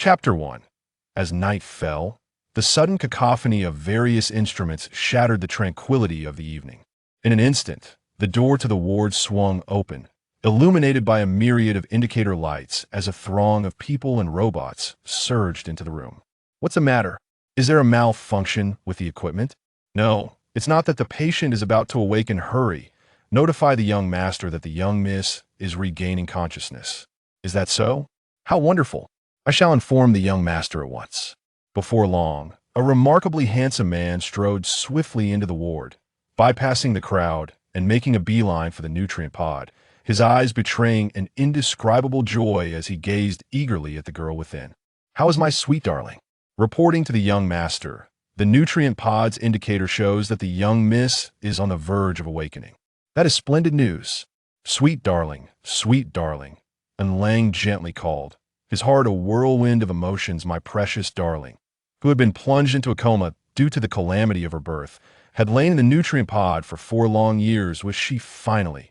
Chapter 1. As night fell, the sudden cacophony of various instruments shattered the tranquility of the evening. In an instant, the door to the ward swung open, illuminated by a myriad of indicator lights as a throng of people and robots surged into the room. What's the matter? Is there a malfunction with the equipment? No, it's not that the patient is about to awaken. Hurry. Notify the young master that the young miss is regaining consciousness. Is that so? How wonderful. I shall inform the young master at once. Before long, a remarkably handsome man strode swiftly into the ward, bypassing the crowd and making a beeline for the nutrient pod, his eyes betraying an indescribable joy as he gazed eagerly at the girl within. How is my sweet darling? Reporting to the young master, the nutrient pod's indicator shows that the young miss is on the verge of awakening. That is splendid news. Sweet darling, and Lang gently called, his heart a whirlwind of emotions. My precious darling, who had been plunged into a coma due to the calamity of her birth, had lain in the nutrient pod for 4 long years. Was she finally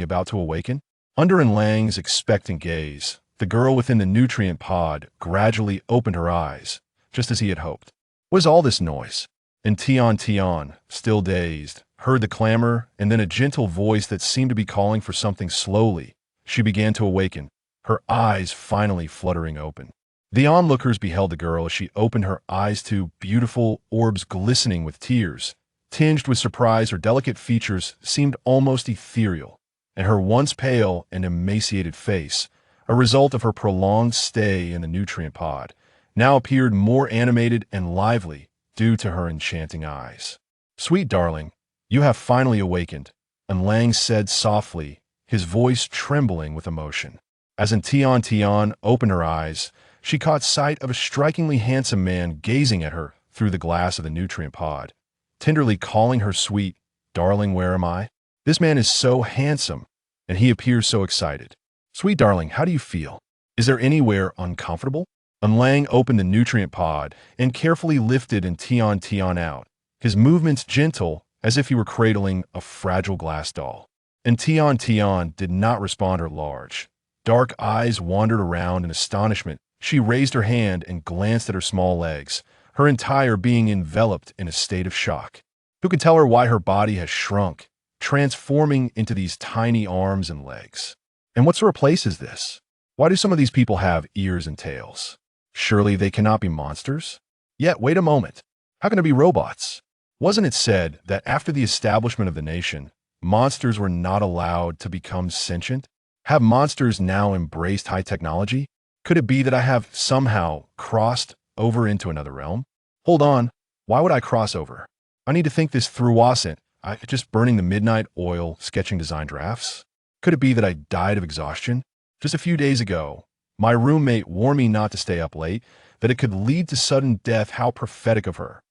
about to awaken? Under Lang's expectant gaze, the girl within the nutrient pod gradually opened her eyes, just as he had hoped. What is all this noise? And Tian, still dazed, heard the clamor and then a gentle voice that seemed to be calling for something. Slowly, she began to awaken, her eyes finally fluttering open. The onlookers beheld the girl as she opened her eyes, 2 beautiful orbs glistening with tears. Tinged with surprise, her delicate features seemed almost ethereal, and her once pale and emaciated face, a result of her prolonged stay in the nutrient pod, now appeared more animated and lively due to her enchanting eyes. Sweet darling, you have finally awakened, and Lang said softly, his voice trembling with emotion. As Tian opened her eyes, she caught sight of a strikingly handsome man gazing at her through the glass of the nutrient pod, tenderly calling her sweet darling. Where am I? This man is so handsome, and he appears so excited. Sweet darling, how do you feel? Is there anywhere uncomfortable? And Lang opened the nutrient pod and carefully lifted Tian out, his movements gentle as if he were cradling a fragile glass doll. And Tian did not respond. Her large, dark eyes wandered around in astonishment. She raised her hand and glanced at her small legs, her entire being enveloped in a state of shock. Who could tell her why her body has shrunk, transforming into these tiny arms and legs? And what sort of place is this? Why do some of these people have ears and tails? Surely they cannot be monsters? Yet, wait a moment. How can it be robots? Wasn't it said that after the establishment of the nation, monsters were not allowed to become sentient? Have monsters now embraced high technology? Could it be that I have somehow crossed over into another realm? Hold on. Why would I cross over? I need to think this through. Wasn't I just burning the midnight oil sketching design drafts? Could it be that I died of exhaustion? Just a few days ago, my roommate warned me not to stay up late, that it could lead to sudden death. How prophetic of her.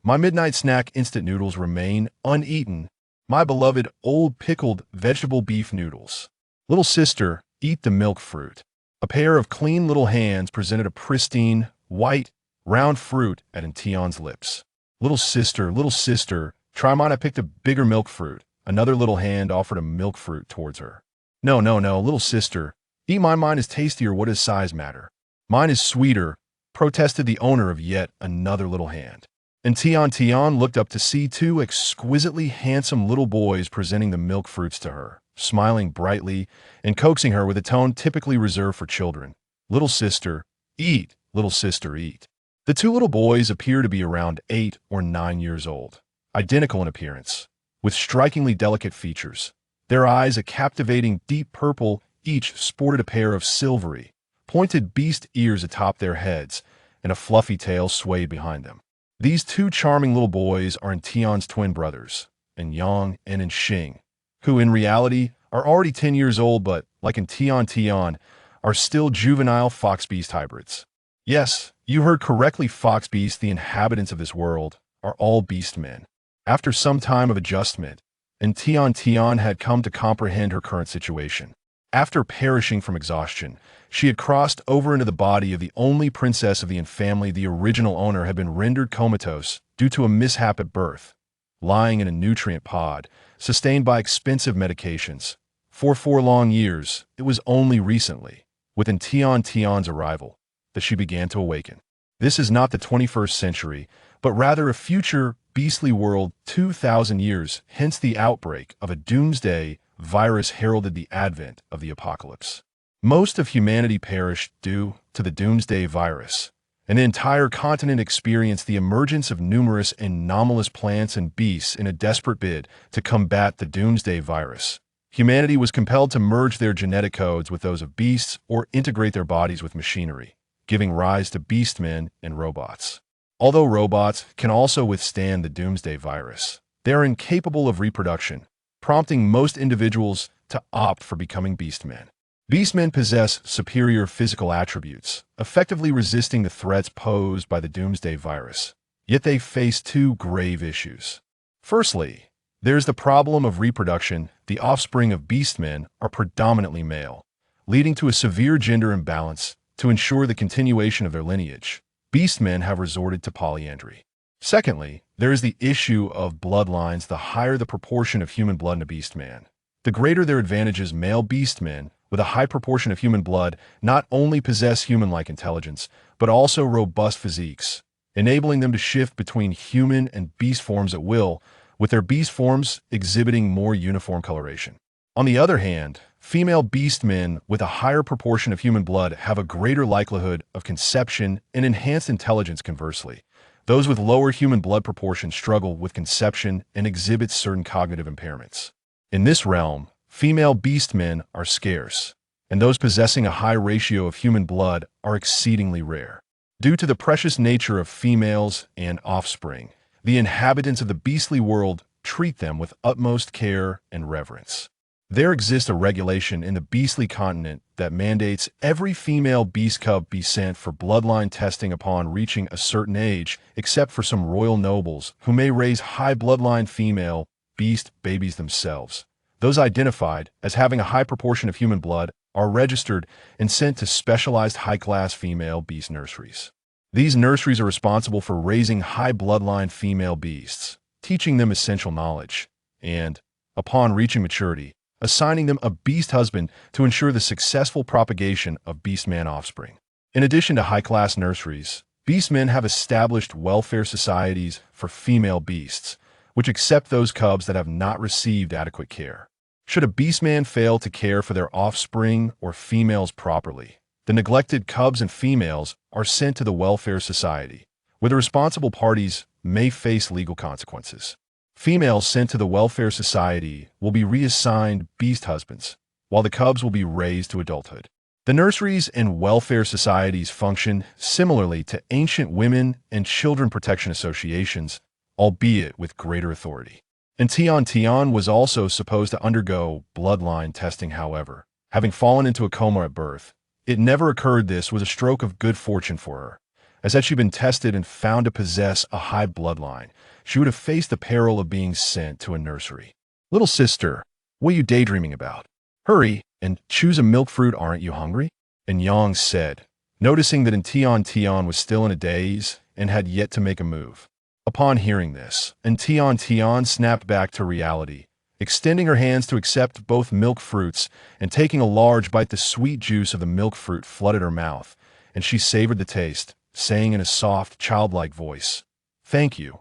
My midnight snack instant noodles remain uneaten. My beloved old pickled vegetable beef noodles. Little sister, eat the milk fruit. A pair of clean little hands presented a pristine, white, round fruit at Tian's lips. Little sister, try mine. I picked a bigger milk fruit. Another little hand offered a milk fruit towards her. No, little sister. Eat mine. Mine is tastier. What does size matter? Mine is sweeter, protested the owner of yet another little hand. And Tian looked up to see 2 exquisitely handsome little boys presenting the milk fruits to her, smiling brightly and coaxing her with a tone typically reserved for children. Little sister, eat. Little sister, eat. The 2 little boys appear to be around 8 or 9 years old, identical in appearance, with strikingly delicate features. Their eyes, a captivating deep purple, each sported a pair of silvery, pointed beast ears atop their heads, and a fluffy tail swayed behind them. These 2 charming little boys are Tian's twin brothers, Yang and Xing, who in reality are already 10 years old, but, like Tian, are still juvenile fox-beast hybrids. Yes, you heard correctly, fox-beast. The inhabitants of this world are all beast men. After some time of adjustment, Tian had come to comprehend her current situation. After perishing from exhaustion, she had crossed over into the body of the only princess of the family. The original owner had been rendered comatose due to a mishap at birth, lying in a nutrient pod, sustained by expensive medications. For 4 long years, it was only recently, within Tian's arrival, that she began to awaken. This is not the 21st century, but rather a future beastly world 2,000 years, hence the outbreak of a doomsday virus heralded the advent of the apocalypse. Most of humanity perished due to the doomsday virus. An entire continent experienced the emergence of numerous anomalous plants and beasts in a desperate bid to combat the doomsday virus. Humanity was compelled to merge their genetic codes with those of beasts or integrate their bodies with machinery, giving rise to beastmen and robots. Although robots can also withstand the doomsday virus, they are incapable of reproduction, prompting most individuals to opt for becoming beastmen. Beastmen possess superior physical attributes, effectively resisting the threats posed by the doomsday virus. Yet they face two grave issues. Firstly, there is the problem of reproduction. The offspring of beastmen are predominantly male, leading to a severe gender imbalance. To ensure the continuation of their lineage, beastmen have resorted to polyandry. Secondly, there is the issue of bloodlines. The higher the proportion of human blood in a beastman, the greater their advantages. Male beastmen with a high proportion of human blood not only possess human-like intelligence, but also robust physiques, enabling them to shift between human and beast forms at will, with their beast forms exhibiting more uniform coloration. On the other hand, female beastmen with a higher proportion of human blood have a greater likelihood of conception and enhanced intelligence. Conversely, those with lower human blood proportions struggle with conception and exhibit certain cognitive impairments. In this realm, female beastmen are scarce, and those possessing a high ratio of human blood are exceedingly rare. Due to the precious nature of females and offspring, the inhabitants of the beastly world treat them with utmost care and reverence. There exists a regulation in the beastly continent that mandates every female beast cub be sent for bloodline testing upon reaching a certain age, except for some royal nobles who may raise high bloodline female beast babies themselves. Those identified as having a high proportion of human blood are registered and sent to specialized high-class female beast nurseries. These nurseries are responsible for raising high bloodline female beasts, teaching them essential knowledge, and, upon reaching maturity, assigning them a beast husband to ensure the successful propagation of beastman offspring. In addition to high-class nurseries, beastmen have established welfare societies for female beasts, which accept those cubs that have not received adequate care. Should a beastman fail to care for their offspring or females properly, the neglected cubs and females are sent to the welfare society, where the responsible parties may face legal consequences. Females sent to the welfare society will be reassigned beast husbands, while the cubs will be raised to adulthood. The nurseries and welfare societies function similarly to ancient women and children protection associations, albeit with greater authority. And Tian was also supposed to undergo bloodline testing. However, having fallen into a coma at birth, it never occurred. This was a stroke of good fortune for her, as had she been tested and found to possess a high bloodline, she would have faced the peril of being sent to a nursery. "Little sister, what are you daydreaming about? Hurry and choose a milk fruit, aren't you hungry?" And Yang said, noticing that Tian was still in a daze and had yet to make a move. Upon hearing this, Tian snapped back to reality, extending her hands to accept both milk fruits and taking a large bite. The sweet juice of the milk fruit flooded her mouth, and she savored the taste, saying in a soft, childlike voice, "Thank you,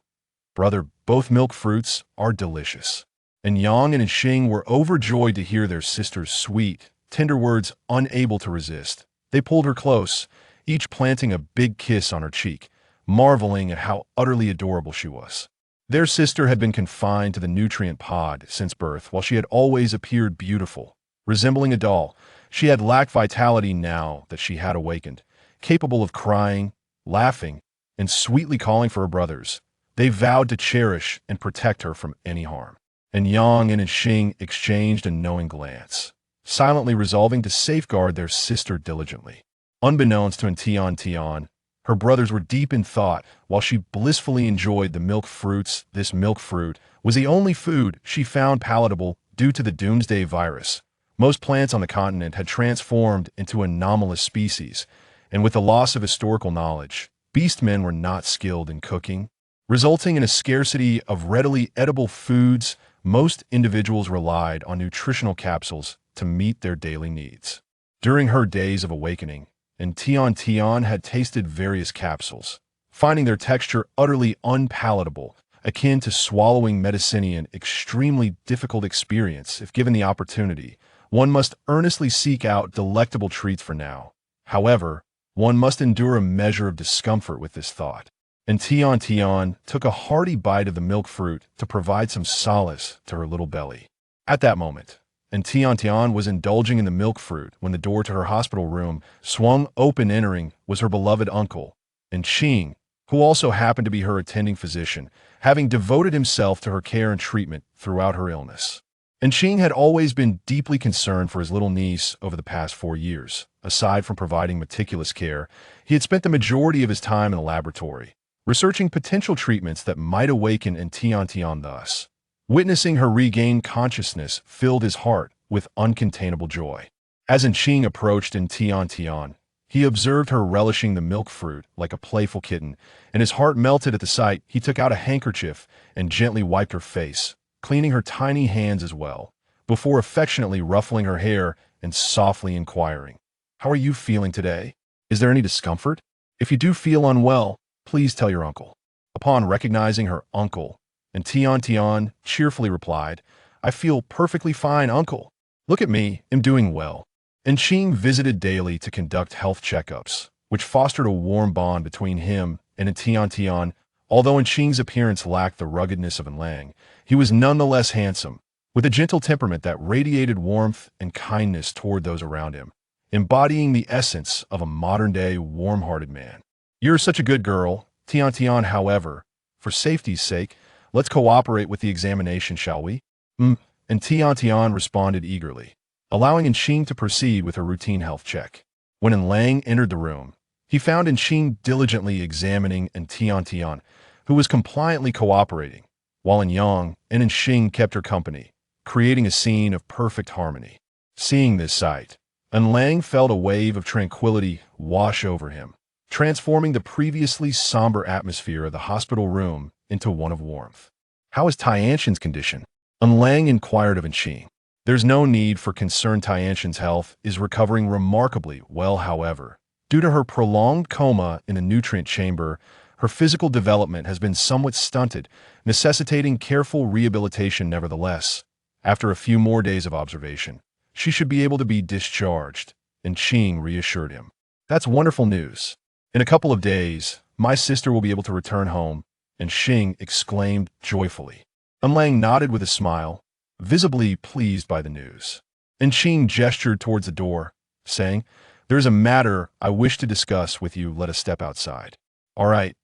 brother, both milk fruits are delicious." And Yang and Xing were overjoyed to hear their sister's sweet, tender words. Unable to resist, they pulled her close, each planting a big kiss on her cheek, marveling at how utterly adorable she was. Their sister had been confined to the nutrient pod since birth. While she had always appeared beautiful, resembling a doll, she had lacked vitality. Now that she had awakened, capable of crying, laughing, and sweetly calling for her brothers, they vowed to cherish and protect her from any harm. And Yang and Xing exchanged a knowing glance, silently resolving to safeguard their sister diligently. Unbeknownst to Tian, her brothers were deep in thought while she blissfully enjoyed the milk fruits. This milk fruit was the only food she found palatable due to the doomsday virus. Most plants on the continent had transformed into anomalous species, and with the loss of historical knowledge, beastmen were not skilled in cooking, resulting in a scarcity of readily edible foods. Most individuals relied on nutritional capsules to meet their daily needs. During her days of awakening, and Tian Tian had tasted various capsules, finding their texture utterly unpalatable, akin to swallowing medicine, extremely difficult experience. If given the opportunity, one must earnestly seek out delectable treats for now. However, one must endure a measure of discomfort with this thought. And Tian Tian took a hearty bite of the milk fruit to provide some solace to her little belly. At that moment, and Tiantian was indulging in the milk fruit when the door to her hospital room swung open. Entering was her beloved uncle, and Xing, who also happened to be her attending physician, having devoted himself to her care and treatment throughout her illness. And Xing had always been deeply concerned for his little niece over the past 4 years. Aside from providing meticulous care, he had spent the majority of his time in the laboratory, researching potential treatments that might awaken in Tiantian. Thus, witnessing her regain consciousness filled his heart with uncontainable joy. As Xing approached in Tiantian, he observed her relishing the milk fruit like a playful kitten, and his heart melted at the sight. He took out a handkerchief and gently wiped her face, cleaning her tiny hands as well, before affectionately ruffling her hair and softly inquiring, "How are you feeling today? Is there any discomfort? If you do feel unwell, please tell your uncle." Upon recognizing her uncle, and Tiantian cheerfully replied, "I feel perfectly fine, uncle. Look at me, I'm doing well." And Xing visited daily to conduct health checkups, which fostered a warm bond between him and Tiantian. Although Xing's appearance lacked the ruggedness of Lang, he was nonetheless handsome, with a gentle temperament that radiated warmth and kindness toward those around him, embodying the essence of a modern-day warm-hearted man. "You're such a good girl, Tiantian. However, for safety's sake, let's cooperate with the examination, shall we?" And Tiantian responded eagerly, allowing Xing to proceed with her routine health check. When Lang entered the room, he found Xing diligently examining Tiantian, who was compliantly cooperating, while Yang and Xing kept her company, creating a scene of perfect harmony. Seeing this sight, Lang felt a wave of tranquility wash over him, transforming the previously somber atmosphere of the hospital room into one of warmth. "How is Tiantian's condition?" Lang inquired of Xing. "There's no need for concern. Tiantian's health is recovering remarkably well. However, due to her prolonged coma in the nutrient chamber, her physical development has been somewhat stunted, necessitating careful rehabilitation. Nevertheless, after a few more days of observation, she should be able to be discharged," and Xing reassured him. "That's wonderful news. In a couple of days, my sister will be able to return home," and Xing exclaimed joyfully. Lang nodded with a smile, visibly pleased by the news. And Xing gestured towards the door, saying, "There is a matter I wish to discuss with you. Let us step outside." "All right."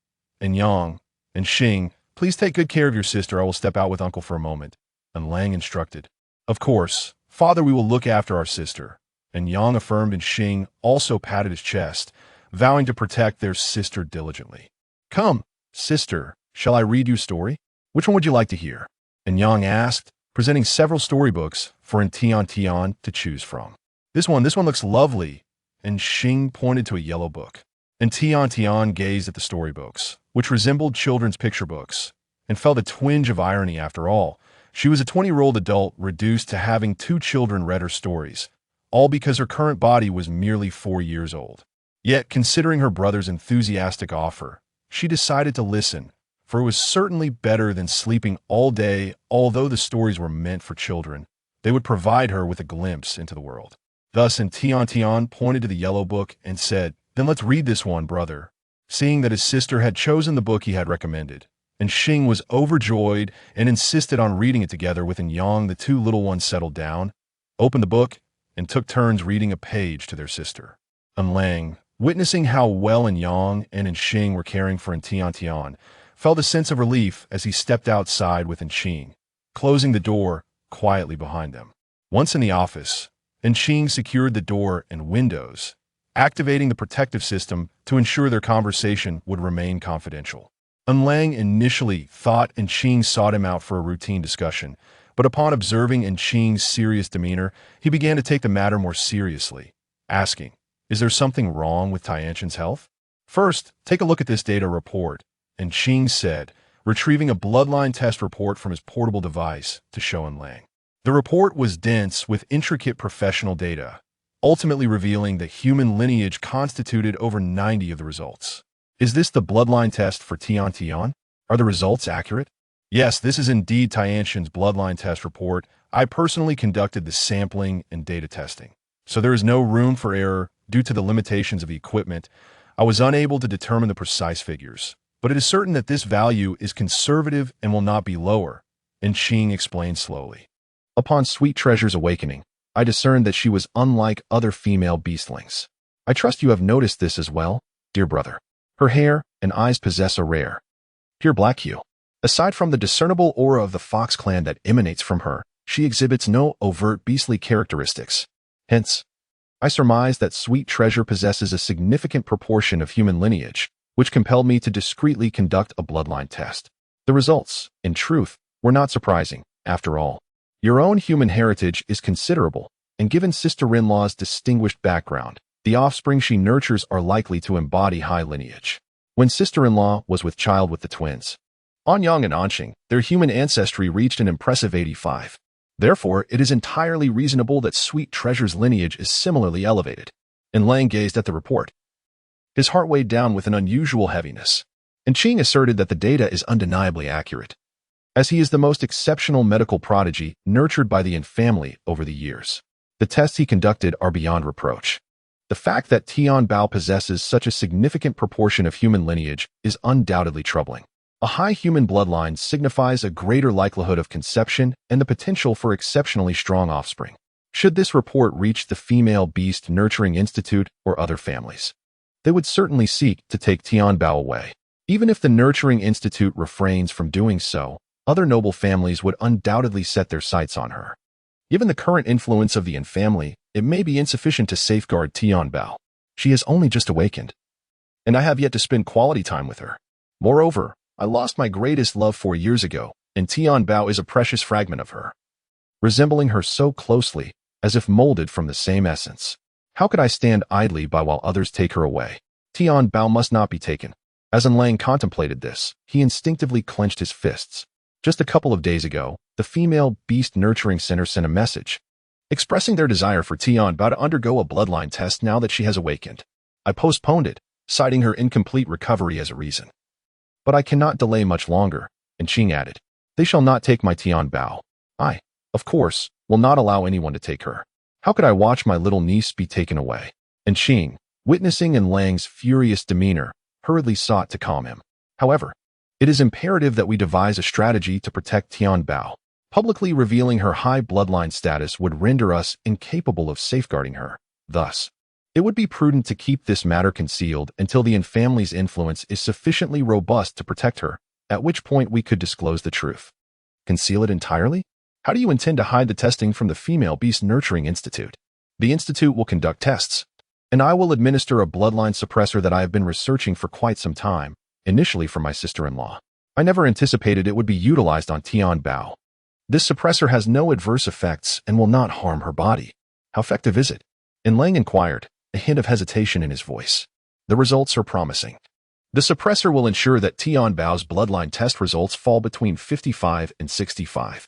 And Yang and Xing, "Please take good care of your sister. I will step out with uncle for a moment," and Lang instructed. "Of course, father, we will look after our sister," and Yang affirmed, and Xing also patted his chest, vowing to protect their sister diligently. "Come, sister, shall I read you a story? Which one would you like to hear?" And Yang asked, presenting several storybooks for Tiantian to choose from. This one looks lovely," and Xing pointed to a yellow book. And Tiantian gazed at the storybooks, which resembled children's picture books, and felt a twinge of irony. After all, she was a 20-year-old adult reduced to having 2 children read her stories, all because her current body was merely 4 years old. Yet, considering her brother's enthusiastic offer, she decided to listen, for it was certainly better than sleeping all day. Although the stories were meant for children, they would provide her with a glimpse into the world. Thus, Tiantian pointed to the yellow book and said, "Then let's read this one, brother." Seeing that his sister had chosen the book he had recommended, and Xing was overjoyed and insisted on reading it together with Yang, the 2 little ones settled down, opened the book, and took turns reading a page to their sister. And Lang, witnessing how well Yang and Xing were caring for Tiantian, felt a sense of relief as he stepped outside with Xing, closing the door quietly behind them. Once in the office, Xing secured the door and windows, activating the protective system to ensure their conversation would remain confidential. Lang initially thought Xing sought him out for a routine discussion, but upon observing Xing's serious demeanor, he began to take the matter more seriously, asking, "Is there something wrong with Tiantian's health?" "First, take a look at this data report," and Xing said, retrieving a bloodline test report from his portable device to show Lang. The report was dense with intricate professional data, ultimately revealing that human lineage constituted over 90 of the results. Is this the bloodline test for Tian Tian? Are the results accurate? Yes, this is indeed Tiantian's bloodline test report. I personally conducted the sampling and data testing, so there is no room for error due to the limitations of the equipment. I was unable to determine the precise figures, but it is certain that this value is conservative and will not be lower, and Xing explained slowly. Upon Sweet Treasure's awakening, I discerned that she was unlike other female beastlings. I trust you have noticed this as well, dear brother. Her hair and eyes possess a rare, pure black hue. Aside from the discernible aura of the Fox clan that emanates from her, she exhibits no overt beastly characteristics. Hence, I surmise that Sweet Treasure possesses a significant proportion of human lineage, which compelled me to discreetly conduct a bloodline test. The results, in truth, were not surprising, after all. Your own human heritage is considerable, and given sister-in-law's distinguished background, the offspring she nurtures are likely to embody high lineage. When sister-in-law was with child with the twins, Anyang and Anqing, their human ancestry reached an impressive 85. Therefore, it is entirely reasonable that Sweet Treasure's lineage is similarly elevated. And Lang gazed at the report. His heart weighed down with an unusual heaviness, and Qing asserted that the data is undeniably accurate, as he is the most exceptional medical prodigy nurtured by the Yin family over the years. The tests he conducted are beyond reproach. The fact that Tian Bao possesses such a significant proportion of human lineage is undoubtedly troubling. A high human bloodline signifies a greater likelihood of conception and the potential for exceptionally strong offspring. Should this report reach the Female Beast Nurturing Institute or other families, they would certainly seek to take Tian Bao away. Even if the Nurturing Institute refrains from doing so, other noble families would undoubtedly set their sights on her. Given the current influence of the Yin family, it may be insufficient to safeguard Tian Bao. She has only just awakened, and I have yet to spend quality time with her. Moreover, I lost my greatest love 4 years ago, and Tian Bao is a precious fragment of her, resembling her so closely, as if molded from the same essence. How could I stand idly by while others take her away? Tian Bao must not be taken. As Lang contemplated this, he instinctively clenched his fists. Just a couple of days ago, the Female Beast Nurturing Center sent a message, expressing their desire for Tian Bao to undergo a bloodline test now that she has awakened. I postponed it, citing her incomplete recovery as a reason. But I cannot delay much longer, and Qing added, they shall not take my Tian Bao. I, of course, will not allow anyone to take her. How could I watch my little niece be taken away? And Qing, witnessing Lang's furious demeanor, hurriedly sought to calm him. However, it is imperative that we devise a strategy to protect Tian Bao. Publicly revealing her high bloodline status would render us incapable of safeguarding her. Thus, it would be prudent to keep this matter concealed until the Yin family's influence is sufficiently robust to protect her, at which point we could disclose the truth. Conceal it entirely? How do you intend to hide the testing from the Female Beast Nurturing Institute? The Institute will conduct tests, and I will administer a bloodline suppressor that I have been researching for quite some time, initially for my sister-in-law. I never anticipated it would be utilized on Tian Bao. This suppressor has no adverse effects and will not harm her body. How effective is it? And Lang inquired, a hint of hesitation in his voice. The results are promising. The suppressor will ensure that Tian Bao's bloodline test results fall between 55 and 65.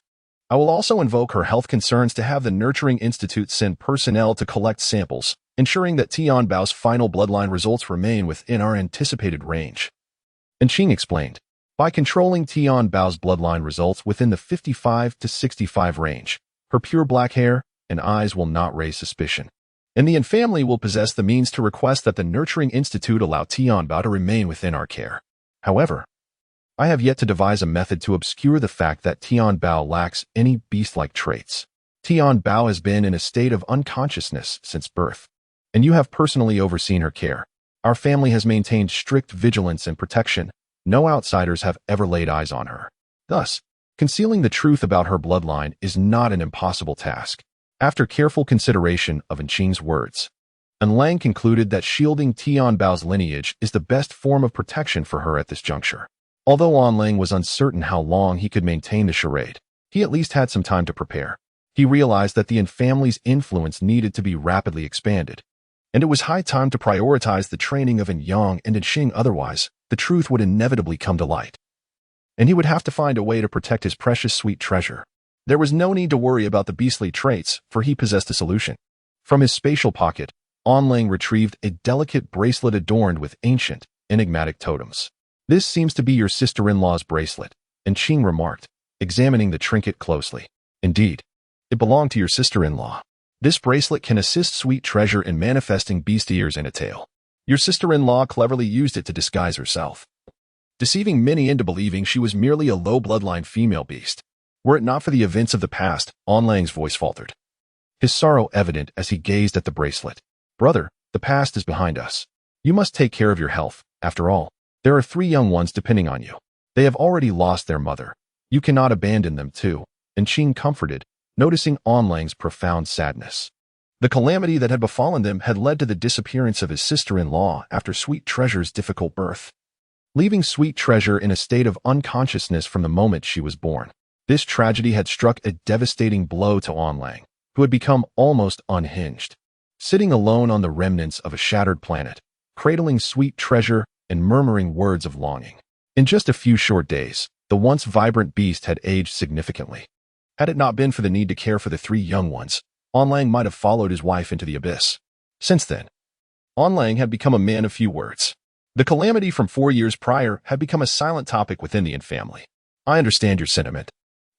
I will also invoke her health concerns to have the Nurturing Institute send personnel to collect samples, ensuring that Tian Bao's final bloodline results remain within our anticipated range. And Qing explained, by controlling Tian Bao's bloodline results within the 55 to 65 range, her pure black hair and eyes will not raise suspicion. And the Yin family will possess the means to request that the Nurturing Institute allow Tian Bao to remain within our care. However, I have yet to devise a method to obscure the fact that Tian Bao lacks any beast-like traits. Tian Bao has been in a state of unconsciousness since birth, and you have personally overseen her care. Our family has maintained strict vigilance and protection. No outsiders have ever laid eyes on her. Thus, concealing the truth about her bloodline is not an impossible task. After careful consideration of Qing's words, Lang concluded that shielding Tian Bao's lineage is the best form of protection for her at this juncture. Although Lang was uncertain how long he could maintain the charade, he at least had some time to prepare. He realized that the Yin family's influence needed to be rapidly expanded, and it was high time to prioritize the training of Yang and Xing, otherwise, the truth would inevitably come to light. And he would have to find a way to protect his precious Sweet Treasure. There was no need to worry about the beastly traits, for he possessed a solution. From his spatial pocket, Onlang retrieved a delicate bracelet adorned with ancient, enigmatic totems. "This seems to be your sister-in-law's bracelet," and Qing remarked, examining the trinket closely. "Indeed, it belonged to your sister-in-law. This bracelet can assist Sweet Treasure in manifesting beast ears in a tail. Your sister-in-law cleverly used it to disguise herself, deceiving many into believing she was merely a low-bloodline female beast. Were it not for the events of the past," Onlang's voice faltered, his sorrow evident as he gazed at the bracelet. "Brother, the past is behind us. You must take care of your health. After all, there are 3 young ones depending on you. They have already lost their mother. You cannot abandon them too," and Qing comforted, noticing Onlang's profound sadness. The calamity that had befallen them had led to the disappearance of his sister-in-law after Sweet Treasure's difficult birth, leaving Sweet Treasure in a state of unconsciousness from the moment she was born. This tragedy had struck a devastating blow to Onlang, who had become almost unhinged. Sitting alone on the remnants of a shattered planet, cradling Sweet Treasure and murmuring words of longing. In just a few short days, the once vibrant beast had aged significantly. Had it not been for the need to care for the 3 young ones, Onlang might have followed his wife into the abyss. Since then, Onlang had become a man of few words. The calamity from 4 years prior had become a silent topic within the Yin family. "I understand your sentiment.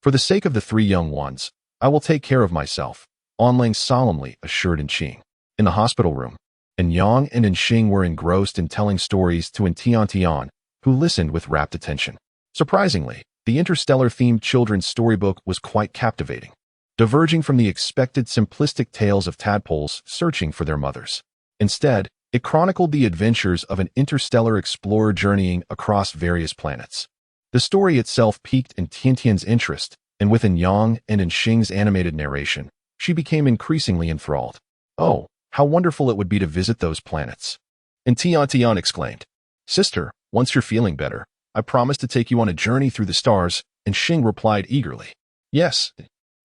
For the sake of the 3 young ones, I will take care of myself," Onlang solemnly assured Qing. In the hospital room, Yang and Xing were engrossed in telling stories to Tian Tian, who listened with rapt attention. Surprisingly, the interstellar-themed children's storybook was quite captivating, diverging from the expected simplistic tales of tadpoles searching for their mothers. Instead, it chronicled the adventures of an interstellar explorer journeying across various planets. The story itself piqued in Tiantian's interest, and with Yang and Xing's animated narration, she became increasingly enthralled. "Oh, how wonderful it would be to visit those planets!" And Tian exclaimed, "Sister, once you're feeling better, I promise to take you on a journey through the stars," and Xing replied eagerly, "Yes,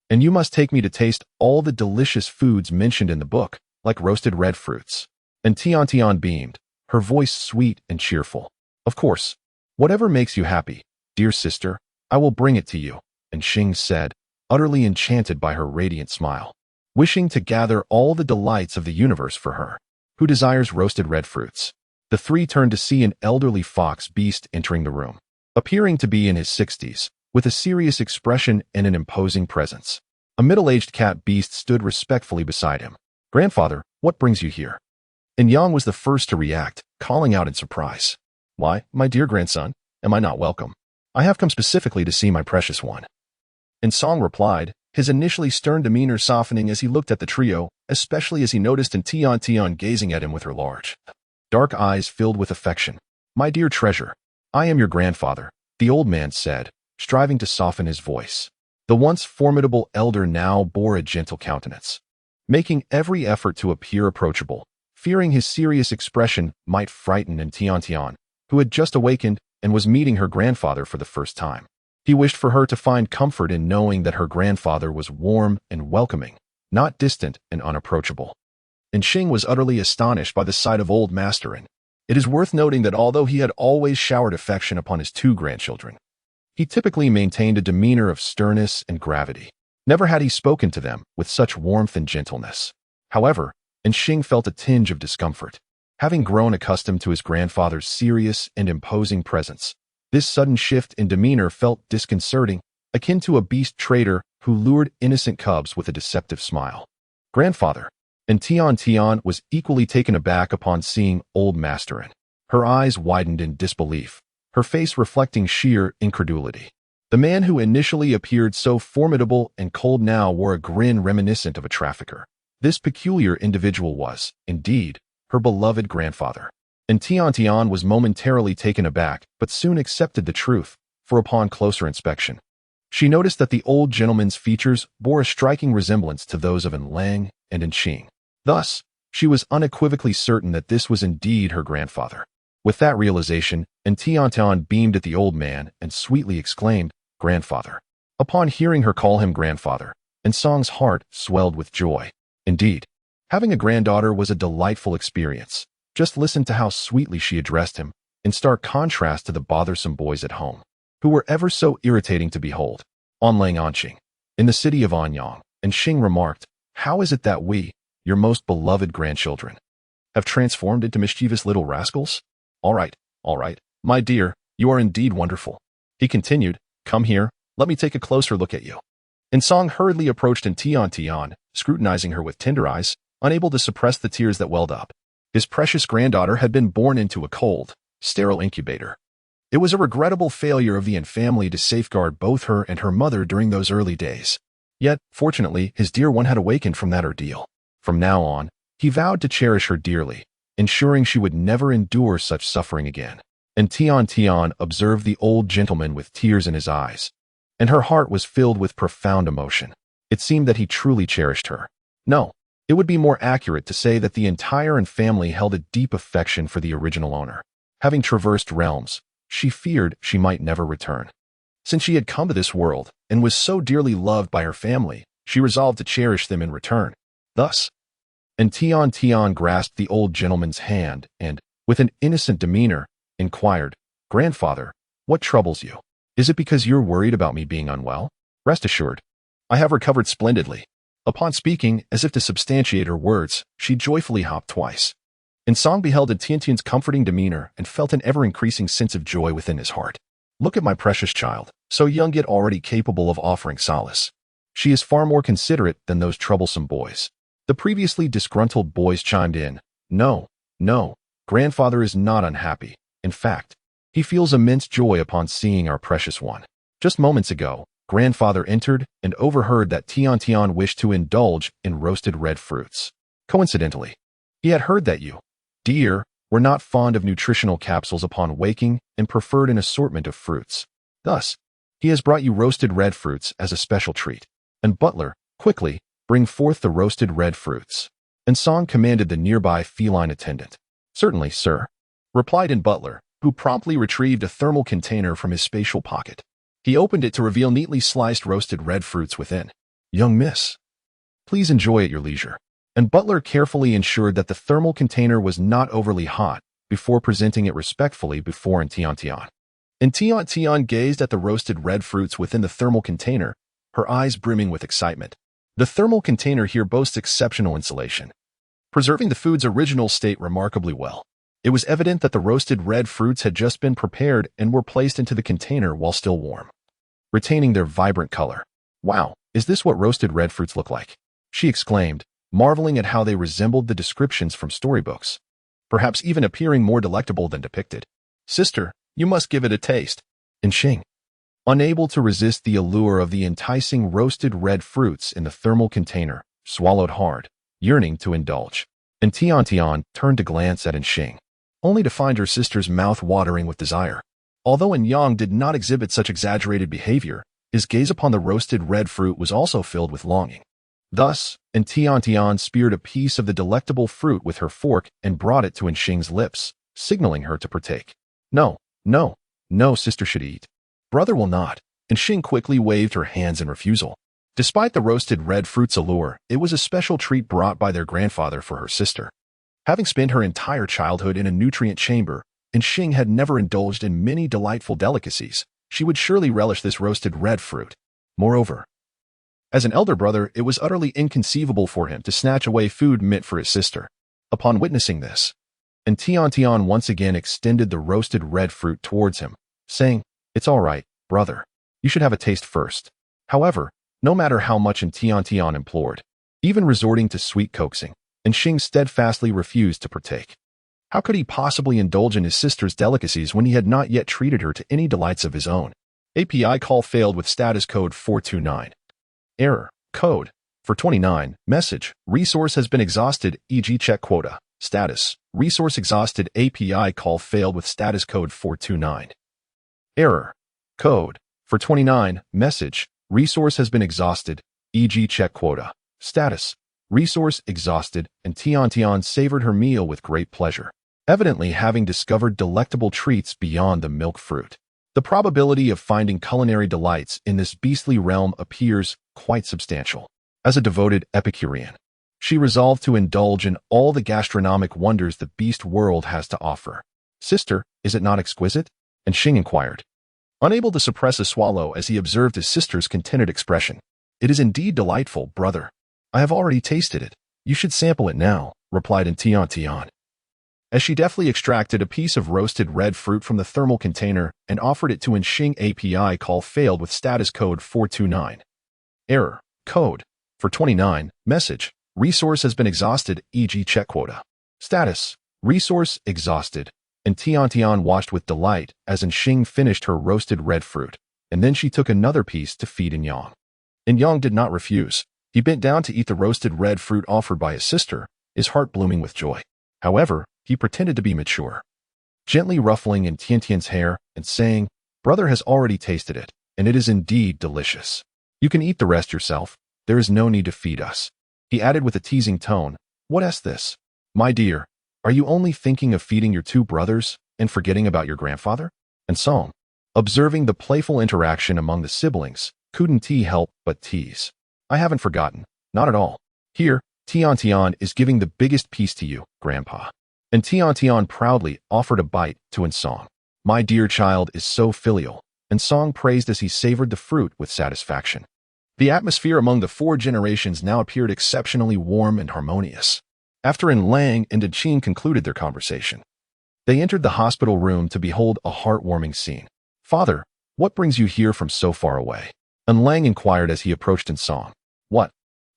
and you must take me to taste all the delicious foods mentioned in the book, like roasted red fruits." And Tian beamed, her voice sweet and cheerful. "Of course, whatever makes you happy, dear sister, I will bring it to you," and Xing said, utterly enchanted by her radiant smile. Wishing to gather all the delights of the universe for her, who desires roasted red fruits. The 3 turned to see an elderly fox beast entering the room, appearing to be in his 60s, with a serious expression and an imposing presence. A middle-aged cat beast stood respectfully beside him. "Grandfather, what brings you here?" And Yang was the first to react, calling out in surprise, "Why, my dear grandson, am I not welcome? I have come specifically to see my precious one." And Song replied, his initially stern demeanor softening as he looked at the trio, especially as he noticed Tian gazing at him with her large, dark eyes filled with affection. "My dear treasure, I am your grandfather," the old man said, striving to soften his voice. The once formidable elder now bore a gentle countenance, making every effort to appear approachable, fearing his serious expression might frighten Tian, who had just awakened and was meeting her grandfather for the first time. He wished for her to find comfort in knowing that her grandfather was warm and welcoming, not distant and unapproachable. And Xing was utterly astonished by the sight of old Masterin. It is worth noting that although he had always showered affection upon his 2 grandchildren, he typically maintained a demeanor of sternness and gravity. Never had he spoken to them with such warmth and gentleness. However, Xing felt a tinge of discomfort. Having grown accustomed to his grandfather's serious and imposing presence, this sudden shift in demeanor felt disconcerting, akin to a beast trader who lured innocent cubs with a deceptive smile. "Grandfather," and Tian was equally taken aback upon seeing old Masterin. Her eyes widened in disbelief, her face reflecting sheer incredulity. The man who initially appeared so formidable and cold now wore a grin reminiscent of a trafficker. This peculiar individual was, indeed, her beloved grandfather. And Tian was momentarily taken aback, but soon accepted the truth, for upon closer inspection, she noticed that the old gentleman's features bore a striking resemblance to those of Lang and Qing. Thus, she was unequivocally certain that this was indeed her grandfather. With that realization, Tian beamed at the old man and sweetly exclaimed, "Grandfather." Upon hearing her call him grandfather, Song's heart swelled with joy. Indeed, having a granddaughter was a delightful experience. Just listen to how sweetly she addressed him, in stark contrast to the bothersome boys at home, who were ever so irritating to behold. "Onlang Anqing, in the city of Anyang," and Xing remarked, "How is it that we, your most beloved grandchildren, have transformed into mischievous little rascals? All right, my dear, you are indeed wonderful. He continued, come here, let me take a closer look at you. And Song hurriedly approached Tian Tian, scrutinizing her with tender eyes, unable to suppress the tears that welled up. His precious granddaughter had been born into a cold, sterile incubator. It was a regrettable failure of the family to safeguard both her and her mother during those early days. Yet, fortunately, his dear one had awakened from that ordeal. From now on, he vowed to cherish her dearly, ensuring she would never endure such suffering again. And Tian Tian observed the old gentleman with tears in his eyes, and her heart was filled with profound emotion. It seemed that he truly cherished her. No, it would be more accurate to say that the entire family held a deep affection for the original owner. Having traversed realms, she feared she might never return. Since she had come to this world and was so dearly loved by her family, she resolved to cherish them in return. Thus, and Tian Tian grasped the old gentleman's hand and, with an innocent demeanor, inquired, Grandfather, what troubles you? Is it because you're worried about me being unwell? Rest assured, I have recovered splendidly. Upon speaking, as if to substantiate her words, she joyfully hopped twice. And Song beheld Tiantian's comforting demeanor and felt an ever-increasing sense of joy within his heart. Look at my precious child, so young yet already capable of offering solace. She is far more considerate than those troublesome boys. The previously disgruntled boys chimed in, No, grandfather is not unhappy. In fact, he feels immense joy upon seeing our precious one. Just moments ago, grandfather entered and overheard that Tian Tian wished to indulge in roasted red fruits. Coincidentally, he had heard that you, dear, were not fond of nutritional capsules upon waking and preferred an assortment of fruits. Thus, he has brought you roasted red fruits as a special treat. And butler, quickly, bring forth the roasted red fruits. And Song commanded the nearby feline attendant. Certainly, sir, replied in butler, who promptly retrieved a thermal container from his spatial pocket. He opened it to reveal neatly sliced roasted red fruits within. Young miss, please enjoy at your leisure. And butler carefully ensured that the thermal container was not overly hot before presenting it respectfully before Tian Tian. And Tian Tian gazed at the roasted red fruits within the thermal container, her eyes brimming with excitement. The thermal container here boasts exceptional insulation, preserving the food's original state remarkably well. It was evident that the roasted red fruits had just been prepared and were placed into the container while still warm, retaining their vibrant color. Wow, is this what roasted red fruits look like? She exclaimed, marveling at how they resembled the descriptions from storybooks, perhaps even appearing more delectable than depicted. Sister, you must give it a taste. And Xing, unable to resist the allure of the enticing roasted red fruits in the thermal container, swallowed hard, yearning to indulge. And Tian Tian turned to glance at Xing, only to find her sister's mouth watering with desire. Although Yang did not exhibit such exaggerated behavior, his gaze upon the roasted red fruit was also filled with longing. Thus, Tian Tian speared a piece of the delectable fruit with her fork and brought it to Xing's lips, signaling her to partake. No, sister should eat. Brother will not. Xing quickly waved her hands in refusal. Despite the roasted red fruit's allure, it was a special treat brought by their grandfather for her sister. Having spent her entire childhood in a nutrient chamber, Xing had never indulged in many delightful delicacies. She would surely relish this roasted red fruit. Moreover, as an elder brother, it was utterly inconceivable for him to snatch away food meant for his sister. Upon witnessing this, Tian Tian once again extended the roasted red fruit towards him, saying, It's all right, brother. You should have a taste first. However, no matter how much Tian Tian implored, even resorting to sweet coaxing, Xing steadfastly refused to partake. How could he possibly indulge in his sister's delicacies when he had not yet treated her to any delights of his own? API call failed with status code 429. Error. Code. For 29. Message. Resource has been exhausted, e.g. check quota. Status. Resource exhausted. API call failed with status code 429. Error. Code. For 29. Message. Resource has been exhausted, e.g. check quota. Status. Resource exhausted, and Tian Tian savored her meal with great pleasure, evidently having discovered delectable treats beyond the milk fruit. The probability of finding culinary delights in this beastly realm appears quite substantial. As a devoted Epicurean, she resolved to indulge in all the gastronomic wonders the beast world has to offer. Sister, is it not exquisite? And Xing inquired, unable to suppress a swallow as he observed his sister's contented expression. It is indeed delightful, brother. I have already tasted it. You should sample it now, replied Tian. As she deftly extracted a piece of roasted red fruit from the thermal container and offered it to Xing. API call failed with status code 429. Error. Code. For 29. Message. Resource has been exhausted, e.g. check quota. Status. Resource exhausted. And Tian watched with delight as Xing finished her roasted red fruit, and then she took another piece to feed Yang. Yang did not refuse. He bent down to eat the roasted red fruit offered by his sister, his heart blooming with joy. However, he pretended to be mature, gently ruffling in Tiantian's hair and saying, "Brother has already tasted it, and it is indeed delicious. You can eat the rest yourself. There is no need to feed us." He added with a teasing tone, "What is this? My dear, are you only thinking of feeding your two brothers and forgetting about your grandfather?" And Song, observing the playful interaction among the siblings, couldn't help but tease. "I haven't forgotten, not at all. Here, Tian is giving the biggest piece to you, Grandpa." And Tian proudly offered a bite to Song. "My dear child is so filial," and Song praised as he savored the fruit with satisfaction. The atmosphere among the four generations now appeared exceptionally warm and harmonious. After Lang and Qing concluded their conversation, they entered the hospital room to behold a heartwarming scene. "Father, what brings you here from so far away?" Lang inquired as he approached Song. "What?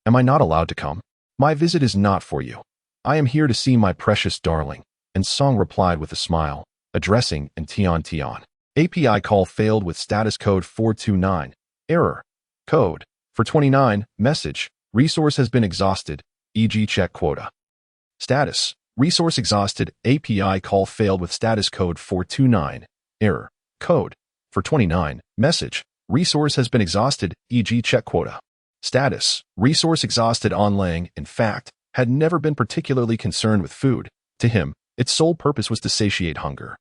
Am I not allowed to come? My visit is not for you. I am here to see my precious darling," and Song replied with a smile, addressing Tian. API call failed with status code 429. Error. Code. For 29. Message. Resource has been exhausted, e.g. check quota. Status. Resource exhausted. API call failed with status code 429. Error. Code. For 29. Message. Resource has been exhausted, e.g. check quota. Status. Resource exhausted. Lang, in fact, had never been particularly concerned with food. To him, its sole purpose was to satiate hunger.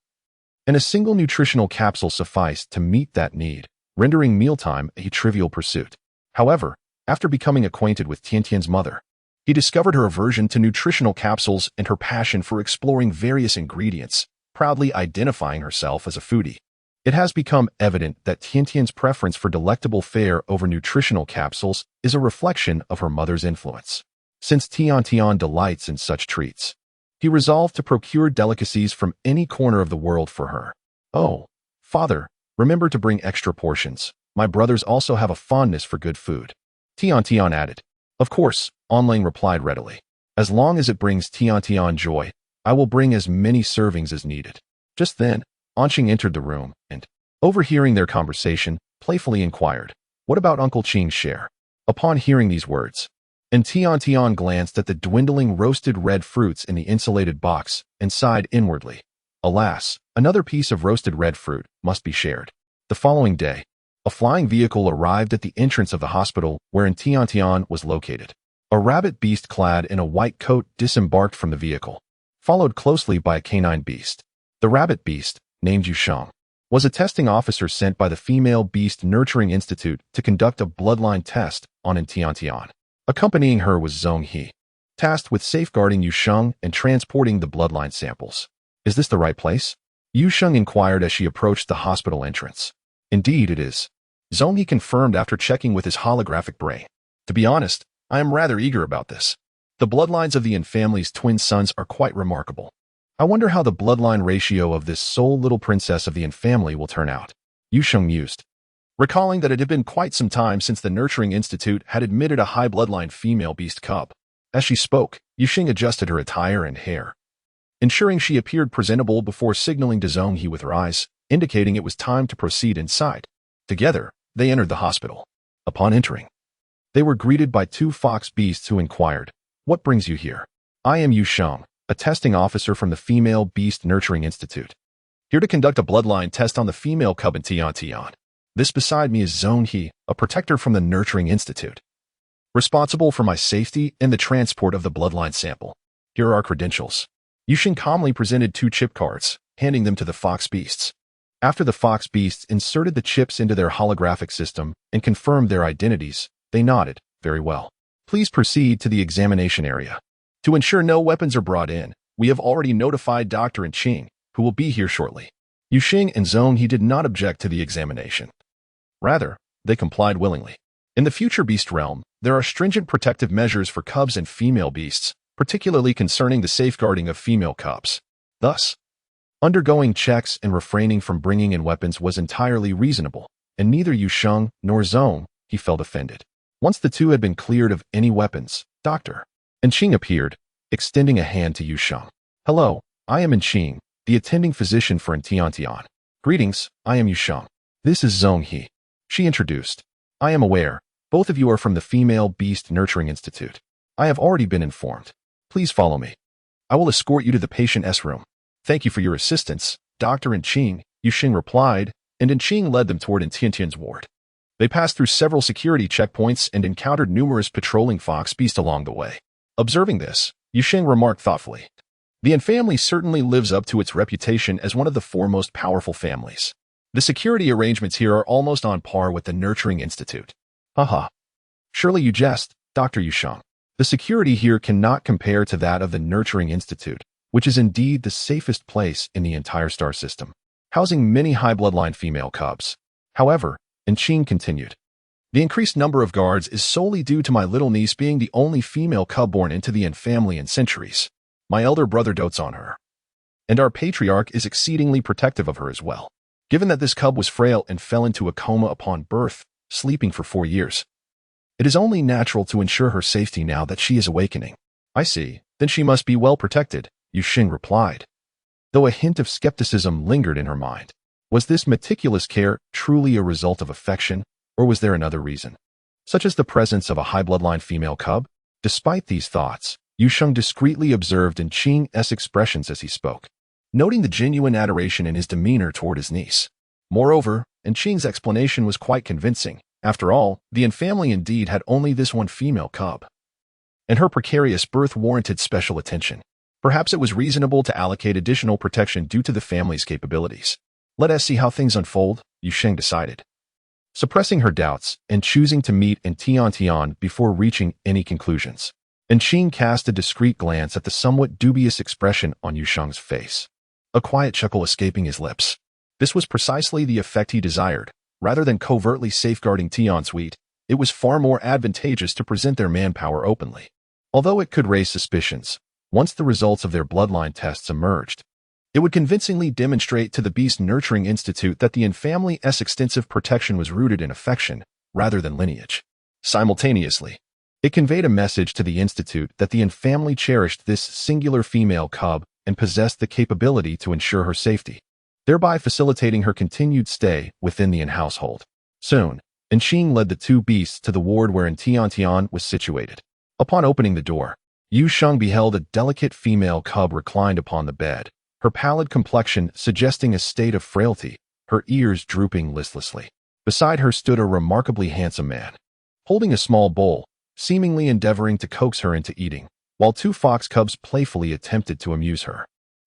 And a single nutritional capsule sufficed to meet that need, rendering mealtime a trivial pursuit. However, after becoming acquainted with Tiantian's mother, he discovered her aversion to nutritional capsules and her passion for exploring various ingredients, proudly identifying herself as a foodie. It has become evident that Tiantian's preference for delectable fare over nutritional capsules is a reflection of her mother's influence. Since Tian delights in such treats, he resolved to procure delicacies from any corner of the world for her. "Oh, father, remember to bring extra portions. My brothers also have a fondness for good food," Tian added. "Of course," Lang replied readily. "As long as it brings Tian joy, I will bring as many servings as needed." Just then, Xing entered the room and, overhearing their conversation, playfully inquired, "What about Uncle Qing's share?" Upon hearing these words, and Tian glanced at the dwindling roasted red fruits in the insulated box and sighed inwardly. Alas, another piece of roasted red fruit must be shared. The following day, a flying vehicle arrived at the entrance of the hospital wherein Tian was located. A rabbit beast clad in a white coat disembarked from the vehicle, followed closely by a canine beast. The rabbit beast, named Yusheng, was a testing officer sent by the Female Beast Nurturing Institute to conduct a bloodline test on Tiantian. Accompanying her was Zhonghe, tasked with safeguarding Yusheng and transporting the bloodline samples. "Is this the right place?" Yusheng inquired as she approached the hospital entrance. "Indeed it is," Zhonghe confirmed after checking with his holographic brain. "To be honest, I am rather eager about this. The bloodlines of the Yin family's twin sons are quite remarkable. I wonder how the bloodline ratio of this sole little princess of the Yin family will turn out," Yusheng mused, recalling that it had been quite some time since the Nurturing Institute had admitted a high bloodline female beast cub. As she spoke, Yusheng adjusted her attire and hair, ensuring she appeared presentable before signaling to Zhonghe with her eyes, indicating it was time to proceed inside. Together, they entered the hospital. Upon entering, they were greeted by two fox beasts who inquired, "What brings you here?" "I am Yusheng, a testing officer from the Female Beast Nurturing Institute, here to conduct a bloodline test on the female cub in Tiantian. This beside me is Zhonghe, a protector from the Nurturing Institute, responsible for my safety and the transport of the bloodline sample. Here are our credentials." Yusheng calmly presented two chip cards, handing them to the fox beasts. After the fox beasts inserted the chips into their holographic system and confirmed their identities, they nodded. "Very well. Please proceed to the examination area. To ensure no weapons are brought in, we have already notified Dr. Qing, who will be here shortly." Yusheng and Zhonghe did not object to the examination. Rather, they complied willingly. In the future beast realm, there are stringent protective measures for cubs and female beasts, particularly concerning the safeguarding of female cubs. Thus, undergoing checks and refraining from bringing in weapons was entirely reasonable, and neither Yusheng nor Zong, he felt offended. Once the two had been cleared of any weapons, Dr. Enqing appeared, extending a hand to Yusheng. Hello, I am Enqing, the attending physician for Tiantian. Greetings, I am Yusheng. This is Zong He. She introduced. I am aware, both of you are from the Female Beast Nurturing Institute. I have already been informed. Please follow me. I will escort you to the patient's room. Thank you for your assistance, Dr. Enqing, Yusheng replied, and Enqing led them toward Tiantian's ward. They passed through several security checkpoints and encountered numerous patrolling fox beasts along the way. Observing this, Yusheng remarked thoughtfully, the Yin family certainly lives up to its reputation as one of the foremost powerful families. The security arrangements here are almost on par with the Nurturing Institute. Haha. Surely you jest, Dr. Yusheng. The security here cannot compare to that of the Nurturing Institute, which is indeed the safest place in the entire star system, housing many high bloodline female cubs. However, Enqing continued, the increased number of guards is solely due to my little niece being the only female cub born into the Yin family in centuries. My elder brother dotes on her, and our patriarch is exceedingly protective of her as well. Given that this cub was frail and fell into a coma upon birth, sleeping for 4 years, it is only natural to ensure her safety now that she is awakening. I see, then she must be well protected, Yusheng replied, though a hint of skepticism lingered in her mind. Was this meticulous care truly a result of affection, or was there another reason, such as the presence of a high bloodline female cub? Despite these thoughts, Yusheng discreetly observed Enqing's expressions as he spoke, noting the genuine adoration in his demeanor toward his niece. Moreover, Enqing's explanation was quite convincing. After all, the Yin family indeed had only this one female cub, and her precarious birth warranted special attention. Perhaps it was reasonable to allocate additional protection due to the family's capabilities. Let us see how things unfold, Yusheng decided, suppressing her doubts and choosing to meet Tiantian before reaching any conclusions. Enqing cast a discreet glance at the somewhat dubious expression on Yusheng's face, a quiet chuckle escaping his lips. This was precisely the effect he desired. Rather than covertly safeguarding Tian's suite, it was far more advantageous to present their manpower openly. Although it could raise suspicions, once the results of their bloodline tests emerged, it would convincingly demonstrate to the Beast Nurturing Institute that the Yin family's extensive protection was rooted in affection rather than lineage. Simultaneously, it conveyed a message to the Institute that the Yin family cherished this singular female cub and possessed the capability to ensure her safety, thereby facilitating her continued stay within the Yin household. Soon, Enqing led the two beasts to the ward where Tiantian was situated. Upon opening the door, Yusheng beheld a delicate female cub reclined upon the bed, her pallid complexion suggesting a state of frailty, her ears drooping listlessly. Beside her stood a remarkably handsome man, holding a small bowl, seemingly endeavoring to coax her into eating, while two fox cubs playfully attempted to amuse her.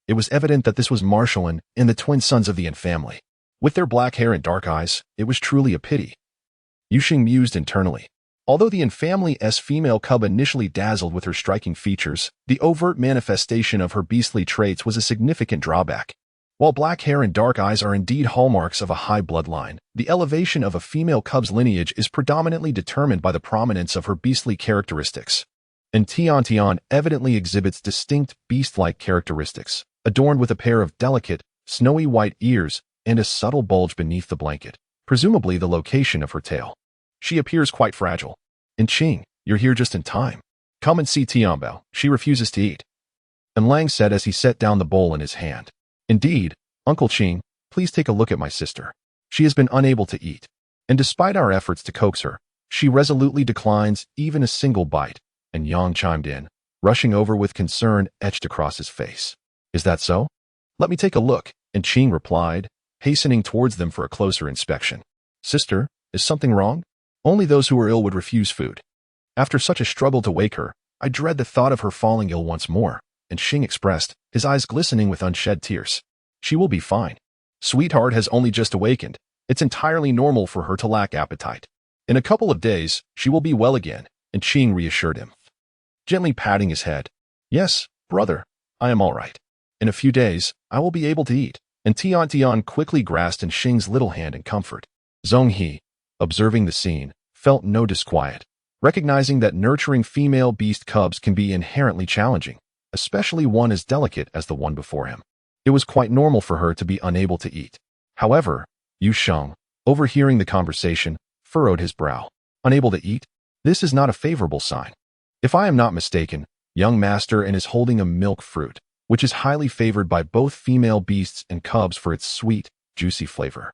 It was evident that this was Marshallin and the twin sons of the Yin family. With their black hair and dark eyes, it was truly a pity. Yusheng mused internally. Although the Yin family's female cub initially dazzled with her striking features, the overt manifestation of her beastly traits was a significant drawback. While black hair and dark eyes are indeed hallmarks of a high bloodline, the elevation of a female cub's lineage is predominantly determined by the prominence of her beastly characteristics. And Tiantian evidently exhibits distinct beast-like characteristics, adorned with a pair of delicate, snowy white ears and a subtle bulge beneath the blanket, presumably the location of her tail. She appears quite fragile. Enqing, you're here just in time. Come and see Tianbao, she refuses to eat. And Lang said as he set down the bowl in his hand. Indeed, Uncle Qing, please take a look at my sister. She has been unable to eat, and despite our efforts to coax her, she resolutely declines even a single bite, and Yang chimed in, rushing over with concern etched across his face. Is that so? Let me take a look, and Qing replied, hastening towards them for a closer inspection. Sister, is something wrong? Only those who are ill would refuse food. After such a struggle to wake her, I dread the thought of her falling ill once more, and Qing expressed, his eyes glistening with unshed tears. She will be fine. Sweetheart has only just awakened. It's entirely normal for her to lack appetite. In a couple of days, she will be well again, and Qing reassured him, gently patting his head. Yes, brother, I am all right. In a few days, I will be able to eat, and Tiantian quickly grasped Qing's little hand in comfort. Zong He, observing the scene, felt no disquiet, recognizing that nurturing female beast cubs can be inherently challenging, especially one as delicate as the one before him. It was quite normal for her to be unable to eat. However, Yu Sheng, overhearing the conversation, furrowed his brow. Unable to eat? This is not a favorable sign. If I am not mistaken, young master is holding a milk fruit, which is highly favored by both female beasts and cubs for its sweet, juicy flavor.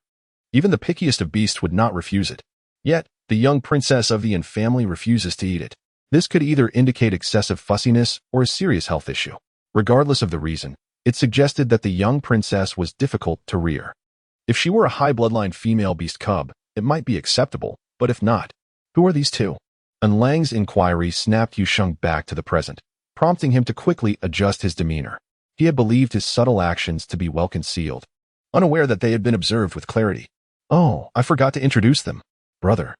Even the pickiest of beasts would not refuse it. Yet, the young princess of the Yin family refuses to eat it. This could either indicate excessive fussiness or a serious health issue. Regardless of the reason, it suggested that the young princess was difficult to rear. If she were a high bloodline female beast cub, it might be acceptable, but if not, who are these two? And Lang's inquiry snapped Yu Sheng back to the present, prompting him to quickly adjust his demeanor. He had believed his subtle actions to be well concealed, unaware that they had been observed with clarity. Oh, I forgot to introduce them. Brother.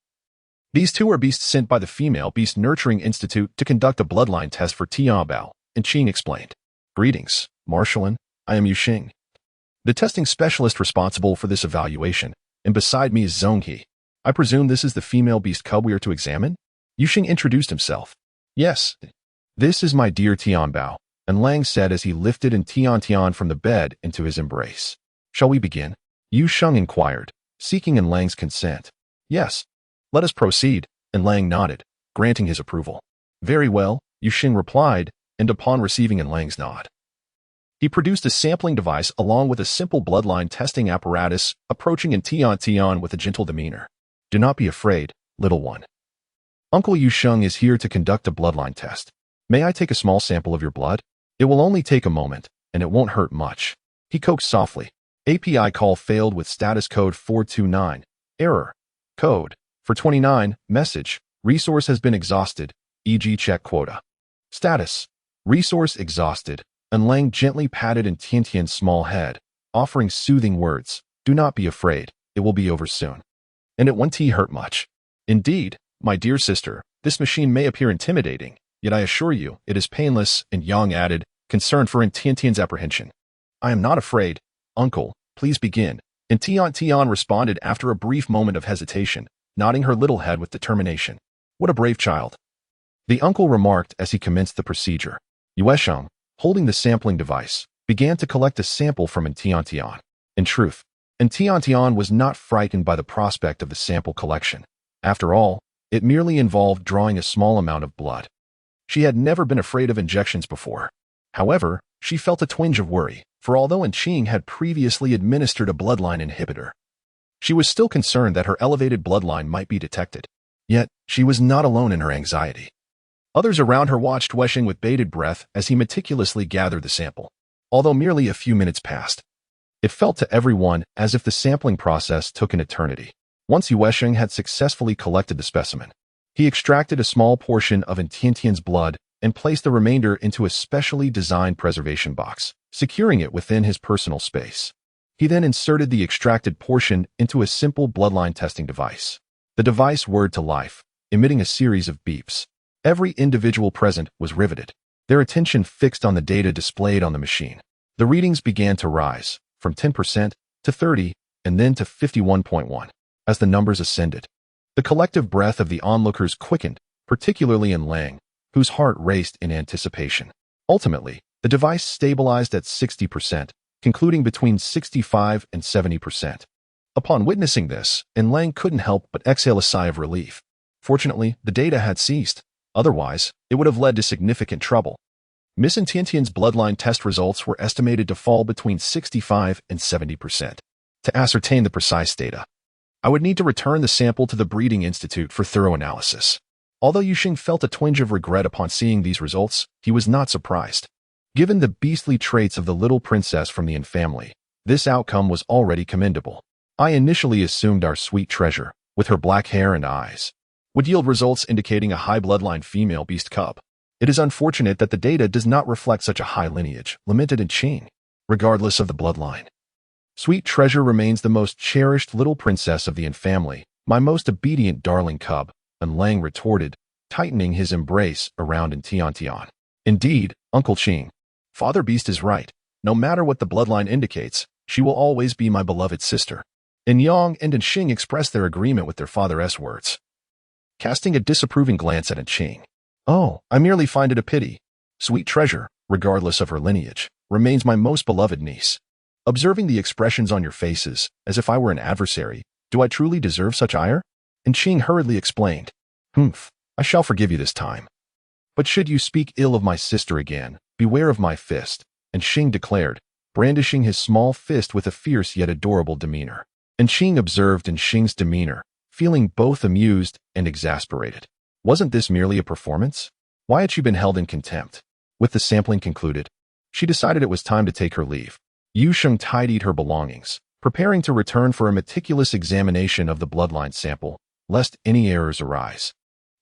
These two are beasts sent by the Female Beast Nurturing Institute to conduct a bloodline test for Tianbao, and Qing explained. Greetings, Marshallin. I am Yu Sheng, the testing specialist responsible for this evaluation, and beside me is Zhonghe. I presume this is the female beast cub we are to examine? Yu Sheng introduced himself. Yes. This is my dear Tianbao, and Lang said as he lifted Tian from the bed into his embrace. Shall we begin? Yu Sheng inquired, seeking Lang's consent. Yes. Let us proceed, and Lang nodded, granting his approval. Very well, Yu Sheng replied, and upon receiving Lang's nod, he produced a sampling device along with a simple bloodline testing apparatus, approaching Tian with a gentle demeanor. Do not be afraid, little one. Uncle Yu Sheng is here to conduct a bloodline test. May I take a small sample of your blood? It will only take a moment, and it won't hurt much. He coaxed softly. API call failed with status code 429. Error. Code. For 29, message. Resource has been exhausted, e.g. check quota. Status. Resource exhausted. And Lang gently patted Tiantian's small head, offering soothing words. Do not be afraid, it will be over soon. And it won't hurt much. Indeed, my dear sister, this machine may appear intimidating, yet I assure you, it is painless, and Yang added, concerned for Tiantian's apprehension. I am not afraid. Uncle, please begin. And Tian responded after a brief moment of hesitation, nodding her little head with determination. What a brave child. The uncle remarked as he commenced the procedure. Yuesheng, holding the sampling device, began to collect a sample from Tian. In truth, Tian was not frightened by the prospect of the sample collection. After all, it merely involved drawing a small amount of blood. She had never been afraid of injections before. However, she felt a twinge of worry, for although Qing had previously administered a bloodline inhibitor, she was still concerned that her elevated bloodline might be detected. Yet, she was not alone in her anxiety. Others around her watched Yuesheng with bated breath as he meticulously gathered the sample. Although merely a few minutes passed, it felt to everyone as if the sampling process took an eternity. Once Yuesheng had successfully collected the specimen, he extracted a small portion of Tiantian's blood and placed the remainder into a specially designed preservation box, securing it within his personal space. He then inserted the extracted portion into a simple bloodline testing device. The device whirred to life, emitting a series of beeps. Every individual present was riveted, their attention fixed on the data displayed on the machine. The readings began to rise, from 10% to 30%, and then to 51.1%. As the numbers ascended, the collective breath of the onlookers quickened, particularly in Lang, whose heart raced in anticipation. Ultimately, the device stabilized at 60%, concluding between 65 and 70%. Upon witnessing this, Lang couldn't help but exhale a sigh of relief. Fortunately, the data had ceased. Otherwise, it would have led to significant trouble. Miss Tiantian's bloodline test results were estimated to fall between 65 and 70%. To ascertain the precise data, I would need to return the sample to the Breeding Institute for thorough analysis. Although Yu Sheng felt a twinge of regret upon seeing these results, he was not surprised. Given the beastly traits of the little princess from the Yin family, this outcome was already commendable. I initially assumed our sweet treasure, with her black hair and eyes, would yield results indicating a high bloodline female beast cub. It is unfortunate that the data does not reflect such a high lineage, limited in Qing, regardless of the bloodline. Sweet treasure remains the most cherished little princess of the Yin family, my most obedient darling cub, and Lang retorted, tightening his embrace around Tiantian. Indeed, Uncle Qing, Father Beast is right. No matter what the bloodline indicates, she will always be my beloved sister. And Yang and Xing expressed their agreement with their father's words. casting a disapproving glance at Qing. Oh, I merely find it a pity. Sweet treasure, regardless of her lineage, remains my most beloved niece. Observing the expressions on your faces, as if I were an adversary, do I truly deserve such ire? And Qing hurriedly explained, Humph, I shall forgive you this time. But should you speak ill of my sister again, beware of my fist, and Qing declared, brandishing his small fist with a fierce yet adorable demeanor. And Qing observed in Xing's demeanor, feeling both amused and exasperated. Wasn't this merely a performance? Why had she been held in contempt? With the sampling concluded, she decided it was time to take her leave. Yu Sheng tidied her belongings, preparing to return for a meticulous examination of the bloodline sample, lest any errors arise.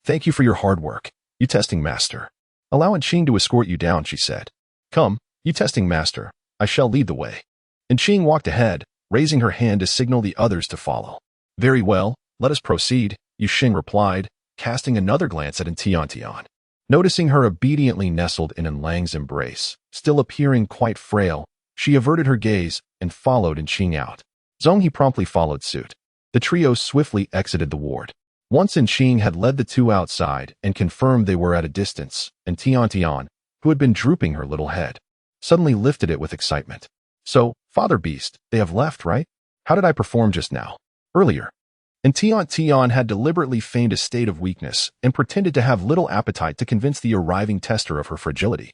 Thank you for your hard work, you testing master. Allow Qing to escort you down, she said. Come, you testing master, I shall lead the way. And Qing walked ahead, raising her hand to signal the others to follow. Very well, let us proceed, Yu Sheng replied, casting another glance at Tiantian. Noticing her obediently nestled in Lang's embrace, still appearing quite frail, she averted her gaze and followed Qing out. Zhonghe promptly followed suit. The trio swiftly exited the ward. Once Qing had led the two outside and confirmed they were at a distance, and Tiantian, who had been drooping her little head, suddenly lifted it with excitement. So, Father Beast, they have left, right? How did I perform just now? Earlier. And Tian had deliberately feigned a state of weakness and pretended to have little appetite to convince the arriving tester of her fragility.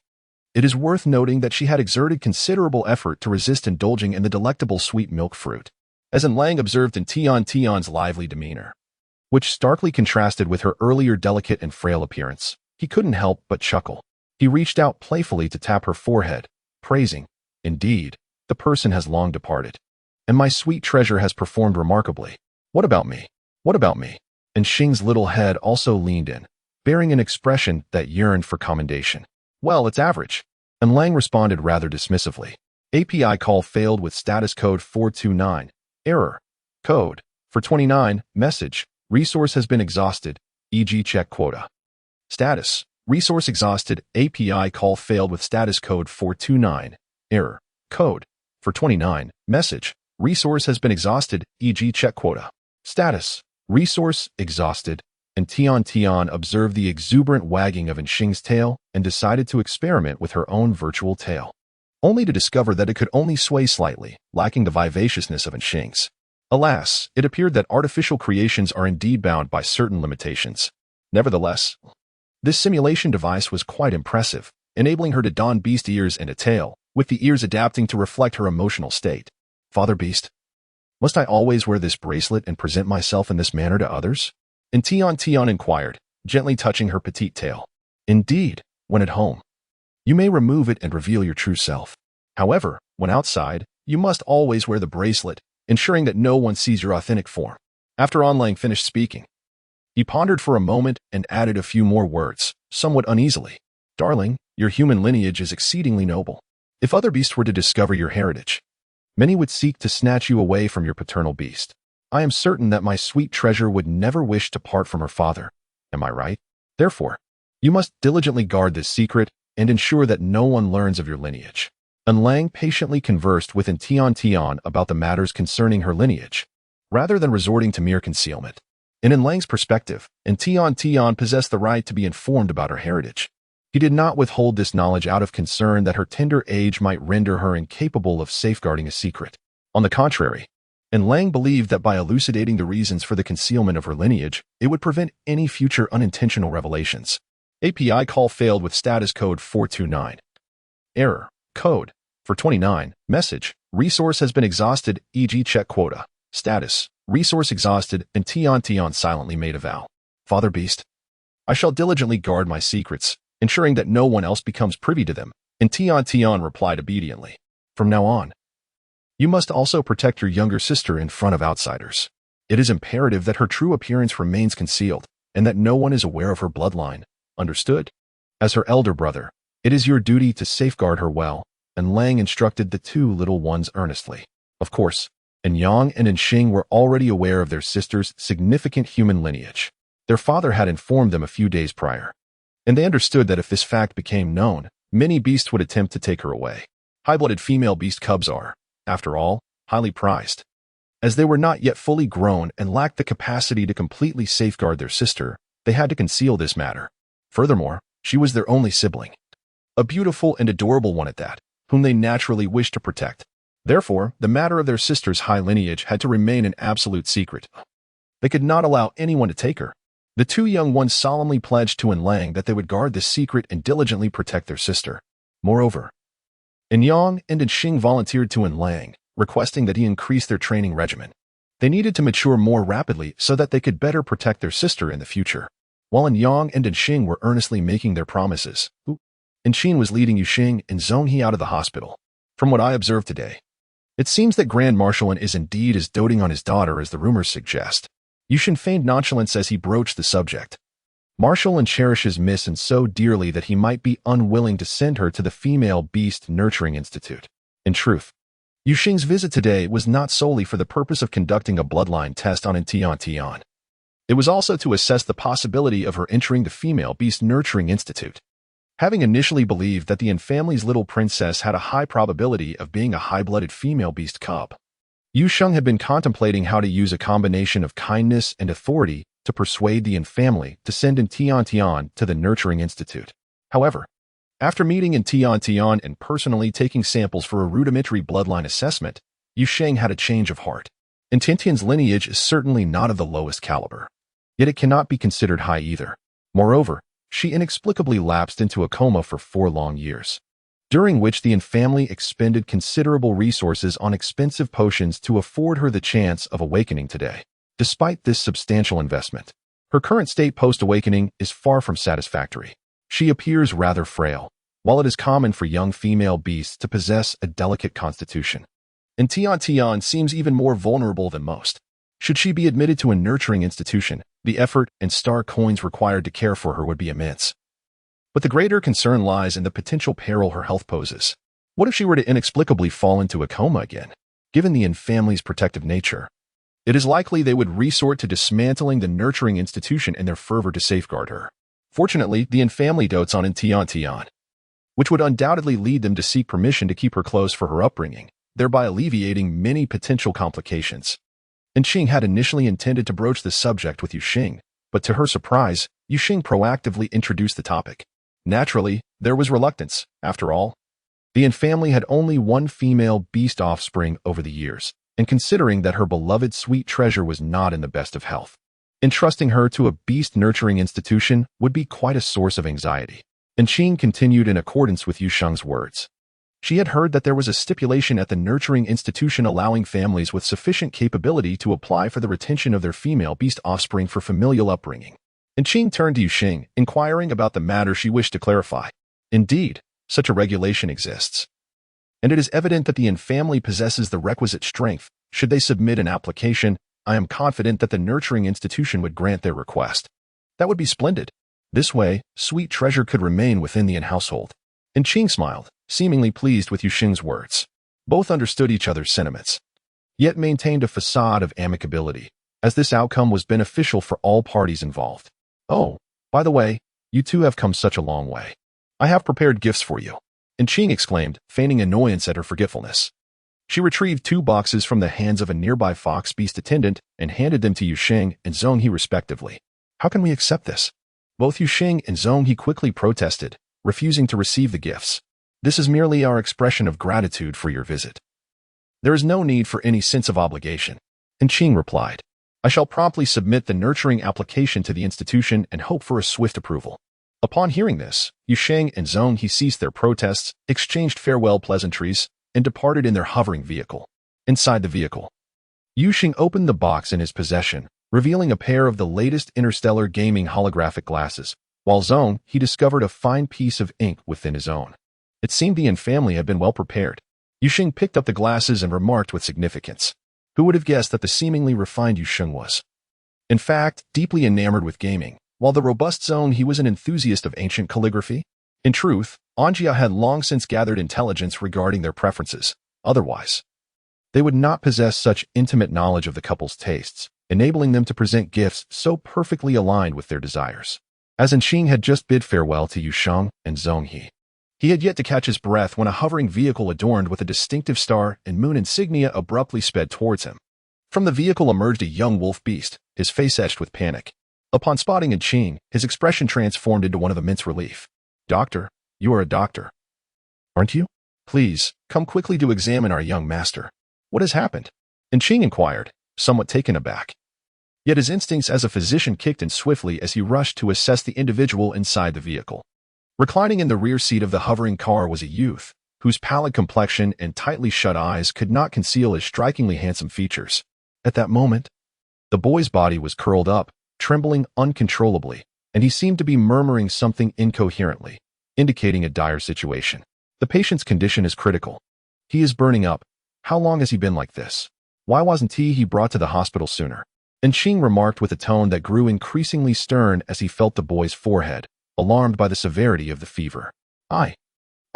It is worth noting that she had exerted considerable effort to resist indulging in the delectable sweet milk fruit, as Lang observed in Tian's lively demeanor, which starkly contrasted with her earlier delicate and frail appearance. He couldn't help but chuckle. He reached out playfully to tap her forehead, praising, Indeed, the person has long departed, and my sweet treasure has performed remarkably. What about me? What about me? And Xing's little head also leaned in, bearing an expression that yearned for commendation. Well, it's average. And Lang responded rather dismissively. API call failed with status code 429. Error. Code. For 29. Message. Resource has been exhausted, e.g. check quota. Status. Resource exhausted. API call failed with status code 429. Error. Code. For 29. Message. Resource has been exhausted, e.g. check quota. Status. Resource exhausted. And Tian observed the exuberant wagging of Xing's tail and decided to experiment with her own virtual tail, only to discover that it could only sway slightly, lacking the vivaciousness of Xing's. Alas, it appeared that artificial creations are indeed bound by certain limitations. Nevertheless, this simulation device was quite impressive, enabling her to don beast ears and a tail, with the ears adapting to reflect her emotional state. Father Beast, must I always wear this bracelet and present myself in this manner to others? And Tian inquired, gently touching her petite tail. Indeed, when at home, you may remove it and reveal your true self. However, when outside, you must always wear the bracelet, ensuring that no one sees your authentic form. After Lang finished speaking, he pondered for a moment and added a few more words, somewhat uneasily. Darling, your human lineage is exceedingly noble. If other beasts were to discover your heritage, many would seek to snatch you away from your paternal beast. I am certain that my sweet treasure would never wish to part from her father. Am I right? Therefore, you must diligently guard this secret and ensure that no one learns of your lineage. And Lang patiently conversed with Tian about the matters concerning her lineage, rather than resorting to mere concealment. And in Lang's perspective, Tian possessed the right to be informed about her heritage. He did not withhold this knowledge out of concern that her tender age might render her incapable of safeguarding a secret. On the contrary, and Lang believed that by elucidating the reasons for the concealment of her lineage, it would prevent any future unintentional revelations. API call failed with status code 429. Error. Code. For 29. Message. Resource has been exhausted, e.g. check quota. Status. Resource exhausted, and Tian silently made a vow. Father Beast, I shall diligently guard my secrets, ensuring that no one else becomes privy to them. And Tian replied obediently. From now on, you must also protect your younger sister in front of outsiders. It is imperative that her true appearance remains concealed, and that no one is aware of her bloodline. Understood? As her elder brother, it is your duty to safeguard her well, and Lang instructed the two little ones earnestly. Of course, Yang and Xing were already aware of their sister's significant human lineage. Their father had informed them a few days prior, and they understood that if this fact became known, many beasts would attempt to take her away. High-blooded female beast cubs are, after all, highly prized. As they were not yet fully grown and lacked the capacity to completely safeguard their sister, They had to conceal this matter. Furthermore, she was their only sibling. A beautiful and adorable one at that, whom they naturally wished to protect. Therefore, the matter of their sister's high lineage had to remain an absolute secret. They could not allow anyone to take her. The two young ones solemnly pledged to Lang that they would guard this secret and diligently protect their sister. Moreover, Yang and Xing volunteered to Lang, requesting that he increase their training regimen. They needed to mature more rapidly so that they could better protect their sister in the future. While Yang and Xing were earnestly making their promises, Xin was leading Yuxing and Zhonghe out of the hospital. From what I observed today, it seems that Grand Marshal is indeed as doting on his daughter as the rumors suggest. Yuxin feigned nonchalance as he broached the subject. Marshal cherishes Miss and so dearly that he might be unwilling to send her to the Female Beast Nurturing Institute. In truth, Yuxing's visit today was not solely for the purpose of conducting a bloodline test on Tian Tian. It was also to assess the possibility of her entering the Female Beast Nurturing Institute. Having initially believed that the family's little princess had a high probability of being a high-blooded female beast cub, Yusheng had been contemplating how to use a combination of kindness and authority to persuade the family to send Tiantian to the Nurturing Institute. However, after meeting Tiantian and personally taking samples for a rudimentary bloodline assessment, Yusheng had a change of heart. Tiantian's lineage is certainly not of the lowest caliber, yet it cannot be considered high either. Moreover, she inexplicably lapsed into a coma for 4 long years, during which the family expended considerable resources on expensive potions to afford her the chance of awakening today. Despite this substantial investment, her current state post-awakening is far from satisfactory. She appears rather frail, while it is common for young female beasts to possess a delicate constitution. Tian seems even more vulnerable than most. Should she be admitted to a nurturing institution, the effort and star coins required to care for her would be immense. But the greater concern lies in the potential peril her health poses. What if she were to inexplicably fall into a coma again? Given the family's protective nature, it is likely they would resort to dismantling the nurturing institution in their fervor to safeguard her. Fortunately, the family dotes on Tian, which would undoubtedly lead them to seek permission to keep her close for her upbringing, thereby alleviating many potential complications. Xing had initially intended to broach the subject with Yuxing, but to her surprise, Yuxing proactively introduced the topic. Naturally, there was reluctance. After all, the family had only one female beast offspring over the years, and considering that her beloved sweet treasure was not in the best of health, entrusting her to a beast nurturing institution would be quite a source of anxiety. Xing continued in accordance with Yusheng's words. She had heard that there was a stipulation at the nurturing institution allowing families with sufficient capability to apply for the retention of their female beast offspring for familial upbringing. Xing turned to Yuxing, inquiring about the matter she wished to clarify. Indeed, such a regulation exists, and it is evident that the family possesses the requisite strength. Should they submit an application, I am confident that the nurturing institution would grant their request. That would be splendid. This way, sweet treasure could remain within the household. Xing smiled, seemingly pleased with Yuxing's words. Both understood each other's sentiments, yet maintained a facade of amicability, as this outcome was beneficial for all parties involved. Oh, by the way, you two have come such a long way. I have prepared gifts for you. Xing exclaimed, feigning annoyance at her forgetfulness. She retrieved 2 boxes from the hands of a nearby fox beast attendant and handed them to Yuxing and Zhonghe respectively. How can we accept this? Both Yuxing and Zhonghe quickly protested, refusing to receive the gifts. This is merely our expression of gratitude for your visit. There is no need for any sense of obligation. Xing replied. I shall promptly submit the nurturing application to the institution and hope for a swift approval. Upon hearing this, Yuxing and Zhonghe ceased their protests, exchanged farewell pleasantries, and departed in their hovering vehicle. Inside the vehicle, Yuxing opened the box in his possession, revealing a pair of the latest interstellar gaming holographic glasses, while Zhonghe discovered a fine piece of ink within his own. It seemed the family had been well prepared. Yuxing picked up the glasses and remarked with significance. Who would have guessed that the seemingly refined Yuxing was, in fact, deeply enamored with gaming, while the robust Zhonghe was an enthusiast of ancient calligraphy? In truth, Anjia had long since gathered intelligence regarding their preferences. Otherwise, they would not possess such intimate knowledge of the couple's tastes, enabling them to present gifts so perfectly aligned with their desires. As Xing had just bid farewell to Yuxing and Zhonghe, he had yet to catch his breath when a hovering vehicle adorned with a distinctive star and moon insignia abruptly sped towards him. From the vehicle emerged a young wolf beast, his face etched with panic. Upon spotting Ching, his expression transformed into one of immense relief. "Doctor, you are a doctor, aren't you? Please, come quickly to examine our young master. What has happened?" Ching inquired, somewhat taken aback. Yet his instincts as a physician kicked in swiftly as he rushed to assess the individual inside the vehicle. Reclining in the rear seat of the hovering car was a youth, whose pallid complexion and tightly shut eyes could not conceal his strikingly handsome features. At that moment, the boy's body was curled up, trembling uncontrollably, and he seemed to be murmuring something incoherently, indicating a dire situation. "The patient's condition is critical. He is burning up. How long has he been like this? Why wasn't he brought to the hospital sooner?" Ching remarked with a tone that grew increasingly stern as he felt the boy's forehead, alarmed by the severity of the fever. I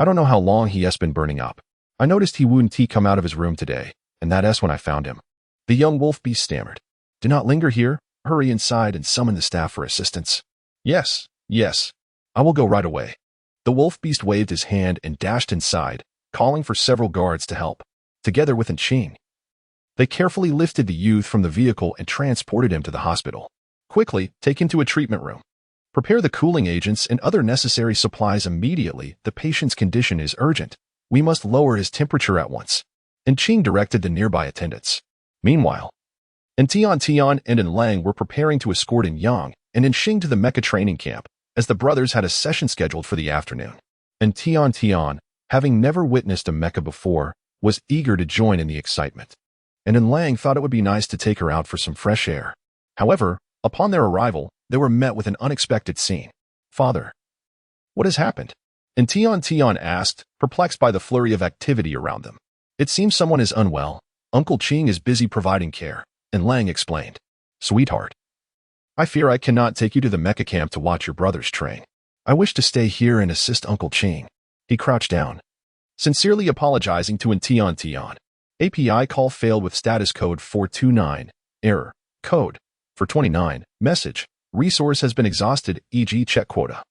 don't know how long he has been burning up. I noticed he wouldn't come out of his room today, and that's when I found him." The young wolf beast stammered. "Do not linger here. Hurry inside and summon the staff for assistance." Yes, I will go right away." The wolf beast waved his hand and dashed inside, calling for several guards to help. Together with Ching, they carefully lifted the youth from the vehicle and transported him to the hospital. "Quickly, take him to a treatment room. Prepare the cooling agents and other necessary supplies immediately. The patient's condition is urgent. We must lower his temperature at once." Ching directed the nearby attendants. Meanwhile, Tian and Lang were preparing to escort Yang and Xing to the mecha training camp, as the brothers had a session scheduled for the afternoon. Tian, having never witnessed a mecha before, was eager to join in the excitement. Lang thought it would be nice to take her out for some fresh air. However, upon their arrival, they were met with an unexpected scene. "Father, what has happened?" Tian asked, perplexed by the flurry of activity around them. "It seems someone is unwell. Uncle Ching is busy providing care," Lang explained. "Sweetheart, I fear I cannot take you to the mecha camp to watch your brothers train. I wish to stay here and assist Uncle Ching." He crouched down, sincerely apologizing to Tian. API call failed with status code 429. Error. Code 429. Message. Resource has been exhausted, e.g. check quota.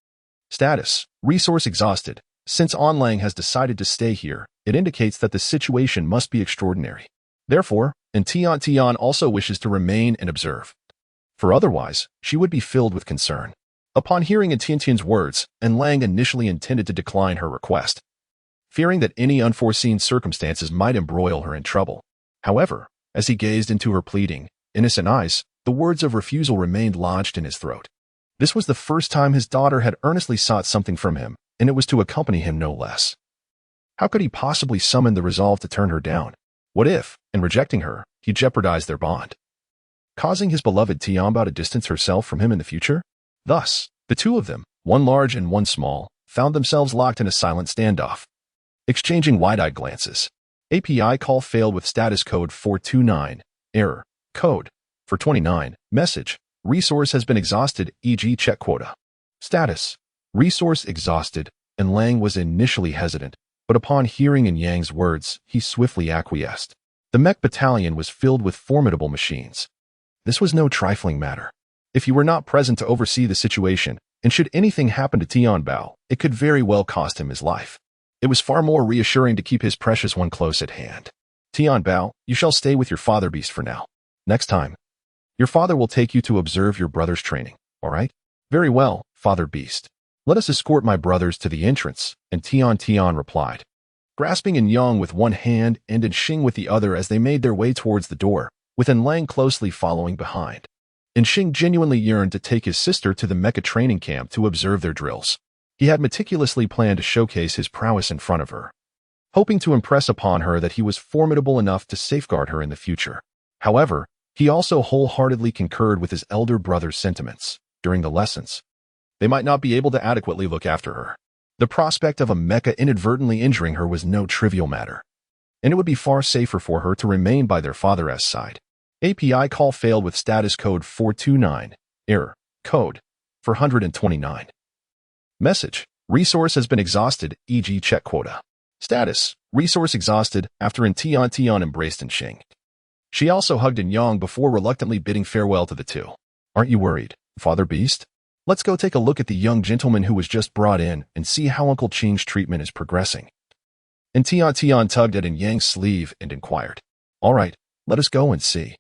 Status. Resource exhausted. Since Lang has decided to stay here, it indicates that the situation must be extraordinary. Therefore, Tian also wishes to remain and observe. For otherwise, she would be filled with concern. Upon hearing Tiantian's words, Lang initially intended to decline her request, fearing that any unforeseen circumstances might embroil her in trouble. However, as he gazed into her pleading, innocent eyes, the words of refusal remained lodged in his throat. This was the first time his daughter had earnestly sought something from him, and it was to accompany him no less. How could he possibly summon the resolve to turn her down? What if, in rejecting her, he jeopardized their bond, causing his beloved Tianbao to distance herself from him in the future? Thus, the two of them, one large and one small, found themselves locked in a silent standoff, exchanging wide-eyed glances. API call failed with status code 429. Error. Code 429. Message. Resource has been exhausted, e.g. check quota. Status. Resource exhausted, Lang was initially hesitant, but upon hearing Yang's words, he swiftly acquiesced. The mech battalion was filled with formidable machines. This was no trifling matter. If he were not present to oversee the situation, and should anything happen to Tianbao, it could very well cost him his life. It was far more reassuring to keep his precious one close at hand. "Tianbao, you shall stay with your father beast for now. Next time, your father will take you to observe your brother's training, all right?" "Very well, father beast. Let us escort my brothers to the entrance," Tian replied, grasping Yang with one hand and Xing with the other as they made their way towards the door, with Lang closely following behind. Xing genuinely yearned to take his sister to the mecha training camp to observe their drills. He had meticulously planned to showcase his prowess in front of her, hoping to impress upon her that he was formidable enough to safeguard her in the future. However, he also wholeheartedly concurred with his elder brother's sentiments. During the lessons, they might not be able to adequately look after her. The prospect of a mecha inadvertently injuring her was no trivial matter, and it would be far safer for her to remain by their father's side. API call failed with status code 429. Error. Code 429. Message. Resource has been exhausted, e.g. check quota. Status. Resource exhausted after Tian embraced Xing. She also hugged Yang before reluctantly bidding farewell to the two. "Aren't you worried, Father Beast? Let's go take a look at the young gentleman who was just brought in and see how Uncle Ching's treatment is progressing." Tian tugged at Yang's sleeve and inquired. "All right, let us go and see."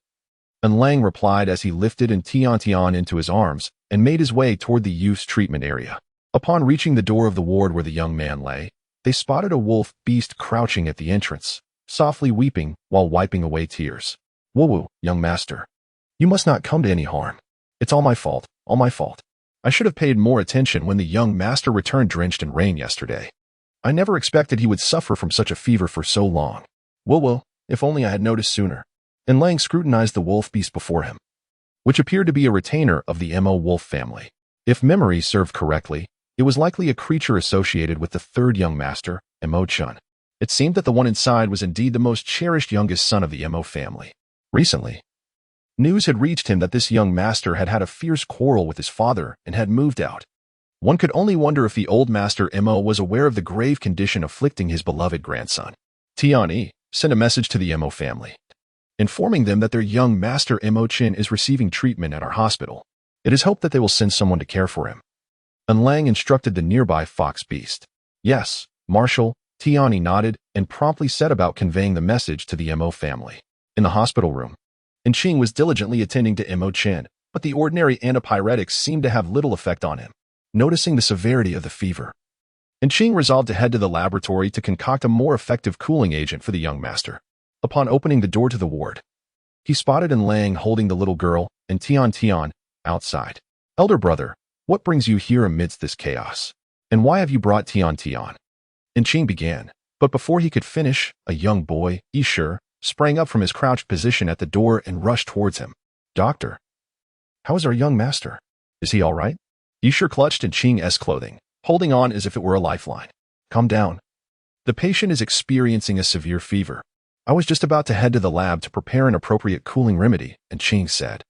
And Lang replied as he lifted Tian into his arms and made his way toward the youth's treatment area. Upon reaching the door of the ward where the young man lay, they spotted a wolf beast crouching at the entrance, softly weeping while wiping away tears. "Woo-woo, young master. You must not come to any harm. It's all my fault, all my fault. I should have paid more attention when the young master returned drenched in rain yesterday. I never expected he would suffer from such a fever for so long. Woo-woo, if only I had noticed sooner." And Lang scrutinized the wolf beast before him, which appeared to be a retainer of the Mo wolf family. If memory served correctly, it was likely a creature associated with the third young master, Mo Chun. It seemed that the one inside was indeed the most cherished youngest son of the Mo family. Recently, news had reached him that this young master had had a fierce quarrel with his father and had moved out. One could only wonder if the old master Mo was aware of the grave condition afflicting his beloved grandson. Tian sent a message to the Mo family, informing them that their young master Mo Chin is receiving treatment at our hospital. It is hoped that they will send someone to care for him. And Lang instructed the nearby fox beast. "Yes, Marshal." Tian nodded and promptly set about conveying the message to the Mo family. In the hospital room, Ching was diligently attending to Mo Chin, but the ordinary antipyretics seemed to have little effect on him. Noticing the severity of the fever, Ching resolved to head to the laboratory to concoct a more effective cooling agent for the young master. Upon opening the door to the ward, he spotted Lang holding the little girl and Tian outside. "Elder brother, what brings you here amidst this chaos? And why have you brought Tian?" Ching began, but before he could finish, a young boy, Isher, sprang up from his crouched position at the door and rushed towards him. "Doctor, how is our young master? Is he all right?" Isher clutched in Ching's clothing, holding on as if it were a lifeline. "Calm down. The patient is experiencing a severe fever. I was just about to head to the lab to prepare an appropriate cooling remedy," Ching said,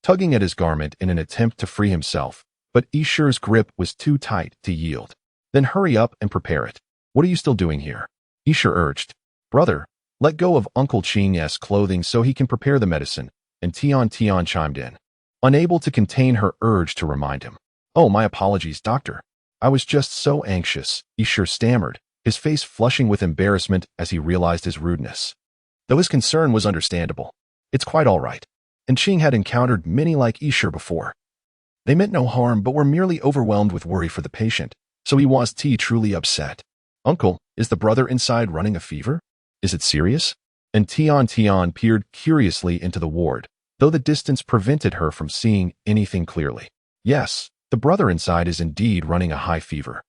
tugging at his garment in an attempt to free himself, but Isher's grip was too tight to yield. "Then hurry up and prepare it. What are you still doing here?" Isher urged. "Brother, let go of Uncle Ching's clothing so he can prepare the medicine," and Tian chimed in, unable to contain her urge to remind him. "Oh, my apologies, doctor. I was just so anxious," Isher stammered, his face flushing with embarrassment as he realized his rudeness. Though his concern was understandable, "It's quite all right." And Ching had encountered many like Isher before. They meant no harm but were merely overwhelmed with worry for the patient, so he was truly upset. "Uncle, is the brother inside running a fever? Is it serious?" And Tian peered curiously into the ward, though the distance prevented her from seeing anything clearly. "Yes, the brother inside is indeed running a high fever,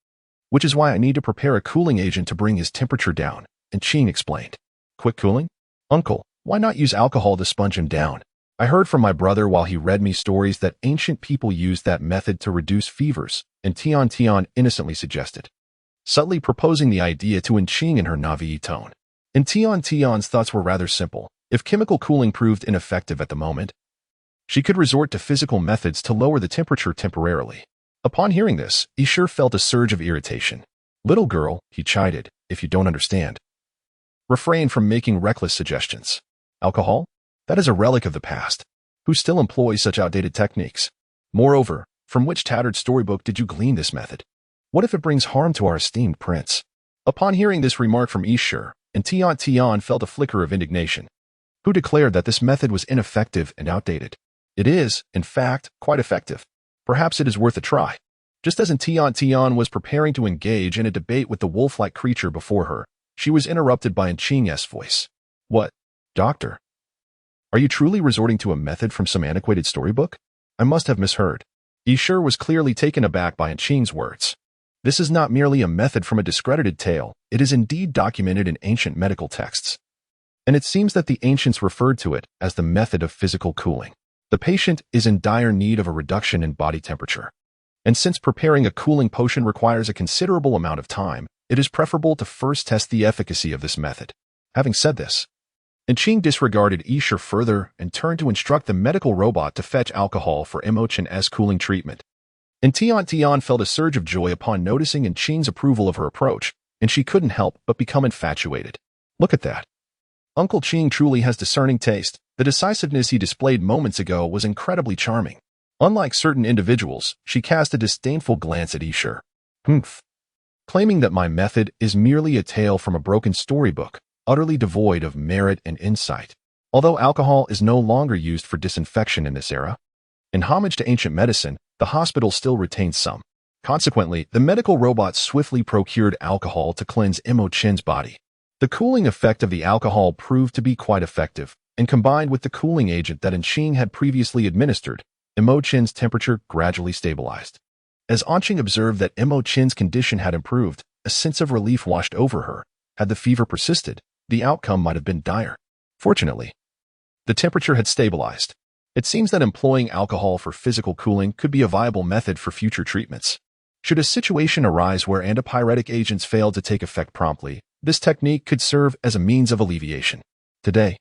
which is why I need to prepare a cooling agent to bring his temperature down," and Ching explained. "Quick cooling? Uncle, why not use alcohol to sponge him down? I heard from my brother while he read me stories that ancient people used that method to reduce fevers," and Tian innocently suggested, subtly proposing the idea to Ching in her naivety tone. And Tian's thoughts were rather simple. If chemical cooling proved ineffective at the moment, she could resort to physical methods to lower the temperature temporarily. Upon hearing this, Isher felt a surge of irritation. "Little girl," he chided, "if you don't understand, refrain from making reckless suggestions. Alcohol? That is a relic of the past. Who still employs such outdated techniques? Moreover, from which tattered storybook did you glean this method? What if it brings harm to our esteemed prince?" Upon hearing this remark from Isher, and Tian felt a flicker of indignation, who declared that this method was ineffective and outdated. "It is, in fact, quite effective. Perhaps it is worth a try." Just as Tian was preparing to engage in a debate with the wolf-like creature before her, she was interrupted by Ching's voice. "What, doctor? Are you truly resorting to a method from some antiquated storybook? I must have misheard." Isher was clearly taken aback by Ching's words. "This is not merely a method from a discredited tale, it is indeed documented in ancient medical texts. And it seems that the ancients referred to it as the method of physical cooling. The patient is in dire need of a reduction in body temperature. And since preparing a cooling potion requires a considerable amount of time, it is preferable to first test the efficacy of this method." Having said this, Ching disregarded Isher further and turned to instruct the medical robot to fetch alcohol for Mo Chin's cooling treatment. And Tian felt a surge of joy upon noticing Ching's approval of her approach, and she couldn't help but become infatuated. "Look at that. Uncle Ching truly has discerning taste. The decisiveness he displayed moments ago was incredibly charming." Unlike certain individuals, she cast a disdainful glance at Isher. "Humph. Claiming that my method is merely a tale from a broken storybook, utterly devoid of merit and insight. Although alcohol is no longer used for disinfection in this era, in homage to ancient medicine, the hospital still retains some. Consequently, the medical robot swiftly procured alcohol to cleanse Mo Chin's body. The cooling effect of the alcohol proved to be quite effective, and combined with the cooling agent that Anqing had previously administered, Mo Chin's temperature gradually stabilized. As Anqing observed that Mo Chin's condition had improved, a sense of relief washed over her. Had the fever persisted, the outcome might have been dire. Fortunately, the temperature had stabilized. It seems that employing alcohol for physical cooling could be a viable method for future treatments. Should a situation arise where antipyretic agents fail to take effect promptly, this technique could serve as a means of alleviation. Today,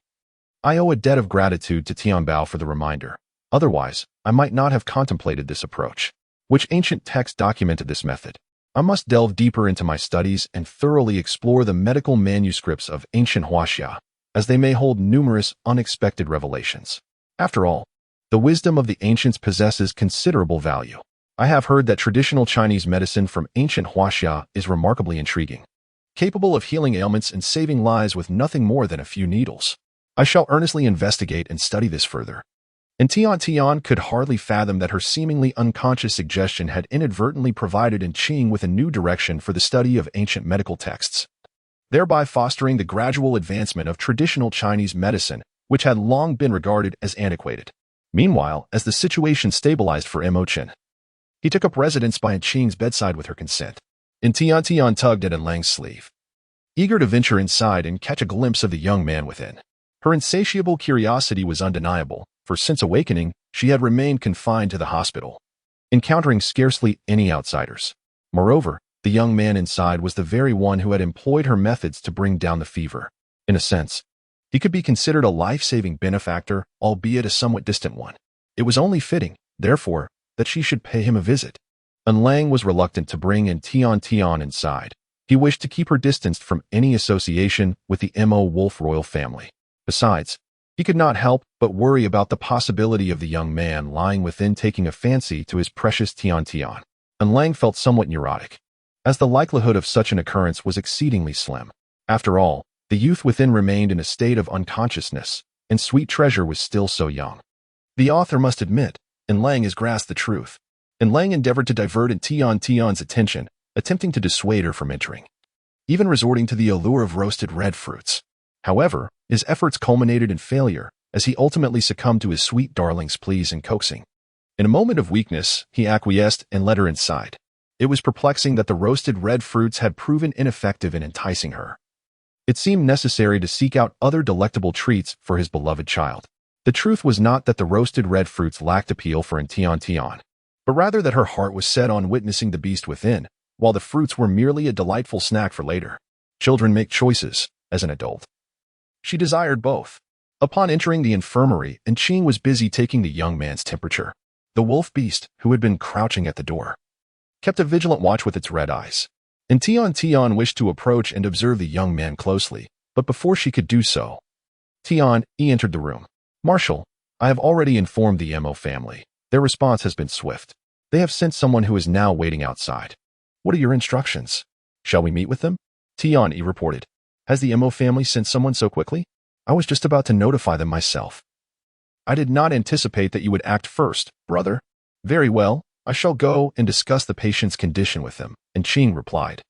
I owe a debt of gratitude to Tian Bao for the reminder. Otherwise, I might not have contemplated this approach. Which ancient text documented this method? I must delve deeper into my studies and thoroughly explore the medical manuscripts of ancient Huaxia, as they may hold numerous unexpected revelations. After all, the wisdom of the ancients possesses considerable value. I have heard that traditional Chinese medicine from ancient Huaxia is remarkably intriguing, capable of healing ailments and saving lives with nothing more than a few needles. I shall earnestly investigate and study this further. And Tian could hardly fathom that her seemingly unconscious suggestion had inadvertently provided Anqing with a new direction for the study of ancient medical texts, thereby fostering the gradual advancement of traditional Chinese medicine, which had long been regarded as antiquated. Meanwhile, as the situation stabilized for Mo Chin, he took up residence by Anqing's bedside with her consent. And Tian tugged at Anlang's sleeve, eager to venture inside and catch a glimpse of the young man within. Her insatiable curiosity was undeniable, for since awakening, she had remained confined to the hospital, encountering scarcely any outsiders. Moreover, the young man inside was the very one who had employed her methods to bring down the fever. In a sense, he could be considered a life-saving benefactor, albeit a somewhat distant one. It was only fitting, therefore, that she should pay him a visit. Anlang was reluctant to bring in Tian inside. He wished to keep her distanced from any association with the Mo Wolf royal family. Besides, he could not help but worry about the possibility of the young man lying within taking a fancy to his precious Tian Tian. Anlang felt somewhat neurotic, as the likelihood of such an occurrence was exceedingly slim. After all, the youth within remained in a state of unconsciousness, and Sweet Treasure was still so young. The author must admit, Anlang has grasped the truth. Anlang endeavored to divert Tian's attention, attempting to dissuade her from entering, even resorting to the allure of roasted red fruits. However, his efforts culminated in failure, as he ultimately succumbed to his sweet darling's pleas and coaxing. In a moment of weakness, he acquiesced and led her inside. It was perplexing that the roasted red fruits had proven ineffective in enticing her. It seemed necessary to seek out other delectable treats for his beloved child. The truth was not that the roasted red fruits lacked appeal for Tian, but rather that her heart was set on witnessing the beast within, while the fruits were merely a delightful snack for later. Children make choices, as an adult. She desired both. Upon entering the infirmary, Anqing was busy taking the young man's temperature. The wolf beast, who had been crouching at the door, kept a vigilant watch with its red eyes. And Tian wished to approach and observe the young man closely, but before she could do so, he entered the room. Marshal, I have already informed the Mo family. Their response has been swift. They have sent someone who is now waiting outside. What are your instructions? Shall we meet with them? Tian reported. Has the Mo family sent someone so quickly? I was just about to notify them myself. I did not anticipate that you would act first, brother. Very well, I shall go and discuss the patient's condition with them, Anqing replied,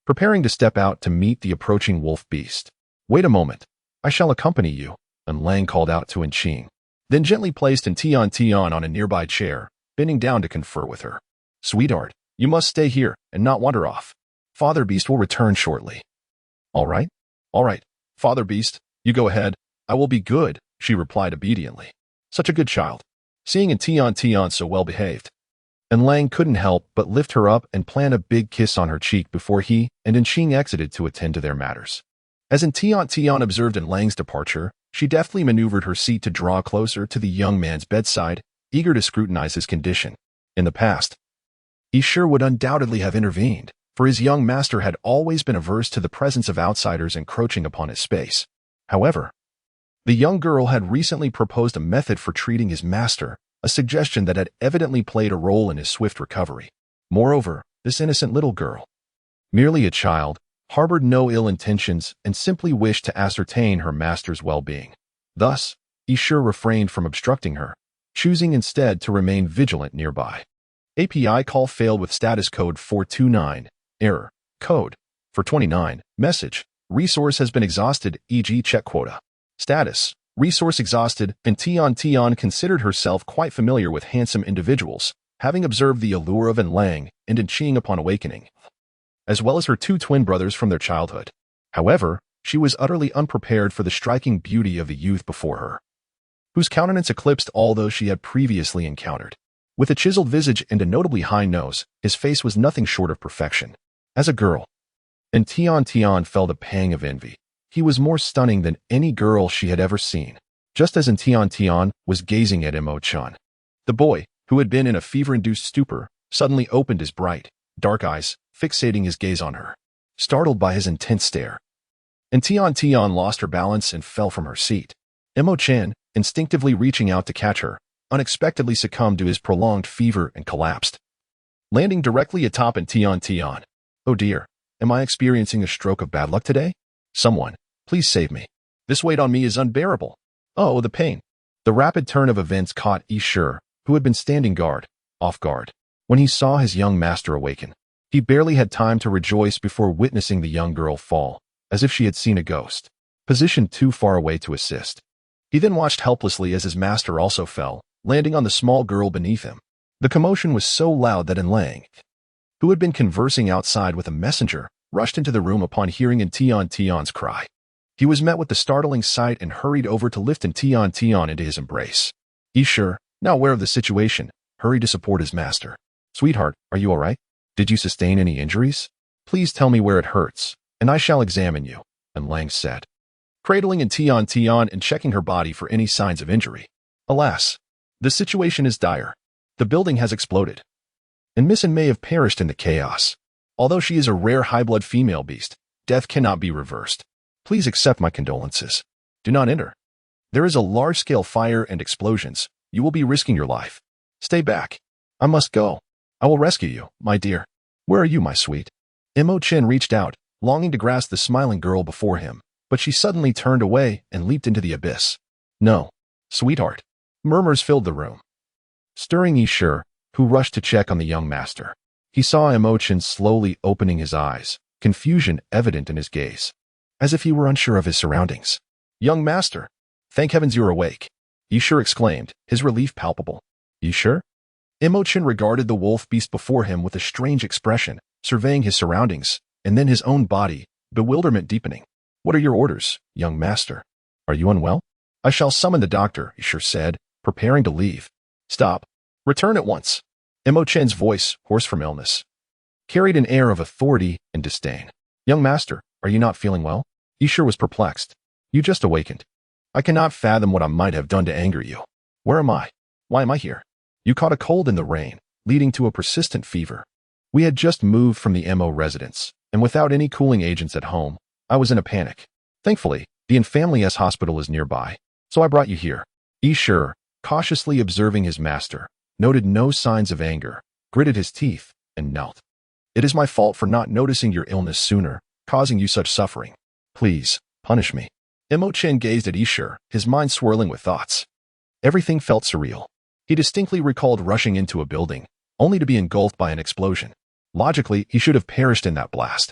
preparing to step out to meet the approaching wolf beast. Wait a moment. I shall accompany you, Anlang called out to Anqing, then gently placed Tian on a nearby chair, bending down to confer with her. Sweetheart, you must stay here and not wander off. Father Beast will return shortly. All right, Father Beast, you go ahead. I will be good, she replied obediently. Such a good child. Seeing Tian so well behaved, Anlang couldn't help but lift her up and plant a big kiss on her cheek before he and Anqing exited to attend to their matters. As Tian observed Anlang's departure, she deftly maneuvered her seat to draw closer to the young man's bedside, eager to scrutinize his condition. In the past, he sure would undoubtedly have intervened, for his young master had always been averse to the presence of outsiders encroaching upon his space. However, the young girl had recently proposed a method for treating his master, a suggestion that had evidently played a role in his swift recovery. Moreover, this innocent little girl, merely a child, harbored no ill intentions and simply wished to ascertain her master's well-being. Thus, Ishur refrained from obstructing her, choosing instead to remain vigilant nearby. API call failed with status code 429, error, code, 429, message, resource has been exhausted, e.g. check quota. Status, resource exhausted, and Tian Tian considered herself quite familiar with handsome individuals, having observed the allure of An Lang and in Qing upon awakening, as well as her two twin brothers from their childhood. However, she was utterly unprepared for the striking beauty of the youth before her, whose countenance eclipsed all those she had previously encountered. With a chiseled visage and a notably high nose, his face was nothing short of perfection. As a girl, and Tian Tian felt a pang of envy. He was more stunning than any girl she had ever seen. Just as Tian Tian was gazing at Imo-chan, the boy, who had been in a fever-induced stupor, suddenly opened his bright, dark eyes, fixating his gaze on her, startled by his intense stare. And Tian Tian lost her balance and fell from her seat. Imo-chan, instinctively reaching out to catch her, unexpectedly succumbed to his prolonged fever and collapsed, landing directly atop Tian Tian. Oh dear, am I experiencing a stroke of bad luck today? Someone, please save me. This weight on me is unbearable. Oh, the pain. The rapid turn of events caught Ishur, who had been standing guard, off guard, when he saw his young master awaken. He barely had time to rejoice before witnessing the young girl fall, as if she had seen a ghost, positioned too far away to assist. He then watched helplessly as his master also fell, landing on the small girl beneath him. The commotion was so loud that An Lang, who had been conversing outside with a messenger, rushed into the room upon hearing Tian Tian's cry. He was met with the startling sight and hurried over to lift Tian Tian into his embrace. Ishur, now aware of the situation, hurried to support his master. Sweetheart, are you all right? Did you sustain any injuries? Please tell me where it hurts, and I shall examine you, An Lang said, cradling Tian Tian and checking her body for any signs of injury. Alas, the situation is dire. The building has exploded, and Miss An may have perished in the chaos. Although she is a rare high-blood female beast, death cannot be reversed. Please accept my condolences. Do not enter. There is a large-scale fire and explosions. You will be risking your life. Stay back. I must go. I will rescue you, my dear. Where are you, my sweet? Imo-chan reached out, longing to grasp the smiling girl before him, but she suddenly turned away and leaped into the abyss. No, sweetheart. Murmurs filled the room, stirring Ishur, who rushed to check on the young master. He saw Imo-chan slowly opening his eyes, confusion evident in his gaze, as if he were unsure of his surroundings. Young master, thank heavens you are awake, Ishur exclaimed, his relief palpable. Ishur? Imo-chan regarded the wolf beast before him with a strange expression, surveying his surroundings, and then his own body, bewilderment deepening. What are your orders, young master? Are you unwell? I shall summon the doctor, Ishur said, preparing to leave. Stop. Return at once. Imo-chan's voice, hoarse from illness, carried an air of authority and disdain. Young master, are you not feeling well? Ishur was perplexed. You just awakened. I cannot fathom what I might have done to anger you. Where am I? Why am I here? You caught a cold in the rain, leading to a persistent fever. We had just moved from the MO residence, and without any cooling agents at home, I was in a panic. Thankfully, the Infamily S hospital is nearby, so I brought you here. Ishur, cautiously observing his master, noted no signs of anger, gritted his teeth, and knelt. It is my fault for not noticing your illness sooner, causing you such suffering. Please, punish me. Imo-chan gazed at Ishur, his mind swirling with thoughts. Everything felt surreal. He distinctly recalled rushing into a building, only to be engulfed by an explosion. Logically, he should have perished in that blast.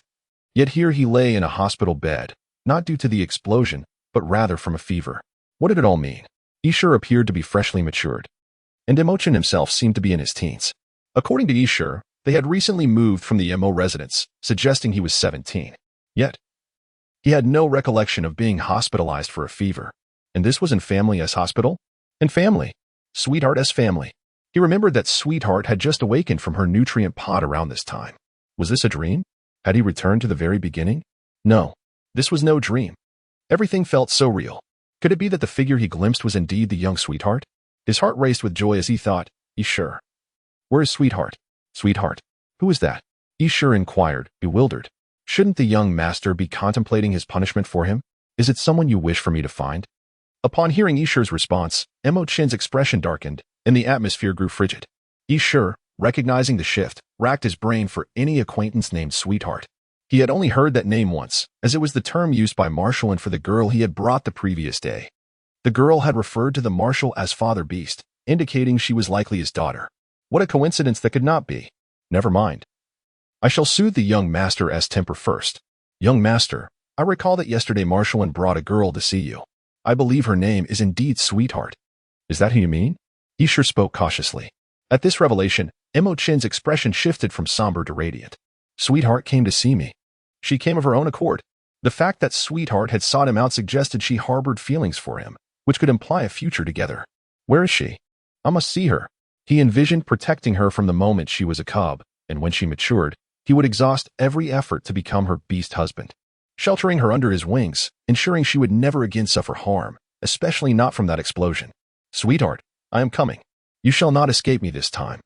Yet here he lay in a hospital bed, not due to the explosion, but rather from a fever. What did it all mean? Ishur appeared to be freshly matured, and Imo-chan himself seemed to be in his teens. According to Ishur, they had recently moved from the MO residence, suggesting he was 17. Yet, he had no recollection of being hospitalized for a fever. And this was in Family S hospital? In family. Sweetheart S family. He remembered that Sweetheart had just awakened from her nutrient pod around this time. Was this a dream? Had he returned to the very beginning? No, this was no dream. Everything felt so real. Could it be that the figure he glimpsed was indeed the young Sweetheart? His heart raced with joy as he thought, Ishur. Where is Sweetheart? Sweetheart. Who is that? Ishur inquired, bewildered. Shouldn't the young master be contemplating his punishment for him? Is it someone you wish for me to find? Upon hearing Ishur's response, Imo-chan's expression darkened, and the atmosphere grew frigid. Ishur, recognizing the shift, racked his brain for any acquaintance named Sweetheart. He had only heard that name once, as it was the term used by Marshall and for the girl he had brought the previous day. The girl had referred to the marshal as Father Beast, indicating she was likely his daughter. What a coincidence that could not be. Never mind. I shall soothe the young master's temper first. Young master, I recall that yesterday Marshallin brought a girl to see you. I believe her name is indeed Sweetheart. Is that who you mean? Isher spoke cautiously. At this revelation, Mo Chin's expression shifted from somber to radiant. Sweetheart came to see me. She came of her own accord. The fact that Sweetheart had sought him out suggested she harbored feelings for him, which could imply a future together. Where is she? I must see her. He envisioned protecting her from the moment she was a cub, and when she matured, he would exhaust every effort to become her beast husband, sheltering her under his wings, ensuring she would never again suffer harm, especially not from that explosion. Sweetheart, I am coming. You shall not escape me this time.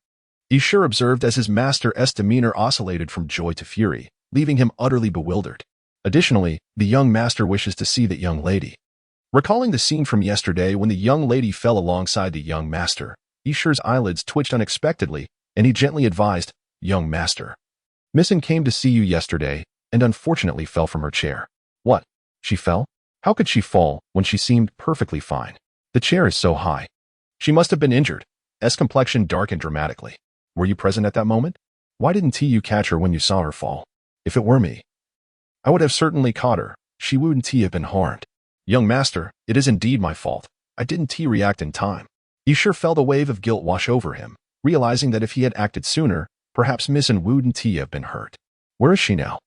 Isher observed as his master's demeanor oscillated from joy to fury, leaving him utterly bewildered. Additionally, the young master wishes to see that young lady. Recalling the scene from yesterday when the young lady fell alongside the young master, Isher's eyelids twitched unexpectedly, and he gently advised, Young master. Missin came to see you yesterday, and unfortunately fell from her chair. What? She fell? How could she fall when she seemed perfectly fine? The chair is so high. She must have been injured. S complexion darkened dramatically. Were you present at that moment? Why didn't you catch her when you saw her fall? If it were me, I would have certainly caught her. She wouldn't have been harmed. Young master, it is indeed my fault. I didn't react in time. Isher felt a wave of guilt wash over him, realizing that if he had acted sooner, perhaps Missin wouldn't have been hurt. Where is she now?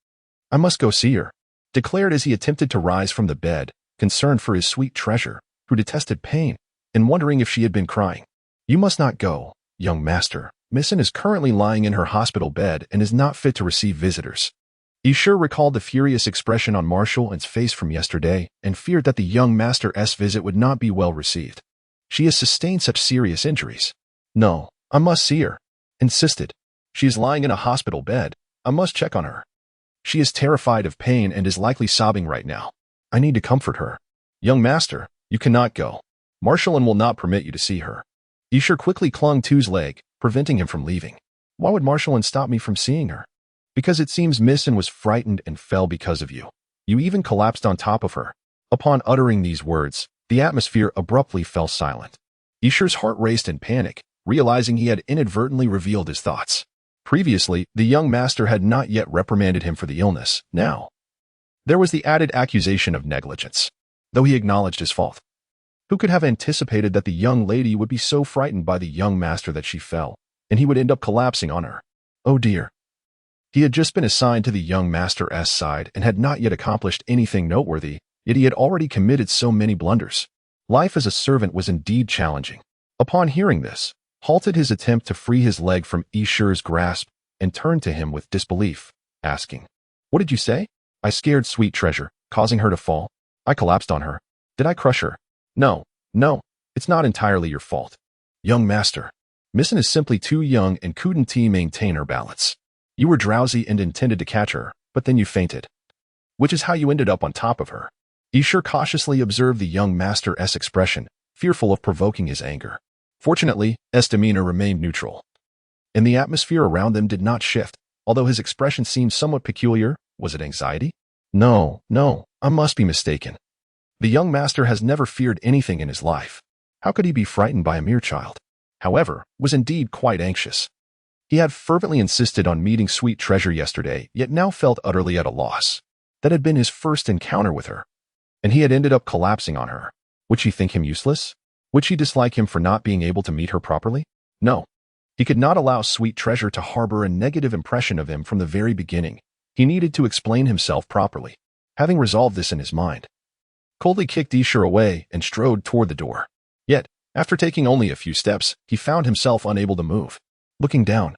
I must go see her, declared as he attempted to rise from the bed, concerned for his sweet treasure, who detested pain, and wondering if she had been crying. You must not go, young master. Missin is currently lying in her hospital bed and is not fit to receive visitors. Isher recalled the furious expression on Marshall's face from yesterday and feared that the young master's visit would not be well received. She has sustained such serious injuries. No, I must see her. Insisted. She is lying in a hospital bed. I must check on her. She is terrified of pain and is likely sobbing right now. I need to comfort her. Young master, you cannot go. Marshallin will not permit you to see her. Isher quickly clung to his leg, preventing him from leaving. Why would Marshallin stop me from seeing her? Because it seems Missin was frightened and fell because of you. You even collapsed on top of her. Upon uttering these words, the atmosphere abruptly fell silent. Isher's heart raced in panic, realizing he had inadvertently revealed his thoughts. Previously, the young master had not yet reprimanded him for the illness. Now, there was the added accusation of negligence, though he acknowledged his fault. Who could have anticipated that the young lady would be so frightened by the young master that she fell, and he would end up collapsing on her? Oh dear. He had just been assigned to the young master's side and had not yet accomplished anything noteworthy, yet he had already committed so many blunders. Life as a servant was indeed challenging. Upon hearing this, halted his attempt to free his leg from Isher's grasp and turned to him with disbelief, asking, What did you say? I scared sweet treasure, causing her to fall. I collapsed on her. Did I crush her? No, it's not entirely your fault. Young master, Missin is simply too young and couldn't maintain her balance. You were drowsy and intended to catch her, but then you fainted. Which is how you ended up on top of her. Isher cautiously observed the young master's expression, fearful of provoking his anger. Fortunately, S demeanor remained neutral. And the atmosphere around them did not shift, although his expression seemed somewhat peculiar. Was it anxiety? No, I must be mistaken. The young master has never feared anything in his life. How could he be frightened by a mere child? However, was indeed quite anxious. He had fervently insisted on meeting sweet treasure yesterday, yet now felt utterly at a loss. That had been his first encounter with her, and he had ended up collapsing on her. Would she think him useless? Would she dislike him for not being able to meet her properly? No. He could not allow sweet treasure to harbor a negative impression of him from the very beginning. He needed to explain himself properly. Having resolved this in his mind, coldly kicked Isher away and strode toward the door. Yet, after taking only a few steps, he found himself unable to move. Looking down,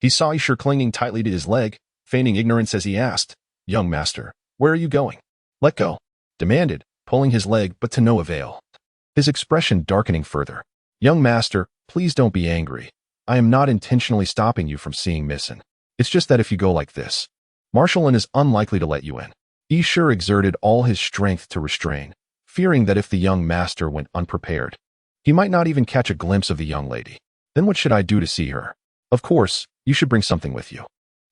he saw Isher clinging tightly to his leg, feigning ignorance as he asked, Young master, where are you going? Let go, demanded, pulling his leg, but to no avail. His expression darkening further. Young master, please don't be angry. I am not intentionally stopping you from seeing Missin. It's just that if you go like this, Marshallin is unlikely to let you in. Isher exerted all his strength to restrain, fearing that if the young master went unprepared, he might not even catch a glimpse of the young lady. Then what should I do to see her? Of course, you should bring something with you.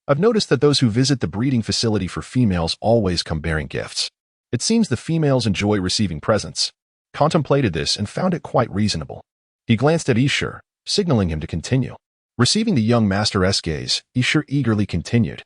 I've noticed that those who visit the breeding facility for females always come bearing gifts. It seems the females enjoy receiving presents. contemplated this and found it quite reasonable. He glanced at Isher, signaling him to continue. Receiving the young master's gaze, Isher eagerly continued.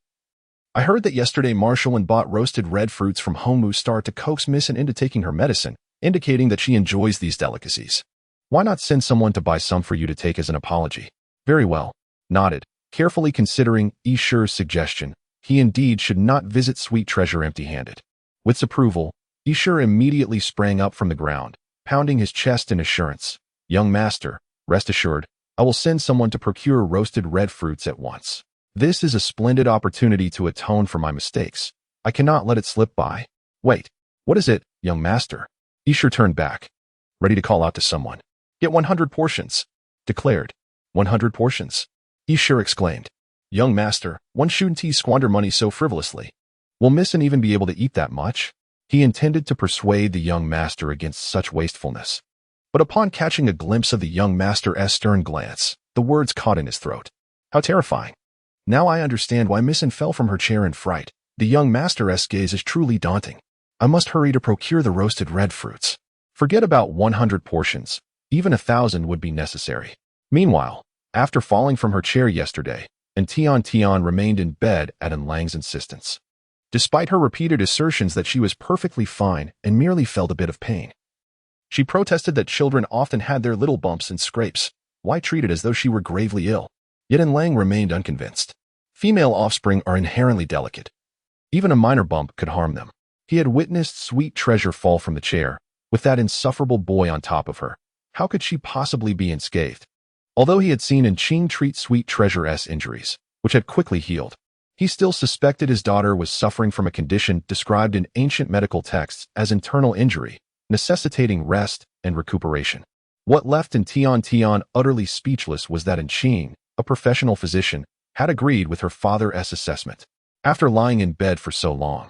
I heard that yesterday Marshall bought roasted red fruits from Homu Star to coax Miss into taking her medicine, indicating that she enjoys these delicacies. Why not send someone to buy some for you to take as an apology? Very well. Nodded, carefully considering Isher's suggestion. He indeed should not visit Sweet Treasure empty-handed. With approval, Isher immediately sprang up from the ground, pounding his chest in assurance. Young master, rest assured, I will send someone to procure roasted red fruits at once. This is a splendid opportunity to atone for my mistakes. I cannot let it slip by. Wait, what is it, young master? Isher turned back, ready to call out to someone. Get 100 portions, declared. 100 portions? Isher exclaimed. Young master, one shouldn't squander money so frivolously. Will Missin even be able to eat that much? He intended to persuade the young master against such wastefulness. But upon catching a glimpse of the young master's stern glance, the words caught in his throat. How terrifying. Now I understand why Missin fell from her chair in fright. The young master's gaze is truly daunting. I must hurry to procure the roasted red fruits. Forget about 100 portions. Even 1,000 would be necessary. Meanwhile, after falling from her chair yesterday, Tian Tian remained in bed at Lang's insistence. Despite her repeated assertions that she was perfectly fine and merely felt a bit of pain. She protested that children often had their little bumps and scrapes. Why treat it as though she were gravely ill? Yet Lang remained unconvinced. Female offspring are inherently delicate. Even a minor bump could harm them. He had witnessed Sweet Treasure fall from the chair, with that insufferable boy on top of her. How could she possibly be unscathed? Although he had seen Ching treat Sweet Treasure's injuries, which had quickly healed, he still suspected his daughter was suffering from a condition described in ancient medical texts as internal injury, necessitating rest and recuperation. What left Tian Tian utterly speechless was that Ching, a professional physician, had agreed with her father's assessment. After lying in bed for so long,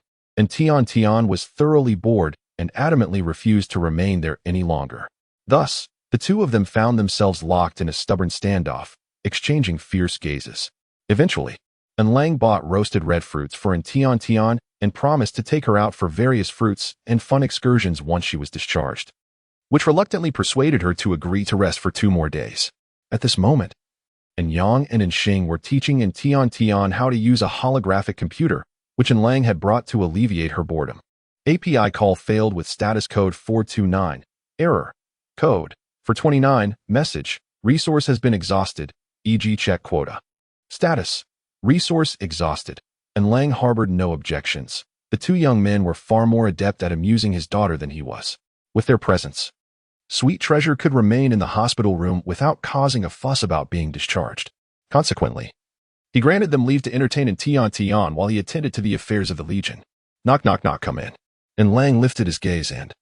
Tian Tian was thoroughly bored and adamantly refused to remain there any longer. Thus, the two of them found themselves locked in a stubborn standoff, exchanging fierce gazes. Eventually, Lang bought roasted red fruits for Tian Tian and promised to take her out for various fruits and fun excursions once she was discharged, which reluctantly persuaded her to agree to rest for 2 more days. At this moment, Yang and Xing were teaching Tian Tian how to use a holographic computer, which Lang had brought to alleviate her boredom. API call failed with status code 429. Error. Code. For 29, message. Resource has been exhausted, e.g. check quota. Status. Resource exhausted. Lang harbored no objections. The two young men were far more adept at amusing his daughter than he was. With their presence, Sweet Treasure could remain in the hospital room without causing a fuss about being discharged. Consequently, he granted them leave to entertain Tian Tian while he attended to the affairs of the Legion. Knock, knock, knock, come in. Lang lifted his gaze and,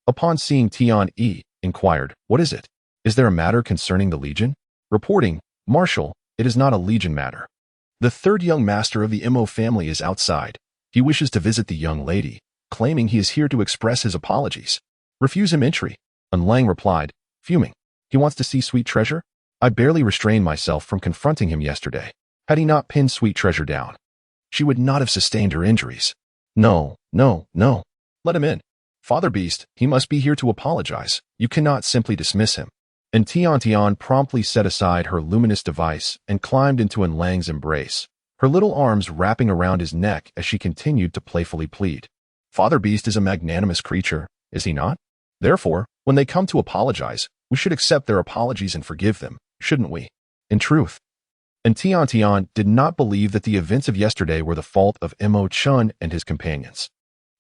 upon seeing Tian, inquired, what is it? Is there a matter concerning the Legion? Reporting, Marshal, it is not a Legion matter. The third young master of the Mo family is outside. He wishes to visit the young lady, claiming he is here to express his apologies. Refuse him entry. Lang replied, fuming. He wants to see Sweet Treasure? I barely restrained myself from confronting him yesterday. Had he not pinned Sweet Treasure down, she would not have sustained her injuries. No, no, no. Let him in. Father Beast, he must be here to apologize. You cannot simply dismiss him. Tian Tian promptly set aside her luminous device and climbed into Lang's embrace, her little arms wrapping around his neck as she continued to playfully plead. Father Beast is a magnanimous creature, is he not? Therefore, when they come to apologize, we should accept their apologies and forgive them, shouldn't we? In truth. Tian Tian did not believe that the events of yesterday were the fault of Mo Chun and his companions.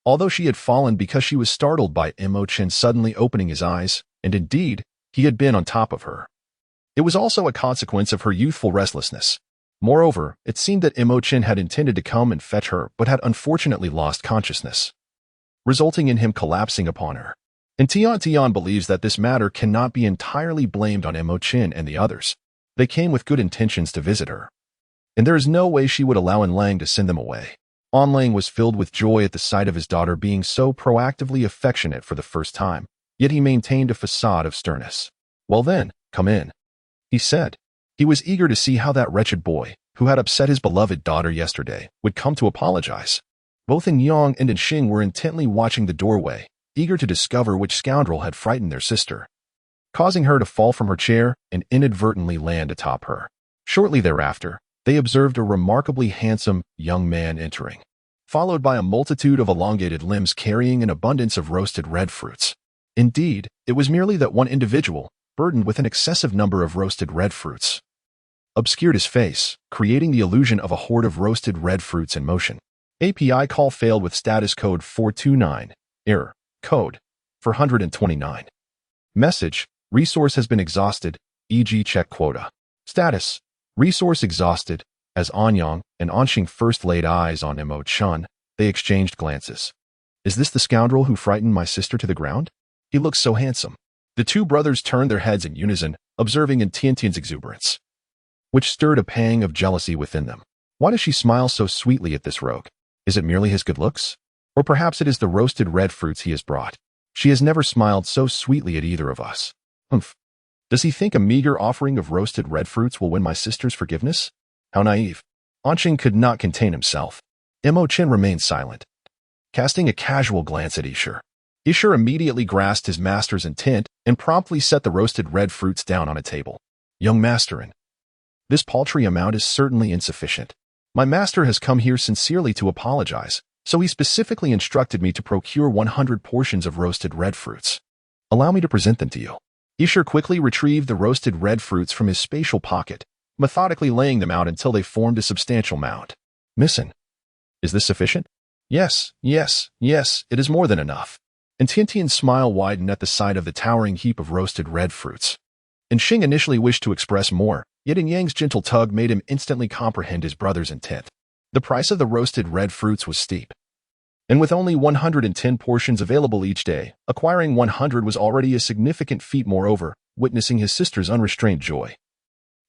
Although she had fallen because she was startled by Mo Chun suddenly opening his eyes, and indeed, he had been on top of her. It was also a consequence of her youthful restlessness. Moreover, it seemed that Mo Chun had intended to come and fetch her but had unfortunately lost consciousness, resulting in him collapsing upon her. Tian Tian believes that this matter cannot be entirely blamed on Mo Chun and the others. They came with good intentions to visit her, and there is no way she would allow Lang to send them away. Lang was filled with joy at the sight of his daughter being so proactively affectionate for the first time, yet he maintained a facade of sternness. Well then, come in, he said. He was eager to see how that wretched boy, who had upset his beloved daughter yesterday, would come to apologize. Both Yang and Xing were intently watching the doorway, eager to discover which scoundrel had frightened their sister, causing her to fall from her chair and inadvertently land atop her. Shortly thereafter, they observed a remarkably handsome young man entering, followed by a multitude of elongated limbs carrying an abundance of roasted red fruits. Indeed, it was merely that one individual, burdened with an excessive number of roasted red fruits, obscured his face, creating the illusion of a horde of roasted red fruits in motion. API call failed with status code 429. Error. Code 429. Message. Resource has been exhausted, e.g. check quota. Status. Resource exhausted. As Anyang and Anxing first laid eyes on Imo Chun, they exchanged glances. Is this the scoundrel who frightened my sister to the ground? He looks so handsome. The two brothers turned their heads in unison, observing in Tiantian's exuberance, which stirred a pang of jealousy within them. Why does she smile so sweetly at this rogue? Is it merely his good looks? Or perhaps it is the roasted red fruits he has brought. She has never smiled so sweetly at either of us. Humph. Does he think a meager offering of roasted red fruits will win my sister's forgiveness? How naive. Anxing could not contain himself. Imo Chen remained silent, casting a casual glance at Isher. Isher immediately grasped his master's intent and promptly set the roasted red fruits down on a table. Young masterin, this paltry amount is certainly insufficient. My master has come here sincerely to apologize, so he specifically instructed me to procure 100 portions of roasted red fruits. Allow me to present them to you. Isher quickly retrieved the roasted red fruits from his spatial pocket, methodically laying them out until they formed a substantial mound. Missin, is this sufficient? Yes, it is more than enough. And Tiantian's smile widened at the sight of the towering heap of roasted red fruits. And Xing initially wished to express more, yet in Yang's gentle tug made him instantly comprehend his brother's intent. The price of the roasted red fruits was steep. And with only 110 portions available each day, acquiring 100 was already a significant feat. Moreover, witnessing his sister's unrestrained joy,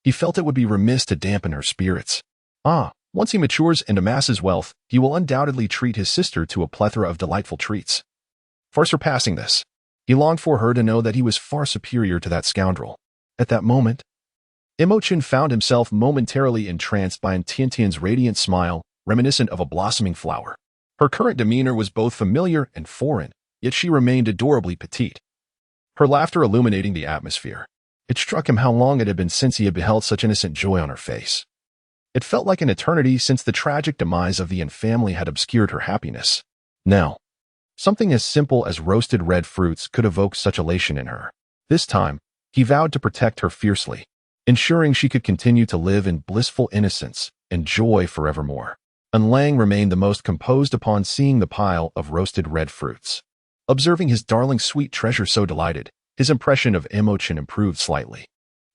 he felt it would be remiss to dampen her spirits. Once he matures and amasses wealth, he will undoubtedly treat his sister to a plethora of delightful treats. Far surpassing this, he longed for her to know that he was far superior to that scoundrel. At that moment, Imo Chen found himself momentarily entranced by Tiantian's radiant smile, reminiscent of a blossoming flower. Her current demeanor was both familiar and foreign, yet she remained adorably petite, her laughter illuminating the atmosphere. It struck him how long it had been since he had beheld such innocent joy on her face. It felt like an eternity since the tragic demise of the Yin family had obscured her happiness. Now, something as simple as roasted red fruits could evoke such elation in her. This time, he vowed to protect her fiercely, ensuring she could continue to live in blissful innocence and joy forevermore. And Lang remained the most composed upon seeing the pile of roasted red fruits. Observing his darling sweet treasure so delighted, his impression of Imo Chen improved slightly.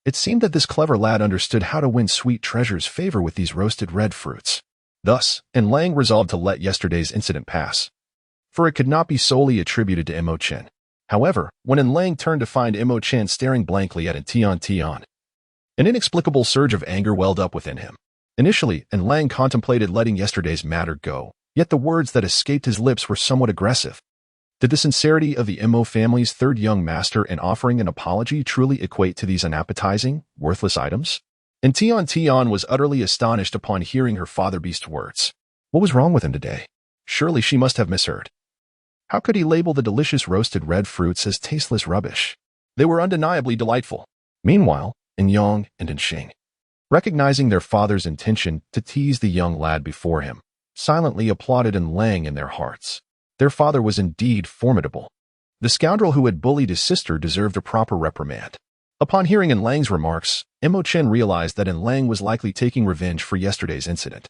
It seemed that this clever lad understood how to win sweet treasure's favor with these roasted red fruits. Thus, Lang resolved to let yesterday's incident pass, for it could not be solely attributed to Imo Chen. However, when Lang turned to find Imo Chen staring blankly at Tian Tian, an inexplicable surge of anger welled up within him. Initially, Lang contemplated letting yesterday's matter go, yet the words that escaped his lips were somewhat aggressive. Did the sincerity of the Imo family's third young master in offering an apology truly equate to these unappetizing, worthless items? And Tian Tian was utterly astonished upon hearing her father beast's words. What was wrong with him today? Surely she must have misheard. How could he label the delicious roasted red fruits as tasteless rubbish? They were undeniably delightful. Meanwhile, Yang and Xing, recognizing their father's intention to tease the young lad before him, silently applauded Lang in their hearts. Their father was indeed formidable. The scoundrel who had bullied his sister deserved a proper reprimand. Upon hearing Lang's remarks, Imo Chen realized that Lang was likely taking revenge for yesterday's incident.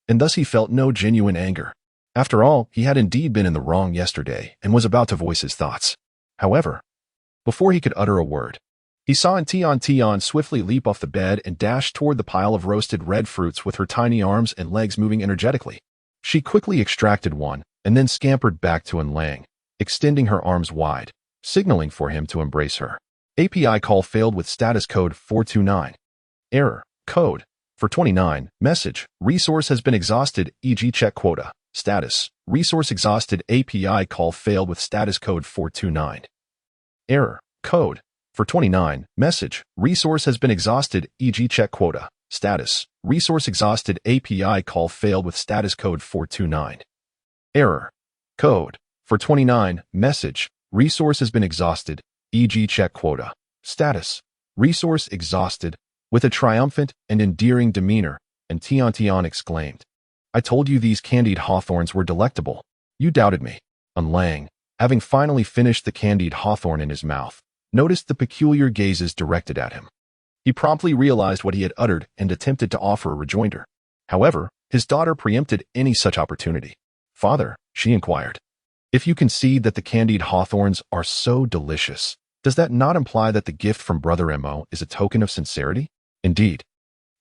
And thus he felt no genuine anger. After all, he had indeed been in the wrong yesterday and was about to voice his thoughts. However, before he could utter a word, he saw Tian Tian swiftly leap off the bed and dash toward the pile of roasted red fruits with her tiny arms and legs moving energetically. She quickly extracted one, and then scampered back to Lang, extending her arms wide, signaling for him to embrace her. API call failed with status code 429. Error. Code 429. Message. Resource has been exhausted, e.g. check quota. Status. Resource exhausted. API call failed with status code 429. Error. Code 429. Message. Resource has been exhausted, e.g. check quota. Status. Resource exhausted. API call failed with status code 429. Error. Code For 29, message, resource has been exhausted, e.g. check quota. Status, resource exhausted, with a triumphant and endearing demeanor, and Tian exclaimed, I told you these candied hawthorns were delectable. You doubted me. And Lang, having finally finished the candied hawthorn in his mouth, noticed the peculiar gazes directed at him. He promptly realized what he had uttered and attempted to offer a rejoinder. However, his daughter preempted any such opportunity. Father, she inquired, if you concede that the candied hawthorns are so delicious, does that not imply that the gift from Brother Mo is a token of sincerity? Indeed,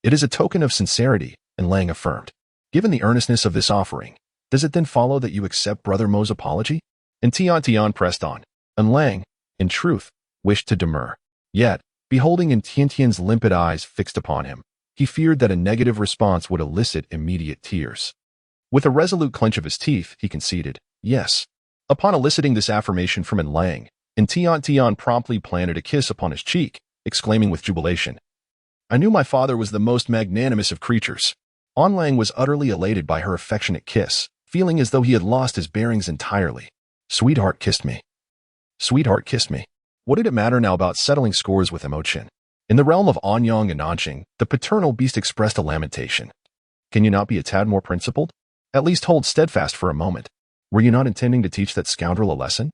it is a token of sincerity, and Lang affirmed. Given the earnestness of this offering, does it then follow that you accept Brother Mo's apology? And Tian pressed on, and Lang, in truth, wished to demur. Yet, beholding in Tiantian's limpid eyes fixed upon him, he feared that a negative response would elicit immediate tears. With a resolute clench of his teeth, he conceded, yes. Upon eliciting this affirmation from Lang, Tian promptly planted a kiss upon his cheek, exclaiming with jubilation, I knew my father was the most magnanimous of creatures. Lang was utterly elated by her affectionate kiss, feeling as though he had lost his bearings entirely. Sweetheart kissed me. Sweetheart kissed me. What did it matter now about settling scores with Mo Chen? In the realm of Anyang and Nanqing, the paternal beast expressed a lamentation. Can you not be a tad more principled? At least hold steadfast for a moment. Were you not intending to teach that scoundrel a lesson?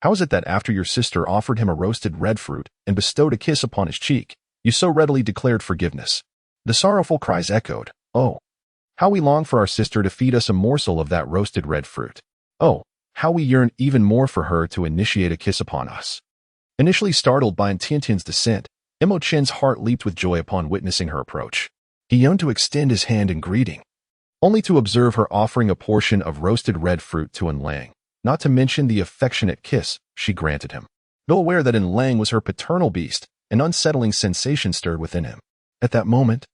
How is it that after your sister offered him a roasted red fruit and bestowed a kiss upon his cheek, you so readily declared forgiveness? The sorrowful cries echoed, oh, how we long for our sister to feed us a morsel of that roasted red fruit. Oh, how we yearn even more for her to initiate a kiss upon us. Initially startled by Tiantian's descent, Mo Chen's heart leaped with joy upon witnessing her approach. He yearned to extend his hand in greeting, only to observe her offering a portion of roasted red fruit to Lang, not to mention the affectionate kiss she granted him. Though aware that Lang was her paternal beast, an unsettling sensation stirred within him. At that moment,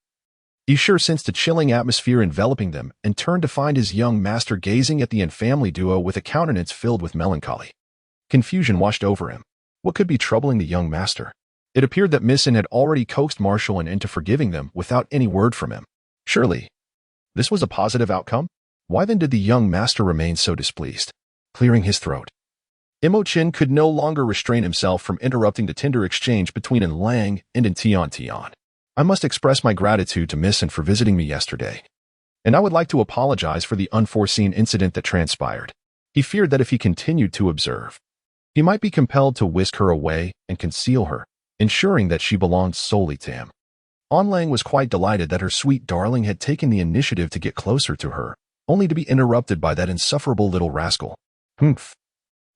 he sure sensed a chilling atmosphere enveloping them and turned to find his young master gazing at the family duo with a countenance filled with melancholy. Confusion washed over him. What could be troubling the young master? It appeared that Missin had already coaxed Marshall into forgiving them without any word from him. Surely, this was a positive outcome? Why then did the young master remain so displeased? Clearing his throat, Mo Chen could no longer restrain himself from interrupting the tender exchange between Lang and Tian. I must express my gratitude to Missin for visiting me yesterday, and I would like to apologize for the unforeseen incident that transpired. He feared that if he continued to observe, he might be compelled to whisk her away and conceal her, ensuring that she belonged solely to him. Lang was quite delighted that her sweet darling had taken the initiative to get closer to her, only to be interrupted by that insufferable little rascal. Humph.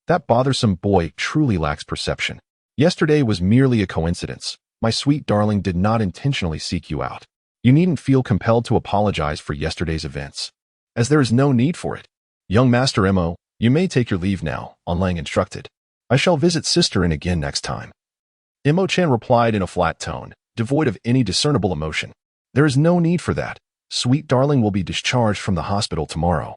That bothersome boy truly lacks perception. Yesterday was merely a coincidence. My sweet darling did not intentionally seek you out. You needn't feel compelled to apologize for yesterday's events, as there is no need for it. Young Master Mo, you may take your leave now, Lang instructed. I shall visit sister in again next time. Mo Chen replied in a flat tone, devoid of any discernible emotion. There is no need for that. Sweet darling will be discharged from the hospital tomorrow.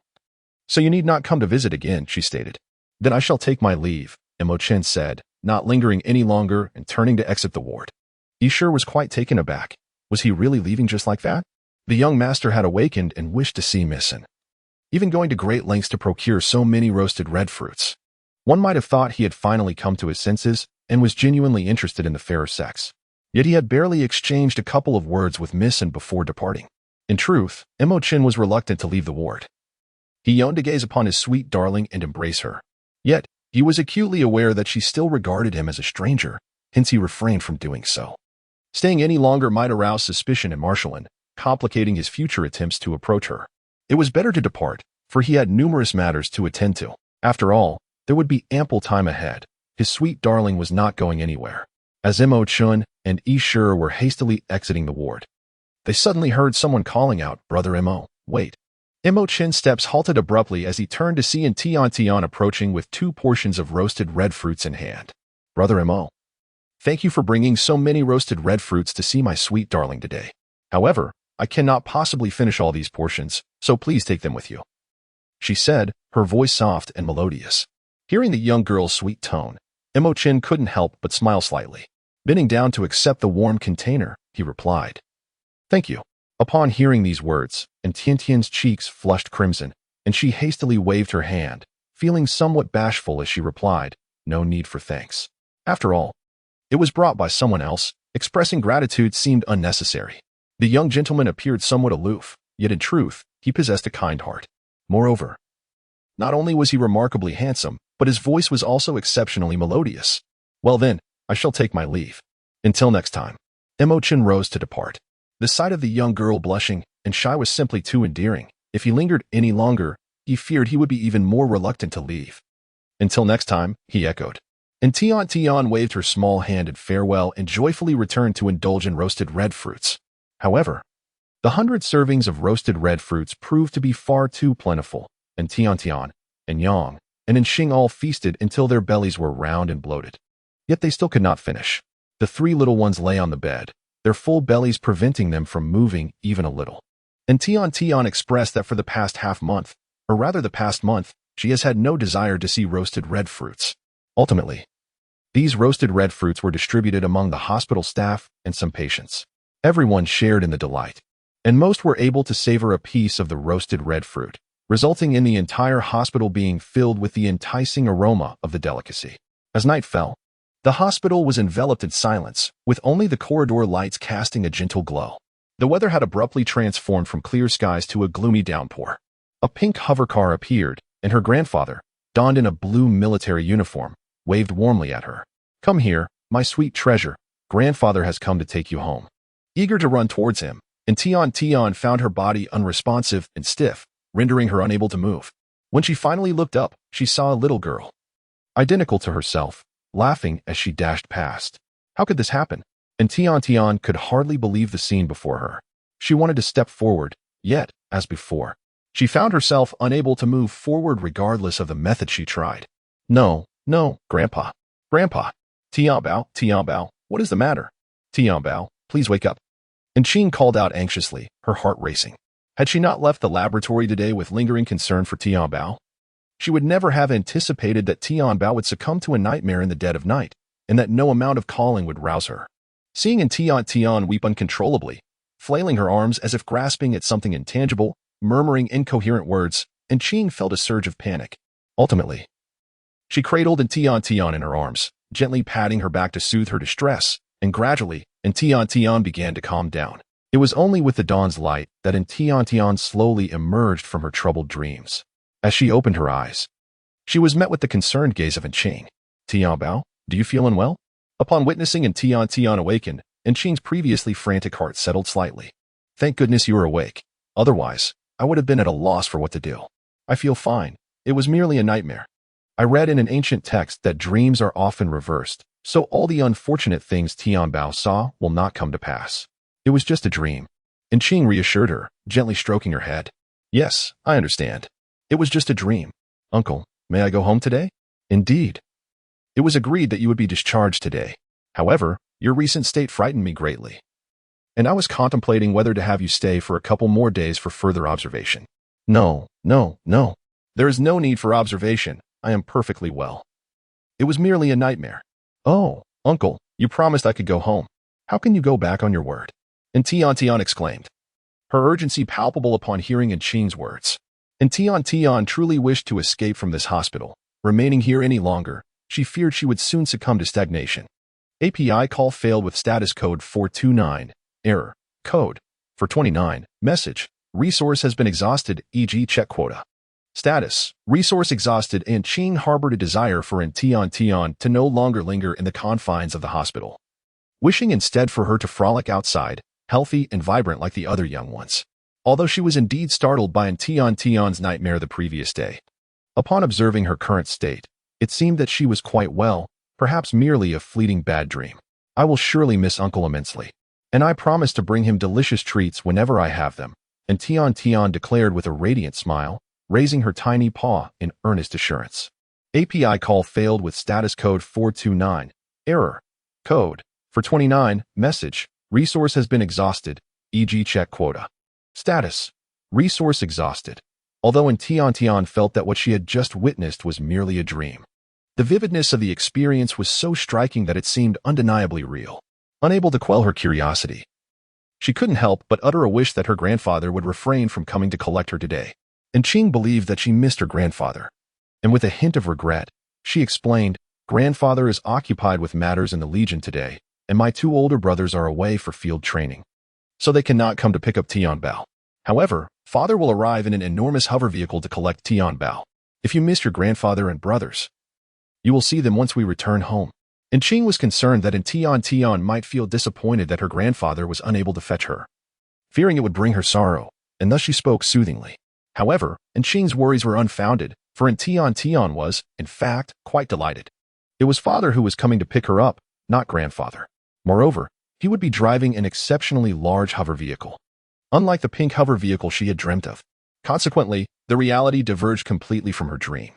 So you need not come to visit again, she stated. Then I shall take my leave, Mo Chen said, not lingering any longer and turning to exit the ward. He sure was quite taken aback. Was he really leaving just like that? The young master had awakened and wished to see Missin, even going to great lengths to procure so many roasted red fruits. One might have thought he had finally come to his senses and was genuinely interested in the fairer sex. Yet he had barely exchanged a couple of words with Missin before departing. In truth, Mo Chen was reluctant to leave the ward. He yearned to gaze upon his sweet darling and embrace her. Yet, he was acutely aware that she still regarded him as a stranger, hence he refrained from doing so. Staying any longer might arouse suspicion in Marshall, complicating his future attempts to approach her. It was better to depart, for he had numerous matters to attend to. After all, there would be ample time ahead. His sweet darling was not going anywhere. As Mo Chen and Yi Shi were hastily exiting the ward, they suddenly heard someone calling out, Brother Mo, wait. Mo Chen's steps halted abruptly as he turned to see Tian approaching with 2 portions of roasted red fruits in hand. Brother Mo, thank you for bringing so many roasted red fruits to see my sweet darling today. However, I cannot possibly finish all these portions, so please take them with you, she said, her voice soft and melodious. Hearing the young girl's sweet tone, Mo Chen couldn't help but smile slightly. Bending down to accept the warm container, he replied, Thank you. Upon hearing these words, Tiantian's cheeks flushed crimson, and she hastily waved her hand, feeling somewhat bashful as she replied, "No need for thanks. After all, it was brought by someone else. Expressing gratitude seemed unnecessary." The young gentleman appeared somewhat aloof, yet in truth, he possessed a kind heart. Moreover, not only was he remarkably handsome, but his voice was also exceptionally melodious. "Well then, I shall take my leave. Until next time." Imogen rose to depart. The sight of the young girl blushing and shy was simply too endearing. If he lingered any longer, he feared he would be even more reluctant to leave. "Until next time," he echoed. And Tian waved her small hand in farewell and joyfully returned to indulge in roasted red fruits. However, the 100 servings of roasted red fruits proved to be far too plentiful, and Tian and Yang and Xing all feasted until their bellies were round and bloated. Yet they still could not finish. The 3 little ones lay on the bed, their full bellies preventing them from moving even a little. And Tian expressed that for the past half-month, or rather the past month, she has had no desire to see roasted red fruits. Ultimately, these roasted red fruits were distributed among the hospital staff and some patients. Everyone shared in the delight, and most were able to savor a piece of the roasted red fruit, resulting in the entire hospital being filled with the enticing aroma of the delicacy. As night fell, the hospital was enveloped in silence, with only the corridor lights casting a gentle glow. The weather had abruptly transformed from clear skies to a gloomy downpour. A pink hovercar appeared, and her grandfather, donned in a blue military uniform, waved warmly at her. "Come here, my sweet treasure. Grandfather has come to take you home." Eager to run towards him, and Tian found her body unresponsive and stiff, rendering her unable to move. When she finally looked up, she saw a little girl, identical to herself, laughing as she dashed past. How could this happen? And Tian could hardly believe the scene before her. She wanted to step forward, yet, as before, she found herself unable to move forward regardless of the method she tried. "No, Grandpa. Tian, what is the matter? Tian, please wake up." And Xing called out anxiously, her heart racing. Had she not left the laboratory today with lingering concern for Tian? She would never have anticipated that Tian would succumb to a nightmare in the dead of night, and that no amount of calling would rouse her. Seeing Tian weep uncontrollably, flailing her arms as if grasping at something intangible, murmuring incoherent words, and Xing felt a surge of panic. Ultimately, she cradled Tian in her arms, gently patting her back to soothe her distress, and gradually, Tian began to calm down. It was only with the dawn's light that Tian slowly emerged from her troubled dreams. As she opened her eyes, she was met with the concerned gaze of Xing. "Tian, do you feel unwell?" Upon witnessing Tian awaken, Xing's previously frantic heart settled slightly. "Thank goodness you are awake. Otherwise, I would have been at a loss for what to do." "I feel fine. It was merely a nightmare. I read in an ancient text that dreams are often reversed, so all the unfortunate things Tian saw will not come to pass. It was just a dream." And Xing reassured her, gently stroking her head. "Yes, I understand. It was just a dream. Uncle, may I go home today?" "Indeed. It was agreed that you would be discharged today. However, your recent state frightened me greatly, and I was contemplating whether to have you stay for a couple more days for further observation." No. There is no need for observation. I am perfectly well. It was merely a nightmare." "Oh, Uncle, you promised I could go home. How can you go back on your word?" And Tian exclaimed, her urgency palpable upon hearing Xing's words. And Tian truly wished to escape from this hospital. Remaining here any longer, she feared she would soon succumb to stagnation. API call failed with status code 429. Error. Code. For 29. Message. Resource has been exhausted, e.g. check quota. Status. Resource exhausted, and Xing harbored a desire for Tian to no longer linger in the confines of the hospital, wishing instead for her to frolic outside, healthy and vibrant like the other young ones. Although she was indeed startled by Tian's nightmare the previous day, upon observing her current state, it seemed that she was quite well, perhaps merely a fleeting bad dream. "I will surely miss Uncle immensely, and I promise to bring him delicious treats whenever I have them," and Tian declared with a radiant smile, raising her tiny paw in earnest assurance. API call failed with status code 429. Error. Code. For 29. Message. Resource has been exhausted, e.g. check quota. Status. Resource exhausted. Although Tian felt that what she had just witnessed was merely a dream, the vividness of the experience was so striking that it seemed undeniably real. Unable to quell her curiosity, she couldn't help but utter a wish that her grandfather would refrain from coming to collect her today. And Xing believed that she missed her grandfather. and with a hint of regret, she explained, "Grandfather is occupied with matters in the Legion today, and my two older brothers are away for field training, so they cannot come to pick up Tian Bao. However, father will arrive in an enormous hover vehicle to collect Tian Bao. If you miss your grandfather and brothers, you will see them once we return home." And Qing was concerned that Tian might feel disappointed that her grandfather was unable to fetch her, fearing it would bring her sorrow, and thus she spoke soothingly. However, Qing's worries were unfounded, for Tian was, in fact, quite delighted. It was father who was coming to pick her up, not grandfather. Moreover, he would be driving an exceptionally large hover vehicle, unlike the pink hover vehicle she had dreamt of. Consequently, the reality diverged completely from her dream,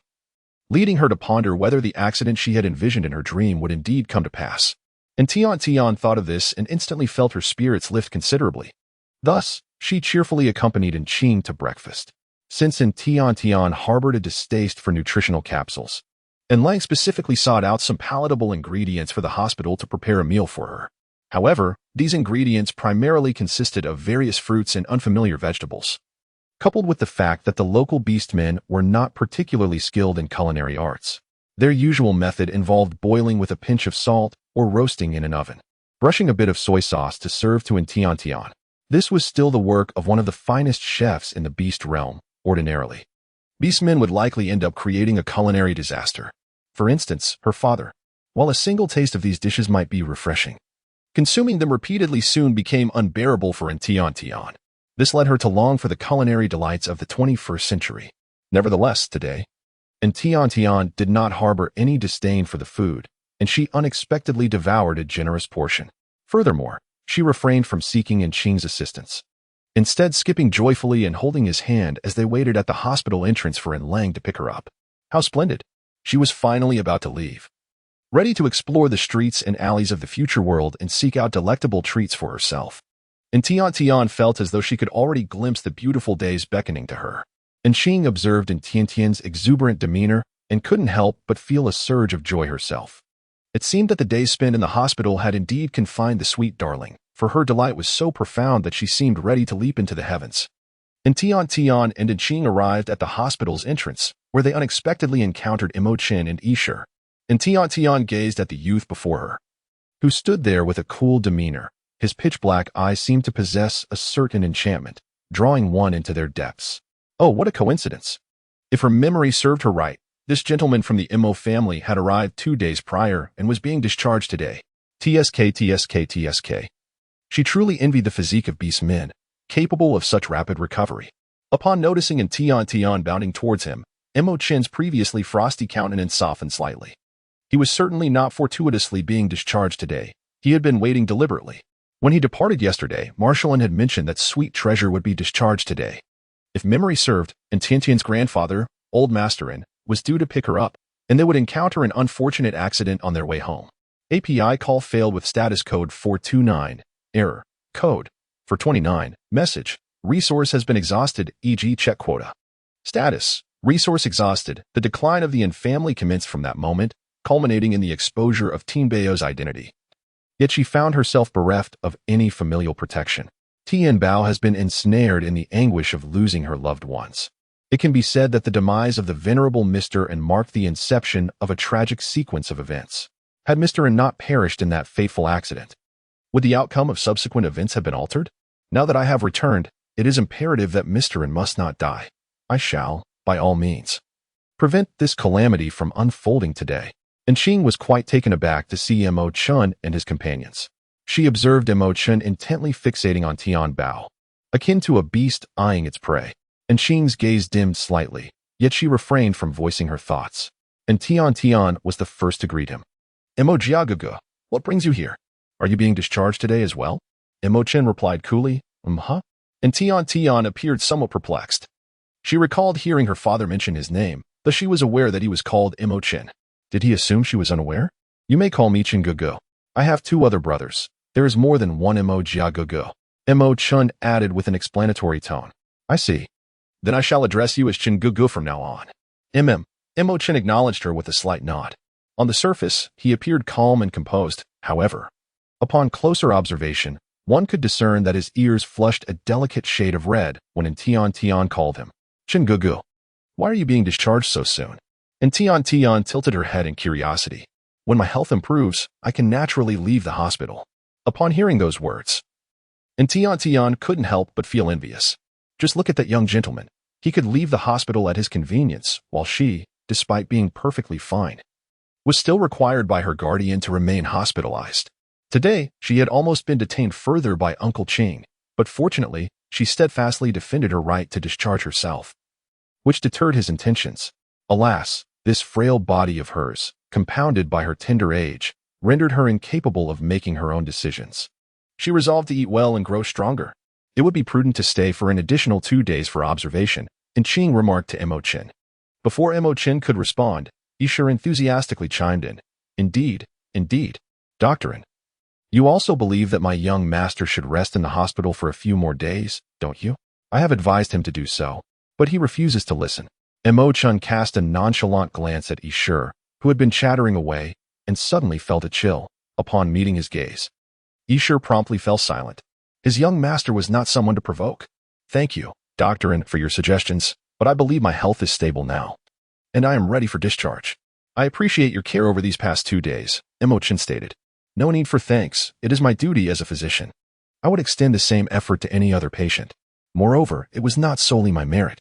leading her to ponder whether the accident she had envisioned in her dream would indeed come to pass. And Tian thought of this and instantly felt her spirits lift considerably. Thus, she cheerfully accompanied Qing to breakfast. Since Tian harbored a distaste for nutritional capsules, and Lang specifically sought out some palatable ingredients for the hospital to prepare a meal for her. However, these ingredients primarily consisted of various fruits and unfamiliar vegetables, coupled with the fact that the local beastmen were not particularly skilled in culinary arts. Their usual method involved boiling with a pinch of salt or roasting in an oven, brushing a bit of soy sauce to serve to Tian. This was still the work of one of the finest chefs in the beast realm. Ordinarily, beastmen would likely end up creating a culinary disaster. For instance, her father. While a single taste of these dishes might be refreshing, consuming them repeatedly soon became unbearable for Tian. This led her to long for the culinary delights of the 21st century. Nevertheless, today, Tian did not harbor any disdain for the food, and she unexpectedly devoured a generous portion. Furthermore, she refrained from seeking Qing's assistance, instead skipping joyfully and holding his hand as they waited at the hospital entrance for Lang to pick her up. How splendid! She was finally about to leave, ready to explore the streets and alleys of the future world and seek out delectable treats for herself. And Tian felt as though she could already glimpse the beautiful days beckoning to her. And Qing observed Tiantian's exuberant demeanor and couldn't help but feel a surge of joy herself. It seemed that the days spent in the hospital had indeed confined the sweet darling, for her delight was so profound that she seemed ready to leap into the heavens. And Tian and Qing arrived at the hospital's entrance, where they unexpectedly encountered Chen and Isher. And Tian gazed at the youth before her, who stood there with a cool demeanor. His pitch-black eyes seemed to possess a certain enchantment, drawing one into their depths. Oh, what a coincidence! If her memory served her right, this gentleman from the Mo family had arrived 2 days prior and was being discharged today. TSK. She truly envied the physique of beast men, capable of such rapid recovery. Upon noticing Tian bounding towards him, Chen's previously frosty countenance softened slightly. He was certainly not fortuitously being discharged today. He had been waiting deliberately. When he departed yesterday, Marshallin had mentioned that Sweet Treasure would be discharged today. If memory served, Tiantian's grandfather, Old Masterin, was due to pick her up, and they would encounter an unfortunate accident on their way home. API call failed with status code 429. Error. Code. 429. Message. Resource has been exhausted, e.g. check quota. Status. Resource exhausted. The decline of the Yin family commenced from that moment, culminating in the exposure of Tianbao's identity. Yet she found herself bereft of any familial protection. Tian Bao has been ensnared in the anguish of losing her loved ones. It can be said that the demise of the venerable Mr. N marked the inception of a tragic sequence of events. Had Mr. N not perished in that fateful accident, would the outcome of subsequent events have been altered? Now that I have returned, it is imperative that Mr. N must not die. I shall, by all means, prevent this calamity from unfolding today. And Qing was quite taken aback to see Chen and his companions. She observed Chen intently fixating on Tian Bao, akin to a beast eyeing its prey. And Qing's gaze dimmed slightly, yet she refrained from voicing her thoughts. And Tian was the first to greet him. Jiagaga, what brings you here? Are you being discharged today as well? Chen replied coolly, And Tian appeared somewhat perplexed. She recalled hearing her father mention his name, though she was aware that he was called Chen. Did he assume she was unaware? You may call me Chen Gugu. I have 2 other brothers. There is more than one Jiagaga. Chen added with an explanatory tone. I see. Then I shall address you as Chen Gugu from now on. Chen acknowledged her with a slight nod. On the surface, he appeared calm and composed. However, upon closer observation, one could discern that his ears flushed a delicate shade of red when Tian called him. Chen Gugu, why are you being discharged so soon? And Tian Tian tilted her head in curiosity. When my health improves, I can naturally leave the hospital. Upon hearing those words, and Tian Tian couldn't help but feel envious. Just look at that young gentleman. He could leave the hospital at his convenience, while she, despite being perfectly fine, was still required by her guardian to remain hospitalized. Today, she had almost been detained further by Uncle Ching, but fortunately, she steadfastly defended her right to discharge herself, which deterred his intentions. Alas, this frail body of hers, compounded by her tender age, rendered her incapable of making her own decisions. She resolved to eat well and grow stronger. It would be prudent to stay for an additional 2 days for observation, and Ching remarked to Mo Chen. Before Mo Chen could respond, Isher enthusiastically chimed in. Indeed, Doctorin. You also believe that my young master should rest in the hospital for a few more days, don't you? I have advised him to do so, but he refuses to listen. Mo Chen cast a nonchalant glance at Isher, who had been chattering away, and suddenly felt a chill upon meeting his gaze. Isher promptly fell silent. His young master was not someone to provoke. Thank you, Doctorin, for your suggestions, but I believe my health is stable now, and I am ready for discharge. I appreciate your care over these past 2 days, Mo Chen stated. No need for thanks. It is my duty as a physician. I would extend the same effort to any other patient. Moreover, it was not solely my merit.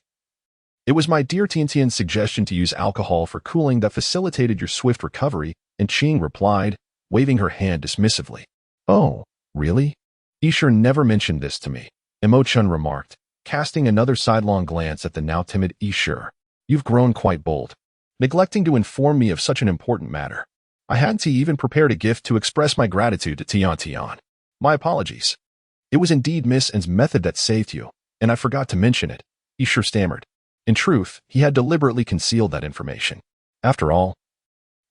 It was my dear Tiantian's suggestion to use alcohol for cooling that facilitated your swift recovery, and Ching replied, waving her hand dismissively. Oh, really? Isher never mentioned this to me, Mo Chen remarked, casting another sidelong glance at the now timid Isher. You've grown quite bold, neglecting to inform me of such an important matter. I hadn't even prepared a gift to express my gratitude to Tian Tian. My apologies. It was indeed Miss N's method that saved you, and I forgot to mention it, Isher stammered. In truth, he had deliberately concealed that information. After all,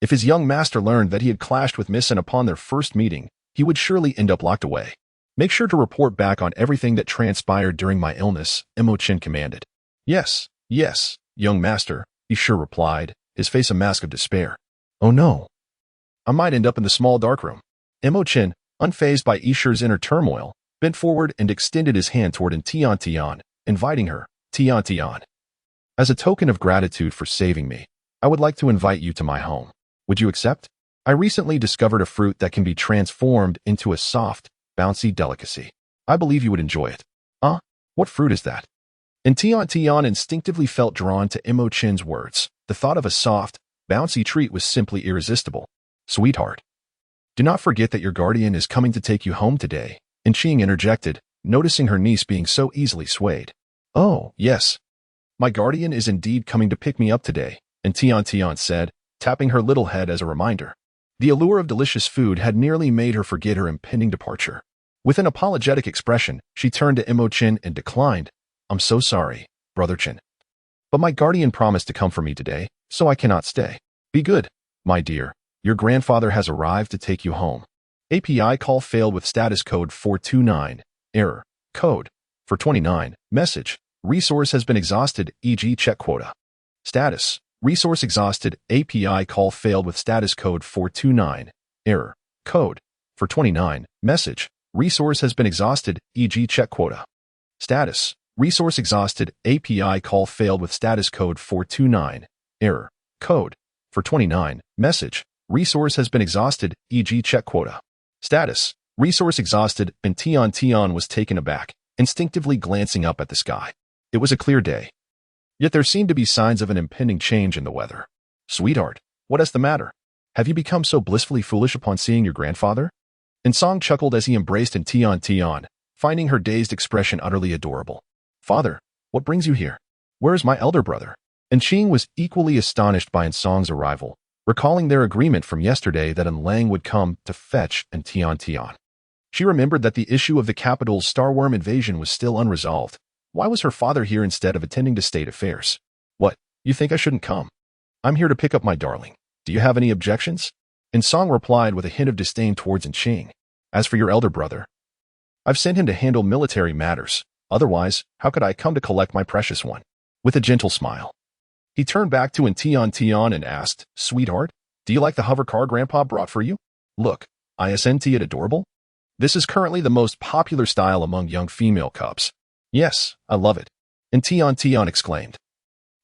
if his young master learned that he had clashed with Miss N upon their first meeting, he would surely end up locked away. Make sure to report back on everything that transpired during my illness, Mo Chen commanded. Yes, young master, Isher replied, his face a mask of despair. Oh no. I might end up in the small darkroom. Mo Chen, unfazed by Isher's inner turmoil, bent forward and extended his hand toward Tian Tian, inviting her. Tian Tian. As a token of gratitude for saving me, I would like to invite you to my home. Would you accept? I recently discovered a fruit that can be transformed into a soft, bouncy delicacy. I believe you would enjoy it. What fruit is that? And Tian Tian instinctively felt drawn to Mo Chen's words. The thought of a soft, bouncy treat was simply irresistible. Sweetheart, do not forget that your guardian is coming to take you home today, and Ching interjected, noticing her niece being so easily swayed. Oh, yes. My guardian is indeed coming to pick me up today, and Tian Tian said, tapping her little head as a reminder. The allure of delicious food had nearly made her forget her impending departure. With an apologetic expression, she turned to Mo Chen and declined. I'm so sorry, Brother Chen. But my guardian promised to come for me today, so I cannot stay. Be good, my dear. Your grandfather has arrived to take you home. API call failed with status code 429. Error. Code. 429. Message. Resource has been exhausted, e.g. check quota. Status. Resource exhausted. API call failed with status code 429. Error. Code. 429. Message. Resource has been exhausted, e.g. check quota. Status. Resource exhausted. API call failed with status code 429. Error. Code. 429. Message. Resource has been exhausted, e.g. check quota. Status. Resource exhausted, and Tian Tian was taken aback, instinctively glancing up at the sky. It was a clear day. Yet there seemed to be signs of an impending change in the weather. Sweetheart, what is the matter? Have you become so blissfully foolish upon seeing your grandfather? And Song chuckled as he embraced Tian Tian, finding her dazed expression utterly adorable. Father, what brings you here? Where is my elder brother? And Ching was equally astonished by Song's arrival, recalling their agreement from yesterday that Lang would come to fetch Tian Tian. She remembered that the issue of the capital's starworm invasion was still unresolved. Why was her father here instead of attending to state affairs? What, you think I shouldn't come? I'm here to pick up my darling. Do you have any objections? And Song replied with a hint of disdain towards Ching. As for your elder brother, I've sent him to handle military matters. Otherwise, how could I come to collect my precious one? With a gentle smile, he turned back to Tian Tian and asked, Sweetheart, do you like the hover car Grandpa brought for you? Look, isn't it adorable? This is currently the most popular style among young female cubs. Yes, I love it. And Tian Tian exclaimed.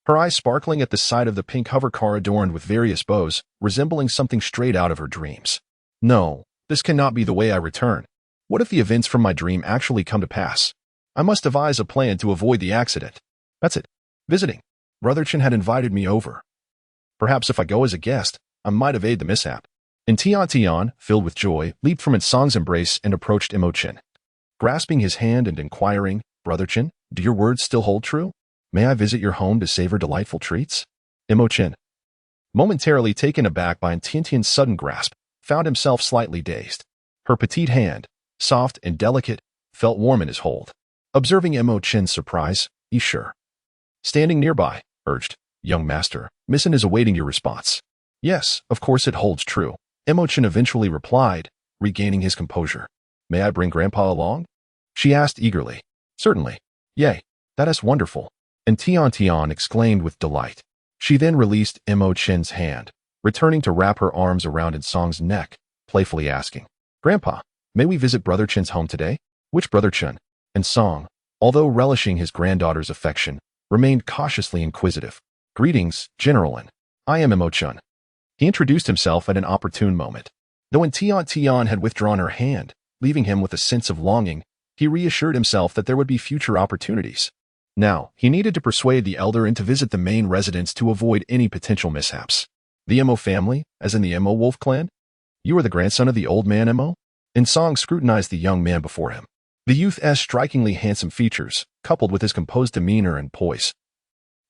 her eyes sparkling at the sight of the pink hover car adorned with various bows, resembling something straight out of her dreams. No, this cannot be the way I return. What if the events from my dream actually come to pass? I must devise a plan to avoid the accident. That's it. Visiting. Brother Chen had invited me over. Perhaps if I go as a guest, I might evade the mishap. And Tian Tian, filled with joy, leaped from Song's embrace and approached Imo Chen. Grasping his hand and inquiring, Brother Chen, do your words still hold true? May I visit your home to savor delightful treats? Imo Chen, momentarily taken aback by Tiantian's sudden grasp, found himself slightly dazed. Her petite hand, soft and delicate, felt warm in his hold. Observing Imo Chen's surprise, he sure. Standing nearby, urged, young master, Missin is awaiting your response. Yes, of course it holds true. Imo Chen eventually replied, regaining his composure. May I bring Grandpa along? She asked eagerly. Certainly. Yay, that is wonderful. And Tian Tian exclaimed with delight. She then released Imo Chen's hand, returning to wrap her arms around Song's neck, playfully asking, Grandpa, may we visit Brother Chen's home today? Which Brother Chen? And Song, although relishing his granddaughter's affection, remained cautiously inquisitive. Greetings, Generalin. I am Imo Chen. He introduced himself at an opportune moment. Though Tian Tian had withdrawn her hand, leaving him with a sense of longing, he reassured himself that there would be future opportunities. Now, he needed to persuade the elder to visit the main residence to avoid any potential mishaps. The Imo family, as in the Imo wolf clan? You are the grandson of the old man Imo? And Song scrutinized the young man before him. The youth's strikingly handsome features, coupled with his composed demeanor and poise,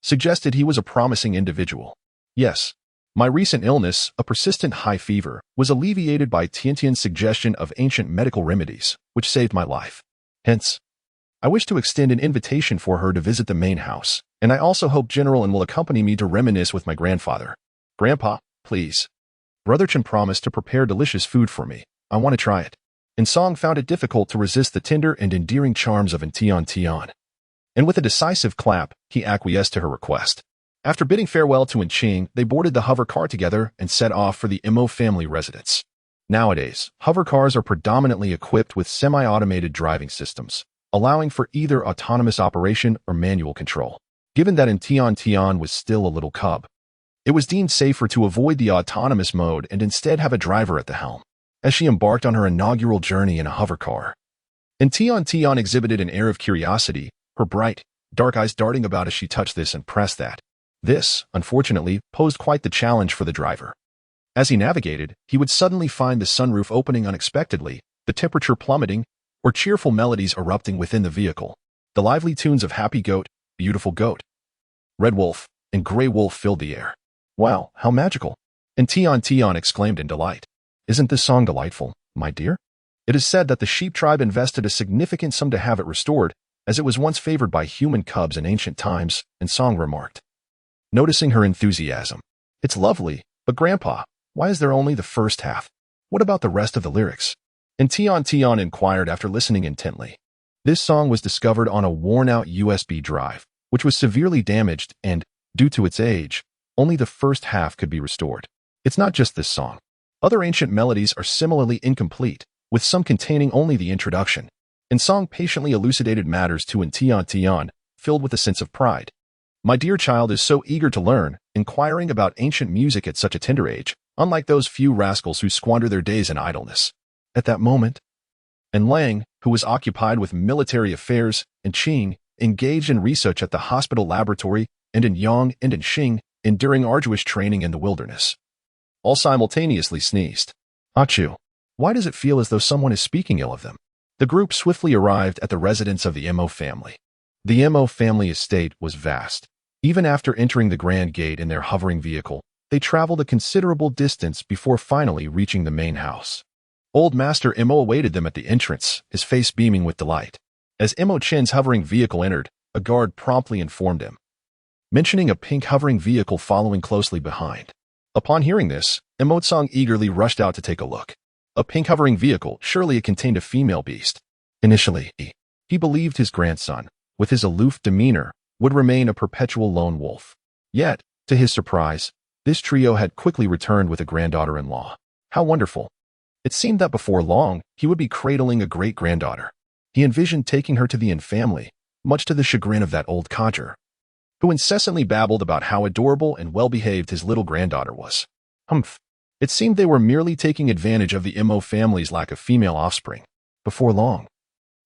suggested he was a promising individual. Yes, my recent illness, a persistent high fever, was alleviated by Tiantian's suggestion of ancient medical remedies, which saved my life. Hence, I wish to extend an invitation for her to visit the main house, and I also hope Generalin will accompany me to reminisce with my grandfather. Grandpa, please. Brother Chen promised to prepare delicious food for me. I want to try it. And Song found it difficult to resist the tender and endearing charms of Tian Tian. And with a decisive clap, he acquiesced to her request. After bidding farewell to Qing, they boarded the hover car together and set off for the Imo family residence. Nowadays, hover cars are predominantly equipped with semi-automated driving systems, allowing for either autonomous operation or manual control. Given that Tian Tian was still a little cub, it was deemed safer to avoid the autonomous mode and instead have a driver at the helm, as she embarked on her inaugural journey in a hover car. And Tian Tian exhibited an air of curiosity, her bright, dark eyes darting about as she touched this and pressed that. This, unfortunately, posed quite the challenge for the driver. As he navigated, he would suddenly find the sunroof opening unexpectedly, the temperature plummeting, or cheerful melodies erupting within the vehicle. The lively tunes of Happy Goat, Beautiful Goat, Red Wolf, and Gray Wolf filled the air. Wow, how magical! And Tian Tian exclaimed in delight. Isn't this song delightful, my dear? It is said that the sheep tribe invested a significant sum to have it restored, as it was once favored by human cubs in ancient times, and Song remarked. Noticing her enthusiasm. It's lovely, but Grandpa, why is there only the first half? What about the rest of the lyrics? And Tian Tian inquired after listening intently. This song was discovered on a worn-out USB drive, which was severely damaged and, due to its age, only the first half could be restored. It's not just this song. Other ancient melodies are similarly incomplete, with some containing only the introduction. And Song patiently elucidated matters to Tian Tian, filled with a sense of pride. My dear child is so eager to learn, inquiring about ancient music at such a tender age, unlike those few rascals who squander their days in idleness. At that moment, and Lang, who was occupied with military affairs, and Qing, engaged in research at the hospital laboratory, and in Yang and in Xing, enduring arduous training in the wilderness. All simultaneously sneezed. Achoo! Why does it feel as though someone is speaking ill of them? The group swiftly arrived at the residence of the Imo family. The Imo family estate was vast. Even after entering the Grand Gate in their hovering vehicle, they traveled a considerable distance before finally reaching the main house. Old Master Imo awaited them at the entrance, his face beaming with delight. As Imo Chen's hovering vehicle entered, a guard promptly informed him, mentioning a pink hovering vehicle following closely behind. Upon hearing this, Imo Song eagerly rushed out to take a look. A pink hovering vehicle, surely it contained a female beast. Initially, he believed his grandson, with his aloof demeanor, would remain a perpetual lone wolf. Yet, to his surprise, this trio had quickly returned with a granddaughter-in-law. How wonderful! It seemed that before long, he would be cradling a great-granddaughter. He envisioned taking her to the Yin family, much to the chagrin of that old codger. who incessantly babbled about how adorable and well-behaved his little granddaughter was. Humph. It seemed they were merely taking advantage of the Mo family's lack of female offspring. Before long,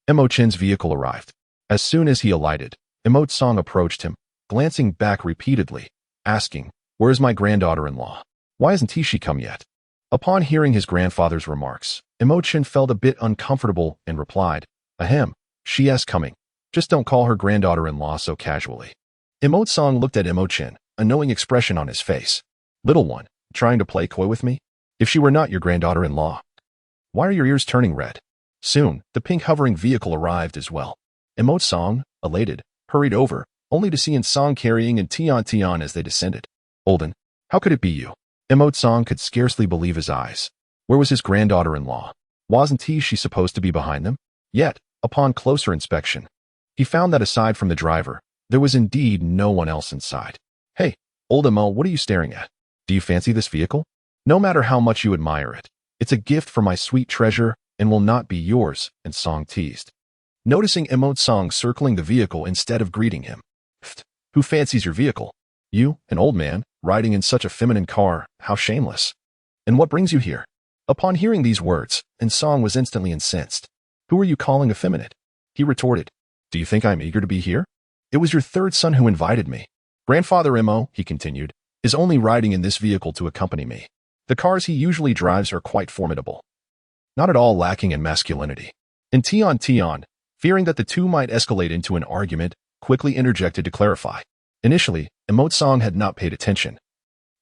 Mo Chen's vehicle arrived. As soon as he alighted, Mo Song approached him, glancing back repeatedly, asking, "Where is my granddaughter-in-law? Why hasn't she come yet?" Upon hearing his grandfather's remarks, Mo Chen felt a bit uncomfortable and replied, "Ahem, she is coming. Just don't call her granddaughter-in-law so casually." Mo Song looked at Mo Chen, a knowing expression on his face. "Little one, trying to play coy with me? If she were not your granddaughter-in-law, why are your ears turning red?" Soon, the pink hovering vehicle arrived as well. Mo Song, elated, hurried over, only to see Song carrying Tian Tian as they descended. "Olden, how could it be you?" Mo Song could scarcely believe his eyes. Where was his granddaughter-in-law? Wasn't she supposed to be behind them? Yet, upon closer inspection, he found that aside from the driver, there was indeed no one else inside. "Hey, old Mo, what are you staring at? Do you fancy this vehicle? No matter how much you admire it, it's a gift for my sweet treasure and will not be yours," and Song teased. Noticing Mo Song circling the vehicle instead of greeting him. "Pfft, who fancies your vehicle? You, an old man, riding in such a feminine car, how shameless. And what brings you here?" Upon hearing these words, Song was instantly incensed. "Who are you calling effeminate?" He retorted, "Do you think I'm eager to be here? It was your third son who invited me. Grandfather Mo," he continued, "is only riding in this vehicle to accompany me. The cars he usually drives are quite formidable, not at all lacking in masculinity." And Tian Tian, fearing that the two might escalate into an argument, quickly interjected to clarify. Initially, Mo Song had not paid attention,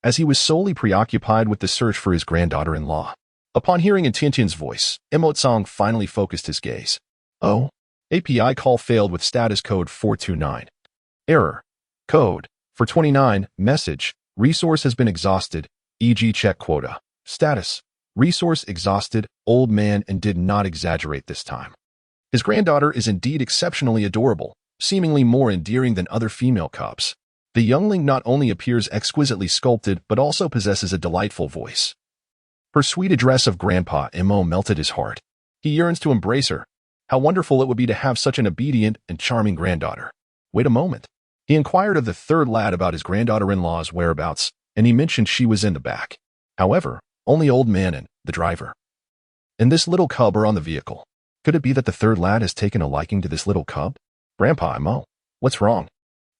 as he was solely preoccupied with the search for his granddaughter-in-law. Upon hearing Tiantian's voice, Mo Song finally focused his gaze. "Oh, API call failed with status code 429. Error. Code 429. Message. Resource has been exhausted, e.g. check quota. Status. Resource exhausted, old man, and did not exaggerate this time. His granddaughter is indeed exceptionally adorable, seemingly more endearing than other female cubs. The youngling not only appears exquisitely sculpted but also possesses a delightful voice." Her sweet address of Grandpa Mo melted his heart. He yearns to embrace her. How wonderful it would be to have such an obedient and charming granddaughter. Wait a moment. He inquired of the third lad about his granddaughter-in-law's whereabouts, and he mentioned she was in the back. However, only old man and the driver and this little cub are on the vehicle. Could it be that the third lad has taken a liking to this little cub? Grandpa Mo, what's wrong?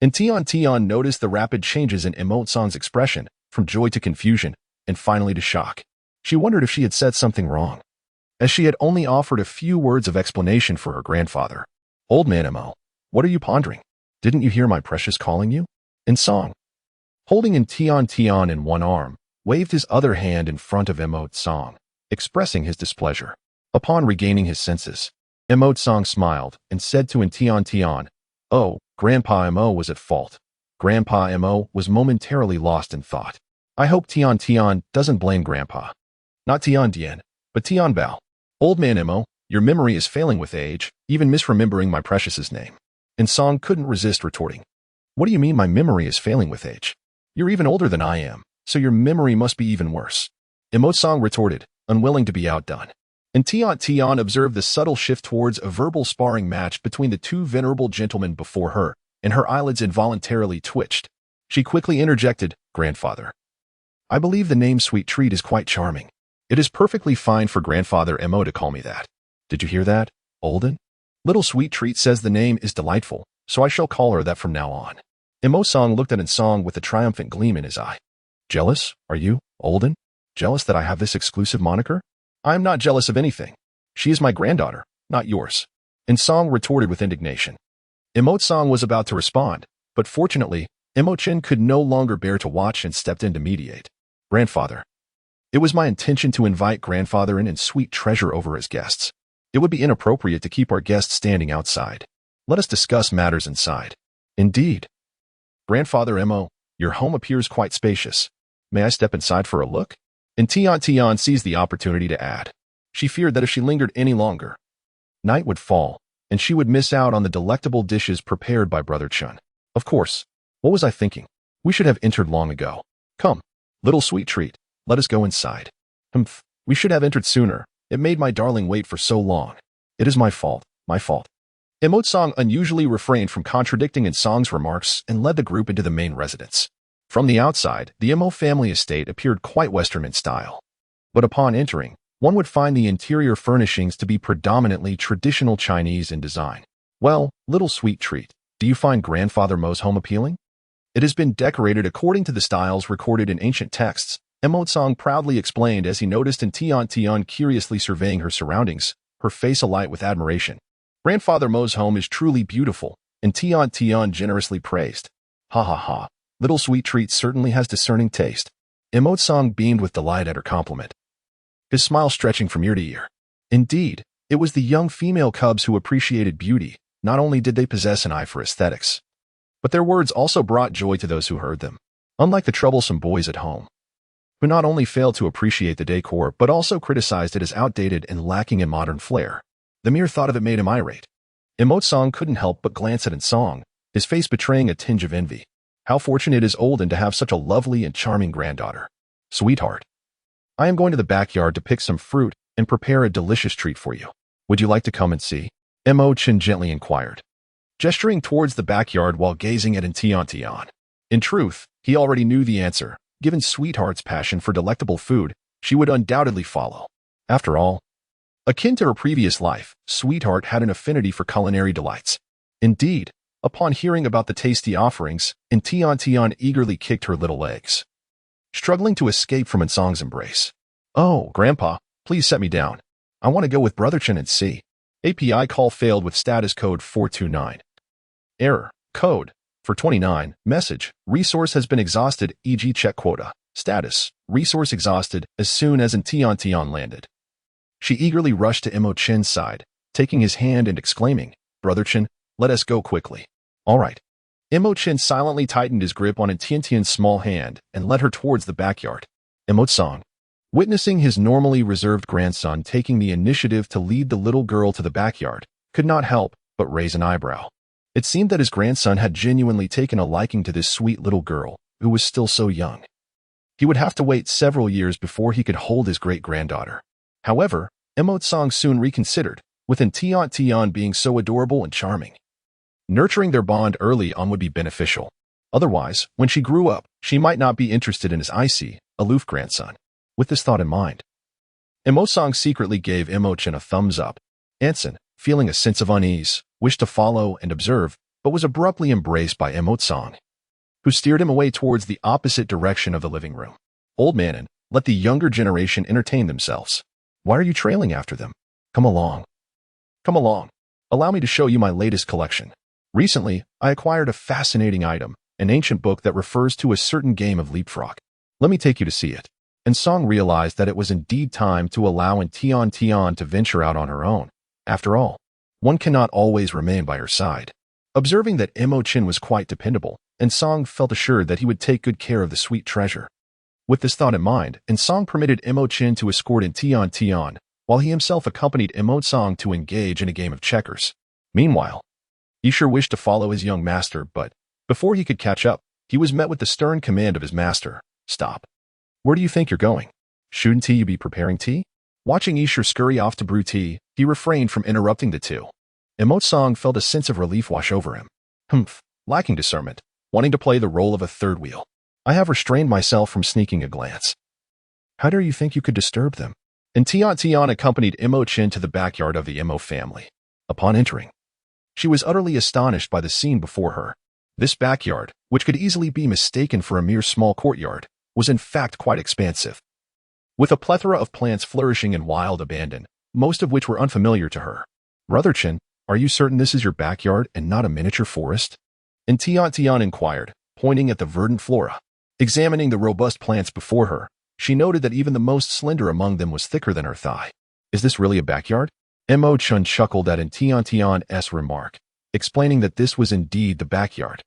And Tian Tian noticed the rapid changes in Mo Song's expression, from joy to confusion, and finally to shock. She wondered if she had said something wrong, as she had only offered a few words of explanation for her grandfather. "Old man Mo, what are you pondering? Didn't you hear my precious calling you?" And Song, holding Tian Tian in one arm, waved his other hand in front of Mo Song, expressing his displeasure. Upon regaining his senses, Mo Song smiled and said to Tian Tian, "Oh, Grandpa Mo was at fault." Grandpa Mo was momentarily lost in thought. "I hope Tian Tian doesn't blame Grandpa. Not Tian Tian, but Tian Bao. Old man Mo, your memory is failing with age, even misremembering my precious's name." And Song couldn't resist retorting, "What do you mean my memory is failing with age? You're even older than I am, so your memory must be even worse." Mo Song retorted, unwilling to be outdone. And Tian Tian observed the subtle shift towards a verbal sparring match between the two venerable gentlemen before her, and her eyelids involuntarily twitched. She quickly interjected, "Grandfather, I believe the name Sweet Treat is quite charming. It is perfectly fine for Grandfather Mo to call me that. Did you hear that, Olden? Little Sweet Treat says the name is delightful, so I shall call her that from now on." Mo Song looked at Song with a triumphant gleam in his eye. "Jealous, are you, Olden? Jealous that I have this exclusive moniker? I am not jealous of anything. She is my granddaughter, not yours." And Song retorted with indignation. Mo Song was about to respond, but fortunately, Mo Chen could no longer bear to watch and stepped in to mediate. "Grandfather, it was my intention to invite Grandfather in and Sweet Treasure over as guests. It would be inappropriate to keep our guests standing outside. Let us discuss matters inside." "Indeed. Grandfather Mo, your home appears quite spacious. May I step inside for a look?" And Tian Tian seized the opportunity to add. She feared that if she lingered any longer, night would fall, and she would miss out on the delectable dishes prepared by Brother Chun. "Of course. What was I thinking? We should have entered long ago. Come, little Sweet Treat, let us go inside." "Humph, we should have entered sooner. It made my darling wait for so long. It is my fault, my fault." Song unusually refrained from contradicting in Song's remarks and led the group into the main residence. From the outside, the Mo family estate appeared quite Western in style. But upon entering, one would find the interior furnishings to be predominantly traditional Chinese in design. Well, little sweet treat, do you find Grandfather Mo's home appealing? It has been decorated according to the styles recorded in ancient texts, Song proudly explained as he noticed in Tian Tian curiously surveying her surroundings, her face alight with admiration. Grandfather Mo's home is truly beautiful, and Tian Tian generously praised. Ha ha ha, little sweet treat certainly has discerning taste. Song beamed with delight at her compliment, his smile stretching from ear to ear. Indeed, it was the young female cubs who appreciated beauty. Not only did they possess an eye for aesthetics, but their words also brought joy to those who heard them, unlike the troublesome boys at home, who not only failed to appreciate the decor but also criticized it as outdated and lacking in modern flair. The mere thought of it made him irate. Song couldn't help but glance at Song, his face betraying a tinge of envy. How fortunate is Olden to have such a lovely and charming granddaughter. Sweetheart, I am going to the backyard to pick some fruit and prepare a delicious treat for you. Would you like to come and see? Chen gently inquired, gesturing towards the backyard while gazing at Tian. In truth, he already knew the answer. Given Sweetheart's passion for delectable food, she would undoubtedly follow. After all, akin to her previous life, Sweetheart had an affinity for culinary delights. Indeed, upon hearing about the tasty offerings, Tian eagerly kicked her little legs, struggling to escape from Song's embrace. Oh, Grandpa, please set me down. I want to go with Brother Chen and see. API call failed with status code 429. Error. Code. For 29. Message. Resource has been exhausted, e.g. check quota. Status. Resource exhausted as soon as Tian landed. She eagerly rushed to Chen's side, taking his hand and exclaiming, Brother Chen, let us go quickly. All right. Chen silently tightened his grip on Tiantian's small hand and led her towards the backyard. Song, witnessing his normally reserved grandson taking the initiative to lead the little girl to the backyard, could not help but raise an eyebrow. It seemed that his grandson had genuinely taken a liking to this sweet little girl, who was still so young. He would have to wait several years before he could hold his great-granddaughter. However, Song soon reconsidered, with Tian being so adorable and charming. Nurturing their bond early on would be beneficial. Otherwise, when she grew up, she might not be interested in his icy, aloof grandson. With this thought in mind, Song secretly gave Chen a thumbs up. Anson, feeling a sense of unease, wished to follow and observe, but was abruptly embraced by Song, who steered him away towards the opposite direction of the living room. Old Manon, let the younger generation entertain themselves. Why are you trailing after them? Come along. Come along. Allow me to show you my latest collection. Recently, I acquired a fascinating item, an ancient book that refers to a certain game of leapfrog. Let me take you to see it. Song realized that it was indeed time to allow Tian to venture out on her own. After all, one cannot always remain by her side. Observing that Chen was quite dependable, Song felt assured that he would take good care of the sweet treasure. With this thought in mind, Song permitted Chen to escort Tian, while he himself accompanied Song to engage in a game of checkers. Meanwhile, Isher wished to follow his young master, but before he could catch up, he was met with the stern command of his master. Stop. Where do you think you're going? Shouldn't you be preparing tea? Watching Isher scurry off to brew tea, he refrained from interrupting the two. Song felt a sense of relief wash over him. Lacking discernment, wanting to play the role of a third wheel, I have restrained myself from sneaking a glance. How dare you think you could disturb them? Tian accompanied Chen to the backyard of the Mo family. Upon entering, she was utterly astonished by the scene before her. This backyard, which could easily be mistaken for a mere small courtyard, was in fact quite expansive, with a plethora of plants flourishing in wild abandon, most of which were unfamiliar to her. Brother Chen, are you certain this is your backyard and not a miniature forest? Tian inquired, pointing at the verdant flora. Examining the robust plants before her, she noted that even the most slender among them was thicker than her thigh. Is this really a backyard? Chen chuckled at Tian's remark, explaining that this was indeed the backyard,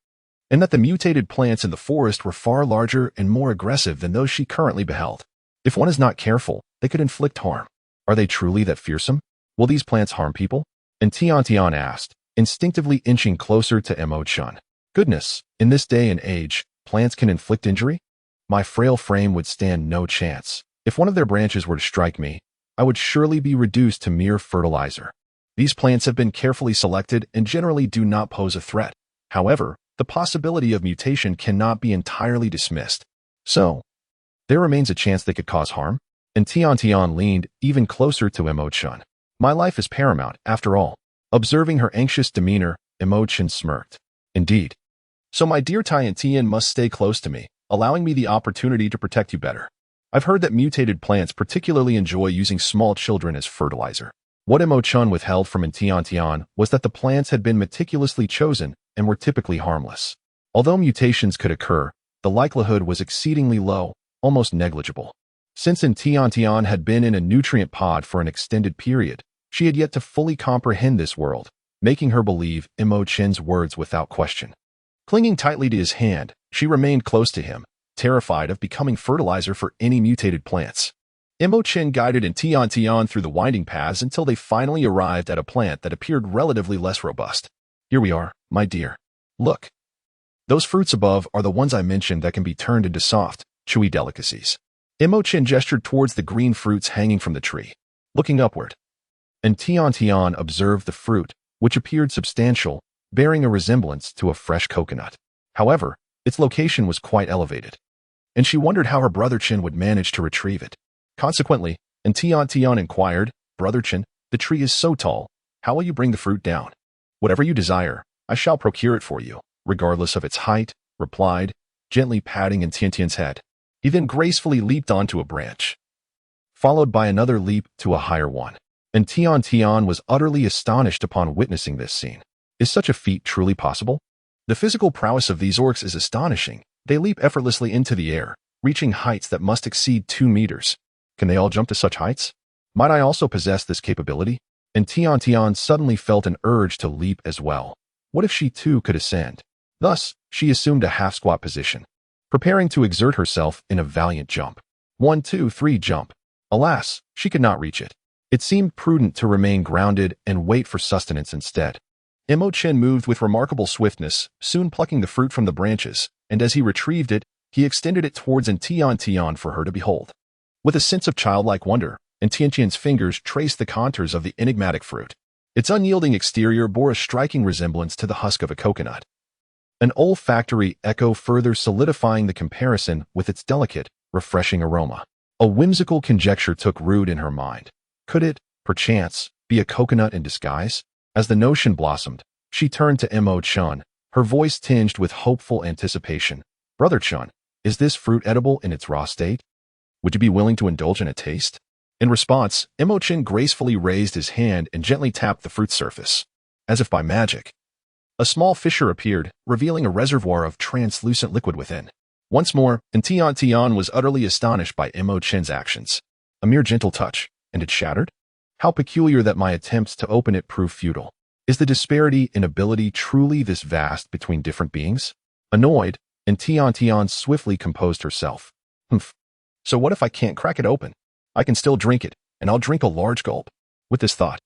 and that the mutated plants in the forest were far larger and more aggressive than those she currently beheld. If one is not careful, they could inflict harm. Are they truly that fearsome? Will these plants harm people? Tian asked, instinctively inching closer to Chen. Goodness, in this day and age, plants can inflict injury? My frail frame would stand no chance. If one of their branches were to strike me, I would surely be reduced to mere fertilizer. These plants have been carefully selected and generally do not pose a threat. However, the possibility of mutation cannot be entirely dismissed. So, there remains a chance they could cause harm? And Tian leaned even closer to Imo-chan. My life is paramount, after all. Observing her anxious demeanor, Imo-chan smirked. Indeed. So my dear Tian must stay close to me, allowing me the opportunity to protect you better. I've heard that mutated plants particularly enjoy using small children as fertilizer. What Imo-chan withheld from Tian was that the plants had been meticulously chosen and were typically harmless. Although mutations could occur, the likelihood was exceedingly low, almost negligible. Since Tian had been in a nutrient pod for an extended period, she had yet to fully comprehend this world, making her believe Imo-chan's words without question. Clinging tightly to his hand, she remained close to him, terrified of becoming fertilizer for any mutated plants. Imo-chan guided Tian through the winding paths until they finally arrived at a plant that appeared relatively less robust. Here we are, my dear. Look. Those fruits above are the ones I mentioned that can be turned into soft, chewy delicacies. Imo-chan gestured towards the green fruits hanging from the tree. Looking upward, and Tian observed the fruit, which appeared substantial, bearing a resemblance to a fresh coconut. However, its location was quite elevated, and she wondered how her brother Chin would manage to retrieve it. Consequently, Tian inquired, Brother Chin, the tree is so tall, how will you bring the fruit down? Whatever you desire, I shall procure it for you, regardless of its height, replied, gently patting Tiantian's head. He then gracefully leaped onto a branch, followed by another leap to a higher one. And Tian was utterly astonished upon witnessing this scene. Is such a feat truly possible? The physical prowess of these orcs is astonishing. They leap effortlessly into the air, reaching heights that must exceed 2 meters. Can they all jump to such heights? Might I also possess this capability? And Tian suddenly felt an urge to leap as well. What if she too could ascend? Thus, she assumed a half-squat position, preparing to exert herself in a valiant jump. 1, 2, 3 jump. Alas, she could not reach it. It seemed prudent to remain grounded and wait for sustenance instead. Imo-chan moved with remarkable swiftness, soon plucking the fruit from the branches, and as he retrieved it, he extended it towards Tian for her to behold. With a sense of childlike wonder, Tiantian's fingers traced the contours of the enigmatic fruit. Its unyielding exterior bore a striking resemblance to the husk of a coconut. An olfactory echo further solidifying the comparison with its delicate, refreshing aroma. A whimsical conjecture took root in her mind. Could it, perchance, be a coconut in disguise? As the notion blossomed, she turned to Imo-chan, her voice tinged with hopeful anticipation. Brother Chan, is this fruit edible in its raw state? Would you be willing to indulge in a taste? In response, Imo-chan gracefully raised his hand and gently tapped the fruit's surface. As if by magic, a small fissure appeared, revealing a reservoir of translucent liquid within. Once more, Tian was utterly astonished by Imo-chan's actions. A mere gentle touch, and it shattered? How peculiar that my attempts to open it proved futile. Is the disparity in ability truly this vast between different beings? Annoyed, Tian swiftly composed herself. Humph. So what if I can't crack it open? I can still drink it, and I'll drink a large gulp. With this thought,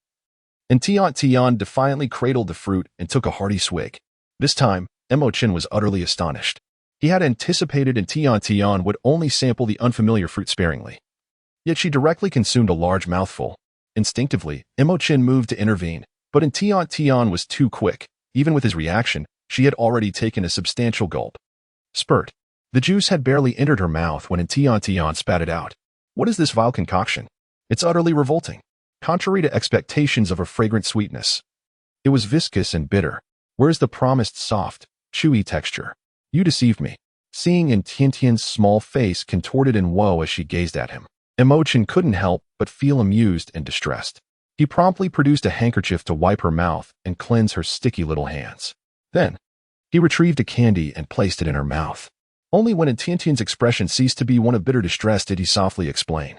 Tian defiantly cradled the fruit and took a hearty swig. This time, Imo-chan was utterly astonished. He had anticipated Tian would only sample the unfamiliar fruit sparingly. Yet she directly consumed a large mouthful. Instinctively, Imo-chan moved to intervene, but Tian was too quick. Even with his reaction, she had already taken a substantial gulp. Spurt. The juice had barely entered her mouth when Tian spat it out. What is this vile concoction? It's utterly revolting. Contrary to expectations of a fragrant sweetness, it was viscous and bitter. Where's the promised soft, chewy texture? You deceived me. Seeing Tiantian's small face contorted in woe as she gazed at him, Imo-chan couldn't help but feel amused and distressed. He promptly produced a handkerchief to wipe her mouth and cleanse her sticky little hands. Then, he retrieved a candy and placed it in her mouth. Only when Tiantian's expression ceased to be one of bitter distress did he softly explain.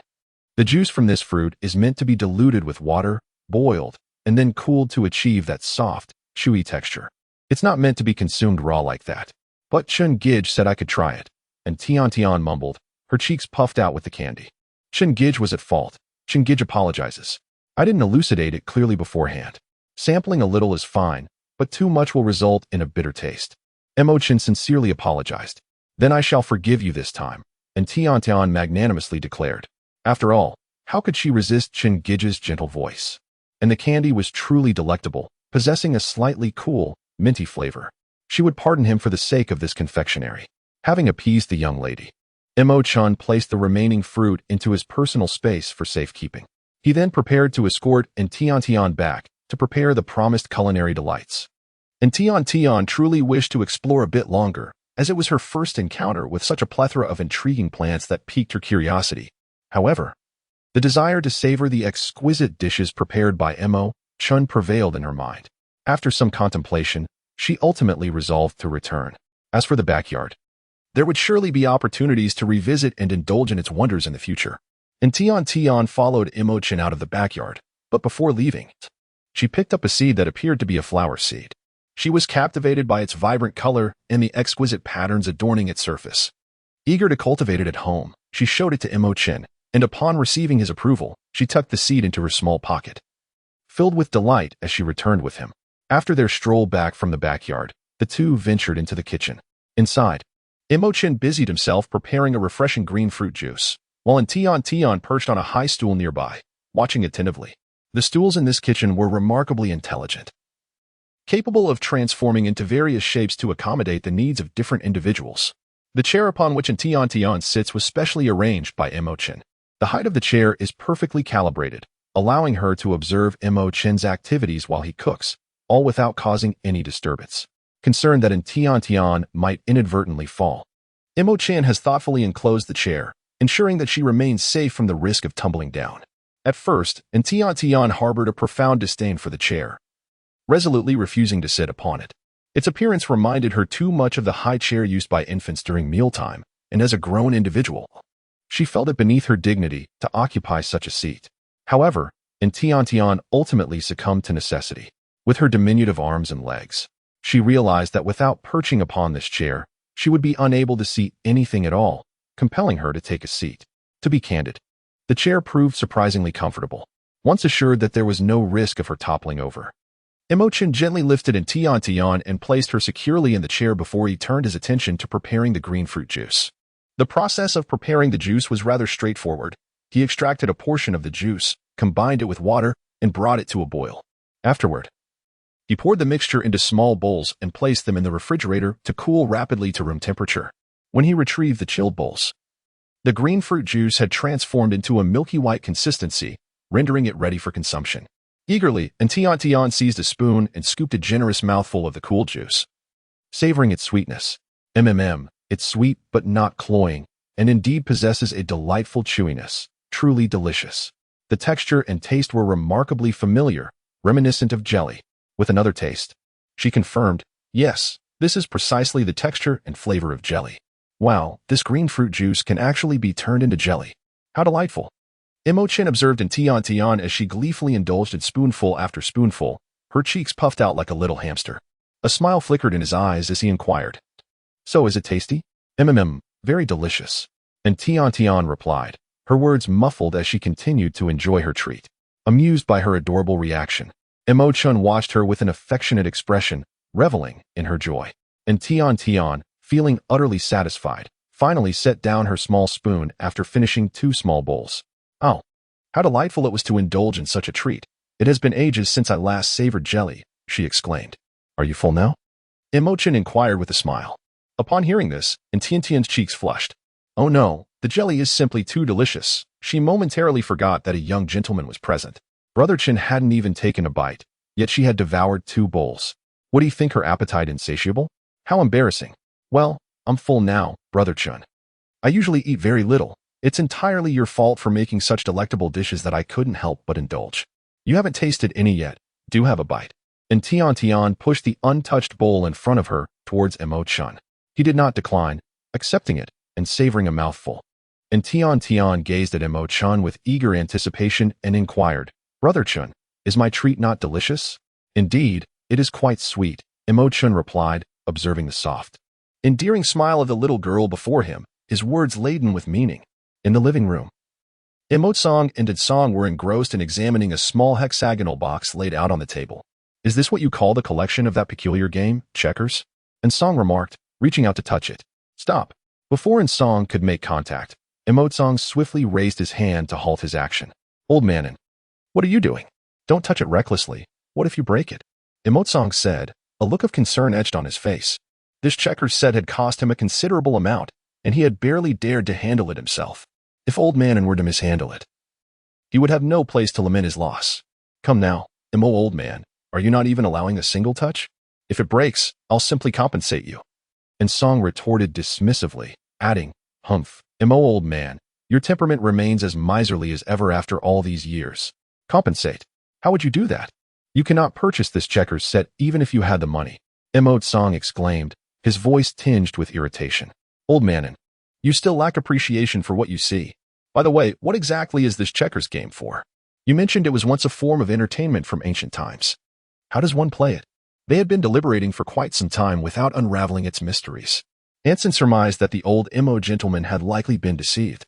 The juice from this fruit is meant to be diluted with water, boiled, and then cooled to achieve that soft, chewy texture. It's not meant to be consumed raw like that. But Chen Gij said I could try it, and Tian mumbled, her cheeks puffed out with the candy. Chen Gij was at fault. Chen Gij apologizes. I didn't elucidate it clearly beforehand. Sampling a little is fine, but too much will result in a bitter taste. Imo-chan sincerely apologized. Then I shall forgive you this time, and Tian magnanimously declared. After all, how could she resist Chen Gij's gentle voice? and the candy was truly delectable, possessing a slightly cool, minty flavor. She would pardon him for the sake of this confectionery. Having appeased the young lady, Imo-chan placed the remaining fruit into his personal space for safekeeping. He then prepared to escort Tian back to prepare the promised culinary delights. Tian truly wished to explore a bit longer, as it was her first encounter with such a plethora of intriguing plants that piqued her curiosity. However, the desire to savor the exquisite dishes prepared by Imo-chan prevailed in her mind. After some contemplation, she ultimately resolved to return. As for the backyard, there would surely be opportunities to revisit and indulge in its wonders in the future. Tian followed Imo-chan out of the backyard, but before leaving, she picked up a seed that appeared to be a flower seed. She was captivated by its vibrant color and the exquisite patterns adorning its surface. Eager to cultivate it at home, she showed it to Imo-chan, and upon receiving his approval, she tucked the seed into her small pocket. Filled with delight as she returned with him. After their stroll back from the backyard, the two ventured into the kitchen. Inside, Imo-chan busied himself preparing a refreshing green fruit juice, while Tian perched on a high stool nearby, watching attentively. The stools in this kitchen were remarkably intelligent, capable of transforming into various shapes to accommodate the needs of different individuals. The chair upon which Tian sits was specially arranged by Imo-chan. The height of the chair is perfectly calibrated, allowing her to observe Imo-chan's activities while he cooks, all without causing any disturbance. Concerned that Tian might inadvertently fall, Imo-chan has thoughtfully enclosed the chair, ensuring that she remains safe from the risk of tumbling down. At first, Tian harbored a profound disdain for the chair, resolutely refusing to sit upon it. Its appearance reminded her too much of the high chair used by infants during mealtime, and as a grown individual, she felt it beneath her dignity to occupy such a seat. However, Tian ultimately succumbed to necessity. With her diminutive arms and legs, she realized that without perching upon this chair, she would be unable to see anything at all, compelling her to take a seat. To be candid, the chair proved surprisingly comfortable, once assured that there was no risk of her toppling over. Imo-chan gently lifted Tian and placed her securely in the chair before he turned his attention to preparing the green fruit juice. The process of preparing the juice was rather straightforward. He extracted a portion of the juice, combined it with water, and brought it to a boil. Afterward, he poured the mixture into small bowls and placed them in the refrigerator to cool rapidly to room temperature. When he retrieved the chilled bowls, the green fruit juice had transformed into a milky white consistency, rendering it ready for consumption. Eagerly, Tian seized a spoon and scooped a generous mouthful of the cool juice. Savoring its sweetness, it's sweet but not cloying, and indeed possesses a delightful chewiness, truly delicious. The texture and taste were remarkably familiar, reminiscent of jelly. With another taste, she confirmed, yes, this is precisely the texture and flavor of jelly. Wow, this green fruit juice can actually be turned into jelly. How delightful. Imo-chan observed Tian as she gleefully indulged in spoonful after spoonful, her cheeks puffed out like a little hamster. A smile flickered in his eyes as he inquired, "So is it tasty?" Very delicious." And Tian replied, her words muffled as she continued to enjoy her treat. Amused by her adorable reaction, Imo-chan watched her with an affectionate expression, reveling in her joy. And Tian, feeling utterly satisfied, finally set down her small spoon after finishing 2 small bowls. "Oh, how delightful it was to indulge in such a treat. It has been ages since I last savored jelly," she exclaimed. "Are you full now?" Imo-chan inquired with a smile. Upon hearing this, Tiantian's cheeks flushed. Oh no, the jelly is simply too delicious. She momentarily forgot that a young gentleman was present. Brother Chin hadn't even taken a bite, yet she had devoured 2 bowls. Would he think her appetite insatiable? How embarrassing. "Well, I'm full now, Brother Chun. I usually eat very little. It's entirely your fault for making such delectable dishes that I couldn't help but indulge. You haven't tasted any yet. Do have a bite." And Tian pushed the untouched bowl in front of her towards Imo-chan. He did not decline, accepting it and savoring a mouthful. And Tian gazed at Imo-chan with eager anticipation and inquired, "Brother Chun, is my treat not delicious?" "Indeed, it is quite sweet," Imo-chan replied, observing the soft, endearing smile of the little girl before him, his words laden with meaning. In the living room, Imo-song and Song were engrossed in examining a small hexagonal box laid out on the table. "Is this what you call the collection of that peculiar game, checkers?" And Song remarked, reaching out to touch it. "Stop." Before Song could make contact, Imo-song swiftly raised his hand to halt his action. "Old man, what are you doing?" Don't touch it recklessly. What if you break it? Emotsong said, a look of concern etched on his face. This checkers set had cost him a considerable amount, and he had barely dared to handle it himself. If old Manon were to mishandle it, he would have no place to lament his loss. Come now, Emo old man, are you not even allowing a single touch? If it breaks, I'll simply compensate you. And Song retorted dismissively, adding, Humph, Emo old man, your temperament remains as miserly as ever after all these years. Compensate? How would you do that? You cannot purchase this checkers set even if you had the money. Emo Song exclaimed, his voice tinged with irritation. Old Manon, you still lack appreciation for what you see. By the way, what exactly is this checkers game for? You mentioned it was once a form of entertainment from ancient times. How does one play it? They had been deliberating for quite some time without unraveling its mysteries. Anson surmised that the old Emo gentleman had likely been deceived.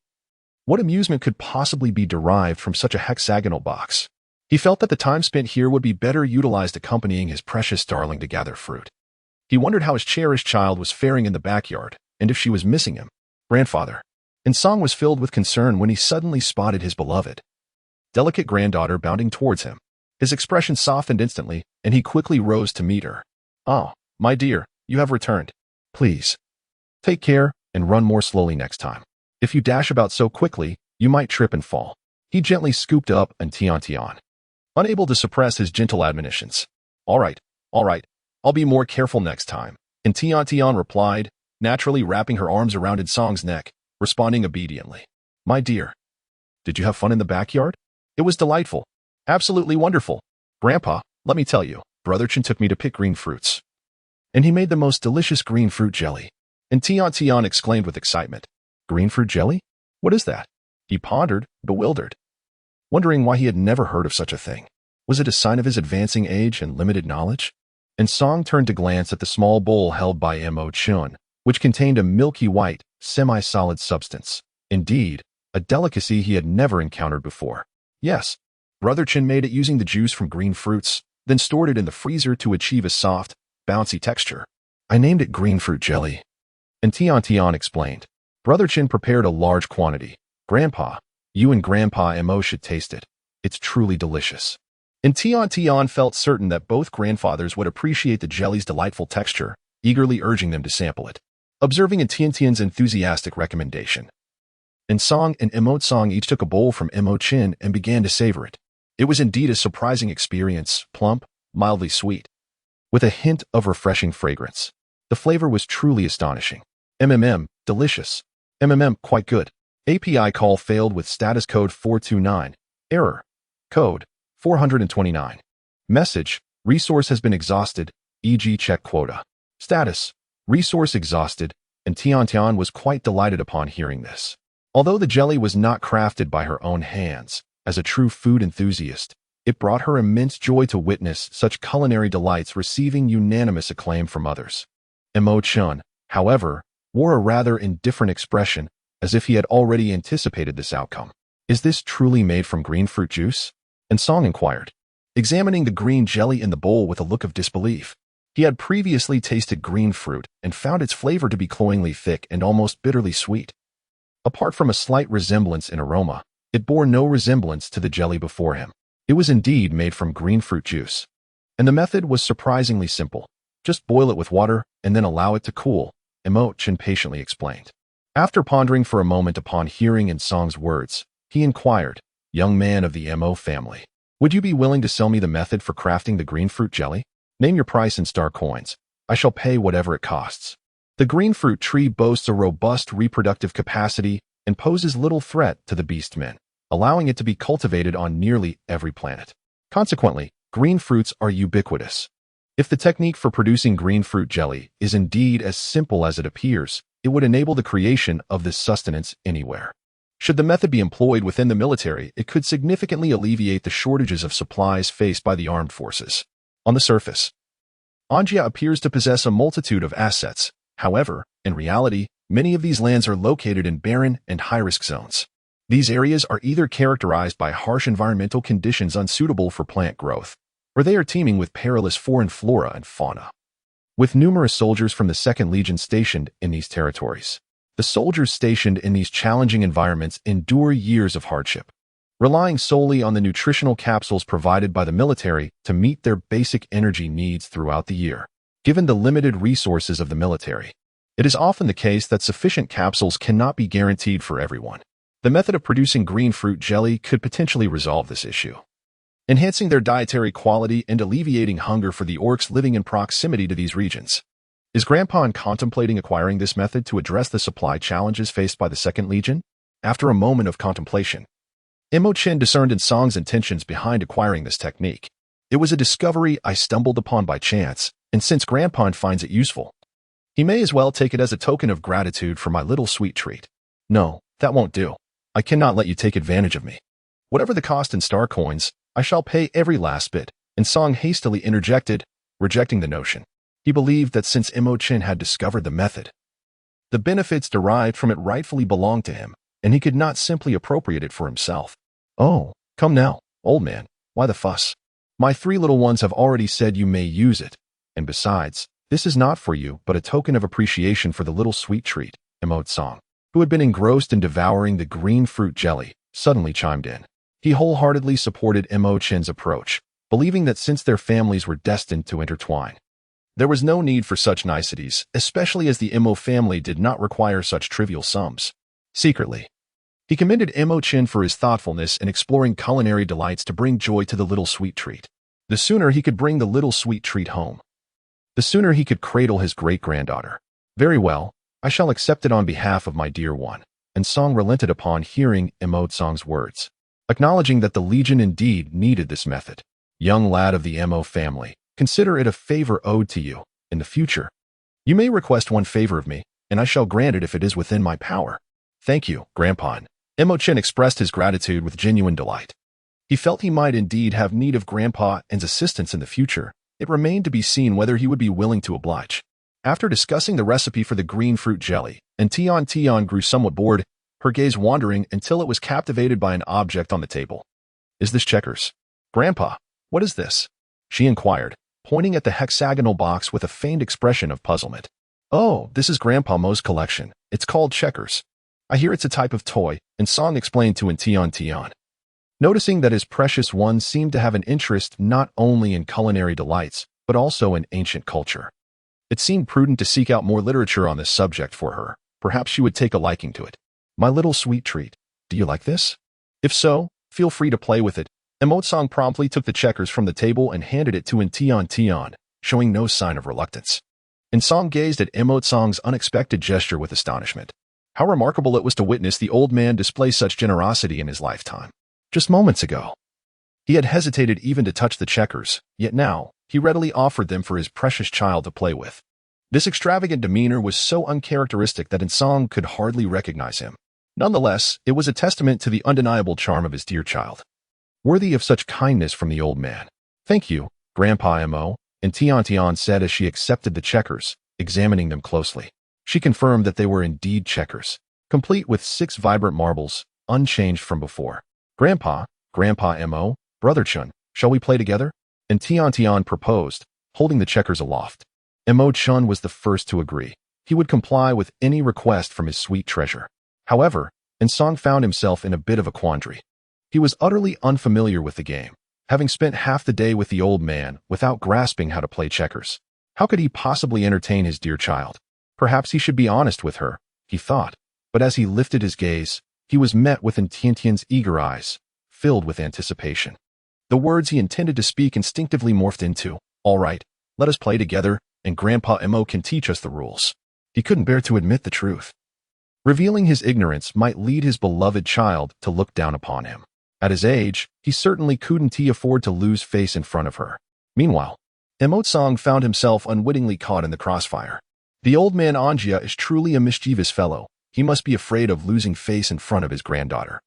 What amusement could possibly be derived from such a hexagonal box? He felt that the time spent here would be better utilized accompanying his precious darling to gather fruit. He wondered how his cherished child was faring in the backyard, and if she was missing him. Grandfather. And Song was filled with concern when he suddenly spotted his beloved, delicate granddaughter bounding towards him. His expression softened instantly, and he quickly rose to meet her. Oh, my dear, you have returned. Please. Take care, and run more slowly next time. If you dash about so quickly, you might trip and fall. He gently scooped up and Tiantian, unable to suppress his gentle admonitions. All right, I'll be more careful next time. And Tiantian replied, naturally wrapping her arms around Song's neck, responding obediently. My dear, did you have fun in the backyard? It was delightful. Absolutely wonderful. Grandpa, let me tell you, Brother Chen took me to pick green fruits. And he made the most delicious green fruit jelly. And Tian exclaimed with excitement. Green fruit jelly? What is that? He pondered, bewildered, wondering why he had never heard of such a thing. Was it a sign of his advancing age and limited knowledge? And Song turned to glance at the small bowl held by Mo Chun, which contained a milky white, semi-solid substance. Indeed, a delicacy he had never encountered before. Yes, Brother Chen made it using the juice from green fruits, then stored it in the freezer to achieve a soft, bouncy texture. I named it green fruit jelly. And Tian explained. Brother Chen prepared a large quantity. Grandpa, you and Grandpa Mo should taste it. It's truly delicious. And Tian felt certain that both grandfathers would appreciate the jelly's delightful texture, eagerly urging them to sample it. Observing Tiantian's enthusiastic recommendation, and Song and Emotsong each took a bowl from Mo Chin and began to savor it. It was indeed a surprising experience, plump, mildly sweet, with a hint of refreshing fragrance. The flavor was truly astonishing. Delicious. Quite good. API call failed with status code 429. Error. Code 429. Message. Resource has been exhausted, e.g. check quota. Status. Resource exhausted, and Tiantian was quite delighted upon hearing this. Although the jelly was not crafted by her own hands, as a true food enthusiast, it brought her immense joy to witness such culinary delights receiving unanimous acclaim from others. Mo Chun, however, wore a rather indifferent expression, as if he had already anticipated this outcome. Is this truly made from green fruit juice? And Song inquired, examining the green jelly in the bowl with a look of disbelief. He had previously tasted green fruit and found its flavor to be cloyingly thick and almost bitterly sweet. Apart from a slight resemblance in aroma, it bore no resemblance to the jelly before him. It was indeed made from green fruit juice. And the method was surprisingly simple. Just boil it with water and then allow it to cool, Mo Chin patiently explained. After pondering for a moment upon hearing Song's words, he inquired, young man of the Mo family, would you be willing to sell me the method for crafting the green fruit jelly? Name your price in star coins. I shall pay whatever it costs. The green fruit tree boasts a robust reproductive capacity and poses little threat to the beastmen, allowing it to be cultivated on nearly every planet. Consequently, green fruits are ubiquitous. If the technique for producing green fruit jelly is indeed as simple as it appears, it would enable the creation of this sustenance anywhere. Should the method be employed within the military, it could significantly alleviate the shortages of supplies faced by the armed forces. On the surface, Anjia appears to possess a multitude of assets. However, in reality, many of these lands are located in barren and high-risk zones. These areas are either characterized by harsh environmental conditions unsuitable for plant growth, or they are teeming with perilous foreign flora and fauna. With numerous soldiers from the 2nd Legion stationed in these territories, the soldiers stationed in these challenging environments endure years of hardship, relying solely on the nutritional capsules provided by the military to meet their basic energy needs throughout the year. Given the limited resources of the military, it is often the case that sufficient capsules cannot be guaranteed for everyone. The method of producing green fruit jelly could potentially resolve this issue, enhancing their dietary quality and alleviating hunger for the orcs living in proximity to these regions. Is Grandpa contemplating acquiring this method to address the supply challenges faced by the Second Legion? After a moment of contemplation, Imochen discerned in Song's intentions behind acquiring this technique. It was a discovery I stumbled upon by chance, and since Grandpa finds it useful, he may as well take it as a token of gratitude for my little sweet treat. No, that won't do. I cannot let you take advantage of me. Whatever the cost in star coins, I shall pay every last bit, and Song hastily interjected, rejecting the notion. He believed that since Imochen had discovered the method, the benefits derived from it rightfully belonged to him, and he could not simply appropriate it for himself. Oh, come now, old man, why the fuss? My 3 little ones have already said you may use it, and besides, this is not for you but a token of appreciation for the little sweet treat. Song, who had been engrossed in devouring the green fruit jelly, suddenly chimed in. He wholeheartedly supported Imochen's approach, believing that since their families were destined to intertwine, there was no need for such niceties, especially as the Imo family did not require such trivial sums. Secretly, he commended Imochen for his thoughtfulness in exploring culinary delights to bring joy to the little sweet treat. The sooner he could bring the little sweet treat home, the sooner he could cradle his great-granddaughter. Very well, I shall accept it on behalf of my dear one. And Song relented upon hearing Song's words, acknowledging that the Legion indeed needed this method. Young lad of the Imo family, consider it a favor owed to you. In the future, you may request one favor of me, and I shall grant it if it is within my power. Thank you, Grandpa. Imochen expressed his gratitude with genuine delight. He felt he might indeed have need of Grandpa and's assistance in the future. It remained to be seen whether he would be willing to oblige. After discussing the recipe for the green fruit jelly, and Tian Tian grew somewhat bored, her gaze wandering until it was captivated by an object on the table. Is this checkers? Grandpa, what is this? She inquired, pointing at the hexagonal box with a feigned expression of puzzlement. Oh, this is Grandpa Mo's collection. It's called checkers. I hear it's a type of toy, and Song explained to Tian Tian. Noticing that his precious one seemed to have an interest not only in culinary delights, but also in ancient culture, it seemed prudent to seek out more literature on this subject for her. Perhaps she would take a liking to it. My little sweet treat, do you like this? If so, feel free to play with it. Song promptly took the checkers from the table and handed it to Tian Tian, showing no sign of reluctance. Song gazed at Song's unexpected gesture with astonishment. How remarkable it was to witness the old man display such generosity in his lifetime. Just moments ago, he had hesitated even to touch the checkers, yet now, he readily offered them for his precious child to play with. This extravagant demeanor was so uncharacteristic that Song could hardly recognize him. Nonetheless, it was a testament to the undeniable charm of his dear child, worthy of such kindness from the old man. Thank you, Grandpa Mo, and Tiantian said as she accepted the checkers, examining them closely. She confirmed that they were indeed checkers, complete with 6 vibrant marbles, unchanged from before. Grandpa Mo, Brother Chun, shall we play together? And Tiantian proposed, holding the checkers aloft. Chun was the first to agree. He would comply with any request from his sweet treasure. However, Song found himself in a bit of a quandary. He was utterly unfamiliar with the game, having spent half the day with the old man without grasping how to play checkers. How could he possibly entertain his dear child? Perhaps he should be honest with her, he thought, but as he lifted his gaze, he was met with Tiantian's eager eyes, filled with anticipation. The words he intended to speak instinctively morphed into, all right, let us play together, and Grandpa Mo can teach us the rules. He couldn't bear to admit the truth. Revealing his ignorance might lead his beloved child to look down upon him. At his age, he certainly couldn't afford to lose face in front of her. Meanwhile, Song found himself unwittingly caught in the crossfire. The old man Anjia is truly a mischievous fellow. He must be afraid of losing face in front of his granddaughter,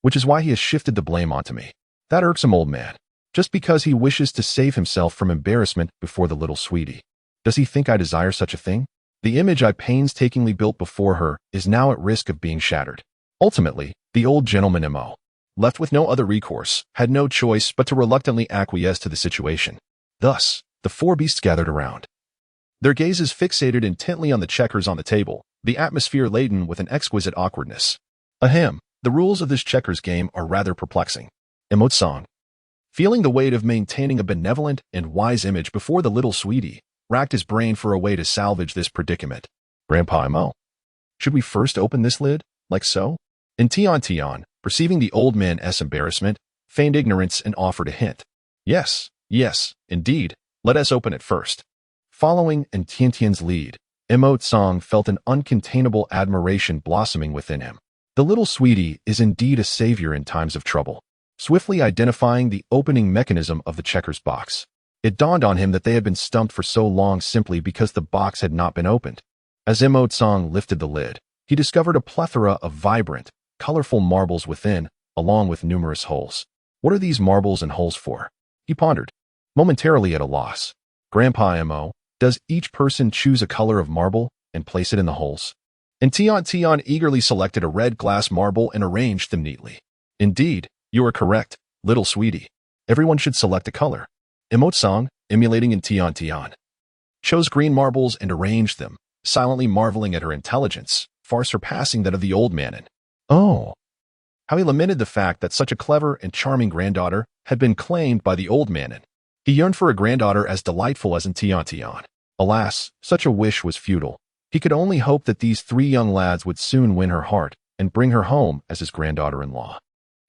which is why he has shifted the blame onto me. That irksome old man, just because he wishes to save himself from embarrassment before the little sweetie. Does he think I desire such a thing? The image I painstakingly built before her is now at risk of being shattered. Ultimately, the old gentleman Mo, left with no other recourse, had no choice but to reluctantly acquiesce to the situation. Thus, the 4 beasts gathered around, their gazes fixated intently on the checkers on the table, the atmosphere laden with an exquisite awkwardness. Ahem, The rules of this checkers game are rather perplexing. Emote song. Feeling the weight of maintaining a benevolent and wise image before the little sweetie, racked his brain for a way to salvage this predicament. Grandpa Mo. Should we first open this lid, like so? And Tian, perceiving the old man's embarrassment, feigned ignorance and offered a hint. Yes, indeed, let us open it first. Following in Tiantian's lead, Emote Song felt an uncontainable admiration blossoming within him. The little sweetie is indeed a savior in times of trouble. Swiftly identifying the opening mechanism of the checkers box, it dawned on him that they had been stumped for so long simply because the box had not been opened. As Emote Song lifted the lid, he discovered a plethora of vibrant, colorful marbles within, along with numerous holes. What are these marbles and holes for? He pondered, momentarily at a loss. Grandpa Mo, does each person choose a color of marble and place it in the holes? And Tian eagerly selected a red glass marble and arranged them neatly. Indeed, you are correct, little sweetie. Everyone should select a color. Emote Song, emulating in Tian, chose green marbles and arranged them, silently marveling at her intelligence, far surpassing that of the old man. Oh, how he lamented the fact that such a clever and charming granddaughter had been claimed by the old man. He yearned for a granddaughter as delightful as in Tian. Alas, such a wish was futile. He could only hope that these three young lads would soon win her heart and bring her home as his granddaughter-in-law.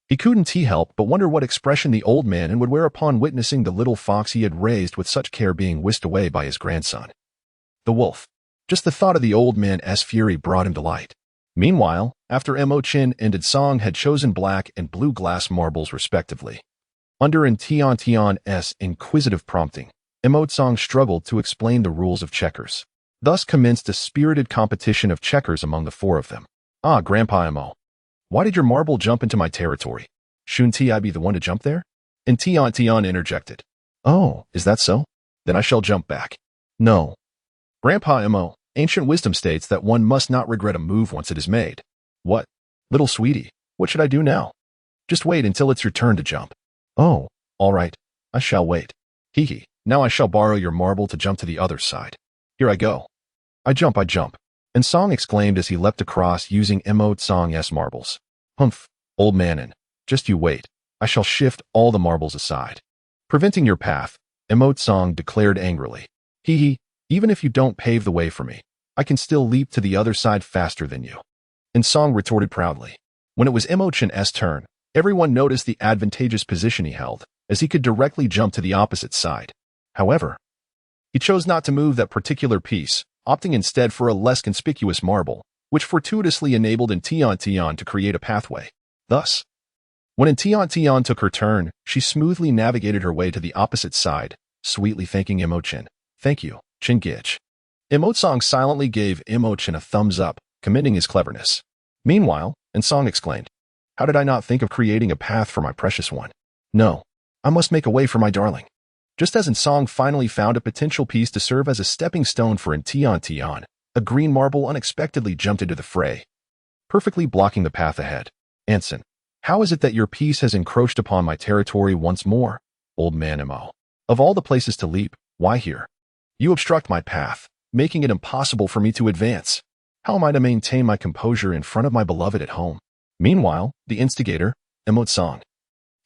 He couldn't help but wonder what expression the old man would wear upon witnessing the little fox he had raised with such care being whisked away by his grandson. The wolf. Just the thought of the old man's fury brought him delight. Meanwhile, after Emote and Song had chosen black and blue glass marbles respectively, under Tian's inquisitive prompting, Emote Song struggled to explain the rules of checkers. Thus commenced a spirited competition of checkers among the four of them. Ah, Grandpa Mo. Why did your marble jump into my territory? Shouldn't I be the one to jump there? And Tian interjected. Oh, is that so? Then I shall jump back. No. Grandpa Mo, ancient wisdom states that one must not regret a move once it is made. What? Little sweetie, what should I do now? Just wait until it's your turn to jump. Oh, all right. I shall wait. Hee. Now I shall borrow your marble to jump to the other side. Here I go. I jump. And Song exclaimed as he leapt across using Emote Song's marbles. Humph, old manin, just you wait. I shall shift all the marbles aside. Preventing your path, Emote Song declared angrily. Hee, even if you don't pave the way for me, I can still leap to the other side faster than you. And Song retorted proudly. When it was Emote's turn, everyone noticed the advantageous position he held, as he could directly jump to the opposite side. However, he chose not to move that particular piece, opting instead for a less conspicuous marble, which fortuitously enabled Tian to create a pathway. Thus, when Tian took her turn, she smoothly navigated her way to the opposite side, sweetly thanking Emote. Thank you, Chingich. Emote Song silently gave Emote a thumbs up, commending his cleverness. Meanwhile, Song exclaimed, how did I not think of creating a path for my precious one? No, I must make a way for my darling. Just as Song finally found a potential piece to serve as a stepping stone for Tian, a green marble unexpectedly jumped into the fray, perfectly blocking the path ahead. Anson, how is it that your piece has encroached upon my territory once more? Old man Mo. Of all the places to leap, why here? You obstruct my path, making it impossible for me to advance. How am I to maintain my composure in front of my beloved at home? Meanwhile, the instigator, Emote Song,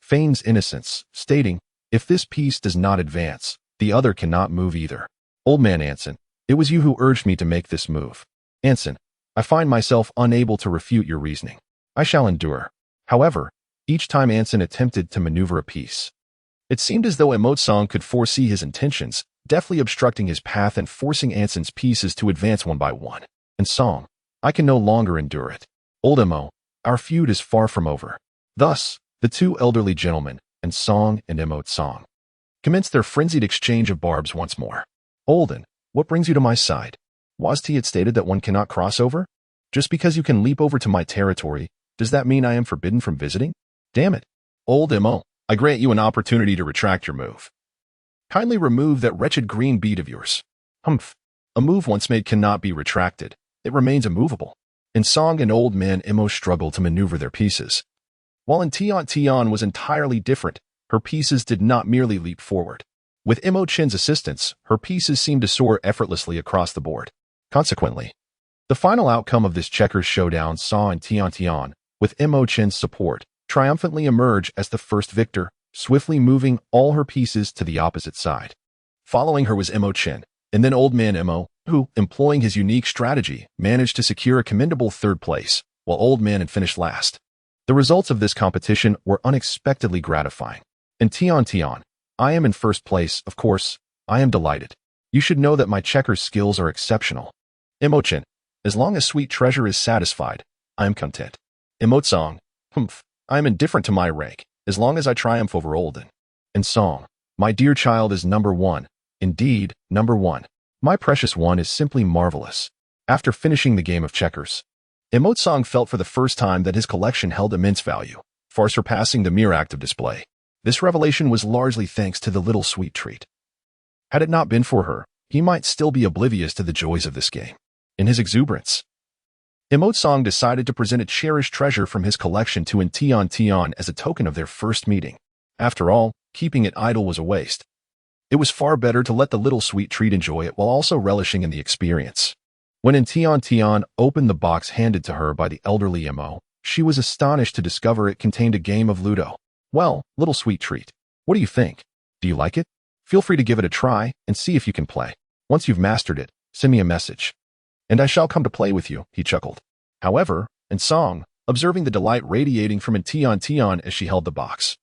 feigns innocence, stating, if this piece does not advance, the other cannot move either. Old man Anson, it was you who urged me to make this move. Anson, I find myself unable to refute your reasoning. I shall endure. However, each time Anson attempted to maneuver a piece, it seemed as though Emote Song could foresee his intentions, deftly obstructing his path and forcing Anson's pieces to advance one by one. And Song, I can no longer endure it. Old Mo, our feud is far from over. Thus, the two elderly gentlemen, and Song and Emote Song, commenced their frenzied exchange of barbs once more. Olden, what brings you to my side? Was it stated that one cannot cross over? Just because you can leap over to my territory, does that mean I am forbidden from visiting? Damn it. Old Mo, I grant you an opportunity to retract your move. Kindly remove that wretched green bead of yours. Humph. A move once made cannot be retracted. It remains immovable. In Song and Old Man Mo struggled to maneuver their pieces. While in Tian was entirely different, her pieces did not merely leap forward. With Emote's assistance, her pieces seemed to soar effortlessly across the board. Consequently, the final outcome of this checkers showdown saw in Tian with Mo Chen's support, triumphantly emerge as the first victor, swiftly moving all her pieces to the opposite side. Following her was Mo Chen, and then Old Man Mo, who, employing his unique strategy, managed to secure a commendable third place, while Old Man had finished last. The results of this competition were unexpectedly gratifying. In Tian Tian, I am in first place, of course. I am delighted. You should know that my checkers skills are exceptional. Mo Chen, as long as Sweet Treasure is satisfied, I am content. Mo Song, I am indifferent to my rank, as long as I triumph over Olden. And Song, my dear child is number one. Indeed, number one. My precious one is simply marvelous. After finishing the game of checkers, Mo Song felt for the first time that his collection held immense value, far surpassing the mere act of display. This revelation was largely thanks to the little sweet treat. Had it not been for her, he might still be oblivious to the joys of this game. In his exuberance, Mo Song decided to present a cherished treasure from his collection to Tian Tian as a token of their first meeting. After all, keeping it idle was a waste. It was far better to let the little sweet treat enjoy it while also relishing in the experience. When Tian Tian opened the box handed to her by the elderly Mo, she was astonished to discover it contained a game of Ludo. Well, little sweet treat, what do you think? Do you like it? Feel free to give it a try and see if you can play. Once you've mastered it, send me a message. And I shall come to play with you, he chuckled. However, Song, observing the delight radiating from Tian Tian as she held the box,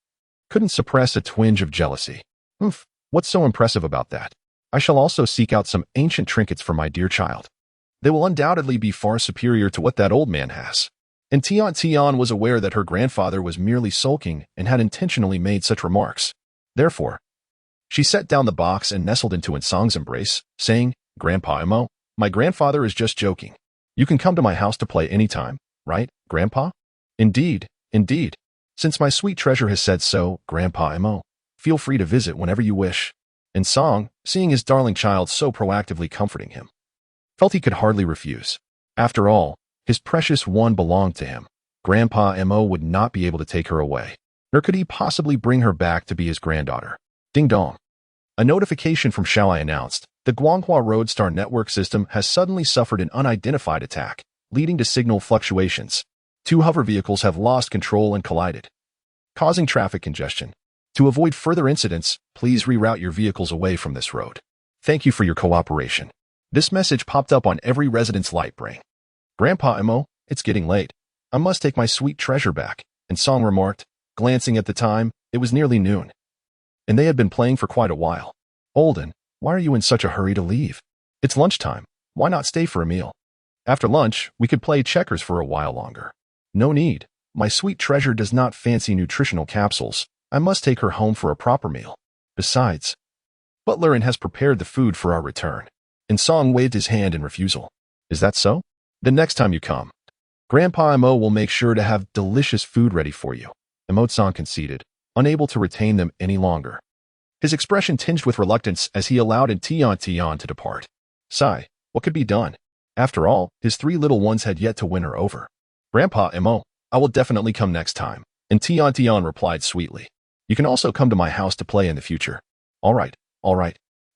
couldn't suppress a twinge of jealousy. What's so impressive about that? I shall also seek out some ancient trinkets for my dear child. They will undoubtedly be far superior to what that old man has. And Tian Tian was aware that her grandfather was merely sulking and had intentionally made such remarks. Therefore, she set down the box and nestled into Song's embrace, saying, Grandpa Mo, my grandfather is just joking. You can come to my house to play anytime, right, Grandpa? Indeed, indeed. Since my sweet treasure has said so, Grandpa Mo, feel free to visit whenever you wish. And Song, seeing his darling child so proactively comforting him, felt he could hardly refuse. After all, his precious one belonged to him. Grandpa Mo would not be able to take her away, nor could he possibly bring her back to be his granddaughter. Ding dong. A notification from Xiaolai announced, the Guanghua Roadstar network system has suddenly suffered an unidentified attack, leading to signal fluctuations. 2 hover vehicles have lost control and collided, causing traffic congestion. To avoid further incidents, please reroute your vehicles away from this road. Thank you for your cooperation. This message popped up on every resident's light brain. Grandpa Mo, it's getting late. I must take my sweet treasure back, and Song remarked, glancing at the time. It was nearly noon, and they had been playing for quite a while. Olden, why are you in such a hurry to leave? It's lunchtime. Why not stay for a meal? After lunch, we could play checkers for a while longer. No need. My sweet treasure does not fancy nutritional capsules. I must take her home for a proper meal. Besides, Butlerin has prepared the food for our return. And Song waved his hand in refusal. Is that so? The next time you come, Grandpa Mo will make sure to have delicious food ready for you. Song conceded, unable to retain them any longer. His expression tinged with reluctance as he allowed Tian Tian to depart. Sigh, what could be done? After all, his 3 little ones had yet to win her over. Grandpa Mo, I will definitely come next time. And Tian Tian replied sweetly. You can also come to my house to play in the future. All right.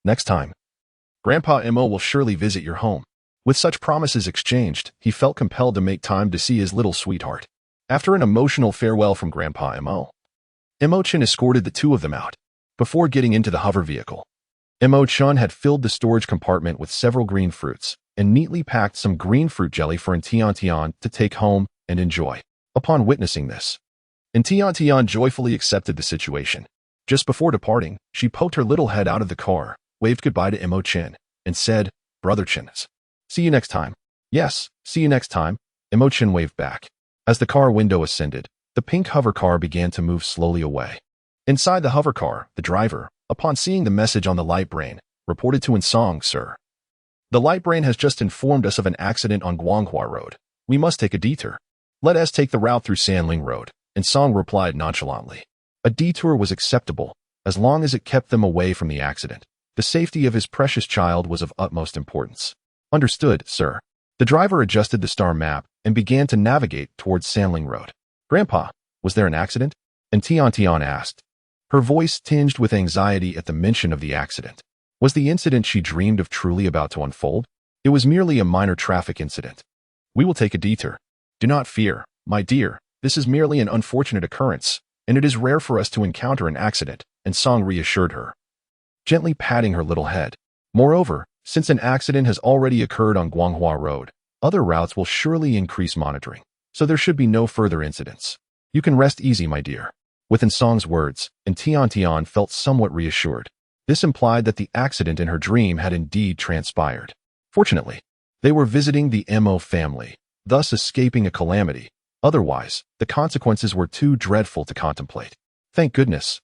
Next time. Grandpa Mo will surely visit your home. With such promises exchanged, he felt compelled to make time to see his little sweetheart. After an emotional farewell from Grandpa Mo Chen escorted the 2 of them out. Before getting into the hover vehicle, Mo Chen had filled the storage compartment with several green fruits and neatly packed some green fruit jelly for Tian Tian to take home and enjoy. Upon witnessing this, Tian Tian joyfully accepted the situation. Just before departing, she poked her little head out of the car, waved goodbye to Mo Chen, and said, Brother Chen, see you next time. Yes, see you next time, Mo Chen waved back. As the car window ascended, the pink hover car began to move slowly away. Inside the hover car, the driver, upon seeing the message on the light brain, reported to Song, Sir, the light brain has just informed us of an accident on Guanghua Road. We must take a detour. Let us take the route through Sanling Road. Song replied nonchalantly. A detour was acceptable, as long as it kept them away from the accident. The safety of his precious child was of utmost importance. Understood, sir. The driver adjusted the star map and began to navigate towards Sanling Road. Grandpa, was there an accident? Tian Tian asked, her voice tinged with anxiety at the mention of the accident. Was the incident she dreamed of truly about to unfold? It was merely a minor traffic incident. We will take a detour. Do not fear, my dear, This is merely an unfortunate occurrence, and it is rare for us to encounter an accident, and Song reassured her, gently patting her little head. Moreover, since an accident has already occurred on Guanghua Road, other routes will surely increase monitoring, so there should be no further incidents. You can rest easy, my dear. Within Song's words, and Tian felt somewhat reassured. This implied that the accident in her dream had indeed transpired. Fortunately, they were visiting the Mo family, thus escaping a calamity. Otherwise, the consequences were too dreadful to contemplate. Thank goodness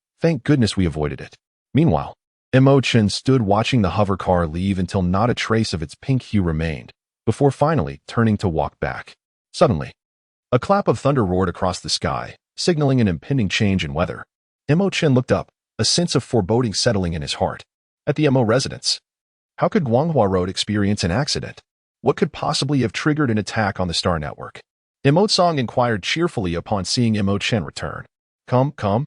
we avoided it. Meanwhile, Mo Chen stood watching the hover car leave until not a trace of its pink hue remained, before finally turning to walk back. Suddenly, a clap of thunder roared across the sky, signaling an impending change in weather. Mo Chen looked up, a sense of foreboding settling in his heart. At the Mo residence, how could Guanghua Road experience an accident? What could possibly have triggered an attack on the Star Network? Mo Song inquired cheerfully upon seeing Mo Chen return. Come.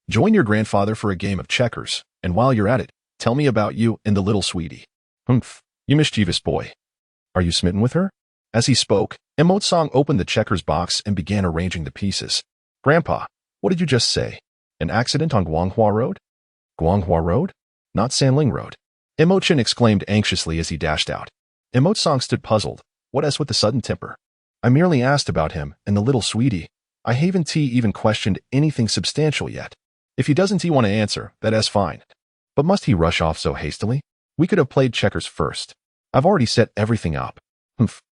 Join your grandfather for a game of checkers, and while you're at it, tell me about you and the little sweetie. Humph, you mischievous boy. Are you smitten with her? As he spoke, Mo Song opened the checkers box and began arranging the pieces. Grandpa, what did you just say? An accident on Guanghua Road? Guanghua Road? Not Sanling Road. Mo Chen exclaimed anxiously as he dashed out. Mo Song stood puzzled. What as with the sudden temper? I merely asked about him and the little sweetie. I haven't even questioned anything substantial yet. If he doesn't want to answer, that's fine. But must he rush off so hastily? We could have played checkers first. I've already set everything up. Humph.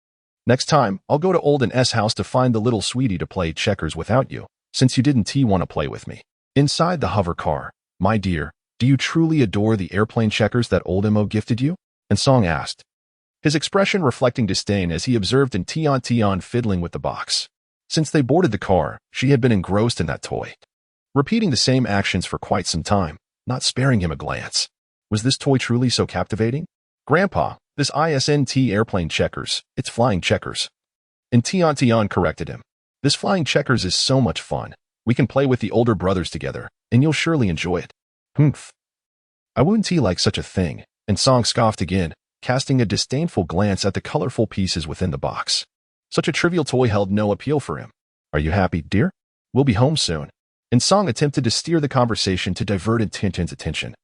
Next time, I'll go to Old and S house to find the little sweetie to play checkers without you, since you didn't want to play with me. Inside the hover car, my dear, do you truly adore the airplane checkers that old Mo gifted you? And Song asked, his expression reflecting disdain as he observed in Tian fiddling with the box. Since they boarded the car, she had been engrossed in that toy, repeating the same actions for quite some time, not sparing him a glance. Was this toy truly so captivating? Grandpa, this isn't airplane checkers, it's flying checkers. And Tian corrected him. This flying checkers is so much fun. We can play with the older brothers together, and you'll surely enjoy it. Humph. I wouldn't like such a thing, and Song scoffed again, casting a disdainful glance at the colorful pieces within the box. Such a trivial toy held no appeal for him. Are you happy, dear? We'll be home soon. And Song attempted to steer the conversation to divert Tiantian's attention,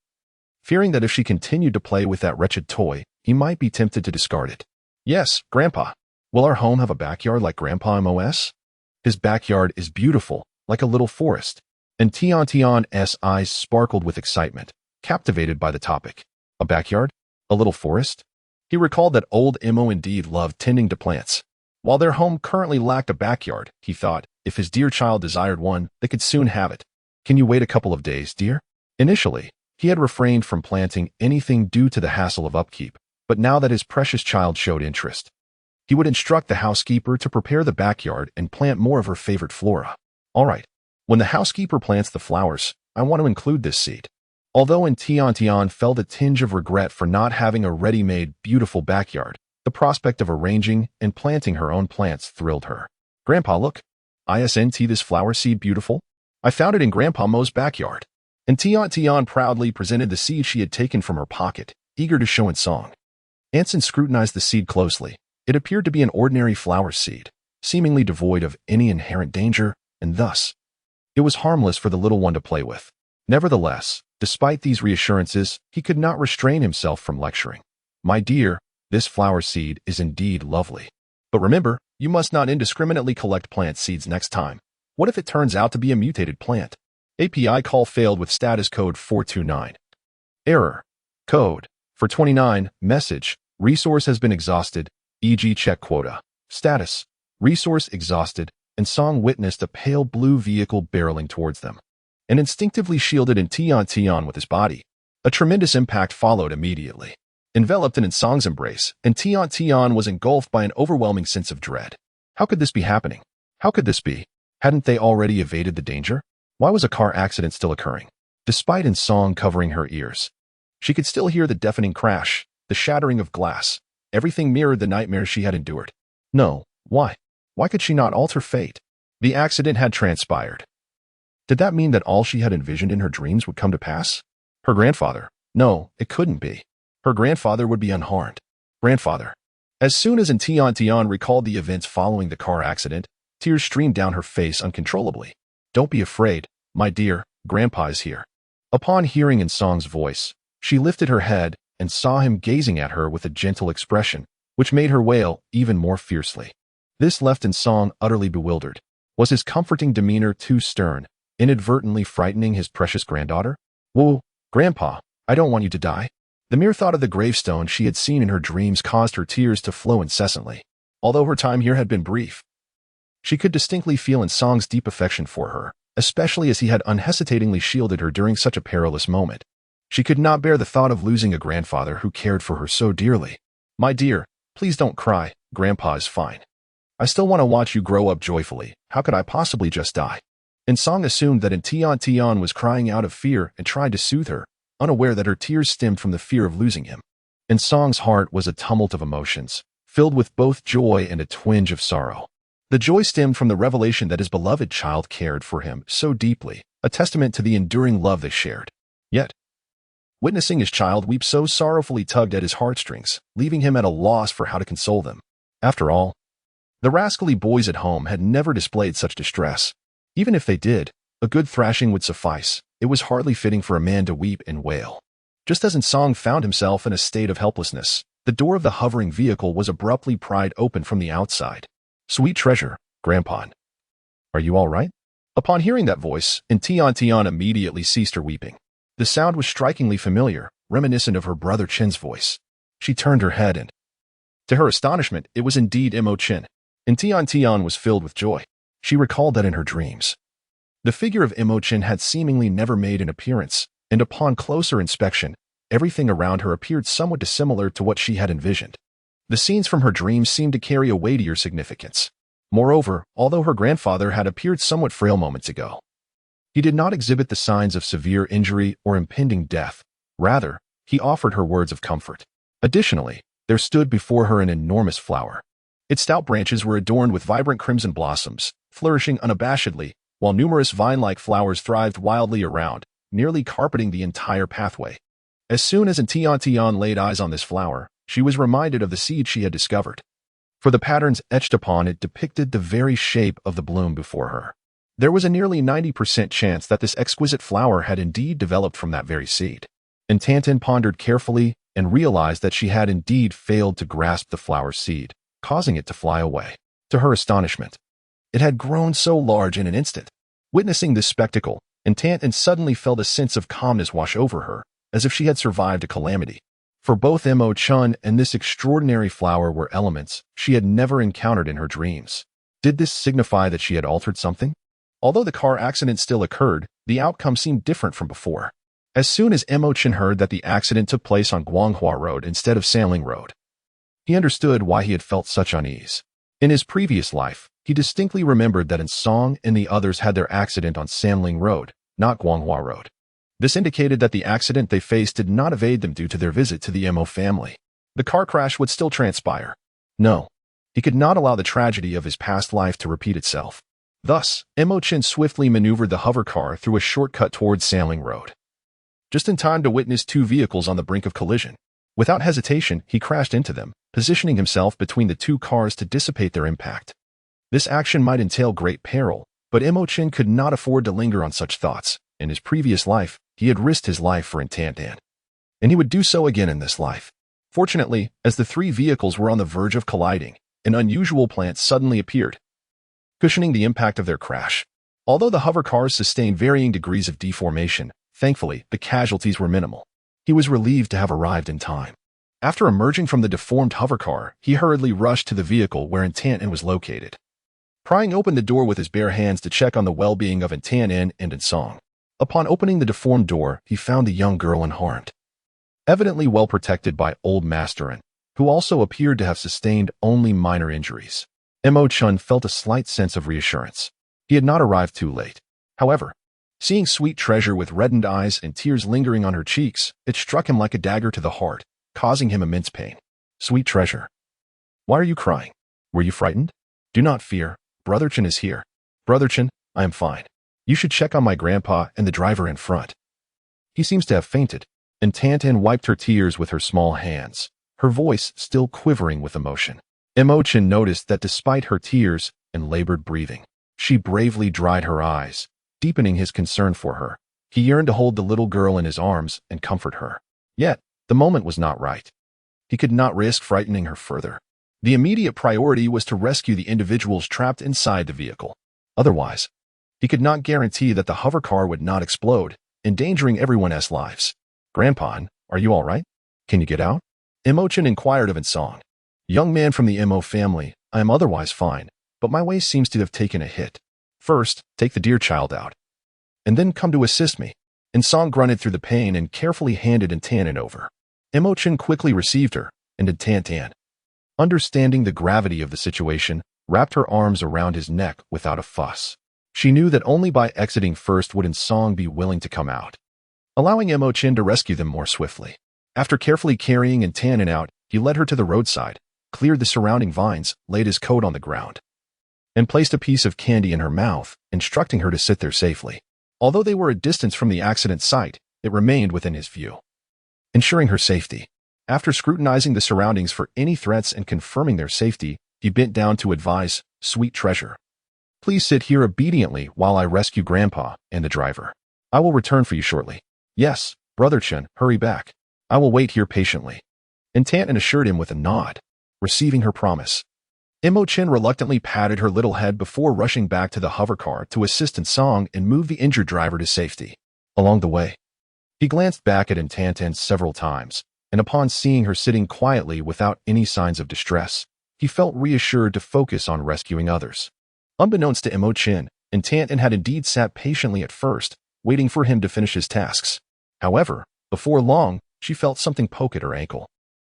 fearing that if she continued to play with that wretched toy, he might be tempted to discard it. Yes, Grandpa. Will our home have a backyard like Grandpa Mos? His backyard is beautiful, like a little forest. And Tian's eyes sparkled with excitement, captivated by the topic. A backyard? A little forest? He recalled that old Mo indeed loved tending to plants. While their home currently lacked a backyard, he thought, if his dear child desired one, they could soon have it. Can you wait a couple of days, dear? Initially, he had refrained from planting anything due to the hassle of upkeep, but now that his precious child showed interest, he would instruct the housekeeper to prepare the backyard and plant more of her favorite flora. All right, when the housekeeper plants the flowers, I want to include this seed. Although Tian felt a tinge of regret for not having a ready-made, beautiful backyard, the prospect of arranging and planting her own plants thrilled her. Grandpa, look. Isn't this flower seed beautiful? I found it in Grandpa Mo's backyard. And Tian proudly presented the seed she had taken from her pocket, eager to show in Song. Anson scrutinized the seed closely. It appeared to be an ordinary flower seed, seemingly devoid of any inherent danger, and thus, it was harmless for the little one to play with. Nevertheless, despite these reassurances, he could not restrain himself from lecturing. My dear, this flower seed is indeed lovely. But remember, you must not indiscriminately collect plant seeds next time. What if it turns out to be a mutated plant? API call failed with status code 429. Error. Code. For 29, message. Resource has been exhausted, e.g. check quota. Status. Resource exhausted, and Song witnessed a pale blue vehicle barreling towards them, and instinctively shielded in Tian with his body. A tremendous impact followed immediately. Enveloped in Song's embrace, and Tian was engulfed by an overwhelming sense of dread. How could this be happening? How could this be? Hadn't they already evaded the danger? Why was a car accident still occurring? Despite Song covering her ears, she could still hear the deafening crash, the shattering of glass. Everything mirrored the nightmares she had endured. No, why? Why could she not alter fate? The accident had transpired. Did that mean that all she had envisioned in her dreams would come to pass? Her grandfather? No, it couldn't be. Her grandfather would be unharmed. Grandfather. As soon as Tian recalled the events following the car accident, Tears streamed down her face uncontrollably. "Don't be afraid, my dear, Grandpa is here." Upon hearing In Song's voice, she lifted her head and saw him gazing at her with a gentle expression, which made her wail even more fiercely. This left In Song utterly bewildered. Was his comforting demeanor too stern, inadvertently frightening his precious granddaughter? "Whoa, Grandpa, I don't want you to die." The mere thought of the gravestone she had seen in her dreams caused her tears to flow incessantly. Although her time here had been brief, she could distinctly feel In Song's deep affection for her, especially as he had unhesitatingly shielded her during such a perilous moment. She could not bear the thought of losing a grandfather who cared for her so dearly. "My dear, please don't cry, Grandpa is fine. I still want to watch you grow up joyfully. How could I possibly just die?" In Song assumed that Tian was crying out of fear and tried to soothe her, unaware that her tears stemmed from the fear of losing him. In Song's heart was a tumult of emotions, filled with both joy and a twinge of sorrow. The joy stemmed from the revelation that his beloved child cared for him so deeply, a testament to the enduring love they shared. Yet, witnessing his child weep so sorrowfully tugged at his heartstrings, leaving him at a loss for how to console them. After all, the rascally boys at home had never displayed such distress. Even if they did, a good thrashing would suffice. It was hardly fitting for a man to weep and wail. Just as In Song found himself in a state of helplessness, the door of the hovering vehicle was abruptly pried open from the outside. "Sweet treasure, Grandpa. Are you all right?" Upon hearing that voice, Tian immediately ceased her weeping. The sound was strikingly familiar, reminiscent of her brother Chin's voice. She turned her head and, to her astonishment, it was indeed Chin. Tian was filled with joy. She recalled that in her dreams, the figure of Chin had seemingly never made an appearance, and upon closer inspection, everything around her appeared somewhat dissimilar to what she had envisioned. The scenes from her dreams seemed to carry a weightier significance. Moreover, although her grandfather had appeared somewhat frail moments ago, he did not exhibit the signs of severe injury or impending death. Rather, he offered her words of comfort. Additionally, there stood before her an enormous flower. Its stout branches were adorned with vibrant crimson blossoms, flourishing unabashedly, while numerous vine-like flowers thrived wildly around, nearly carpeting the entire pathway. As soon as Tian laid eyes on this flower, she was reminded of the seed she had discovered, for the patterns etched upon it depicted the very shape of the bloom before her. There was a nearly 90% chance that this exquisite flower had indeed developed from that very seed. And Tiantian pondered carefully and realized that she had indeed failed to grasp the flower's seed, causing it to fly away. To her astonishment, it had grown so large in an instant. Witnessing this spectacle, Tiantian suddenly felt a sense of calmness wash over her, as if she had survived a calamity. For both Chen and this extraordinary flower were elements she had never encountered in her dreams. Did this signify that she had altered something? Although the car accident still occurred, the outcome seemed different from before. As soon as Chen heard that the accident took place on Guanghua Road instead of Sanling Road, he understood why he had felt such unease. In his previous life, he distinctly remembered that In Song and the others had their accident on Sanling Road, not Guanghua Road. This indicated that the accident they faced did not evade them due to their visit to the Mo family. The car crash would still transpire. No, he could not allow the tragedy of his past life to repeat itself. Thus, Chen swiftly maneuvered the hover car through a shortcut towards Sanling Road, just in time to witness two vehicles on the brink of collision. Without hesitation, he crashed into them, positioning himself between the two cars to dissipate their impact. This action might entail great peril, but Chen could not afford to linger on such thoughts. In his previous life, he had risked his life for Tiantian, and he would do so again in this life. Fortunately, as the three vehicles were on the verge of colliding, an unusual plant suddenly appeared, cushioning the impact of their crash. Although the hover cars sustained varying degrees of deformation, thankfully, the casualties were minimal. He was relieved to have arrived in time. After emerging from the deformed hover car, he hurriedly rushed to the vehicle where Tiantian was located, prying open the door with his bare hands to check on the well-being of Tiantian and In Song. Upon opening the deformed door, he found the young girl unharmed, evidently well protected by old Masterin, who also appeared to have sustained only minor injuries. Chen felt a slight sense of reassurance. He had not arrived too late. However, seeing Sweet Treasure with reddened eyes and tears lingering on her cheeks, it struck him like a dagger to the heart, causing him immense pain. "Sweet Treasure, why are you crying? Were you frightened? Do not fear, Brother Chen is here. Brother Chen, I am fine. You should check on my grandpa and the driver in front. He seems to have fainted." And Tiantian wiped her tears with her small hands, her voice still quivering with emotion. Chen noticed that despite her tears, and labored breathing. She bravely dried her eyes, deepening his concern for her. He yearned to hold the little girl in his arms and comfort her. Yet, the moment was not right. He could not risk frightening her further. The immediate priority was to rescue the individuals trapped inside the vehicle. Otherwise, he could not guarantee that the hover car would not explode, endangering everyone's lives. "Grandpa, are you all right? Can you get out?" Imo-chan inquired of Insong. "Young man from the Imo family, I am otherwise fine, but my waist seems to have taken a hit. First, take the dear child out, and then come to assist me." Insong grunted through the pain and carefully handed Tiantian over. Imo-chan quickly received her, and Tiantian, understanding the gravity of the situation, wrapped her arms around his neck without a fuss. She knew that only by exiting first would Insong be willing to come out, allowing Imo-chan to rescue them more swiftly. After carefully carrying Tiantian out, he led her to the roadside, cleared the surrounding vines, laid his coat on the ground, and placed a piece of candy in her mouth, instructing her to sit there safely. Although they were a distance from the accident site, it remained within his view, ensuring her safety. After scrutinizing the surroundings for any threats and confirming their safety, he bent down to advise, "Sweet treasure, please sit here obediently while I rescue Grandpa and the driver. I will return for you shortly." "Yes, Brother Chen, hurry back. I will wait here patiently." And Tiantian assured him with a nod, receiving her promise. Imo-chan reluctantly patted her little head before rushing back to the hovercar to assist Insong and move the injured driver to safety. Along the way, he glanced back at Tiantian several times, and upon seeing her sitting quietly without any signs of distress, he felt reassured to focus on rescuing others. Unbeknownst to Imo-chan, Tiantian had indeed sat patiently at first, waiting for him to finish his tasks. However, before long, she felt something poke at her ankle.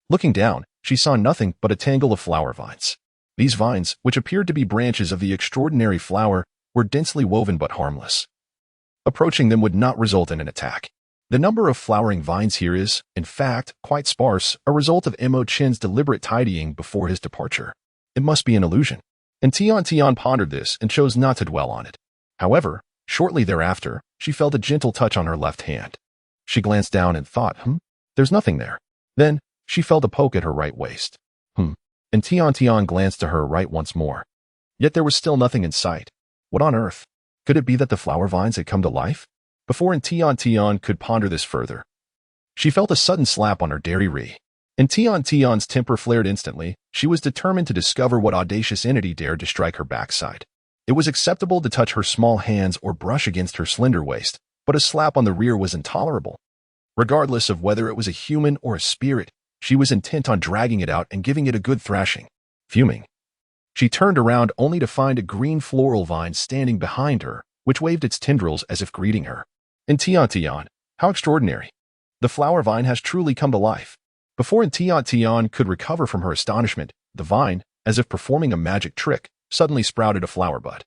Looking down, she saw nothing but a tangle of flower vines. These vines, which appeared to be branches of the extraordinary flower, were densely woven but harmless. Approaching them would not result in an attack. The number of flowering vines here is, in fact, quite sparse, a result of Imo-chan's deliberate tidying before his departure. It must be an illusion. And Tian pondered this and chose not to dwell on it. However, shortly thereafter, she felt a gentle touch on her left hand. She glanced down and thought, there's nothing there. Then, she felt a poke at her right waist. And Tian glanced to her right once more. Yet there was still nothing in sight. What on earth? Could it be that the flower vines had come to life? Before Tian could ponder this further, she felt a sudden slap on her dairy. And Tian's temper flared instantly. She was determined to discover what audacious entity dared to strike her backside. It was acceptable to touch her small hands or brush against her slender waist, but a slap on the rear was intolerable. Regardless of whether it was a human or a spirit, she was intent on dragging it out and giving it a good thrashing. Fuming, she turned around only to find a green floral vine standing behind her, which waved its tendrils as if greeting her. And Tian, how extraordinary! The flower vine has truly come to life. Before Tian could recover from her astonishment, the vine, as if performing a magic trick, suddenly sprouted a flower bud.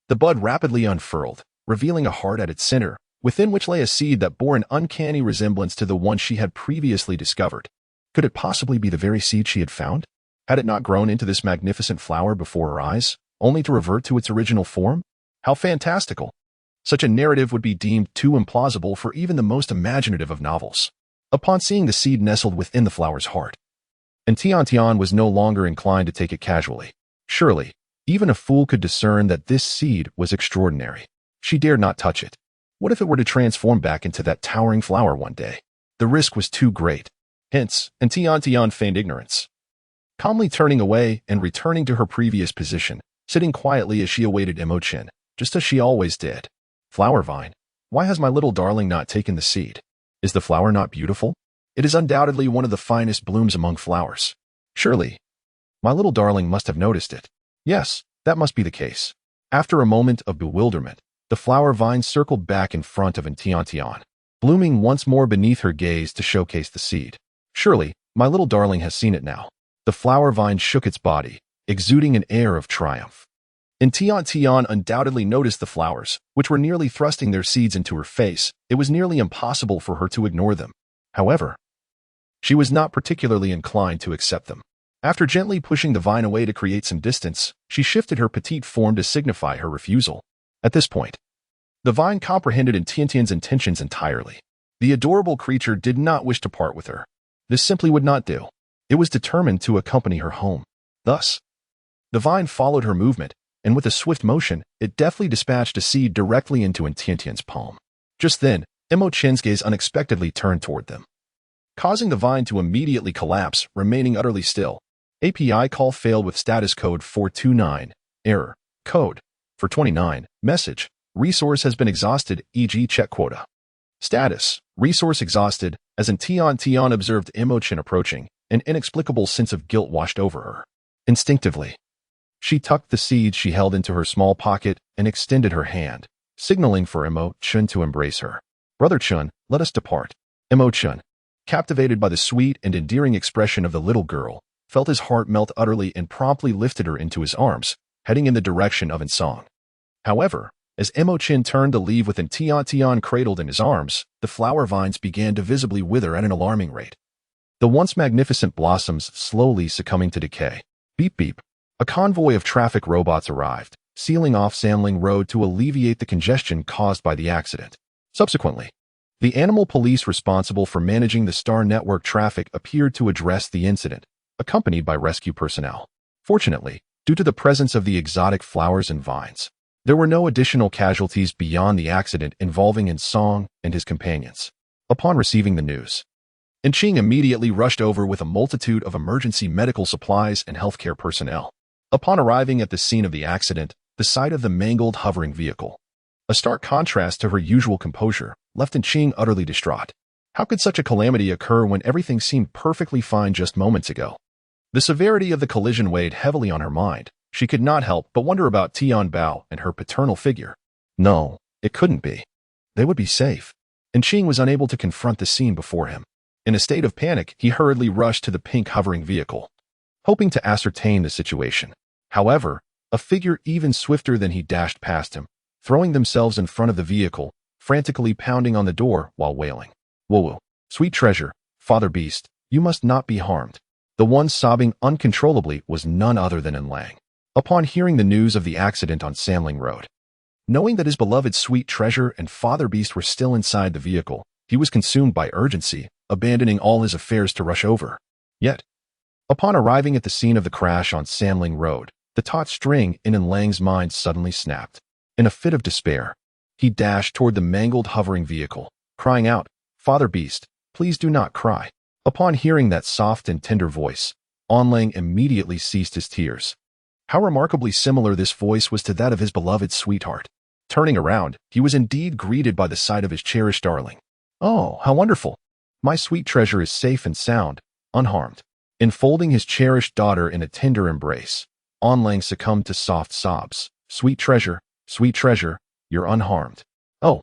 The bud rapidly unfurled, revealing a heart at its center, within which lay a seed that bore an uncanny resemblance to the one she had previously discovered. Could it possibly be the very seed she had found? Had it not grown into this magnificent flower before her eyes, only to revert to its original form? How fantastical! Such a narrative would be deemed too implausible for even the most imaginative of novels. Upon seeing the seed nestled within the flower's heart, and Tian was no longer inclined to take it casually. Surely, even a fool could discern that this seed was extraordinary. She dared not touch it. What if it were to transform back into that towering flower one day? The risk was too great. Hence, and Tian feigned ignorance, calmly turning away and returning to her previous position, sitting quietly as she awaited Imo-chan, just as she always did. Flower vine, why has my little darling not taken the seed? Is the flower not beautiful? It is undoubtedly one of the finest blooms among flowers. Surely, my little darling must have noticed it. Yes, that must be the case. After a moment of bewilderment, the flower vine circled back in front of Tian, blooming once more beneath her gaze to showcase the seed. Surely, my little darling has seen it now. The flower vine shook its body, exuding an air of triumph. And Tian undoubtedly noticed the flowers, which were nearly thrusting their seeds into her face. It was nearly impossible for her to ignore them. However, she was not particularly inclined to accept them. After gently pushing the vine away to create some distance, she shifted her petite form to signify her refusal. At this point, the vine comprehended Tiantian's intentions entirely. The adorable creature did not wish to part with her. This simply would not do. It was determined to accompany her home. Thus, the vine followed her movement, and with a swift motion, it deftly dispatched a seed directly into Tiantian's palm. Just then, Imo-chen's gaze unexpectedly turned toward them, causing the vine to immediately collapse, remaining utterly still. API call failed with status code 429, error, code, 429, message, resource has been exhausted, e.g. check quota. Status, resource exhausted, as in Tian Tian observed Imo-chen approaching, an inexplicable sense of guilt washed over her. Instinctively, she tucked the seed she held into her small pocket and extended her hand, signaling for Imo-chen to embrace her. Brother Chun, let us depart. Imo-chen, captivated by the sweet and endearing expression of the little girl, felt his heart melt utterly and promptly lifted her into his arms, heading in the direction of Insong. However, as Imo-chen turned to leave with Tian Tian cradled in his arms, the flower vines began to visibly wither at an alarming rate. The once magnificent blossoms slowly succumbing to decay. Beep beep. A convoy of traffic robots arrived, sealing off Sanling Road to alleviate the congestion caused by the accident. Subsequently, the animal police responsible for managing the Star Network traffic appeared to address the incident, accompanied by rescue personnel. Fortunately, due to the presence of the exotic flowers and vines, there were no additional casualties beyond the accident involving Insong and his companions. Upon receiving the news, Inqing immediately rushed over with a multitude of emergency medical supplies and healthcare personnel. Upon arriving at the scene of the accident, the sight of the mangled hovering vehicle, a stark contrast to her usual composure, left Inqing utterly distraught. How could such a calamity occur when everything seemed perfectly fine just moments ago? The severity of the collision weighed heavily on her mind. She could not help but wonder about Tian Bao and her paternal figure. No, it couldn't be. They would be safe. Inqing was unable to confront the scene before him. In a state of panic, he hurriedly rushed to the pink hovering vehicle, hoping to ascertain the situation. However, a figure even swifter than he dashed past him, throwing themselves in front of the vehicle, frantically pounding on the door while wailing. Whoa, sweet treasure, Father Beast, you must not be harmed. The one sobbing uncontrollably was none other than Lang. Upon hearing the news of the accident on Sanling Road, knowing that his beloved sweet treasure and Father Beast were still inside the vehicle, he was consumed by urgency, abandoning all his affairs to rush over. Yet, upon arriving at the scene of the crash on Sanling Road, the taut string in Lang's mind suddenly snapped. In a fit of despair, he dashed toward the mangled hovering vehicle, crying out, Father Beast, please do not cry. Upon hearing that soft and tender voice, Lang immediately ceased his tears. How remarkably similar this voice was to that of his beloved sweetheart. Turning around, he was indeed greeted by the sight of his cherished darling. Oh, how wonderful! My sweet treasure is safe and sound, unharmed. Enfolding his cherished daughter in a tender embrace, Lang succumbed to soft sobs. Sweet treasure, you're unharmed. Oh,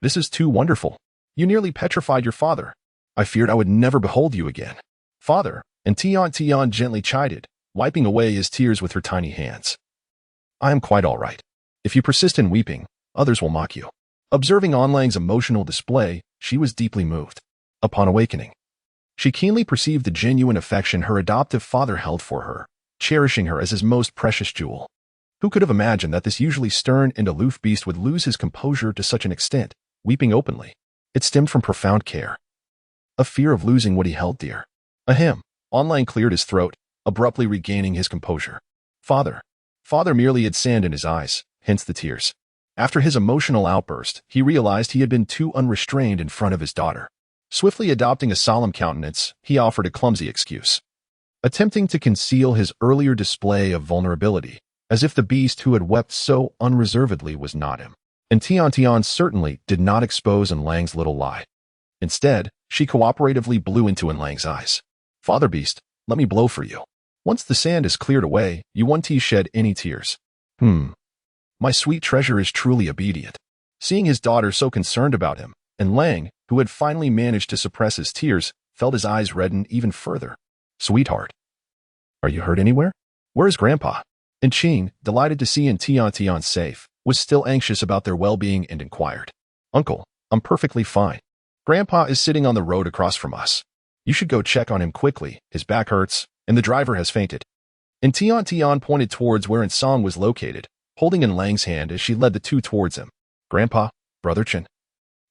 this is too wonderful. You nearly petrified your father. I feared I would never behold you again. Father, and Tian Tian gently chided, wiping away his tears with her tiny hands. I am quite all right. If you persist in weeping, others will mock you. Observing Lang's emotional display, she was deeply moved. Upon awakening, she keenly perceived the genuine affection her adoptive father held for her, cherishing her as his most precious jewel. Who could have imagined that this usually stern and aloof beast would lose his composure to such an extent, weeping openly? It stemmed from profound care, a fear of losing what he held dear. Ahem. Lang cleared his throat, abruptly regaining his composure. Father merely had sand in his eyes, hence the tears. After his emotional outburst, he realized he had been too unrestrained in front of his daughter. Swiftly adopting a solemn countenance, he offered a clumsy excuse, attempting to conceal his earlier display of vulnerability, as if the beast who had wept so unreservedly was not him. And Tian Tian certainly did not expose Lang's little lie. Instead, she cooperatively blew into Lang's eyes. Father Beast, let me blow for you. Once the sand is cleared away, you won't shed any tears. My sweet treasure is truly obedient. Seeing his daughter so concerned about him, and Lang, who had finally managed to suppress his tears, felt his eyes redden even further. Sweetheart, are you hurt anywhere? Where is Grandpa? Inqing, delighted to see Tian Tian safe, was still anxious about their well-being and inquired. Uncle, I'm perfectly fine. Grandpa is sitting on the road across from us. You should go check on him quickly. His back hurts, and the driver has fainted. And Tian Tian pointed towards where Insong was located, holding Lang's hand as she led the two towards him. Grandpa, Brother Chen,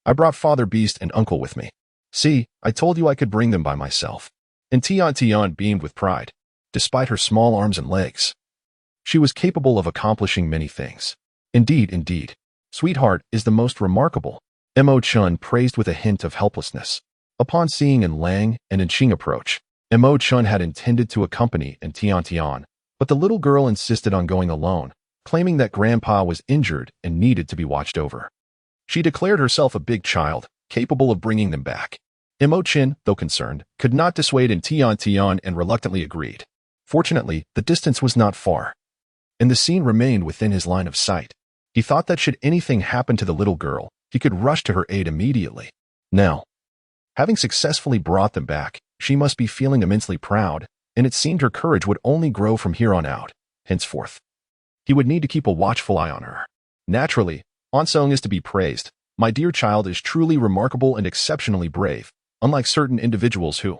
I brought Father Beast and Uncle with me. See, I told you I could bring them by myself. And Tian Tian beamed with pride, despite her small arms and legs. She was capable of accomplishing many things. Indeed, indeed. Sweetheart is the most remarkable, Mo Chun praised with a hint of helplessness. Upon seeing An Lang and An Qing approach, Mo Chun had intended to accompany Tian Tian, but the little girl insisted on going alone, claiming that Grandpa was injured and needed to be watched over. She declared herself a big child, capable of bringing them back. Mo Chin, though concerned, could not dissuade Tian and reluctantly agreed. Fortunately, the distance was not far, and the scene remained within his line of sight. He thought that should anything happen to the little girl, he could rush to her aid immediately. Now, having successfully brought them back, she must be feeling immensely proud, and it seemed her courage would only grow from here on out. Henceforth, he would need to keep a watchful eye on her. Naturally, Ansong is to be praised. My dear child is truly remarkable and exceptionally brave, unlike certain individuals who,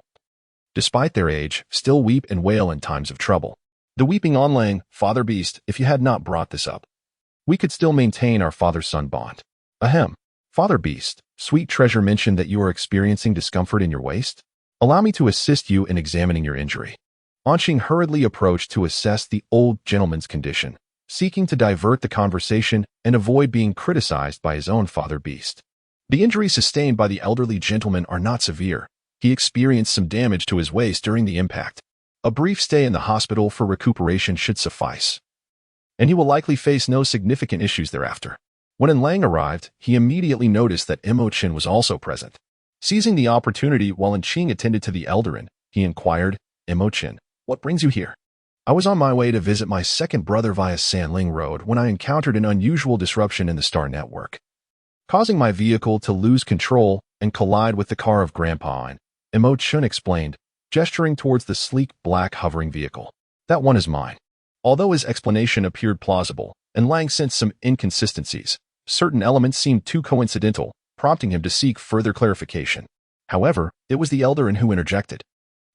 despite their age, still weep and wail in times of trouble. The weeping An Lang, Father Beast, if you had not brought this up, we could still maintain our father-son bond. Ahem. Father Beast, sweet treasure mentioned that you are experiencing discomfort in your waist. Allow me to assist you in examining your injury. Anqing hurriedly approached to assess the old gentleman's condition, seeking to divert the conversation and avoid being criticized by his own Father Beast. The injuries sustained by the elderly gentleman are not severe. He experienced some damage to his waist during the impact. A brief stay in the hospital for recuperation should suffice, and he will likely face no significant issues thereafter. When An Lang arrived, he immediately noticed that Mo Chin was also present. Seizing the opportunity while An Qing attended to the elderin, he inquired, Mo Chin, what brings you here? I was on my way to visit my second brother via Sanling Road when I encountered an unusual disruption in the star network, causing my vehicle to lose control and collide with the car of Grandpa. Mo Chun explained, gesturing towards the sleek black hovering vehicle. That one is mine. Although his explanation appeared plausible, An Lang sensed some inconsistencies. Certain elements seemed too coincidental, prompting him to seek further clarification. However, it was the elderin who interjected.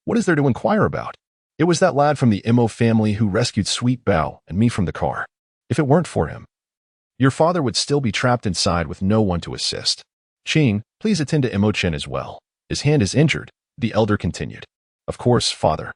What is there to inquire about? It was that lad from the Mo family who rescued Sweet Bao and me from the car. If it weren't for him, your father would still be trapped inside with no one to assist. Qing, please attend to Mo Chen as well. His hand is injured, the elder continued. Of course, father.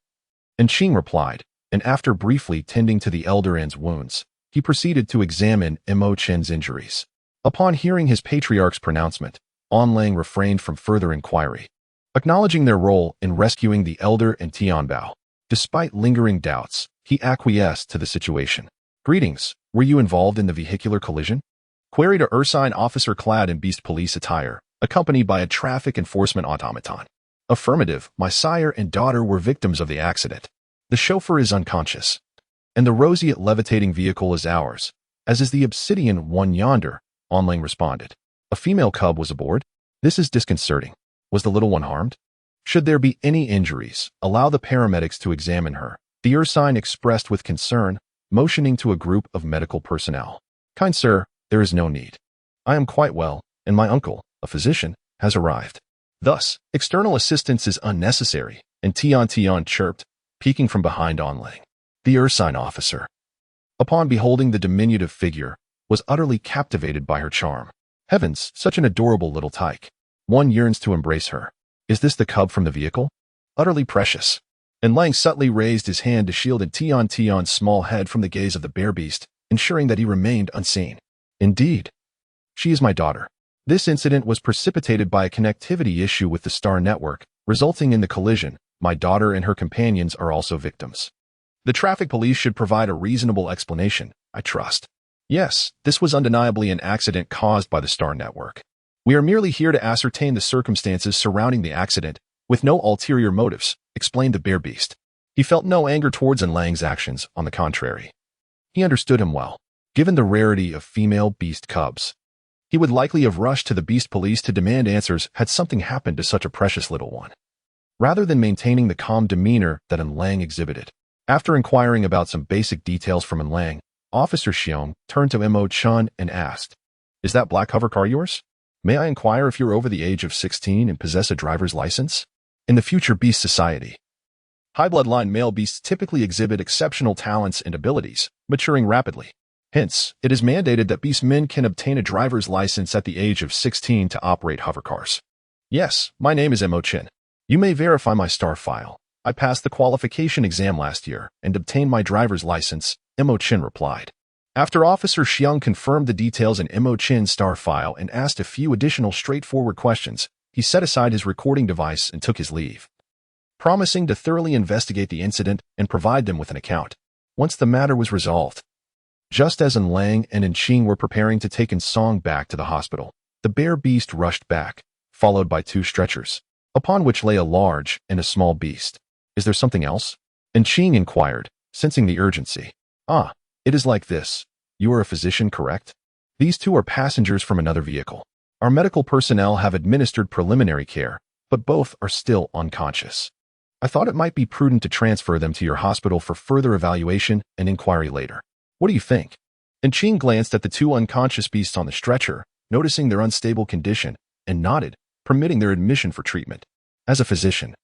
And Qing replied, and after briefly tending to the elderan's wounds, he proceeded to examine Mo Chen's injuries. Upon hearing his patriarch's pronouncement, An Lang refrained from further inquiry, acknowledging their role in rescuing the elder and Tian Bao. Despite lingering doubts, he acquiesced to the situation. Greetings, were you involved in the vehicular collision? Queried a ursine officer clad in beast police attire, accompanied by a traffic enforcement automaton. Affirmative, my sire and daughter were victims of the accident. The chauffeur is unconscious, and the roseate levitating vehicle is ours, as is the obsidian one yonder, An Lang responded. A female cub was aboard? This is disconcerting. Was the little one harmed? Should there be any injuries, allow the paramedics to examine her, the ursine expressed with concern, motioning to a group of medical personnel. Kind sir, there is no need. I am quite well, and my uncle, a physician, has arrived. Thus, external assistance is unnecessary, and Tian chirped, peeking from behind An Lang. The ursine officer, upon beholding the diminutive figure, was utterly captivated by her charm. Heavens, such an adorable little tyke. One yearns to embrace her. Is this the cub from the vehicle? Utterly precious. And Lang subtly raised his hand to shield Tian's small head from the gaze of the bear beast, ensuring that he remained unseen. Indeed. She is my daughter. This incident was precipitated by a connectivity issue with the star network, resulting in the collision. My daughter and her companions are also victims. The traffic police should provide a reasonable explanation, I trust. Yes, this was undeniably an accident caused by the star network. We are merely here to ascertain the circumstances surrounding the accident, with no ulterior motives, explained the bear beast. He felt no anger towards An Lang's actions, on the contrary. He understood him well. Given the rarity of female beast cubs, he would likely have rushed to the beast police to demand answers had something happened to such a precious little one, rather than maintaining the calm demeanor that An Lang exhibited. After inquiring about some basic details from An Lang, Officer Xiong turned to Mo Chun and asked, Is that black hover car yours? May I inquire if you're over the age of 16 and possess a driver's license? In the future beast society, high bloodline male beasts typically exhibit exceptional talents and abilities, maturing rapidly. Hence, it is mandated that beast men can obtain a driver's license at the age of 16 to operate hovercars. Yes, my name is Mo Chin. You may verify my star file. I passed the qualification exam last year and obtained my driver's license, Mo Chin replied. After Officer Xiang confirmed the details in Mo Chin's star file and asked a few additional straightforward questions, he set aside his recording device and took his leave, promising to thoroughly investigate the incident and provide them with an account once the matter was resolved. Just as En Lang and En Qing were preparing to take En Song back to the hospital, the bear beast rushed back, followed by 2 stretchers, upon which lay a large and a small beast. Is there something else? En Qing inquired, sensing the urgency. Ah, it is like this. You are a physician, correct? These 2 are passengers from another vehicle. Our medical personnel have administered preliminary care, but both are still unconscious. I thought it might be prudent to transfer them to your hospital for further evaluation and inquiry later. What do you think? En Qing glanced at the 2 unconscious beasts on the stretcher, noticing their unstable condition, and nodded, permitting their admission for treatment. As a physician,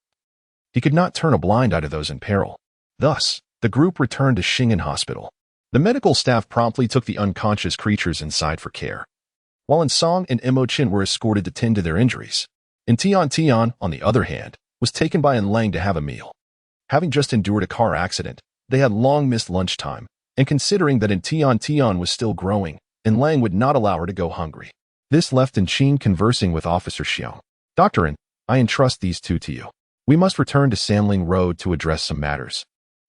he could not turn a blind eye to those in peril. Thus, the group returned to Xing'an Hospital. The medical staff promptly took the unconscious creatures inside for care, while En Song and Mo Chin were escorted to tend to their injuries. And Tian Tian, on the other hand, was taken by En Lang to have a meal. Having just endured a car accident, they had long missed lunchtime, and considering that Tian Tian was still growing, En Lang would not allow her to go hungry. This left En Qing conversing with Officer Xiang. Dr. En, I entrust these 2 to you. We must return to Sanling Road to address some matters.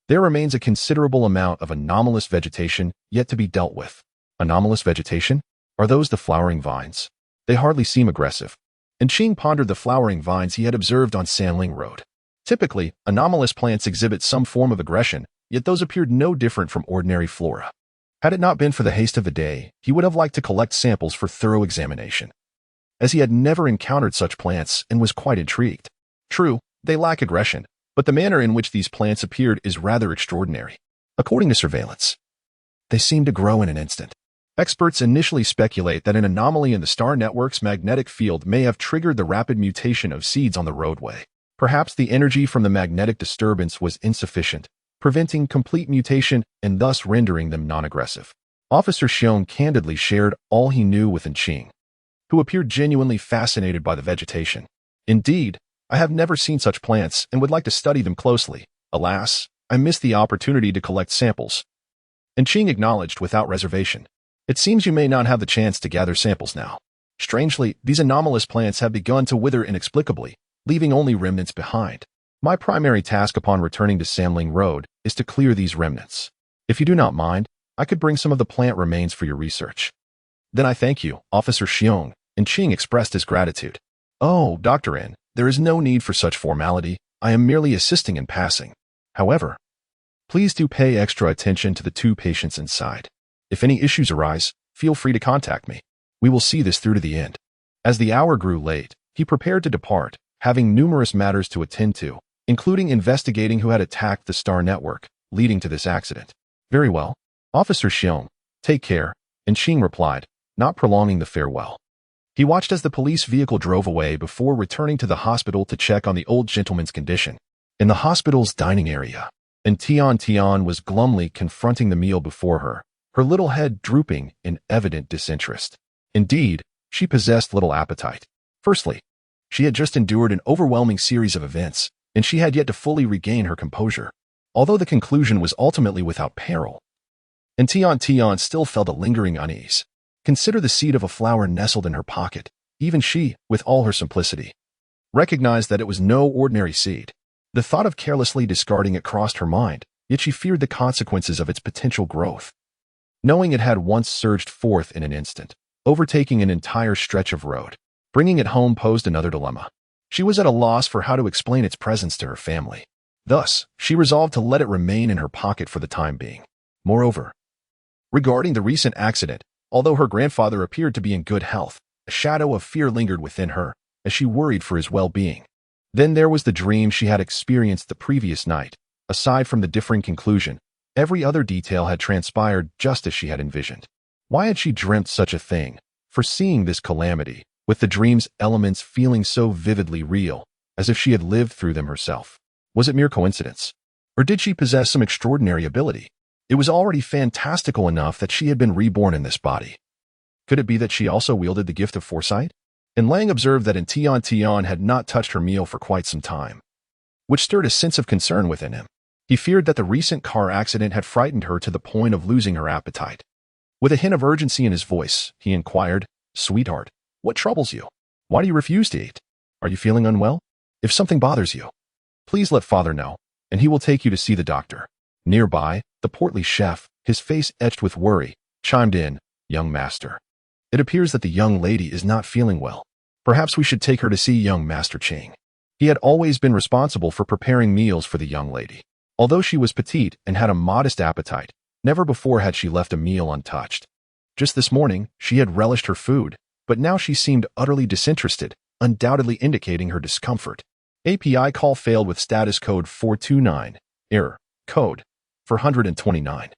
There remains a considerable amount of anomalous vegetation yet to be dealt with. Anomalous vegetation? Are those the flowering vines? They hardly seem aggressive. En Qing pondered the flowering vines he had observed on Sanling Road. Typically, anomalous plants exhibit some form of aggression, yet those appeared no different from ordinary flora. Had it not been for the haste of the day, he would have liked to collect samples for thorough examination, as he had never encountered such plants and was quite intrigued. True, they lack aggression, but the manner in which these plants appeared is rather extraordinary. According to surveillance, they seem to grow in an instant. Experts initially speculate that an anomaly in the star network's magnetic field may have triggered the rapid mutation of seeds on the roadway. Perhaps the energy from the magnetic disturbance was insufficient, preventing complete mutation and thus rendering them non-aggressive. Officer Xiong candidly shared all he knew with En Qing, who appeared genuinely fascinated by the vegetation. Indeed, I have never seen such plants and would like to study them closely. Alas, I missed the opportunity to collect samples. En Qing acknowledged without reservation. It seems you may not have the chance to gather samples now. Strangely, these anomalous plants have begun to wither inexplicably, leaving only remnants behind. My primary task upon returning to Sanling Road is to clear these remnants. If you do not mind, I could bring some of the plant remains for your research. Then I thank you, Officer Xiong. En Qing expressed his gratitude. Oh, Dr. En, there is no need for such formality. I am merely assisting in passing. However, please do pay extra attention to the 2 patients inside. If any issues arise, feel free to contact me. We will see this through to the end. As the hour grew late, he prepared to depart, having numerous matters to attend to, including investigating who had attacked the star network, leading to this accident. Very well. Officer Xiong, take care, En Qing replied, not prolonging the farewell. He watched as the police vehicle drove away before returning to the hospital to check on the old gentleman's condition. In the hospital's dining area, and Tian Tian was glumly confronting the meal before her, her little head drooping in evident disinterest. Indeed, she possessed little appetite. Firstly, she had just endured an overwhelming series of events, and she had yet to fully regain her composure. Although the conclusion was ultimately without peril, and Tian Tian still felt a lingering unease. Consider the seed of a flower nestled in her pocket. Even she, with all her simplicity, recognized that it was no ordinary seed. The thought of carelessly discarding it crossed her mind, yet she feared the consequences of its potential growth. Knowing it had once surged forth in an instant, overtaking an entire stretch of road, bringing it home posed another dilemma. She was at a loss for how to explain its presence to her family. Thus, she resolved to let it remain in her pocket for the time being. Moreover, regarding the recent accident, although her grandfather appeared to be in good health, a shadow of fear lingered within her as she worried for his well-being. Then there was the dream she had experienced the previous night. Aside from the differing conclusion, every other detail had transpired just as she had envisioned. Why had she dreamt such a thing, foreseeing this calamity, with the dream's elements feeling so vividly real, as if she had lived through them herself? Was it mere coincidence? Or did she possess some extraordinary ability? It was already fantastical enough that she had been reborn in this body. Could it be that she also wielded the gift of foresight? En Lang observed that Tian Tian had not touched her meal for quite some time, which stirred a sense of concern within him. He feared that the recent car accident had frightened her to the point of losing her appetite. With a hint of urgency in his voice, he inquired, "Sweetheart, what troubles you? Why do you refuse to eat? Are you feeling unwell? If something bothers you, please let father know, and he will take you to see the doctor." Nearby, the portly chef, his face etched with worry, chimed in, "Young master, it appears that the young lady is not feeling well. Perhaps we should take her to see young Master Ching." He had always been responsible for preparing meals for the young lady. Although she was petite and had a modest appetite, never before had she left a meal untouched. Just this morning, she had relished her food, but now she seemed utterly disinterested, undoubtedly indicating her discomfort. API call failed with status code 429. Error. Code 429.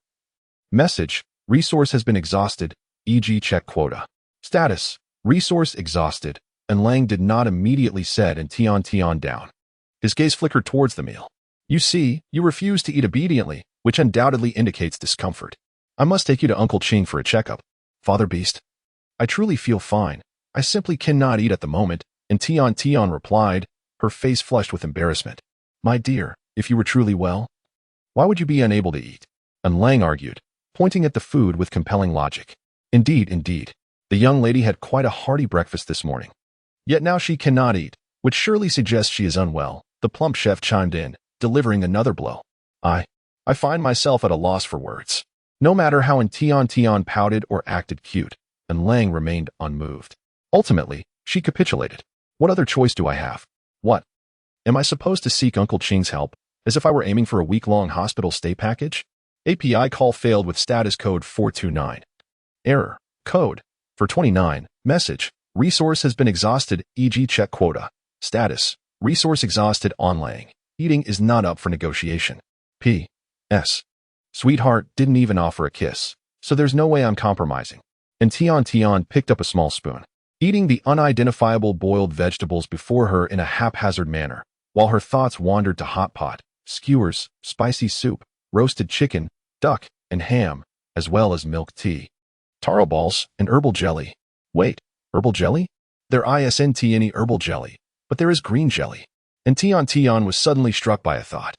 Message. Resource has been exhausted, e.g. check quota. Status. Resource exhausted, and Lang did not immediately set and Tian Tian down. His gaze flickered towards the meal. "You see, you refuse to eat obediently, which undoubtedly indicates discomfort. I must take you to Uncle Ching for a checkup, Father Beast." "I truly feel fine. I simply cannot eat at the moment," and Tian Tian replied, her face flushed with embarrassment. "My dear, if you were truly well, why would you be unable to eat?" And Lang argued, pointing at the food with compelling logic. Indeed, the young lady had quite a hearty breakfast this morning. Yet now she cannot eat, which surely suggests she is unwell. The plump chef chimed in, delivering another blow. I find myself at a loss for words." No matter how Tian Tian pouted or acted cute, and Lang remained unmoved. Ultimately, she capitulated. "What other choice do I have? What? Am I supposed to seek Uncle Ching's help, as if I were aiming for a week-long hospital stay package?" API call failed with status code 429. Error. Code 429. Message. Resource has been exhausted, e.g. check quota. Status. Resource exhausted on Lang. Eating is not up for negotiation. P.S. Sweetheart didn't even offer a kiss, so there's no way I'm compromising. And Tian Tian picked up a small spoon, eating the unidentifiable boiled vegetables before her in a haphazard manner, while her thoughts wandered to hot pot, skewers, spicy soup, roasted chicken, duck, and ham, as well as milk tea, taro balls, and herbal jelly. Wait, herbal jelly? There isn't any herbal jelly, but there is green jelly. And Tian Tian was suddenly struck by a thought.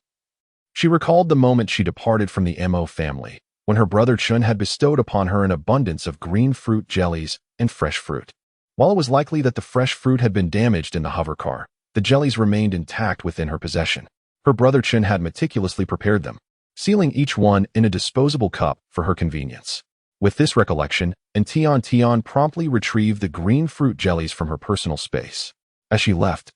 She recalled the moment she departed from the Mo family, when her brother Chun had bestowed upon her an abundance of green fruit jellies and fresh fruit. While it was likely that the fresh fruit had been damaged in the hover car, the jellies remained intact within her possession. Her brother Chun had meticulously prepared them, sealing each one in a disposable cup for her convenience. With this recollection, Tian Tian promptly retrieved the green fruit jellies from her personal space. As she left,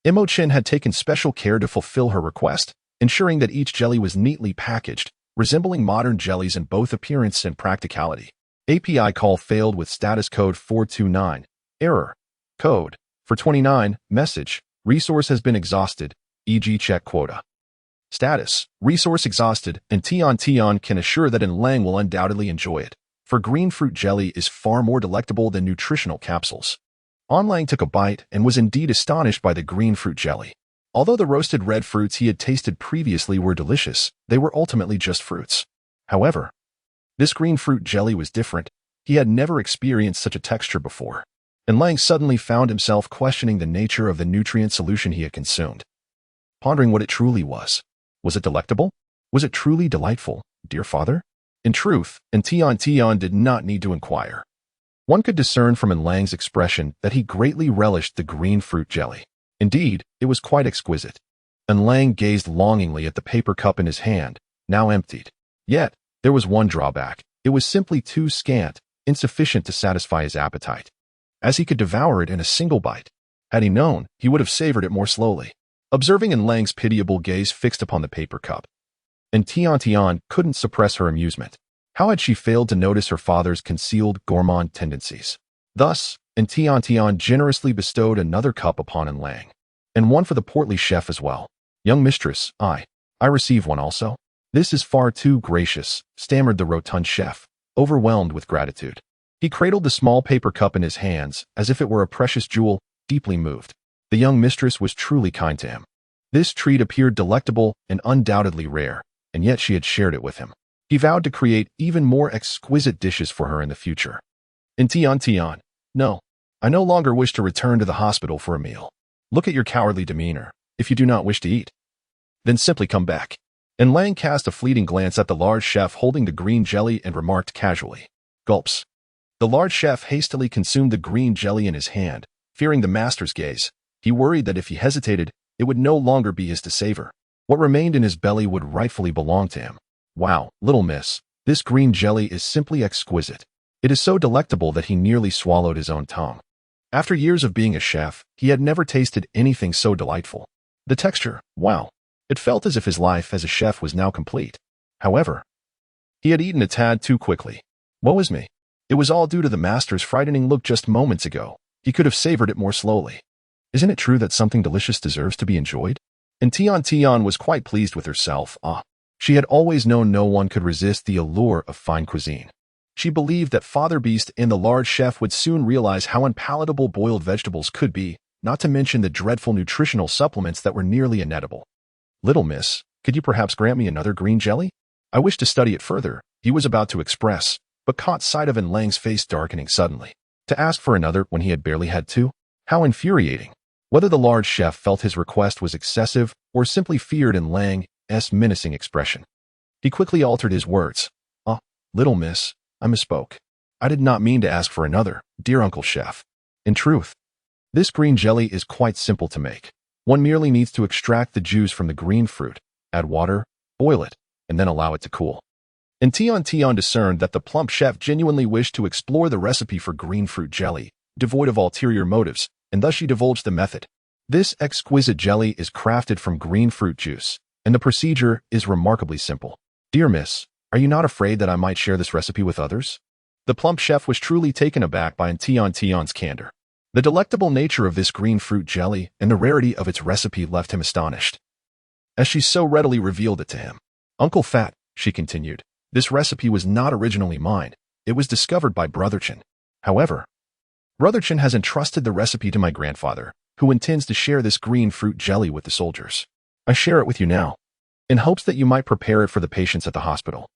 Mo Chin had taken special care to fulfill her request, ensuring that each jelly was neatly packaged, resembling modern jellies in both appearance and practicality. API call failed with status code 429. Error. Code 429. Message. Resource has been exhausted, e.g. check quota. Status. Resource exhausted, and Tian Tian can assure that Lang will undoubtedly enjoy it, for green fruit jelly is far more delectable than nutritional capsules. Lang took a bite and was indeed astonished by the green fruit jelly. Although the roasted red fruits he had tasted previously were delicious, they were ultimately just fruits. However, this green fruit jelly was different. He had never experienced such a texture before, and Lang suddenly found himself questioning the nature of the nutrient solution he had consumed, pondering what it truly was. Was it delectable? Was it truly delightful, dear father? In truth, Tian Tian did not need to inquire. One could discern from Lang's expression that he greatly relished the green fruit jelly. Indeed, it was quite exquisite. Lang gazed longingly at the paper cup in his hand, now emptied. Yet, there was one drawback. It was simply too scant, insufficient to satisfy his appetite, as he could devour it in a single bite. Had he known, he would have savored it more slowly. Observing Lang's pitiable gaze fixed upon the paper cup, Tian Tian couldn't suppress her amusement. How had she failed to notice her father's concealed gourmand tendencies? Thus, Tian Tian generously bestowed another cup upon Lang, and one for the portly chef as well. "Young mistress, I receive one also." "This is far too gracious," stammered the rotund chef, overwhelmed with gratitude. He cradled the small paper cup in his hands as if it were a precious jewel, deeply moved. The young mistress was truly kind to him. This treat appeared delectable and undoubtedly rare, and yet she had shared it with him. He vowed to create even more exquisite dishes for her in the future. Tian Tian, no, I no longer wish to return to the hospital for a meal. Look at your cowardly demeanor. If you do not wish to eat, then simply come back. And Lang cast a fleeting glance at the large chef holding the green jelly and remarked casually, "Gulps." The large chef hastily consumed the green jelly in his hand, fearing the master's gaze. He worried that if he hesitated, it would no longer be his to savor. What remained in his belly would rightfully belong to him. Wow, little miss, this green jelly is simply exquisite. It is so delectable that he nearly swallowed his own tongue. After years of being a chef, he had never tasted anything so delightful. The texture, wow. It felt as if his life as a chef was now complete. However, he had eaten a tad too quickly. Woe is me. It was all due to the master's frightening look just moments ago. He could have savored it more slowly. Isn't it true that something delicious deserves to be enjoyed? And Tian was quite pleased with herself. She had always known no one could resist the allure of fine cuisine. She believed that Father Beast and the large chef would soon realize how unpalatable boiled vegetables could be, not to mention the dreadful nutritional supplements that were nearly inedible. "Little miss, could you perhaps grant me another green jelly? I wish to study it further," he was about to express, but caught sight of Lang's face darkening suddenly. To ask for another when he had barely had two? How infuriating. Whether the large chef felt his request was excessive or simply feared Lang's menacing expression. He quickly altered his words. Little miss, I misspoke. I did not mean to ask for another, dear Uncle Chef. In truth, this green jelly is quite simple to make. One merely needs to extract the juice from the green fruit, add water, boil it, and then allow it to cool. And Tian discerned that the plump chef genuinely wished to explore the recipe for green fruit jelly, devoid of ulterior motives, and thus she divulged the method. This exquisite jelly is crafted from green fruit juice, and the procedure is remarkably simple. Dear miss, are you not afraid that I might share this recipe with others? The plump chef was truly taken aback by Tian's candor. The delectable nature of this green fruit jelly and the rarity of its recipe left him astonished, as she so readily revealed it to him. Uncle Fat, she continued, this recipe was not originally mine. It was discovered by Brother Chen. However, Brother Chen has entrusted the recipe to my grandfather, who intends to share this green fruit jelly with the soldiers. I share it with you now, in hopes that you might prepare it for the patients at the hospital.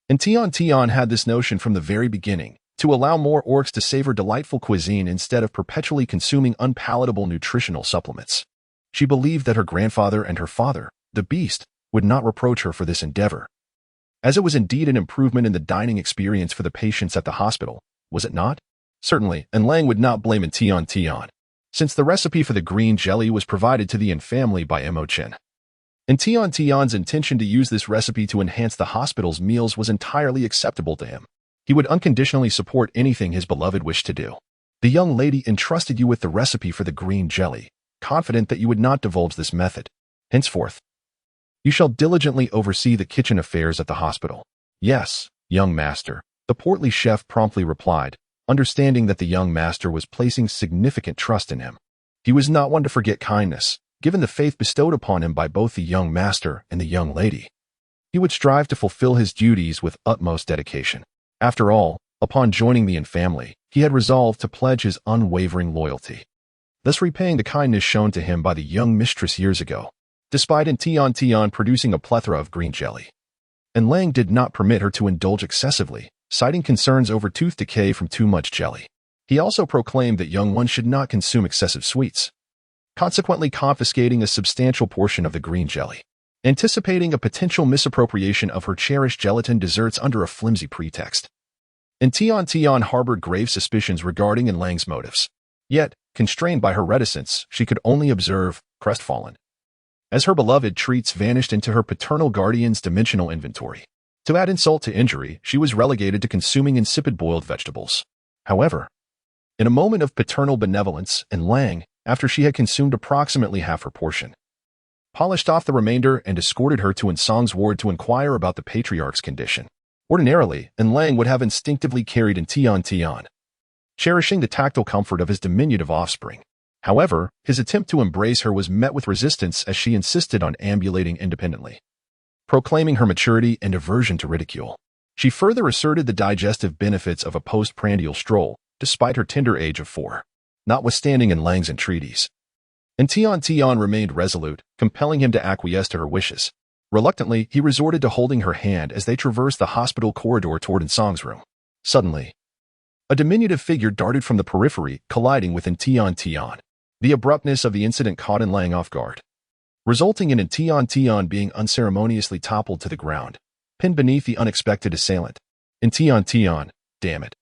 And Tian had this notion from the very beginning, to allow more orcs to savor delightful cuisine instead of perpetually consuming unpalatable nutritional supplements. She believed that her grandfather and her father, the beast, would not reproach her for this endeavor, as it was indeed an improvement in the dining experience for the patients at the hospital, was it not? Certainly, and Lang would not blame Tian, since the recipe for the green jelly was provided to the Yin family by Mo Chen. And Tian's intention to use this recipe to enhance the hospital's meals was entirely acceptable to him. He would unconditionally support anything his beloved wished to do. The young lady entrusted you with the recipe for the green jelly, confident that you would not divulge this method. Henceforth, you shall diligently oversee the kitchen affairs at the hospital. Yes, young master, the portly chef promptly replied, understanding that the young master was placing significant trust in him. He was not one to forget kindness, given the faith bestowed upon him by both the young master and the young lady. He would strive to fulfill his duties with utmost dedication. After all, upon joining the Yin family, he had resolved to pledge his unwavering loyalty, thus repaying the kindness shown to him by the young mistress years ago, despite Tian producing a plethora of green jelly. And Lang did not permit her to indulge excessively, citing concerns over tooth decay from too much jelly. He also proclaimed that young ones should not consume excessive sweets, consequently confiscating a substantial portion of the green jelly, anticipating a potential misappropriation of her cherished gelatin desserts under a flimsy pretext. And Tian harbored grave suspicions regarding Lang's motives. Yet, constrained by her reticence, she could only observe, crestfallen, as her beloved treats vanished into her paternal guardian's dimensional inventory. To add insult to injury, she was relegated to consuming insipid boiled vegetables. However, in a moment of paternal benevolence, Lang, after she had consumed approximately half her portion, polished off the remainder and escorted her to Song's ward to inquire about the patriarch's condition. Ordinarily, Lang would have instinctively carried Tian, cherishing the tactile comfort of his diminutive offspring. However, his attempt to embrace her was met with resistance as she insisted on ambulating independently, proclaiming her maturity and aversion to ridicule. She further asserted the digestive benefits of a postprandial stroll, despite her tender age of 4, notwithstanding Lang's entreaties. And Tian remained resolute, compelling him to acquiesce to her wishes. Reluctantly, he resorted to holding her hand as they traversed the hospital corridor toward Song's room. Suddenly, a diminutive figure darted from the periphery, colliding with Tian. The abruptness of the incident caught Lang off guard. resulting in Tian Tian being unceremoniously toppled to the ground, pinned beneath the unexpected assailant. Tian Tian, damn it.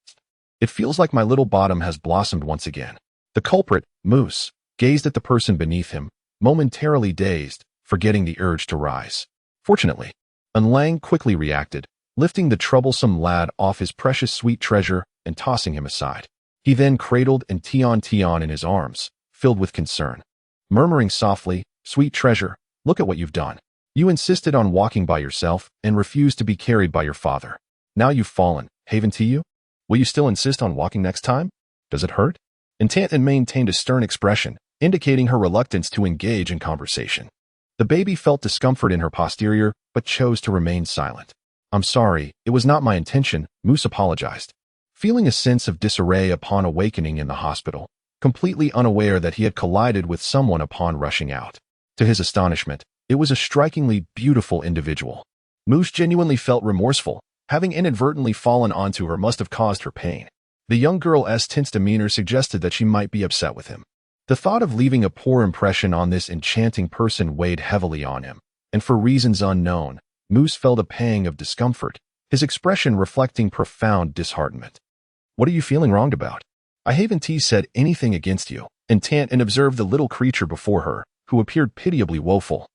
It feels like my little bottom has blossomed once again. The culprit, Moose, gazed at the person beneath him, momentarily dazed, forgetting the urge to rise. Fortunately, Lang quickly reacted, lifting the troublesome lad off his precious sweet treasure and tossing him aside. He then cradled Tian Tian in his arms, filled with concern, murmuring softly, "Sweet treasure, look at what you've done. You insisted on walking by yourself and refused to be carried by your father. Now you've fallen, haven't you? Will you still insist on walking next time? Does it hurt?" Tiantian maintained a stern expression, indicating her reluctance to engage in conversation. The baby felt discomfort in her posterior, but chose to remain silent. "I'm sorry, it was not my intention," Moose apologized, feeling a sense of disarray upon awakening in the hospital, completely unaware that he had collided with someone upon rushing out. To his astonishment, it was a strikingly beautiful individual. Moose genuinely felt remorseful. Having inadvertently fallen onto her must have caused her pain. The young girl's tense demeanor suggested that she might be upset with him. The thought of leaving a poor impression on this enchanting person weighed heavily on him, and for reasons unknown, Moose felt a pang of discomfort, his expression reflecting profound disheartenment. "What are you feeling wronged about? I haven't said anything against you," Tiantian observed the little creature before her, who appeared pitiably woeful,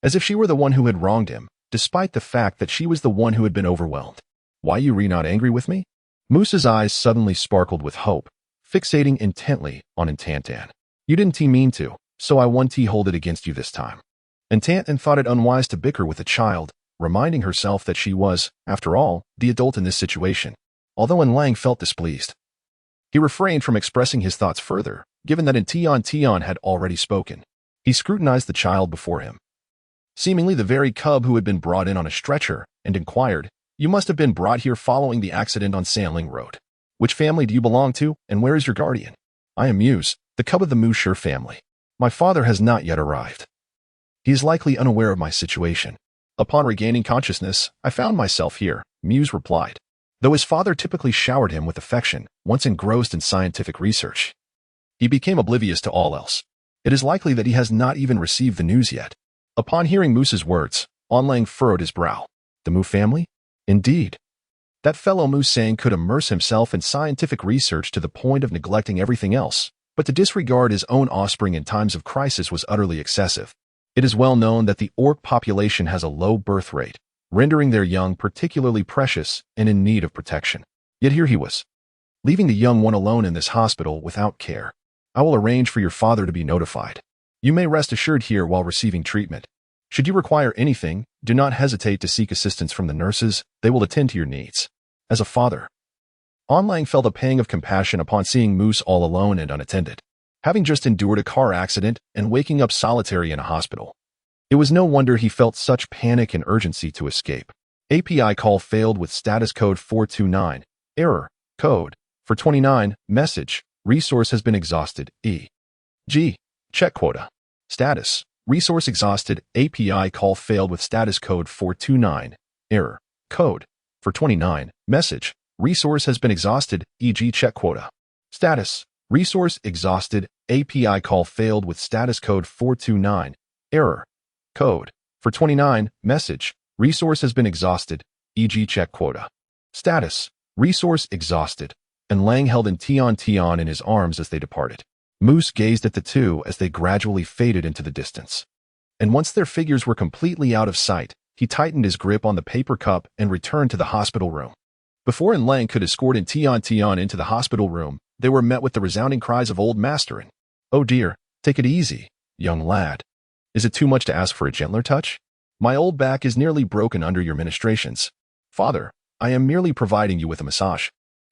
as if she were the one who had wronged him, despite the fact that she was the one who had been overwhelmed. "Why you not angry with me?" Moose's eyes suddenly sparkled with hope, fixating intently on Tiantian. "You didn't mean to, so I won't hold it against you this time." Tiantian thought it unwise to bicker with a child, reminding herself that she was, after all, the adult in this situation. Although Lang felt displeased, he refrained from expressing his thoughts further, given that Tian Tian had already spoken. He scrutinized the child before him, seemingly the very cub who had been brought in on a stretcher, and inquired, "You must have been brought here following the accident on Sandling Road. Which family do you belong to, and where is your guardian?" "I am Muse, the cub of the Moosher family. My father has not yet arrived. He is likely unaware of my situation. Upon regaining consciousness, I found myself here," Muse replied. Though his father typically showered him with affection, once engrossed in scientific research, he became oblivious to all else. It is likely that he has not even received the news yet. Upon hearing Moose's words, Lang furrowed his brow. "The Moo family? Indeed. That fellow Moosang could immerse himself in scientific research to the point of neglecting everything else, but to disregard his own offspring in times of crisis was utterly excessive. It is well known that the orc population has a low birth rate, rendering their young particularly precious and in need of protection. Yet here he was, leaving the young one alone in this hospital without care. I will arrange for your father to be notified. You may rest assured here while receiving treatment. Should you require anything, do not hesitate to seek assistance from the nurses. They will attend to your needs." As a father, Lang felt a pang of compassion upon seeing Moose all alone and unattended, having just endured a car accident and waking up solitary in a hospital. It was no wonder he felt such panic and urgency to escape. API call failed with status code 429. Error. Code. For 29. Message. Resource has been exhausted. E.g. Check quota. Status. Resource exhausted. API call failed with status code 429. Error. Code. For 29. Message. Resource has been exhausted. E.g. check quota. Status. Resource exhausted. API call failed with status code 429. Error. Code. For 29. Message. Resource has been exhausted. E.g. check quota. Status. Resource exhausted. And Lang held Tian Tian in his arms as they departed. Moose gazed at the two as they gradually faded into the distance. And once their figures were completely out of sight, he tightened his grip on the paper cup and returned to the hospital room. Before Lang could escort Tian Tian into the hospital room, they were met with the resounding cries of Old Master and, "Oh dear, take it easy, young lad. Is it too much to ask for a gentler touch? My old back is nearly broken under your ministrations. Father, I am merely providing you with a massage.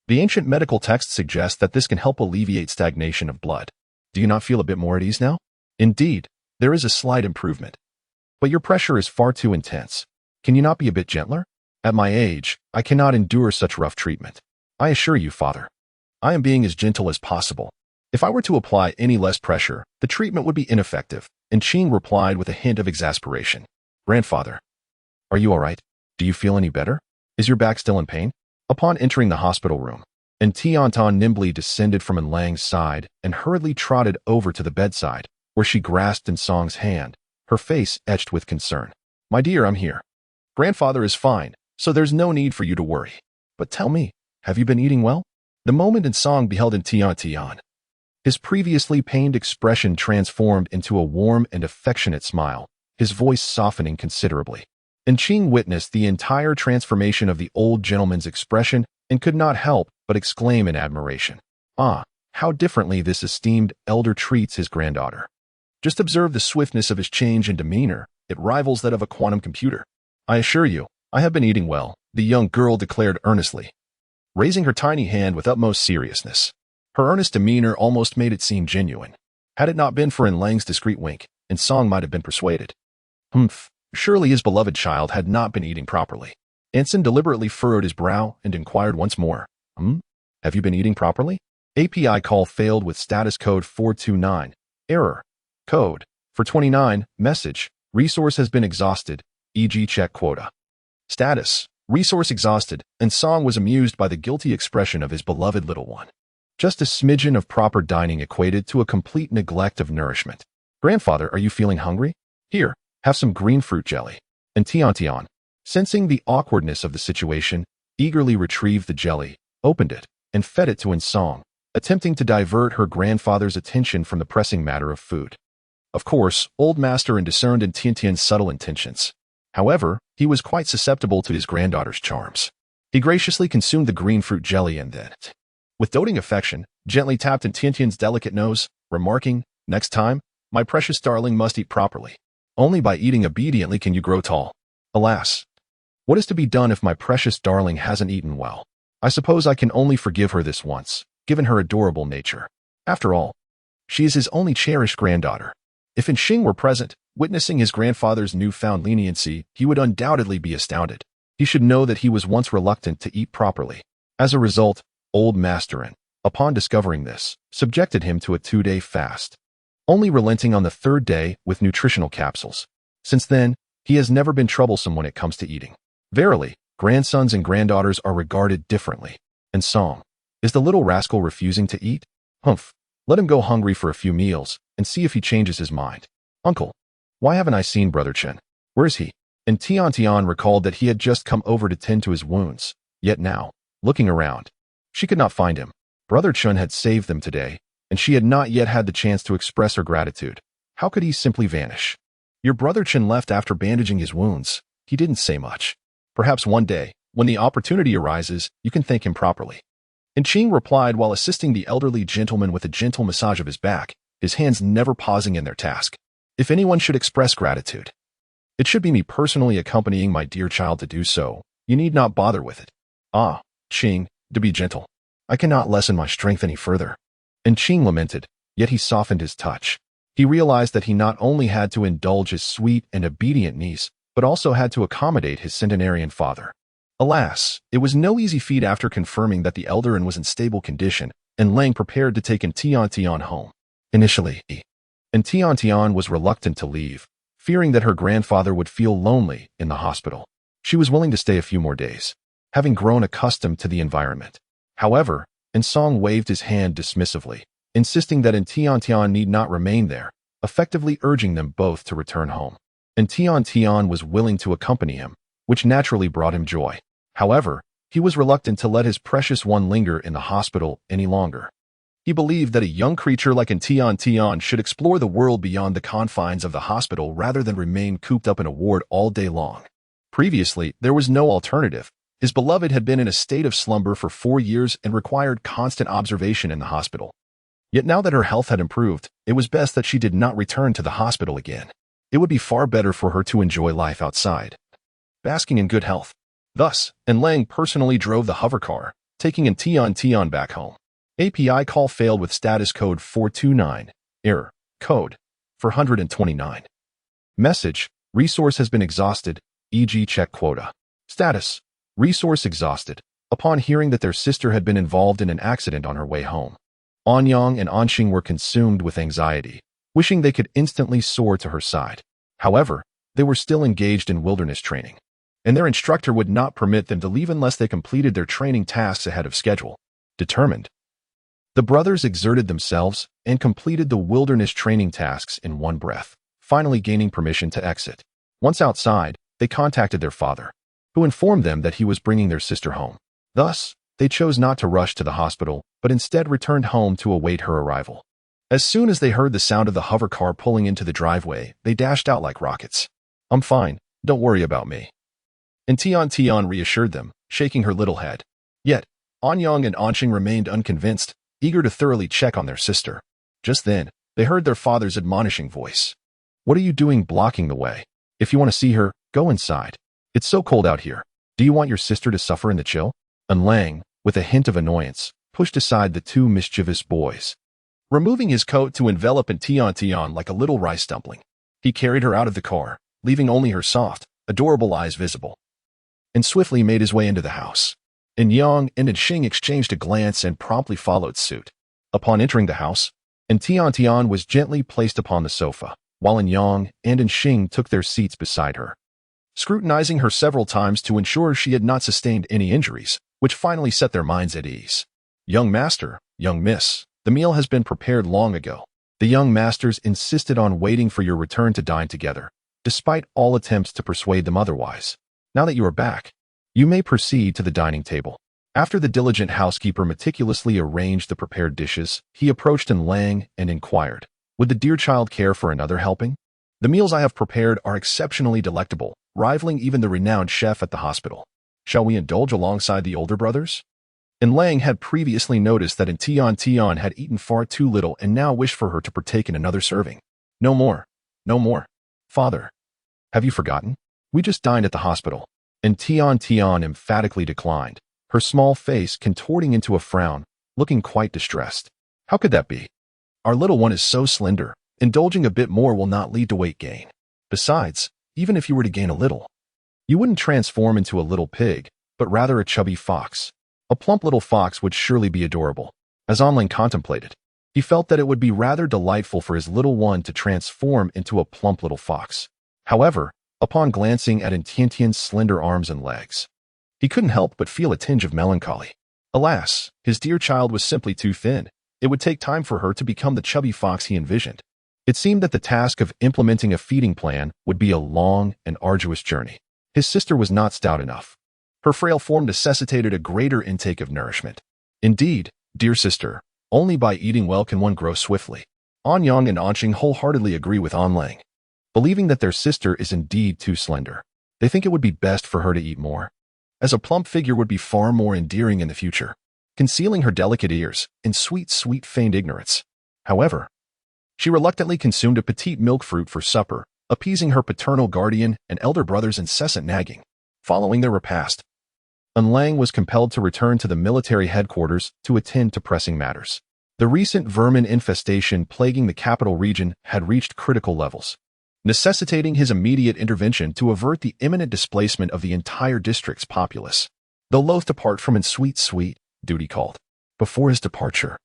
The ancient medical texts suggest that this can help alleviate stagnation of blood. Do you not feel a bit more at ease now? Indeed, there is a slight improvement. But your pressure is far too intense. Can you not be a bit gentler? At my age, I cannot endure such rough treatment. I assure you, Father, I am being as gentle as possible. If I were to apply any less pressure, the treatment would be ineffective," and Ching replied with a hint of exasperation. "Grandfather, are you all right? Do you feel any better? Is your back still in pain?" Upon entering the hospital room, Tiantian nimbly descended from Lang's side and hurriedly trotted over to the bedside, where she grasped Song's hand, her face etched with concern. My dear, I'm here. Grandfather is fine, so there's no need for you to worry. But tell me, have you been eating well? The moment in Song beheld in Tian Tian. His previously pained expression transformed into a warm and affectionate smile, his voice softening considerably. And Qing witnessed the entire transformation of the old gentleman's expression and could not help but exclaim in admiration. Ah, how differently this esteemed elder treats his granddaughter. Just observe the swiftness of his change in demeanor. It rivals that of a quantum computer. I assure you, I have been eating well, the young girl declared earnestly, raising her tiny hand with utmost seriousness. Her earnest demeanor almost made it seem genuine. Had it not been for Lang's discreet wink, and Song might have been persuaded. Surely his beloved child had not been eating properly. Anson deliberately furrowed his brow and inquired once more, Have you been eating properly? API call failed with status code 429. Error. Code. For 29. Message. Resource has been exhausted, e.g. check quota. Status. Resource exhausted, and Song was amused by the guilty expression of his beloved little one. Just a smidgen of proper dining equated to a complete neglect of nourishment. Grandfather, are you feeling hungry? Here, have some green fruit jelly. And Tiantian, sensing the awkwardness of the situation, eagerly retrieved the jelly, opened it, and fed it to Song, attempting to divert her grandfather's attention from the pressing matter of food. Of course, old master discerned in Tiantian's subtle intentions. However, he was quite susceptible to his granddaughter's charms. He graciously consumed the green fruit jelly and then, with doting affection, gently tapped in Tiantian's delicate nose, remarking, Next time, my precious darling must eat properly. Only by eating obediently can you grow tall. Alas, what is to be done if my precious darling hasn't eaten well? I suppose I can only forgive her this once, given her adorable nature. After all, she is his only cherished granddaughter. If Xing were present, witnessing his grandfather's newfound leniency, he would undoubtedly be astounded. He should know that he was once reluctant to eat properly. As a result, old master, upon discovering this, subjected him to a 2-day fast, only relenting on the 3rd day with nutritional capsules. Since then, he has never been troublesome when it comes to eating. Verily, grandsons and granddaughters are regarded differently. And Song, is the little rascal refusing to eat? Let him go hungry for a few meals, and see if he changes his mind. Uncle, why haven't I seen Brother Chen? Where is he? And Tian recalled that he had just come over to tend to his wounds, yet now, looking around, she could not find him. Brother Chen had saved them today, and she had not yet had the chance to express her gratitude. How could he simply vanish? Your brother Chen left after bandaging his wounds. He didn't say much. Perhaps one day, when the opportunity arises, you can thank him properly. And Qing replied while assisting the elderly gentleman with a gentle massage of his back, his hands never pausing in their task. If anyone should express gratitude, it should be me personally accompanying my dear child to do so. You need not bother with it. Ah, Qing, to be gentle. I cannot lessen my strength any further. And Qing lamented, yet he softened his touch. He realized that he not only had to indulge his sweet and obedient niece, but also had to accommodate his centenarian father. Alas, it was no easy feat after confirming that the elder was in stable condition, and Lang prepared to take Tian home. Initially, Tian was reluctant to leave, fearing that her grandfather would feel lonely in the hospital. She was willing to stay a few more days, having grown accustomed to the environment. However, Song waved his hand dismissively, insisting that Tian need not remain there, effectively urging them both to return home. And Tian was willing to accompany him, which naturally brought him joy. However, he was reluctant to let his precious one linger in the hospital any longer. He believed that a young creature like Tian should explore the world beyond the confines of the hospital rather than remain cooped up in a ward all day long. Previously, there was no alternative. His beloved had been in a state of slumber for 4 years and required constant observation in the hospital. Yet now that her health had improved, it was best that she did not return to the hospital again. It would be far better for her to enjoy life outside, basking in good health. Thus, Lang personally drove the hovercar, taking Tian back home. API call failed with status code 429. Error. Code. 429. Message. Resource has been exhausted, e.g. check quota. Status. Resource exhausted. Upon hearing that their sister had been involved in an accident on her way home, Anyang and Anxing were consumed with anxiety, wishing they could instantly soar to her side. However, they were still engaged in wilderness training, and their instructor would not permit them to leave unless they completed their training tasks ahead of schedule. Determined, the brothers exerted themselves and completed the wilderness training tasks in one breath. finally gaining permission to exit. Once outside, they contacted their father, who informed them that he was bringing their sister home. Thus, they chose not to rush to the hospital, but instead returned home to await her arrival. As soon as they heard the sound of the hover car pulling into the driveway, they dashed out like rockets. "I'm fine, don't worry about me." And Tian Tian reassured them, shaking her little head. Yet, Anyang and Anqing remained unconvinced, eager to thoroughly check on their sister. Just then, they heard their father's admonishing voice. "What are you doing blocking the way? If you want to see her, go inside. It's so cold out here. Do you want your sister to suffer in the chill?" And Lang, with a hint of annoyance, pushed aside the two mischievous boys. Removing his coat to envelop Tian like a little rice dumpling, he carried her out of the car, leaving only her soft, adorable eyes visible, and swiftly made his way into the house. And Yang and Xing exchanged a glance and promptly followed suit. Upon entering the house, Tian was gently placed upon the sofa, while Yang and Xing took their seats beside her, scrutinizing her several times to ensure she had not sustained any injuries, which finally set their minds at ease. "Young master, young miss, the meal has been prepared long ago. The young masters insisted on waiting for your return to dine together, despite all attempts to persuade them otherwise. Now that you are back, you may proceed to the dining table." After the diligent housekeeper meticulously arranged the prepared dishes, he approached Lang and inquired, "Would the dear child care for another helping? The meals I have prepared are exceptionally delectable, rivaling even the renowned chef at the hospital. Shall we indulge alongside the older brothers?" And Lang had previously noticed that Tian had eaten far too little and now wished for her to partake in another serving. "No more. No more. Father, have you forgotten? We just dined at the hospital." And Tian emphatically declined, her small face contorting into a frown, looking quite distressed. "How could that be? Our little one is so slender. Indulging a bit more will not lead to weight gain. Besides, even if you were to gain a little, you wouldn't transform into a little pig, but rather a chubby fox. A plump little fox would surely be adorable." As Onling contemplated, he felt that it would be rather delightful for his little one to transform into a plump little fox. However, upon glancing at Tiantian's slender arms and legs, he couldn't help but feel a tinge of melancholy. Alas, his dear child was simply too thin. It would take time for her to become the chubby fox he envisioned. It seemed that the task of implementing a feeding plan would be a long and arduous journey. His sister was not stout enough. Her frail form necessitated a greater intake of nourishment. Indeed, dear sister, only by eating well can one grow swiftly. Anyang and Anqing wholeheartedly agree with Lang, believing that their sister is indeed too slender. They think it would be best for her to eat more, as a plump figure would be far more endearing in the future, concealing her delicate ears in sweet feigned ignorance. However, she reluctantly consumed a petite milk fruit for supper, appeasing her paternal guardian and elder brother's incessant nagging. Following their repast, Lang was compelled to return to the military headquarters to attend to pressing matters. The recent vermin infestation plaguing the capital region had reached critical levels, necessitating his immediate intervention to avert the imminent displacement of the entire district's populace. Though loath to part from sweet, duty called. Before his departure,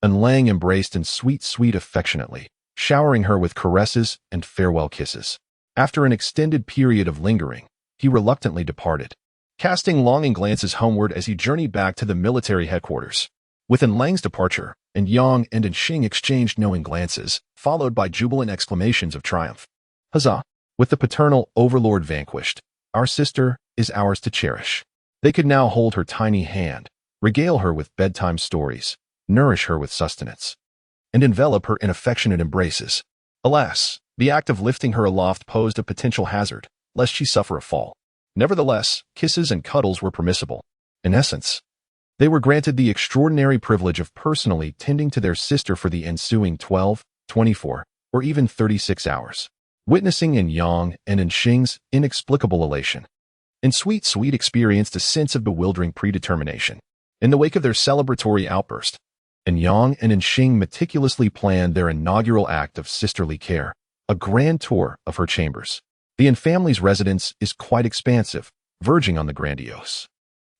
Lang embraced sweet affectionately, showering her with caresses and farewell kisses. After an extended period of lingering, he reluctantly departed, casting longing glances homeward as he journeyed back to the military headquarters. With Lang's departure, Yang and Xing exchanged knowing glances, followed by jubilant exclamations of triumph. Huzzah! With the paternal overlord vanquished, our sister is ours to cherish. They could now hold her tiny hand, regale her with bedtime stories, nourish her with sustenance, and envelop her in affectionate embraces. Alas, the act of lifting her aloft posed a potential hazard, lest she suffer a fall. Nevertheless, kisses and cuddles were permissible. In essence, they were granted the extraordinary privilege of personally tending to their sister for the ensuing 12, 24, or even 36 hours, witnessing Yang and Xing's inexplicable elation. And sweet experienced a sense of bewildering predetermination. In the wake of their celebratory outburst, Yang and Xing meticulously planned their inaugural act of sisterly care, a grand tour of her chambers. The Yin family's residence is quite expansive, verging on the grandiose.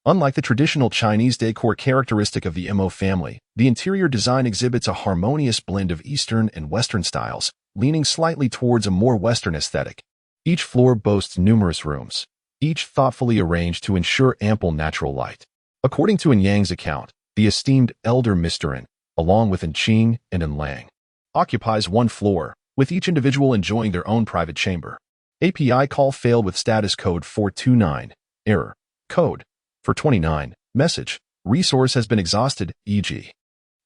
Unlike the traditional Chinese decor characteristic of the Mo family, the interior design exhibits a harmonious blend of Eastern and Western styles, leaning slightly towards a more Western aesthetic. Each floor boasts numerous rooms, each thoughtfully arranged to ensure ample natural light. According to Yang's account, the esteemed elder Mr. Yin, along with Qing and Lang, occupies one floor, with each individual enjoying their own private chamber. API call failed with status code 429. Error. Code. For 29. Message. Resource has been exhausted, e.g.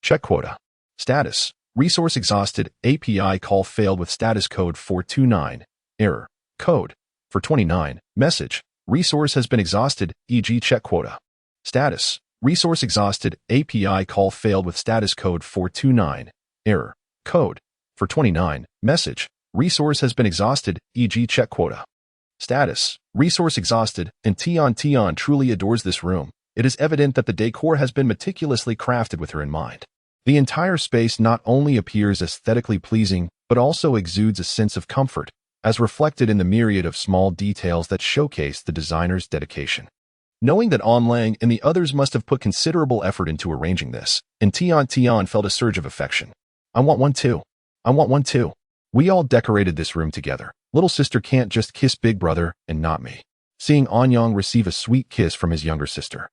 check quota. Status. Resource exhausted. API call failed with status code 429. Error. Code. For 29. Message. Resource has been exhausted, e.g. check quota. Status. Resource exhausted. API call failed with status code 429. Error. Code. For 29. Message. Resource has been exhausted, e.g. check quota. Status. Resource exhausted, and Tian Tian truly adores this room. It is evident that the decor has been meticulously crafted with her in mind. The entire space not only appears aesthetically pleasing, but also exudes a sense of comfort, as reflected in the myriad of small details that showcase the designer's dedication. Knowing that An Lang and the others must have put considerable effort into arranging this, and Tian Tian felt a surge of affection. I want one too. I want one too. We all decorated this room together. Little sister can't just kiss big brother and not me. Seeing Anyang receive a sweet kiss from his younger sister.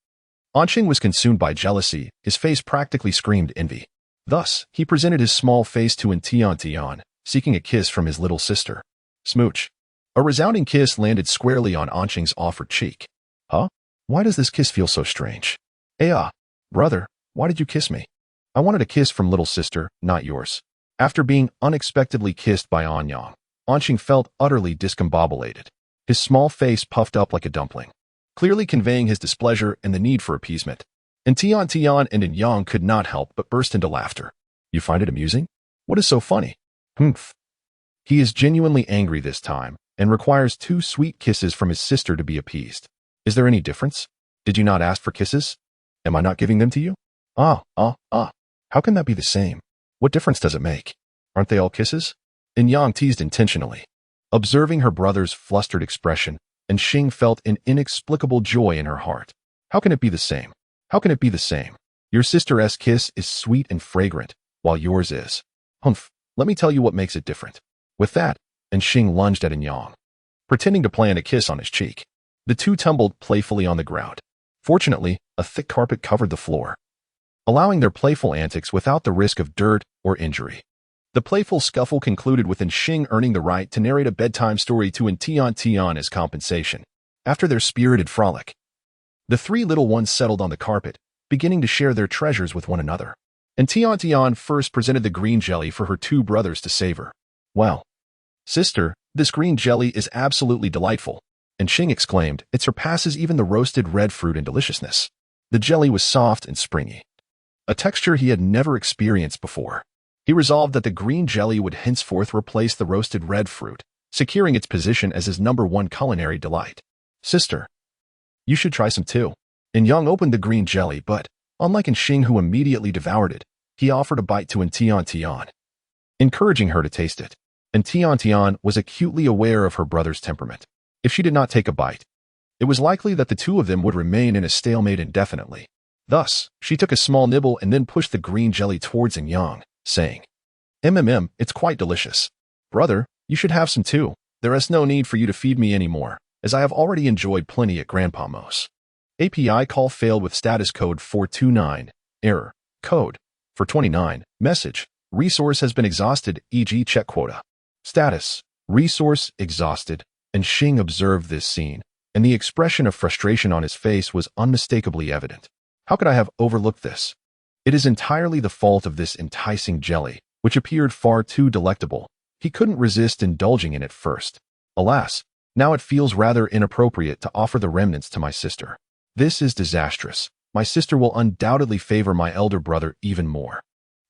Anqing was consumed by jealousy, his face practically screamed envy. Thus, he presented his small face to Tian, seeking a kiss from his little sister. Smooch. A resounding kiss landed squarely on Anqing's offered cheek. Huh? Why does this kiss feel so strange? Brother, why did you kiss me? I wanted a kiss from little sister, not yours. After being unexpectedly kissed by Anyang, Anqing felt utterly discombobulated. His small face puffed up like a dumpling, clearly conveying his displeasure and the need for appeasement. And Tian and Anyang could not help but burst into laughter. You find it amusing? What is so funny? Humph. He is genuinely angry this time, and requires 2 sweet kisses from his sister to be appeased. Is there any difference? Did you not ask for kisses? Am I not giving them to you? How can that be the same? What difference does it make? Aren't they all kisses? Anyang teased intentionally. Observing her brother's flustered expression, and Xing felt an inexplicable joy in her heart. How can it be the same? How can it be the same? Your sister's kiss is sweet and fragrant, while yours is. Humph, let me tell you what makes it different. With that, and Xing lunged at Anyang, pretending to plant a kiss on his cheek. The two tumbled playfully on the ground. Fortunately, a thick carpet covered the floor, allowing their playful antics without the risk of dirt or injury. The playful scuffle concluded with Xing earning the right to narrate a bedtime story to Tian as compensation. After their spirited frolic, the 3 little ones settled on the carpet, beginning to share their treasures with one another. And Tian first presented the green jelly for her 2 brothers to savor. Well, sister, this green jelly is absolutely delightful, and Xing exclaimed, it surpasses even the roasted red fruit in deliciousness. The jelly was soft and springy, a texture he had never experienced before. He resolved that the green jelly would henceforth replace the roasted red fruit, securing its position as his #1 culinary delight. Sister, you should try some too. Anyang opened the green jelly, but, unlike Xing who immediately devoured it, he offered a bite to Tian, encouraging her to taste it. And Tian was acutely aware of her brother's temperament. If she did not take a bite, it was likely that the 2 of them would remain in a stalemate indefinitely. Thus, she took a small nibble and then pushed the green jelly towards Anyang, saying, it's quite delicious. Brother, you should have some too. There is no need for you to feed me anymore, as I have already enjoyed plenty at Grandpa Mo's. API call failed with status code 429. Error. Code. For 29. Message. Resource has been exhausted, e.g. check quota. Status. Resource exhausted. And Xing observed this scene, and the expression of frustration on his face was unmistakably evident. How could I have overlooked this? It is entirely the fault of this enticing jelly, which appeared far too delectable. He couldn't resist indulging in it first. Alas, now it feels rather inappropriate to offer the remnants to my sister. This is disastrous. My sister will undoubtedly favor my elder brother even more.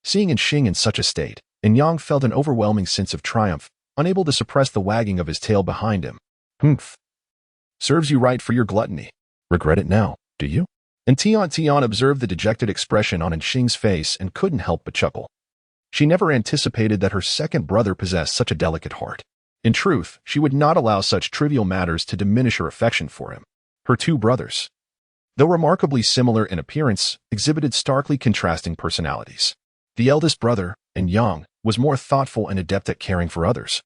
Seeing Xing in such a state, Anyang felt an overwhelming sense of triumph, unable to suppress the wagging of his tail behind him. Humph. Serves you right for your gluttony. Regret it now, do you? And Tian observed the dejected expression on Xing's face and couldn't help but chuckle. She never anticipated that her second brother possessed such a delicate heart. In truth, she would not allow such trivial matters to diminish her affection for him. Her 2 brothers, though remarkably similar in appearance, exhibited starkly contrasting personalities. The eldest brother, Anyang, was more thoughtful and adept at caring for others,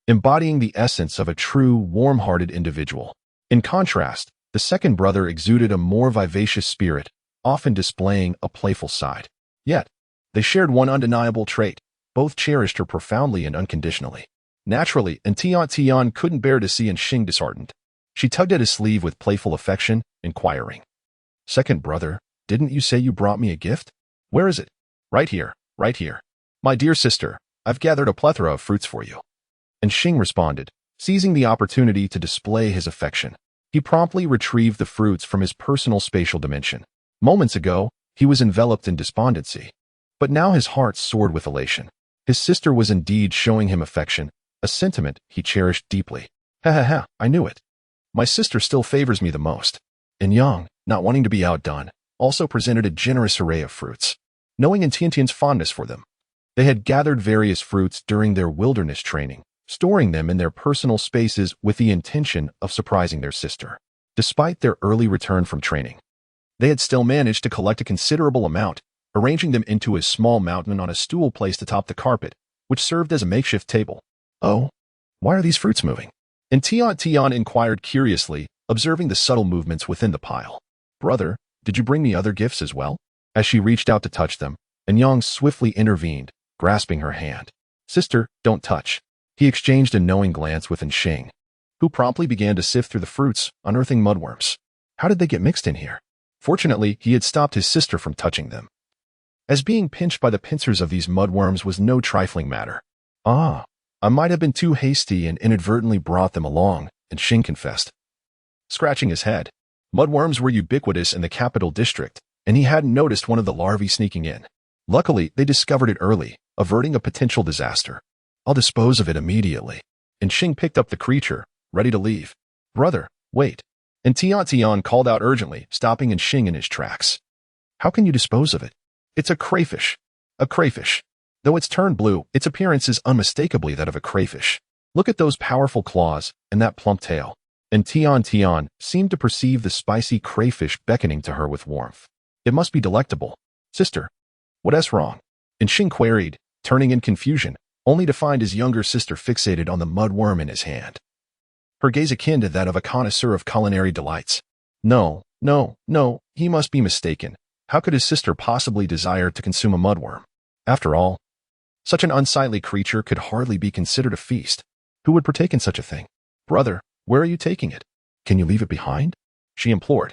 embodying the essence of a true, warm-hearted individual. In contrast, the second brother exuded a more vivacious spirit, often displaying a playful side. Yet, they shared one undeniable trait. both cherished her profoundly and unconditionally. Naturally, and Tian couldn't bear to see Xing disheartened. She tugged at his sleeve with playful affection, inquiring, "Second brother, didn't you say you brought me a gift? Where is it?" "Right here, right here. My dear sister, I've gathered a plethora of fruits for you." And Xing responded, seizing the opportunity to display his affection. He promptly retrieved the fruits from his personal spatial dimension. Moments ago, he was enveloped in despondency. But now his heart soared with elation. His sister was indeed showing him affection, a sentiment he cherished deeply. Ha ha ha, I knew it. My sister still favors me the most. And Yang, not wanting to be outdone, also presented a generous array of fruits. Knowing Tiantian's fondness for them, they had gathered various fruits during their wilderness training, storing them in their personal spaces with the intention of surprising their sister. Despite their early return from training, they had still managed to collect a considerable amount, arranging them into a small mountain on a stool placed atop the carpet, which served as a makeshift table. "Oh, why are these fruits moving?" And Tian inquired curiously, observing the subtle movements within the pile. "Brother, did you bring me other gifts as well?" As she reached out to touch them, and Yang swiftly intervened, grasping her hand. "Sister, don't touch." He exchanged a knowing glance with Xing, who promptly began to sift through the fruits, unearthing mudworms. How did they get mixed in here? Fortunately, he had stopped his sister from touching them, as being pinched by the pincers of these mudworms was no trifling matter. "Ah, I might have been too hasty and inadvertently brought them along," Xing confessed, scratching his head. Mudworms were ubiquitous in the capital district, and he hadn't noticed one of the larvae sneaking in. Luckily, they discovered it early, averting a potential disaster. "I'll dispose of it immediately." And Xing picked up the creature, ready to leave. "Brother, wait." And Tian called out urgently, stopping Xing in his tracks. "How can you dispose of it? It's a crayfish." "A crayfish. Though it's turned blue, its appearance is unmistakably that of a crayfish. Look at those powerful claws and that plump tail." And Tian seemed to perceive the spicy crayfish beckoning to her with warmth. "It must be delectable." "Sister, what's wrong?" And Xing queried, turning in confusion, only to find his younger sister fixated on the mudworm in his hand, her gaze akin to that of a connoisseur of culinary delights. No, he must be mistaken. How could his sister possibly desire to consume a mudworm? After all, such an unsightly creature could hardly be considered a feast. Who would partake in such a thing? "Brother, where are you taking it? Can you leave it behind?" she implored.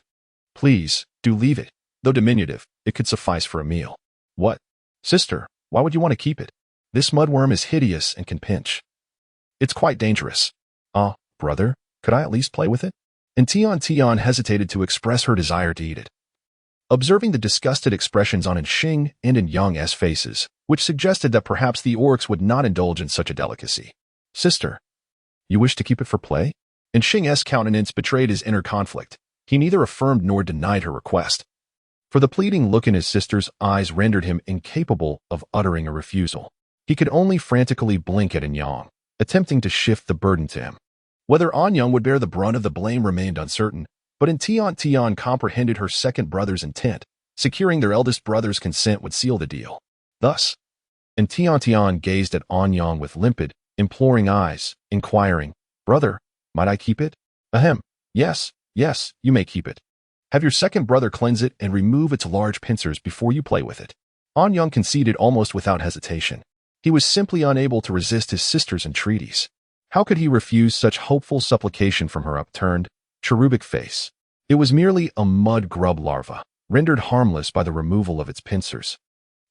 "Please, do leave it. Though diminutive, it could suffice for a meal." "What? Sister, why would you want to keep it? This mudworm is hideous and can pinch. It's quite dangerous." "Ah, brother, could I at least play with it?" And Tian hesitated to express her desire to eat it. Observing the disgusted expressions on Xing and in Yang's faces, which suggested that perhaps the orcs would not indulge in such a delicacy. "Sister, you wish to keep it for play?" And Xing's countenance betrayed his inner conflict. He neither affirmed nor denied her request, for the pleading look in his sister's eyes rendered him incapable of uttering a refusal. He could only frantically blink at Anyang, attempting to shift the burden to him. Whether Anyang would bear the brunt of the blame remained uncertain, but Tian comprehended her second brother's intent. Securing their eldest brother's consent would seal the deal. Thus, Tian gazed at Anyang with limpid, imploring eyes, inquiring, "Brother, might I keep it?" "Ahem, yes, you may keep it. Have your second brother cleanse it and remove its large pincers before you play with it." Anyang conceded almost without hesitation. He was simply unable to resist his sister's entreaties. How could he refuse such hopeful supplication from her upturned, cherubic face? It was merely a mud grub larva, rendered harmless by the removal of its pincers.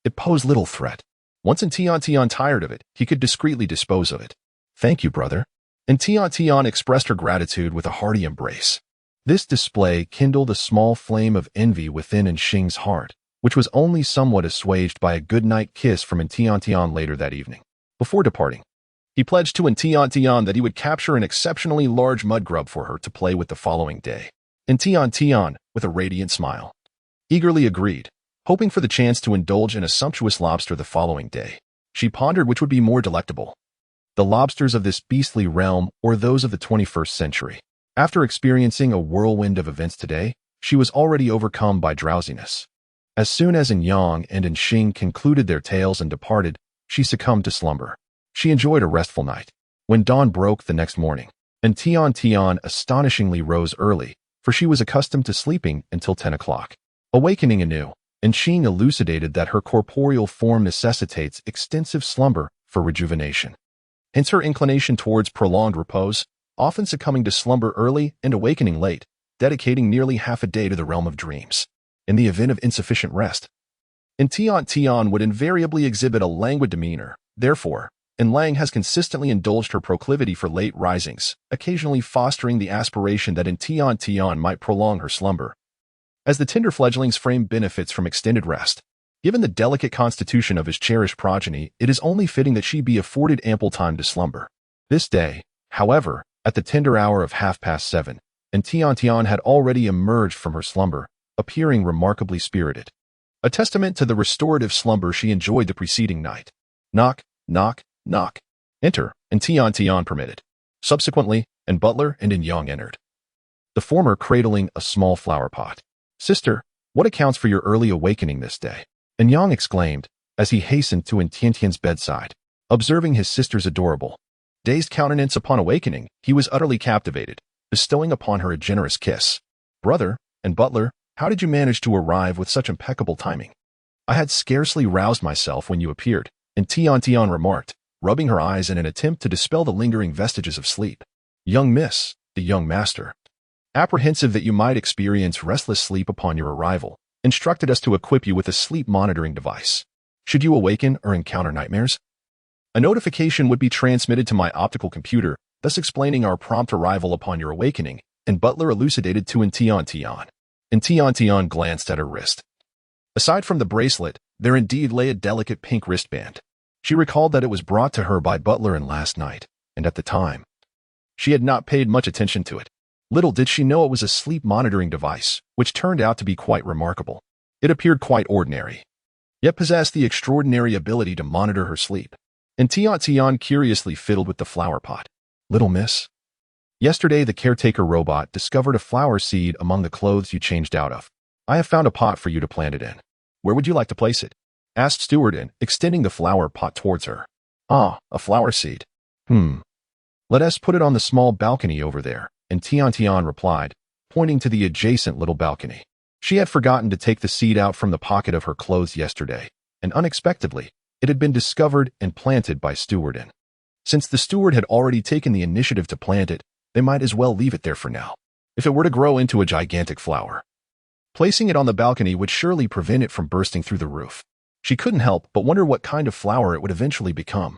It posed little threat. Once Tian tired of it, he could discreetly dispose of it. "Thank you, brother." And Tian expressed her gratitude with a hearty embrace. This display kindled a small flame of envy within Xing's heart, which was only somewhat assuaged by a goodnight kiss from Tian later that evening. Before departing, he pledged to Tian that he would capture an exceptionally large mud grub for her to play with the following day. And Tian, with a radiant smile, eagerly agreed, hoping for the chance to indulge in a sumptuous lobster the following day. She pondered which would be more delectable, the lobsters of this beastly realm or those of the 21st century. After experiencing a whirlwind of events today, she was already overcome by drowsiness. As soon as Anyang and Xing concluded their tales and departed, she succumbed to slumber. She enjoyed a restful night. When dawn broke the next morning, and Tian astonishingly rose early, for she was accustomed to sleeping until 10 o'clock. Awakening anew, and Xing elucidated that her corporeal form necessitates extensive slumber for rejuvenation. Hence her inclination towards prolonged repose, often succumbing to slumber early and awakening late, dedicating nearly half a day to the realm of dreams. In the event of insufficient rest, Tian would invariably exhibit a languid demeanor. Therefore, Lang has consistently indulged her proclivity for late risings, occasionally fostering the aspiration that Tian might prolong her slumber. As the tender fledgling's frame benefits from extended rest, given the delicate constitution of his cherished progeny, it is only fitting that she be afforded ample time to slumber. This day, however, at the tender hour of 7:30, Tian had already emerged from her slumber, appearing remarkably spirited. A testament to the restorative slumber she enjoyed the preceding night. Knock, knock, knock. Enter, and Tian permitted. Subsequently, Butler and Yang entered. The former cradling a small flower pot. Sister, what accounts for your early awakening this day? Yang exclaimed, as he hastened to Tiantian's bedside. Observing his sister's adorable, dazed countenance upon awakening, he was utterly captivated, bestowing upon her a generous kiss. Brother, and Butler, how did you manage to arrive with such impeccable timing? I had scarcely roused myself when you appeared, Tian remarked, rubbing her eyes in an attempt to dispel the lingering vestiges of sleep. Young miss, the young master, apprehensive that you might experience restless sleep upon your arrival, instructed us to equip you with a sleep monitoring device. Should you awaken or encounter nightmares, a notification would be transmitted to my optical computer, thus explaining our prompt arrival upon your awakening, Butler elucidated to Tian. Tian glanced at her wrist. Aside from the bracelet, there indeed lay a delicate pink wristband. She recalled that it was brought to her by Butler last night, and at the time, she had not paid much attention to it. Little did she know it was a sleep monitoring device, which turned out to be quite remarkable. It appeared quite ordinary, yet possessed the extraordinary ability to monitor her sleep. Tian curiously fiddled with the flower pot. Little miss, yesterday the caretaker robot discovered a flower seed among the clothes you changed out of. I have found a pot for you to plant it in. Where would you like to place it? Asked Stewardin, extending the flower pot towards her. Ah, a flower seed. Let us put it on the small balcony over there, Tian replied, pointing to the adjacent little balcony. She had forgotten to take the seed out from the pocket of her clothes yesterday, and unexpectedly, it had been discovered and planted by Stewardin. Since the steward had already taken the initiative to plant it, they might as well leave it there for now. If it were to grow into a gigantic flower, placing it on the balcony would surely prevent it from bursting through the roof. She couldn't help but wonder what kind of flower it would eventually become.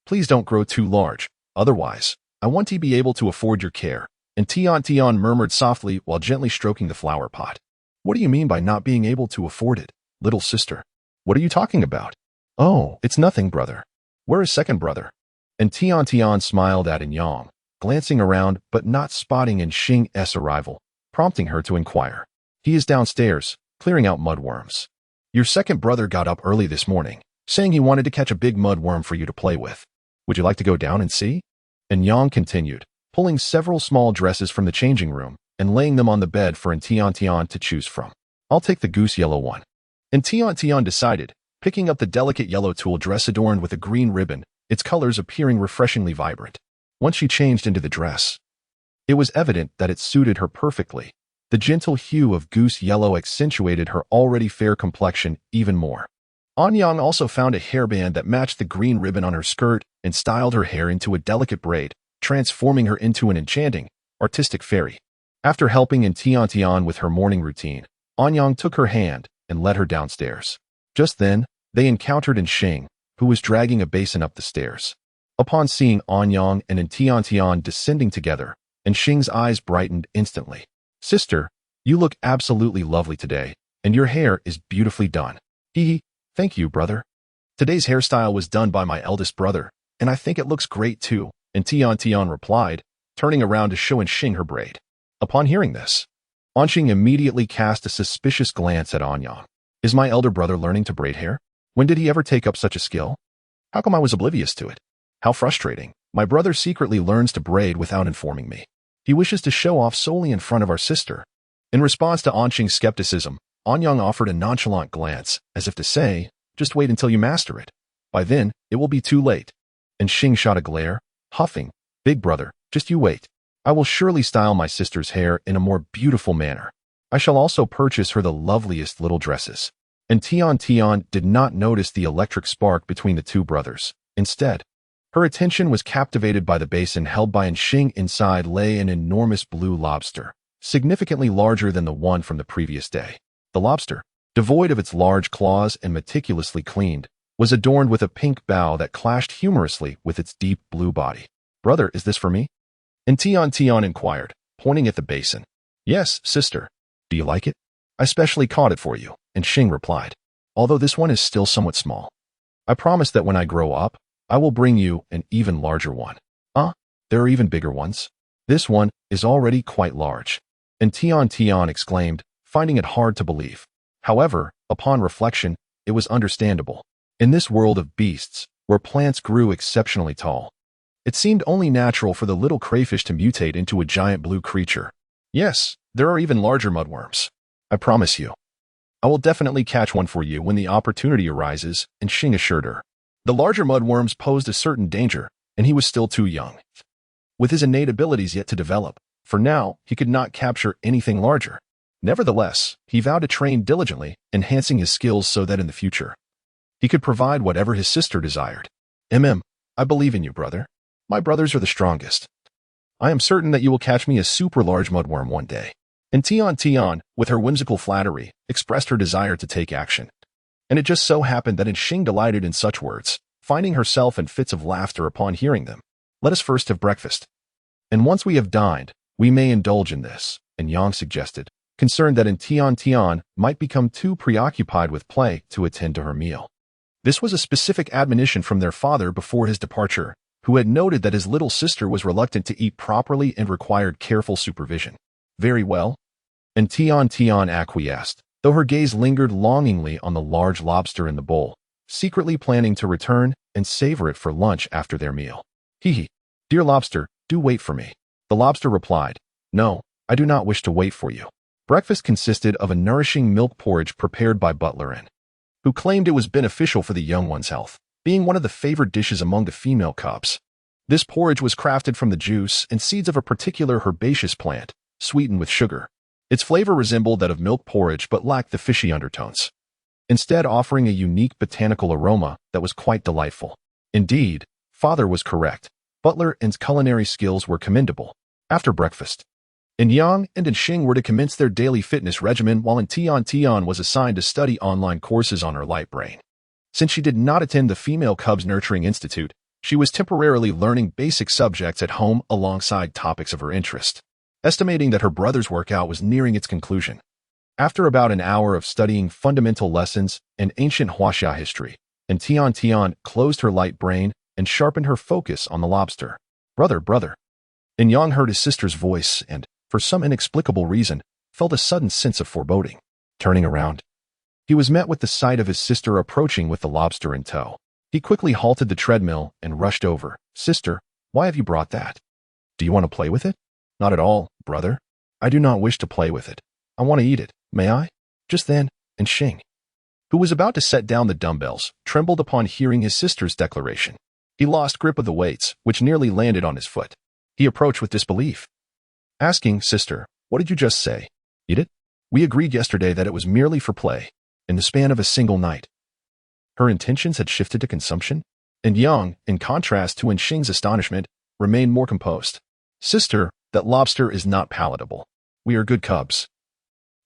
Please don't grow too large, otherwise, I want to be able to afford your care, Tian murmured softly while gently stroking the flower pot. What do you mean by not being able to afford it, little sister? What are you talking about? Oh, it's nothing, brother. Where is second brother? Tian smiled at Yang, glancing around but not spotting Xing's arrival, prompting her to inquire. He is downstairs, clearing out mudworms. Your second brother got up early this morning, saying he wanted to catch a big mudworm for you to play with. Would you like to go down and see? Yang continued, pulling several small dresses from the changing room and laying them on the bed for Tian to choose from. I'll take the goose yellow one. Tian decided, picking up the delicate yellow tulle dress adorned with a green ribbon, its colors appearing refreshingly vibrant. Once she changed into the dress, it was evident that it suited her perfectly. The gentle hue of goose yellow accentuated her already fair complexion even more. Anyang also found a hairband that matched the green ribbon on her skirt and styled her hair into a delicate braid, transforming her into an enchanting, artistic fairy. After helping Tian with her morning routine, Anyang took her hand and led her downstairs. Just then, they encountered Xing, who was dragging a basin up the stairs. Upon seeing Anyang and Tian descending together, Xing's eyes brightened instantly. Sister, you look absolutely lovely today, and your hair is beautifully done. Thank you, brother. Today's hairstyle was done by my eldest brother, and I think it looks great too, Tian replied, turning around to show Xing her braid. Upon hearing this, Xing immediately cast a suspicious glance at Anyang. Is my elder brother learning to braid hair? When did he ever take up such a skill? How come I was oblivious to it? How frustrating. My brother secretly learns to braid without informing me. He wishes to show off solely in front of our sister. In response to Xing's skepticism, Anyang offered a nonchalant glance, as if to say, just wait until you master it. By then, it will be too late. Xing shot a glare, huffing, Big brother, just you wait. I will surely style my sister's hair in a more beautiful manner. I shall also purchase her the loveliest little dresses. And Tian Tian did not notice the electric spark between the two brothers. Instead, her attention was captivated by the basin held by Xing. Inside lay an enormous blue lobster, significantly larger than the one from the previous day. The lobster, devoid of its large claws and meticulously cleaned, was adorned with a pink bow that clashed humorously with its deep blue body. "Brother, is this for me?" And Tian Tian inquired, pointing at the basin. "Yes, sister. Do you like it? I specially caught it for you," and Xing replied, "although this one is still somewhat small. I promise that when I grow up, I will bring you an even larger one." There are even bigger ones. This one is already quite large." And Tian Tian exclaimed, finding it hard to believe. However, upon reflection, it was understandable. In this world of beasts, where plants grew exceptionally tall, it seemed only natural for the little crayfish to mutate into a giant blue creature. "Yes, there are even larger mudworms. I promise you. I will definitely catch one for you when the opportunity arises," and Xing assured her. The larger mudworms posed a certain danger, and he was still too young, with his innate abilities yet to develop. For now, he could not capture anything larger. Nevertheless, he vowed to train diligently, enhancing his skills so that in the future, he could provide whatever his sister desired. I believe in you, brother. My brothers are the strongest. I am certain that you will catch me a super large mudworm one day." And Tian Tian, with her whimsical flattery, expressed her desire to take action. And it just so happened that Xing delighted in such words, finding herself in fits of laughter upon hearing them. "Let us first have breakfast. And once we have dined, we may indulge in this," and Yang suggested, concerned that Tian Tian might become too preoccupied with play to attend to her meal. This was a specific admonition from their father before his departure, who had noted that his little sister was reluctant to eat properly and required careful supervision. "Very well." And Tian Tian acquiesced, though her gaze lingered longingly on the large lobster in the bowl, secretly planning to return and savor it for lunch after their meal. "Hee. Dear lobster, do wait for me." The lobster replied, "No, I do not wish to wait for you." Breakfast consisted of a nourishing milk porridge prepared by Butler N, who claimed it was beneficial for the young one's health, being one of the favored dishes among the female cubs. This porridge was crafted from the juice and seeds of a particular herbaceous plant, sweetened with sugar. Its flavor resembled that of milk porridge but lacked the fishy undertones, instead offering a unique botanical aroma that was quite delightful. Indeed, father was correct. Butler N's culinary skills were commendable. After breakfast, Yang and Xing were to commence their daily fitness regimen, while Tian Tian was assigned to study online courses on her light brain. Since she did not attend the Female Cubs Nurturing Institute, she was temporarily learning basic subjects at home alongside topics of her interest, estimating that her brother's workout was nearing its conclusion. After about an hour of studying fundamental lessons and ancient Huaxia history, Tian Tian closed her light brain and sharpened her focus on the lobster. Brother. And Yang heard his sister's voice and, for some inexplicable reason, felt a sudden sense of foreboding. Turning around, he was met with the sight of his sister approaching with the lobster in tow. He quickly halted the treadmill and rushed over. "Sister, why have you brought that? Do you want to play with it?" "Not at all, brother. I do not wish to play with it. I want to eat it. May I?" Just then, Xing, who was about to set down the dumbbells, trembled upon hearing his sister's declaration. He lost grip of the weights, which nearly landed on his foot. He approached with disbelief, asking, "Sister, what did you just say? Eat it? We agreed yesterday that it was merely for play, in the span of a single night." Her intentions had shifted to consumption, and Yang, in contrast to Xing's astonishment, remained more composed. "Sister, that lobster is not palatable. We are good cubs.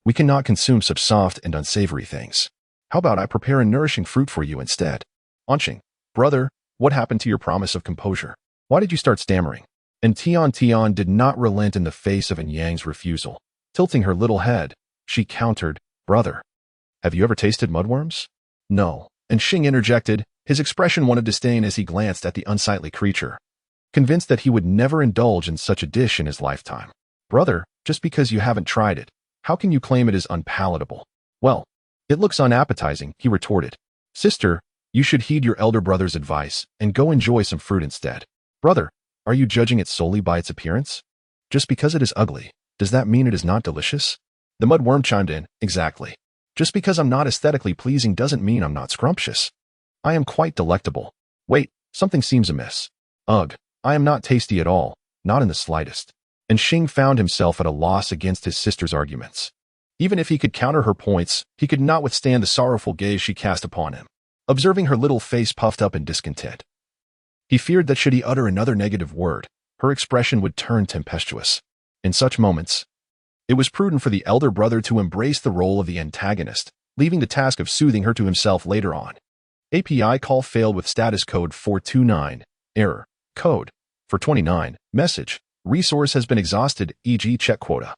We cannot consume such soft and unsavory things. How about I prepare a nourishing fruit for you instead?" Xing, "Brother, what happened to your promise of composure? Why did you start stammering?" And Tian Tian did not relent in the face of Yang's refusal. Tilting her little head, she countered, "Brother, have you ever tasted mudworms?" "No." And Xing interjected, his expression one of disdain as he glanced at the unsightly creature, convinced that he would never indulge in such a dish in his lifetime. "Brother, just because you haven't tried it, how can you claim it is unpalatable?" "Well, it looks unappetizing," he retorted. "Sister, you should heed your elder brother's advice and go enjoy some fruit instead." "Brother, are you judging it solely by its appearance? Just because it is ugly, does that mean it is not delicious?" The mudworm chimed in, "Exactly. Just because I'm not aesthetically pleasing doesn't mean I'm not scrumptious. I am quite delectable. Wait, something seems amiss. Ugh, I am not tasty at all, not in the slightest." And Xing found himself at a loss against his sister's arguments. Even if he could counter her points, he could not withstand the sorrowful gaze she cast upon him, observing her little face puffed up in discontent. He feared that should he utter another negative word, her expression would turn tempestuous. In such moments, it was prudent for the elder brother to embrace the role of the antagonist, leaving the task of soothing her to himself later on. API call failed with status code 429, error, code, for 29, message, resource has been exhausted, e.g. check quota.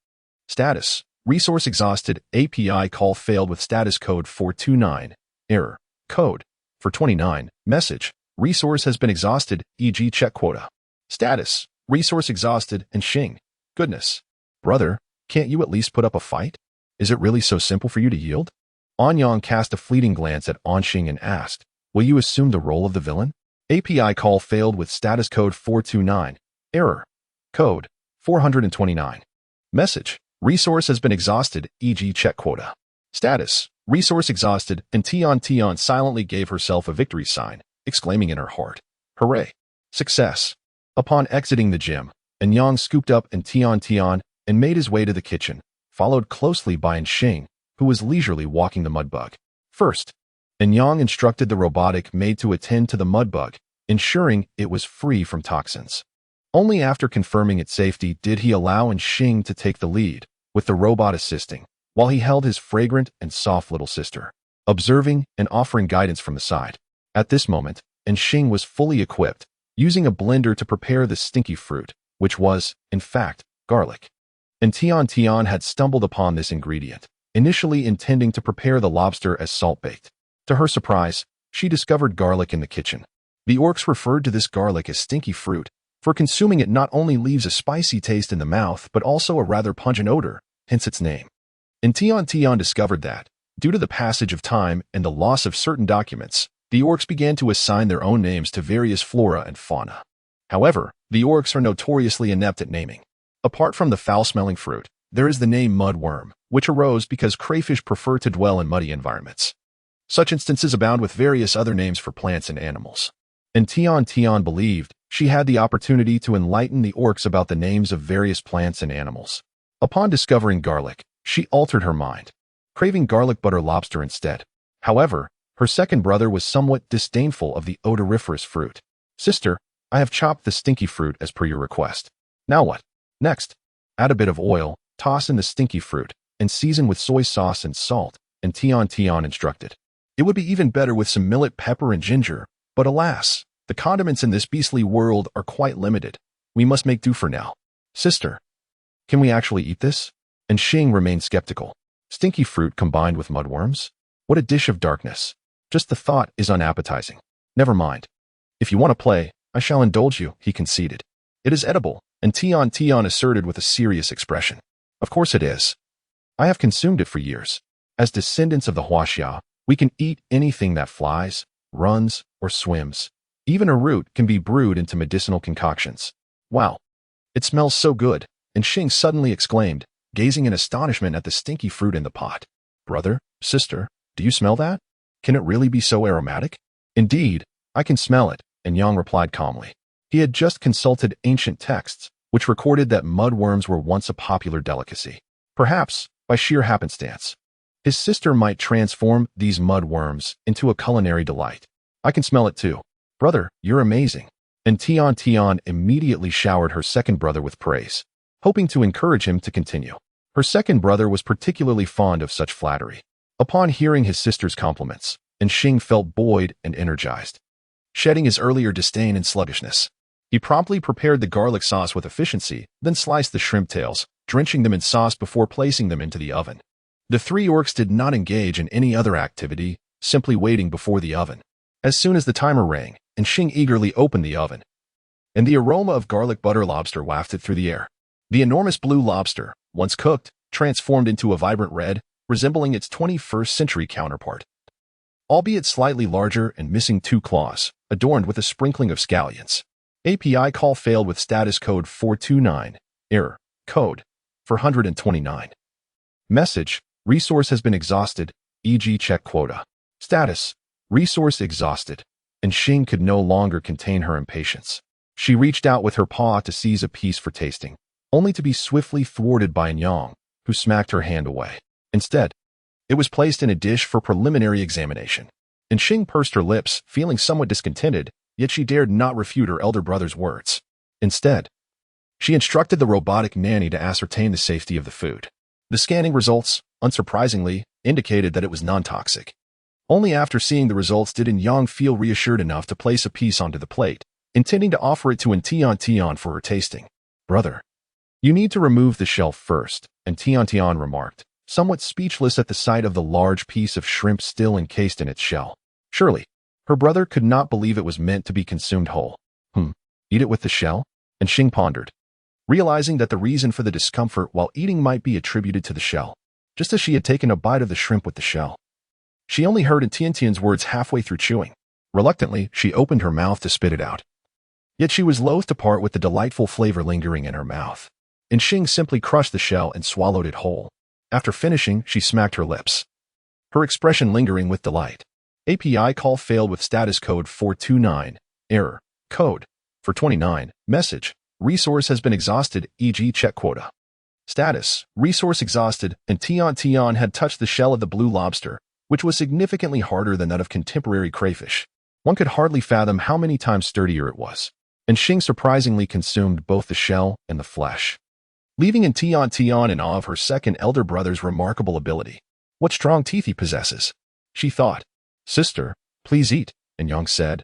Status, resource exhausted, API call failed with status code 429, error, code, for 29, message, resource has been exhausted, e.g. check quota. Status, resource exhausted, and Xing. Goodness. Brother, can't you at least put up a fight? Is it really so simple for you to yield? Anyang cast a fleeting glance at Anxing and asked, will you assume the role of the villain? API call failed with status code 429, error, code, 429. Message, resource has been exhausted, e.g. check quota. Status, resource exhausted, and Tian Tian silently gave herself a victory sign, exclaiming in her heart, hooray, success. Upon exiting the gym, Anyang scooped up Tian Tian and made his way to the kitchen, followed closely by Xing, who was leisurely walking the mudbug. First, Anyang instructed the robotic maid to attend to the mudbug, ensuring it was free from toxins. Only after confirming its safety did he allow Xing to take the lead, with the robot assisting, while he held his fragrant and soft little sister, observing and offering guidance from the side. At this moment, Xing was fully equipped, using a blender to prepare the stinky fruit, which was, in fact, garlic. And Tian Tian had stumbled upon this ingredient, initially intending to prepare the lobster as salt-baked. To her surprise, she discovered garlic in the kitchen. The orcs referred to this garlic as stinky fruit, for consuming it not only leaves a spicy taste in the mouth but also a rather pungent odor, hence its name. And Tian Tian discovered that, due to the passage of time and the loss of certain documents, the orcs began to assign their own names to various flora and fauna. However, the orcs are notoriously inept at naming. Apart from the foul-smelling fruit, there is the name mudworm, which arose because crayfish prefer to dwell in muddy environments. Such instances abound with various other names for plants and animals. And Tian Tian believed she had the opportunity to enlighten the orcs about the names of various plants and animals. Upon discovering garlic, she altered her mind, craving garlic butter lobster instead. However, her second brother was somewhat disdainful of the odoriferous fruit. Sister, I have chopped the stinky fruit as per your request. Now what? Next, add a bit of oil, toss in the stinky fruit, and season with soy sauce and salt, and Tian Tian instructed. It would be even better with some millet, pepper, and ginger, but alas, the condiments in this beastly world are quite limited. We must make do for now. Sister, can we actually eat this? And Xing remained skeptical. Stinky fruit combined with mudworms? What a dish of darkness. Just the thought is unappetizing. Never mind. If you want to play, I shall indulge you, he conceded. It is edible, and Tian Tian asserted with a serious expression. Of course it is. I have consumed it for years. As descendants of the Huaxia, we can eat anything that flies, runs, or swims. Even a root can be brewed into medicinal concoctions. Wow. It smells so good, and Xing suddenly exclaimed, gazing in astonishment at the stinky fruit in the pot. Brother, sister, do you smell that? Can it really be so aromatic? Indeed, I can smell it, and Yang replied calmly. He had just consulted ancient texts, which recorded that mudworms were once a popular delicacy. Perhaps, by sheer happenstance, his sister might transform these mudworms into a culinary delight. I can smell it too. Brother, you're amazing. And Tian Tian immediately showered her second brother with praise, hoping to encourage him to continue. Her second brother was particularly fond of such flattery. Upon hearing his sister's compliments, Xing felt buoyed and energized, shedding his earlier disdain and sluggishness. He promptly prepared the garlic sauce with efficiency, then sliced the shrimp tails, drenching them in sauce before placing them into the oven. The three orcs did not engage in any other activity, simply waiting before the oven. As soon as the timer rang, Xing eagerly opened the oven, and the aroma of garlic butter lobster wafted through the air. The enormous blue lobster, once cooked, transformed into a vibrant red, resembling its 21st century counterpart. Albeit slightly larger and missing 2 claws, adorned with a sprinkling of scallions. API call failed with status code 429, error, code, 429. Message, resource has been exhausted, e.g. check quota. Status, resource exhausted. And Xing could no longer contain her impatience. She reached out with her paw to seize a piece for tasting, only to be swiftly thwarted by Anyang, who smacked her hand away. Instead, it was placed in a dish for preliminary examination. And Xing pursed her lips, feeling somewhat discontented, yet she dared not refute her elder brother's words. Instead, she instructed the robotic nanny to ascertain the safety of the food. The scanning results, unsurprisingly, indicated that it was non-toxic. Only after seeing the results did Yang feel reassured enough to place a piece onto the plate, intending to offer it to Tian for her tasting. "Brother, you need to remove the shell first," and Tian remarked, somewhat speechless at the sight of the large piece of shrimp still encased in its shell. Surely, her brother could not believe it was meant to be consumed whole. Eat it with the shell? And Xing pondered, realizing that the reason for the discomfort while eating might be attributed to the shell, just as she had taken a bite of the shrimp with the shell. She only heard Tiantian's words halfway through chewing. Reluctantly, she opened her mouth to spit it out. Yet she was loath to part with the delightful flavor lingering in her mouth. And Xing simply crushed the shell and swallowed it whole. After finishing, she smacked her lips, her expression lingering with delight. API call failed with status code 429. Error. Code. 429. Message. Resource has been exhausted, e.g. check quota. Status. Resource exhausted, and Tian had touched the shell of the blue lobster, which was significantly harder than that of contemporary crayfish. One could hardly fathom how many times sturdier it was. And Xing surprisingly consumed both the shell and the flesh, leaving Tian in awe of her second elder brother's remarkable ability. What strong teeth he possesses, she thought. "Sister, please eat," and Yang said,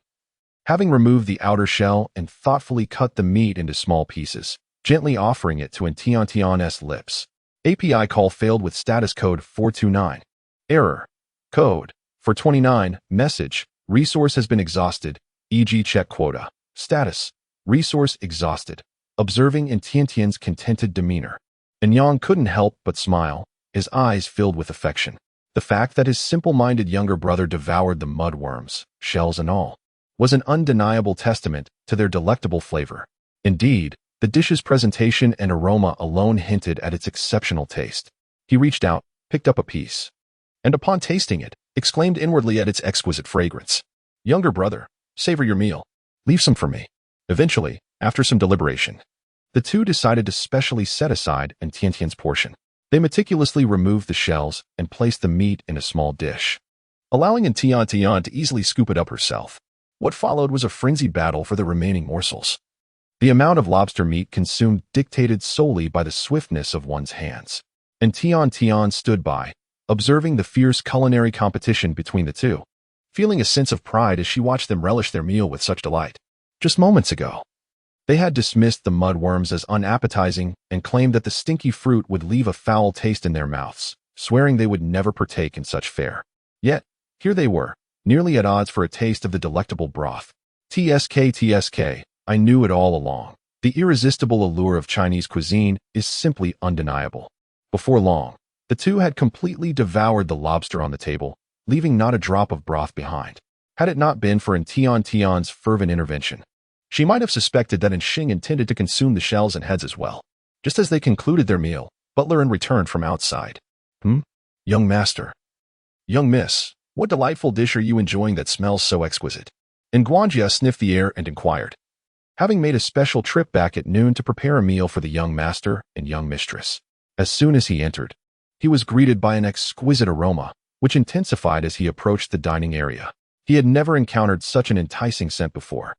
having removed the outer shell and thoughtfully cut the meat into small pieces, gently offering it to Tian's lips. API call failed with status code 429. Error. Code. 429. Message. Resource has been exhausted, e.g. check quota. Status. Resource exhausted. Observing Tiantian's contented demeanor, and Yang couldn't help but smile, his eyes filled with affection. The fact that his simple-minded younger brother devoured the mudworms, shells and all, was an undeniable testament to their delectable flavor. Indeed, the dish's presentation and aroma alone hinted at its exceptional taste. He reached out, picked up a piece, and upon tasting it, exclaimed inwardly at its exquisite fragrance. "Younger brother, savor your meal. Leave some for me." Eventually, after some deliberation, the two decided to specially set aside Tiantian's portion. They meticulously removed the shells and placed the meat in a small dish, allowing Tian to easily scoop it up herself. What followed was a frenzied battle for the remaining morsels. The amount of lobster meat consumed dictated solely by the swiftness of one's hands. And Tian stood by, observing the fierce culinary competition between the two, feeling a sense of pride as she watched them relish their meal with such delight. Just moments ago, they had dismissed the mudworms as unappetizing and claimed that the stinky fruit would leave a foul taste in their mouths, swearing they would never partake in such fare. Yet, here they were, nearly at odds for a taste of the delectable broth. TSK, I knew it all along. The irresistible allure of Chinese cuisine is simply undeniable. Before long, the two had completely devoured the lobster on the table, leaving not a drop of broth behind. Had it not been for Tian's fervent intervention, she might have suspected that Xing intended to consume the shells and heads as well. Just as they concluded their meal, Butler returned from outside. Young master. Young miss, what delightful dish are you enjoying that smells so exquisite? And Guanjia sniffed the air and inquired, having made a special trip back at noon to prepare a meal for the young master and young mistress. As soon as he entered, he was greeted by an exquisite aroma, which intensified as he approached the dining area. He had never encountered such an enticing scent before.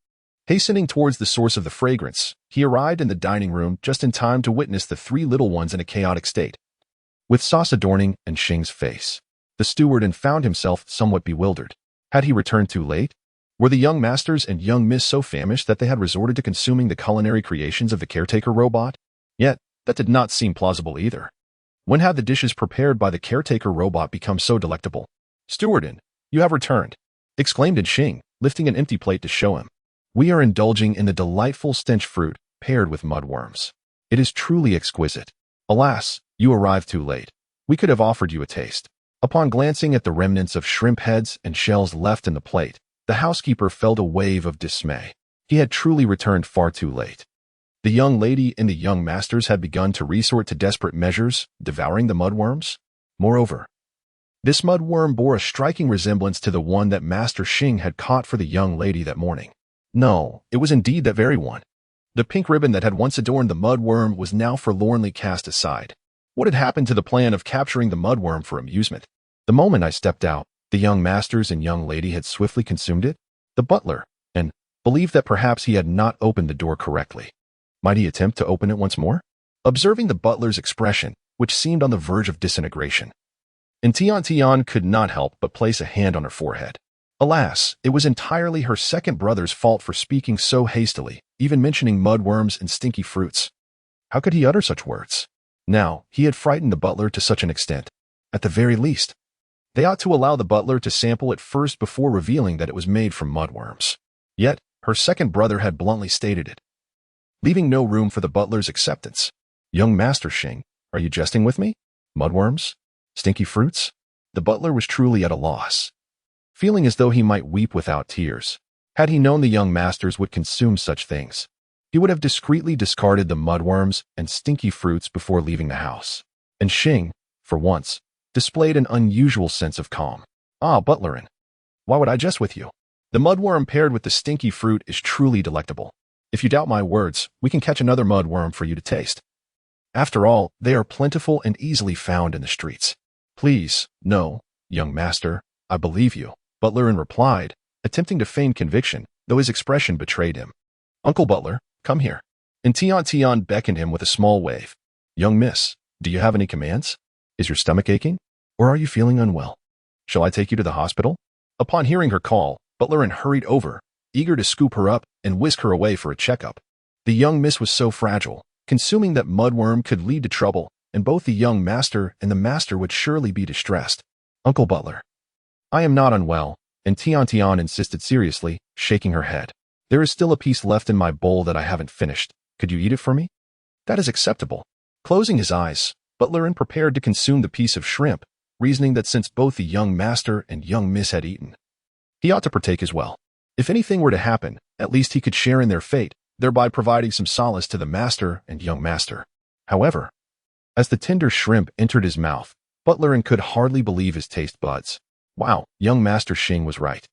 Hastening towards the source of the fragrance, he arrived in the dining room just in time to witness the three little ones in a chaotic state, with sauce adorning Xing's face. The steward found himself somewhat bewildered. Had he returned too late? Were the young masters and young miss so famished that they had resorted to consuming the culinary creations of the caretaker robot? Yet, that did not seem plausible either. When had the dishes prepared by the caretaker robot become so delectable? "Stewardin, you have returned," exclaimed Xing, lifting an empty plate to show him. "We are indulging in the delightful stench fruit paired with mudworms. It is truly exquisite. Alas, you arrived too late. We could have offered you a taste." Upon glancing at the remnants of shrimp heads and shells left in the plate, the housekeeper felt a wave of dismay. He had truly returned far too late. The young lady and the young masters had begun to resort to desperate measures, devouring the mudworms. Moreover, this mudworm bore a striking resemblance to the one that Master Xing had caught for the young lady that morning. No, it was indeed that very one. The pink ribbon that had once adorned the mudworm was now forlornly cast aside. What had happened to the plan of capturing the mudworm for amusement? The moment I stepped out, the young masters and young lady had swiftly consumed it. The butler, and believed that perhaps he had not opened the door correctly. Might he attempt to open it once more? Observing the butler's expression, which seemed on the verge of disintegration, and Tian could not help but place a hand on her forehead. Alas, it was entirely her second brother's fault for speaking so hastily, even mentioning mudworms and stinky fruits. How could he utter such words? Now, he had frightened the butler to such an extent. At the very least, they ought to allow the butler to sample it first before revealing that it was made from mudworms. Yet, her second brother had bluntly stated it, leaving no room for the butler's acceptance. Young Master Xing, are you jesting with me? Mudworms? Stinky fruits? The butler was truly at a loss, feeling as though he might weep without tears. Had he known the young masters would consume such things, he would have discreetly discarded the mudworms and stinky fruits before leaving the house. And Xing, for once, displayed an unusual sense of calm. Ah, butlerin, why would I jest with you? The mudworm paired with the stinky fruit is truly delectable. If you doubt my words, we can catch another mudworm for you to taste. After all, they are plentiful and easily found in the streets. Please, no, young master, I believe you, Butlerin replied, attempting to feign conviction, though his expression betrayed him. Uncle Butler, come here. And Tian beckoned him with a small wave. Young miss, do you have any commands? Is your stomach aching? Or are you feeling unwell? Shall I take you to the hospital? Upon hearing her call, Butlerin hurried over, eager to scoop her up and whisk her away for a checkup. The young miss was so fragile, consuming that mudworm could lead to trouble, and both the young master and the master would surely be distressed. Uncle Butler, I am not unwell, and Tian insisted seriously, shaking her head. There is still a piece left in my bowl that I haven't finished. Could you eat it for me? That is acceptable. Closing his eyes, Butlerin prepared to consume the piece of shrimp, reasoning that since both the young master and young miss had eaten, he ought to partake as well. If anything were to happen, at least he could share in their fate, thereby providing some solace to the master and young master. However, as the tender shrimp entered his mouth, Butlerin could hardly believe his taste buds. Wow, young Master Xing was right.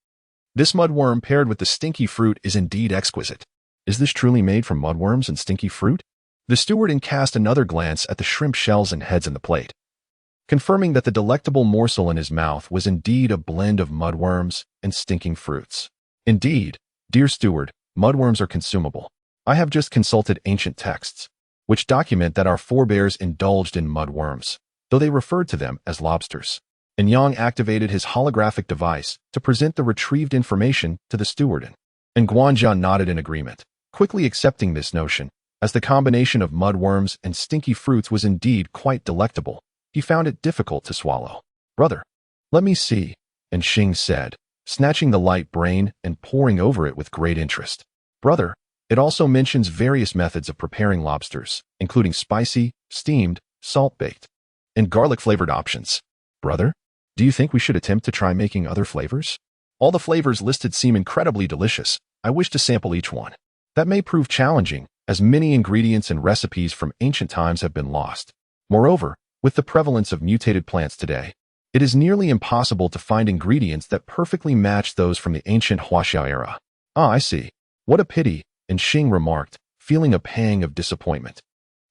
This mudworm paired with the stinky fruit is indeed exquisite. Is this truly made from mudworms and stinky fruit? The steward cast another glance at the shrimp shells and heads in the plate, confirming that the delectable morsel in his mouth was indeed a blend of mudworms and stinking fruits. Indeed, dear steward, mudworms are consumable. I have just consulted ancient texts, which document that our forebears indulged in mudworms, though they referred to them as lobsters. And Yang activated his holographic device to present the retrieved information to the steward, and Guanjia nodded in agreement, quickly accepting this notion, as the combination of mudworms and stinky fruits was indeed quite delectable. He found it difficult to swallow. Brother, let me see, and Xing said, snatching the light brain and poring over it with great interest. Brother, it also mentions various methods of preparing lobsters, including spicy, steamed, salt-baked, and garlic-flavored options. Brother, do you think we should attempt to try making other flavors? All the flavors listed seem incredibly delicious. I wish to sample each one. That may prove challenging, as many ingredients and recipes from ancient times have been lost. Moreover, with the prevalence of mutated plants today, it is nearly impossible to find ingredients that perfectly match those from the ancient Huaxia era. Ah, I see. What a pity, and Xing remarked, feeling a pang of disappointment,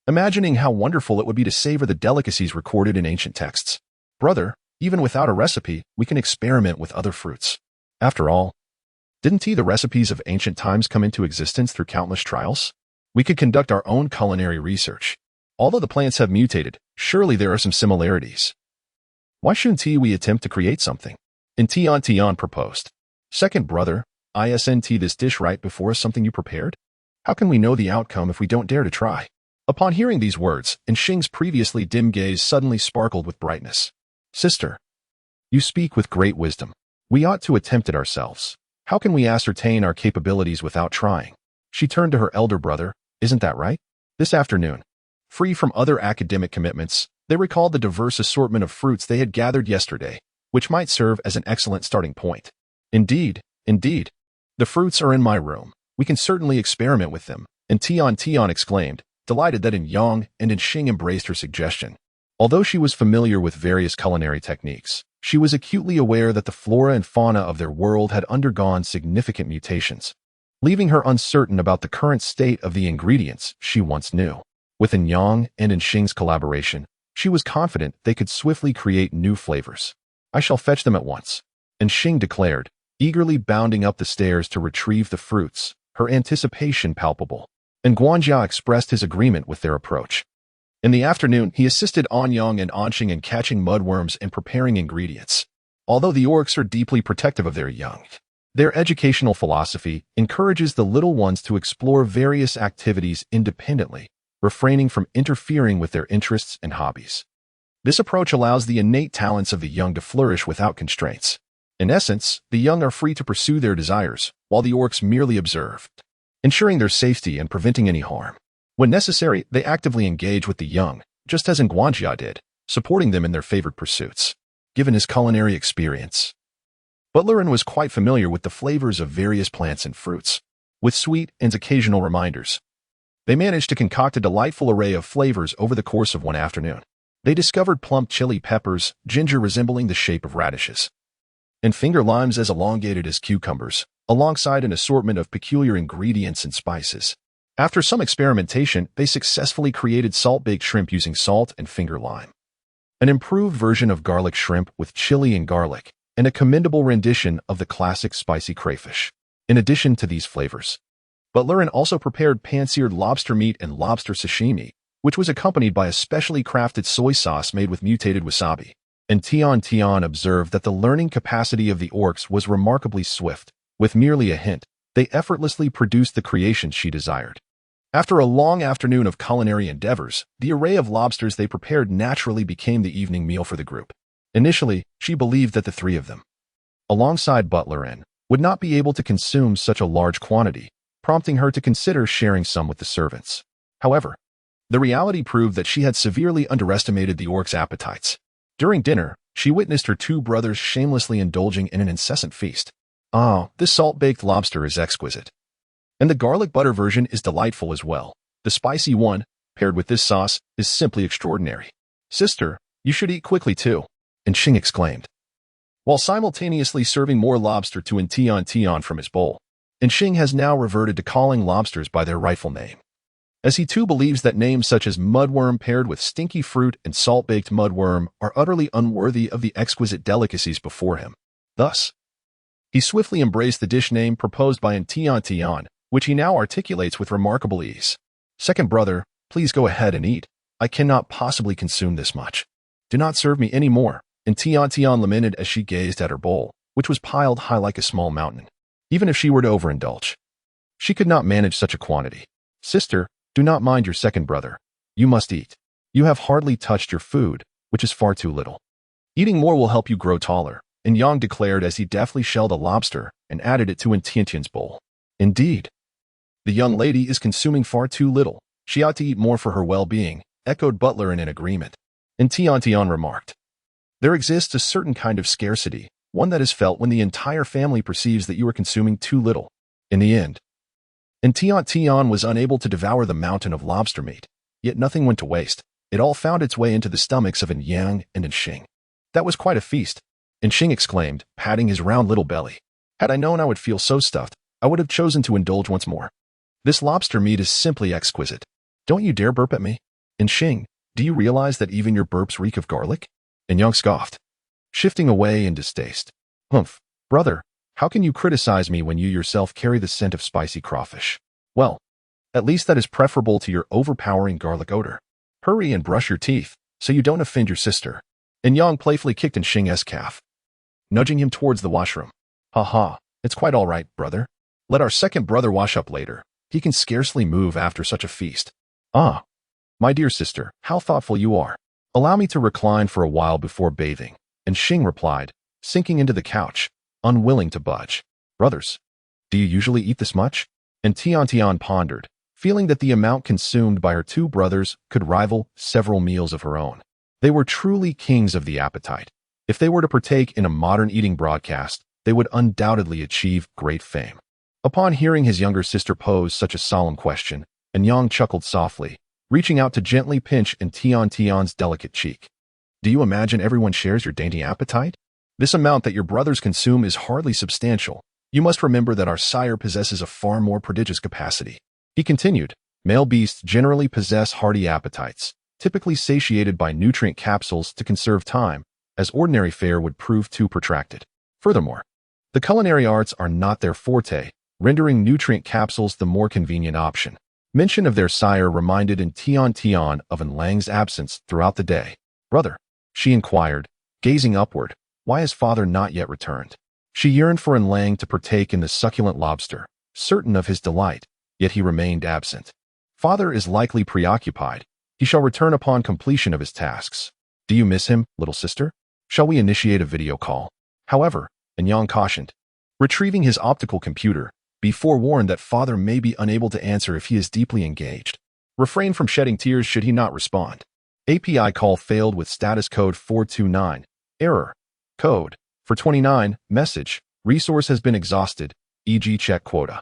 imagining how wonderful it would be to savor the delicacies recorded in ancient texts. Brother, even without a recipe, we can experiment with other fruits. After all, didn't the recipes of ancient times come into existence through countless trials? We could conduct our own culinary research. Although the plants have mutated, surely there are some similarities. Why shouldn't we attempt to create something? And Tian proposed. Second brother, isn't this dish right before us something you prepared? How can we know the outcome if we don't dare to try? Upon hearing these words, and Xing's previously dim gaze suddenly sparkled with brightness. Sister, you speak with great wisdom. We ought to attempt it ourselves. How can we ascertain our capabilities without trying? She turned to her elder brother. Isn't that right? This afternoon, free from other academic commitments, they recalled the diverse assortment of fruits they had gathered yesterday, which might serve as an excellent starting point. Indeed, the fruits are in my room. We can certainly experiment with them. And Tian exclaimed, delighted that Yang and Xing embraced her suggestion. Although she was familiar with various culinary techniques, she was acutely aware that the flora and fauna of their world had undergone significant mutations, leaving her uncertain about the current state of the ingredients she once knew. With Yang and Xing's collaboration, She was confident they could swiftly create new flavors. I shall fetch them at once. And Xing declared, eagerly bounding up the stairs to retrieve the fruits, her anticipation palpable. And Guanjia expressed his agreement with their approach. In the afternoon, he assisted Anyang and Anqing in catching mudworms and preparing ingredients. Although the orcs are deeply protective of their young, their educational philosophy encourages the little ones to explore various activities independently, refraining from interfering with their interests and hobbies. This approach allows the innate talents of the young to flourish without constraints. In essence, the young are free to pursue their desires, while the orcs merely observe, ensuring their safety and preventing any harm. When necessary, they actively engage with the young, just as Guanjia did, supporting them in their favorite pursuits. Given his culinary experience, Butlerin was quite familiar with the flavors of various plants and fruits. With sweet and occasional reminders, they managed to concoct a delightful array of flavors over the course of one afternoon. They discovered plump chili peppers, ginger resembling the shape of radishes, and finger limes as elongated as cucumbers, alongside an assortment of peculiar ingredients and spices. After some experimentation, they successfully created salt-baked shrimp using salt and finger lime, an improved version of garlic shrimp with chili and garlic, and a commendable rendition of the classic spicy crayfish. In addition to these flavors, Butlerin also prepared pan-seared lobster meat and lobster sashimi, which was accompanied by a specially crafted soy sauce made with mutated wasabi. And Tian Tian observed that the learning capacity of the orcs was remarkably swift. With merely a hint, they effortlessly produced the creations she desired. After a long afternoon of culinary endeavors, the array of lobsters they prepared naturally became the evening meal for the group. Initially, she believed that the three of them, alongside Butlerin, would not be able to consume such a large quantity, prompting her to consider sharing some with the servants. However, the reality proved that she had severely underestimated the orcs' appetites. During dinner, she witnessed her two brothers shamelessly indulging in an incessant feast. "Ah, this salt-baked lobster is exquisite. And the garlic butter version is delightful as well. The spicy one, paired with this sauce, is simply extraordinary. Sister, you should eat quickly too," and Xing exclaimed, while simultaneously serving more lobster to Tian Tian from his bowl. And Xing has now reverted to calling lobsters by their rightful name, as he too believes that names such as mudworm paired with stinky fruit and salt-baked mudworm are utterly unworthy of the exquisite delicacies before him. Thus, he swiftly embraced the dish name proposed by Tian Tian, which he now articulates with remarkable ease. "Second brother, please go ahead and eat. I cannot possibly consume this much. Do not serve me any more," and Tian Tian lamented as she gazed at her bowl, which was piled high like a small mountain. Even if she were to overindulge, she could not manage such a quantity. "Sister, do not mind your second brother. You must eat. You have hardly touched your food, which is far too little. Eating more will help you grow taller," and Yang declared as he deftly shelled a lobster and added it to Tiantian's bowl. "Indeed, the young lady is consuming far too little. She ought to eat more for her well-being," echoed Butlerin in agreement. And Tiantian remarked, "There exists a certain kind of scarcity, one that is felt when the entire family perceives that you are consuming too little." In the end, and Tian was unable to devour the mountain of lobster meat, yet nothing went to waste. It all found its way into the stomachs of Yang and Xing. "That was quite a feast," and Xing exclaimed, patting his round little belly. "Had I known I would feel so stuffed, I would have chosen to indulge once more. This lobster meat is simply exquisite. Don't you dare burp at me." And Xing, "Do you realize that even your burps reek of garlic?" And Yang scoffed, shifting away in distaste. "Humph, brother, how can you criticize me when you yourself carry the scent of spicy crawfish? Well, at least that is preferable to your overpowering garlic odor. Hurry and brush your teeth, so you don't offend your sister." And Yang playfully kicked in Xing's calf, nudging him towards the washroom. "Ha ha, it's quite all right, brother. Let our second brother wash up later. He can scarcely move after such a feast." "Ah, my dear sister, how thoughtful you are. Allow me to recline for a while before bathing," and Xing replied, sinking into the couch, unwilling to budge. "Brothers, do you usually eat this much?" And Tian pondered, feeling that the amount consumed by her two brothers could rival several meals of her own. They were truly kings of the appetite. If they were to partake in a modern eating broadcast, they would undoubtedly achieve great fame. Upon hearing his younger sister pose such a solemn question, Yang chuckled softly, reaching out to gently pinch Tian's delicate cheek. "Do you imagine everyone shares your dainty appetite? This amount that your brothers consume is hardly substantial. You must remember that our sire possesses a far more prodigious capacity." He continued, "Male beasts generally possess hearty appetites. typically satiated by nutrient capsules to conserve time, as ordinary fare would prove too protracted. Furthermore, the culinary arts are not their forte, rendering nutrient capsules the more convenient option. Mention of their sire reminded in Tian Tian of Lang's absence throughout the day. "Brother," she inquired, gazing upward, "why has father not yet returned?" She yearned for Lang to partake in the succulent lobster, certain of his delight, yet he remained absent. "Father is likely preoccupied. He shall return upon completion of his tasks. Do you miss him, little sister? Shall we initiate a video call?" However, Yang cautioned, retrieving his optical computer, be forewarned that father may be unable to answer if he is deeply engaged. Refrain from shedding tears should he not respond. API call failed with status code 429. Error. Code. For 29. Message. Resource has been exhausted, e.g. check quota.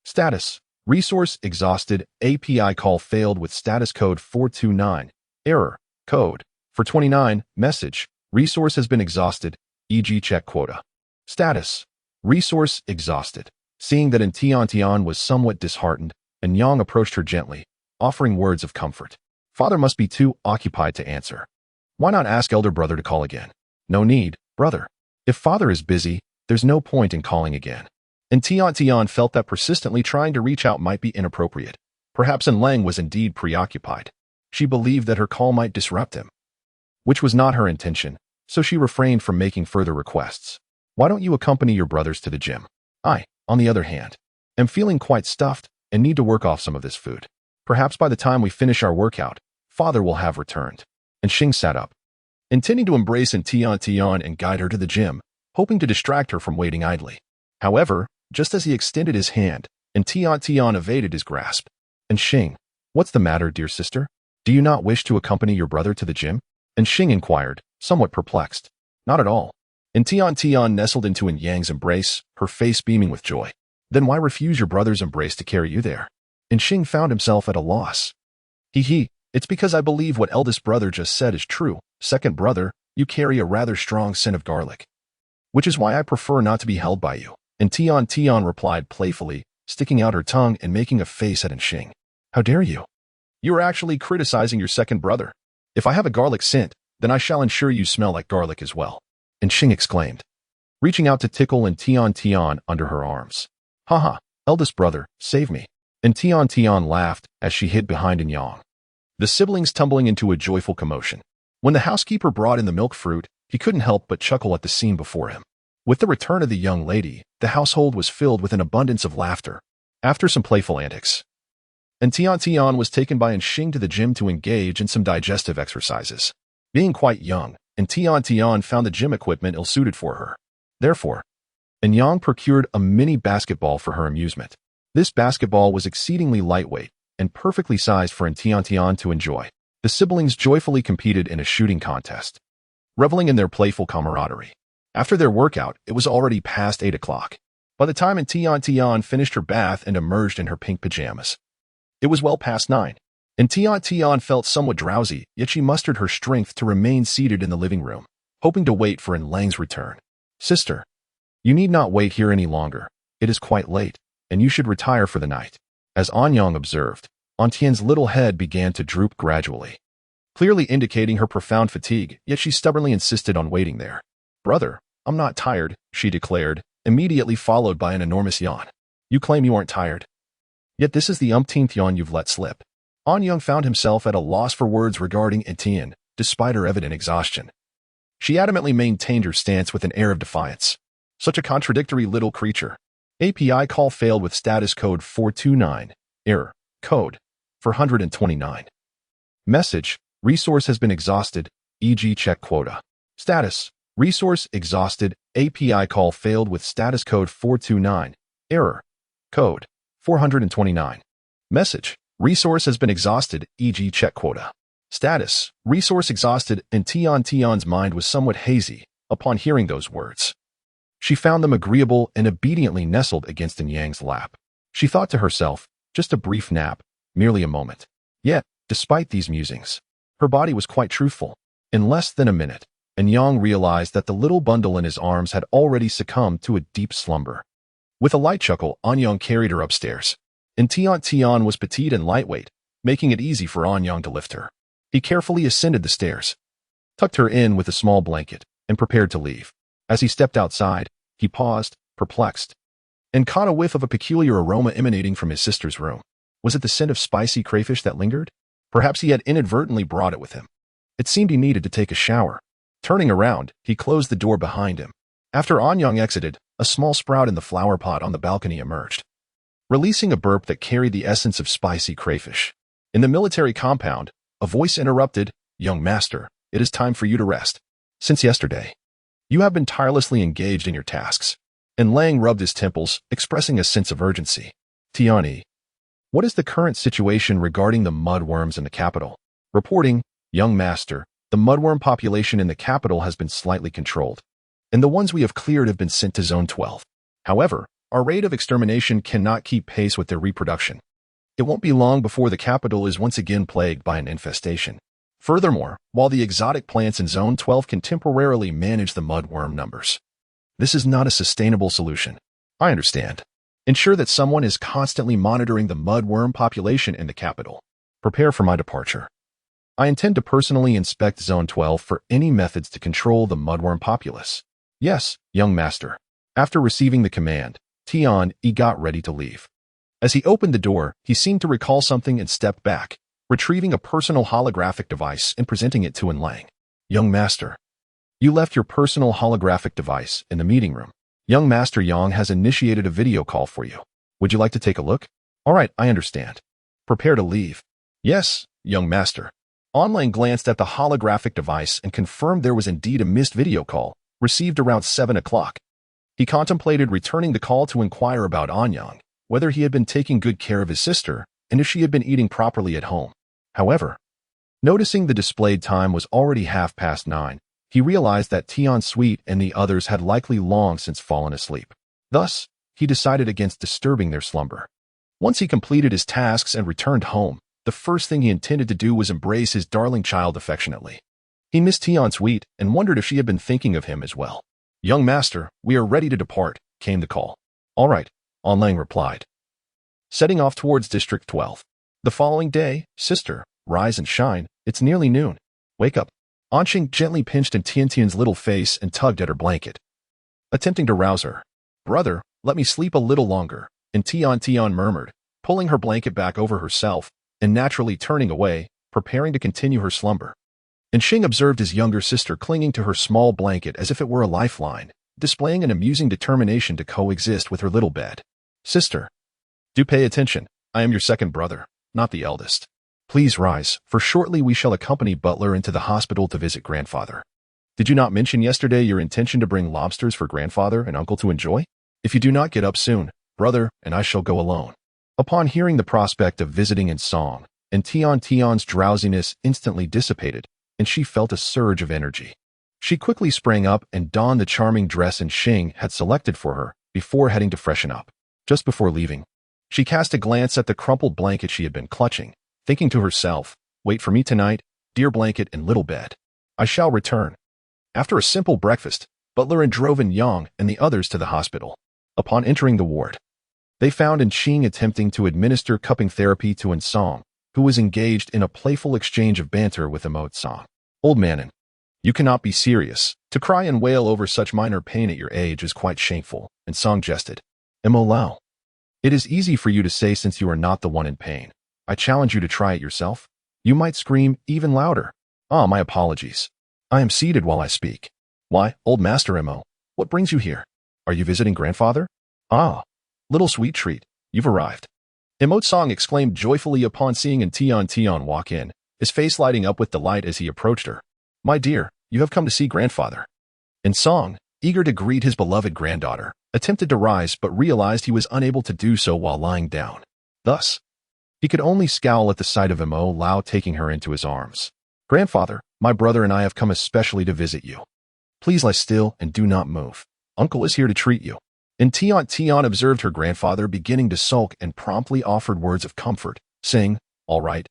Status. Resource exhausted. API call failed with status code 429. Error. Code. For 29. Message. Resource has been exhausted, e.g. check quota. Status. Resource exhausted. Seeing that Tiantian was somewhat disheartened, Yang approached her gently, offering words of comfort. Father must be too occupied to answer. Why not ask elder brother to call again? No need, brother. If father is busy, there's no point in calling again. Tian felt that persistently trying to reach out might be inappropriate. Perhaps Lang was indeed preoccupied. She believed that her call might disrupt him, which was not her intention, so she refrained from making further requests. Why don't you accompany your brothers to the gym? I, on the other hand, am feeling quite stuffed and need to work off some of this food. Perhaps by the time we finish our workout, father will have returned. And Xing sat up, intending to embrace Tian and guide her to the gym, hoping to distract her from waiting idly. However, just as he extended his hand, Tian evaded his grasp. And Xing, what's the matter, dear sister? Do you not wish to accompany your brother to the gym? And Xing inquired, somewhat perplexed. Not at all. Tian nestled into Yang's embrace, her face beaming with joy. Then why refuse your brother's embrace to carry you there? And Xing found himself at a loss. It's because I believe what eldest brother just said is true. Second brother, you carry a rather strong scent of garlic, which is why I prefer not to be held by you. And Tian replied playfully, sticking out her tongue and making a face at Xing. How dare you? You are actually criticizing your second brother. If I have a garlic scent, then I shall ensure you smell like garlic as well. And Xing exclaimed, reaching out to tickle Tian under her arms. Haha, eldest brother, save me. And Tian laughed as she hid behind Yang, the siblings tumbling into a joyful commotion. When the housekeeper brought in the milk fruit, he couldn't help but chuckle at the scene before him. With the return of the young lady, the household was filled with an abundance of laughter. After some playful antics, and Tian was taken by Xing to the gym to engage in some digestive exercises. Being quite young, Tian found the gym equipment ill-suited for her. Therefore, Yang procured a mini basketball for her amusement. This basketball was exceedingly lightweight and perfectly sized for Tian to enjoy. The siblings joyfully competed in a shooting contest, reveling in their playful camaraderie. After their workout, it was already past 8 o'clock. By the time Tian finished her bath and emerged in her pink pajamas, it was well past 9. And Tian felt somewhat drowsy, yet she mustered her strength to remain seated in the living room, hoping to wait for Lang's return. Sister, you need not wait here any longer. It is quite late, and you should retire for the night. As Yang observed, Tian's little head began to droop gradually, clearly indicating her profound fatigue, yet she stubbornly insisted on waiting there. Brother, I'm not tired, she declared, immediately followed by an enormous yawn. You claim you aren't tired. Yet this is the umpteenth yawn you've let slip. Yang found himself at a loss for words regarding Tian, despite her evident exhaustion. She adamantly maintained her stance with an air of defiance. Such a contradictory little creature. API call failed with status code 429. Error. Code. 429. Message. Resource has been exhausted, e.g. check quota. Status. Resource exhausted. API call failed with status code 429. Error. Code. 429. Message. Resource has been exhausted, e.g. check quota. Status. Resource exhausted. And Tian's mind was somewhat hazy upon hearing those words. She found them agreeable and obediently nestled against Yang's lap. She thought to herself, just a brief nap, merely a moment. Yet, despite these musings, her body was quite truthful. In less than a minute, Yang realized that the little bundle in his arms had already succumbed to a deep slumber. With a light chuckle, Yang carried her upstairs. And Tian was petite and lightweight, making it easy for Yang to lift her. He carefully ascended the stairs, tucked her in with a small blanket, and prepared to leave. As he stepped outside, he paused, perplexed, and caught a whiff of a peculiar aroma emanating from his sister's room. Was it the scent of spicy crayfish that lingered? Perhaps he had inadvertently brought it with him. It seemed he needed to take a shower. Turning around, he closed the door behind him. After Anyang exited, a small sprout in the flower pot on the balcony emerged, releasing a burp that carried the essence of spicy crayfish. In the military compound, a voice interrupted, "Young master, it is time for you to rest. Since yesterday, you have been tirelessly engaged in your tasks." And Lang rubbed his temples, expressing a sense of urgency. "Tianyi, what is the current situation regarding the mudworms in the capital?" Reporting, "Young master, the mudworm population in the capital has been slightly controlled, and the ones we have cleared have been sent to Zone 12. However, our rate of extermination cannot keep pace with their reproduction. It won't be long before the capital is once again plagued by an infestation. Furthermore, while the exotic plants in Zone 12 can temporarily manage the mudworm numbers, this is not a sustainable solution. I understand. Ensure that someone is constantly monitoring the mudworm population in the capital. Prepare for my departure. I intend to personally inspect Zone 12 for any methods to control the mudworm populace." "Yes, young master." After receiving the command, Tian got ready to leave. As he opened the door, he seemed to recall something and stepped back, retrieving a personal holographic device and presenting it to Lang. "Young master, you left your personal holographic device in the meeting room. Young Master Yang has initiated a video call for you. Would you like to take a look?" "All right, I understand. Prepare to leave." "Yes, young master." Lang glanced at the holographic device and confirmed there was indeed a missed video call, received around 7 o'clock. He contemplated returning the call to inquire about Anyang, whether he had been taking good care of his sister, and if she had been eating properly at home. However, noticing the displayed time was already 9:30, he realized that Tian Sweet and the others had likely long since fallen asleep. Thus, he decided against disturbing their slumber. Once he completed his tasks and returned home, the first thing he intended to do was embrace his darling child affectionately. He missed Tian Sweet and wondered if she had been thinking of him as well. "Young master, we are ready to depart," came the call. "All right," Lang replied, setting off towards District 12. The following day, "Sister, rise and shine, it's nearly noon. Wake up." Anqing gently pinched in Tiantian's little face and tugged at her blanket, attempting to rouse her. "Brother, let me sleep a little longer," and Tian murmured, pulling her blanket back over herself and naturally turning away, preparing to continue her slumber. And Xing observed his younger sister clinging to her small blanket as if it were a lifeline, displaying an amusing determination to coexist with her little bed. "Sister, do pay attention. I am your second brother, not the eldest. Please rise, for shortly we shall accompany Butler into the hospital to visit grandfather. Did you not mention yesterday your intention to bring lobsters for grandfather and uncle to enjoy? If you do not get up soon, brother and I shall go alone." Upon hearing the prospect of visiting in song, and Tian's drowsiness instantly dissipated, and she felt a surge of energy. She quickly sprang up and donned the charming dress Xing had selected for her before heading to freshen up. Just before leaving, she cast a glance at the crumpled blanket she had been clutching, thinking to herself, "Wait for me tonight, dear blanket and little bed. I shall return." After a simple breakfast, Butler drove Yang and the others to the hospital. Upon entering the ward, they found Xing attempting to administer cupping therapy to Song, who was engaged in a playful exchange of banter with Song. "Old manin, you cannot be serious. To cry and wail over such minor pain at your age is quite shameful," Song jested. "Lao, it is easy for you to say since you are not the one in pain. I challenge you to try it yourself. You might scream even louder." "Ah, my apologies. I am seated while I speak." "Why, old Master Mo, what brings you here? Are you visiting grandfather?" "Ah, little sweet treat, you've arrived." Song exclaimed joyfully upon seeing Tian walk in, his face lighting up with delight as he approached her. "My dear, you have come to see grandfather." Song, eager to greet his beloved granddaughter, attempted to rise but realized he was unable to do so while lying down. Thus, he could only scowl at the sight of Lao taking her into his arms. "Grandfather, my brother and I have come especially to visit you. Please lie still and do not move. Uncle is here to treat you." And Tian observed her grandfather beginning to sulk and promptly offered words of comfort, saying, all right.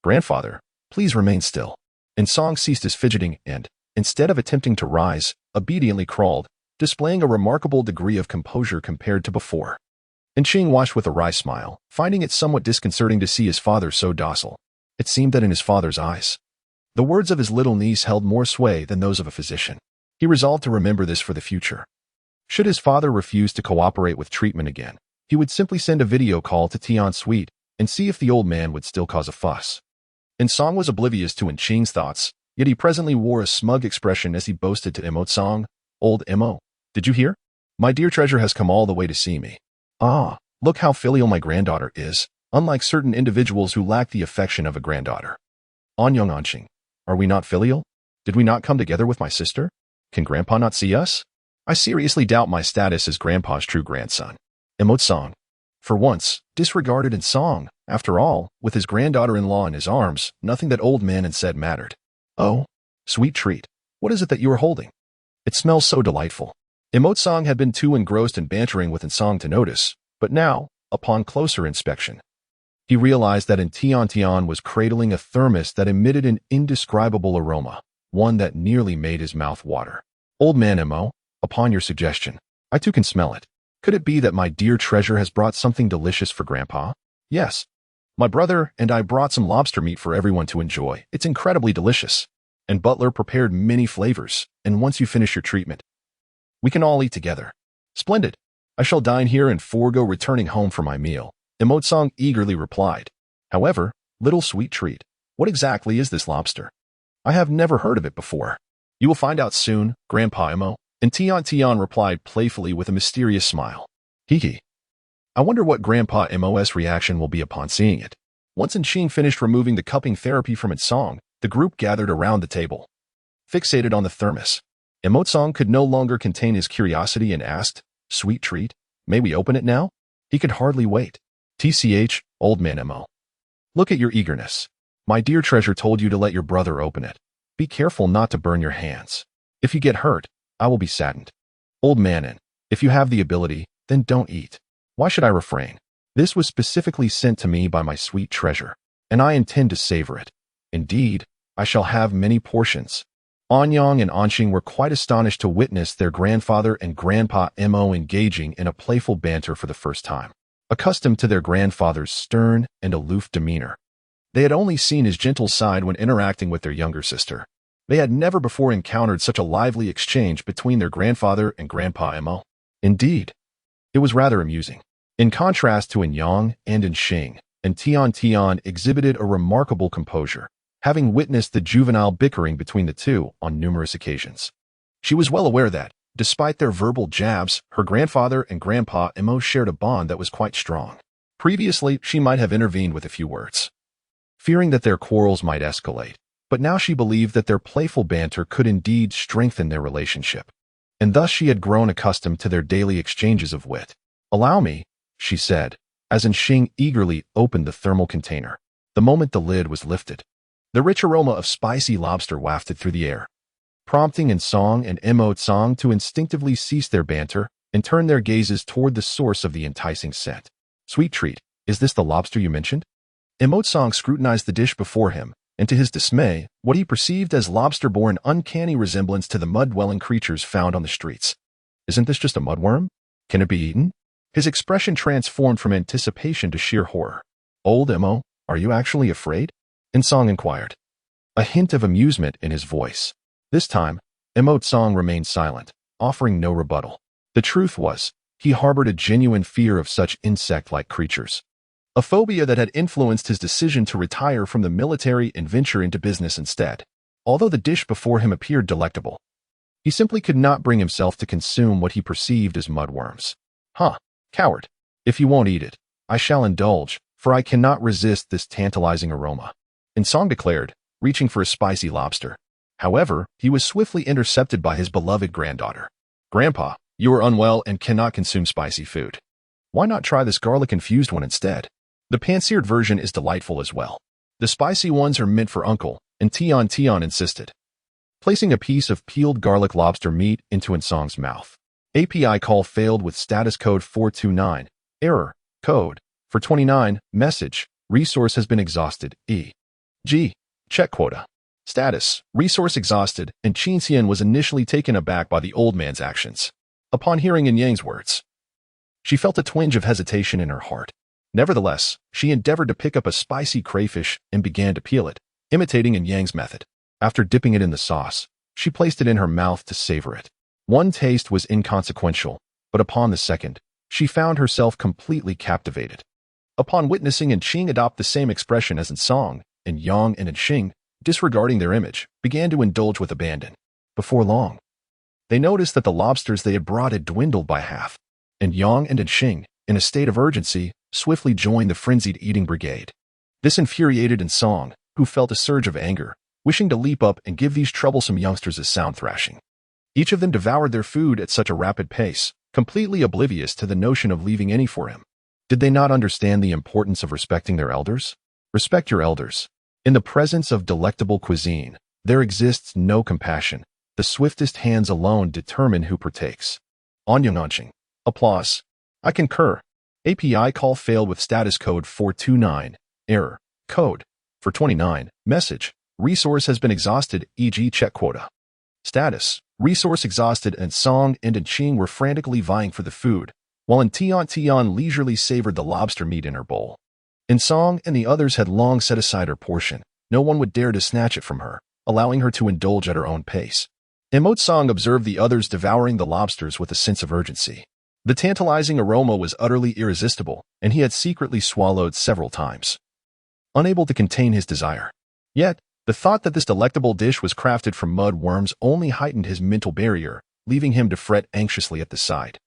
"Grandfather, please remain still." And Song ceased his fidgeting and, instead of attempting to rise, obediently crawled, displaying a remarkable degree of composure compared to before. And Xing watched with a wry smile, finding it somewhat disconcerting to see his father so docile. It seemed that in his father's eyes, the words of his little niece held more sway than those of a physician. He resolved to remember this for the future. Should his father refuse to cooperate with treatment again, he would simply send a video call to Tian's suite and see if the old man would still cause a fuss. Song was oblivious to Ching's thoughts, yet he presently wore a smug expression as he boasted to Song, "Old Mo, did you hear? My dear treasure has come all the way to see me. Ah, look how filial my granddaughter is, unlike certain individuals who lack the affection of a granddaughter. Anqing, are we not filial? Did we not come together with my sister? Can Grandpa not see us? I seriously doubt my status as Grandpa's true grandson." Song, for once, disregarded Song. After all, with his granddaughter-in-law in his arms, nothing that old man had said mattered. "Oh, sweet treat. What is it that you are holding? It smells so delightful." Song had been too engrossed in bantering with Song to notice, but now, upon closer inspection, he realized that Tian was cradling a thermos that emitted an indescribable aroma, one that nearly made his mouth water. "Old man Mo, upon your suggestion, I too can smell it. Could it be that my dear treasure has brought something delicious for Grandpa?" "Yes. My brother and I brought some lobster meat for everyone to enjoy. It's incredibly delicious. And Butler prepared many flavors, and once you finish your treatment, we can all eat together." "Splendid. I shall dine here and forego returning home for my meal," Song eagerly replied. "However, little sweet treat, what exactly is this lobster? I have never heard of it before." "You will find out soon, Grandpa Mo," Tian replied playfully with a mysterious smile. "Hee. I wonder what Grandpa Mo's reaction will be upon seeing it." Once Ching finished removing the cupping therapy from Song, the group gathered around the table, fixated on the thermos. Song could no longer contain his curiosity and asked, "Sweet treat, may we open it now?" He could hardly wait. "Tch, old man Mo. Look at your eagerness. My dear treasure told you to let your brother open it. Be careful not to burn your hands. If you get hurt, I will be saddened. Old man, if you have the ability, then don't eat. Why should I refrain? This was specifically sent to me by my sweet treasure, and I intend to savor it. Indeed, I shall have many portions." Anyang and Anqing were quite astonished to witness their grandfather and Grandpa Mo engaging in a playful banter for the first time. Accustomed to their grandfather's stern and aloof demeanor, they had only seen his gentle side when interacting with their younger sister. They had never before encountered such a lively exchange between their grandfather and Grandpa Mo. Indeed, it was rather amusing. In contrast to Yang and Xing, Tian exhibited a remarkable composure, having witnessed the juvenile bickering between the two on numerous occasions. She was well aware that, despite their verbal jabs, her grandfather and Grandpa Mo shared a bond that was quite strong. Previously, she might have intervened with a few words, fearing that their quarrels might escalate, but now she believed that their playful banter could indeed strengthen their relationship, and thus she had grown accustomed to their daily exchanges of wit. "Allow me," she said, as Xing eagerly opened the thermal container. The moment the lid was lifted, the rich aroma of spicy lobster wafted through the air, prompting Song and Song to instinctively cease their banter and turn their gazes toward the source of the enticing scent. "Sweet treat, is this the lobster you mentioned?" Song scrutinized the dish before him, and to his dismay, what he perceived as lobster bore an uncanny resemblance to the mud-dwelling creatures found on the streets. "Isn't this just a mudworm? Can it be eaten?" His expression transformed from anticipation to sheer horror. "Old Mo, are you actually afraid?" Song inquired, a hint of amusement in his voice. This time, Song remained silent, offering no rebuttal. The truth was, he harbored a genuine fear of such insect-like creatures, a phobia that had influenced his decision to retire from the military and venture into business instead. Although the dish before him appeared delectable, he simply could not bring himself to consume what he perceived as mudworms. "Huh, coward. If you won't eat it, I shall indulge, for I cannot resist this tantalizing aroma," Song declared, reaching for a spicy lobster. However, he was swiftly intercepted by his beloved granddaughter. "Grandpa, you are unwell and cannot consume spicy food. Why not try this garlic-infused one instead? The pan-seared version is delightful as well. The spicy ones are meant for Uncle," Tian insisted, placing a piece of peeled garlic lobster meat into Song's mouth. API call failed with status code 429. Error. Code. For 29. Message. Resource has been exhausted. E.g. Check quota. Status. Resource exhausted, and Tian was initially taken aback by the old man's actions. Upon hearing Yang's words, she felt a twinge of hesitation in her heart. Nevertheless, she endeavored to pick up a spicy crayfish and began to peel it, imitating in Yang's method. After dipping it in the sauce, she placed it in her mouth to savor it. One taste was inconsequential, but upon the second, she found herself completely captivated. Upon witnessing Qing adopt the same expression as in song, and Yang and Qing, disregarding their image, began to indulge with abandon. Before long, they noticed that the lobsters they had brought had dwindled by half, and Yang and Qing, in a state of urgency, swiftly joined the frenzied eating brigade. This infuriated Song, who felt a surge of anger, wishing to leap up and give these troublesome youngsters a sound thrashing. Each of them devoured their food at such a rapid pace, completely oblivious to the notion of leaving any for him. Did they not understand the importance of respecting their elders? Respect your elders. In the presence of delectable cuisine, there exists no compassion. The swiftest hands alone determine who partakes. Anyonanching. Applause. I concur. API call failed with status code 429. Error. Code. For 29. Message. Resource has been exhausted, e.g. check quota. Status. Resource exhausted, and Song and Qing were frantically vying for the food, while Tian Tian leisurely savored the lobster meat in her bowl. Song and the others had long set aside her portion. No one would dare to snatch it from her, allowing her to indulge at her own pace. Song observed the others devouring the lobsters with a sense of urgency. The tantalizing aroma was utterly irresistible, and he had secretly swallowed several times, unable to contain his desire. Yet, the thought that this delectable dish was crafted from mud worms only heightened his mental barrier, leaving him to fret anxiously at the sight.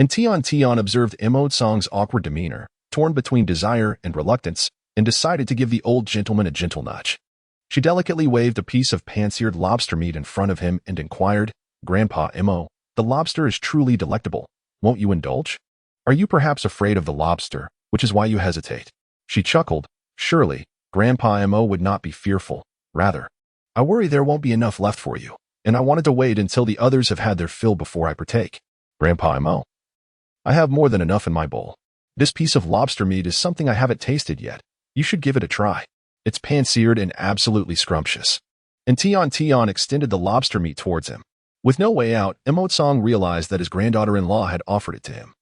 Tian Tian observed Song's awkward demeanor, torn between desire and reluctance, and decided to give the old gentleman a gentle nudge. She delicately waved a piece of pan-seared lobster meat in front of him and inquired, "Grandpa Mo, the lobster is truly delectable. Won't you indulge? Are you perhaps afraid of the lobster, which is why you hesitate?" She chuckled. "Surely, Grandpa Mo would not be fearful. Rather, I worry there won't be enough left for you, and I wanted to wait until the others have had their fill before I partake." "Grandpa Mo, I have more than enough in my bowl. This piece of lobster meat is something I haven't tasted yet. You should give it a try. It's pan-seared and absolutely scrumptious." Tian Tian extended the lobster meat towards him. With no way out, Song realized that his granddaughter-in-law had offered it to him.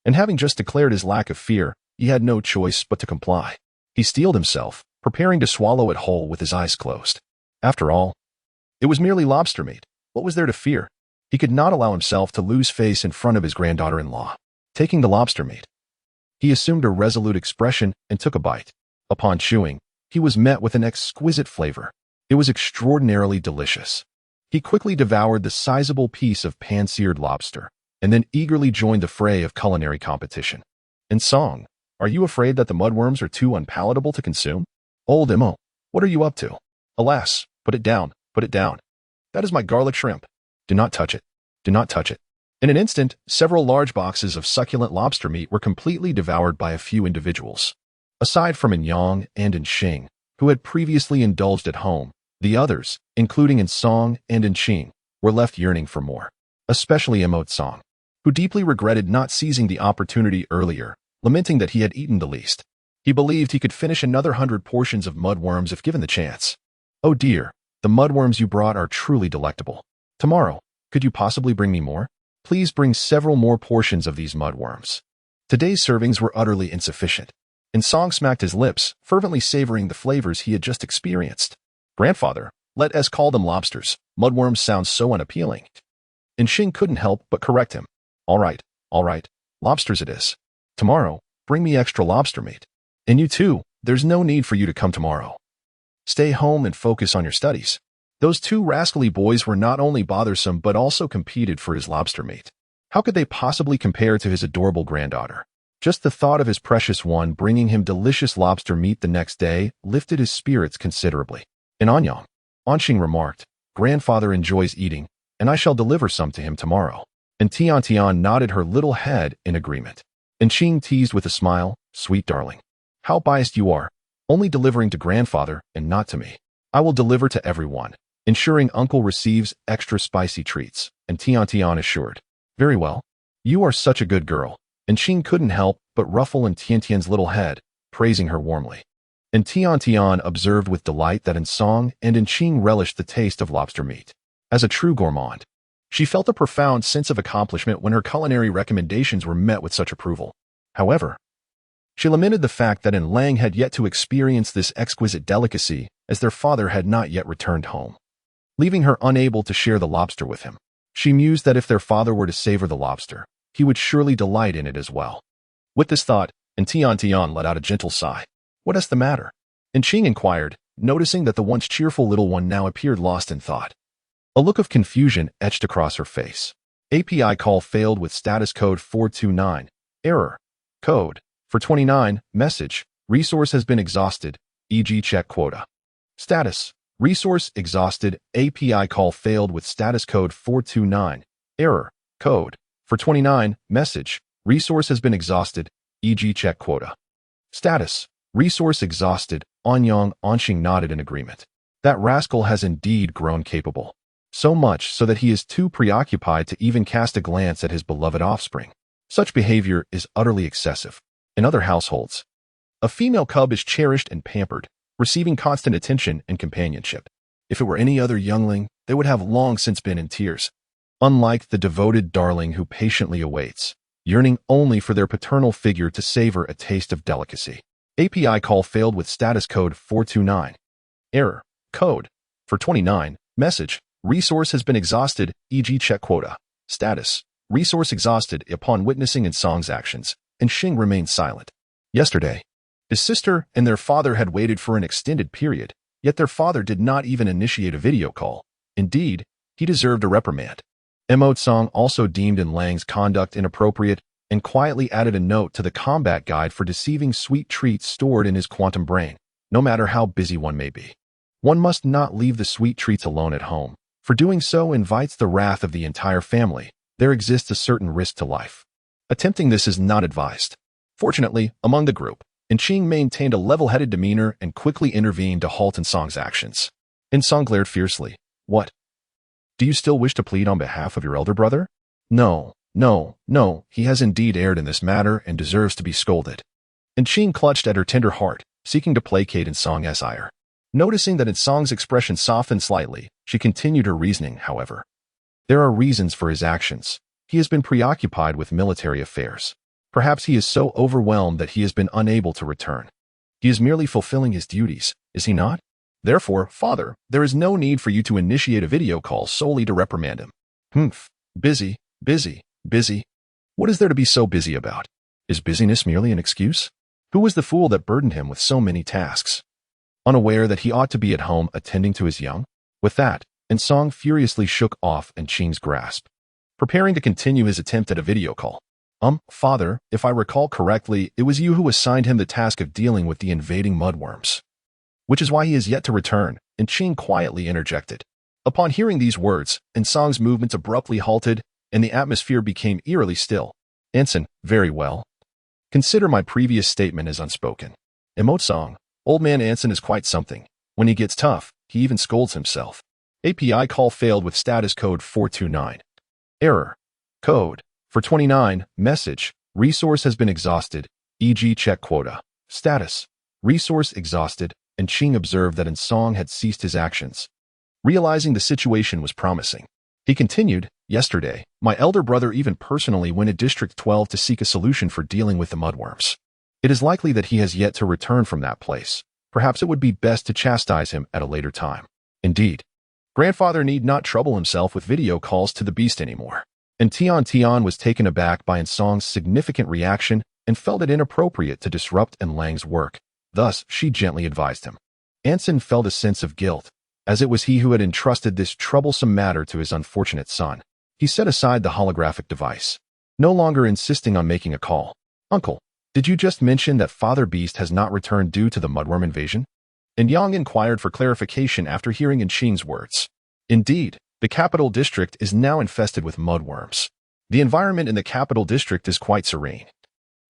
And having just declared his lack of fear, he had no choice but to comply. He steeled himself, preparing to swallow it whole with his eyes closed. After all, it was merely lobster meat. What was there to fear? He could not allow himself to lose face in front of his granddaughter-in-law. Taking the lobster meat, he assumed a resolute expression and took a bite. Upon chewing, he was met with an exquisite flavor. It was extraordinarily delicious. He quickly devoured the sizable piece of pan-seared lobster, and then eagerly joined the fray of culinary competition. Song, are you afraid that the mudworms are too unpalatable to consume? Old Mo, what are you up to? Alas, put it down, put it down. That is my garlic shrimp. Do not touch it. Do not touch it. In an instant, several large boxes of succulent lobster meat were completely devoured by a few individuals. Aside from Yang and Qing, who had previously indulged at home, the others, including Song and Qing, were left yearning for more, especially Song, who deeply regretted not seizing the opportunity earlier, lamenting that he had eaten the least. He believed he could finish another 100 portions of mudworms if given the chance. "Oh dear, the mudworms you brought are truly delectable. Tomorrow, could you possibly bring me more? Please bring several more portions of these mudworms." Today's servings were utterly insufficient, and Song smacked his lips, fervently savoring the flavors he had just experienced. "Grandfather, let us call them lobsters. Mudworms sound so unappealing." And Qing couldn't help but correct him. All right, lobsters it is. Tomorrow, bring me extra lobster meat. And you too, there's no need for you to come tomorrow. Stay home and focus on your studies." Those two rascally boys were not only bothersome but also competed for his lobster meat. How could they possibly compare to his adorable granddaughter? Just the thought of his precious one bringing him delicious lobster meat the next day lifted his spirits considerably. And Anqing remarked, "Grandfather enjoys eating, and I shall deliver some to him tomorrow." And Tiantian nodded her little head in agreement. And Qing teased with a smile, "Sweet darling. How biased you are, only delivering to grandfather and not to me. I will deliver to everyone, ensuring uncle receives extra spicy treats." And Tiantian assured, "Very well. You are such a good girl." And Qing couldn't help but ruffle Tiantian's little head, praising her warmly. And Tiantian observed with delight that Song and Qing relished the taste of lobster meat. As a true gourmand, she felt a profound sense of accomplishment when her culinary recommendations were met with such approval. However, She lamented the fact that Lang had yet to experience this exquisite delicacy, as their father had not yet returned home, leaving her unable to share the lobster with him. She mused that if their father were to savor the lobster, he would surely delight in it as well. With this thought, Tian Tian let out a gentle sigh. "What is the matter?" Qing inquired, noticing that the once cheerful little one now appeared lost in thought. A look of confusion etched across her face. API call failed with status code 429. Error. Code. For 29. Message. Resource has been exhausted, e.g. check quota. Status. Resource exhausted. API call failed with status code 429. Error. Code. For 29. Message. Resource has been exhausted, e.g. check quota. Status. Resource exhausted. Anqing nodded in agreement. That rascal has indeed grown capable. So much so that he is too preoccupied to even cast a glance at his beloved offspring. Such behavior is utterly excessive. In other households, a female cub is cherished and pampered, receiving constant attention and companionship. If it were any other youngling, they would have long since been in tears. Unlike the devoted darling who patiently awaits, yearning only for their paternal figure to savor a taste of delicacy. API call failed with status code 429. Error. Code. For 29. Message. Resource has been exhausted, e.g. check quota. Status. Resource exhausted. Upon witnessing Song's actions, Qing remained silent. Yesterday, his sister and their father had waited for an extended period, yet their father did not even initiate a video call. Indeed, he deserved a reprimand. Song also deemed Lang's conduct inappropriate and quietly added a note to the combat guide for deceiving sweet treats stored in his quantum brain. No matter how busy one may be, one must not leave the sweet treats alone at home. For doing so invites the wrath of the entire family. There exists a certain risk to life. Attempting this is not advised. Fortunately, among the group, Qing maintained a level-headed demeanor and quickly intervened to halt Song's actions. Song glared fiercely. "What? Do you still wish to plead on behalf of your elder brother?" No, he has indeed erred in this matter and deserves to be scolded." Qing clutched at her tender heart, seeking to placate Song's ire. Noticing that Song's expression softened slightly, she continued her reasoning, however. There are reasons for his actions. He has been preoccupied with military affairs. Perhaps he is so overwhelmed that he has been unable to return. He is merely fulfilling his duties, is he not? Therefore, father, there is no need for you to initiate a video call solely to reprimand him. Busy. What is there to be so busy about? Is busyness merely an excuse? Who was the fool that burdened him with so many tasks? Unaware that he ought to be at home attending to his young? With that, Song furiously shook off Qing's grasp, preparing to continue his attempt at a video call. Father, if I recall correctly, it was you who assigned him the task of dealing with the invading mudworms. Which is why he is yet to return, Qing quietly interjected. Upon hearing these words, Song's movements abruptly halted, and the atmosphere became eerily still. Anson, very well. Consider my previous statement as unspoken. Song, old man Anson is quite something. When he gets tough, he even scolds himself. API call failed with status code 429. Error. Code. For 29. Message. Resource has been exhausted, e.g. check quota. Status. Resource exhausted. Qing observed that Song had ceased his actions. Realizing the situation was promising, he continued, "Yesterday, my elder brother even personally went to District 12 to seek a solution for dealing with the mudworms. It is likely that he has yet to return from that place. Perhaps it would be best to chastise him at a later time. Indeed, grandfather need not trouble himself with video calls to the beast anymore." Tian was taken aback by Song's significant reaction and felt it inappropriate to disrupt Lang's work. Thus, she gently advised him. Anson felt a sense of guilt, as it was he who had entrusted this troublesome matter to his unfortunate son. He set aside the holographic device, no longer insisting on making a call. "Uncle, did you just mention that Father Beast has not returned due to the mudworm invasion?" Yang inquired for clarification after hearing Qing's words. Indeed, the capital district is now infested with mudworms. The environment in the capital district is quite serene,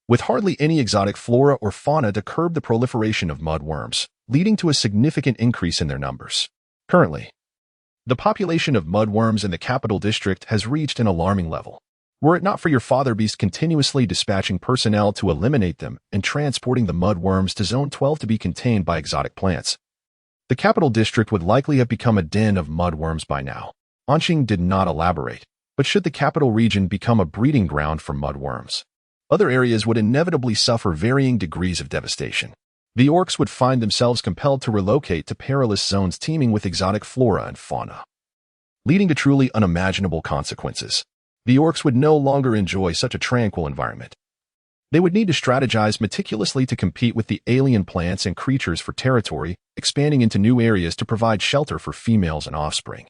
with hardly any exotic flora or fauna to curb the proliferation of mudworms, leading to a significant increase in their numbers. Currently, the population of mudworms in the capital district has reached an alarming level. Were it not for your father beast continuously dispatching personnel to eliminate them and transporting the mudworms to Zone 12 to be contained by exotic plants, the capital district would likely have become a den of mudworms by now. Anqing did not elaborate, but should the capital region become a breeding ground for mudworms, Other areas would inevitably suffer varying degrees of devastation. The orcs would find themselves compelled to relocate to perilous zones teeming with exotic flora and fauna, leading to truly unimaginable consequences. The orcs would no longer enjoy such a tranquil environment. They would need to strategize meticulously to compete with the alien plants and creatures for territory, expanding into new areas to provide shelter for females and offspring,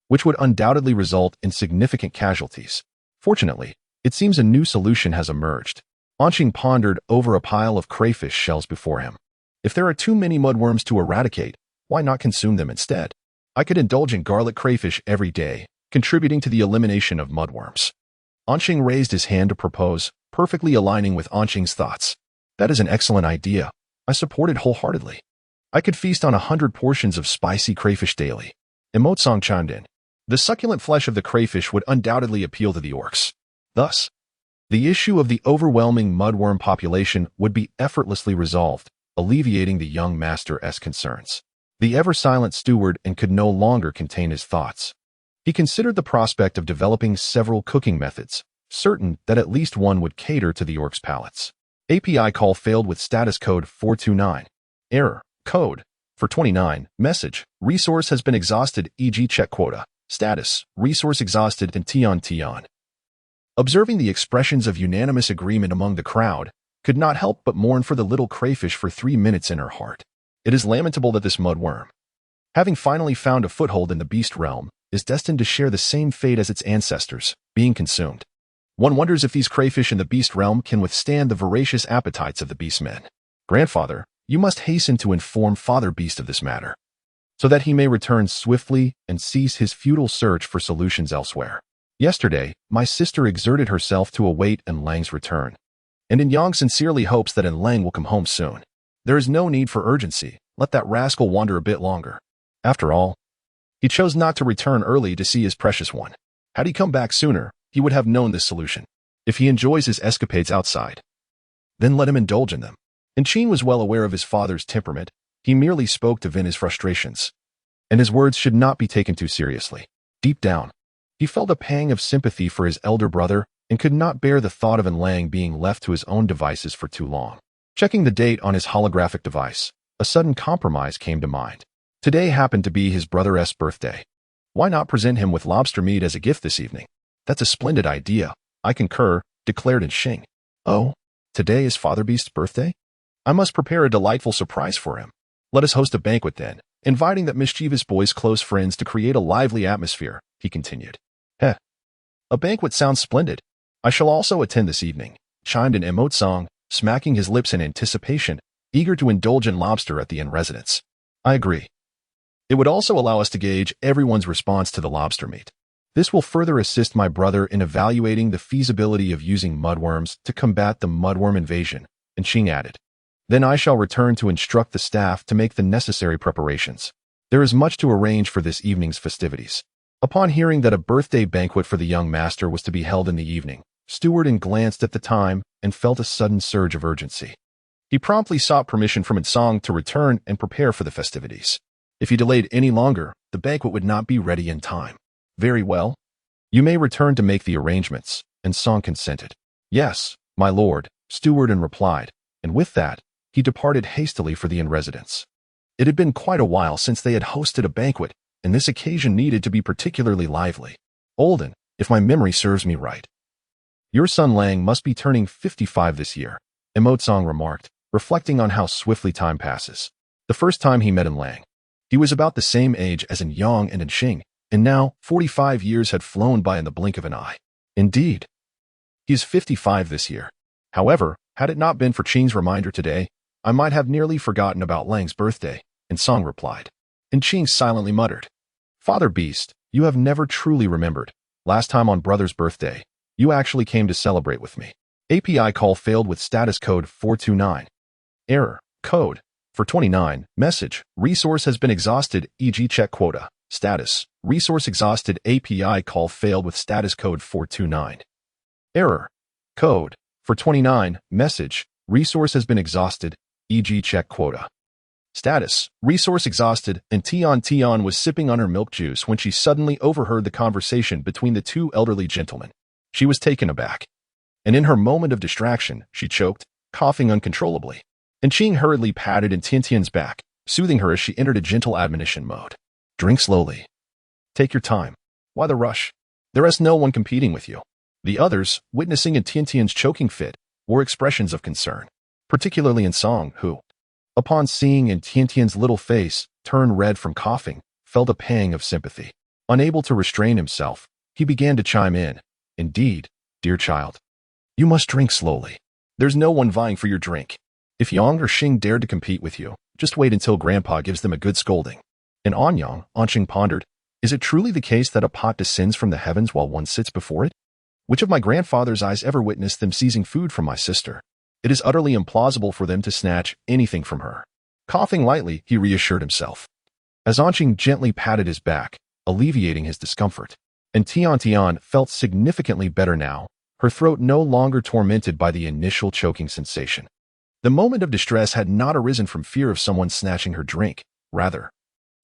which would undoubtedly result in significant casualties. Fortunately, it seems a new solution has emerged. Anqing pondered over a pile of crayfish shells before him. If there are too many mudworms to eradicate, why not consume them instead? I could indulge in garlic crayfish every day, contributing to the elimination of mudworms. Anqing raised his hand to propose, perfectly aligning with Anqing's thoughts. That is an excellent idea. I support it wholeheartedly. I could feast on 100 portions of spicy crayfish daily. Emotsong chimed in. The succulent flesh of the crayfish would undoubtedly appeal to the orcs. Thus, the issue of the overwhelming mudworm population would be effortlessly resolved, alleviating the young master's concerns. The ever-silent steward could no longer contain his thoughts. He considered the prospect of developing several cooking methods, certain that at least one would cater to the orcs' palates. API call failed with status code 429. Error. Code. For 29. Message. Resource has been exhausted, e.g. check quota. Status. Resource exhausted in Tian Tian. Observing the expressions of unanimous agreement among the crowd, could not help but mourn for the little crayfish for 3 minutes in her heart. It is lamentable that this mudworm, having finally found a foothold in the beast realm, is destined to share the same fate as its ancestors, being consumed. One wonders if these crayfish in the beast realm can withstand the voracious appetites of the beastmen. Grandfather, you must hasten to inform Father Beast of this matter, so that he may return swiftly and cease his futile search for solutions elsewhere. Yesterday, my sister exerted herself to await Enlang's return, and Yang sincerely hopes that Enlang will come home soon. There is no need for urgency. Let that rascal wander a bit longer. After all, he chose not to return early to see his precious one. Had he come back sooner, he would have known this solution. If he enjoys his escapades outside, then let him indulge in them. And Qin was well aware of his father's temperament. He merely spoke to vent his frustrations, and his words should not be taken too seriously. Deep down, he felt a pang of sympathy for his elder brother and could not bear the thought of Enlang being left to his own devices for too long. Checking the date on his holographic device, a sudden compromise came to mind. Today happened to be his brother's birthday. Why not present him with lobster meat as a gift this evening? That's a splendid idea. I concur, declared Xing. Oh, today is Father Beast's birthday? I must prepare a delightful surprise for him. Let us host a banquet then, inviting that mischievous boy's close friends to create a lively atmosphere, he continued. Heh. A banquet sounds splendid. I shall also attend this evening, chimed in Emotsong, smacking his lips in anticipation, eager to indulge in lobster at the inn residence. I agree. It would also allow us to gauge everyone's response to the lobster meat. This will further assist my brother in evaluating the feasibility of using mudworms to combat the mudworm invasion, and Xing added. Then I shall return to instruct the staff to make the necessary preparations. There is much to arrange for this evening's festivities. Upon hearing that a birthday banquet for the young master was to be held in the evening, Steward glanced at the time and felt a sudden surge of urgency. He promptly sought permission from Insong to return and prepare for the festivities. If he delayed any longer, the banquet would not be ready in time. Very well. You may return to make the arrangements, and Song consented. Yes, my lord, Steward replied, and with that, he departed hastily for the inn residence. It had been quite a while since they had hosted a banquet, and this occasion needed to be particularly lively. Olden, if my memory serves me right. Your son Lang must be turning 55 this year, Emotsong remarked, reflecting on how swiftly time passes. The first time he met Lang, he was about the same age as Yang and Xing, and now 45 years had flown by in the blink of an eye. Indeed, he is 55 this year. However, had it not been for Qing's reminder today, I might have nearly forgotten about Lang's birthday, and Song replied. And Qing silently muttered, Father Beast, you have never truly remembered. Last time on brother's birthday, you actually came to celebrate with me. API call failed with status code 429. Error. Code. For 29. Message. Resource has been exhausted, e.g. check quota. Status. Resource exhausted. API call failed with status code 429. Error. Code. For 29. Message. Resource has been exhausted, e.g. check quota. Status. Resource exhausted, and Tian Tian was sipping on her milk juice when she suddenly overheard the conversation between the two elderly gentlemen. She was taken aback. and in her moment of distraction, she choked, coughing uncontrollably. And Qing hurriedly patted Tiantian's back, soothing her as she entered a gentle admonition mode. Drink slowly. Take your time. Why the rush? There is no one competing with you. The others, witnessing Tiantian's choking fit, wore expressions of concern, particularly in Song, who, upon seeing Tiantian's little face turn red from coughing, felt a pang of sympathy. Unable to restrain himself, he began to chime in. Indeed, dear child, you must drink slowly. There's no one vying for your drink. If Yang or Xing dared to compete with you, just wait until Grandpa gives them a good scolding. And Anxing pondered, is it truly the case that a pot descends from the heavens while one sits before it? Which of my grandfather's eyes ever witnessed them seizing food from my sister? It is utterly implausible for them to snatch anything from her. Coughing lightly, he reassured himself. As Anxing gently patted his back, alleviating his discomfort, and Tian Tian felt significantly better now, her throat no longer tormented by the initial choking sensation. The moment of distress had not arisen from fear of someone snatching her drink. Rather,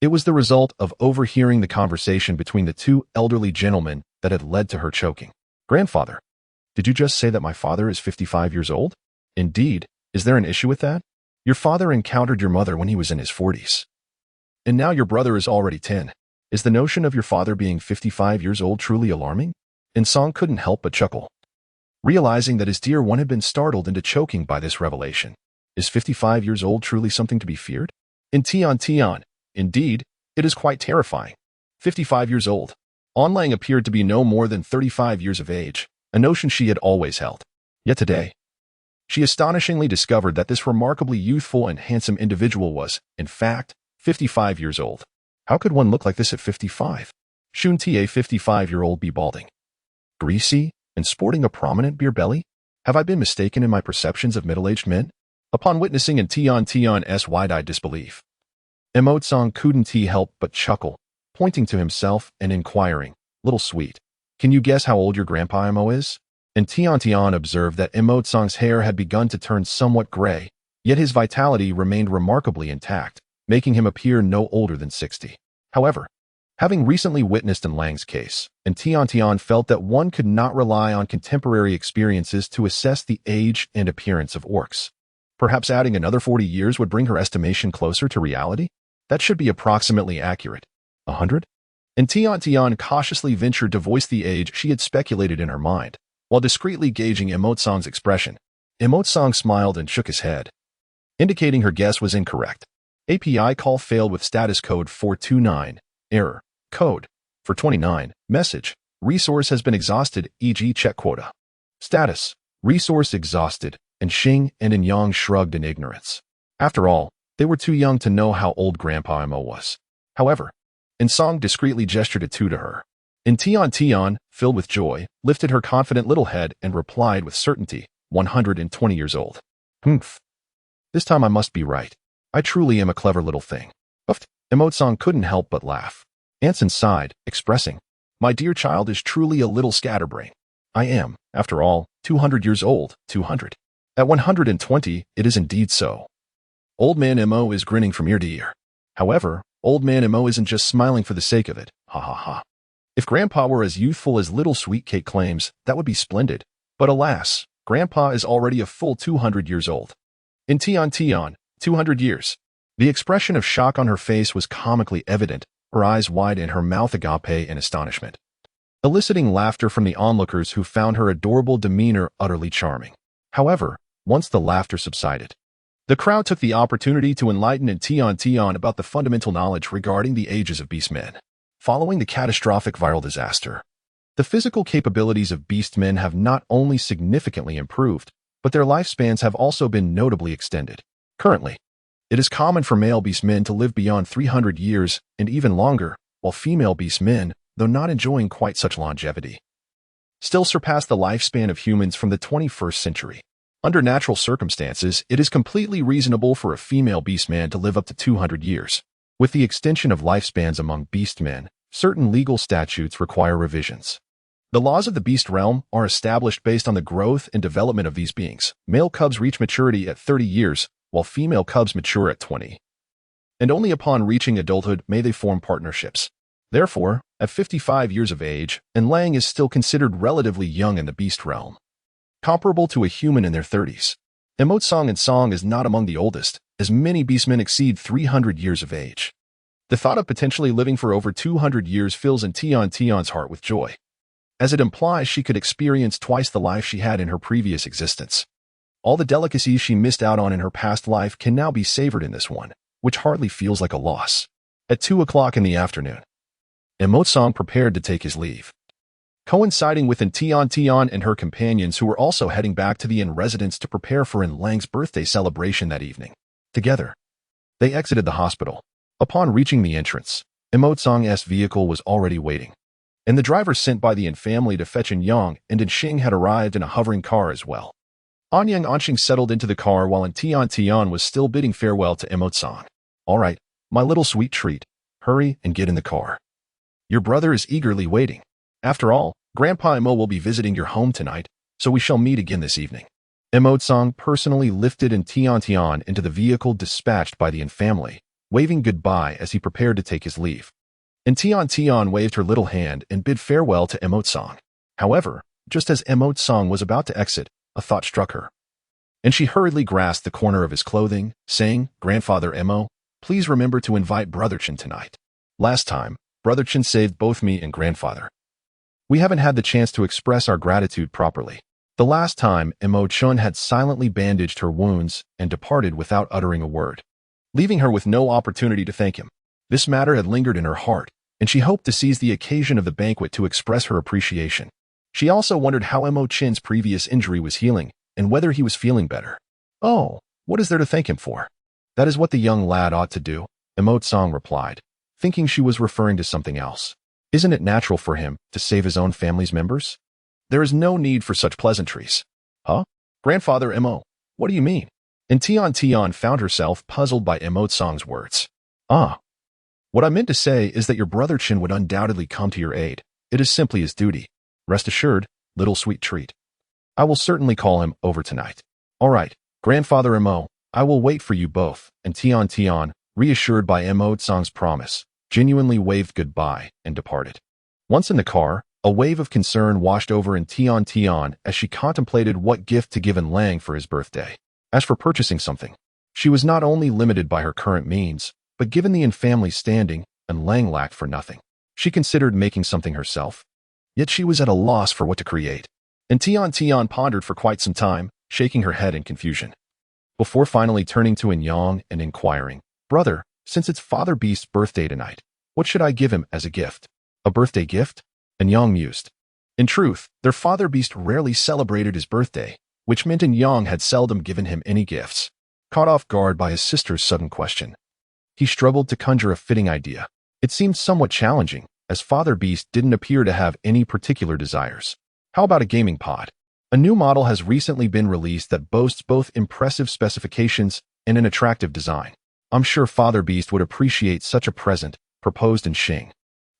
it was the result of overhearing the conversation between the two elderly gentlemen that had led to her choking. Grandfather, did you just say that my father is 55 years old? Indeed, is there an issue with that? Your father encountered your mother when he was in his 40s. And now your brother is already 10. Is the notion of your father being 55 years old truly alarming? And Song couldn't help but chuckle, realizing that his dear one had been startled into choking by this revelation. Is 55 years old truly something to be feared? In Tian Tian, indeed, it is quite terrifying. 55 years old. Onlang appeared to be no more than 35 years of age, a notion she had always held. Yet today, she astonishingly discovered that this remarkably youthful and handsome individual was, in fact, 55 years old. How could one look like this at 55? Shouldn't a 55-year-old be balding, greasy, and sporting a prominent beer belly? Have I been mistaken in my perceptions of middle-aged men? Upon witnessing in Tian Tian's wide-eyed disbelief, Song couldn't help but chuckle, pointing to himself and inquiring, Little sweet, can you guess how old your grandpa Mo is? And Tian Tian observed that Song's hair had begun to turn somewhat gray, yet his vitality remained remarkably intact, making him appear no older than 60. However, having recently witnessed in Lang's case, and Tian Tian felt that one could not rely on contemporary experiences to assess the age and appearance of orcs. Perhaps adding another 40 years would bring her estimation closer to reality? That should be approximately accurate. 100? And Tian Tian cautiously ventured to voice the age she had speculated in her mind, while discreetly gauging Song's expression. Song smiled and shook his head, indicating her guess was incorrect. API call failed with status code 429. Error. Code. For 29. Message. Resource has been exhausted, e.g. check quota. Status. Resource exhausted, and Xing and Yang shrugged in ignorance. After all, they were too young to know how old Grandpa Mo was. However, Song discreetly gestured a 2 to her. Tian Tian, filled with joy, lifted her confident little head and replied with certainty, 120 years old. Humph. This time I must be right. I truly am a clever little thing. Uffed. Song couldn't help but laugh. Anson sighed, expressing, my dear child is truly a little scatterbrain. I am, after all, 200 years old, 200. At 120, it is indeed so. Old man Mo is grinning from ear to ear. However, old man Mo isn't just smiling for the sake of it. Ha ha ha. If Grandpa were as youthful as little sweet cake claims, that would be splendid. But alas, Grandpa is already a full 200 years old. In Tian Tian, 200 years. The expression of shock on her face was comically evident, her eyes wide and her mouth agape in astonishment, eliciting laughter from the onlookers who found her adorable demeanor utterly charming. However, once the laughter subsided, the crowd took the opportunity to enlighten Tian Tian about the fundamental knowledge regarding the ages of beastmen. Following the catastrophic viral disaster, the physical capabilities of beastmen have not only significantly improved, but their lifespans have also been notably extended. Currently, it is common for male beastmen to live beyond 300 years and even longer, while female beastmen, though not enjoying quite such longevity, still surpass the lifespan of humans from the 21st century. Under natural circumstances, it is completely reasonable for a female beastman to live up to 200 years. With the extension of lifespans among beastmen, certain legal statutes require revisions. The laws of the beast realm are established based on the growth and development of these beings. Male cubs reach maturity at 30 years, while female cubs mature at 20. And only upon reaching adulthood may they form partnerships. Therefore, at 55 years of age, Lang is still considered relatively young in the beast realm. comparable to a human in their 30s. Emotsong and Song is not among the oldest, as many beastmen exceed 300 years of age. The thought of potentially living for over 200 years fills in Tiantian's heart with joy, as it implies she could experience twice the life she had in her previous existence. All the delicacies she missed out on in her past life can now be savored in this one, which hardly feels like a loss. At 2 o'clock in the afternoon, Emotsong prepared to take his leave. Coinciding with Tian and her companions who were also heading back to the inn residence to prepare for Lang's birthday celebration that evening. Together, they exited the hospital. Upon reaching the entrance, Emotsong's vehicle was already waiting, and the driver sent by the Yin family to fetch Yang and Xing had arrived in a hovering car as well. Anyang Anxing settled into the car while Tian was still bidding farewell to Emotsong. "All right, my little sweet treat, hurry and get in the car. Your brother is eagerly waiting. After all, Grandpa Emo will be visiting your home tonight, so we shall meet again this evening." Emotsong personally lifted Tian into the vehicle dispatched by the Yin family, waving goodbye as he prepared to take his leave. Tian waved her little hand and bid farewell to Emotsong. However, just as Emotsong was about to exit, a thought struck her, and she hurriedly grasped the corner of his clothing, saying, "Grandfather Emo, please remember to invite Brother Chen tonight. Last time, Brother Chen saved both me and Grandfather. We haven't had the chance to express our gratitude properly." The last time, Emo Chun had silently bandaged her wounds and departed without uttering a word, leaving her with no opportunity to thank him. This matter had lingered in her heart, and she hoped to seize the occasion of the banquet to express her appreciation. She also wondered how Emo Chin's previous injury was healing and whether he was feeling better. "Oh, what is there to thank him for? That is what the young lad ought to do," Emotsong replied, thinking she was referring to something else. "Isn't it natural for him to save his own family's members? There is no need for such pleasantries." "Huh? Grandfather Emo, what do you mean?" And Tian found herself puzzled by Emotsong's words. "Ah, what I meant to say is that your brother Chen would undoubtedly come to your aid. It is simply his duty. Rest assured, little sweet treat. I will certainly call him over tonight." "All right, Grandfather Emo, I will wait for you both," and Tian, reassured by Emotsong's promise, genuinely waved goodbye and departed. Once in the car, a wave of concern washed over Tian as she contemplated what gift to give Lang for his birthday. As for purchasing something, she was not only limited by her current means, but given the Yin family standing, Lang lacked for nothing. She considered making something herself, yet she was at a loss for what to create. And Tian pondered for quite some time, shaking her head in confusion, before finally turning to Yang and inquiring, "Brother, since it's Father Beast's birthday tonight, what should I give him as a gift?" "A birthday gift?" Yang mused. In truth, their Father Beast rarely celebrated his birthday, which meant Yang had seldom given him any gifts. Caught off guard by his sister's sudden question, he struggled to conjure a fitting idea. It seemed somewhat challenging, as Father Beast didn't appear to have any particular desires. How about a gaming pod? A new model has recently been released that boasts both impressive specifications and an attractive design. I'm sure Father Beast would appreciate such a present, proposed Xing,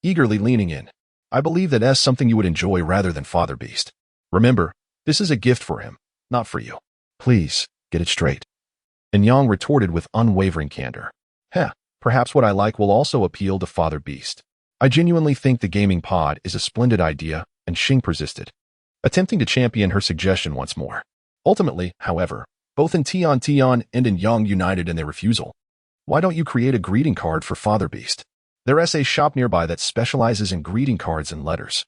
eagerly leaning in. "I believe that's something you would enjoy rather than Father Beast. Remember, this is a gift for him, not for you. Please, get it straight." And Yang retorted with unwavering candor. Perhaps what I like will also appeal to Father Beast. I genuinely think the gaming pod is a splendid idea, and Xing persisted, attempting to champion her suggestion once more. Ultimately, however, both Tian and Yang united in their refusal. "Why don't you create a greeting card for Father Beast? There's a shop nearby that specializes in greeting cards and letters.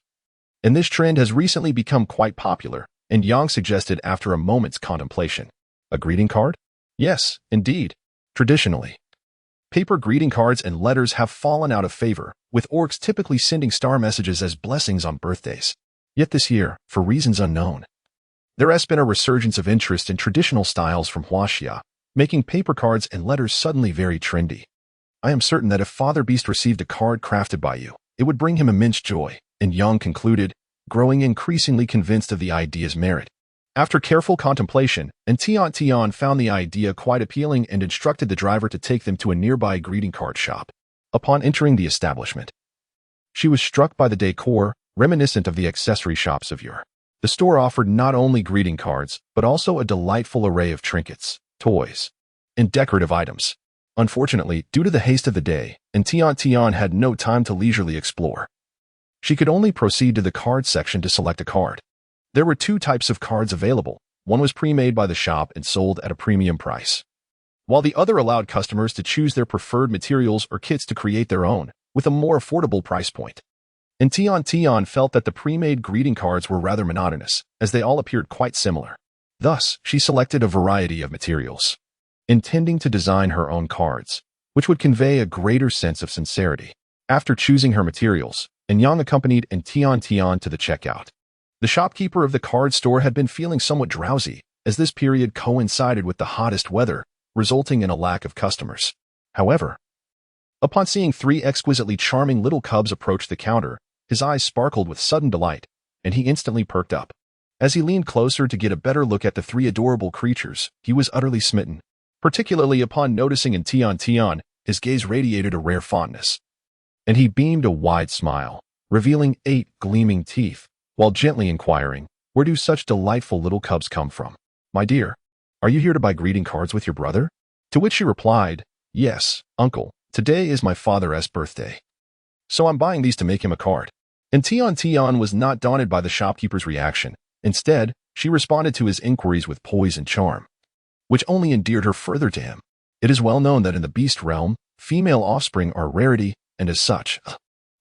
And this trend has recently become quite popular," and Yang suggested after a moment's contemplation. "A greeting card? Yes, indeed. Traditionally, paper greeting cards and letters have fallen out of favor, with orcs typically sending star messages as blessings on birthdays. Yet this year, for reasons unknown, there has been a resurgence of interest in traditional styles from Huaxia, making paper cards and letters suddenly very trendy. I am certain that if Father Beast received a card crafted by you, it would bring him immense joy," and Yang concluded, growing increasingly convinced of the idea's merit. After careful contemplation, Tian found the idea quite appealing and instructed the driver to take them to a nearby greeting card shop. Upon entering the establishment, she was struck by the decor, reminiscent of the accessory shops of yore. The store offered not only greeting cards, but also a delightful array of trinkets, toys, and decorative items. Unfortunately, due to the haste of the day, Tian had no time to leisurely explore. She could only proceed to the card section to select a card. There were two types of cards available. One was pre-made by the shop and sold at a premium price, while the other allowed customers to choose their preferred materials or kits to create their own, with a more affordable price point. And Tian felt that the pre-made greeting cards were rather monotonous, as they all appeared quite similar. Thus, she selected a variety of materials, intending to design her own cards, which would convey a greater sense of sincerity. After choosing her materials, Yang accompanied Tian to the checkout. The shopkeeper of the card store had been feeling somewhat drowsy, as this period coincided with the hottest weather, resulting in a lack of customers. However, upon seeing three exquisitely charming little cubs approach the counter, his eyes sparkled with sudden delight, and he instantly perked up. As he leaned closer to get a better look at the three adorable creatures, he was utterly smitten. Particularly upon noticing in Tian, his gaze radiated a rare fondness, and he beamed a wide smile, revealing 8 gleaming teeth, while gently inquiring, "Where do such delightful little cubs come from? My dear, are you here to buy greeting cards with your brother?" To which she replied, "Yes, uncle, today is my father's birthday, so I'm buying these to make him a card." And Tian was not daunted by the shopkeeper's reaction. Instead, she responded to his inquiries with poise and charm, which only endeared her further to him. It is well known that in the beast realm, female offspring are a rarity, and as such,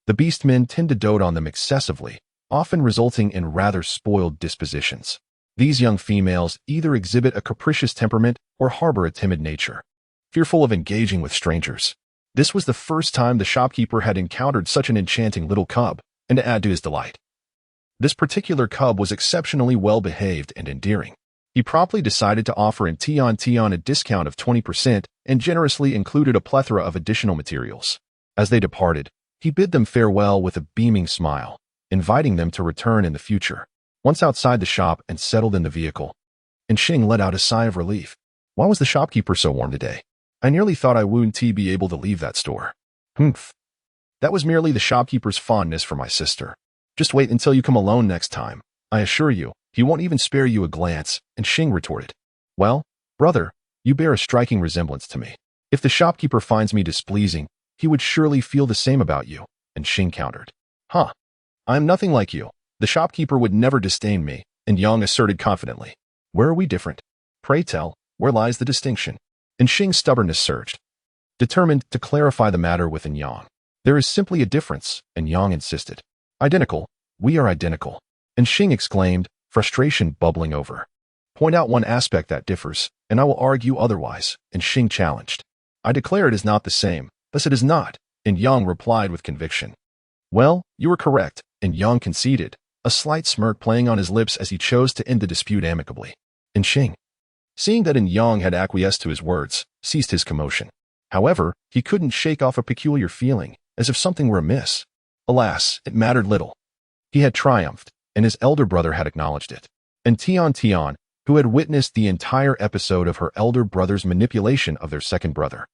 the beastmen tend to dote on them excessively, often resulting in rather spoiled dispositions. These young females either exhibit a capricious temperament or harbor a timid nature, fearful of engaging with strangers. This was the first time the shopkeeper had encountered such an enchanting little cub, and to add to his delight, this particular cub was exceptionally well-behaved and endearing. He promptly decided to offer Tian a discount of 20% and generously included a plethora of additional materials. As they departed, he bid them farewell with a beaming smile, inviting them to return in the future. Once outside the shop and settled in the vehicle, Xing let out a sigh of relief. Why was the shopkeeper so warm today? I nearly thought I wouldn't be able to leave that store. Humph. That was merely the shopkeeper's fondness for my sister. Just wait until you come alone next time. I assure you, he won't even spare you a glance, and Xing retorted. Well, brother, you bear a striking resemblance to me. If the shopkeeper finds me displeasing, he would surely feel the same about you, and Xing countered. Huh. I am nothing like you. The shopkeeper would never disdain me, and Yang asserted confidently. Where are we different? Pray tell, where lies the distinction? And Xing's stubbornness surged, determined to clarify the matter with Yang. There is simply a difference, and Yang insisted. Identical. We are identical. And Xing exclaimed, frustration bubbling over. Point out one aspect that differs, and I will argue otherwise, and Xing challenged. I declare it is not the same, thus it is not, and Yang replied with conviction. Well, you are correct, and Yang conceded, a slight smirk playing on his lips as he chose to end the dispute amicably. And Xing, seeing that Yang had acquiesced to his words, ceased his commotion. However, he couldn't shake off a peculiar feeling, as if something were amiss. Alas, it mattered little. He had triumphed, and his elder brother had acknowledged it. And Tian, who had witnessed the entire episode of her elder brother's manipulation of their second brother,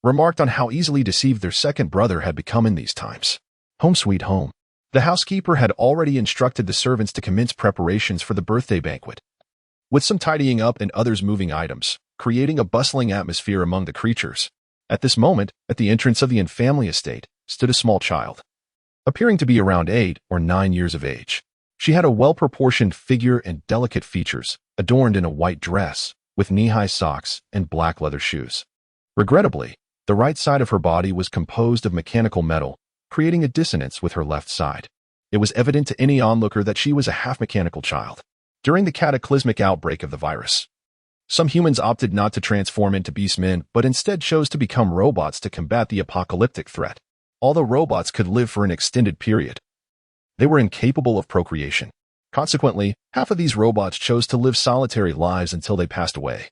remarked on how easily deceived their second brother had become in these times. Home sweet home. The housekeeper had already instructed the servants to commence preparations for the birthday banquet, with some tidying up and others moving items, creating a bustling atmosphere among the creatures. At this moment, at the entrance of the family estate, stood a small child, appearing to be around 8 or 9 years of age. She had a well-proportioned figure and delicate features, adorned in a white dress, with knee-high socks and black leather shoes. Regrettably, the right side of her body was composed of mechanical metal, creating a dissonance with her left side. It was evident to any onlooker that she was a half-mechanical child. During the cataclysmic outbreak of the virus, some humans opted not to transform into beastmen, but instead chose to become robots to combat the apocalyptic threat. Although robots could live for an extended period, they were incapable of procreation. Consequently, half of these robots chose to live solitary lives until they passed away,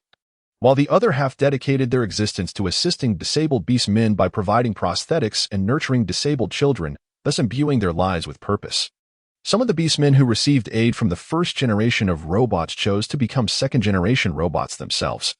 while the other half dedicated their existence to assisting disabled beastmen by providing prosthetics and nurturing disabled children, thus imbuing their lives with purpose. Some of the beastmen who received aid from the first generation of robots chose to become second-generation robots themselves,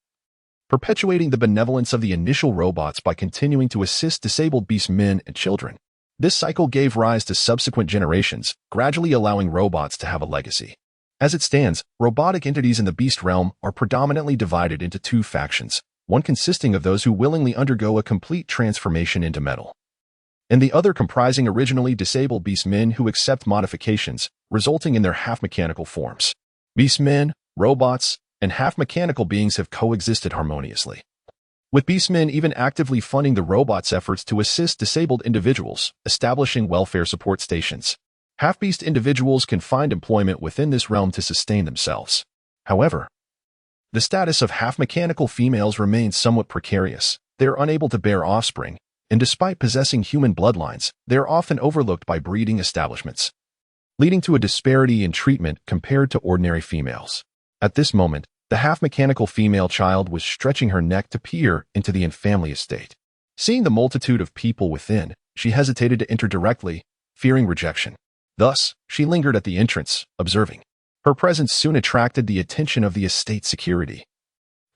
perpetuating the benevolence of the initial robots by continuing to assist disabled beastmen and children. This cycle gave rise to subsequent generations, gradually allowing robots to have a legacy. As it stands, robotic entities in the beast realm are predominantly divided into 2 factions, one consisting of those who willingly undergo a complete transformation into metal, and the other comprising originally disabled beast men who accept modifications, resulting in their half-mechanical forms. Beast men, robots, and half-mechanical beings have coexisted harmoniously, with beastmen even actively funding the robots' efforts to assist disabled individuals, establishing welfare support stations. Half-beast individuals can find employment within this realm to sustain themselves. However, the status of half-mechanical females remains somewhat precarious. They are unable to bear offspring, and despite possessing human bloodlines, they are often overlooked by breeding establishments, leading to a disparity in treatment compared to ordinary females. At this moment, the half-mechanical female child was stretching her neck to peer into the in-family estate. Seeing the multitude of people within, she hesitated to enter directly, fearing rejection. Thus, she lingered at the entrance, observing. Her presence soon attracted the attention of the estate security,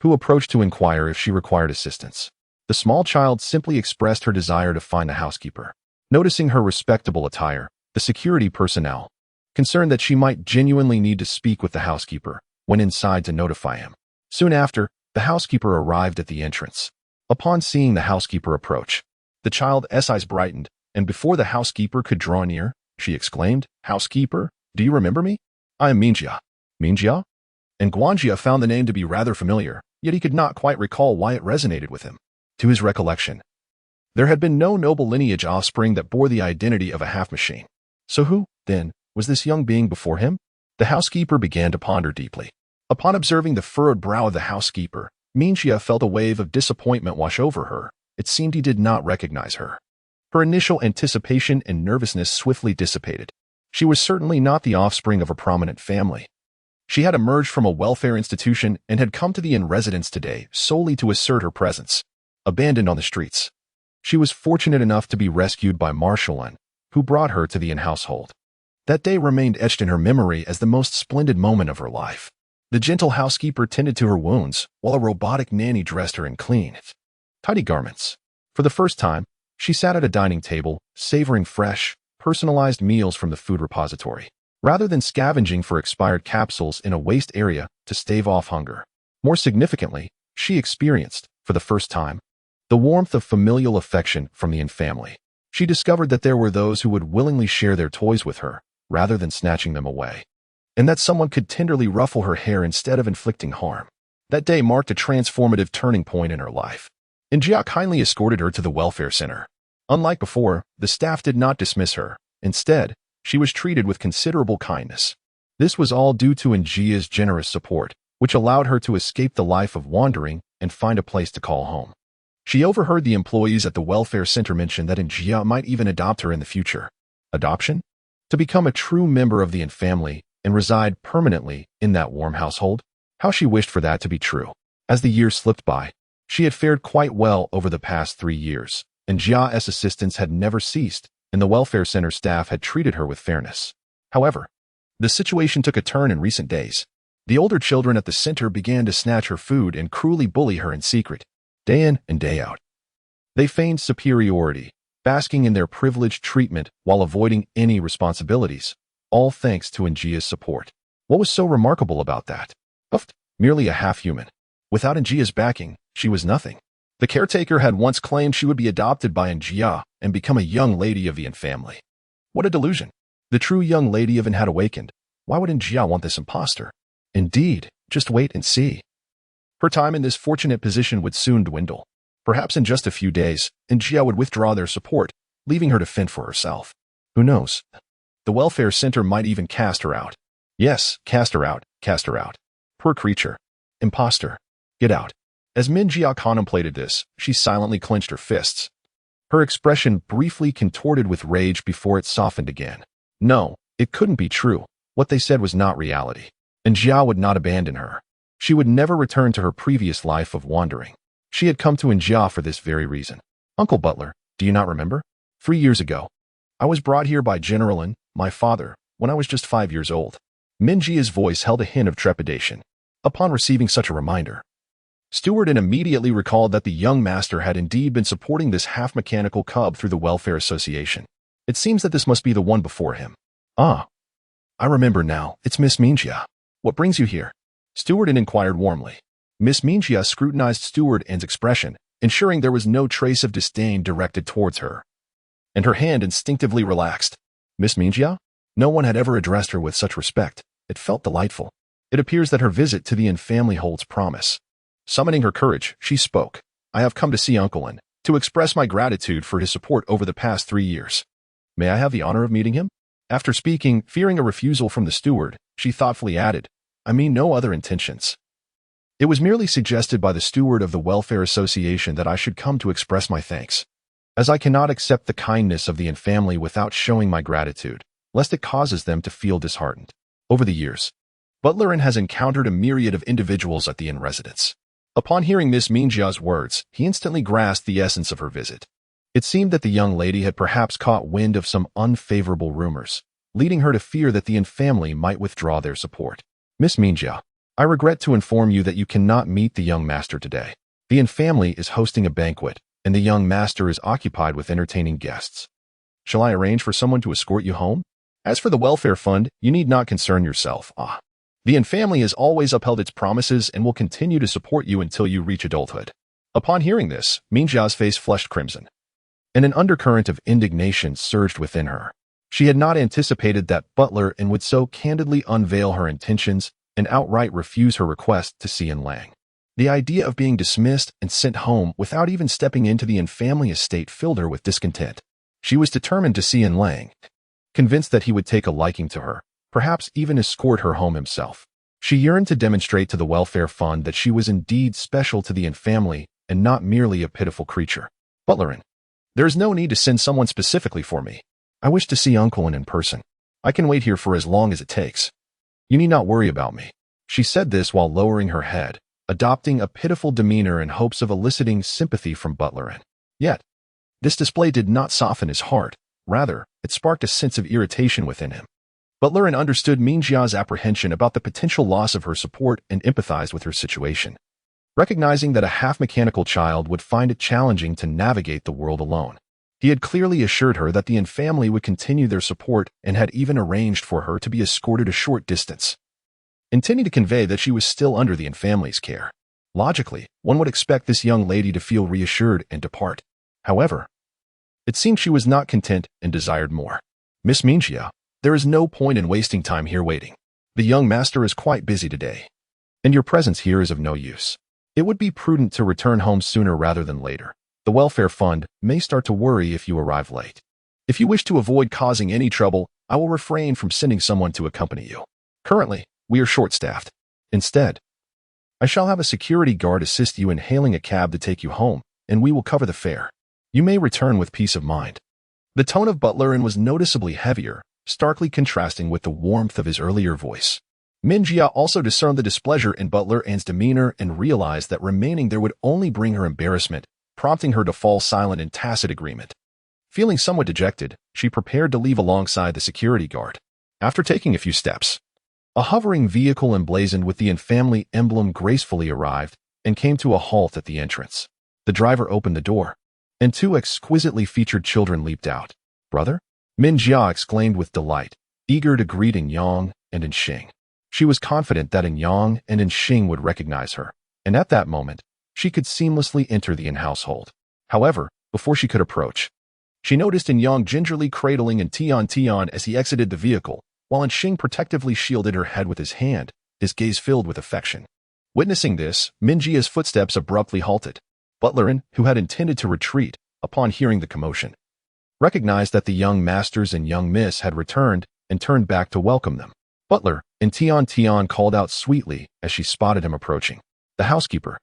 who approached to inquire if she required assistance. The small child simply expressed her desire to find the housekeeper. Noticing her respectable attire, the security personnel, concerned that she might genuinely need to speak with the housekeeper, went inside to notify him. Soon after, the housekeeper arrived at the entrance. Upon seeing the housekeeper approach, the child's eyes brightened, and before the housekeeper could draw near, she exclaimed, "Housekeeper, do you remember me? I am Mingjia." Mingjia? And Guangjia found the name to be rather familiar, yet he could not quite recall why it resonated with him. To his recollection, there had been no noble lineage offspring that bore the identity of a half-machine. So who, then, was this young being before him? The housekeeper began to ponder deeply. Upon observing the furrowed brow of the housekeeper, Mingjia felt a wave of disappointment wash over her. It seemed he did not recognize her. Her initial anticipation and nervousness swiftly dissipated. She was certainly not the offspring of a prominent family. She had emerged from a welfare institution and had come to the inn residence today solely to assert her presence. Abandoned on the streets, she was fortunate enough to be rescued by Marshallin, who brought her to the inn household. That day remained etched in her memory as the most splendid moment of her life. The gentle housekeeper tended to her wounds, while a robotic nanny dressed her in clean, tidy garments. For the first time, she sat at a dining table, savoring fresh, personalized meals from the food repository, rather than scavenging for expired capsules in a waste area to stave off hunger. More significantly, she experienced, for the first time, the warmth of familial affection from the inn family. She discovered that there were those who would willingly share their toys with her, rather than snatching them away, and that someone could tenderly ruffle her hair instead of inflicting harm. That day marked a transformative turning point in her life, and Jia kindly escorted her to the welfare center. Unlike before, the staff did not dismiss her. Instead, she was treated with considerable kindness. This was all due to Njia's generous support, which allowed her to escape the life of wandering and find a place to call home. She overheard the employees at the welfare center mention that Njia might even adopt her in the future. Adoption? To become a true member of the inn family and reside permanently in that warm household? How she wished for that to be true. As the years slipped by, she had fared quite well over the past 3 years, and Jia's assistance had never ceased, and the welfare center staff had treated her with fairness. However, the situation took a turn in recent days. The older children at the center began to snatch her food and cruelly bully her in secret, day in and day out. They feigned superiority, basking in their privileged treatment while avoiding any responsibilities, all thanks to Njia's support. What was so remarkable about that? Merely a half-human. Without Njia's backing, she was nothing. The caretaker had once claimed she would be adopted by Njia and become a young lady of the inn family. What a delusion. The true young lady of inn had awakened. Why would Njia want this imposter? Indeed, just wait and see. Her time in this fortunate position would soon dwindle. Perhaps in just a few days, Njia would withdraw their support, leaving her to fend for herself. Who knows? The welfare center might even cast her out. Yes, cast her out, cast her out. Poor creature. Imposter. Get out. As Mingjia contemplated this, she silently clenched her fists. Her expression briefly contorted with rage before it softened again. No, it couldn't be true. What they said was not reality. And Jia would not abandon her. She would never return to her previous life of wandering. She had come to Njia for this very reason. Uncle Butler, do you not remember? 3 years ago, I was brought here by General Lin, my father, when I was just 5 years old. Minjia's voice held a hint of trepidation. Upon receiving such a reminder, Stewart immediately recalled that the young master had indeed been supporting this half-mechanical cub through the Welfare Association. It seems that this must be the one before him. Ah, I remember now. It's Miss Mingjia. What brings you here? Stewart inquired warmly. Miss Mingjia scrutinized Stewart N's expression, ensuring there was no trace of disdain directed towards her. and her hand instinctively relaxed. Miss Mingjia? No one had ever addressed her with such respect. It felt delightful. It appears that her visit to the Yin family holds promise. Summoning her courage, she spoke. I have come to see Uncle Lin, to express my gratitude for his support over the past 3 years. May I have the honor of meeting him? After speaking, fearing a refusal from the steward, she thoughtfully added, I mean no other intentions. It was merely suggested by the steward of the Welfare Association that I should come to express my thanks, as I cannot accept the kindness of the Yin family without showing my gratitude, lest it causes them to feel disheartened. Over the years, Butlerin has encountered a myriad of individuals at the Yin residence. Upon hearing Miss Mingjia's words, he instantly grasped the essence of her visit. It seemed that the young lady had perhaps caught wind of some unfavorable rumors, leading her to fear that the Yin family might withdraw their support. Miss Mingjia, I regret to inform you that you cannot meet the young master today. The Yin family is hosting a banquet, and the young master is occupied with entertaining guests. Shall I arrange for someone to escort you home? As for the welfare fund, you need not concern yourself. The Yin family has always upheld its promises and will continue to support you until you reach adulthood. Upon hearing this, Mingjia's face flushed crimson, and an undercurrent of indignation surged within her. She had not anticipated that Butlerin would so candidly unveil her intentions and outright refuse her request to see Yin Lang. The idea of being dismissed and sent home without even stepping into the Yin family estate filled her with discontent. She was determined to see Yin Lang, convinced that he would take a liking to her, perhaps even escort her home himself. She yearned to demonstrate to the welfare fund that she was indeed special to the Yin family and not merely a pitiful creature. Butlerin, there is no need to send someone specifically for me. I wish to see Uncle Lin in person. I can wait here for as long as it takes. You need not worry about me. She said this while lowering her head, adopting a pitiful demeanor in hopes of eliciting sympathy from Butlerin. Yet, this display did not soften his heart. Rather, it sparked a sense of irritation within him. Butlerin understood Mingjia's apprehension about the potential loss of her support and empathized with her situation. Recognizing that a half-mechanical child would find it challenging to navigate the world alone, he had clearly assured her that the Yin family would continue their support and had even arranged for her to be escorted a short distance, intending to convey that she was still under the Yin family's care. Logically, one would expect this young lady to feel reassured and depart. However, it seemed she was not content and desired more. Miss Mingjia, there is no point in wasting time here waiting. The young master is quite busy today, and your presence here is of no use. It would be prudent to return home sooner rather than later. The welfare fund may start to worry if you arrive late. If you wish to avoid causing any trouble, I will refrain from sending someone to accompany you. Currently, we are short-staffed. Instead, I shall have a security guard assist you in hailing a cab to take you home, and we will cover the fare. You may return with peace of mind. The tone of Butlerin was noticeably heavier, starkly contrasting with the warmth of his earlier voice. Mingjia also discerned the displeasure in Butlerin's demeanor and realized that remaining there would only bring her embarrassment, prompting her to fall silent in tacit agreement. Feeling somewhat dejected, she prepared to leave alongside the security guard. After taking a few steps, a hovering vehicle emblazoned with the Yin family emblem gracefully arrived and came to a halt at the entrance. The driver opened the door, and 2 exquisitely featured children leaped out. Brother? Mingjia exclaimed with delight, eager to greet In Yang and In Xing. She was confident that In Yang and In Xing would recognize her, and at that moment, she could seamlessly enter the Yin household. However, before she could approach, she noticed In Yang gingerly cradling in Tian Tian as he exited the vehicle, while In Xing protectively shielded her head with his hand, his gaze filled with affection. Witnessing this, Mingjia's footsteps abruptly halted. Butlerin, who had intended to retreat, upon hearing the commotion, recognized that the young masters and young miss had returned and turned back to welcome them. Butler, and Tian Tian called out sweetly as she spotted him approaching. The housekeeper,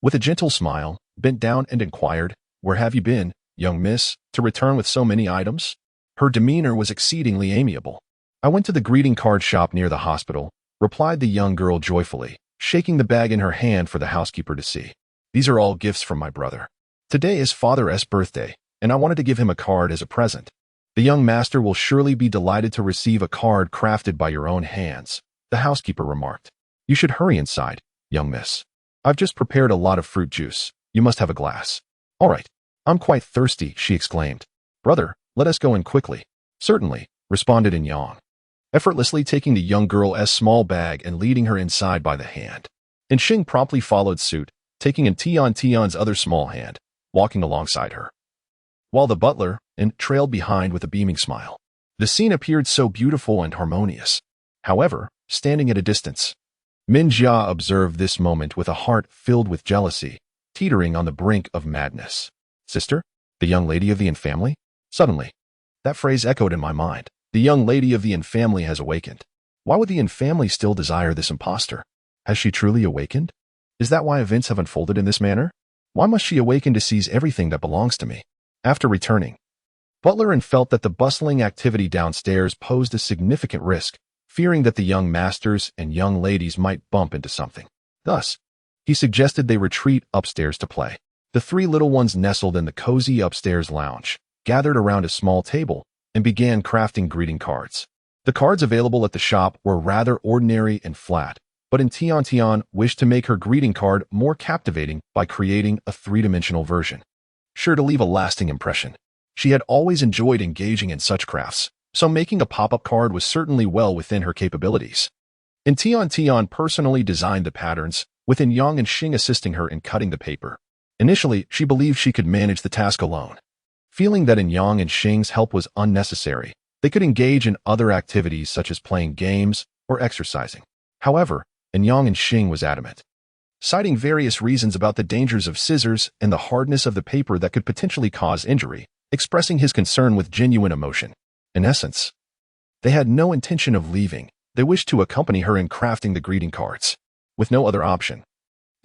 with a gentle smile, bent down and inquired, "Where have you been, young miss, to return with so many items?" Her demeanor was exceedingly amiable. "I went to the greeting card shop near the hospital," replied the young girl joyfully, shaking the bag in her hand for the housekeeper to see. "These are all gifts from my brother. Today is Father's birthday, and I wanted to give him a card as a present. The young master will surely be delighted to receive a card crafted by your own hands," the housekeeper remarked. "You should hurry inside, young miss. I've just prepared a lot of fruit juice. You must have a glass." "All right. I'm quite thirsty," she exclaimed. "Brother, let us go in quickly." "Certainly," responded In Yang, effortlessly taking the young girl's small bag and leading her inside by the hand. In Xing promptly followed suit, taking in Tian's other small hand, walking alongside her. While the butler, and trailed behind with a beaming smile. The scene appeared so beautiful and harmonious. However, standing at a distance, Min Jia observed this moment with a heart filled with jealousy, teetering on the brink of madness. Sister? The young lady of the Yin family? Suddenly, that phrase echoed in my mind. The young lady of the Yin family has awakened. Why would the Yin family still desire this impostor? Has she truly awakened? Is that why events have unfolded in this manner? Why must she awaken to seize everything that belongs to me? After returning, Butler felt that the bustling activity downstairs posed a significant risk, fearing that the young masters and young ladies might bump into something. Thus, he suggested they retreat upstairs to play. The three little ones nestled in the cozy upstairs lounge, gathered around a small table, and began crafting greeting cards. The cards available at the shop were rather ordinary and flat, but Tian wished to make her greeting card more captivating by creating a three-dimensional version, sure to leave a lasting impression. She had always enjoyed engaging in such crafts, so making a pop-up card was certainly well within her capabilities. Tian personally designed the patterns, with Yang and Xing assisting her in cutting the paper. Initially, she believed she could manage the task alone. Feeling that Yang and Xing's help was unnecessary, they could engage in other activities such as playing games or exercising. However, Yang and Xing was adamant, citing various reasons about the dangers of scissors and the hardness of the paper that could potentially cause injury, expressing his concern with genuine emotion. In essence, they had no intention of leaving. They wished to accompany her in crafting the greeting cards, with no other option.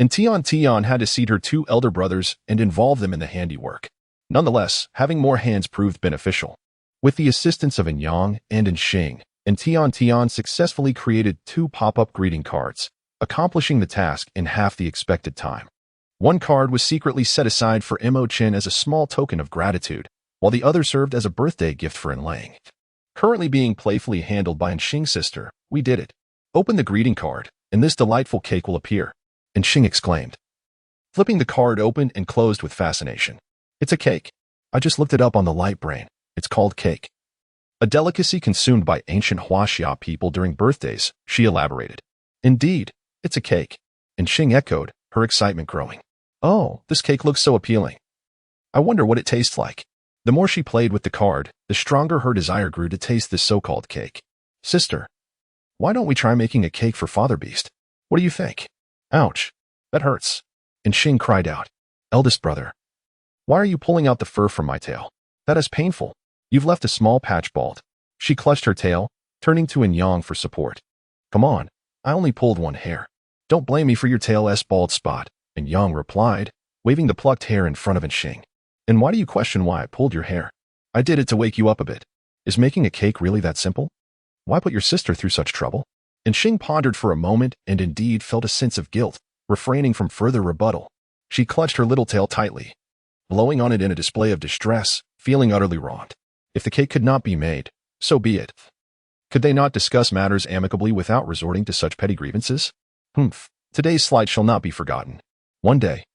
Tian had to seat her two elder brothers and involve them in the handiwork. Nonetheless, having more hands proved beneficial. With the assistance of Yang and Xing, Tian successfully created 2 pop-up greeting cards, accomplishing the task in half the expected time. One card was secretly set aside for Mo Chen as a small token of gratitude, while the other served as a birthday gift for Enlaying. Currently being playfully handled by Xing's sister, we did it. Open the greeting card, and this delightful cake will appear. Xing exclaimed, flipping the card open and closed with fascination. It's a cake. I just looked it up on the light brain. It's called cake. A delicacy consumed by ancient Huaxia people during birthdays, she elaborated. Indeed, it's a cake. Xing echoed, her excitement growing. Oh, this cake looks so appealing. I wonder what it tastes like. The more she played with the card, the stronger her desire grew to taste this so-called cake. Sister, why don't we try making a cake for Father Beast? What do you think? Ouch, that hurts. Xing cried out. Eldest brother, why are you pulling out the fur from my tail? That is painful. You've left a small patch bald. She clutched her tail, turning to Yang for support. Come on, I only pulled one hair. Don't blame me for your tail's bald spot, Yang replied, waving the plucked hair in front of Xing. And why do you question why I pulled your hair? I did it to wake you up a bit. Is making a cake really that simple? Why put your sister through such trouble? Xing pondered for a moment and indeed felt a sense of guilt, refraining from further rebuttal. She clutched her little tail tightly, blowing on it in a display of distress, feeling utterly wronged. If the cake could not be made, so be it. Could they not discuss matters amicably without resorting to such petty grievances? Today's slight shall not be forgotten. One day,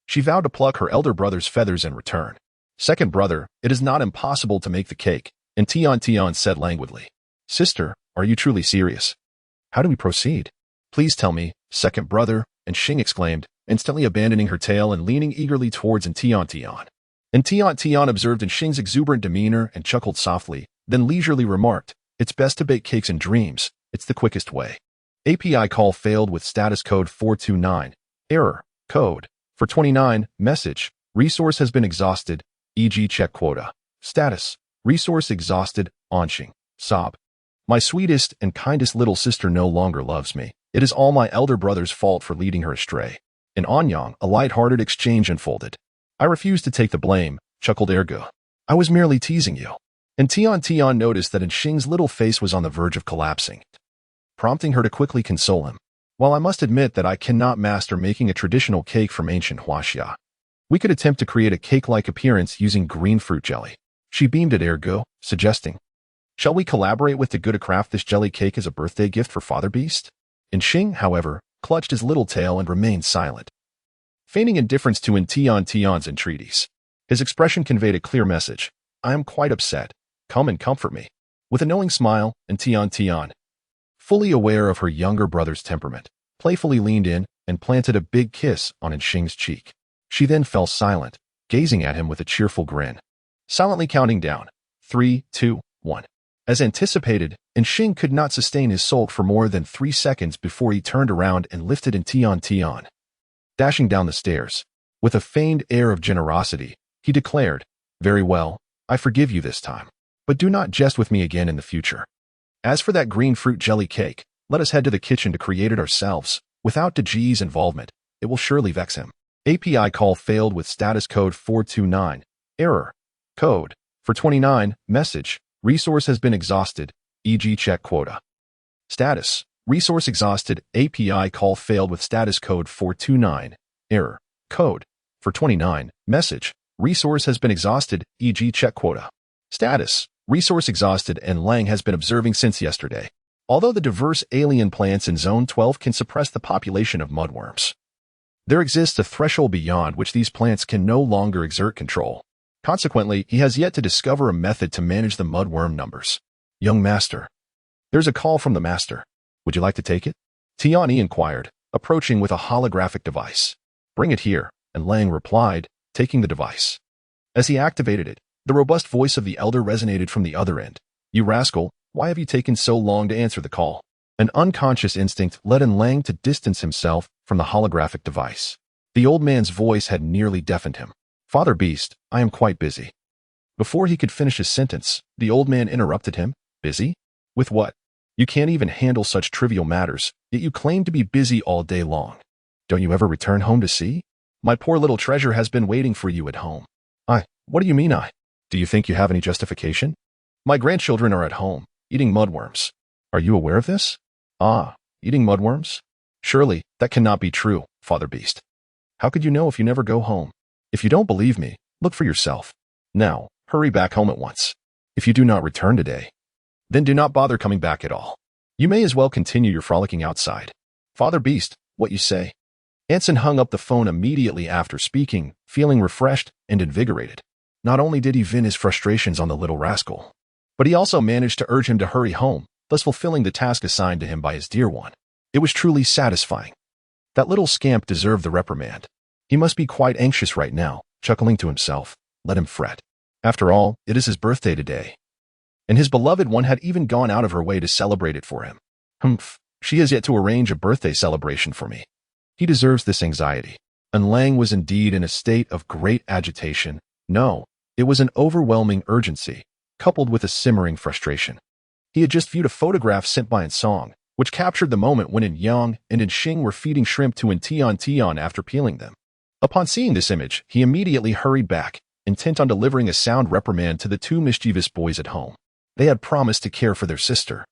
she vowed to pluck her elder brother's feathers in return. Second brother, it is not impossible to make the cake, Tian said languidly. Sister, are you truly serious? How do we proceed? Please tell me, second brother, Xing exclaimed, instantly abandoning her tail and leaning eagerly towards Tian. Tian observed Xing's exuberant demeanor and chuckled softly, then leisurely remarked, it's best to bake cakes in dreams, it's the quickest way. API call failed with status code 429. Error. Code. For 29. Message. Resource has been exhausted, e.g. check quota. Status. Resource exhausted, Anxing. Sob. My sweetest and kindest little sister no longer loves me. It is all my elder brother's fault for leading her astray. In Anyang, a light-hearted exchange unfolded. I refuse to take the blame, chuckled Ergo. I was merely teasing you. Tian noticed that Xing's little face was on the verge of collapsing, prompting her to quickly console him. While I must admit that I cannot master making a traditional cake from ancient Huaxia, we could attempt to create a cake-like appearance using green fruit jelly. She beamed at Ergo, suggesting, shall we collaborate with the good to craft this jelly cake as a birthday gift for Father Beast? Xing, however, clutched his little tail and remained silent, feigning indifference to Tian's entreaties. His expression conveyed a clear message. I am quite upset. Come and comfort me. With a knowing smile, Tian, fully aware of her younger brother's temperament, playfully leaned in and planted a big kiss on Xing's cheek. She then fell silent, gazing at him with a cheerful grin. silently counting down. 3, 2, 1. As anticipated, Xing could not sustain his sulk for more than 3 seconds before he turned around and lifted in Tian Tian. Dashing down the stairs, with a feigned air of generosity, he declared, "Very well, I forgive you this time, but do not jest with me again in the future. As for that green fruit jelly cake, let us head to the kitchen to create it ourselves. Without Deji's involvement, it will surely vex him." API call failed with status code 429. Error. Code. For 29, message. Resource has been exhausted, e.g. check quota. Status. Resource exhausted. API call failed with status code 429. Error. Code. For 29, message. Resource has been exhausted, e.g. check quota. Status. Resource exhausted and Lang has been observing since yesterday. Although the diverse alien plants in Zone 12 can suppress the population of mudworms, there exists a threshold beyond which these plants can no longer exert control. Consequently, he has yet to discover a method to manage the mudworm numbers. Young master. There's a call from the master. Would you like to take it? Tian inquired, approaching with a holographic device. Bring it here, and Lang replied, taking the device. As he activated it, the robust voice of the elder resonated from the other end. You rascal, why have you taken so long to answer the call? An unconscious instinct led Lang to distance himself from the holographic device. The old man's voice had nearly deafened him. Father Beast, I am quite busy. Before he could finish his sentence, the old man interrupted him. Busy? With what? You can't even handle such trivial matters, yet you claim to be busy all day long. Don't you ever return home to see? My poor little treasure has been waiting for you at home. What do you mean I? Do you think you have any justification? My grandchildren are at home, eating mudworms. Are you aware of this? Eating mudworms? Surely, that cannot be true, Father Beast. How could you know if you never go home? If you don't believe me, look for yourself. Now, hurry back home at once. If you do not return today, then do not bother coming back at all. You may as well continue your frolicking outside. Father Beast, what you say? Anson hung up the phone immediately after speaking, feeling refreshed and invigorated. Not only did he vent his frustrations on the little rascal, but he also managed to urge him to hurry home, thus fulfilling the task assigned to him by his dear one. It was truly satisfying. That little scamp deserved the reprimand. He must be quite anxious right now, chuckling to himself. Let him fret. After all, it is his birthday today, and his beloved one had even gone out of her way to celebrate it for him. She has yet to arrange a birthday celebration for me. He deserves this anxiety. And Lang was indeed in a state of great agitation. No, it was an overwhelming urgency, coupled with a simmering frustration. He had just viewed a photograph sent by Song, which captured the moment when Yang and Xing were feeding shrimp to Tian after peeling them. Upon seeing this image, he immediately hurried back, intent on delivering a sound reprimand to the two mischievous boys at home. They had promised to care for their sister.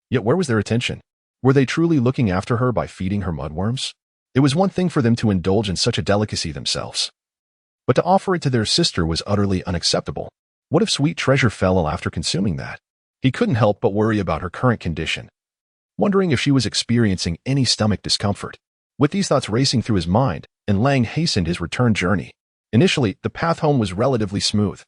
Yet where was their attention? Were they truly looking after her by feeding her mudworms? It was one thing for them to indulge in such a delicacy themselves, but to offer it to their sister was utterly unacceptable. What if sweet treasure fell ill after consuming that? He couldn't help but worry about her current condition, wondering if she was experiencing any stomach discomfort. With these thoughts racing through his mind, Lang hastened his return journey. Initially, the path home was relatively smooth.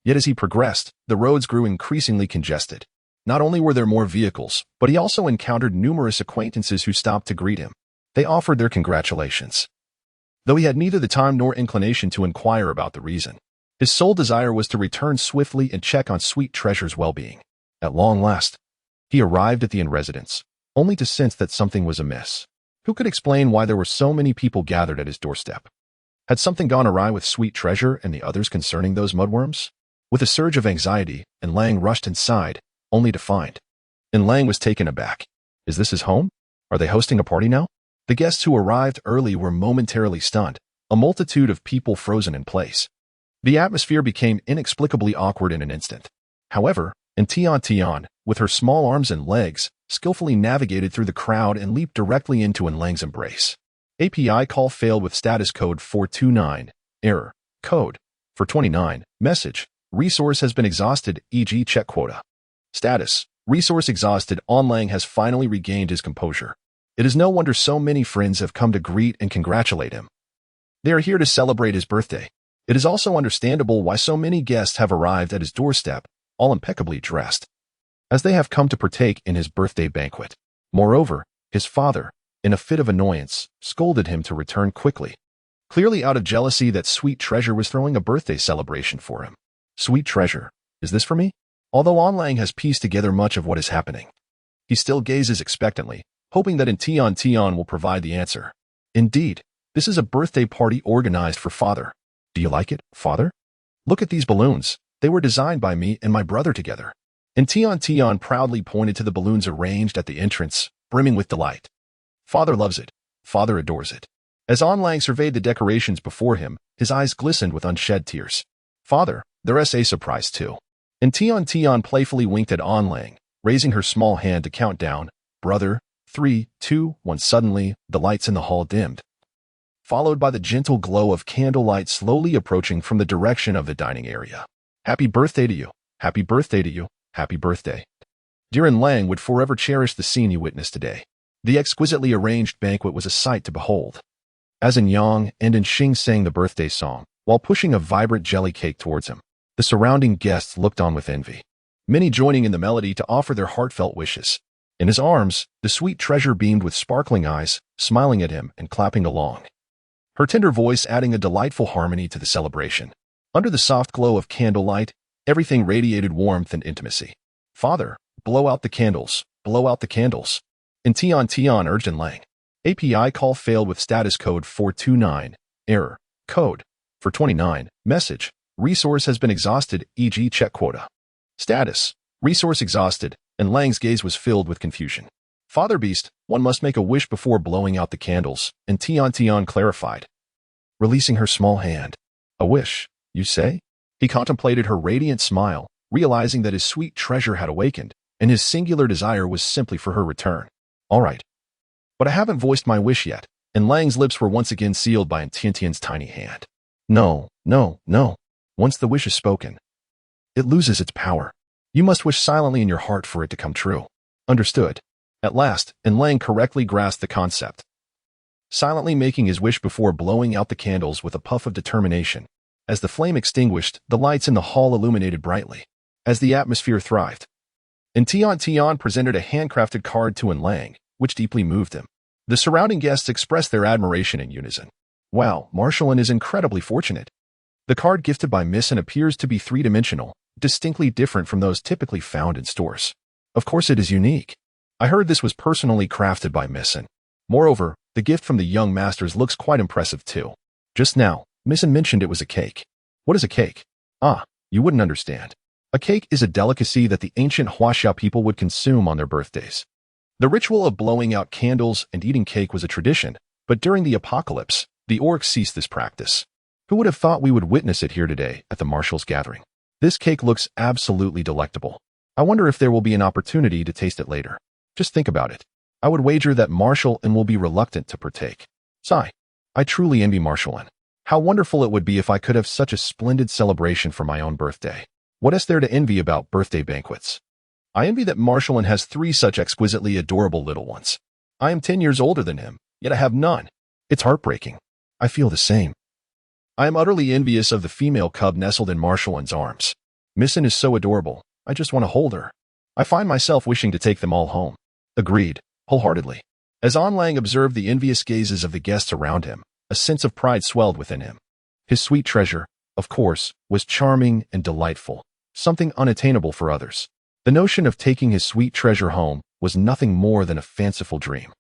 Yet as he progressed, the roads grew increasingly congested. Not only were there more vehicles, but he also encountered numerous acquaintances who stopped to greet him. They offered their congratulations, though he had neither the time nor inclination to inquire about the reason. His sole desire was to return swiftly and check on sweet treasure's well-being. At long last, he arrived at the inn residence, only to sense that something was amiss. Who could explain why there were so many people gathered at his doorstep? Had something gone awry with sweet treasure and the others concerning those mudworms? With a surge of anxiety, Lang rushed inside, only to find. Lang was taken aback. Is this his home? Are they hosting a party now? The guests who arrived early were momentarily stunned, a multitude of people frozen in place. The atmosphere became inexplicably awkward in an instant. However, Tian, with her small arms and legs, skillfully navigated through the crowd and leaped directly into Lang's embrace. API call failed with status code 429. Error. Code. For 29. Message. Resource has been exhausted, e.g. check quota. Status. Resource exhausted. Lang has finally regained his composure. It is no wonder so many friends have come to greet and congratulate him. They are here to celebrate his birthday. It is also understandable why so many guests have arrived at his doorstep, all impeccably dressed, as they have come to partake in his birthday banquet. Moreover, his father, in a fit of annoyance, scolded him to return quickly, clearly out of jealousy that sweet treasure was throwing a birthday celebration for him. Sweet treasure, is this for me? Although Onlang has pieced together much of what is happening, he still gazes expectantly, hoping that Tian Tian will provide the answer. Indeed, this is a birthday party organized for father. Do you like it, father? Look at these balloons. They were designed by me and my brother together. And Tian Tian proudly pointed to the balloons arranged at the entrance, brimming with delight. Father loves it. Father adores it. As Onlang surveyed the decorations before him, his eyes glistened with unshed tears. Father, there's a surprise too. And Tian Tian playfully winked at Onlang, raising her small hand to count down. Brother, 3, 2, 1. Suddenly, the lights in the hall dimmed, followed by the gentle glow of candlelight slowly approaching from the direction of the dining area. Happy birthday to you. Happy birthday to you. Happy birthday. Dear Lang would forever cherish the scene you witnessed today. The exquisitely arranged banquet was a sight to behold. As Yang and Xing sang the birthday song, while pushing a vibrant jelly cake towards him, the surrounding guests looked on with envy, many joining in the melody to offer their heartfelt wishes. In his arms, the sweet treasure beamed with sparkling eyes, smiling at him and clapping along, her tender voice adding a delightful harmony to the celebration. Under the soft glow of candlelight, everything radiated warmth and intimacy. Father, blow out the candles, blow out the candles. And Tian Tian urged Lang. API call failed with status code 429, error, code, 429, message, resource has been exhausted, e.g. check quota. Status, resource exhausted, and Lang's gaze was filled with confusion. Father Beast, one must make a wish before blowing out the candles, and Tian Tian clarified, releasing her small hand. A wish, you say? He contemplated her radiant smile, realizing that his sweet treasure had awakened, and his singular desire was simply for her return. All right. But I haven't voiced my wish yet, and Lang's lips were once again sealed by Tiantian's tiny hand. No, no, no. Once the wish is spoken, it loses its power. You must wish silently in your heart for it to come true. Understood. At last, Lang correctly grasped the concept, silently making his wish before blowing out the candles with a puff of determination. As the flame extinguished, the lights in the hall illuminated brightly, as the atmosphere thrived. And Tian Tian presented a handcrafted card to Lang, which deeply moved him. The surrounding guests expressed their admiration in unison. Wow, Marshallin is incredibly fortunate. The card gifted by Missin appears to be three-dimensional, distinctly different from those typically found in stores. Of course it is unique. I heard this was personally crafted by Missin. Moreover, the gift from the young masters looks quite impressive too. Just now, Missin mentioned it was a cake. What is a cake? Ah, you wouldn't understand. A cake is a delicacy that the ancient Huaxia people would consume on their birthdays. The ritual of blowing out candles and eating cake was a tradition, but during the apocalypse, the orcs ceased this practice. Who would have thought we would witness it here today at the Marshall's gathering? This cake looks absolutely delectable. I wonder if there will be an opportunity to taste it later. Just think about it. I would wager that Marshallin will be reluctant to partake. Sigh. I truly envy Marshallin. How wonderful it would be if I could have such a splendid celebration for my own birthday. What is there to envy about birthday banquets? I envy that Marshallin has 3 such exquisitely adorable little ones. I am 10 years older than him, yet I have none. It's heartbreaking. I feel the same. I am utterly envious of the female cub nestled in Marshallin's arms. Missin is so adorable, I just want to hold her. I find myself wishing to take them all home. Agreed, wholeheartedly. As Onlang observed the envious gazes of the guests around him, a sense of pride swelled within him. His sweet treasure, of course, was charming and delightful, something unattainable for others. The notion of taking his sweet treasure home was nothing more than a fanciful dream.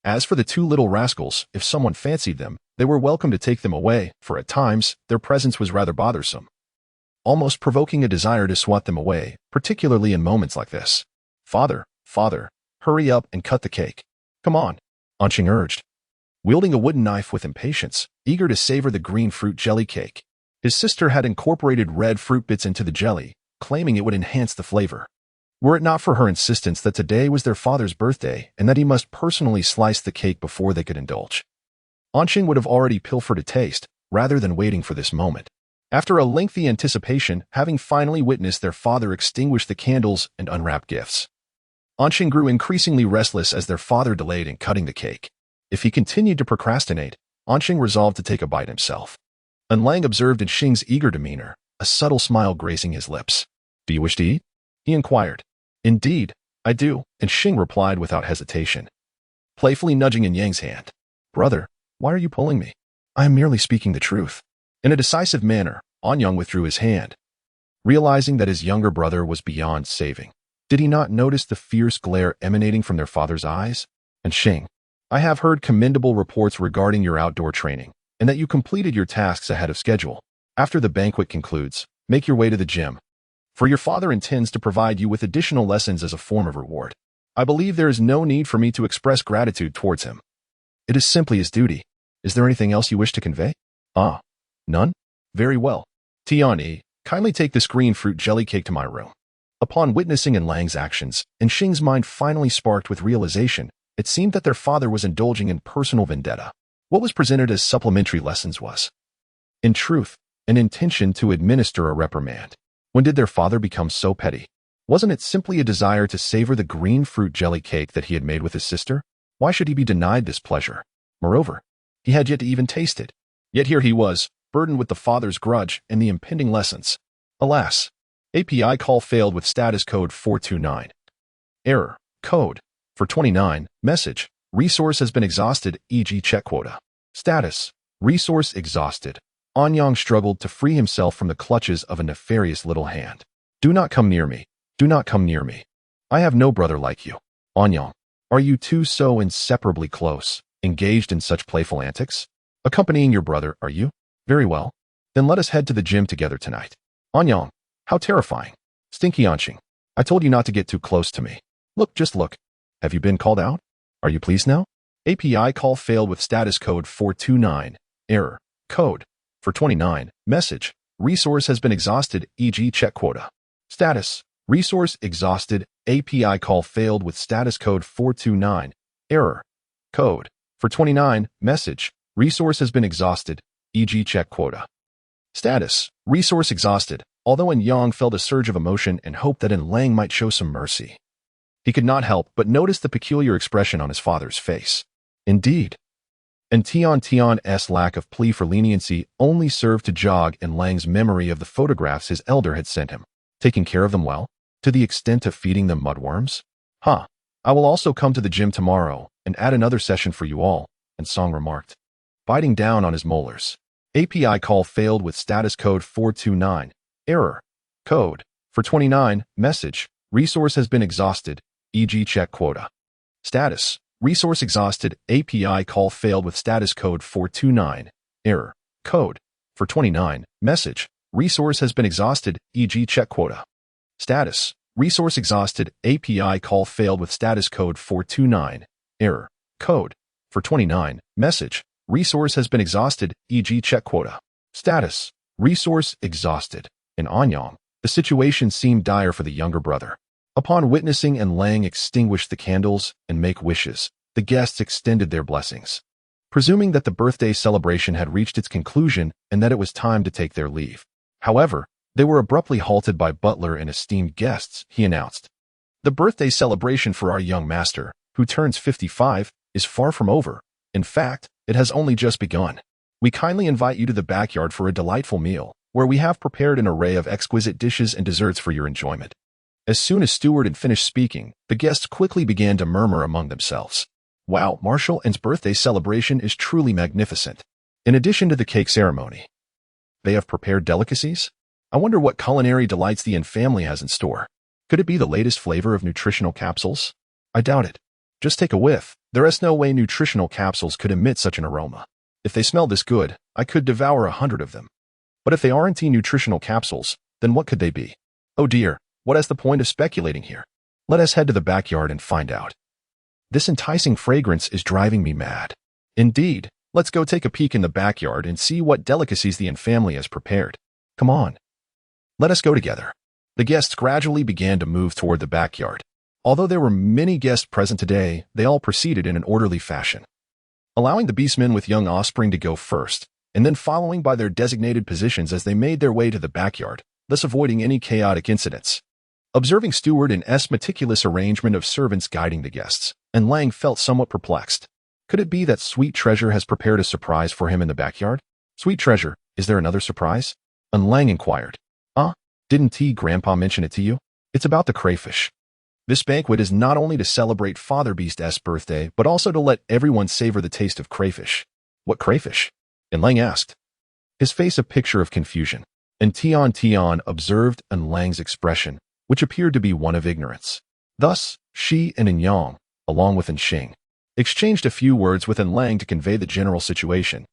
As for the 2 little rascals, if someone fancied them, they were welcome to take them away, for at times, their presence was rather bothersome, almost provoking a desire to swat them away, particularly in moments like this. Father, hurry up and cut the cake. Come on, Anqing urged, wielding a wooden knife with impatience, eager to savor the green fruit jelly cake. His sister had incorporated red fruit bits into the jelly, claiming it would enhance the flavor. Were it not for her insistence that today was their father's birthday and that he must personally slice the cake before they could indulge, Anqing would have already pilfered a taste, rather than waiting for this moment. After a lengthy anticipation, having finally witnessed their father extinguish the candles and unwrap gifts, Anqing grew increasingly restless as their father delayed in cutting the cake. If he continued to procrastinate, Anqing resolved to take a bite himself. Lang observed in Xing's eager demeanor, a subtle smile gracing his lips. Do you wish to eat? He inquired. Indeed, I do, and Xing replied without hesitation, playfully nudging Yang's hand. Brother, why are you pulling me? I am merely speaking the truth. In a decisive manner, Anyang withdrew his hand, realizing that his younger brother was beyond saving. Did he not notice the fierce glare emanating from their father's eyes? And Xing, I have heard commendable reports regarding your outdoor training, and that you completed your tasks ahead of schedule. After the banquet concludes, make your way to the gym, for your father intends to provide you with additional lessons as a form of reward. I believe there is no need for me to express gratitude towards him. It is simply his duty. Is there anything else you wish to convey? None? Very well. Tian, kindly take this green fruit jelly cake to my room. Upon witnessing Lang's actions, and Xing's mind finally sparked with realization, it seemed that their father was indulging in personal vendetta. What was presented as supplementary lessons was, in truth, an intention to administer a reprimand. When did their father become so petty? Wasn't it simply a desire to savor the green fruit jelly cake that he had made with his sister? Why should he be denied this pleasure? Moreover, he had yet to even taste it. Yet here he was, burdened with the father's grudge and the impending lessons. Alas, API call failed with status code 429. Error. Code. For 29. Message. Resource has been exhausted, e.g. check quota. Status. Resource exhausted. Anyang struggled to free himself from the clutches of a nefarious little hand. Do not come near me. Do not come near me. I have no brother like you. Anyang, are you two so inseparably close, engaged in such playful antics? Accompanying your brother, are you? Very well. Then let us head to the gym together tonight. Anyang, how terrifying. Stinky Anqing, I told you not to get too close to me. Look, just look. Have you been called out? Are you pleased now? API call failed with status code 429. Error. Code. For 29. Message. Resource has been exhausted, e.g. check quota. Status. Resource exhausted. API call failed with status code 429. Error. Code. For 29. Message. Resource has been exhausted, e.g. check quota. Status. Resource exhausted. Although Anyang felt a surge of emotion and hoped that Lang might show some mercy, he could not help but notice the peculiar expression on his father's face. Indeed. And Tian's lack of plea for leniency only served to jog Lang's memory of the photographs his elder had sent him. Taking care of them well? To the extent of feeding them mudworms? I will also come to the gym tomorrow and add another session for you all, and Song remarked, biting down on his molars. API call failed with status code 429. Error. Code. For 29. Message. Resource has been exhausted, e.g. check quota. Status. Resource exhausted. API call failed with status code 429. Error. Code. For 29. Message. Resource has been exhausted, e.g. check quota. Status. Resource exhausted. API call failed with status code 429. Error. Code. For 29. Message. Resource has been exhausted, e.g. check quota. Status. Resource exhausted. In Anyang, the situation seemed dire for the younger brother. Upon witnessing Lang extinguish the candles and make wishes, the guests extended their blessings. Presuming that the birthday celebration had reached its conclusion and that it was time to take their leave. However, they were abruptly halted by butler and esteemed guests. He announced, "The birthday celebration for our young master, who turns 55, is far from over. In fact, it has only just begun. We kindly invite you to the backyard for a delightful meal, where we have prepared an array of exquisite dishes and desserts for your enjoyment." As soon as Stewart had finished speaking, the guests quickly began to murmur among themselves. Wow, Marshall N's birthday celebration is truly magnificent. In addition to the cake ceremony, they have prepared delicacies? I wonder what culinary delights the N family has in store. Could it be the latest flavor of nutritional capsules? I doubt it. Just take a whiff. There is no way nutritional capsules could emit such an aroma. If they smell this good, I could devour 100 of them. But if they aren't nutritional capsules, then what could they be? Oh dear, what is the point of speculating here? Let us head to the backyard and find out. This enticing fragrance is driving me mad. Indeed, let's go take a peek in the backyard and see what delicacies the N family has prepared. Come on. Let us go together. The guests gradually began to move toward the backyard. Although there were many guests present today, they all proceeded in an orderly fashion, allowing the beastmen with young offspring to go first, and then following by their designated positions as they made their way to the backyard, thus avoiding any chaotic incidents. Observing Stewart and S' meticulous arrangement of servants guiding the guests, and Lang felt somewhat perplexed. Could it be that Sweet Treasure has prepared a surprise for him in the backyard? Sweet Treasure, is there another surprise? And Lang inquired. Didn't Grandpa mention it to you? It's about the crayfish. This banquet is not only to celebrate Father Beast's birthday, but also to let everyone savor the taste of crayfish. What crayfish? And Lang asked, his face a picture of confusion. and Tian Tian observed Lang's expression, which appeared to be one of ignorance. Thus, she and Yang, along with Xing, exchanged a few words with Lang to convey the general situation.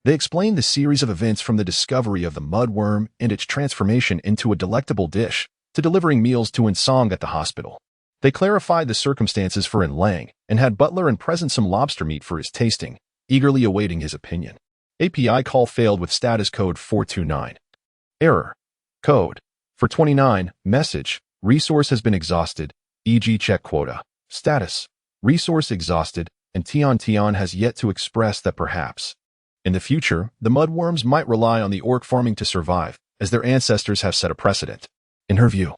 They explained the series of events from the discovery of the mudworm and its transformation into a delectable dish to delivering meals to Song at the hospital. They clarified the circumstances for Lang and had Butler and present some lobster meat for his tasting, eagerly awaiting his opinion. API call failed with status code 429. Error. Code. For 29, message. Resource has been exhausted, e.g. check quota. Status. Resource exhausted, and Tian has yet to express that perhaps. In the future, the mudworms might rely on the orc farming to survive, as their ancestors have set a precedent. In her view,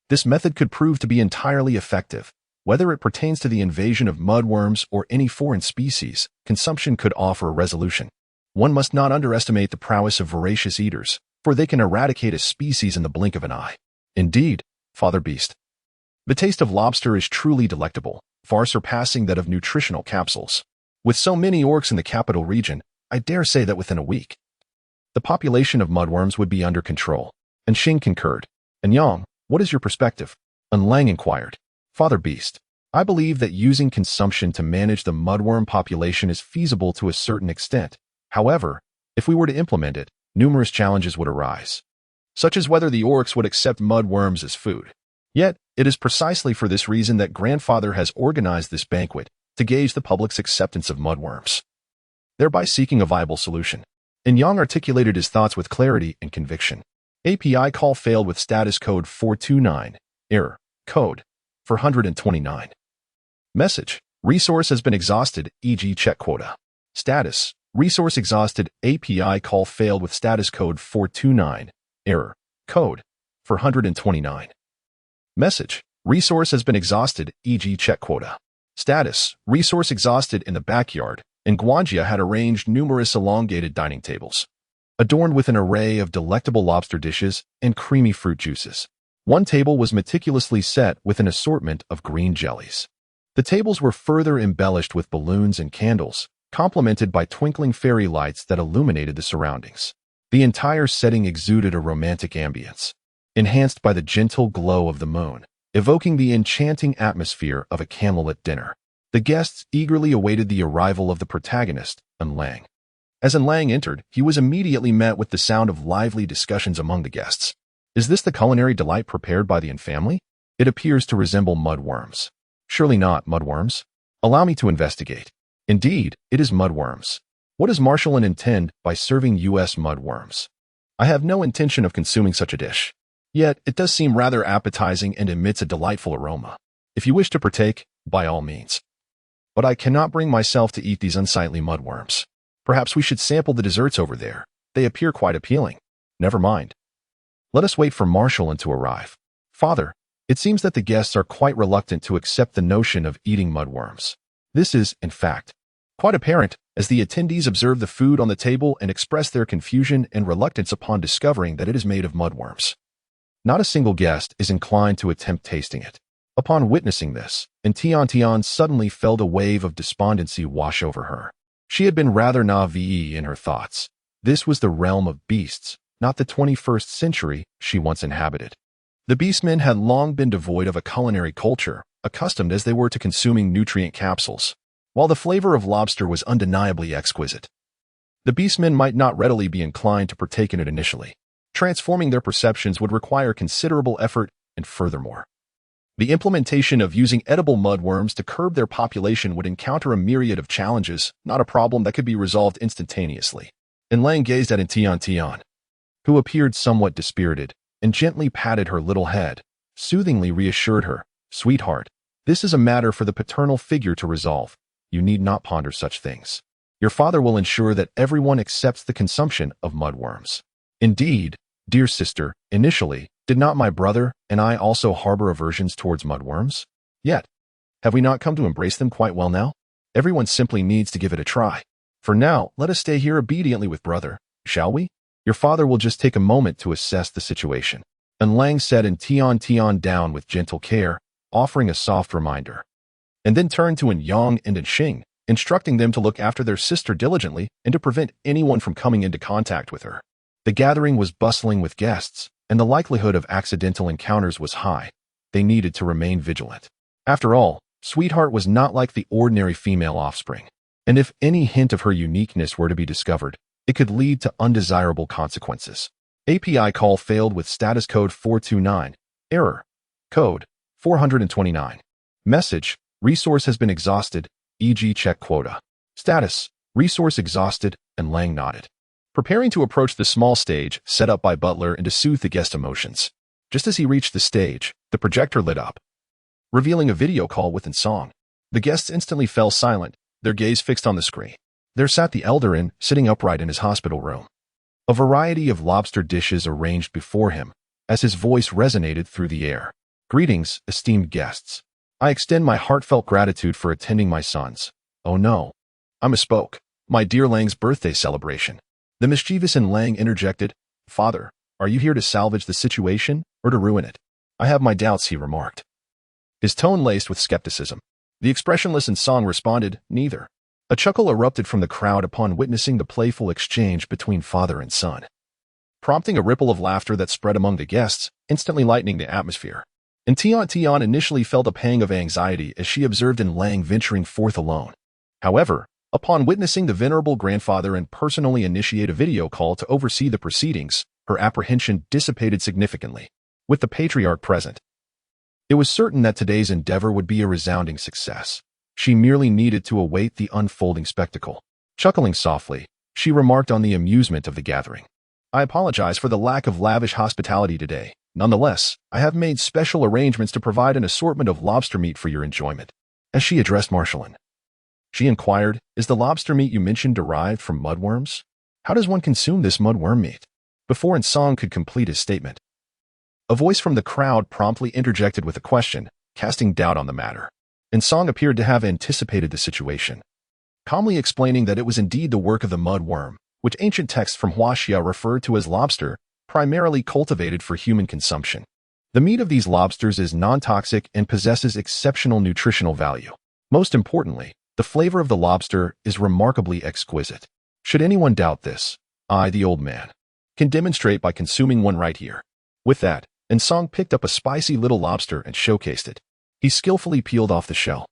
this method could prove to be entirely effective. Whether it pertains to the invasion of mudworms or any foreign species, consumption could offer a resolution. One must not underestimate the prowess of voracious eaters, for they can eradicate a species in the blink of an eye. Indeed, Father Beast. The taste of lobster is truly delectable, far surpassing that of nutritional capsules. With so many orcs in the capital region, I dare say that within a week, the population of mudworms would be under control. And Xing concurred. And Yang, what is your perspective? And Lang inquired. Father Beast, I believe that using consumption to manage the mudworm population is feasible to a certain extent. However, if we were to implement it, numerous challenges would arise, such as whether the orcs would accept mudworms as food. Yet, it is precisely for this reason that Grandfather has organized this banquet, to gauge the public's acceptance of mudworms, thereby seeking a viable solution. And Yang articulated his thoughts with clarity and conviction. API call failed with status code 429. Error. Code. For 129. Message. Resource has been exhausted, e.g. check quota. Status. Resource exhausted. API call failed with status code 429. Error. Code. For 129. Message. Resource has been exhausted, e.g. check quota. Status. Resource exhausted in the backyard, and Guanjia had arranged numerous elongated dining tables, adorned with an array of delectable lobster dishes and creamy fruit juices. One table was meticulously set with an assortment of green jellies. The tables were further embellished with balloons and candles, complemented by twinkling fairy lights that illuminated the surroundings. The entire setting exuded a romantic ambience, enhanced by the gentle glow of the moon, evoking the enchanting atmosphere of a candlelit dinner. The guests eagerly awaited the arrival of the protagonist, Lang. As Lang entered, he was immediately met with the sound of lively discussions among the guests. Is this the culinary delight prepared by the family? It appears to resemble mudworms. Surely not mudworms. Allow me to investigate. Indeed, it is mudworms. What does Marshall intend by serving U.S. mudworms? I have no intention of consuming such a dish. Yet, it does seem rather appetizing and emits a delightful aroma. If you wish to partake, by all means. But I cannot bring myself to eat these unsightly mudworms. Perhaps we should sample the desserts over there. They appear quite appealing. Never mind. Let us wait for Marshall to arrive. Father, it seems that the guests are quite reluctant to accept the notion of eating mudworms. This is, in fact, quite apparent as the attendees observe the food on the table and express their confusion and reluctance upon discovering that it is made of mudworms. Not a single guest is inclined to attempt tasting it. Upon witnessing this, Tian suddenly felt a wave of despondency wash over her. She had been rather naivete in her thoughts. This was the realm of beasts, not the 21st century she once inhabited. The beastmen had long been devoid of a culinary culture, accustomed as they were to consuming nutrient capsules, while the flavor of lobster was undeniably exquisite. The beastmen might not readily be inclined to partake in it initially. Transforming their perceptions would require considerable effort, and furthermore, the implementation of using edible mudworms to curb their population would encounter a myriad of challenges, not a problem that could be resolved instantaneously. And Lang gazed at Tian, who appeared somewhat dispirited, and gently patted her little head, soothingly reassured her, Sweetheart, this is a matter for the paternal figure to resolve. You need not ponder such things. Your father will ensure that everyone accepts the consumption of mudworms. Indeed, dear sister, initially, did not my brother and I also harbor aversions towards mudworms? Yet, have we not come to embrace them quite well now? Everyone simply needs to give it a try. For now, let us stay here obediently with brother, shall we? Your father will just take a moment to assess the situation. And Lang said and Tian down with gentle care, offering a soft reminder. And then turned to Yang and Xing, instructing them to look after their sister diligently and to prevent anyone from coming into contact with her. The gathering was bustling with guests, and the likelihood of accidental encounters was high. They needed to remain vigilant. After all, Sweetheart was not like the ordinary female offspring, and if any hint of her uniqueness were to be discovered, it could lead to undesirable consequences. API call failed with status code 429. Error. Code 429. Message. Resource has been exhausted, e.g. check quota. Status. Resource exhausted, and Lang nodded, preparing to approach the small stage set up by Butler and to soothe the guest emotions. Just as he reached the stage, the projector lit up, revealing a video call with Song. The guests instantly fell silent, their gaze fixed on the screen. There sat the elder sitting upright in his hospital room. A variety of lobster dishes arranged before him, as his voice resonated through the air. Greetings, esteemed guests. I extend my heartfelt gratitude for attending my son's. Oh no. I misspoke. My dear Lang's birthday celebration. The mischievous Lang interjected. Father, are you here to salvage the situation, or to ruin it? I have my doubts, he remarked, his tone laced with skepticism. The expressionless Song responded, neither. A chuckle erupted from the crowd upon witnessing the playful exchange between father and son, prompting a ripple of laughter that spread among the guests, instantly lightening the atmosphere. And Tian Tian initially felt a pang of anxiety as she observed Lang venturing forth alone. However, upon witnessing the venerable grandfather personally initiate a video call to oversee the proceedings, her apprehension dissipated significantly. With the patriarch present, it was certain that today's endeavor would be a resounding success. She merely needed to await the unfolding spectacle. Chuckling softly, she remarked on the amusement of the gathering. I apologize for the lack of lavish hospitality today. Nonetheless, I have made special arrangements to provide an assortment of lobster meat for your enjoyment. As she addressed Marshallin, she inquired, is the lobster meat you mentioned derived from mudworms? How does one consume this mudworm meat? Before Song could complete his statement, a voice from the crowd promptly interjected with a question, casting doubt on the matter. Song appeared to have anticipated the situation, calmly explaining that it was indeed the work of the mudworm, which ancient texts from Huaxia referred to as lobster, primarily cultivated for human consumption. The meat of these lobsters is non-toxic and possesses exceptional nutritional value. Most importantly, the flavor of the lobster is remarkably exquisite. Should anyone doubt this, I, the old man, can demonstrate by consuming one right here. With that, Song picked up a spicy little lobster and showcased it. He skillfully peeled off the shell,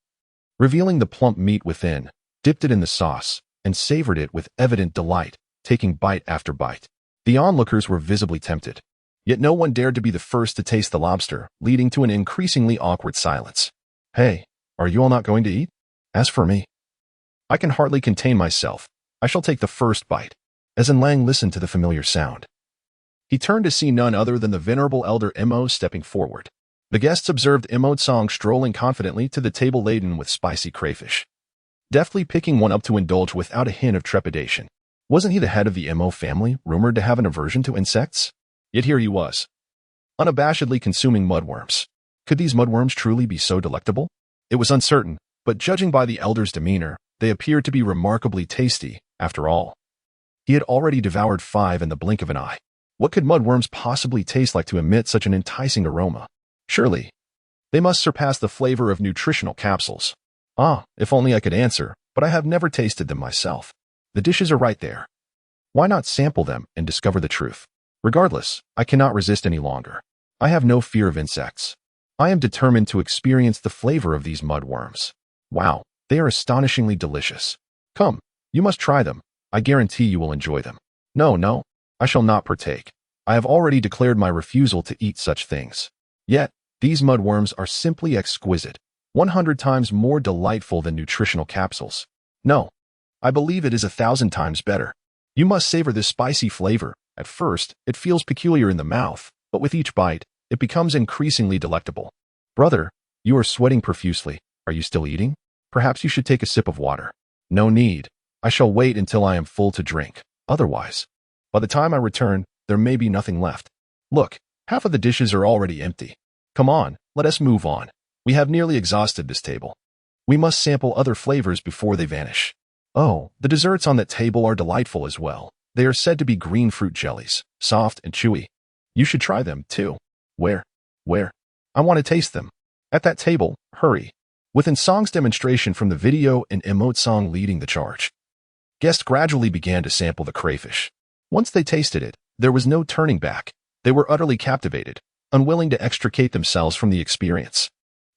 revealing the plump meat within, dipped it in the sauce, and savored it with evident delight, taking bite after bite. The onlookers were visibly tempted, yet no one dared to be the first to taste the lobster, leading to an increasingly awkward silence. Hey, are you all not going to eat? As for me, I can hardly contain myself. I shall take the first bite. As Lang listened to the familiar sound, he turned to see none other than the venerable elder Mo stepping forward. The guests observed Song strolling confidently to the table laden with spicy crayfish, deftly picking one up to indulge without a hint of trepidation. Wasn't he the head of the Mo family, rumored to have an aversion to insects? Yet here he was, unabashedly consuming mudworms. Could these mudworms truly be so delectable? It was uncertain, but judging by the elder's demeanor, they appeared to be remarkably tasty, after all. He had already devoured 5 in the blink of an eye. What could mudworms possibly taste like to emit such an enticing aroma? Surely, they must surpass the flavor of nutritional capsules. Ah, if only I could answer, but I have never tasted them myself. The dishes are right there. Why not sample them and discover the truth? Regardless, I cannot resist any longer. I have no fear of insects. I am determined to experience the flavor of these mudworms. Wow, they are astonishingly delicious. Come, you must try them. I guarantee you will enjoy them. No, I shall not partake. I have already declared my refusal to eat such things. Yet, these mudworms are simply exquisite, 100 times more delightful than nutritional capsules. No, I believe it is 1,000 times better. You must savor this spicy flavor. At first, it feels peculiar in the mouth, but with each bite, it becomes increasingly delectable. Brother, you are sweating profusely. Are you still eating? Perhaps you should take a sip of water. No need. I shall wait until I am full to drink. Otherwise, by the time I return, there may be nothing left. Look, half of the dishes are already empty. Come on, let us move on. We have nearly exhausted this table. We must sample other flavors before they vanish. Oh, the desserts on that table are delightful as well. They are said to be green fruit jellies, soft and chewy. You should try them, too. Where? I want to taste them. At that table, hurry. Within Song's demonstration from the video and Song leading the charge, guests gradually began to sample the crayfish. Once they tasted it, There was no turning back. They were utterly captivated, unwilling to extricate themselves from the experience.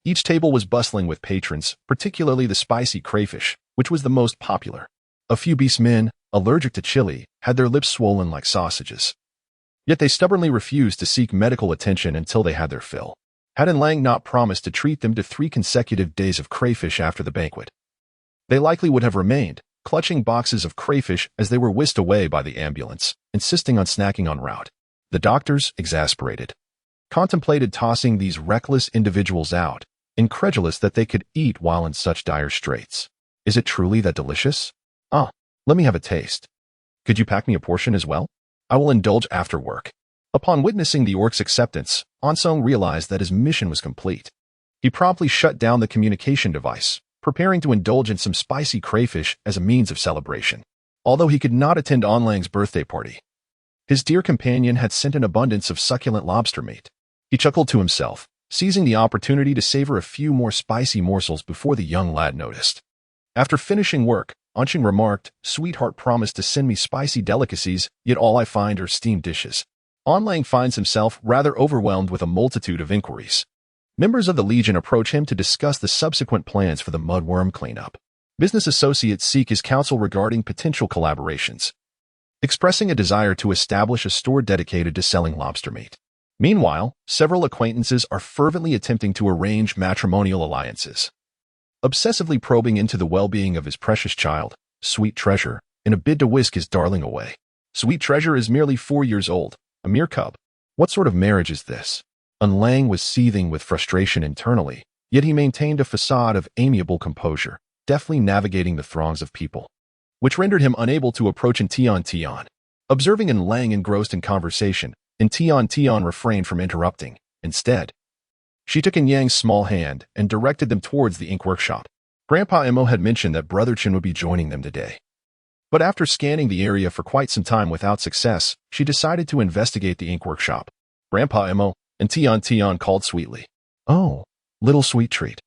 Each table was bustling with patrons, particularly the spicy crayfish, which was the most popular. A few beast men, allergic to chili, had their lips swollen like sausages. Yet they stubbornly refused to seek medical attention until they had their fill. Had Lang not promised to treat them to 3 consecutive days of crayfish after the banquet, they likely would have remained, clutching boxes of crayfish as they were whisked away by the ambulance, insisting on snacking en route. The doctors, exasperated, contemplated tossing these reckless individuals out, incredulous that they could eat while in such dire straits. Is it truly that delicious? Let me have a taste. Could you pack me a portion as well? I will indulge after work. Upon witnessing the orc's acceptance, Ansong realized that his mission was complete. He promptly shut down the communication device, preparing to indulge in some spicy crayfish as a means of celebration. Although he could not attend Onlang's birthday party, his dear companion had sent an abundance of succulent lobster meat. He chuckled to himself, seizing the opportunity to savor a few more spicy morsels before the young lad noticed. After finishing work, Ansong remarked, "Sweetheart promised to send me spicy delicacies, yet all I find are steamed dishes." Onlang finds himself rather overwhelmed with a multitude of inquiries. Members of the Legion approach him to discuss the subsequent plans for the mudworm cleanup. Business associates seek his counsel regarding potential collaborations, expressing a desire to establish a store dedicated to selling lobster meat. Meanwhile, several acquaintances are fervently attempting to arrange matrimonial alliances, obsessively probing into the well-being of his precious child, Sweet Treasure, in a bid to whisk his darling away. Sweet Treasure is merely 4 years old, a mere cub. What sort of marriage is this? Lang was seething with frustration internally, yet he maintained a facade of amiable composure, deftly navigating the throngs of people, which rendered him unable to approach Tian Tian. Observing Lang engrossed in conversation, Tian Tian refrained from interrupting. Instead, she took Yang's small hand and directed them towards the ink workshop. Grandpa Emo had mentioned that Brother Chen would be joining them today. But after scanning the area for quite some time without success, she decided to investigate the ink workshop. Grandpa Emo and Tian Tian called sweetly. "Oh, little sweet treat.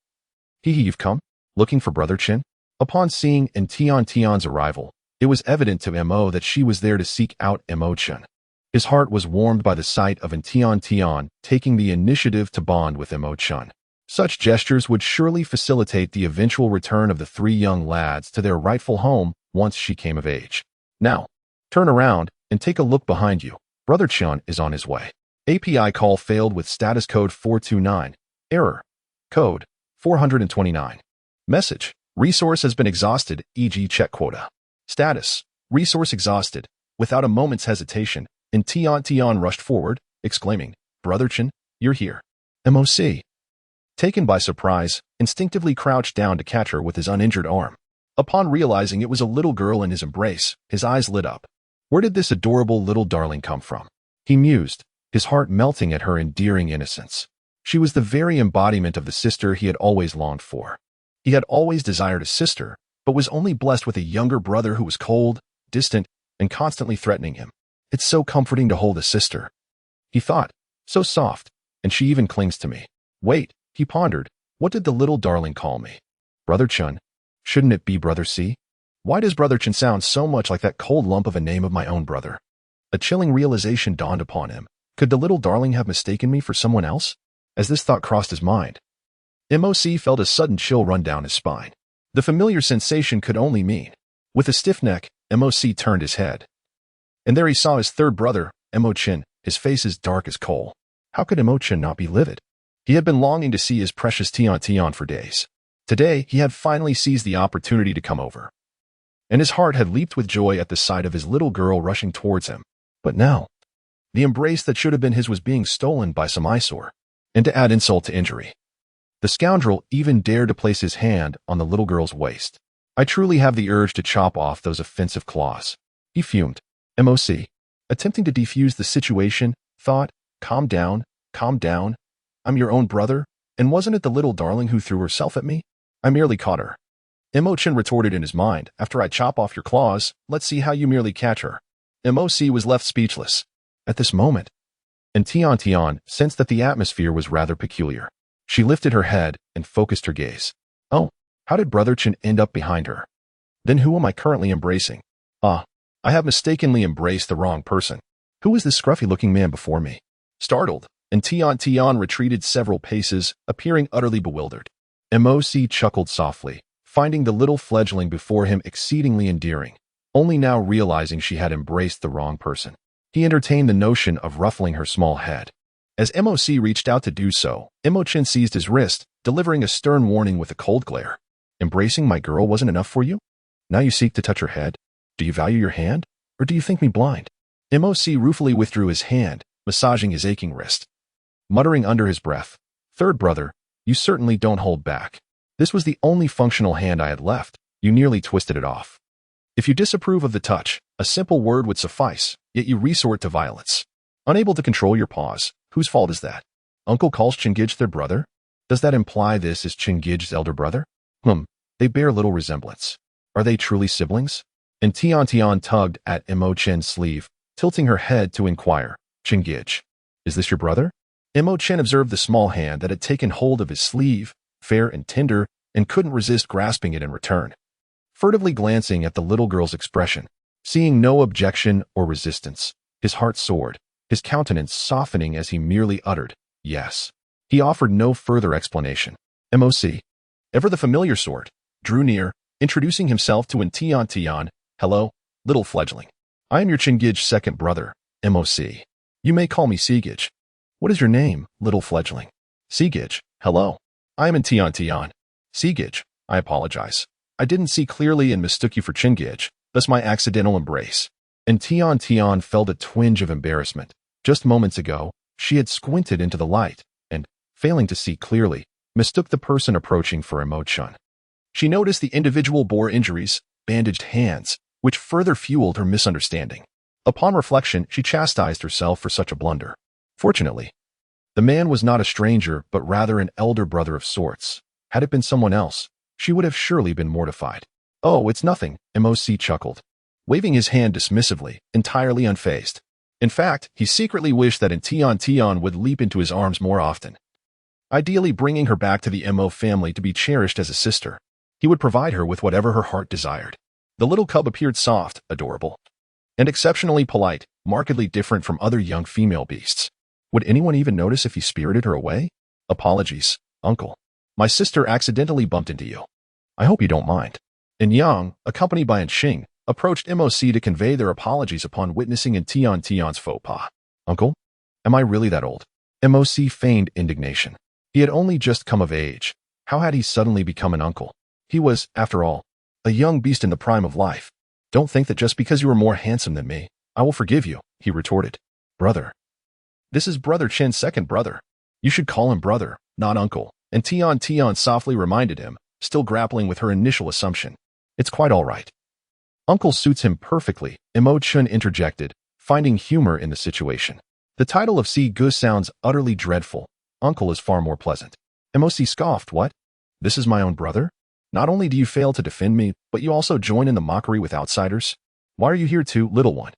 You've come, looking for Brother Chen?" Upon seeing Tian Tian's arrival, it was evident to Mo that she was there to seek out Mo Chen. His heart was warmed by the sight of Tian Tian taking the initiative to bond with Mo Chen. Such gestures would surely facilitate the eventual return of the 3 young lads to their rightful home once she came of age. Now, turn around and take a look behind you. Brother Chen is on his way. API call failed with status code 429. Error. Code 429. Message. Resource has been exhausted, e.g. check quota. Status. Resource exhausted. Without a moment's hesitation, Tian Tian rushed forward, exclaiming, "Brother Chen, you're here." MOC, taken by surprise, instinctively crouched down to catch her with his uninjured arm. Upon realizing it was a little girl in his embrace, his eyes lit up. Where did this adorable little darling come from? He mused, his heart melting at her endearing innocence. She was the very embodiment of the sister he had always longed for. He had always desired a sister, but was only blessed with a younger brother who was cold, distant, and constantly threatening him. It's so comforting to hold a sister, he thought, so soft, and she even clings to me. Wait, he pondered, what did the little darling call me? Brother Chen? Shouldn't it be Brother C? Why does Brother Chen sound so much like that cold lump of a name of my own brother? A chilling realization dawned upon him. Could the little darling have mistaken me for someone else? As this thought crossed his mind, MOC felt a sudden chill run down his spine. The familiar sensation could only mean. With a stiff neck, MOC turned his head. And there he saw his third brother, Mo Chen, his face as dark as coal. How could Mo Chen not be livid? He had been longing to see his precious Tian Tian for days. Today, he had finally seized the opportunity to come over. And his heart had leaped with joy at the sight of his little girl rushing towards him. But now, the embrace that should have been his was being stolen by some eyesore. And to add insult to injury, the scoundrel even dared to place his hand on the little girl's waist. I truly have the urge to chop off those offensive claws, he fumed. MOC, attempting to defuse the situation, thought, calm down, I'm your own brother, and wasn't it the little darling who threw herself at me? I merely caught her. Mo Chen retorted in his mind, after I chop off your claws, let's see how you merely catch her. MOC was left speechless. At this moment, and Tian Tian sensed that the atmosphere was rather peculiar. She lifted her head and focused her gaze. Oh, how did Brother Chen end up behind her? Then who am I currently embracing? I have mistakenly embraced the wrong person. Who is this scruffy-looking man before me? Startled, and Tian retreated several paces, appearing utterly bewildered. MOC chuckled softly, finding the little fledgling before him exceedingly endearing, only now realizing she had embraced the wrong person. He entertained the notion of ruffling her small head. As MOC reached out to do so, Imo-chan seized his wrist, delivering a stern warning with a cold glare. Embracing my girl wasn't enough for you? Now you seek to touch her head? Do you value your hand? Or do you think me blind? MOC ruefully withdrew his hand, massaging his aching wrist. Muttering under his breath, "Third brother, you certainly don't hold back. This was the only functional hand I had left. You nearly twisted it off. If you disapprove of the touch, a simple word would suffice, yet you resort to violence. Unable to control your paws, whose fault is that? Uncle calls Chingij their brother? Does that imply this is Chingij's elder brother? They bear little resemblance. Are they truly siblings?" And Tian tugged at Imo-chan's sleeve, tilting her head to inquire, "Chingij, is this your brother?" Imo-chan observed the small hand that had taken hold of his sleeve, fair and tender, and couldn't resist grasping it in return. Furtively glancing at the little girl's expression, seeing no objection or resistance, his heart soared, his countenance softening as he merely uttered, "Yes." He offered no further explanation. MOC, ever the familiar sort, drew near, introducing himself to Tian. "Hello, little fledgling. I am your Chingij's second brother, MOC. You may call me Sigij." "What is your name, little fledgling?" "Sigij. Hello. I am Tian. Sigij, I apologize. I didn't see clearly and mistook you for Chingij, thus my accidental embrace." And Tian felt a twinge of embarrassment. Just moments ago, she had squinted into the light, and, failing to see clearly, mistook the person approaching for Imo-chan. She noticed the individual bore injuries, bandaged hands, which further fueled her misunderstanding. Upon reflection, she chastised herself for such a blunder. Fortunately, the man was not a stranger, but rather an elder brother of sorts. Had it been someone else, she would have surely been mortified. "Oh, it's nothing," MOC chuckled, waving his hand dismissively, entirely unfazed. In fact, he secretly wished that Tian would leap into his arms more often. Ideally bringing her back to the MO family to be cherished as a sister. He would provide her with whatever her heart desired. The little cub appeared soft, adorable, and exceptionally polite, markedly different from other young female beasts. Would anyone even notice if he spirited her away? "Apologies, uncle. My sister accidentally bumped into you. I hope you don't mind." And Yang, accompanied by Xing, approached MOC to convey their apologies upon witnessing Tian's faux pas. "Uncle? Am I really that old?" MOC feigned indignation. He had only just come of age. How had he suddenly become an uncle? He was, after all, a young beast in the prime of life. "Don't think that just because you are more handsome than me, I will forgive you," he retorted. "Brother. This is Brother Chen's second brother. You should call him brother, not uncle." And Tian softly reminded him, still grappling with her initial assumption. "It's quite all right. Uncle suits him perfectly," Imo-chan interjected, finding humor in the situation. "The title of Gus sounds utterly dreadful. Uncle is far more pleasant." MOC scoffed, "What? This is my own brother? Not only do you fail to defend me, but you also join in the mockery with outsiders? Why are you here too, little one?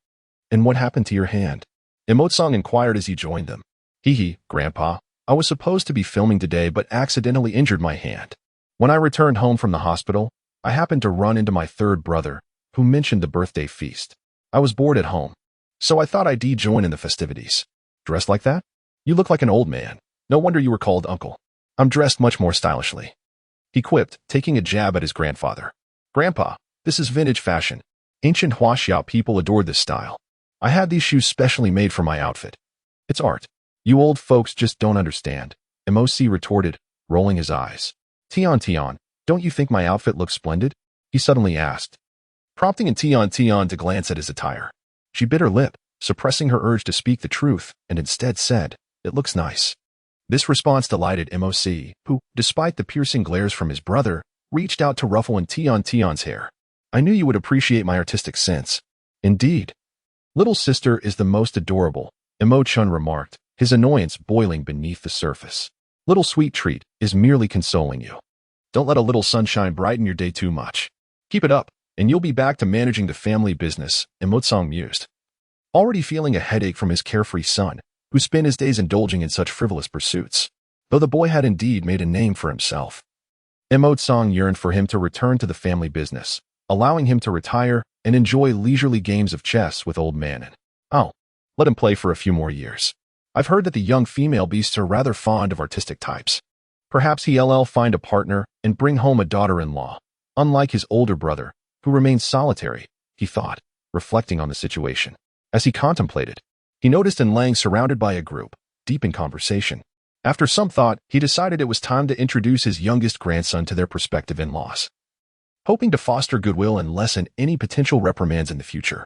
And what happened to your hand?" Imo-song inquired as he joined them. "Hee, Grandpa. I was supposed to be filming today but accidentally injured my hand. When I returned home from the hospital, I happened to run into my third brother, who mentioned the birthday feast. I was bored at home, so I thought I'd join in the festivities." "Dressed like that? You look like an old man. No wonder you were called uncle." "I'm dressed much more stylishly," he quipped, taking a jab at his grandfather. "Grandpa, this is vintage fashion. Ancient Huaxiao people adored this style. I had these shoes specially made for my outfit. It's art. You old folks just don't understand," MOC retorted, rolling his eyes. Tian, don't you think my outfit looks splendid?" he suddenly asked, prompting Tian to glance at his attire. She bit her lip, suppressing her urge to speak the truth, and instead said, "It looks nice." This response delighted MOC, who, despite the piercing glares from his brother, reached out to ruffle Tian's hair. "I knew you would appreciate my artistic sense." "Indeed. Little sister is the most adorable," Imo-chan remarked, his annoyance boiling beneath the surface. "Little sweet treat is merely consoling you. Don't let a little sunshine brighten your day too much. Keep it up, and you'll be back to managing the family business," Imo-song mused, already feeling a headache from his carefree son, who spent his days indulging in such frivolous pursuits, though the boy had indeed made a name for himself. Imo-song yearned for him to return to the family business, allowing him to retire and enjoy leisurely games of chess with old Manon. "Oh, Let him play for a few more years. I've heard that the young female beasts are rather fond of artistic types. Perhaps he'll find a partner and bring home a daughter-in-law, unlike his older brother, who remains solitary, he thought, reflecting on the situation. As he contemplated, he noticed Lang surrounded by a group, deep in conversation. After some thought, he decided it was time to introduce his youngest grandson to their prospective in-laws, hoping to foster goodwill and lessen any potential reprimands in the future.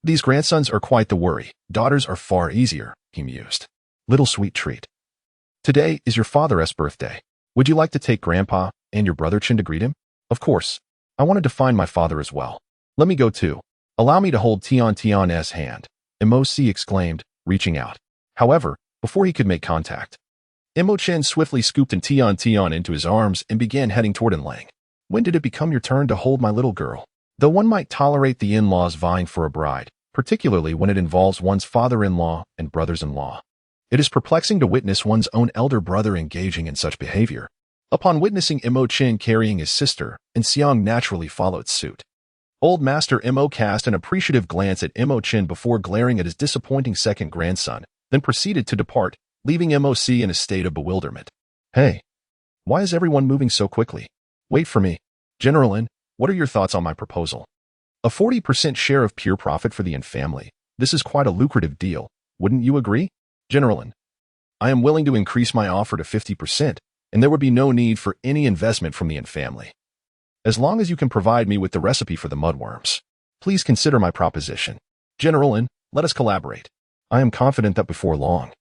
These grandsons are quite the worry. Daughters are far easier, he mused. Little sweet treat. Today is your father's birthday. Would you like to take Grandpa and your brother Chin to greet him? Of course. I wanted to find my father as well. Let me go too. Allow me to hold Tian Tian's hand, Mo-si exclaimed, reaching out. However, before he could make contact, Mo-chen swiftly scooped Tian Tian into his arms and began heading toward Lang. When did it become your turn to hold my little girl? Though one might tolerate the in-laws vying for a bride, particularly when it involves one's father-in-law and brothers-in-law, it is perplexing to witness one's own elder brother engaging in such behavior. Upon witnessing Mo-chen carrying his sister, Xiang naturally followed suit. Old Master Mo cast an appreciative glance at Mo-chen before glaring at his disappointing second grandson, then proceeded to depart, leaving Mo-si in a state of bewilderment. Hey, why is everyone moving so quickly? Wait for me. General Lin, what are your thoughts on my proposal? A 40% share of pure profit for the Yin family. This is quite a lucrative deal. Wouldn't you agree? General Lin, I am willing to increase my offer to 50%, and there would be no need for any investment from the Yin family. As long as you can provide me with the recipe for the mudworms, please consider my proposition. General Lin, let us collaborate. I am confident that before long,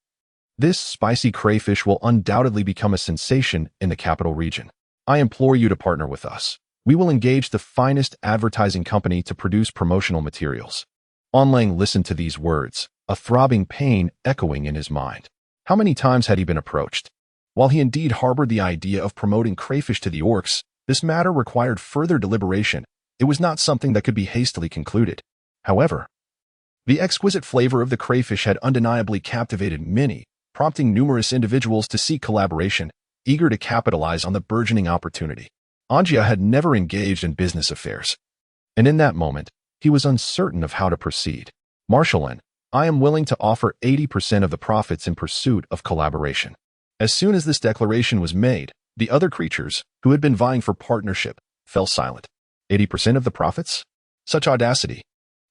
this spicy crayfish will undoubtedly become a sensation in the capital region. I implore you to partner with us. We will engage the finest advertising company to produce promotional materials. Lang listened to these words, a throbbing pain echoing in his mind. How many times had he been approached? While he indeed harbored the idea of promoting crayfish to the orcs, this matter required further deliberation. It was not something that could be hastily concluded. However, the exquisite flavor of the crayfish had undeniably captivated many, prompting numerous individuals to seek collaboration, eager to capitalize on the burgeoning opportunity. Anjia had never engaged in business affairs, and in that moment, he was uncertain of how to proceed. Marshallin, I am willing to offer 80% of the profits in pursuit of collaboration. As soon as this declaration was made, the other creatures, who had been vying for partnership, fell silent. 80% of the profits? Such audacity.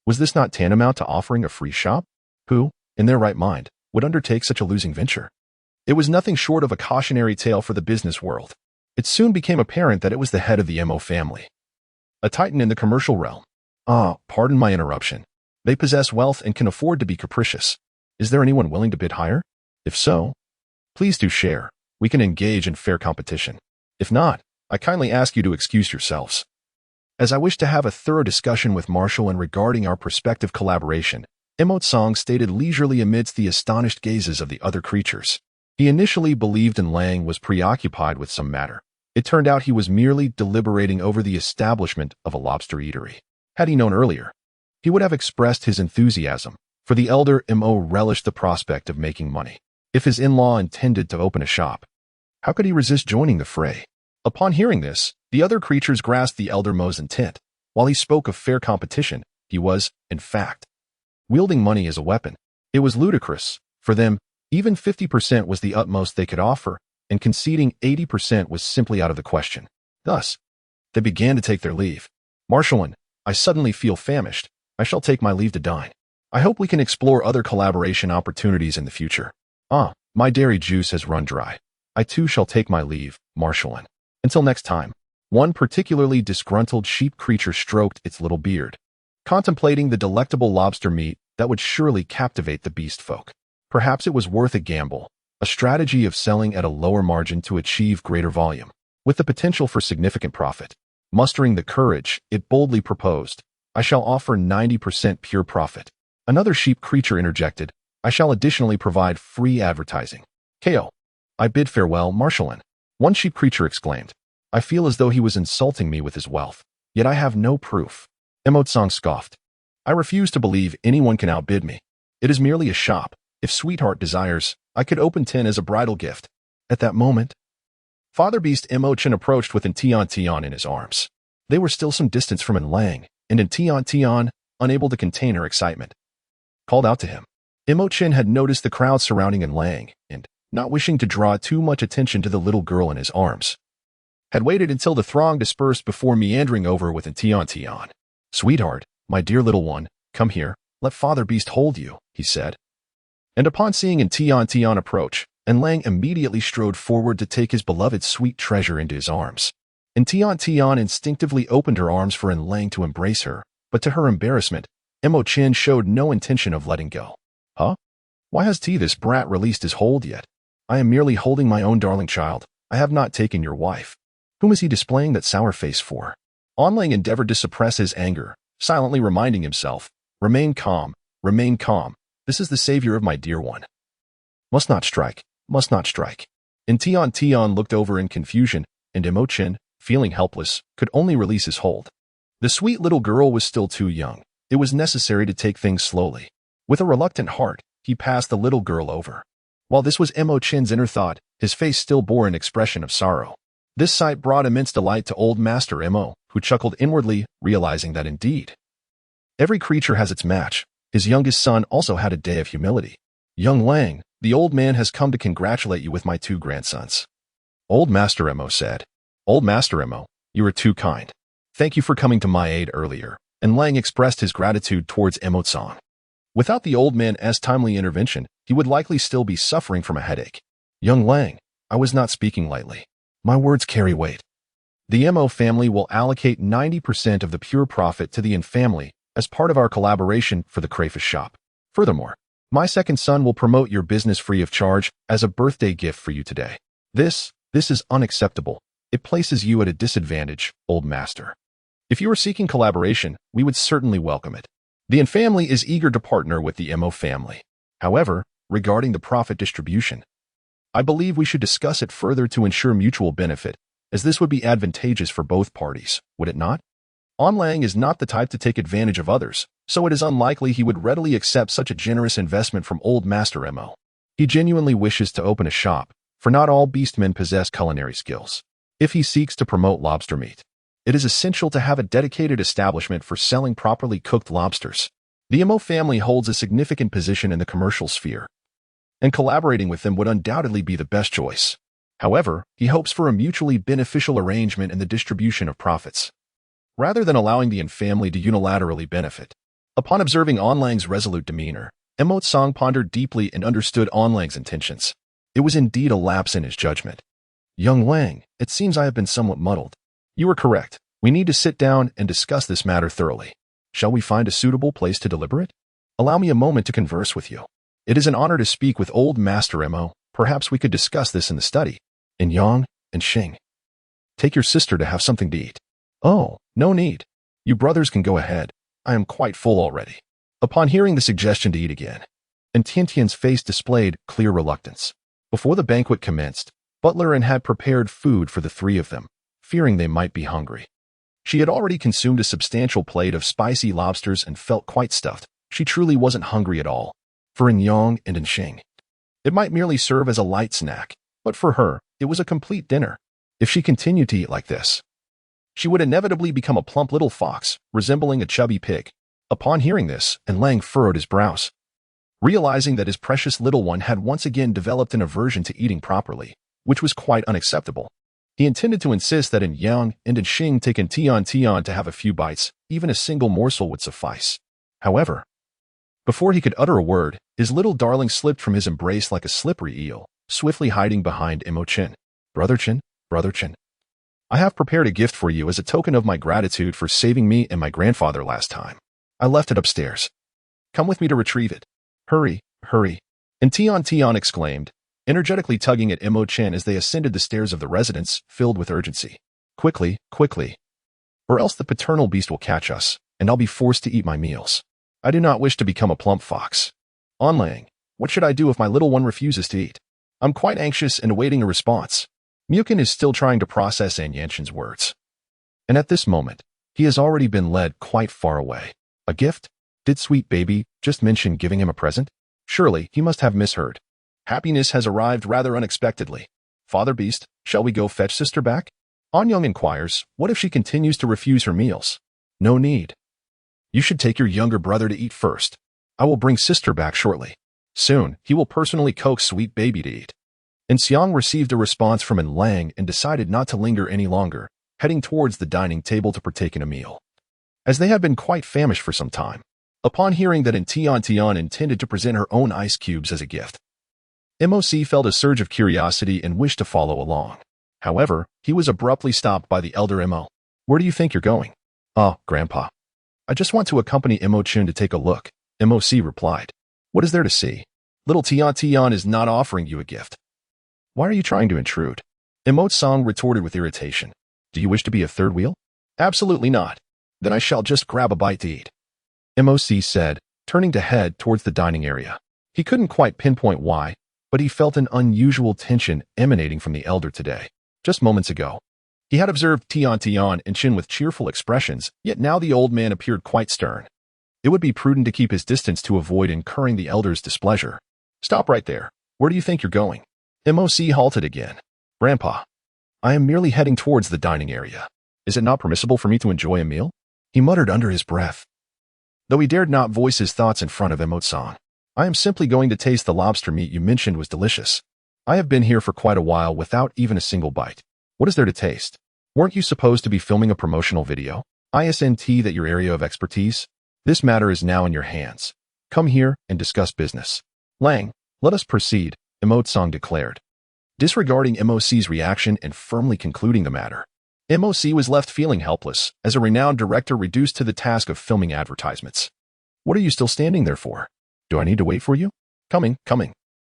Was this not tantamount to offering a free shop? Who, in their right mind, would undertake such a losing venture? It was nothing short of a cautionary tale for the business world. It soon became apparent that it was the head of the Mo family, a titan in the commercial realm. Pardon my interruption. They possess wealth and can afford to be capricious. Is there anyone willing to bid higher? If so, please do share. We can engage in fair competition. If not, I kindly ask you to excuse yourselves, as I wish to have a thorough discussion with Marshall and regarding our prospective collaboration. Mo Tsang stated leisurely amidst the astonished gazes of the other creatures. He initially believed Lang was preoccupied with some matter. It turned out he was merely deliberating over the establishment of a lobster eatery. Had he known earlier, he would have expressed his enthusiasm, for the elder Mo relished the prospect of making money. If his in-law intended to open a shop, how could he resist joining the fray? Upon hearing this, the other creatures grasped the elder Mo's intent. While he spoke of fair competition, he was, in fact, wielding money as a weapon. It was ludicrous. For them, even 50% was the utmost they could offer, and conceding 80% was simply out of the question. Thus, they began to take their leave. Marshallin, I suddenly feel famished. I shall take my leave to dine. I hope we can explore other collaboration opportunities in the future. My dairy juice has run dry. I too shall take my leave, Marshallin. Until next time. One particularly disgruntled sheep creature stroked its little beard, contemplating the delectable lobster meat that would surely captivate the beast folk. Perhaps it was worth a gamble, a strategy of selling at a lower margin to achieve greater volume, with the potential for significant profit. Mustering the courage, it boldly proposed, I shall offer 90% pure profit. Another sheep creature interjected, I shall additionally provide free advertising. KO. I bid farewell, Marshallin. One sheep creature exclaimed, I feel as though he was insulting me with his wealth, yet I have no proof. Mo Tsang scoffed. I refuse to believe anyone can outbid me. It is merely a shop. If Sweetheart desires, I could open 10 as a bridal gift. At that moment, Father Beast Mo Chen approached with Tian Tian in his arms. They were still some distance from Lang, and Tian Tian, unable to contain her excitement, called out to him. Imochen had noticed the crowd surrounding Lang, and, not wishing to draw too much attention to the little girl in his arms, had waited until the throng dispersed before meandering over with Tian Tian. "Sweetheart, my dear little one, come here, let Father Beast hold you," he said. And upon seeing Tian Tian approach, Lang immediately strode forward to take his beloved sweet treasure into his arms. Tian Tian instinctively opened her arms for Lang to embrace her, but to her embarrassment, Imochen showed no intention of letting go. "Huh? Why has this brat released his hold yet? I am merely holding my own darling child. I have not taken your wife. Whom is he displaying that sour face for?" Lang endeavored to suppress his anger, silently reminding himself, remain calm, this is the savior of my dear one. Must not strike. Tian Tian looked over in confusion, and Imochen, feeling helpless, could only release his hold. The sweet little girl was still too young. It was necessary to take things slowly. With a reluctant heart, he passed the little girl over. While this was Imochen's inner thought, his face still bore an expression of sorrow. This sight brought immense delight to old Master Imo, who chuckled inwardly, realizing that indeed every creature has its match. His youngest son also had a day of humility. "Young Lang, the old man has come to congratulate you with my 2 grandsons." Old Master Imo said. "Old Master Imo, you are too kind. Thank you for coming to my aid earlier," and Lang expressed his gratitude towards Imo-san. Without the old man's timely intervention, he would likely still be suffering from a headache. "Young Lang, I was not speaking lightly. My words carry weight. The Imo family will allocate 90% of the pure profit to the In family as part of our collaboration for the crayfish shop. Furthermore, my second son will promote your business free of charge as a birthday gift for you today. This is unacceptable. It places you at a disadvantage, old master. If you are seeking collaboration, we would certainly welcome it. The In family is eager to partner with the Imo family. However, regarding the profit distribution, I believe we should discuss it further to ensure mutual benefit, as this would be advantageous for both parties, would it not? Lang is not the type to take advantage of others, so it is unlikely he would readily accept such a generous investment from old Master Imo. He genuinely wishes to open a shop, for not all beastmen possess culinary skills. If he seeks to promote lobster meat, it is essential to have a dedicated establishment for selling properly cooked lobsters. The Imo family holds a significant position in the commercial sphere, and collaborating with them would undoubtedly be the best choice. However, he hopes for a mutually beneficial arrangement in the distribution of profits, rather than allowing the In family to unilaterally benefit. Upon observing Lang's resolute demeanor, Imo-san pondered deeply and understood Lang's intentions. It was indeed a lapse in his judgment. "Young Lang, it seems I have been somewhat muddled. You are correct. We need to sit down and discuss this matter thoroughly. Shall we find a suitable place to deliberate? Allow me a moment to converse with you. It is an honor to speak with old Master Imo. Perhaps we could discuss this in the study. And Yang and Xing, take your sister to have something to eat." "Oh, no need. You brothers can go ahead. I am quite full already." Upon hearing the suggestion to eat again, and Tiantian's face displayed clear reluctance. Before the banquet commenced, Butler had prepared food for the 3 of them, fearing they might be hungry. She had already consumed a substantial plate of spicy lobsters and felt quite stuffed. She truly wasn't hungry at all. For Yang and Xing, it might merely serve as a light snack, but for her, it was a complete dinner. If she continued to eat like this, she would inevitably become a plump little fox, resembling a chubby pig. Upon hearing this, Lang furrowed his brows, realizing that his precious little one had once again developed an aversion to eating properly, which was quite unacceptable. He intended to insist that Yang and Xing take Tian Tian to have a few bites. Even a single morsel would suffice. However, before he could utter a word, his little darling slipped from his embrace like a slippery eel, swiftly hiding behind Imo-chin. Brother Chin, I have prepared a gift for you as a token of my gratitude for saving me and my grandfather last time. I left it upstairs. Come with me to retrieve it. Hurry. And Tian Tian exclaimed, energetically tugging at Imo-chin as they ascended the stairs of the residence, filled with urgency. Quickly, or else the paternal beast will catch us, and I'll be forced to eat my meals. I do not wish to become a plump fox. Lang, what should I do if my little one refuses to eat? I'm quite anxious and awaiting a response. Mukin is still trying to process Yanshin's words. And at this moment, he has already been led quite far away. A gift? Did sweet baby just mention giving him a present? Surely he must have misheard. Happiness has arrived rather unexpectedly. Father Beast, shall we go fetch sister back? Anyang inquires, what if she continues to refuse her meals? No need. You should take your younger brother to eat first. I will bring sister back shortly. Soon, he will personally coax sweet baby to eat. And Xiang received a response from An Lang and decided not to linger any longer, heading towards the dining table to partake in a meal. As they had been quite famished for some time, upon hearing that Tian intended to present her own ice cubes as a gift, MOC felt a surge of curiosity and wished to follow along. However, he was abruptly stopped by the elder Mo. Where do you think you're going? Oh, Grandpa. I just want to accompany Mo Chun to take a look, MOC replied. What is there to see? Little Tian is not offering you a gift. Why are you trying to intrude? Mo Song retorted with irritation. Do you wish to be a third wheel? Absolutely not. Then I shall just grab a bite to eat. MOC said, turning to head towards the dining area. He couldn't quite pinpoint why, but he felt an unusual tension emanating from the elder today. Just moments ago, he had observed Tian and Chin with cheerful expressions, yet now the old man appeared quite stern. It would be prudent to keep his distance to avoid incurring the elder's displeasure. Stop right there. Where do you think you're going? MOC halted again. Grandpa, I am merely heading towards the dining area. Is it not permissible for me to enjoy a meal? He muttered under his breath, though he dared not voice his thoughts in front of Mo Song. I am simply going to taste the lobster meat you mentioned was delicious. I have been here for quite a while without even a single bite. What is there to taste? Weren't you supposed to be filming a promotional video? Isn't that your area of expertise? This matter is now in your hands. Come here and discuss business. Lang, let us proceed, Mo Song declared. Disregarding MOC's reaction and firmly concluding the matter, MOC was left feeling helpless as a renowned director reduced to the task of filming advertisements. What are you still standing there for? Do I need to wait for you? Coming.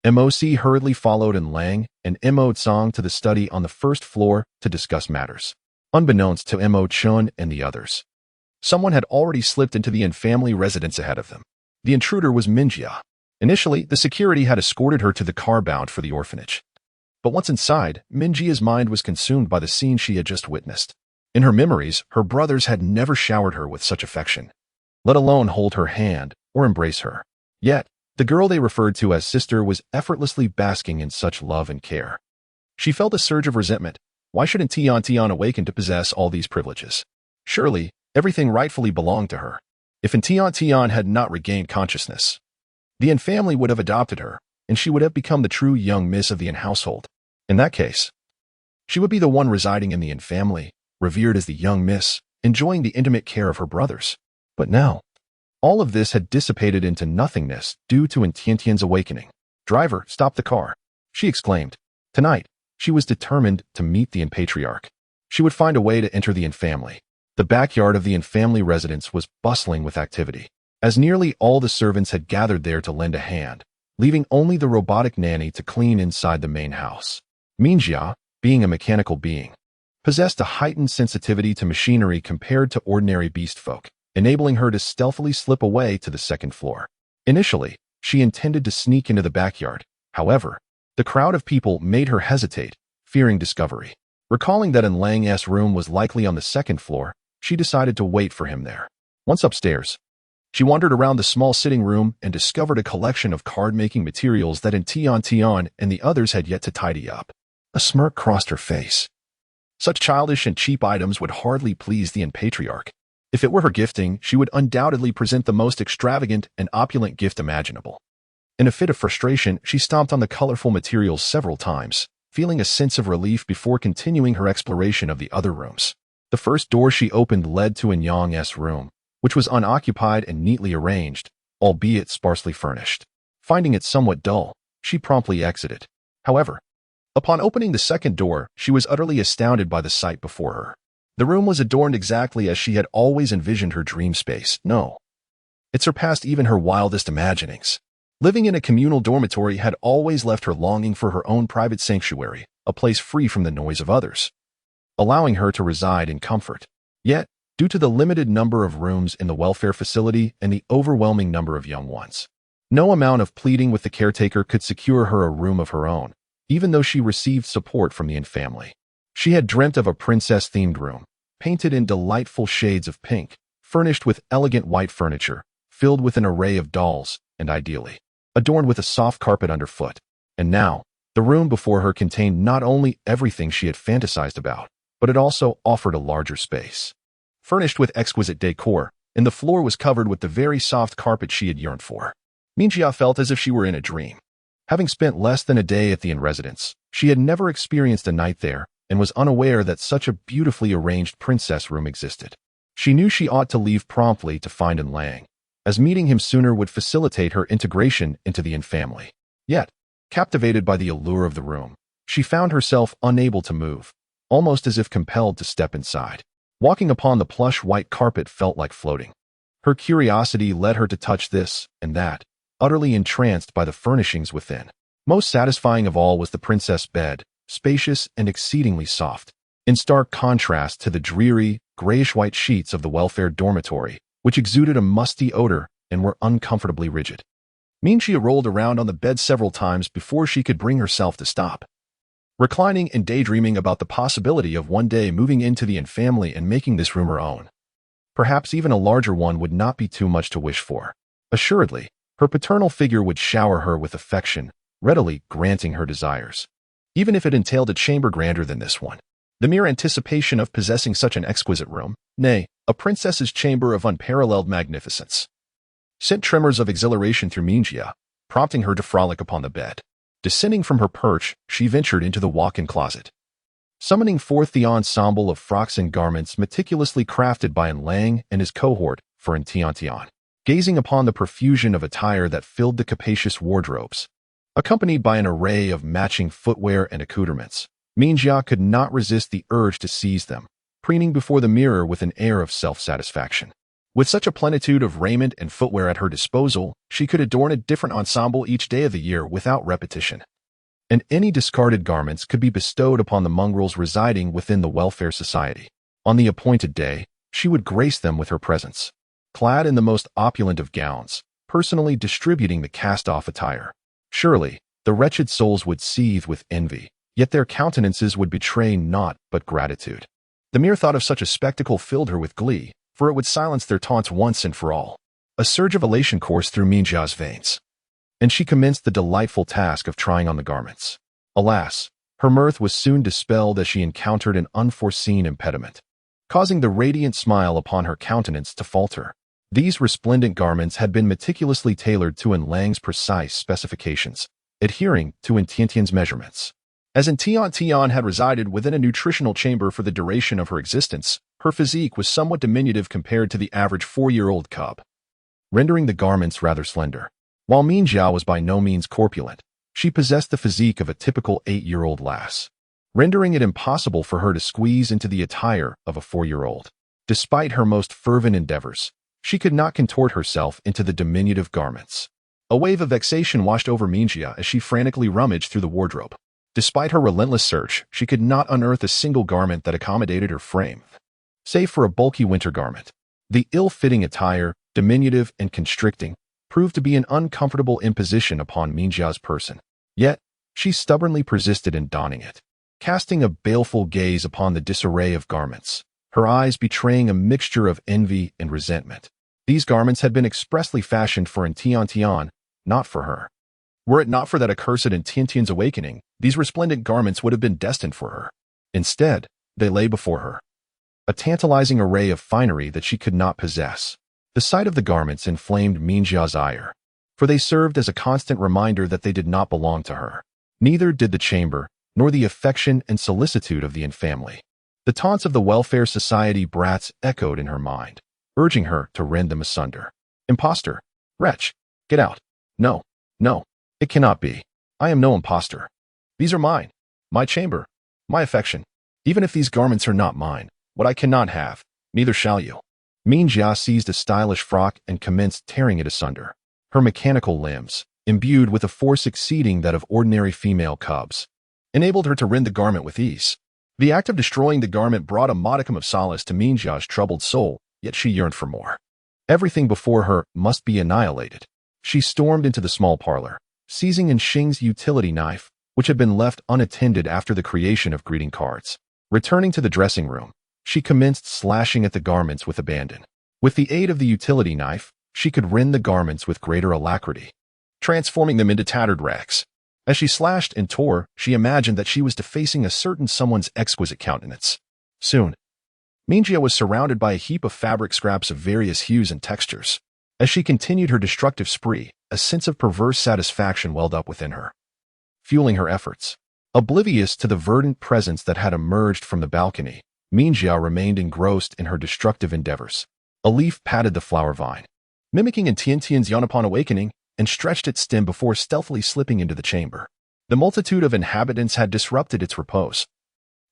MOC hurriedly followed An Lang and Mo Song to the study on the first floor to discuss matters. Unbeknownst to Mo Chun and the others, someone had already slipped into the An family residence ahead of them. The intruder was Minjia. Initially, the security had escorted her to the car bound for the orphanage. But once inside, Minjia's mind was consumed by the scene she had just witnessed. In her memories, her brothers had never showered her with such affection, let alone hold her hand or embrace her. Yet, the girl they referred to as sister was effortlessly basking in such love and care. She felt a surge of resentment. Why shouldn't Tian awaken to possess all these privileges? Surely, everything rightfully belonged to her. If Tian had not regained consciousness, the An family would have adopted her, and she would have become the true young miss of the An household. In that case, she would be the one residing in the An family, revered as the young miss, enjoying the intimate care of her brothers. But now, all of this had dissipated into nothingness due to Tiantian's awakening. Driver, stop the car, she exclaimed. Tonight, she was determined to meet the An patriarch. She would find a way to enter the An family. The backyard of the An family residence was bustling with activity, as nearly all the servants had gathered there to lend a hand, leaving only the robotic nanny to clean inside the main house. Minjia, being a mechanical being, possessed a heightened sensitivity to machinery compared to ordinary beast folk, enabling her to stealthily slip away to the second floor. Initially, she intended to sneak into the backyard. However, the crowd of people made her hesitate, fearing discovery. Recalling that An Lang's room was likely on the second floor, she decided to wait for him there. Once upstairs, she wandered around the small sitting room and discovered a collection of card-making materials that Tian and the others had yet to tidy up. A smirk crossed her face. Such childish and cheap items would hardly please the An patriarch. If it were her gifting, she would undoubtedly present the most extravagant and opulent gift imaginable. In a fit of frustration, she stomped on the colorful materials several times, feeling a sense of relief before continuing her exploration of the other rooms. The first door she opened led to An Yang's room, which was unoccupied and neatly arranged, albeit sparsely furnished. Finding it somewhat dull, she promptly exited. However, upon opening the second door, she was utterly astounded by the sight before her. The room was adorned exactly as she had always envisioned her dream space. No, it surpassed even her wildest imaginings. Living in a communal dormitory had always left her longing for her own private sanctuary, a place free from the noise of others, allowing her to reside in comfort. Yet, due to the limited number of rooms in the welfare facility and the overwhelming number of young ones, no amount of pleading with the caretaker could secure her a room of her own, even though she received support from the An family. She had dreamt of a princess-themed room, painted in delightful shades of pink, furnished with elegant white furniture, filled with an array of dolls, and ideally, adorned with a soft carpet underfoot. And now, the room before her contained not only everything she had fantasized about, but it also offered a larger space. Furnished with exquisite decor, and the floor was covered with the very soft carpet she had yearned for. Minjia felt as if she were in a dream. Having spent less than a day at the inn residence, she had never experienced a night there and was unaware that such a beautifully arranged princess room existed. She knew she ought to leave promptly to find An Lang, as meeting him sooner would facilitate her integration into the inn family. Yet, captivated by the allure of the room, she found herself unable to move, almost as if compelled to step inside. Walking upon the plush white carpet felt like floating. Her curiosity led her to touch this and that, utterly entranced by the furnishings within. Most satisfying of all was the princess bed, spacious and exceedingly soft, in stark contrast to the dreary, grayish-white sheets of the welfare dormitory, which exuded a musty odor and were uncomfortably rigid. Minjia rolled around on the bed several times before she could bring herself to stop. Reclining and daydreaming about the possibility of one day moving into the inn family and making this room her own. Perhaps even a larger one would not be too much to wish for. Assuredly, her paternal figure would shower her with affection, readily granting her desires. Even if it entailed a chamber grander than this one. The mere anticipation of possessing such an exquisite room, nay, a princess's chamber of unparalleled magnificence, sent tremors of exhilaration through Minjia, prompting her to frolic upon the bed. Descending from her perch, she ventured into the walk-in closet. Summoning forth the ensemble of frocks and garments meticulously crafted by An Lang and his cohort for an Tiantian. Gazing upon the profusion of attire that filled the capacious wardrobes, accompanied by an array of matching footwear and accoutrements, Minjia could not resist the urge to seize them, preening before the mirror with an air of self-satisfaction. With such a plenitude of raiment and footwear at her disposal, she could adorn a different ensemble each day of the year without repetition. And any discarded garments could be bestowed upon the mongrels residing within the welfare society. On the appointed day, she would grace them with her presence, clad in the most opulent of gowns, personally distributing the cast-off attire. Surely, the wretched souls would seethe with envy, yet their countenances would betray naught but gratitude. The mere thought of such a spectacle filled her with glee, for it would silence their taunts once and for all. A surge of elation coursed through Minjia's veins, and she commenced the delightful task of trying on the garments. Alas, her mirth was soon dispelled as she encountered an unforeseen impediment, causing the radiant smile upon her countenance to falter. These resplendent garments had been meticulously tailored to An Lang's precise specifications, adhering to Tiantian's measurements. As Tian Tian had resided within a nutritional chamber for the duration of her existence, her physique was somewhat diminutive compared to the average 4-year-old cub, rendering the garments rather slender. While Minjia was by no means corpulent, she possessed the physique of a typical 8-year-old lass, rendering it impossible for her to squeeze into the attire of a 4-year-old. Despite her most fervent endeavors, she could not contort herself into the diminutive garments. A wave of vexation washed over Minjia as she frantically rummaged through the wardrobe. Despite her relentless search, she could not unearth a single garment that accommodated her frame, save for a bulky winter garment. The ill-fitting attire, diminutive and constricting, proved to be an uncomfortable imposition upon Minjia's person. Yet, she stubbornly persisted in donning it, casting a baleful gaze upon the disarray of garments, her eyes betraying a mixture of envy and resentment. These garments had been expressly fashioned for Tiantian, not for her. Were it not for that accursed Tiantian's awakening, these resplendent garments would have been destined for her. Instead, they lay before her, a tantalizing array of finery that she could not possess. The sight of the garments inflamed Minjia's ire, for they served as a constant reminder that they did not belong to her. Neither did the chamber, nor the affection and solicitude of the inn family. The taunts of the welfare society brats echoed in her mind, urging her to rend them asunder. Imposter! Wretch! Get out! No, no, it cannot be. I am no imposter. These are mine, my chamber, my affection. Even if these garments are not mine, what I cannot have, neither shall you. Minjia seized a stylish frock and commenced tearing it asunder. Her mechanical limbs, imbued with a force exceeding that of ordinary female cubs, enabled her to rend the garment with ease. The act of destroying the garment brought a modicum of solace to Minjia's troubled soul, yet she yearned for more. Everything before her must be annihilated. She stormed into the small parlor, seizing An Xing's utility knife, which had been left unattended after the creation of greeting cards. Returning to the dressing room, she commenced slashing at the garments with abandon. With the aid of the utility knife, she could rend the garments with greater alacrity, transforming them into tattered rags. As she slashed and tore, she imagined that she was defacing a certain someone's exquisite countenance. Soon, Minjia was surrounded by a heap of fabric scraps of various hues and textures. As she continued her destructive spree, a sense of perverse satisfaction welled up within her, fueling her efforts. Oblivious to the verdant presence that had emerged from the balcony, Minjia remained engrossed in her destructive endeavors. A leaf patted the flower vine, mimicking Tiantian's yawn upon awakening, and stretched its stem before stealthily slipping into the chamber. The multitude of inhabitants had disrupted its repose,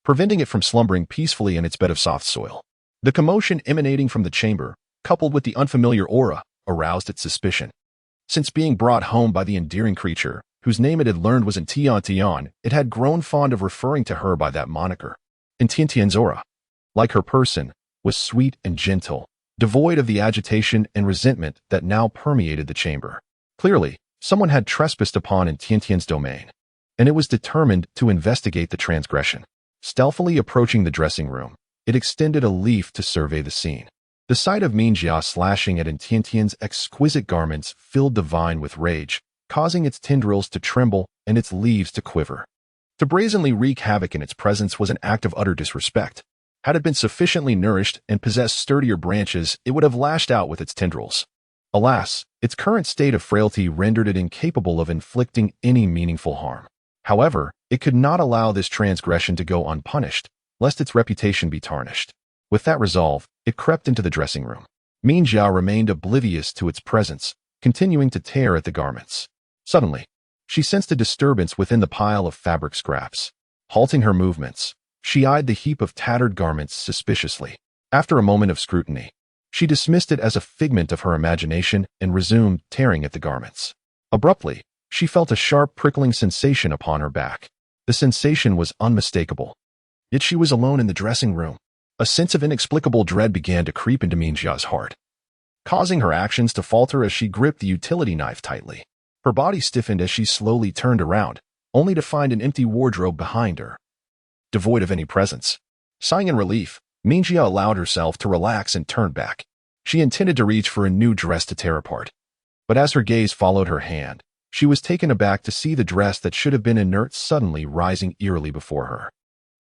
preventing it from slumbering peacefully in its bed of soft soil. The commotion emanating from the chamber, coupled with the unfamiliar aura, aroused its suspicion. Since being brought home by the endearing creature, whose name it had learned was Tian Tian, it had grown fond of referring to her by that moniker. Tiantian's aura, like her person, was sweet and gentle, devoid of the agitation and resentment that now permeated the chamber. Clearly, someone had trespassed upon Tiantian's domain, and it was determined to investigate the transgression. Stealthily approaching the dressing room, it extended a leaf to survey the scene. The sight of Minjia slashing at Tiantian's exquisite garments filled the vine with rage, causing its tendrils to tremble and its leaves to quiver. To brazenly wreak havoc in its presence was an act of utter disrespect. Had it been sufficiently nourished and possessed sturdier branches, it would have lashed out with its tendrils. Alas, its current state of frailty rendered it incapable of inflicting any meaningful harm. However, it could not allow this transgression to go unpunished, lest its reputation be tarnished. With that resolve, it crept into the dressing room. Minjia remained oblivious to its presence, continuing to tear at the garments. Suddenly, she sensed a disturbance within the pile of fabric scraps. Halting her movements, she eyed the heap of tattered garments suspiciously. After a moment of scrutiny, she dismissed it as a figment of her imagination and resumed tearing at the garments. Abruptly, she felt a sharp prickling sensation upon her back. The sensation was unmistakable. Yet she was alone in the dressing room. A sense of inexplicable dread began to creep into Minjia's heart, causing her actions to falter as she gripped the utility knife tightly. Her body stiffened as she slowly turned around, only to find an empty wardrobe behind her, devoid of any presence. Sighing in relief, Minjia allowed herself to relax and turn back. She intended to reach for a new dress to tear apart. But as her gaze followed her hand, she was taken aback to see the dress that should have been inert suddenly rising eerily before her.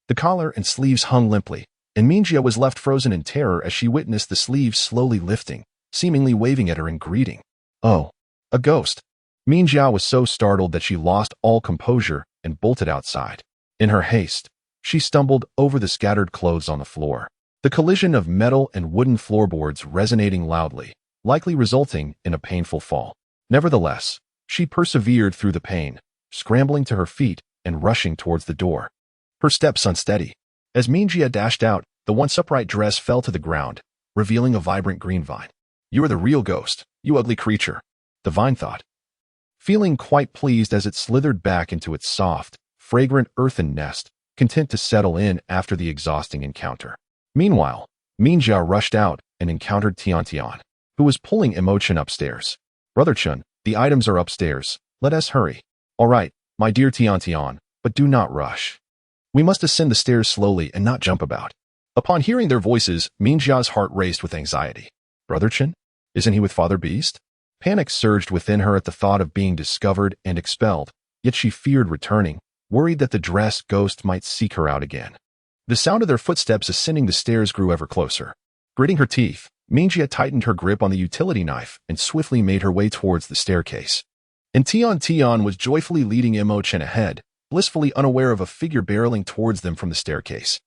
The collar and sleeves hung limply, and Minjia was left frozen in terror as she witnessed the sleeves slowly lifting, seemingly waving at her in greeting. Oh, a ghost! Minjia was so startled that she lost all composure and bolted outside. In her haste, she stumbled over the scattered clothes on the floor, the collision of metal and wooden floorboards resonating loudly, likely resulting in a painful fall. Nevertheless, she persevered through the pain, scrambling to her feet and rushing towards the door. Her steps unsteady. As Minjia dashed out, the once upright dress fell to the ground, revealing a vibrant green vine. "You are the real ghost, you ugly creature," the vine thought, feeling quite pleased as it slithered back into its soft, fragrant earthen nest, content to settle in after the exhausting encounter. Meanwhile, Minjia rushed out and encountered Tian Tian, who was pulling Imochen upstairs. "Brother Chun, the items are upstairs. Let us hurry." "All right, my dear Tian Tian, but do not rush. We must ascend the stairs slowly and not jump about." Upon hearing their voices, Minjia's heart raced with anxiety. "Brother Chun? Isn't he with Father Beast?" Panic surged within her at the thought of being discovered and expelled, yet she feared returning, worried that the dressed ghost might seek her out again. The sound of their footsteps ascending the stairs grew ever closer. Gritting her teeth, Minjia tightened her grip on the utility knife and swiftly made her way towards the staircase. And Tian Tian was joyfully leading Imochen ahead, blissfully unaware of a figure barreling towards them from the staircase.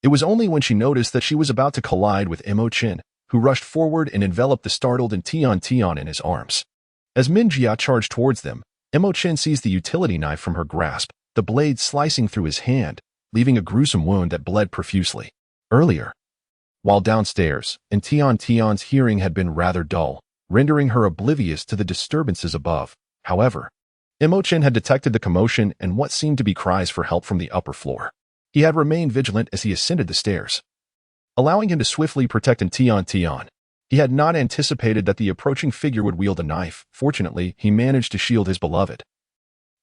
It was only when she noticed that she was about to collide with Imochen, who rushed forward and enveloped the startled Tian Tian in his arms. As Minjia charged towards them, Imochen seized the utility knife from her grasp, the blade slicing through his hand, leaving a gruesome wound that bled profusely. Earlier, while downstairs, Tian Tian's hearing had been rather dull, rendering her oblivious to the disturbances above. However, Imochen had detected the commotion and what seemed to be cries for help from the upper floor. He had remained vigilant as he ascended the stairs, allowing him to swiftly protect Tian Tian. He had not anticipated that the approaching figure would wield a knife. Fortunately, he managed to shield his beloved,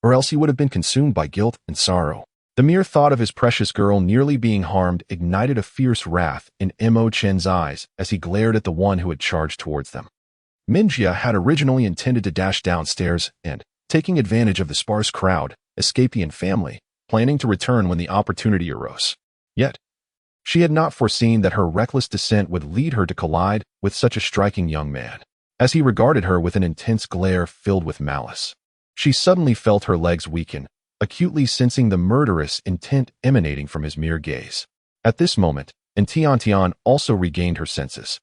or else he would have been consumed by guilt and sorrow. The mere thought of his precious girl nearly being harmed ignited a fierce wrath in Imochen's eyes as he glared at the one who had charged towards them. Minjia had originally intended to dash downstairs and, taking advantage of the sparse crowd, escape the family, planning to return when the opportunity arose. Yet, she had not foreseen that her reckless descent would lead her to collide with such a striking young man. as he regarded her with an intense glare filled with malice. She suddenly felt her legs weaken, acutely sensing the murderous intent emanating from his mere gaze. At this moment, Tian also regained her senses.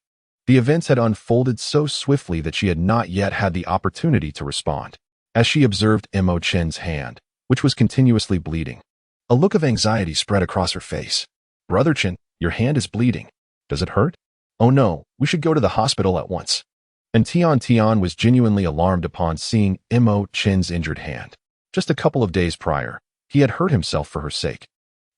The events had unfolded so swiftly that she had not yet had the opportunity to respond. As she observed Mo Chen's hand, which was continuously bleeding, a look of anxiety spread across her face. "Brother Chen, your hand is bleeding. Does it hurt? Oh no, we should go to the hospital at once." And Tian was genuinely alarmed upon seeing Mo Chen's injured hand. Just a couple of days prior, he had hurt himself for her sake.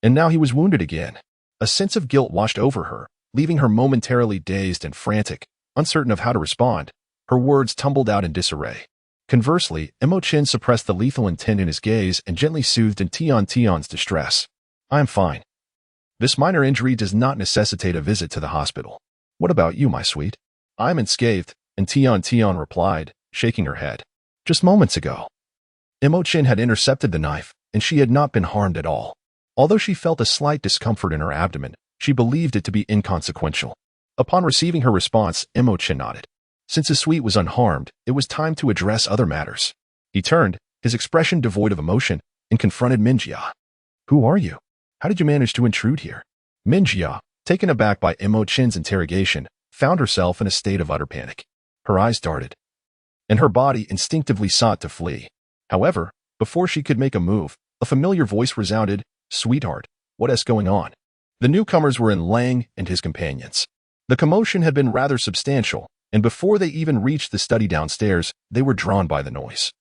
And now he was wounded again. A sense of guilt washed over her, leaving her momentarily dazed and frantic, uncertain of how to respond. Her words tumbled out in disarray. Conversely, Mo Chen suppressed the lethal intent in his gaze and gently soothed Tian's distress. "I am fine. This minor injury does not necessitate a visit to the hospital. What about you, my sweet?" "I am unscathed," and Tian replied, shaking her head. Just moments ago, Mo Chen had intercepted the knife, and she had not been harmed at all. Although she felt a slight discomfort in her abdomen, she believed it to be inconsequential. Upon receiving her response, Mo Chen nodded. Since his suite was unharmed, it was time to address other matters. He turned, his expression devoid of emotion, and confronted Minjia. "Who are you? How did you manage to intrude here?" Minjia, taken aback by Mo Chen's interrogation, found herself in a state of utter panic. Her eyes darted, and her body instinctively sought to flee. However, before she could make a move, a familiar voice resounded, "Sweetheart, what is going on?" The newcomers were in Lang and his companions. The commotion had been rather substantial, and before they even reached the study downstairs, they were drawn by the noise.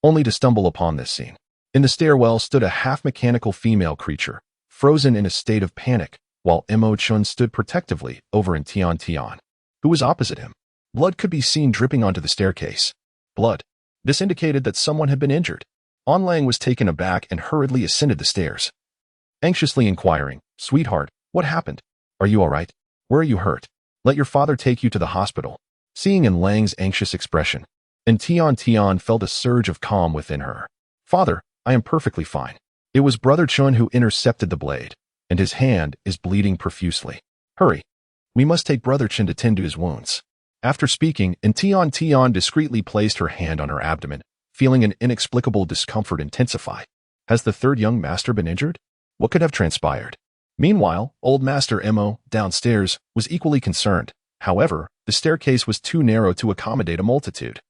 Only to stumble upon this scene. In the stairwell stood a half-mechanical female creature, frozen in a state of panic, while Mo Chen stood protectively over in Tian, who was opposite him. Blood could be seen dripping onto the staircase. Blood. This indicated that someone had been injured. Lang was taken aback and hurriedly ascended the stairs, anxiously inquiring, "Sweetheart, what happened? Are you all right? Where are you hurt? Let your father take you to the hospital." Seeing in Lang's anxious expression, and Tian felt a surge of calm within her. "Father, I am perfectly fine. It was Brother Chun who intercepted the blade, and his hand is bleeding profusely. Hurry. We must take Brother Chen to tend to his wounds." After speaking, Tian discreetly placed her hand on her abdomen, feeling an inexplicable discomfort intensify. Has the third young master been injured? What could have transpired? Meanwhile, old Master Mo, downstairs, was equally concerned. However, the staircase was too narrow to accommodate a multitude.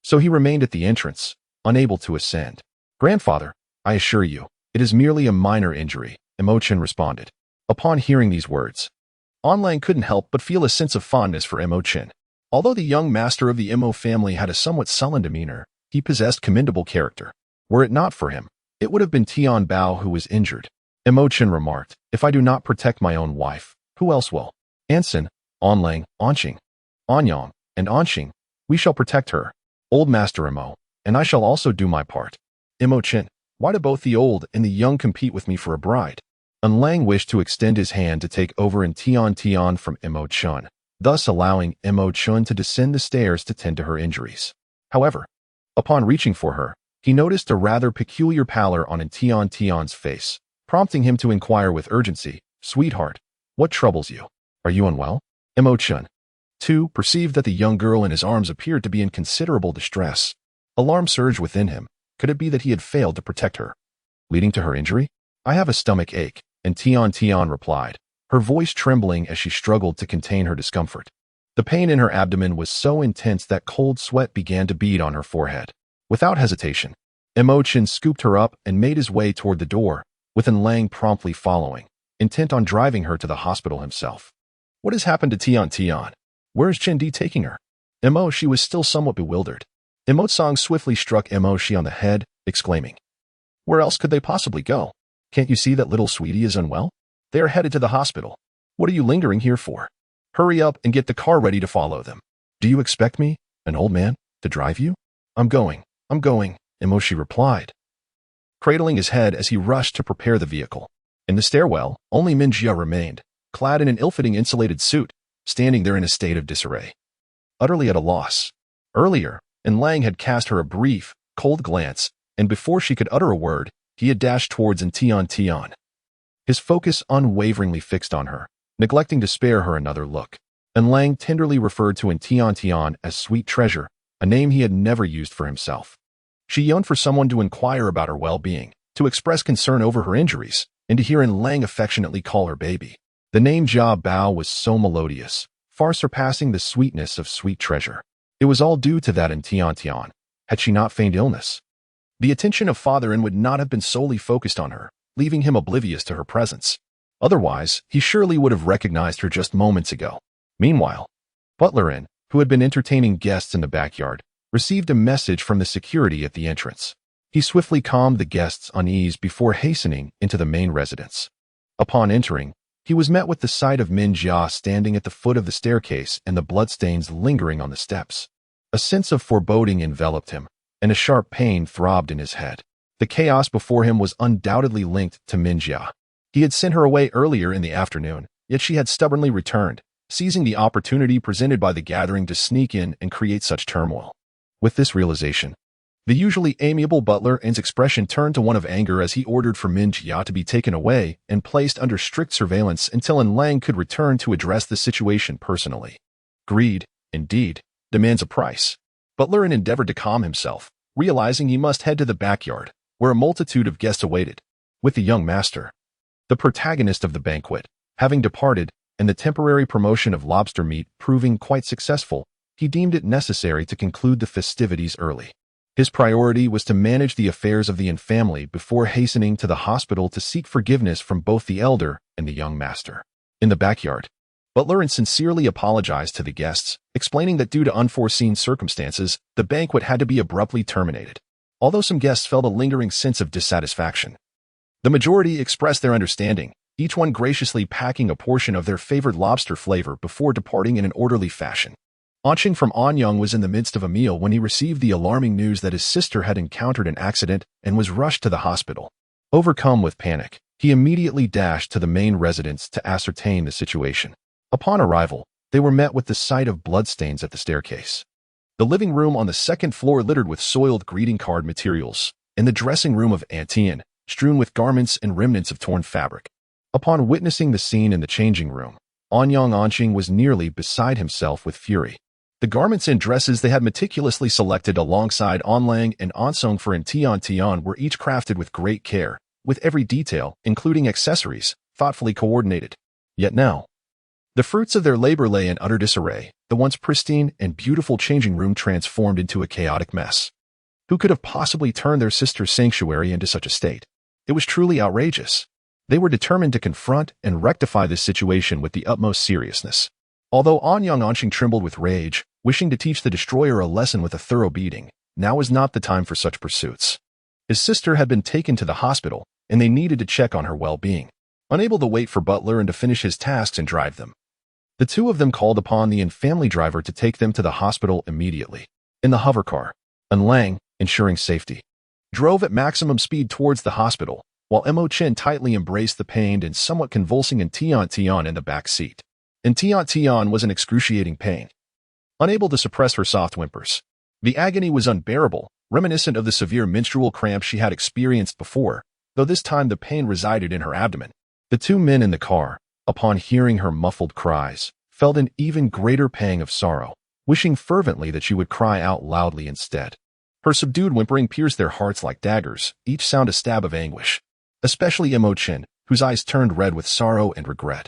So he remained at the entrance, unable to ascend. "Grandfather, I assure you, it is merely a minor injury," Mo Chen responded. Upon hearing these words, Lang couldn't help but feel a sense of fondness for Mo Chen. Although the young master of the Mo family had a somewhat sullen demeanor, he possessed commendable character. Were it not for him, it would have been Tian Bao who was injured. Mo Chen remarked, "If I do not protect my own wife, who else will? Anson, Lang, Anqing, Anyang, and Anxing, we shall protect her. Old Master Mo, and I shall also do my part." Mo Chen, why do both the old and the young compete with me for a bride? Lang wished to extend his hand to take over in Tian from Mo Chen, thus allowing Mo Chen to descend the stairs to tend to her injuries. However, upon reaching for her, he noticed a rather peculiar pallor on Tian's face, prompting him to inquire with urgency, "Sweetheart, what troubles you? Are you unwell?" Mo Chen, too, perceived that the young girl in his arms appeared to be in considerable distress. Alarm surged within him. Could it be that he had failed to protect her, leading to her injury? "I have a stomach ache," and Tian replied, her voice trembling as she struggled to contain her discomfort. The pain in her abdomen was so intense that cold sweat began to bead on her forehead. Without hesitation, Mo Chen scooped her up and made his way toward the door, with Lang promptly following, intent on driving her to the hospital himself. What has happened to Tian? Where is Chen Di taking her? She was still somewhat bewildered. Mo Song swiftly struck Shi on the head, exclaiming, "Where else could they possibly go? Can't you see that little sweetie is unwell? They are headed to the hospital. What are you lingering here for? Hurry up and get the car ready to follow them." "Do you expect me, an old man, to drive you?" I'm going, Shi replied, cradling his head as he rushed to prepare the vehicle. In the stairwell, only Minjia remained, clad in an ill-fitting insulated suit, standing there in a state of disarray, utterly at a loss. Earlier, Lang had cast her a brief, cold glance, and before she could utter a word, he had dashed towards Tian, his focus unwaveringly fixed on her, neglecting to spare her another look. and Lang tenderly referred to Tian Tian as sweet treasure, a name he had never used for himself. She yearned for someone to inquire about her well-being, to express concern over her injuries, and to hear Lang affectionately call her baby. The name Jia Bao was so melodious, far surpassing the sweetness of sweet treasure. It was all due to that in Tiantian, had she not feigned illness. The attention of Father-in would not have been solely focused on her, leaving him oblivious to her presence. Otherwise, he surely would have recognized her just moments ago. Meanwhile, Butler-in, who had been entertaining guests in the backyard, received a message from the security at the entrance. He swiftly calmed the guests' unease before hastening into the main residence. Upon entering, he was met with the sight of Min Jia standing at the foot of the staircase and the bloodstains lingering on the steps. A sense of foreboding enveloped him, and a sharp pain throbbed in his head. The chaos before him was undoubtedly linked to Min Jia. He had sent her away earlier in the afternoon, yet she had stubbornly returned, seizing the opportunity presented by the gathering to sneak in and create such turmoil. With this realization, the usually amiable Butler-in's expression turned to one of anger as he ordered for Min Jia to be taken away and placed under strict surveillance until Lang could return to address the situation personally. Greed, indeed, demands a price. Butler-in endeavored to calm himself, realizing he must head to the backyard, where a multitude of guests awaited, with the young master. The protagonist of the banquet, having departed, and the temporary promotion of lobster meat proving quite successful, he deemed it necessary to conclude the festivities early. His priority was to manage the affairs of the family before hastening to the hospital to seek forgiveness from both the elder and the young master. In the backyard, Butler-in sincerely apologized to the guests, explaining that due to unforeseen circumstances, the banquet had to be abruptly terminated. Although some guests felt a lingering sense of dissatisfaction, the majority expressed their understanding, each one graciously packing a portion of their favorite lobster flavor before departing in an orderly fashion. Anqing from Anyang was in the midst of a meal when he received the alarming news that his sister had encountered an accident and was rushed to the hospital. Overcome with panic, he immediately dashed to the main residence to ascertain the situation. Upon arrival, they were met with the sight of bloodstains at the staircase. The living room on the second floor littered with soiled greeting card materials, and the dressing room of Tian, strewn with garments and remnants of torn fabric. Upon witnessing the scene in the changing room, Anqing was nearly beside himself with fury. The garments and dresses they had meticulously selected alongside Lang and Ansong for Tian were each crafted with great care, with every detail, including accessories, thoughtfully coordinated. Yet now, the fruits of their labor lay in utter disarray, the once pristine and beautiful changing room transformed into a chaotic mess. Who could have possibly turned their sister's sanctuary into such a state? It was truly outrageous. They were determined to confront and rectify this situation with the utmost seriousness. Although Anqing trembled with rage, wishing to teach the destroyer a lesson with a thorough beating, now was not the time for such pursuits. His sister had been taken to the hospital, and they needed to check on her well-being. Unable to wait for Butler and to finish his tasks and drive them, the two of them called upon the family driver to take them to the hospital immediately. In the hovercar, Lang, ensuring safety, drove at maximum speed towards the hospital, while Mo Chen tightly embraced the pained and somewhat convulsing Tian in the back seat. Tian was in excruciating pain, unable to suppress her soft whimpers. The agony was unbearable, reminiscent of the severe menstrual cramps she had experienced before, though this time the pain resided in her abdomen. The two men in the car, upon hearing her muffled cries, felt an even greater pang of sorrow, wishing fervently that she would cry out loudly instead. Her subdued whimpering pierced their hearts like daggers, each sound a stab of anguish. Especially Mo Chen, whose eyes turned red with sorrow and regret.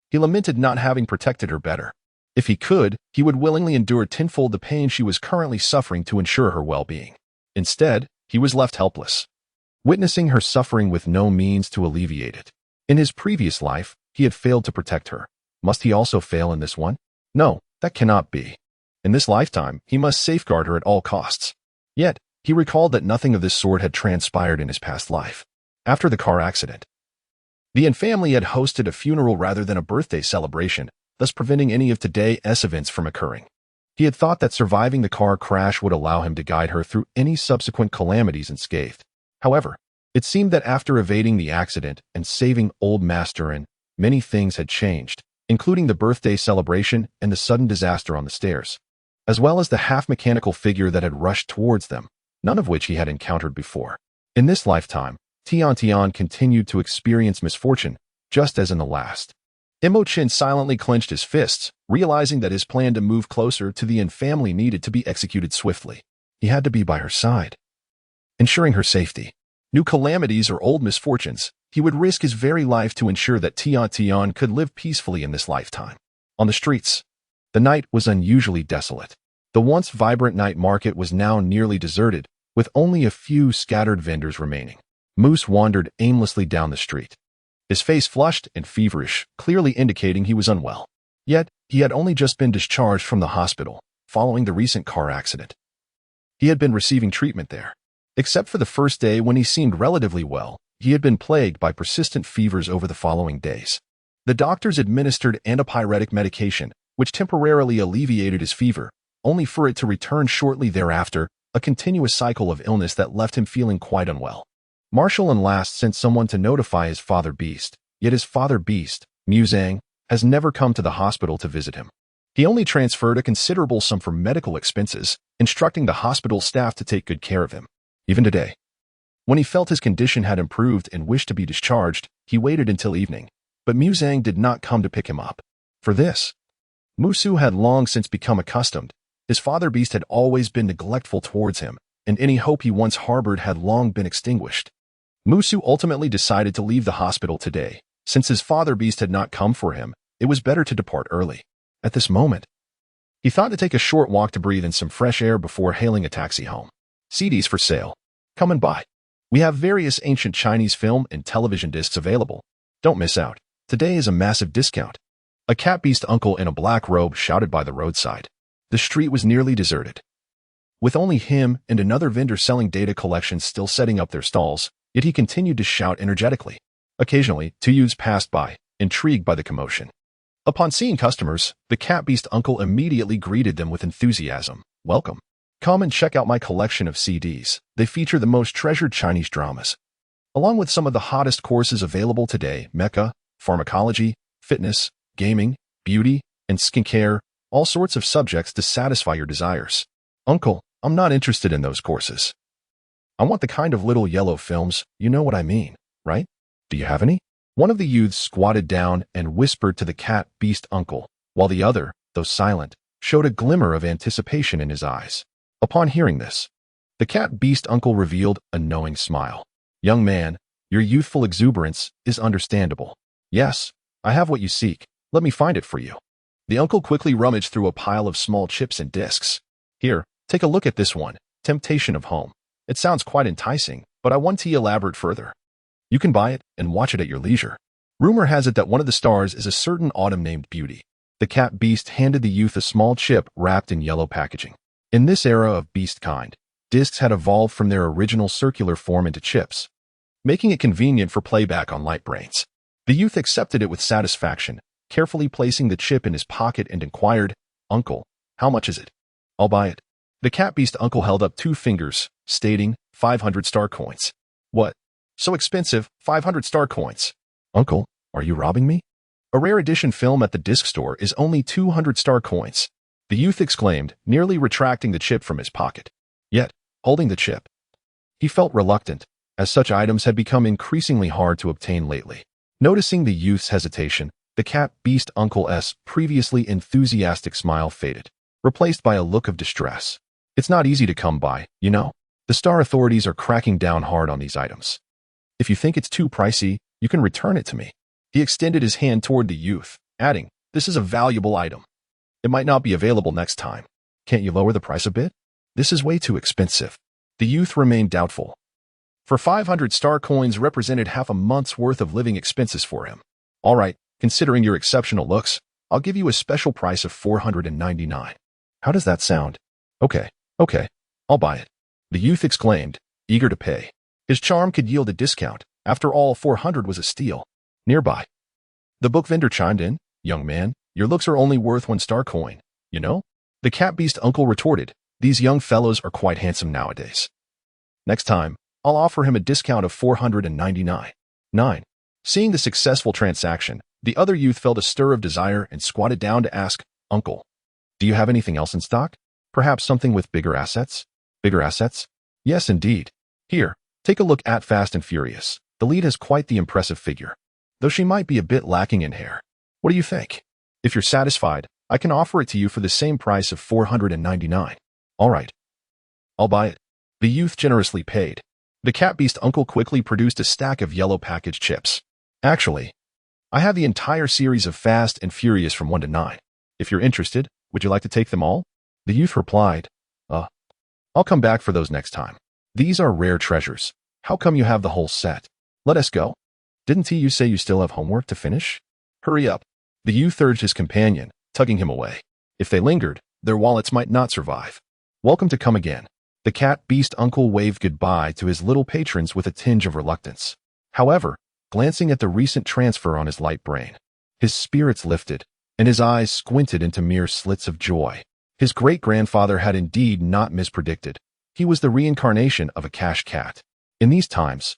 He lamented not having protected her better. If he could, he would willingly endure tenfold the pain she was currently suffering to ensure her well-being. Instead, he was left helpless, witnessing her suffering with no means to alleviate it. In his previous life, he had failed to protect her. Must he also fail in this one? No, that cannot be. In this lifetime, he must safeguard her at all costs. Yet, he recalled that nothing of this sort had transpired in his past life. After the car accident, the family had hosted a funeral rather than a birthday celebration, thus preventing any of today's events from occurring. He had thought that surviving the car crash would allow him to guide her through any subsequent calamities unscathed. However, it seemed that after evading the accident and saving old Master, many things had changed, including the birthday celebration and the sudden disaster on the stairs, as well as the half-mechanical figure that had rushed towards them, none of which he had encountered before. In this lifetime, Tian Tian continued to experience misfortune, just as in the last. Imo-chin silently clenched his fists, realizing that his plan to move closer to the Yin family needed to be executed swiftly. He had to be by her side, ensuring her safety. New calamities or old misfortunes, he would risk his very life to ensure that Tian Tian could live peacefully in this lifetime. On the streets, the night was unusually desolate. The once vibrant night market was now nearly deserted, with only a few scattered vendors remaining. Moose wandered aimlessly down the street, his face flushed and feverish, clearly indicating he was unwell. Yet, he had only just been discharged from the hospital, following the recent car accident. He had been receiving treatment there. Except for the first day when he seemed relatively well, he had been plagued by persistent fevers over the following days. The doctors administered antipyretic medication, which temporarily alleviated his fever, only for it to return shortly thereafter, a continuous cycle of illness that left him feeling quite unwell. Marshall and last sent someone to notify his father Beast, yet his father Beast, Muzang, has never come to the hospital to visit him. He only transferred a considerable sum for medical expenses, instructing the hospital staff to take good care of him. Even today, when he felt his condition had improved and wished to be discharged, he waited until evening, but Muzang did not come to pick him up. For this, Musu had long since become accustomed. His father Beast had always been neglectful towards him, and any hope he once harbored had long been extinguished. Musu ultimately decided to leave the hospital today. Since his father Beast had not come for him, it was better to depart early. At this moment, he thought to take a short walk to breathe in some fresh air before hailing a taxi home. CDs for sale. Come and buy. We have various ancient Chinese film and television discs available. Don't miss out. Today is a massive discount. A cat beast uncle in a black robe shouted by the roadside. The street was nearly deserted, with only him and another vendor selling data collections still setting up their stalls, yet he continued to shout energetically. Occasionally, two youths passed by, intrigued by the commotion. Upon seeing customers, the cat beast uncle immediately greeted them with enthusiasm. Welcome. Come and check out my collection of CDs. They feature the most treasured Chinese dramas, along with some of the hottest courses available today: mecha, pharmacology, fitness, gaming, beauty, and skincare, all sorts of subjects to satisfy your desires. Uncle, I'm not interested in those courses. I want the kind of little yellow films, you know what I mean, right? Do you have any? One of the youths squatted down and whispered to the cat beast uncle, while the other, though silent, showed a glimmer of anticipation in his eyes. Upon hearing this, the cat beast uncle revealed a knowing smile. Young man, your youthful exuberance is understandable. Yes, I have what you seek. Let me find it for you. The uncle quickly rummaged through a pile of small chips and discs. Here, take a look at this one, Temptation of Home. It sounds quite enticing, but I want to elaborate further. You can buy it and watch it at your leisure. Rumor has it that one of the stars is a certain autumn named Beauty. The cat beast handed the youth a small chip wrapped in yellow packaging. In this era of beast kind, discs had evolved from their original circular form into chips, making it convenient for playback on light brains. The youth accepted it with satisfaction, carefully placing the chip in his pocket and inquired, Uncle, how much is it? I'll buy it. The cat beast uncle held up 2 fingers, stating, 500 star coins. What? So expensive, 500 star coins. Uncle, are you robbing me? A rare edition film at the disc store is only 200 star coins. The youth exclaimed, nearly retracting the chip from his pocket. Yet, holding the chip, he felt reluctant, as such items had become increasingly hard to obtain lately. Noticing the youth's hesitation, the cat beast uncle's previously enthusiastic smile faded, replaced by a look of distress. It's not easy to come by, you know. The star authorities are cracking down hard on these items. If you think it's too pricey, you can return it to me. He extended his hand toward the youth, adding, this is a valuable item. It might not be available next time. Can't you lower the price a bit? This is way too expensive. The youth remained doubtful. For 500 star coins represented half a month's worth of living expenses for him. All right, considering your exceptional looks, I'll give you a special price of 499. How does that sound? Okay, I'll buy it. The youth exclaimed, eager to pay. His charm could yield a discount. After all, 400 was a steal. Nearby, the book vendor chimed in, young man, your looks are only worth 1 star coin, you know? The cat beast uncle retorted, these young fellows are quite handsome nowadays. Next time, I'll offer him a discount of 499. 9. Seeing the successful transaction, the other youth felt a stir of desire and squatted down to ask, Uncle, do you have anything else in stock? Perhaps something with bigger assets? Bigger assets? Yes, indeed. Here, take a look at Fast and Furious. The lead has quite the impressive figure, though she might be a bit lacking in hair. What do you think? If you're satisfied, I can offer it to you for the same price of 499. All right, I'll buy it. The youth generously paid. The cat beast uncle quickly produced a stack of yellow packaged chips. Actually, I have the entire series of Fast and Furious from 1 to 9. If you're interested, would you like to take them all? The youth replied, I'll come back for those next time. These are rare treasures. How come you have the whole set? Let us go. Didn't you say you still have homework to finish? Hurry up. The youth urged his companion, tugging him away. If they lingered, their wallets might not survive. Welcome to come again. The cat beast uncle waved goodbye to his little patrons with a tinge of reluctance. However, glancing at the recent transfer on his light brain, his spirits lifted, and his eyes squinted into mere slits of joy. His great-grandfather had indeed not mispredicted. He was the reincarnation of a cash cat. In these times,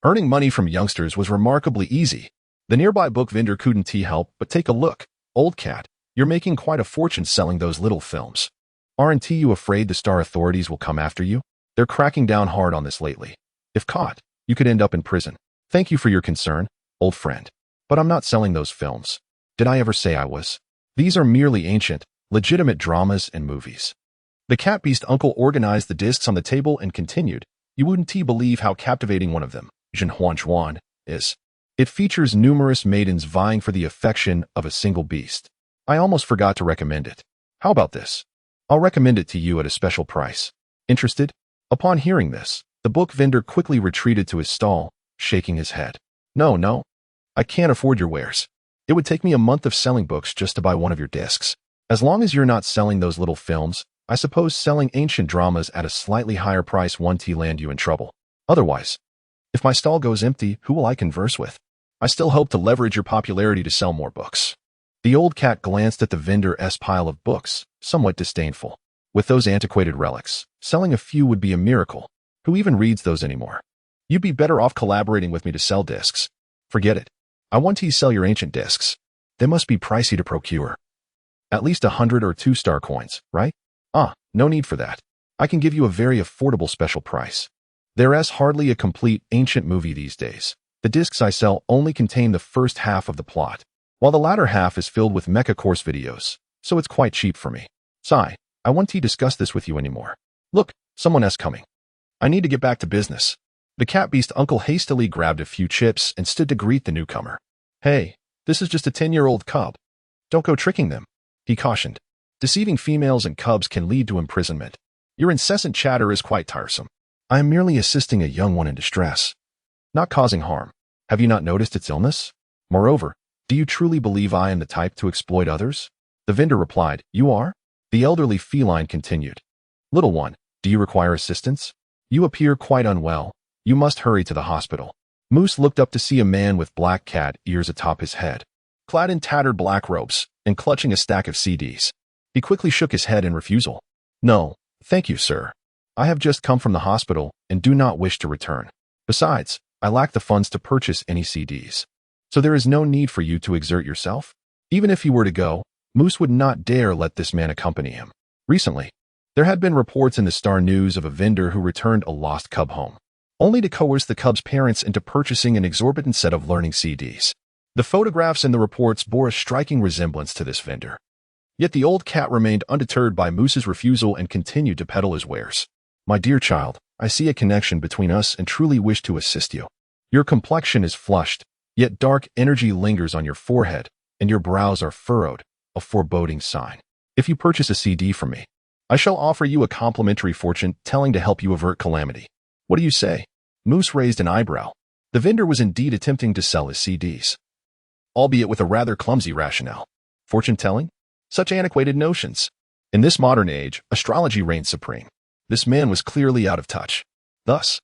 earning money from youngsters was remarkably easy. The nearby book vendor couldn't help but take a look. Old cat, you're making quite a fortune selling those little films. Aren't you afraid the star authorities will come after you? They're cracking down hard on this lately. If caught, you could end up in prison. Thank you for your concern, old friend. But I'm not selling those films. Did I ever say I was? These are merely ancient, legitimate dramas and movies. The cat beast uncle organized the discs on the table and continued, you wouldn't believe how captivating one of them, Zhen Huan, is. It features numerous maidens vying for the affection of a single beast. I almost forgot to recommend it. How about this? I'll recommend it to you at a special price. Interested? Upon hearing this, the book vendor quickly retreated to his stall, shaking his head. No, I can't afford your wares. It would take me a month of selling books just to buy one of your discs. As long as you're not selling those little films, I suppose selling ancient dramas at a slightly higher price won't land you in trouble. Otherwise, if my stall goes empty, who will I converse with? I still hope to leverage your popularity to sell more books. The old cat glanced at the vendor's pile of books, somewhat disdainful. With those antiquated relics, selling a few would be a miracle. Who even reads those anymore? You'd be better off collaborating with me to sell discs. Forget it. I want to sell your ancient discs. They must be pricey to procure. At least 100 or 2-star coins, right? No need for that. I can give you a very affordable special price. There's hardly a complete ancient movie these days. The discs I sell only contain the first half of the plot, while the latter half is filled with mecha course videos, so it's quite cheap for me. Sigh, I won't discuss this with you anymore. Look, someone else coming. I need to get back to business. The cat beast uncle hastily grabbed a few chips and stood to greet the newcomer. Hey, this is just a 10-year-old cub. Don't go tricking them, he cautioned. Deceiving females and cubs can lead to imprisonment. Your incessant chatter is quite tiresome. I am merely assisting a young one in distress, not causing harm. Have you not noticed its illness? Moreover, do you truly believe I am the type to exploit others? The vendor replied, You are? The elderly feline continued. Little one, do you require assistance? You appear quite unwell. You must hurry to the hospital. Moose looked up to see a man with black cat ears atop his head, clad in tattered black robes and clutching a stack of CDs. He quickly shook his head in refusal. No, thank you, sir. I have just come from the hospital and do not wish to return. Besides, I lack the funds to purchase any CDs. So there is no need for you to exert yourself. Even if he were to go, Moose would not dare let this man accompany him. Recently, there had been reports in the Star News of a vendor who returned a lost cub home, only to coerce the cub's parents into purchasing an exorbitant set of learning CDs. The photographs in the reports bore a striking resemblance to this vendor. Yet the old cat remained undeterred by Moose's refusal and continued to peddle his wares. My dear child, I see a connection between us and truly wish to assist you. Your complexion is flushed, yet dark energy lingers on your forehead, and your brows are furrowed, a foreboding sign. If you purchase a CD from me, I shall offer you a complimentary fortune telling to help you avert calamity. What do you say? Moose raised an eyebrow. The vendor was indeed attempting to sell his CDs, albeit with a rather clumsy rationale. Fortune-telling? Such antiquated notions. In this modern age, astrology reigns supreme. This man was clearly out of touch. Thus,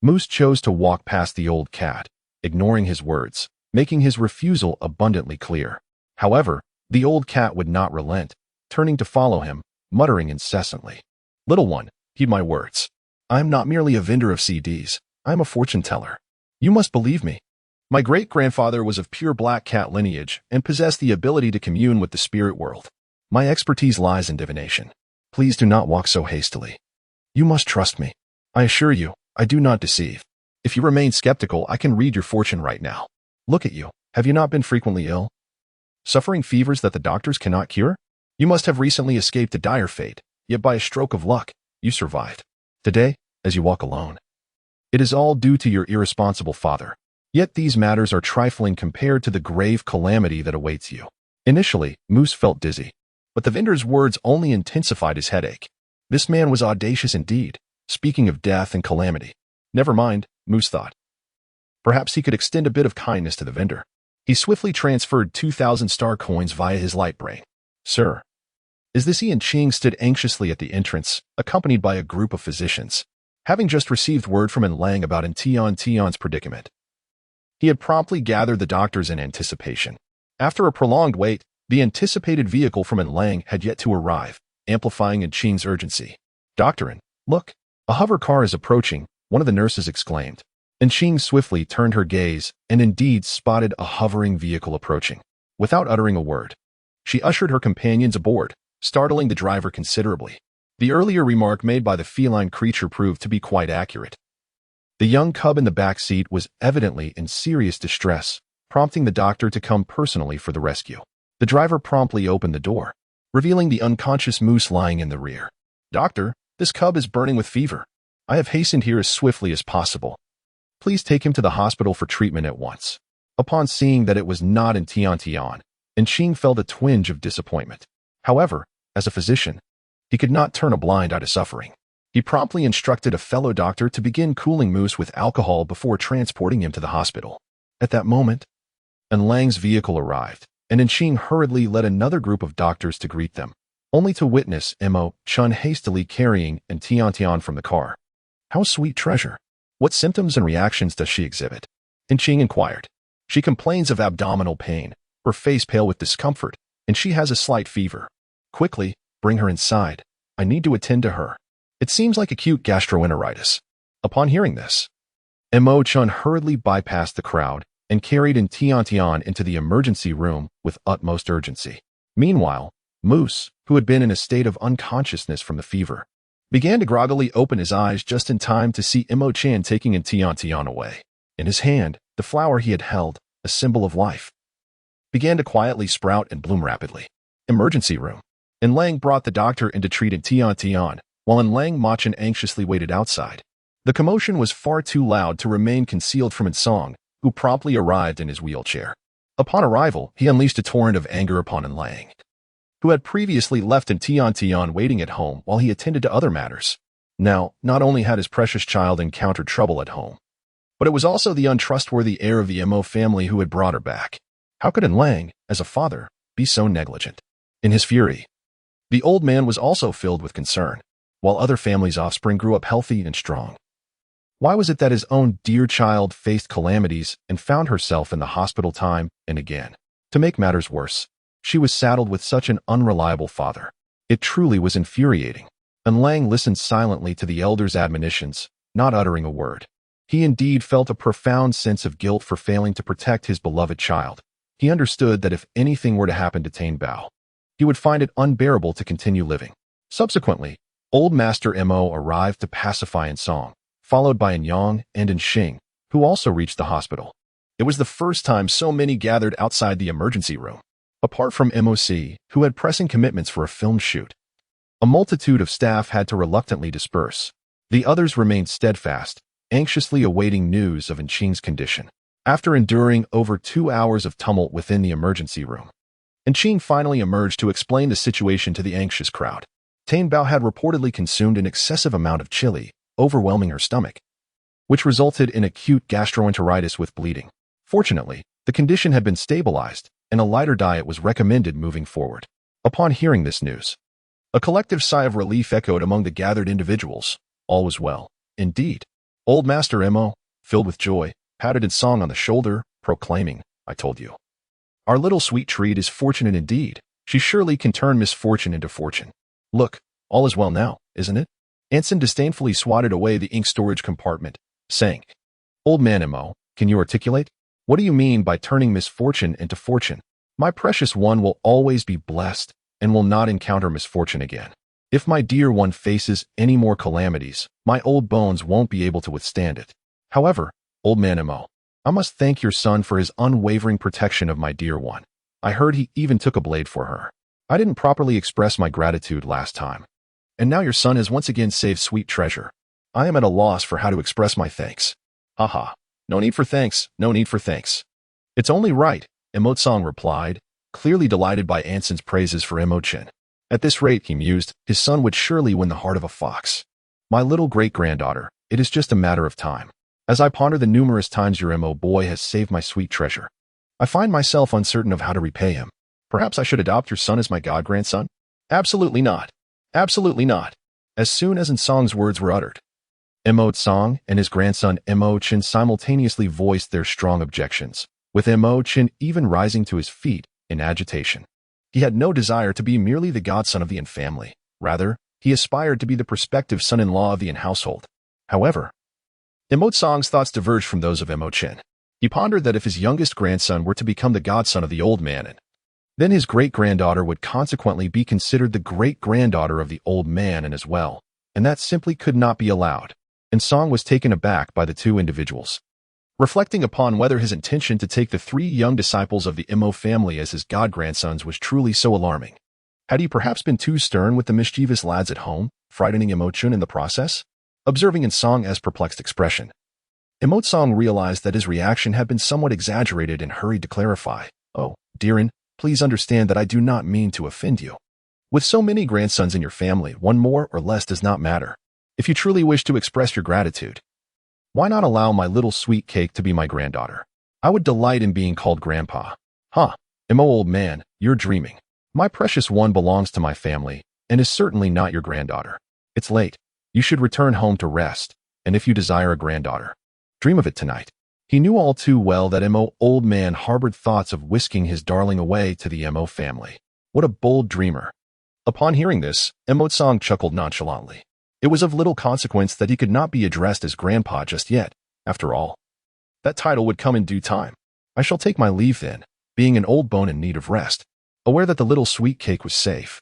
Moose chose to walk past the old cat, ignoring his words, making his refusal abundantly clear. However, the old cat would not relent, turning to follow him, muttering incessantly. Little one, heed my words. I am not merely a vendor of CDs. I am a fortune-teller. You must believe me. My great-grandfather was of pure black cat lineage and possessed the ability to commune with the spirit world. My expertise lies in divination. Please do not walk so hastily. You must trust me. I assure you, I do not deceive. If you remain skeptical, I can read your fortune right now. Look at you. Have you not been frequently ill? Suffering fevers that the doctors cannot cure? You must have recently escaped a dire fate, yet by a stroke of luck, you survived. Today, as you walk alone. It is all due to your irresponsible father. Yet these matters are trifling compared to the grave calamity that awaits you. Initially, Moose felt dizzy, but the vendor's words only intensified his headache. This man was audacious indeed, speaking of death and calamity. Never mind, Moose thought. Perhaps he could extend a bit of kindness to the vendor. He swiftly transferred 2,000 star coins via his light brain. Sir. Is this Ian Ching stood anxiously at the entrance, accompanied by a group of physicians, having just received word from Lang about Tiantian's predicament. He had promptly gathered the doctors in anticipation. After a prolonged wait, the anticipated vehicle from Lang had yet to arrive, amplifying Ching's urgency. Doctorin, look, a hover car is approaching, one of the nurses exclaimed. Ching swiftly turned her gaze and indeed spotted a hovering vehicle approaching. Without uttering a word, she ushered her companions aboard, startling the driver considerably. The earlier remark made by the feline creature proved to be quite accurate. The young cub in the back seat was evidently in serious distress, prompting the doctor to come personally for the rescue. The driver promptly opened the door, revealing the unconscious Moose lying in the rear. Doctor, this cub is burning with fever. I have hastened here as swiftly as possible. Please take him to the hospital for treatment at once. Upon seeing that it was not in Tiantian, Ching felt a twinge of disappointment. However, as a physician, he could not turn a blind eye to suffering. He promptly instructed a fellow doctor to begin cooling Moose with alcohol before transporting him to the hospital. At that moment, Lang's vehicle arrived, and Ching hurriedly led another group of doctors to greet them, only to witness Mo Chun hastily carrying Tiantian from the car. How sweet treasure! What symptoms and reactions does she exhibit? Ching inquired. She complains of abdominal pain, her face pale with discomfort, and she has a slight fever. Quickly, bring her inside. I need to attend to her. It seems like acute gastroenteritis. Upon hearing this, Mo Chun hurriedly bypassed the crowd and carried Tiantian into the emergency room with utmost urgency. Meanwhile, Moose, who had been in a state of unconsciousness from the fever, began to groggily open his eyes just in time to see Mo Chan taking Tiantian away. In his hand, the flower he had held, a symbol of life, began to quietly sprout and bloom rapidly. Emergency room. Lang brought the doctor in to treat Tiantian, while Lang Machin anxiously waited outside. The commotion was far too loud to remain concealed from Song, who promptly arrived in his wheelchair. Upon arrival, he unleashed a torrent of anger upon Lang, who had previously left Tiantian waiting at home while he attended to other matters. Now, not only had his precious child encountered trouble at home, but it was also the untrustworthy heir of the Mo family who had brought her back. How could Lang, as a father, be so negligent? In his fury, the old man was also filled with concern, while other families' offspring grew up healthy and strong. Why was it that his own dear child faced calamities and found herself in the hospital time and again? To make matters worse, she was saddled with such an unreliable father. It truly was infuriating. Lang listened silently to the elder's admonitions, not uttering a word. He indeed felt a profound sense of guilt for failing to protect his beloved child. He understood that if anything were to happen to Tane Bao, he would find it unbearable to continue living. Subsequently, Old Master Mo arrived to pacify Song, followed by Yang and Xing, who also reached the hospital. It was the first time so many gathered outside the emergency room. Apart from MOC, who had pressing commitments for a film shoot, a multitude of staff had to reluctantly disperse. The others remained steadfast, anxiously awaiting news of Ching's condition. After enduring over 2 hours of tumult within the emergency room, Ching finally emerged to explain the situation to the anxious crowd. Tane Bao had reportedly consumed an excessive amount of chili, overwhelming her stomach, which resulted in acute gastroenteritis with bleeding. Fortunately, the condition had been stabilized, and a lighter diet was recommended moving forward. Upon hearing this news, a collective sigh of relief echoed among the gathered individuals. All was well. Indeed, Old Master Mo, filled with joy, patted Song on the shoulder, proclaiming, I told you. Our little sweet treat is fortunate indeed. She surely can turn misfortune into fortune. Look, all is well now, isn't it? Anson disdainfully swatted away the ink storage compartment, saying, Old man Mo, can you articulate? What do you mean by turning misfortune into fortune? My precious one will always be blessed and will not encounter misfortune again. If my dear one faces any more calamities, my old bones won't be able to withstand it. However, Old man Mo, I must thank your son for his unwavering protection of my dear one. I heard he even took a blade for her. I didn't properly express my gratitude last time. And now your son has once again saved sweet treasure. I am at a loss for how to express my thanks. Haha. No need for thanks, no need for thanks. It's only right, Emotsong replied, clearly delighted by Anson's praises for Emochin. At this rate, he mused, his son would surely win the heart of a fox. My little great-granddaughter, it is just a matter of time. As I ponder the numerous times your Mo boy has saved my sweet treasure, I find myself uncertain of how to repay him. Perhaps I should adopt your son as my god-grandson? Absolutely not. Absolutely not. As soon as Nsong's words were uttered, Emotsong and his grandson Emochin simultaneously voiced their strong objections, with Emochin even rising to his feet in agitation. He had no desire to be merely the godson of the Yin family. Rather, he aspired to be the prospective son-in-law of the Yin household. However, Emotsong's thoughts diverged from those of Emochin. He pondered that if his youngest grandson were to become the godson of the old man, then his great-granddaughter would consequently be considered the great-granddaughter of the old man as well, and that simply could not be allowed. And Song was taken aback by the two individuals. Reflecting upon whether his intention to take the three young disciples of the Imo family as his god-grandsons was truly so alarming. Had he perhaps been too stern with the mischievous lads at home, frightening Emochun in the process? Observing Nsong's perplexed expression, Emotsong realized that his reaction had been somewhat exaggerated and hurried to clarify. Oh, dearin, please understand that I do not mean to offend you. With so many grandsons in your family, one more or less does not matter. If you truly wish to express your gratitude, why not allow my little sweet cake to be my granddaughter? I would delight in being called grandpa. Huh, Imo old man, you're dreaming. My precious one belongs to my family, and is certainly not your granddaughter. It's late. You should return home to rest, and if you desire a granddaughter, dream of it tonight. He knew all too well that Imo old man harbored thoughts of whisking his darling away to the Imo family. What a bold dreamer. Upon hearing this, Emotsong chuckled nonchalantly. It was of little consequence that he could not be addressed as grandpa just yet. After all, that title would come in due time. I shall take my leave then, being an old bone in need of rest. Aware that the little sweet cake was safe,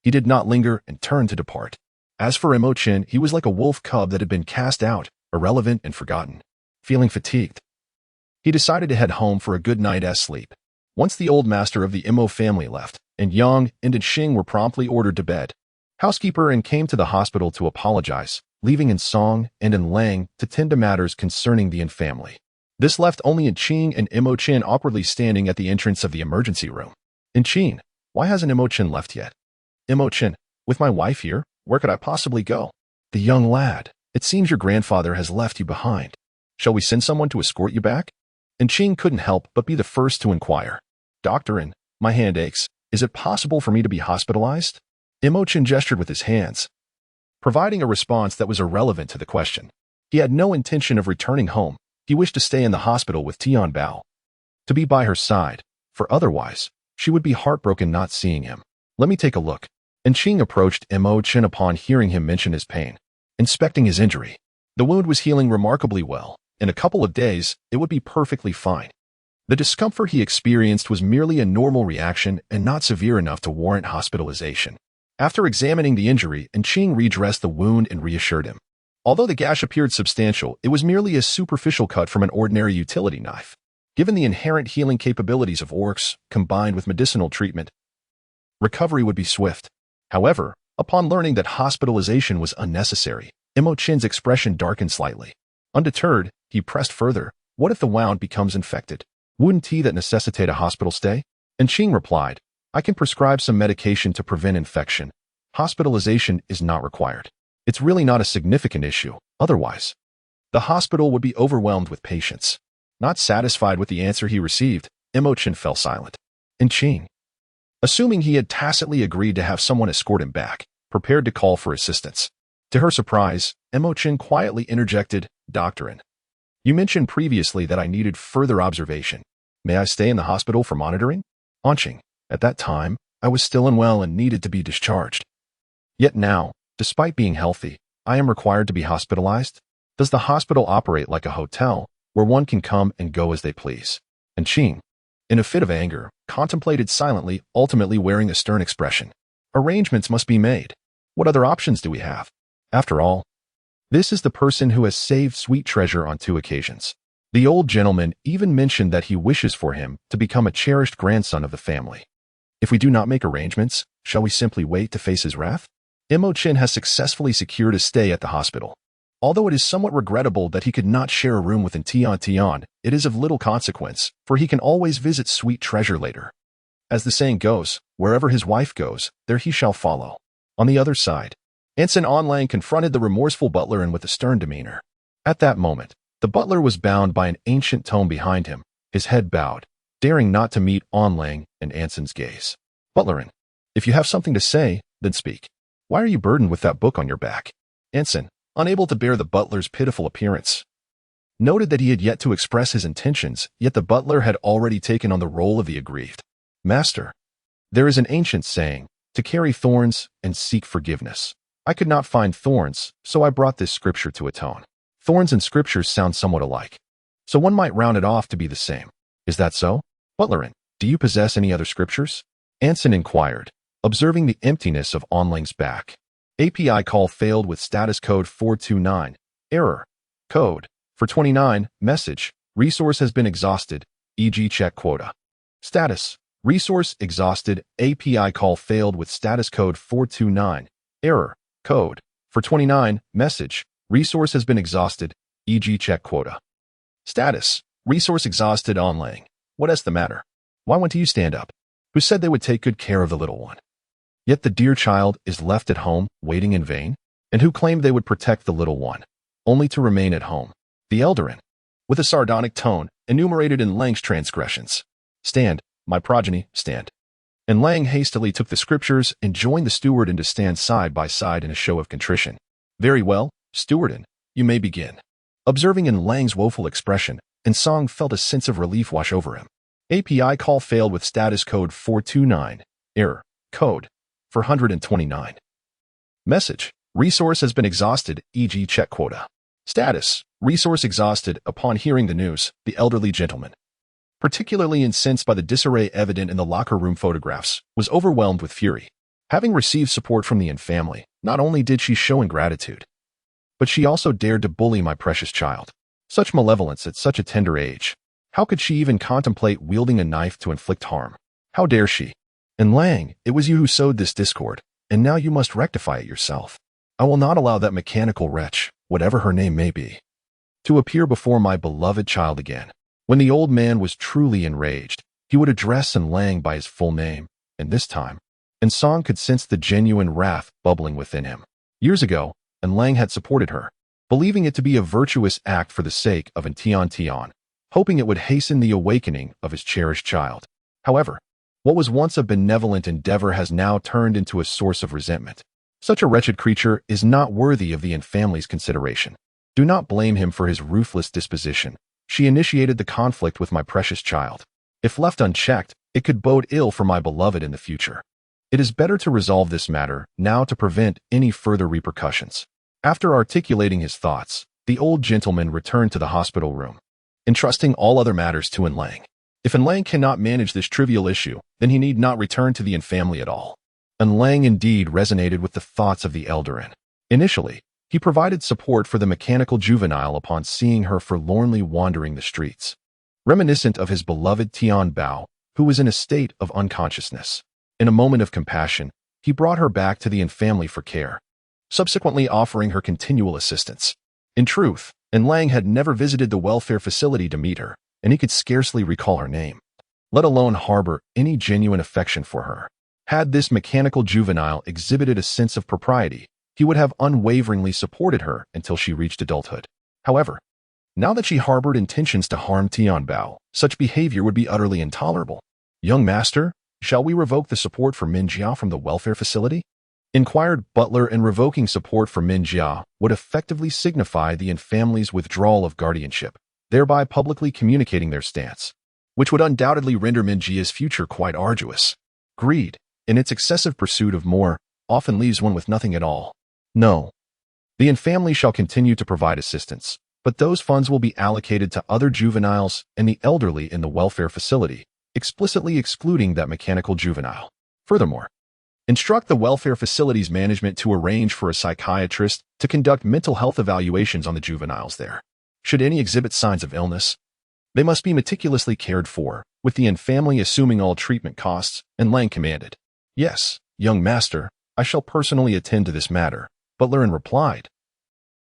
he did not linger and turned to depart. As for Emochin, he was like a wolf cub that had been cast out, irrelevant and forgotten. Feeling fatigued, he decided to head home for a good night's sleep. Once the old master of the Imo family left, and Yang and Xing were promptly ordered to bed, housekeeper and came to the hospital to apologize, leaving Nsong and Lang to tend to matters concerning the Yin family. This left only Qing and Emochin awkwardly standing at the entrance of the emergency room. Qing, why hasn't Emochin left yet? Emochin, with my wife here, where could I possibly go? The young lad, it seems your grandfather has left you behind. Shall we send someone to escort you back? Qing couldn't help but be the first to inquire. Doctor, my hand aches. Is it possible for me to be hospitalized? Emochin gestured with his hands, providing a response that was irrelevant to the question. He had no intention of returning home. He wished to stay in the hospital with Tian Bao, to be by her side, for otherwise, she would be heartbroken not seeing him. Let me take a look. Qing approached Emochin upon hearing him mention his pain, inspecting his injury. The wound was healing remarkably well. In a couple of days, it would be perfectly fine. The discomfort he experienced was merely a normal reaction and not severe enough to warrant hospitalization. After examining the injury, Qing redressed the wound and reassured him. Although the gash appeared substantial, it was merely a superficial cut from an ordinary utility knife. Given the inherent healing capabilities of orcs, combined with medicinal treatment, recovery would be swift. However, upon learning that hospitalization was unnecessary, Emochin's expression darkened slightly. Undeterred, he pressed further. What if the wound becomes infected? Wouldn't that necessitate a hospital stay? Qing replied, I can prescribe some medication to prevent infection. Hospitalization is not required. It's really not a significant issue. Otherwise, the hospital would be overwhelmed with patients. Not satisfied with the answer he received, Emochin fell silent. Qing, assuming he had tacitly agreed to have someone escort him back, prepared to call for assistance. To her surprise, Emochin quietly interjected, Doctor, you mentioned previously that I needed further observation. May I stay in the hospital for monitoring? Qing, at that time, I was still unwell and needed to be discharged. Yet now, despite being healthy, I am required to be hospitalized? Does the hospital operate like a hotel, where one can come and go as they please? Qing, in a fit of anger, contemplated silently, ultimately wearing a stern expression. Arrangements must be made. What other options do we have? After all, this is the person who has saved sweet treasure on 2 occasions. The old gentleman even mentioned that he wishes for him to become a cherished grandson of the family. If we do not make arrangements, shall we simply wait to face his wrath? Mo Chin has successfully secured a stay at the hospital. Although it is somewhat regrettable that he could not share a room with Tian Tian, it is of little consequence, for he can always visit sweet treasure later. As the saying goes, wherever his wife goes, there he shall follow. On the other side, Ensign On Lang confronted the remorseful butler and with a stern demeanor. At that moment, the butler was bound by an ancient tome behind him, his head bowed, daring not to meet On Lang and Anson's gaze. Butlerin, if you have something to say, then speak. Why are you burdened with that book on your back? Anson, unable to bear the butler's pitiful appearance, noted that he had yet to express his intentions, yet the butler had already taken on the role of the aggrieved. Master, there is an ancient saying, to carry thorns and seek forgiveness. I could not find thorns, so I brought this scripture to atone. Thorns and scriptures sound somewhat alike, so one might round it off to be the same. Is that so? Butlerin, do you possess any other scriptures? Anson inquired, observing the emptiness of On Lang's back. API call failed with status code 429. Error. Code. For 29. Message. Resource has been exhausted, e.g. check quota. Status. Resource exhausted. API call failed with status code 429. Error. Code. For 29. Message. Resource has been exhausted, e.g. check quota. Status. Resource exhausted. On Lang. What is the matter? Why won't you stand up? Who said they would take good care of the little one? Yet the dear child is left at home, waiting in vain? And who claimed they would protect the little one, only to remain at home? The Eldarin, with a sardonic tone, enumerated in Lang's transgressions. Stand, my progeny, stand. And Lang hastily took the scriptures and joined the steward in to stand side by side in a show of contrition. Very well, stewardin, you may begin. Observing in Lang's woeful expression, Song felt a sense of relief wash over him. API call failed with status code 429. Error. Code. For 129. Message. Resource has been exhausted, e.g. check quota. Status. Resource exhausted. Upon hearing the news, the elderly gentleman, particularly incensed by the disarray evident in the locker room photographs, was overwhelmed with fury. Having received support from the Yin family, not only did she show ingratitude, but she also dared to bully my precious child. Such malevolence at such a tender age. How could she even contemplate wielding a knife to inflict harm? How dare she? And Lang, it was you who sowed this discord, and now you must rectify it yourself. I will not allow that mechanical wretch, whatever her name may be, to appear before my beloved child again. When the old man was truly enraged, he would address Lang by his full name, and this time, Song could sense the genuine wrath bubbling within him. Years ago, Lang had supported her, believing it to be a virtuous act for the sake of Tiantian, hoping it would hasten the awakening of his cherished child. However, what was once a benevolent endeavor has now turned into a source of resentment. Such a wretched creature is not worthy of the Yin family's consideration. Do not blame him for his ruthless disposition. She initiated the conflict with my precious child. If left unchecked, it could bode ill for my beloved in the future. It is better to resolve this matter now to prevent any further repercussions. After articulating his thoughts, the old gentleman returned to the hospital room, entrusting all other matters to Lang. If Lang cannot manage this trivial issue, then he need not return to the Yin family at all. Lang indeed resonated with the thoughts of the Eldarin. Initially, he provided support for the mechanical juvenile upon seeing her forlornly wandering the streets, reminiscent of his beloved Tian Bao, who was in a state of unconsciousness. In a moment of compassion, he brought her back to the Yin family for care, subsequently offering her continual assistance. In truth, Lang had never visited the welfare facility to meet her, and he could scarcely recall her name, let alone harbor any genuine affection for her. Had this mechanical juvenile exhibited a sense of propriety, he would have unwaveringly supported her until she reached adulthood. However, now that she harbored intentions to harm Tian Bao, such behavior would be utterly intolerable. Young master, shall we revoke the support for Min Jia from the welfare facility? Inquired Butler, and revoking support for Min Jia would effectively signify the Yin family's withdrawal of guardianship, thereby publicly communicating their stance, which would undoubtedly render Min Jia's future quite arduous. Greed, in its excessive pursuit of more, often leaves one with nothing at all. No. The Yin family shall continue to provide assistance, but those funds will be allocated to other juveniles and the elderly in the welfare facility, explicitly excluding that mechanical juvenile. Furthermore, instruct the welfare facility's management to arrange for a psychiatrist to conduct mental health evaluations on the juveniles there. Should any exhibit signs of illness, They must be meticulously cared for, with the Yin family assuming all treatment costs, and Lang commanded. Yes, young master, I shall personally attend to this matter, Butler replied,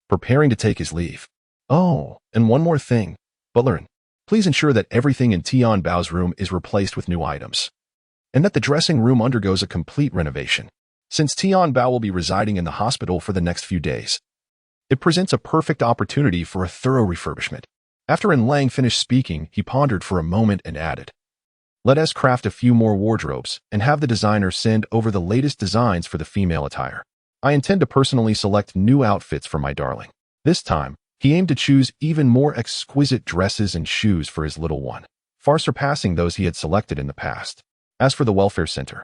preparing to take his leave. Oh, and one more thing, Butler, please ensure that everything in Tian Bao's room is replaced with new items, and that the dressing room undergoes a complete renovation. Since Tian Bao will be residing in the hospital for the next few days, it presents a perfect opportunity for a thorough refurbishment. After Lang finished speaking, he pondered for a moment and added, let us craft a few more wardrobes and have the designer send over the latest designs for the female attire. I intend to personally select new outfits for my darling. This time, he aimed to choose even more exquisite dresses and shoes for his little one, far surpassing those he had selected in the past. As for the welfare center,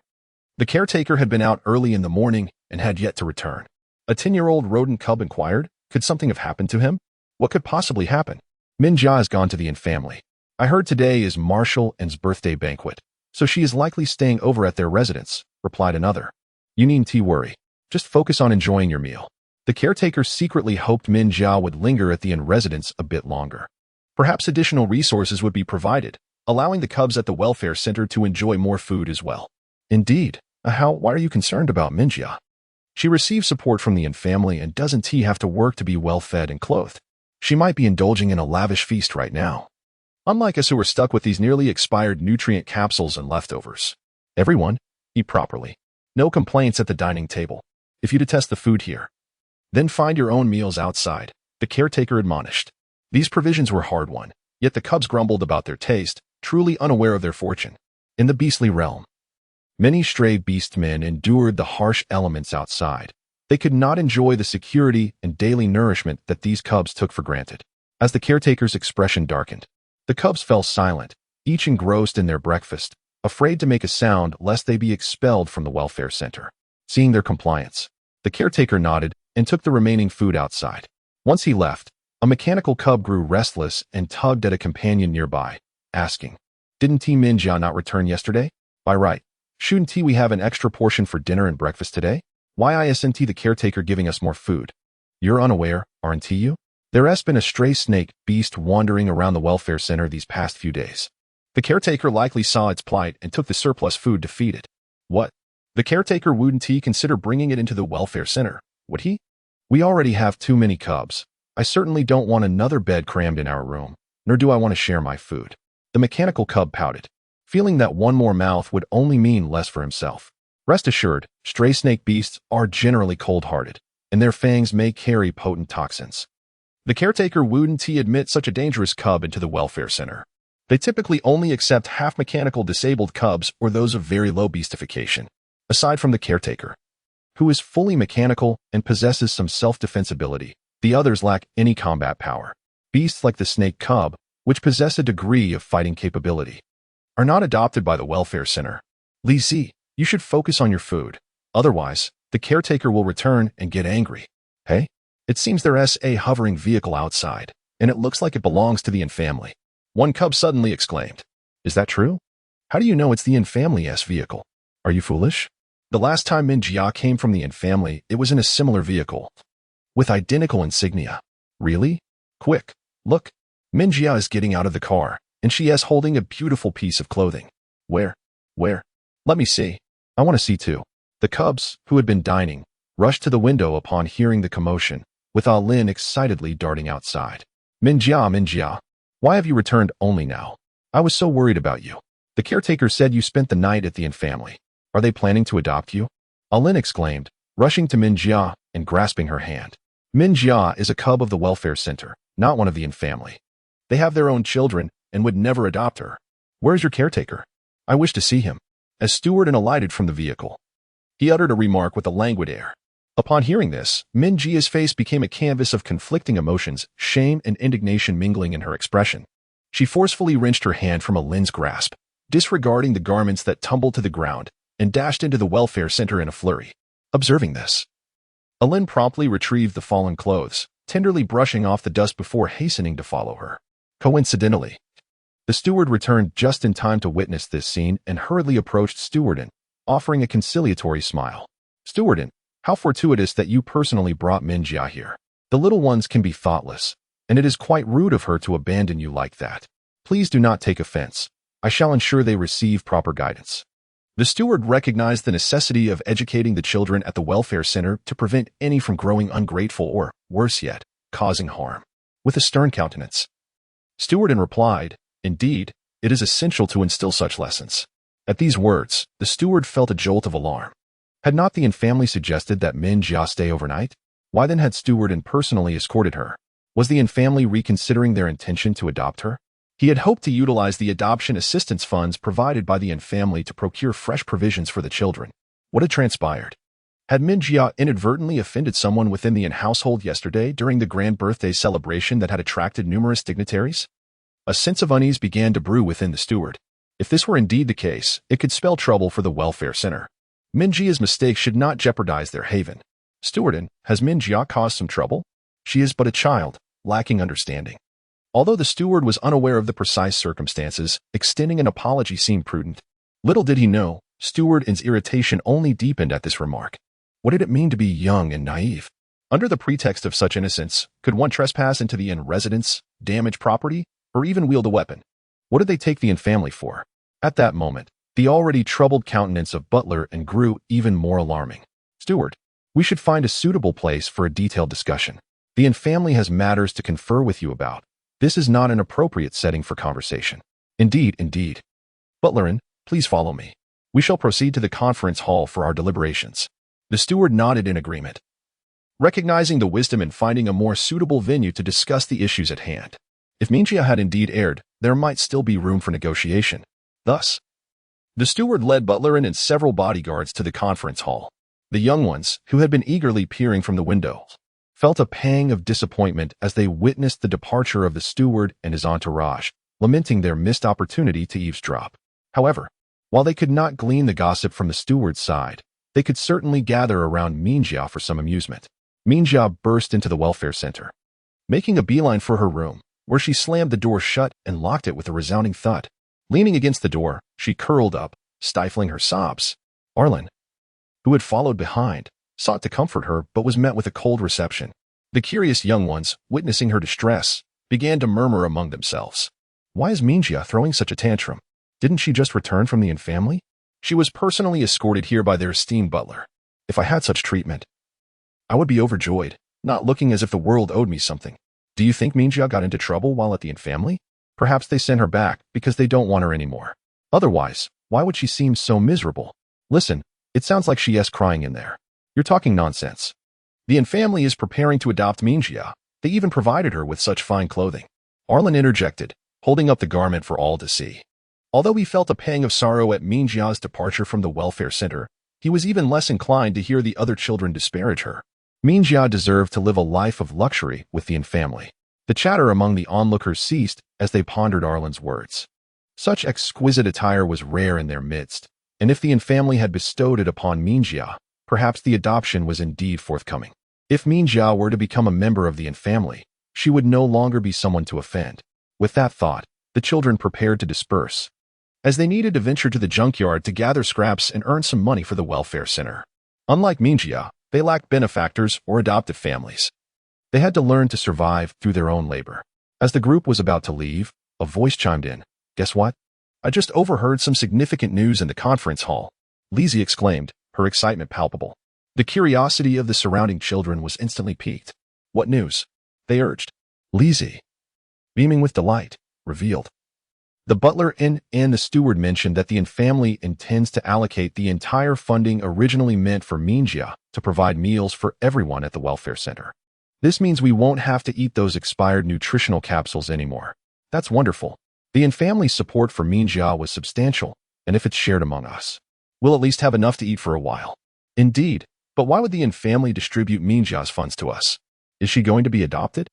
the caretaker had been out early in the morning and had yet to return. A 10-year-old rodent cub inquired, could something have happened to him? What could possibly happen? Min Jia has gone to the Yin family. I heard today is Marshall N's birthday banquet, so she is likely staying over at their residence, replied another. You needn't worry. Just focus on enjoying your meal. The caretaker secretly hoped Min Jia would linger at the Yin residence a bit longer. Perhaps additional resources would be provided, allowing the cubs at the welfare center to enjoy more food as well. Indeed. Why are you concerned about Min Jia? She receives support from the Yin family and doesn't have to work to be well-fed and clothed. She might be indulging in a lavish feast right now. Unlike us who are stuck with these nearly expired nutrient capsules and leftovers. Everyone, eat properly. No complaints at the dining table. If you detest the food here, then find your own meals outside, the caretaker admonished. These provisions were hard-won, yet the cubs grumbled about their taste, truly unaware of their fortune. In the beastly realm, many stray beastmen endured the harsh elements outside. They could not enjoy the security and daily nourishment that these cubs took for granted. As the caretaker's expression darkened, the cubs fell silent, each engrossed in their breakfast, afraid to make a sound lest they be expelled from the welfare center. Seeing their compliance, the caretaker nodded and took the remaining food outside. Once he left, a mechanical cub grew restless and tugged at a companion nearby, asking, didn't Min Jia not return yesterday? By right, shouldn't we have an extra portion for dinner and breakfast today? Why isn't the caretaker giving us more food? You're unaware, aren't you? There has been a stray snake beast wandering around the welfare center these past few days. The caretaker likely saw its plight and took the surplus food to feed it. What? The caretaker wouldn't consider bringing it into the welfare center, would he? We already have too many cubs. I certainly don't want another bed crammed in our room, nor do I want to share my food. The mechanical cub pouted, feeling that one more mouth would only mean less for himself. Rest assured, stray snake beasts are generally cold-hearted, and their fangs may carry potent toxins. The caretaker wouldn't admit such a dangerous cub into the welfare center. They typically only accept half-mechanical disabled cubs or those of very low beastification. Aside from the caretaker, who is fully mechanical and possesses some self-defense ability, the others lack any combat power. Beasts like the snake cub, which possess a degree of fighting capability, are not adopted by the welfare center. Li Zi, you should focus on your food. Otherwise, the caretaker will return and get angry. Hey? It seems there's a hovering vehicle outside, and it looks like it belongs to the Yin family. One cub suddenly exclaimed. Is that true? How do you know it's the Yin family's vehicle? Are you foolish? The last time Min Jia came from the Yin family, it was in a similar vehicle, with identical insignia. Really? Quick, look. Min Jia is getting out of the car, and she is holding a beautiful piece of clothing. Where? Let me see. I want to see too. The cubs, who had been dining, rushed to the window upon hearing the commotion, with Lin excitedly darting outside. Min Jia, why have you returned only now? I was so worried about you. The caretaker said you spent the night at the Yin family. Are they planning to adopt you? Lin exclaimed, rushing to Min Jia and grasping her hand. Min Jia is a cub of the welfare center, not one of the Yin family. They have their own children and would never adopt her. Where is your caretaker? I wish to see him. As Stewart alighted from the vehicle, he uttered a remark with a languid air. Upon hearing this, Min Jia's face became a canvas of conflicting emotions, shame and indignation mingling in her expression. She forcefully wrenched her hand from Lin's grasp, disregarding the garments that tumbled to the ground, and dashed into the welfare center in a flurry. Observing this, Lin promptly retrieved the fallen clothes, tenderly brushing off the dust before hastening to follow her. Coincidentally, the steward returned just in time to witness this scene and hurriedly approached Stewardin, offering a conciliatory smile. Stewardin, how fortuitous that you personally brought Min Jia here. The little ones can be thoughtless, and it is quite rude of her to abandon you like that. Please do not take offense. I shall ensure they receive proper guidance. The steward recognized the necessity of educating the children at the welfare center to prevent any from growing ungrateful or, worse yet, causing harm. With a stern countenance, Stewardin replied, "Indeed, it is essential to instill such lessons." At these words, the steward felt a jolt of alarm. Had not the family suggested that Min Jia stay overnight? Why then had Stewardin personally escorted her? Was the family reconsidering their intention to adopt her? He had hoped to utilize the adoption assistance funds provided by the family to procure fresh provisions for the children. What had transpired? Had Min Jia inadvertently offended someone within the household yesterday during the grand birthday celebration that had attracted numerous dignitaries? A sense of unease began to brew within the steward. If this were indeed the case, it could spell trouble for the welfare center. Min Jia's mistake should not jeopardize their haven. Stewardin, has Min Jia caused some trouble? She is but a child, lacking understanding. Although the steward was unaware of the precise circumstances, extending an apology seemed prudent. Little did he know, Stewardin's irritation only deepened at this remark. What did it mean to be young and naive? Under the pretext of such innocence, could one trespass into the residence, damage property, or even wield a weapon? What did they take the family for? At that moment, the already troubled countenance of Butler grew even more alarming. Steward, we should find a suitable place for a detailed discussion. The family has matters to confer with you about. This is not an appropriate setting for conversation. Indeed, indeed. Butlerin, please follow me. We shall proceed to the conference hall for our deliberations. The steward nodded in agreement, recognizing the wisdom in finding a more suitable venue to discuss the issues at hand. If Min Jia had indeed erred, there might still be room for negotiation. Thus, the steward led Butlerin and several bodyguards to the conference hall. The young ones, who had been eagerly peering from the windows, felt a pang of disappointment as they witnessed the departure of the steward and his entourage, lamenting their missed opportunity to eavesdrop. However, while they could not glean the gossip from the steward's side, they could certainly gather around Min Jia for some amusement. Min Jia burst into the welfare center, making a beeline for her room, where she slammed the door shut and locked it with a resounding thud. Leaning against the door, she curled up, stifling her sobs. Arlen, who had followed behind, sought to comfort her but was met with a cold reception. The curious young ones, witnessing her distress, began to murmur among themselves. Why is Min Jia throwing such a tantrum? Didn't she just return from the family? She was personally escorted here by their esteemed butler. If I had such treatment, I would be overjoyed, not looking as if the world owed me something. Do you think Min Jia got into trouble while at the family? Perhaps they sent her back because they don't want her anymore. Otherwise, why would she seem so miserable? Listen, it sounds like she is crying in there. You're talking nonsense. The family is preparing to adopt Min Jia. They even provided her with such fine clothing. Arlen interjected, holding up the garment for all to see. Although he felt a pang of sorrow at Min Jia's departure from the welfare center, he was even less inclined to hear the other children disparage her. Min Jia deserved to live a life of luxury with the family. The chatter among the onlookers ceased as they pondered Arlen's words. Such exquisite attire was rare in their midst, and if the family had bestowed it upon Min Jia, perhaps the adoption was indeed forthcoming. If Min Jia were to become a member of the family, she would no longer be someone to offend. With that thought, the children prepared to disperse, as they needed to venture to the junkyard to gather scraps and earn some money for the welfare center. Unlike Min Jia, they lacked benefactors or adoptive families. They had to learn to survive through their own labor. As the group was about to leave, a voice chimed in. Guess what? I just overheard some significant news in the conference hall. Lizzie exclaimed, her excitement palpable. The curiosity of the surrounding children was instantly piqued. What news? They urged. Lizzie, beaming with delight, revealed. The butler and the steward mentioned that the family intends to allocate the entire funding originally meant for Min Jia to provide meals for everyone at the welfare center. This means we won't have to eat those expired nutritional capsules anymore. That's wonderful. The family's support for Min Jia was substantial, and if it's shared among us, we'll at least have enough to eat for a while. Indeed, but why would the family distribute Min Jia's funds to us? Is she going to be adopted?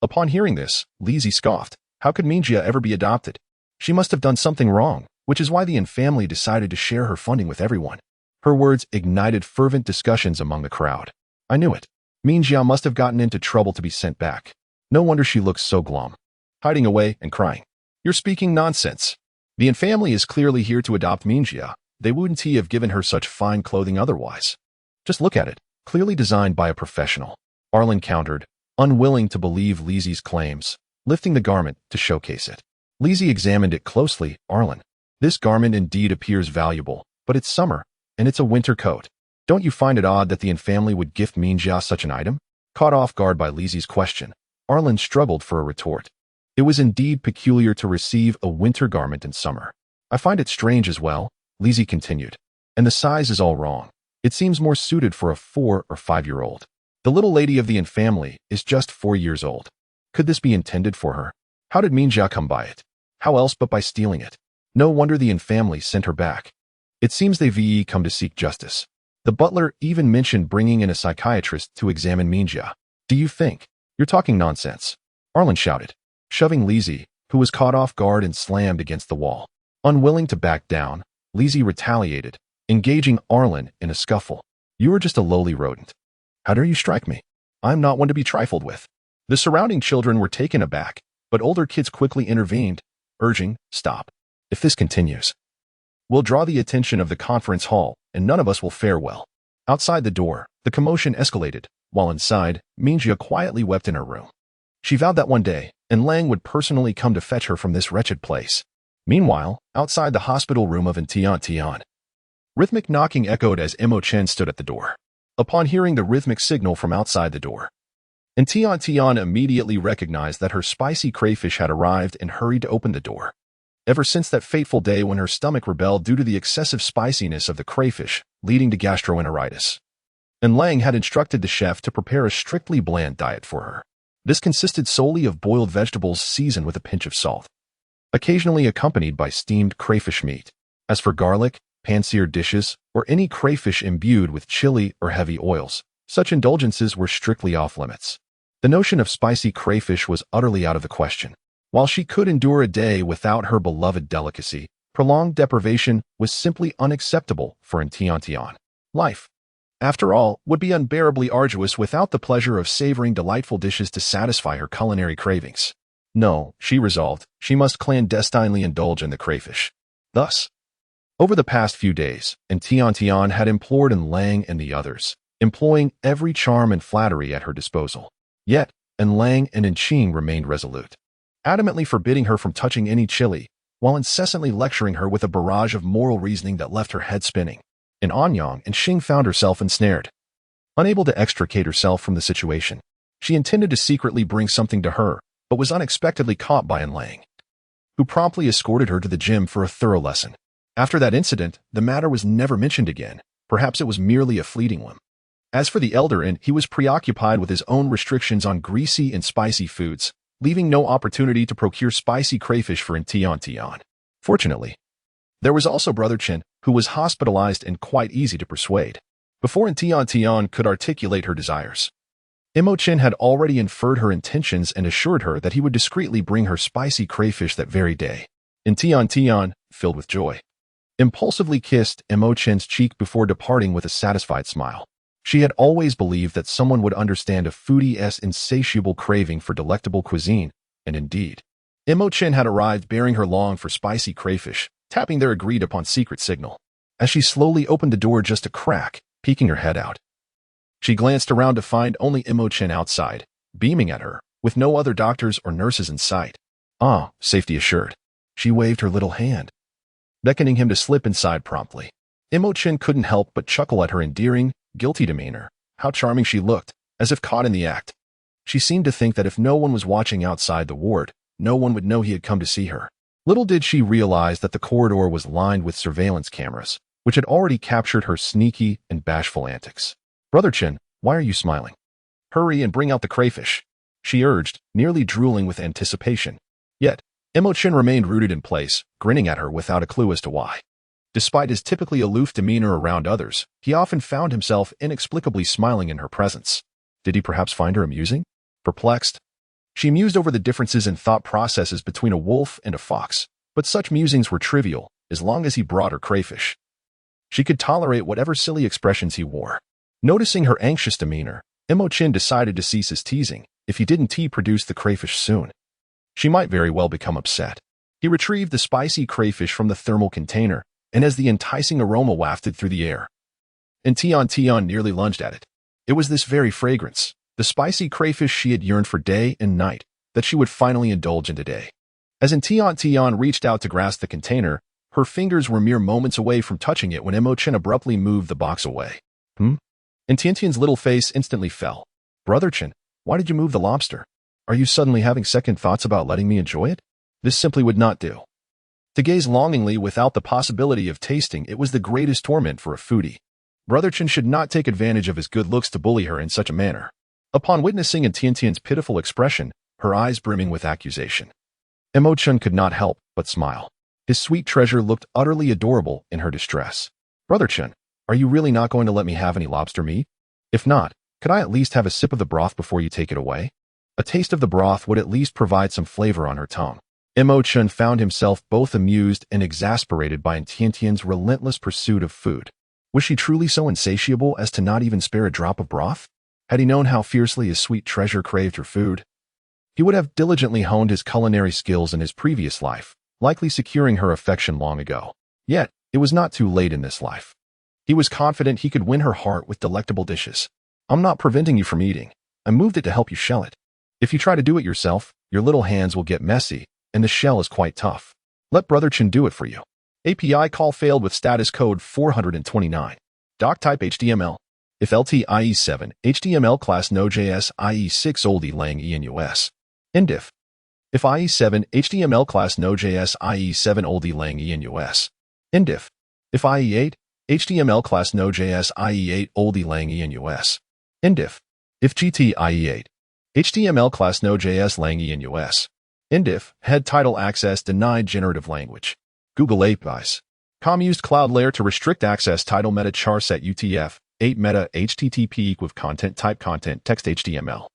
Upon hearing this, Lizzie scoffed. How could Min Jia ever be adopted? She must have done something wrong, which is why the family decided to share her funding with everyone. Her words ignited fervent discussions among the crowd. I knew it. Min Jia must have gotten into trouble to be sent back. No wonder she looks so glum, hiding away and crying. You're speaking nonsense. The family is clearly here to adopt Min Jia. They wouldn't have given her such fine clothing otherwise. Just look at it, clearly designed by a professional. Arlen countered, unwilling to believe Lizzie's claims, lifting the garment to showcase it. Lizzie examined it closely. Arlen, this garment indeed appears valuable, but it's summer, and it's a winter coat. Don't you find it odd that the family would gift Minjia such an item? Caught off guard by Lizzie's question, Arlen struggled for a retort. It was indeed peculiar to receive a winter garment in summer. I find it strange as well, Lizzie continued. And the size is all wrong. It seems more suited for a 4 or 5-year-old. The little lady of the family is just 4 years old. Could this be intended for her? How did Minjia come by it? How else but by stealing it? No wonder the family sent her back. It seems they've come to seek justice. The butler even mentioned bringing in a psychiatrist to examine Minjia. Do you think? You're talking nonsense, Arlen shouted, shoving Lizzie, who was caught off guard and slammed against the wall. Unwilling to back down, Lizzie retaliated, engaging Arlen in a scuffle. You are just a lowly rodent. How dare you strike me? I'm not one to be trifled with. The surrounding children were taken aback, but older kids quickly intervened, urging, stop. If this continues, we'll draw the attention of the conference hall, and none of us will fare well. Outside the door, the commotion escalated, while inside, Minjia quietly wept in her room. She vowed that one day, Lang would personally come to fetch her from this wretched place. Meanwhile, outside the hospital room of Tiantian, rhythmic knocking echoed as Chen stood at the door. Upon hearing the rhythmic signal from outside the door, Tian immediately recognized that her spicy crayfish had arrived and hurried to open the door. Ever since that fateful day when her stomach rebelled due to the excessive spiciness of the crayfish, leading to gastroenteritis, Lang had instructed the chef to prepare a strictly bland diet for her. This consisted solely of boiled vegetables seasoned with a pinch of salt, occasionally accompanied by steamed crayfish meat. As for garlic, pan-seared dishes, or any crayfish imbued with chili or heavy oils, such indulgences were strictly off-limits. The notion of spicy crayfish was utterly out of the question. While she could endure a day without her beloved delicacy, prolonged deprivation was simply unacceptable for Tiantian. Life, after all, would be unbearably arduous without the pleasure of savoring delightful dishes to satisfy her culinary cravings. No, she resolved, she must clandestinely indulge in the crayfish. Thus, over the past few days, Tiantian had implored Lang and the others, employing every charm and flattery at her disposal. Yet, Lang and Qing remained resolute, adamantly forbidding her from touching any chili, while incessantly lecturing her with a barrage of moral reasoning that left her head spinning. In Anyang and Qing found herself ensnared. Unable to extricate herself from the situation, she intended to secretly bring something to her, but was unexpectedly caught by Lang, who promptly escorted her to the gym for a thorough lesson. After that incident, the matter was never mentioned again. Perhaps it was merely a fleeting one. As for the elder, he was preoccupied with his own restrictions on greasy and spicy foods, leaving no opportunity to procure spicy crayfish for Tiantian. Fortunately, there was also Brother Chen, who was hospitalized and quite easy to persuade. Before Tiantian could articulate her desires, Chen had already inferred her intentions and assured her that he would discreetly bring her spicy crayfish that very day. Tian, filled with joy, impulsively kissed Chen's cheek before departing with a satisfied smile. She had always believed that someone would understand a foodie's insatiable craving for delectable cuisine, and indeed, Chen had arrived bearing her long for spicy crayfish, tapping their agreed-upon secret signal. As she slowly opened the door just a crack, peeking her head out, she glanced around to find only Chen outside, beaming at her, with no other doctors or nurses in sight. Ah, safety assured. She waved her little hand, beckoning him to slip inside promptly. Chen couldn't help but chuckle at her endearing, guilty demeanor. How charming she looked, as if caught in the act. She seemed to think that if no one was watching outside the ward, no one would know he had come to see her. Little did she realize that the corridor was lined with surveillance cameras, which had already captured her sneaky and bashful antics. Brother Chen, why are you smiling? Hurry and bring out the crayfish, she urged, nearly drooling with anticipation. Yet, Chen remained rooted in place, grinning at her without a clue as to why. Despite his typically aloof demeanor around others, he often found himself inexplicably smiling in her presence. Did he perhaps find her amusing? Perplexed, she mused over the differences in thought processes between a wolf and a fox, but such musings were trivial, as long as he brought her crayfish. She could tolerate whatever silly expressions he wore. Noticing her anxious demeanor, Chen decided to cease his teasing. If he didn't produce the crayfish soon, she might very well become upset. He retrieved the spicy crayfish from the thermal container, and as the enticing aroma wafted through the air, Tian nearly lunged at it. It was this very fragrance, the spicy crayfish she had yearned for day and night, that she would finally indulge in today. As in Tian Tian reached out to grasp the container, her fingers were mere moments away from touching it when Imochen abruptly moved the box away. And Tiantian's little face instantly fell. Brother Chen, why did you move the lobster? Are you suddenly having second thoughts about letting me enjoy it? This simply would not do. To gaze longingly without the possibility of tasting it was the greatest torment for a foodie. Brother Chen should not take advantage of his good looks to bully her in such a manner. Upon witnessing Tiantian's pitiful expression, her eyes brimming with accusation, Imochen could not help but smile. His sweet treasure looked utterly adorable in her distress. Brother Chen, are you really not going to let me have any lobster meat? If not, could I at least have a sip of the broth before you take it away? A taste of the broth would at least provide some flavor on her tongue. Imochen found himself both amused and exasperated by Tiantian's relentless pursuit of food. Was she truly so insatiable as to not even spare a drop of broth? Had he known how fiercely his sweet treasure craved her food, he would have diligently honed his culinary skills in his previous life, likely securing her affection long ago. Yet, it was not too late in this life. He was confident he could win her heart with delectable dishes. I'm not preventing you from eating. I moved it to help you shell it. If you try to do it yourself, your little hands will get messy, and the shell is quite tough. Let Brother Chen do it for you. API call failed with status code 429. Doc type HTML. If LT IE7, HTML class Node.js IE6 oldie lang ENUS. Indif. If IE7, HTML class Node.js IE7 oldie lang ENUS. Indif. If IE8, HTML class Node.js IE8 oldie lang ENUS. Indif. If GT IE8, HTML class Node.js lang ENUS. Indif. Head title access denied generative language. Google APIs. Com used cloud layer to restrict access title meta char set UTF 8 meta HTTP equiv content type content text HTML.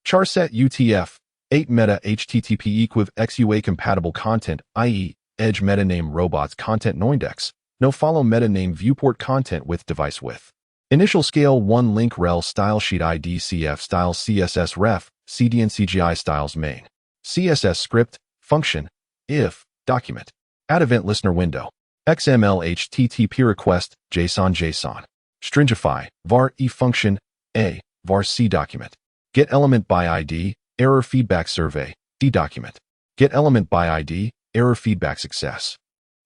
Char set UTF 8 meta HTTP equiv XUA compatible content, i.e. edge meta name robots content noindex. No follow meta name viewport content with device width. Initial scale 1 link rel style sheet ID CF styles CSS ref CDN CGI styles main. CSS script function if document. Add event listener window. XML HTTP request JSON. Stringify var e function a var c document. Get element by ID error feedback survey d document. Get element by ID error feedback success.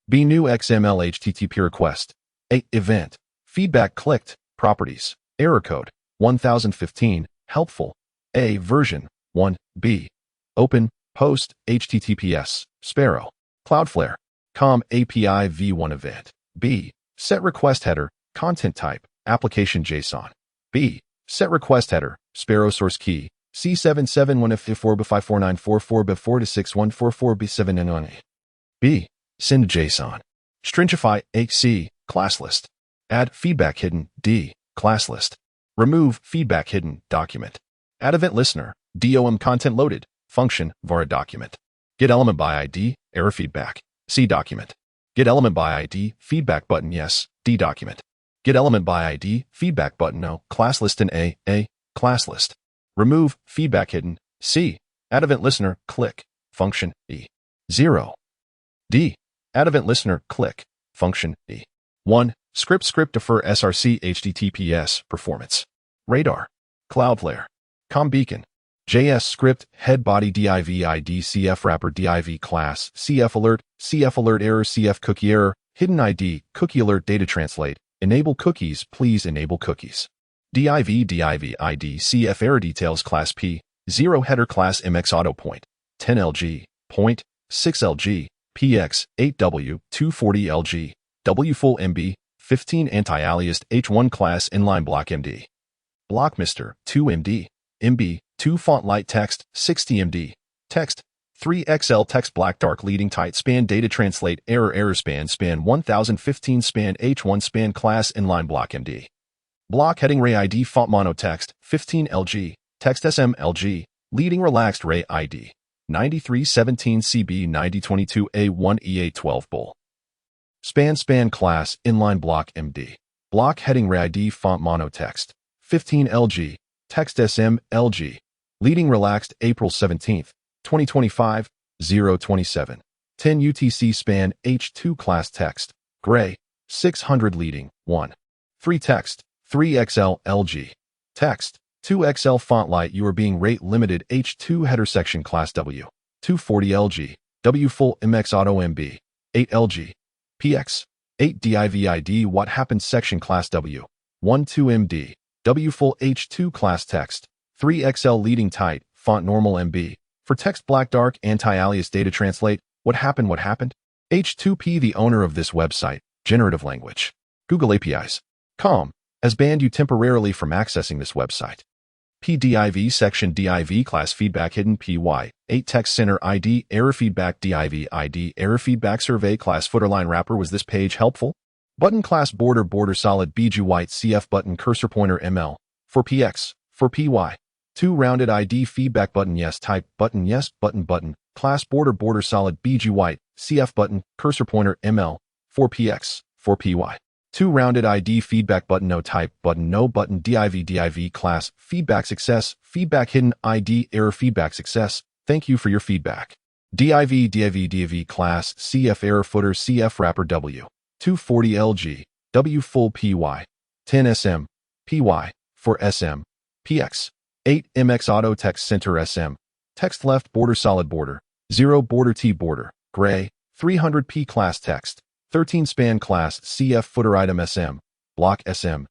B new XML HTTP request. A event feedback clicked properties error code 1015 helpful A version 1 B open post HTTPS Sparrow Cloudflare com API v1 event. B set request header content type application JSON. B set request header Sparrow source key C7715F54B54944B4 to 6144B7N1A. B send JSON. Stringify AC class list. Add feedback hidden D class list. Remove feedback hidden document. Add event listener DOM content loaded function var document. Get element by ID error feedback C document. Get element by ID feedback button yes D document. Get element by ID feedback button no class list in A class list. Remove feedback hidden C. Add event listener click function E. 0. D. Add event listener click function E. 1. Script defer SRC HTTPS performance. Radar. Cloudflare. ComBeacon. JS script head body div ID CF wrapper div class CF alert error CF cookie error hidden ID cookie alert data translate enable cookies please enable cookies. div ID CF error details class P 0 header class MX auto point 10 LG point 6 LG PX 8W 240 LG W full MB 15 anti-aliased H1 class inline block MD block Mr 2 MD MB 2 font light text 60 MD text 3 XL text black dark leading tight span data translate error span 1015 span H1 span class inline block MD block heading ray ID font mono text 15 LG text SM LG leading relaxed ray ID 9317 CB 9022 A1 EA12 bull span class inline block MD block heading ray ID font mono text 15 LG text SM LG leading relaxed April 17th 2025 027 10 UTC span H2 class text gray 600 leading 1 3 text 3XL LG text 2XL font light you are being rate limited H2 header section class W 240 LG W full MX auto MB, 8 LG, PX, 8 DIVID what happened section class W, 12 MD, W full H2 class text, 3 XL leading tight, font normal MB, for text black dark anti-alias data translate, what happened? H2P the owner of this website, generative language, Google APIs, has banned you temporarily from accessing this website. PDIV section DIV class feedback hidden PY, 8 text center ID, error feedback DIV ID, error feedback survey class footerline wrapper was this page helpful? Button class border solid BG white CF button cursor pointer ML, for PX, for PY. 2 rounded ID feedback button yes type button yes button class border solid BG white CF button cursor pointer ML, for PX, for PY. 2 rounded ID feedback button no type button no button div class feedback success feedback hidden ID error feedback success. Thank you for your feedback. div class CF error footer CF wrapper W 240 LG W full PY 10 SM PY for SM PX 8 MX auto text center SM text left border solid border 0 border T border gray 300p class text 13 span class CF footer item SM, block SM,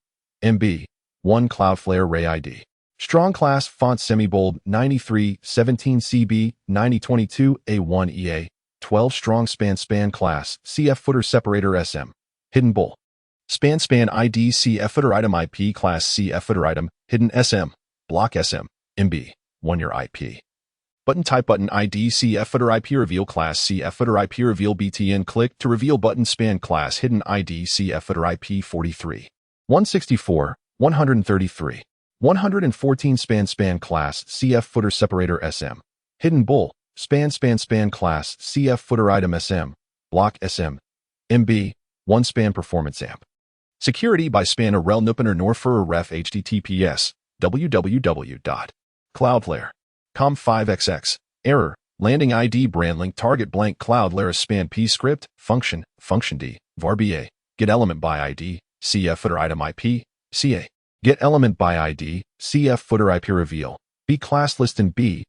MB, 1 Cloudflare Ray ID. Strong class font semi-bold 93, 17 CB, 9022 A1 EA, 12 strong span class CF footer separator SM, hidden bull. Span ID CF footer item IP class CF footer item, hidden SM, block SM, MB, 1 year IP. Button type button ID CF footer IP reveal class CF footer IP reveal BTN click to reveal button span class hidden ID CF footer IP 43 164 133 114 span class CF footer separator SM hidden bull span class CF footer item SM block SM MB 1 span performance amp security by span rel nupener norfer ref https www.cloudflare.com5xx error landing ID brand link target blank Cloudflare span p script function d var ba get element by ID CF footer item IP CA get element by ID CF footer IP reveal B class list and B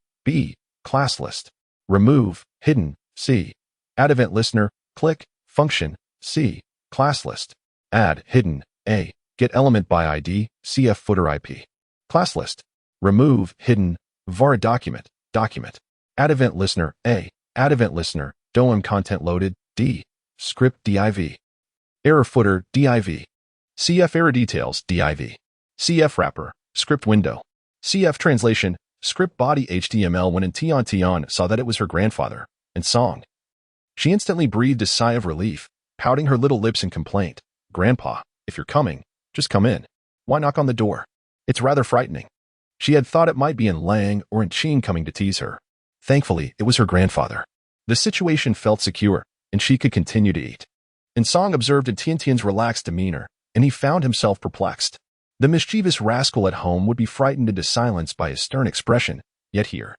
class list remove hidden C add event listener click function C class list add hidden A get element by ID CF footer IP class list remove hidden var document add event listener A add event listener DOM content loaded D script div error footer div CF error details div CF wrapper script window CF translation script body HTML when Tian Tian saw that it was her grandfather and song. She instantly breathed a sigh of relief, pouting her little lips in complaint. Grandpa, if you're coming, just come in. Why knock on the door? It's rather frightening. She had thought it might be in Lang or in Qing coming to tease her. Thankfully, it was her grandfather. The situation felt secure, and she could continue to eat. And Song observed Tiantian's relaxed demeanor, and he found himself perplexed. The mischievous rascal at home would be frightened into silence by his stern expression, yet here,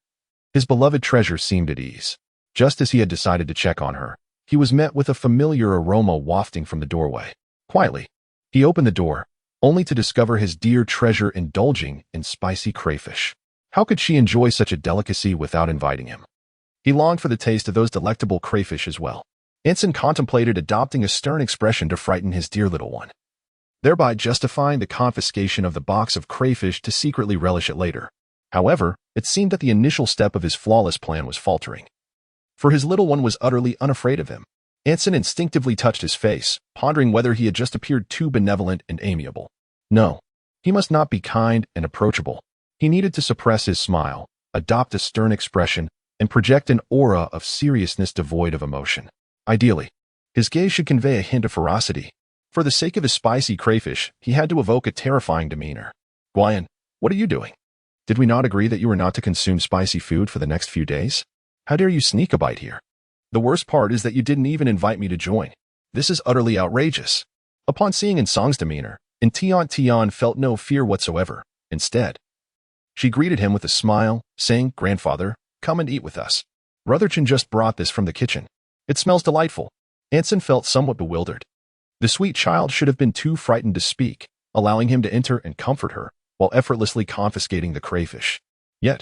his beloved treasure seemed at ease. Just as he had decided to check on her, he was met with a familiar aroma wafting from the doorway. Quietly, he opened the door, only to discover his dear treasure indulging in spicy crayfish. How could she enjoy such a delicacy without inviting him? He longed for the taste of those delectable crayfish as well. Anson contemplated adopting a stern expression to frighten his dear little one, thereby justifying the confiscation of the box of crayfish to secretly relish it later. However, it seemed that the initial step of his flawless plan was faltering. For his little one was utterly unafraid of him. Anson instinctively touched his face, pondering whether he had just appeared too benevolent and amiable. No, he must not be kind and approachable. He needed to suppress his smile, adopt a stern expression, and project an aura of seriousness devoid of emotion. Ideally, his gaze should convey a hint of ferocity. For the sake of his spicy crayfish, he had to evoke a terrifying demeanor. Guyan, what are you doing? Did we not agree that you were not to consume spicy food for the next few days? How dare you sneak a bite here? The worst part is that you didn't even invite me to join. This is utterly outrageous. Upon seeing Insong's demeanor, Tian felt no fear whatsoever. Instead, she greeted him with a smile, saying, "Grandfather, come and eat with us. Rutherchin just brought this from the kitchen. It smells delightful." Anson felt somewhat bewildered. The sweet child should have been too frightened to speak, allowing him to enter and comfort her, while effortlessly confiscating the crayfish. Yet,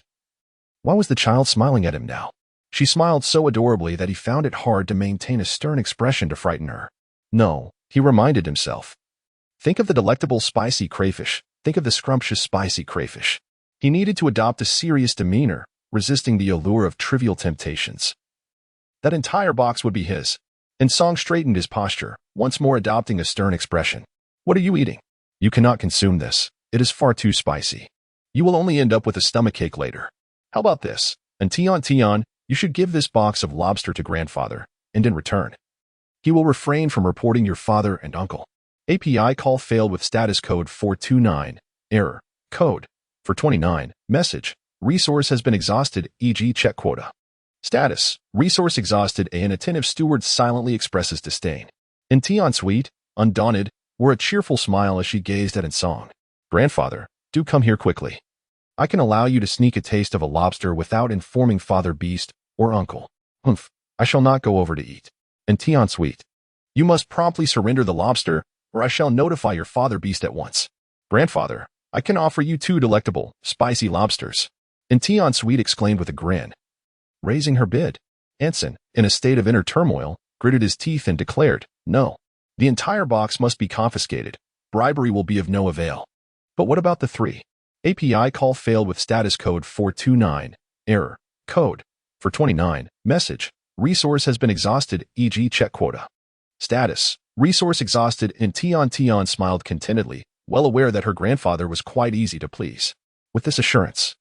why was the child smiling at him now? She smiled so adorably that he found it hard to maintain a stern expression to frighten her. No, he reminded himself. Think of the delectable spicy crayfish. Think of the scrumptious spicy crayfish. He needed to adopt a serious demeanor, resisting the allure of trivial temptations. That entire box would be his. And Song straightened his posture, once more adopting a stern expression. What are you eating? You cannot consume this. It is far too spicy. You will only end up with a stomachache later. How about this? And Tian Tian, you should give this box of lobster to grandfather, and in return, he will refrain from reporting your father and uncle. API call failed with status code 429. Error. Code. 429. Message. Resource has been exhausted, e.g. check quota. Status. Resource exhausted. An attentive steward silently expresses disdain. In Tian Sweet, undaunted, wore a cheerful smile as she gazed at Song. Grandfather, do come here quickly. I can allow you to sneak a taste of a lobster without informing Father Beast or Uncle. Humph, I shall not go over to eat. And Tian Sweet, you must promptly surrender the lobster, or I shall notify your Father Beast at once. Grandfather, I can offer you 2 delectable, spicy lobsters. And Tian Sweet exclaimed with a grin. Raising her bid, Anson, in a state of inner turmoil, gritted his teeth and declared, no. The entire box must be confiscated. Bribery will be of no avail. But what about the 3? API call failed with status code 429. Error. Code. 429. Message. Resource has been exhausted, e.g. check quota. Status. Resource exhausted. And Tian Tian smiled contentedly, well aware that her grandfather was quite easy to please. With this assurance,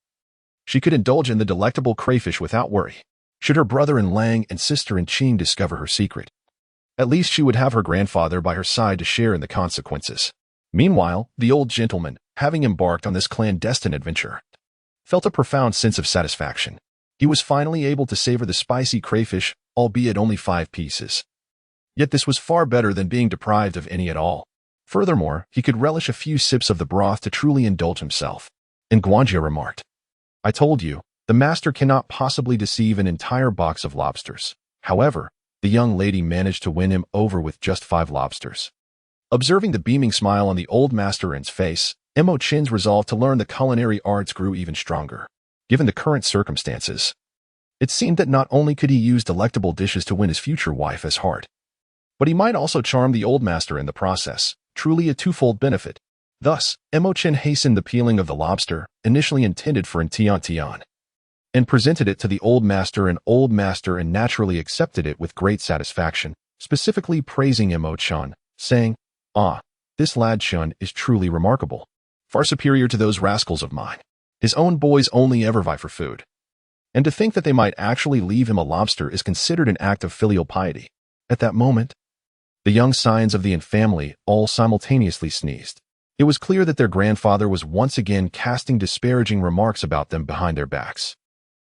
she could indulge in the delectable crayfish without worry. Should her brother in Lang and sister in Qing discover her secret, at least she would have her grandfather by her side to share in the consequences. Meanwhile, the old gentleman, having embarked on this clandestine adventure, felt a profound sense of satisfaction. He was finally able to savor the spicy crayfish, albeit only 5 pieces. Yet this was far better than being deprived of any at all. Furthermore, he could relish a few sips of the broth to truly indulge himself. And Guanjia remarked, I told you, the master cannot possibly deceive an entire box of lobsters. However, the young lady managed to win him over with just 5 lobsters. Observing the beaming smile on the old master's face, Mo Chin's resolve to learn the culinary arts grew even stronger. Given the current circumstances, it seemed that not only could he use delectable dishes to win his future wife as heart, but he might also charm the old master in the process, truly a twofold benefit. Thus, Mo Chin hastened the peeling of the lobster, initially intended for Tian Tian, and presented it to the old master and naturally accepted it with great satisfaction, specifically praising Mo Chin, saying, Ah, this lad Chun is truly remarkable, far superior to those rascals of mine. His own boys only ever vie for food. And to think that they might actually leave him a lobster is considered an act of filial piety. At that moment, the young scions of the family all simultaneously sneezed. It was clear that their grandfather was once again casting disparaging remarks about them behind their backs.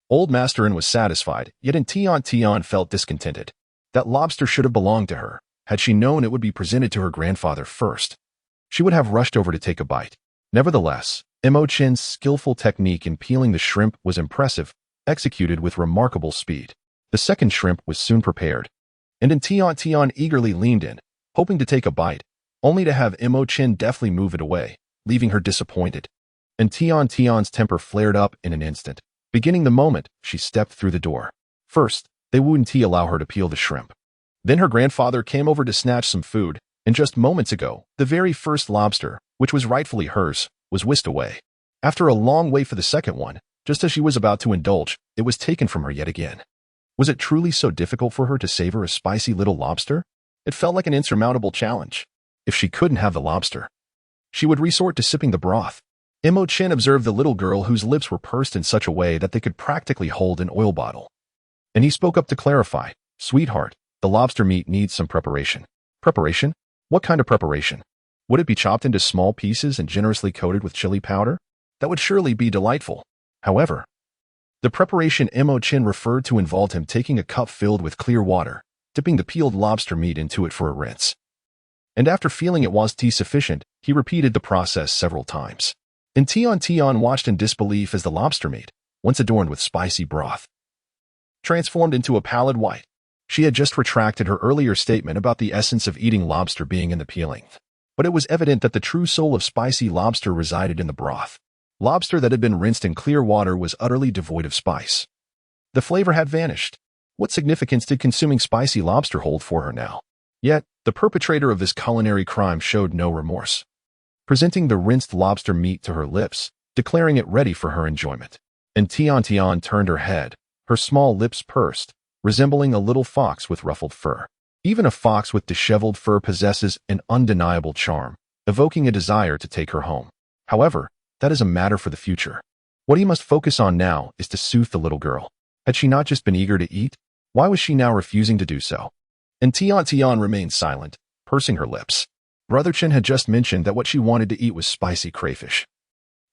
Old Masterin was satisfied, yet Tian Tian felt discontented. That lobster should have belonged to her. Had she known it would be presented to her grandfather first, she would have rushed over to take a bite. Nevertheless, Mo Chin's skillful technique in peeling the shrimp was impressive, executed with remarkable speed. The second shrimp was soon prepared, and Tian Tian eagerly leaned in, hoping to take a bite, only to have Mo Chin deftly move it away, leaving her disappointed. And Tian Tian's temper flared up in an instant, beginning the moment she stepped through the door. First, they wouldn't allow her to peel the shrimp. Then her grandfather came over to snatch some food, and just moments ago, the very first lobster, which was rightfully hers, was whisked away. After a long wait for the second one, just as she was about to indulge, it was taken from her yet again. Was it truly so difficult for her to savor a spicy little lobster? It felt like an insurmountable challenge. If she couldn't have the lobster, she would resort to sipping the broth. Mo Chin observed the little girl whose lips were pursed in such a way that they could practically hold an oil bottle. And he spoke up to clarify, Sweetheart, the lobster meat needs some preparation. Preparation? What kind of preparation? Would it be chopped into small pieces and generously coated with chili powder? That would surely be delightful. However, the preparation Mo Chin referred to involved him taking a cup filled with clear water, dipping the peeled lobster meat into it for a rinse. And after feeling it was sufficient, he repeated the process several times. And Tian Tian watched in disbelief as the lobster meat, once adorned with spicy broth, transformed into a pallid white. She had just retracted her earlier statement about the essence of eating lobster being in the peeling. But it was evident that the true soul of spicy lobster resided in the broth. Lobster that had been rinsed in clear water was utterly devoid of spice. The flavor had vanished. What significance did consuming spicy lobster hold for her now? Yet, the perpetrator of this culinary crime showed no remorse, presenting the rinsed lobster meat to her lips, declaring it ready for her enjoyment. And Tian turned her head, her small lips pursed, resembling a little fox with ruffled fur. Even a fox with disheveled fur possesses an undeniable charm, evoking a desire to take her home. However, that is a matter for the future. What he must focus on now is to soothe the little girl. Had she not just been eager to eat? Why was she now refusing to do so? And Tian remained silent, pursing her lips. Brother Chen had just mentioned that what she wanted to eat was spicy crayfish,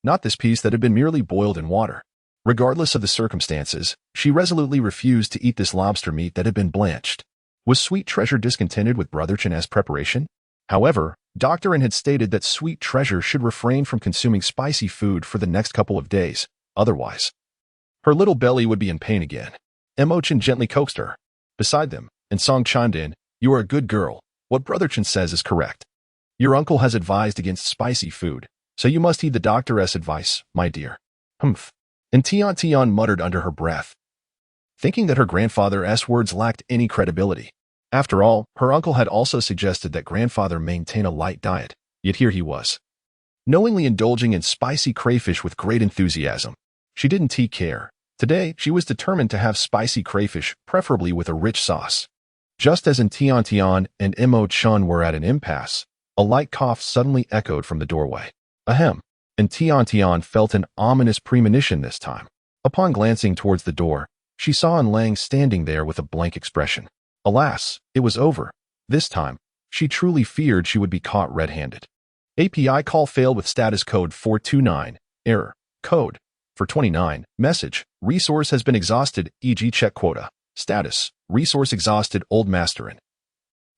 not this piece that had been merely boiled in water. Regardless of the circumstances, she resolutely refused to eat this lobster meat that had been blanched. Was Sweet Treasure discontented with Brother Chen's preparation? However, Dr. N had stated that Sweet Treasure should refrain from consuming spicy food for the next couple of days, otherwise her little belly would be in pain again. Mo Chen gently coaxed her. Beside them, and Song chimed in, "You are a good girl. What Brother Chen says is correct. Your uncle has advised against spicy food, so you must heed the doctor's advice, my dear." Humph. And Tian muttered under her breath, thinking that her grandfather's words lacked any credibility. After all, her uncle had also suggested that grandfather maintain a light diet, yet here he was, knowingly indulging in spicy crayfish with great enthusiasm. She didn't take care. Today, she was determined to have spicy crayfish, preferably with a rich sauce. Just as in Tian and Mo Chen were at an impasse, a light cough suddenly echoed from the doorway. Ahem. And Tian felt an ominous premonition this time. Upon glancing towards the door, she saw Lang standing there with a blank expression. Alas, it was over. This time, she truly feared she would be caught red-handed. API call failed with status code 429, error, code, for 29, message, resource has been exhausted, e.g. check quota, status, resource exhausted, old masterin.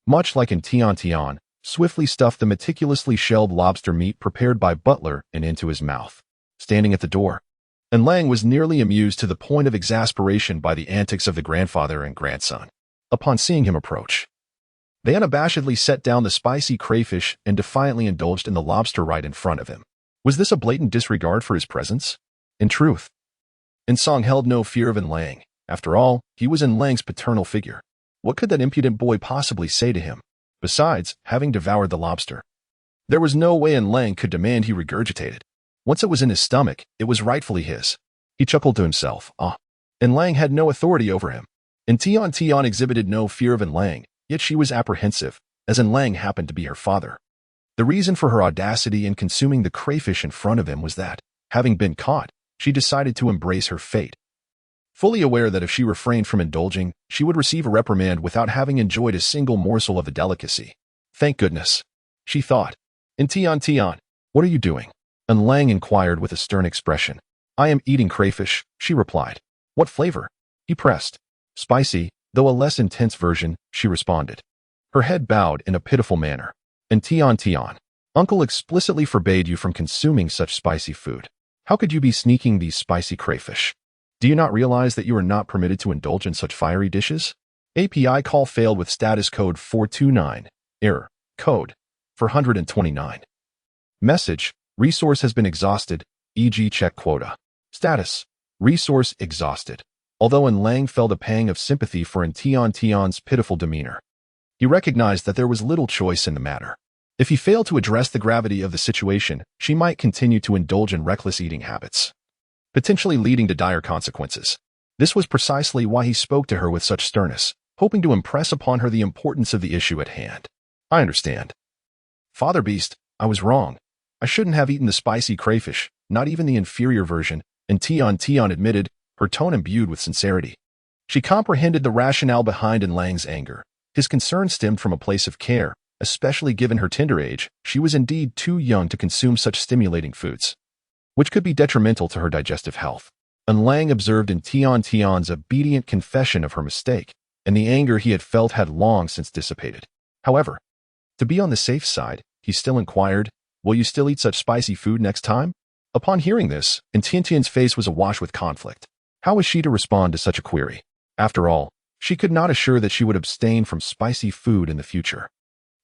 Much like in Tian, swiftly stuffed the meticulously shelled lobster meat prepared by Butler and into his mouth, standing at the door. And Lang was nearly amused to the point of exasperation by the antics of the grandfather and grandson. Upon seeing him approach, they unabashedly set down the spicy crayfish and defiantly indulged in the lobster right in front of him. Was this a blatant disregard for his presence? In truth, Song held no fear of Lang. After all, he was Lang's paternal figure. What could that impudent boy possibly say to him? Besides, having devoured the lobster, there was no way Lang could demand he regurgitate it. Once it was in his stomach, it was rightfully his. He chuckled to himself, and Lang had no authority over him. And Tian exhibited no fear of Lang, yet she was apprehensive, as Lang happened to be her father. The reason for her audacity in consuming the crayfish in front of him was that, having been caught, she decided to embrace her fate, fully aware that if she refrained from indulging, she would receive a reprimand without having enjoyed a single morsel of the delicacy. Thank goodness, she thought. And Tian, what are you doing? And Lang inquired with a stern expression. I am eating crayfish, she replied. What flavor? He pressed. Spicy, though a less intense version, she responded. Her head bowed in a pitiful manner. And Tian, Uncle explicitly forbade you from consuming such spicy food. How could you be sneaking these spicy crayfish? Do you not realize that you are not permitted to indulge in such fiery dishes? API call failed with status code 429, error, code, for 129. Message, resource has been exhausted, e.g. check quota. Status, resource exhausted. Although Lang felt a pang of sympathy for Tian's pitiful demeanor, he recognized that there was little choice in the matter. If he failed to address the gravity of the situation, she might continue to indulge in reckless eating habits, potentially leading to dire consequences. This was precisely why he spoke to her with such sternness, hoping to impress upon her the importance of the issue at hand. I understand. Father Beast, I was wrong. I shouldn't have eaten the spicy crayfish, not even the inferior version, and Tian admitted, her tone imbued with sincerity. She comprehended the rationale behind Lang's anger. His concern stemmed from a place of care, especially given her tender age. She was indeed too young to consume such stimulating foods, which could be detrimental to her digestive health. And Lang observed in Tian's obedient confession of her mistake, and the anger he had felt had long since dissipated. However, to be on the safe side, he still inquired, will you still eat such spicy food next time? Upon hearing this, Tiantian's face was awash with conflict. How was she to respond to such a query? After all, she could not assure that she would abstain from spicy food in the future.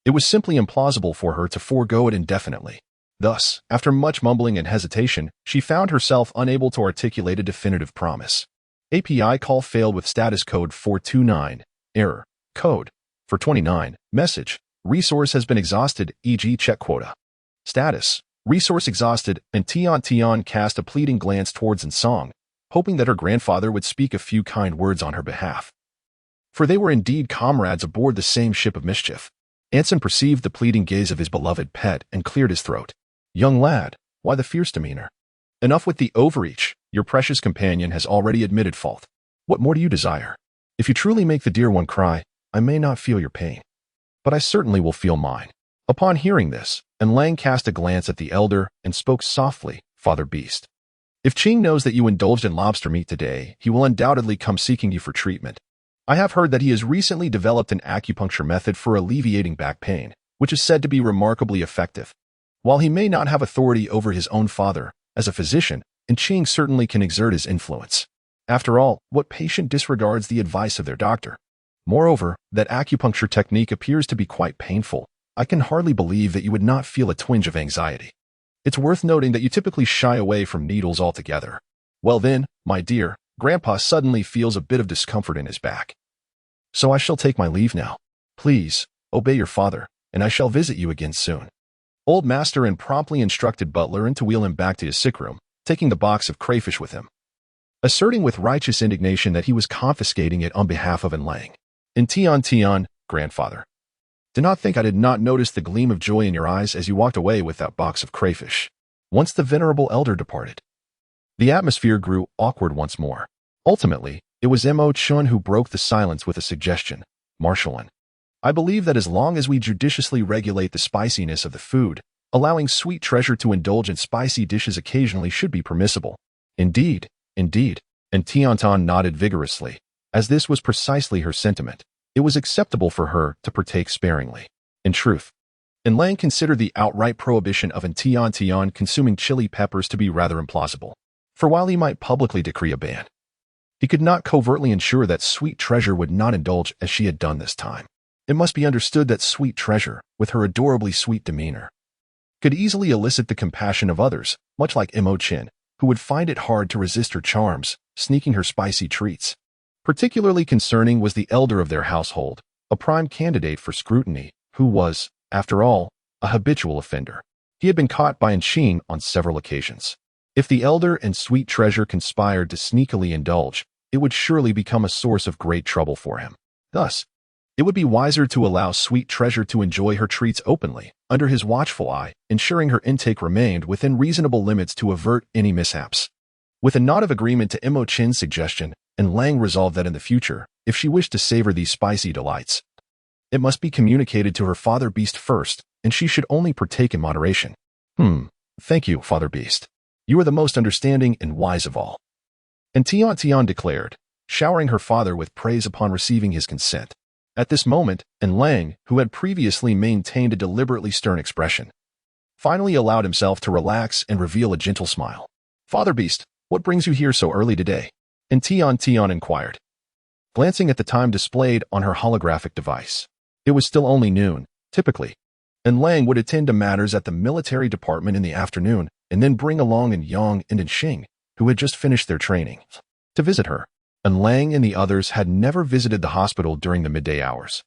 It was simply implausible for her to forego it indefinitely. Thus, after much mumbling and hesitation, she found herself unable to articulate a definitive promise. API call failed with status code 429. Error. Code. 429. Message. Resource has been exhausted, e.g. check quota. Status. Resource exhausted, and Tian Tian cast a pleading glance towards Song, hoping that her grandfather would speak a few kind words on her behalf. For they were indeed comrades aboard the same ship of mischief. Anson perceived the pleading gaze of his beloved pet and cleared his throat. Young lad, why the fierce demeanor? Enough with the overreach. Your precious companion has already admitted fault. What more do you desire? If you truly make the dear one cry, I may not feel your pain, but I certainly will feel mine. Upon hearing this, Lang cast a glance at the elder and spoke softly, Father Beast. If Qing knows that you indulged in lobster meat today, he will undoubtedly come seeking you for treatment. I have heard that he has recently developed an acupuncture method for alleviating back pain, which is said to be remarkably effective. While he may not have authority over his own father, as a physician, Qing certainly can exert his influence. After all, what patient disregards the advice of their doctor? Moreover, that acupuncture technique appears to be quite painful. I can hardly believe that you would not feel a twinge of anxiety. It's worth noting that you typically shy away from needles altogether. Well then, my dear, Grandpa suddenly feels a bit of discomfort in his back. So I shall take my leave now. Please, obey your father, and I shall visit you again soon. Old Master and promptly instructed Butler to wheel him back to his sick room, taking the box of crayfish with him, asserting with righteous indignation that he was confiscating it on behalf of Lang. In Tian, grandfather. Do not think I did not notice the gleam of joy in your eyes as you walked away with that box of crayfish. Once the venerable elder departed, the atmosphere grew awkward once more. Ultimately, it was Mo Chun who broke the silence with a suggestion. Marshallin, I believe that as long as we judiciously regulate the spiciness of the food, allowing Sweet Treasure to indulge in spicy dishes occasionally should be permissible. Indeed, and Tiantian nodded vigorously, as this was precisely her sentiment. It was acceptable for her to partake sparingly. In truth, Lang considered the outright prohibition of Tian consuming chili peppers to be rather implausible. For while he might publicly decree a ban, he could not covertly ensure that Sweet Treasure would not indulge as she had done this time. It must be understood that Sweet Treasure, with her adorably sweet demeanor, could easily elicit the compassion of others, much like Mo Chin, who would find it hard to resist her charms, sneaking her spicy treats. Particularly concerning was the elder of their household, a prime candidate for scrutiny, who was, after all, a habitual offender. He had been caught by Qing on several occasions. If the elder and Sweet Treasure conspired to sneakily indulge, it would surely become a source of great trouble for him. Thus, it would be wiser to allow Sweet Treasure to enjoy her treats openly, under his watchful eye, ensuring her intake remained within reasonable limits to avert any mishaps. With a nod of agreement to Mo Chin's suggestion, Lang resolved that in the future, if she wished to savor these spicy delights, it must be communicated to her Father Beast first, and she should only partake in moderation. Thank you, Father Beast. You are the most understanding and wise of all. And Tian declared, showering her father with praise upon receiving his consent. At this moment, Lang, who had previously maintained a deliberately stern expression, finally allowed himself to relax and reveal a gentle smile. Father Beast, what brings you here so early today? And Tian inquired, glancing at the time displayed on her holographic device. It was still only noon, typically, and Lang would attend to matters at the military department in the afternoon and then bring along Yang and Xing, who had just finished their training, to visit her. And Lang and the others had never visited the hospital during the midday hours,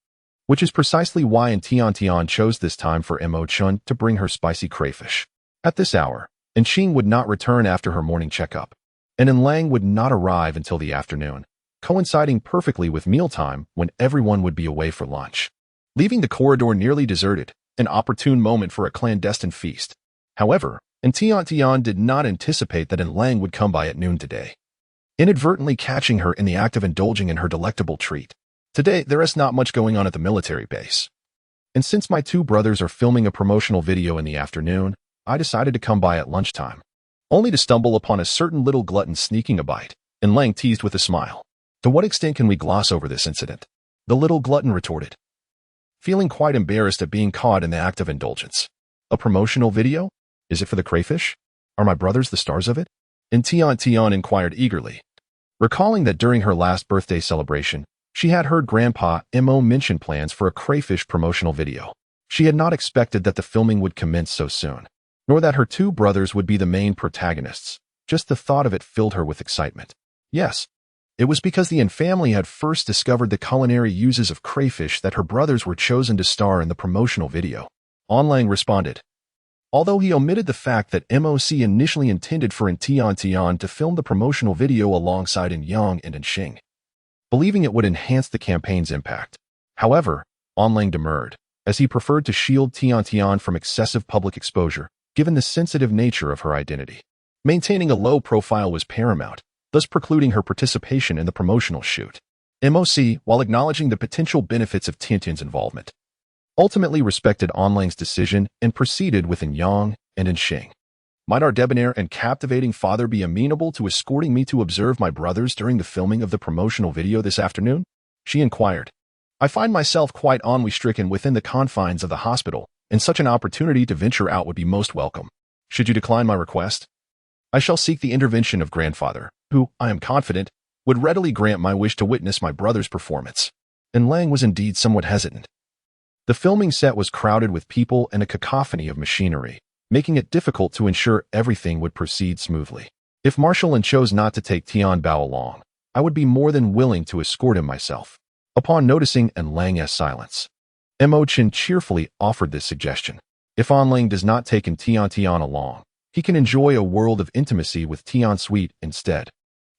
which is precisely why Tian chose this time for Mo Chun to bring her spicy crayfish. At this hour, Xing would not return after her morning checkup, and Lang would not arrive until the afternoon, coinciding perfectly with mealtime when everyone would be away for lunch, leaving the corridor nearly deserted, an opportune moment for a clandestine feast. However, Tian did not anticipate that Lang would come by at noon today, inadvertently catching her in the act of indulging in her delectable treat. Today, there is not much going on at the military base, and since my two brothers are filming a promotional video in the afternoon, I decided to come by at lunchtime, only to stumble upon a certain little glutton sneaking a bite, and Lang teased with a smile. To what extent can we gloss over this incident? The little glutton retorted, feeling quite embarrassed at being caught in the act of indulgence. A promotional video? Is it for the crayfish? Are my brothers the stars of it? And Tian inquired eagerly, recalling that during her last birthday celebration, she had heard Grandpa Mo mention plans for a crayfish promotional video. She had not expected that the filming would commence so soon, nor that her two brothers would be the main protagonists. Just the thought of it filled her with excitement. Yes, It was because the Yin family had first discovered the culinary uses of crayfish that her brothers were chosen to star in the promotional video. Lang responded, although he omitted the fact that MOC initially intended for Tian to film the promotional video alongside Yang and Xing, believing it would enhance the campaign's impact. However, Lang demurred, as he preferred to shield Tian from excessive public exposure, given the sensitive nature of her identity. Maintaining a low profile was paramount, thus precluding her participation in the promotional shoot. MOC, while acknowledging the potential benefits of Tiantian's involvement, ultimately respected Lang's decision and proceeded with Yang and Xing. Might our debonair and captivating father be amenable to escorting me to observe my brothers during the filming of the promotional video this afternoon? She inquired. I find myself quite ennui-stricken within the confines of the hospital, and such an opportunity to venture out would be most welcome. Should you decline my request, I shall seek the intervention of grandfather, who, I am confident, would readily grant my wish to witness my brother's performance. And Lang was indeed somewhat hesitant. The filming set was crowded with people and a cacophony of machinery, making it difficult to ensure everything would proceed smoothly. If Marshall chose not to take Tian Bao along, I would be more than willing to escort him myself. Upon noticing Lang's silence, Mo Chen cheerfully offered this suggestion. If Lang does not take Tian along, he can enjoy a world of intimacy with Tian Sweet instead.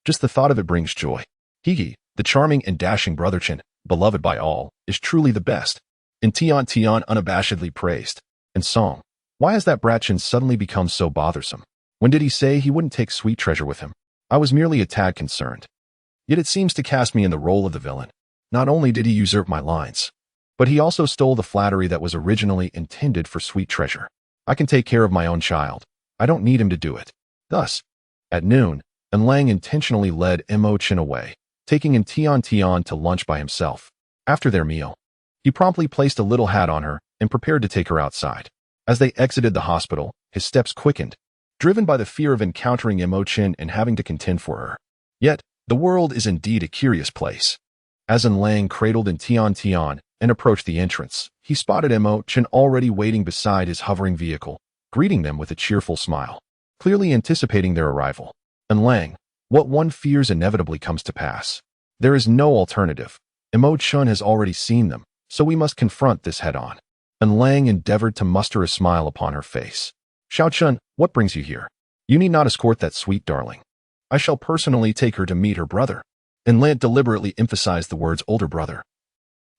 Just the thought of it brings joy. He, the charming and dashing brother Chen, beloved by all, is truly the best. And Tian unabashedly praised. And song, why has that brat Chen suddenly become so bothersome? When did he say he wouldn't take Sweet Treasure with him? I was merely a tad concerned. Yet it seems to cast me in the role of the villain. Not only did he usurp my lines, but he also stole the flattery that was originally intended for Sweet Treasure. I can take care of my own child. I don't need him to do it. Thus, at noon, Lang intentionally led Mo Chen away, taking Tian to lunch by himself. After their meal, he promptly placed a little hat on her and prepared to take her outside. As they exited the hospital, his steps quickened, driven by the fear of encountering Mo Chen and having to contend for her. Yet, the world is indeed a curious place. As Lang cradled Tian and approached the entrance, he spotted Mo Chen already waiting beside his hovering vehicle, greeting them with a cheerful smile, clearly anticipating their arrival. Lang, what one fears inevitably comes to pass. There is no alternative. Mo Chen has already seen them, so we must confront this head-on. Lang endeavored to muster a smile upon her face. Xiao Chun, what brings you here? You need not escort that sweet darling. I shall personally take her to meet her brother. Lang deliberately emphasized the words older brother,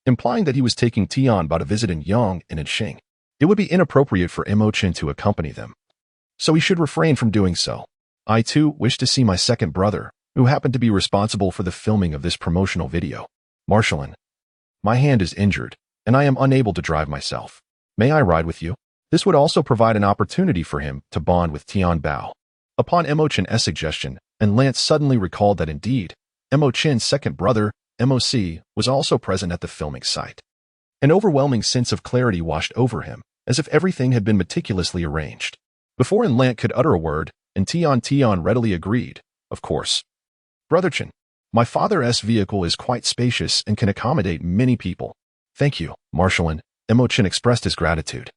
implying that he was taking Tian Bao to visit Yang and Xing. It would be inappropriate for Mo Chen to accompany them, so he should refrain from doing so. I too wish to see my second brother, who happened to be responsible for the filming of this promotional video. Marshallin, my hand is injured, and I am unable to drive myself. May I ride with you? This would also provide an opportunity for him to bond with Tian Bao. Upon Mo Chen's suggestion, Lance suddenly recalled that indeed, Mo Chen's second brother, MOC, was also present at the filming site. An overwhelming sense of clarity washed over him, as if everything had been meticulously arranged. Before Lant could utter a word, Tian readily agreed, of course. Brother Chen, my father's vehicle is quite spacious and can accommodate many people. Thank you, Marshallin. Mo Chen expressed his gratitude.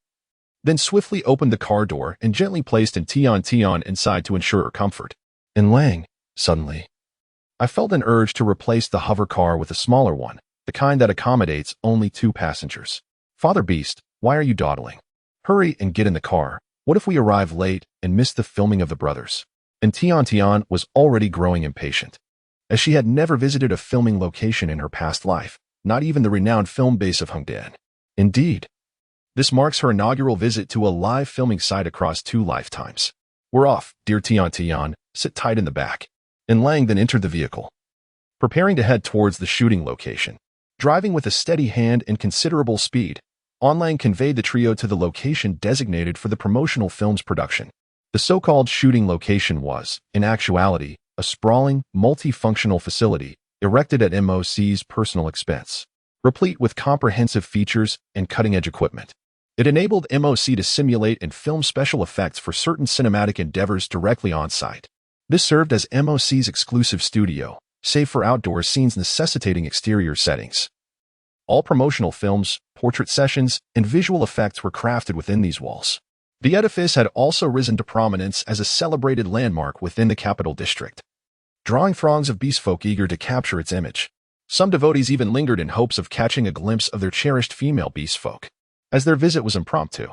Then swiftly opened the car door and gently placed Tian inside to ensure her comfort. Lang, suddenly, I felt an urge to replace the hover car with a smaller one, the kind that accommodates only 2 passengers. Father Beast, why are you dawdling? Hurry and get in the car. What if we arrive late and miss the filming of the brothers? And Tian was already growing impatient, as she had never visited a filming location in her past life, not even the renowned film base of Hongdian. Indeed, this marks her inaugural visit to a live filming site across 2 lifetimes. We're off, dear Tian. Sit tight in the back. Lang then entered the vehicle, preparing to head towards the shooting location. Driving with a steady hand and considerable speed, Lang conveyed the trio to the location designated for the promotional film's production. The so-called shooting location was, in actuality, a sprawling, multifunctional facility erected at MOC's personal expense, replete with comprehensive features and cutting-edge equipment. It enabled MOC to simulate and film special effects for certain cinematic endeavors directly on-site. This served as MOC's exclusive studio, save for outdoor scenes necessitating exterior settings. All promotional films, portrait sessions, and visual effects were crafted within these walls. The edifice had also risen to prominence as a celebrated landmark within the capital district. drawing throngs of beast folk eager to capture its image. Some devotees even lingered in hopes of catching a glimpse of their cherished female beast folk, as their visit was impromptu.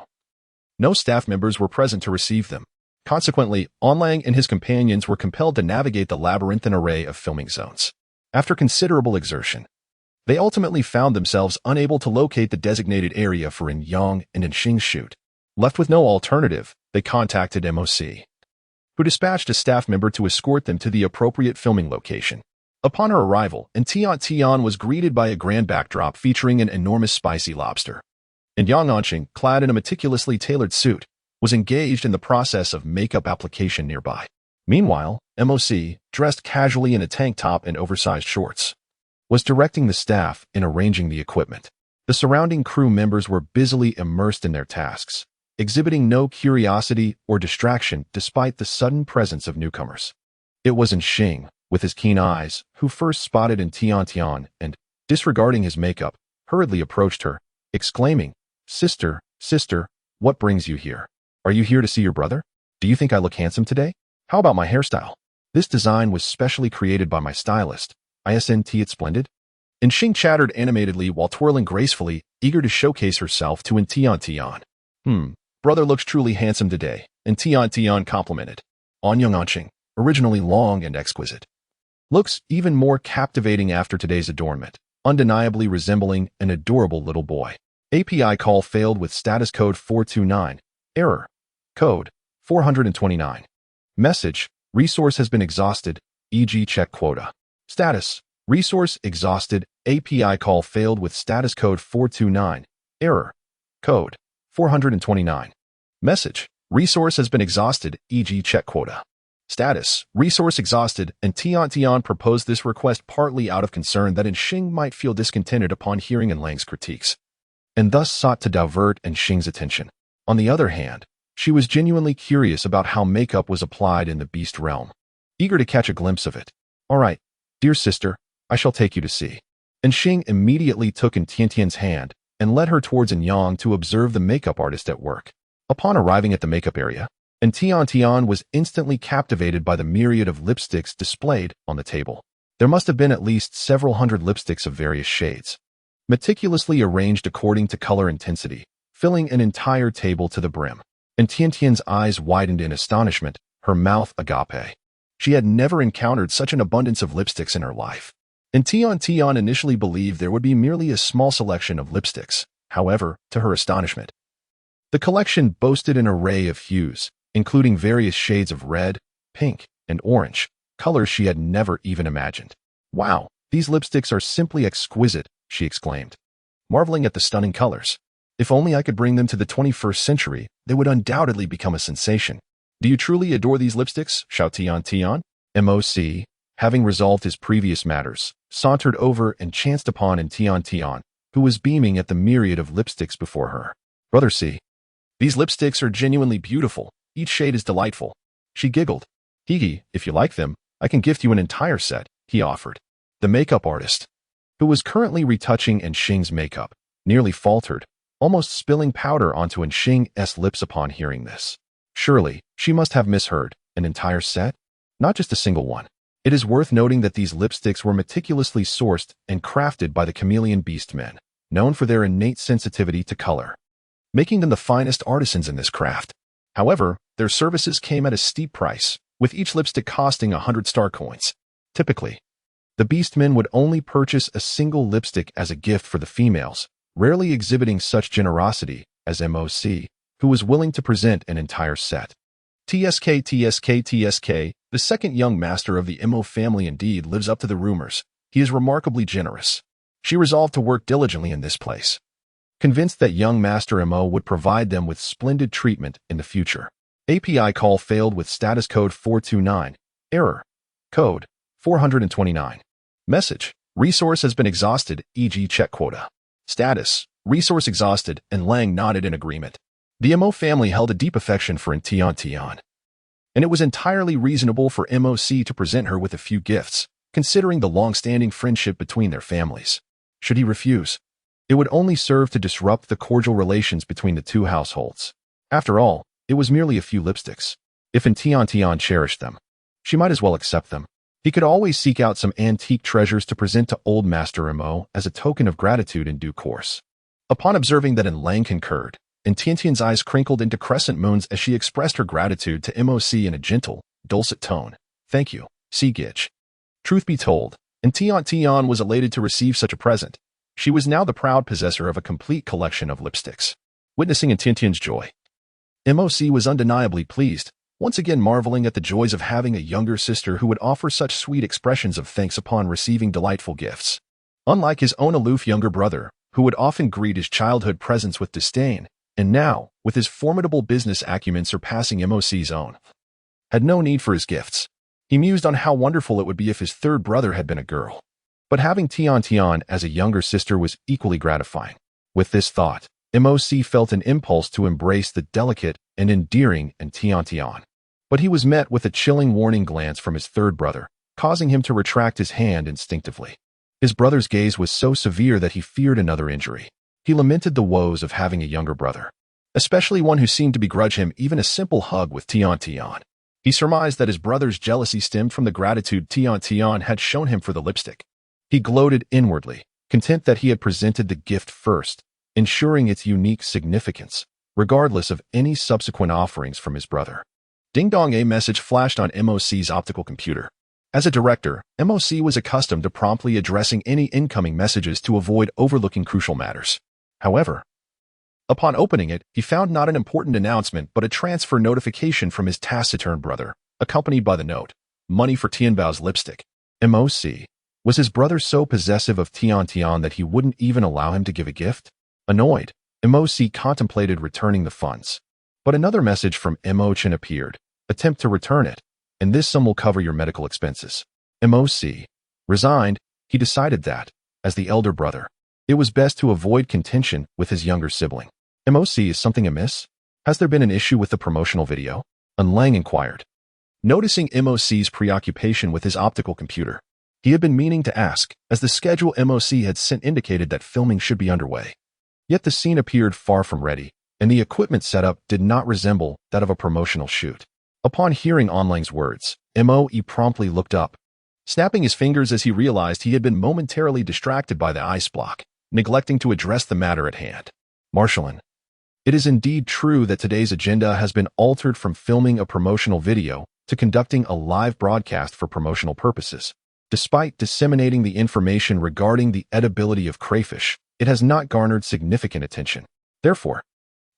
No staff members were present to receive them. Consequently, Onlang and his companions were compelled to navigate the labyrinthine array of filming zones. After considerable exertion, they ultimately found themselves unable to locate the designated area for In Yang and In Xing's shoot. Left with no alternative, they contacted MOC, who dispatched a staff member to escort them to the appropriate filming location. Upon her arrival, Tian Tian was greeted by a grand backdrop featuring an enormous spicy lobster. And Yang Anqing, clad in a meticulously tailored suit, was engaged in the process of makeup application nearby. Meanwhile, MOC, dressed casually in a tank top and oversized shorts, was directing the staff in arranging the equipment. The surrounding crew members were busily immersed in their tasks, exhibiting no curiosity or distraction despite the sudden presence of newcomers. It was In Xing, with his keen eyes, who first spotted in Tiantian and, disregarding his makeup, hurriedly approached her, exclaiming, Sister, what brings you here? Are you here to see your brother? Do you think I look handsome today? How about my hairstyle? This design was specially created by my stylist. Isn't it splendid? In Xing chattered animatedly while twirling gracefully, eager to showcase herself to In Tiantian. Brother looks truly handsome today, In Tiantian complimented. On Yang Anqing, originally long and exquisite, looks even more captivating after today's adornment, undeniably resembling an adorable little boy. API call failed with status code 429. Error. Code 429. Message. Resource has been exhausted, e.g. check quota. Status. Resource exhausted. API call failed with status code 429. Error. Code 429. Message. Resource has been exhausted, e.g. check quota. Status. Resource exhausted, and Tian proposed this request partly out of concern that In Xing might feel discontented upon hearing In Lang's critiques, and thus sought to divert In Xing's attention. On the other hand, she was genuinely curious about how makeup was applied in the beast realm, eager to catch a glimpse of it. All right, dear sister, I shall take you to see. In Xing immediately took In Tiantian's hand and led her towards In Yang to observe the makeup artist at work. Upon arriving at the makeup area, In Tian was instantly captivated by the myriad of lipsticks displayed on the table. There must have been at least several hundred lipsticks of various shades, meticulously arranged according to color intensity, filling an entire table to the brim. And Tiantian's eyes widened in astonishment, her mouth agape. She had never encountered such an abundance of lipsticks in her life. And Tian initially believed there would be merely a small selection of lipsticks. However, to her astonishment, the collection boasted an array of hues, including various shades of red, pink, and orange, colors she had never even imagined. Wow, these lipsticks are simply exquisite, she exclaimed, marveling at the stunning colors. If only I could bring them to the 21st century, they would undoubtedly become a sensation. Do you truly adore these lipsticks? Shouted Tian. MOC, having resolved his previous matters, sauntered over and chanced upon In Tian, who was beaming at the myriad of lipsticks before her. Brother C, these lipsticks are genuinely beautiful. Each shade is delightful. She giggled. Hee, if you like them, I can gift you an entire set, he offered. The makeup artist, who was currently retouching In Xing's makeup, nearly faltered, almost spilling powder onto In Xing's lips upon hearing this. Surely, she must have misheard. An entire set? Not just a single one. It is worth noting that these lipsticks were meticulously sourced and crafted by the chameleon beast men, known for their innate sensitivity to color, making them the finest artisans in this craft. However, their services came at a steep price, with each lipstick costing 100 star coins. Typically, the beastmen would only purchase a single lipstick as a gift for the females, rarely exhibiting such generosity as MOC, who was willing to present an entire set. TSK, the second young master of the MO family indeed lives up to the rumors. He is remarkably generous. She resolved to work diligently in this place, convinced that young Master MO would provide them with splendid treatment in the future. API call failed with status code 429. Error. Code 429. Message. Resource has been exhausted, e.g. check quota. Status. Resource exhausted, and Lang nodded in agreement. The MO family held a deep affection for Tian, and it was entirely reasonable for MOC to present her with a few gifts, considering the long-standing friendship between their families. Should he refuse, it would only serve to disrupt the cordial relations between the two households. After all, it was merely a few lipsticks. If Tian cherished them, she might as well accept them. He could always seek out some antique treasures to present to old Master Mo as a token of gratitude in due course. Upon observing that Lang concurred, and Tiantian's eyes crinkled into crescent moons as she expressed her gratitude to MOC in a gentle, dulcet tone. Thank you, Sigich. Truth be told, and Tian Tian was elated to receive such a present. She was now the proud possessor of a complete collection of lipsticks. Witnessing Tiantian's joy, MOC was undeniably pleased, once again marveling at the joys of having a younger sister who would offer such sweet expressions of thanks upon receiving delightful gifts. Unlike his own aloof younger brother, who would often greet his childhood presents with disdain, and now, with his formidable business acumen surpassing MOC's own, had no need for his gifts. He mused on how wonderful it would be if his third brother had been a girl. But having Tian Tian as a younger sister was equally gratifying. With this thought, MOC felt an impulse to embrace the delicate and endearing Tian Tian. But he was met with a chilling warning glance from his third brother, causing him to retract his hand instinctively. His brother's gaze was so severe that he feared another injury. He lamented the woes of having a younger brother, especially one who seemed to begrudge him even a simple hug with Tian Tian. He surmised that his brother's jealousy stemmed from the gratitude Tian Tian had shown him for the lipstick. He gloated inwardly, content that he had presented the gift first, ensuring its unique significance, regardless of any subsequent offerings from his brother. Ding-dong, a message flashed on MOC's optical computer. As a director, MOC was accustomed to promptly addressing any incoming messages to avoid overlooking crucial matters. However, upon opening it, he found not an important announcement but a transfer notification from his taciturn brother, accompanied by the note, "Money for Tianbao's lipstick." MOC. Was his brother so possessive of Tian Tian that he wouldn't even allow him to give a gift? Annoyed, MOC contemplated returning the funds. But another message from Mo-chan appeared. Attempt to return it, and this sum will cover your medical expenses. MOC. Resigned, he decided that, as the elder brother, it was best to avoid contention with his younger sibling. MOC, is something amiss? Has there been an issue with the promotional video? Lang inquired. Noticing MOC's preoccupation with his optical computer, he had been meaning to ask, as the schedule MOC had sent indicated that filming should be underway. Yet the scene appeared far from ready, and the equipment setup did not resemble that of a promotional shoot. Upon hearing Lang's words, MOE promptly looked up, snapping his fingers as he realized he had been momentarily distracted by the ice block, neglecting to address the matter at hand. Marshallin. It is indeed true that today's agenda has been altered from filming a promotional video to conducting a live broadcast for promotional purposes. Despite disseminating the information regarding the edibility of crayfish, it has not garnered significant attention. Therefore,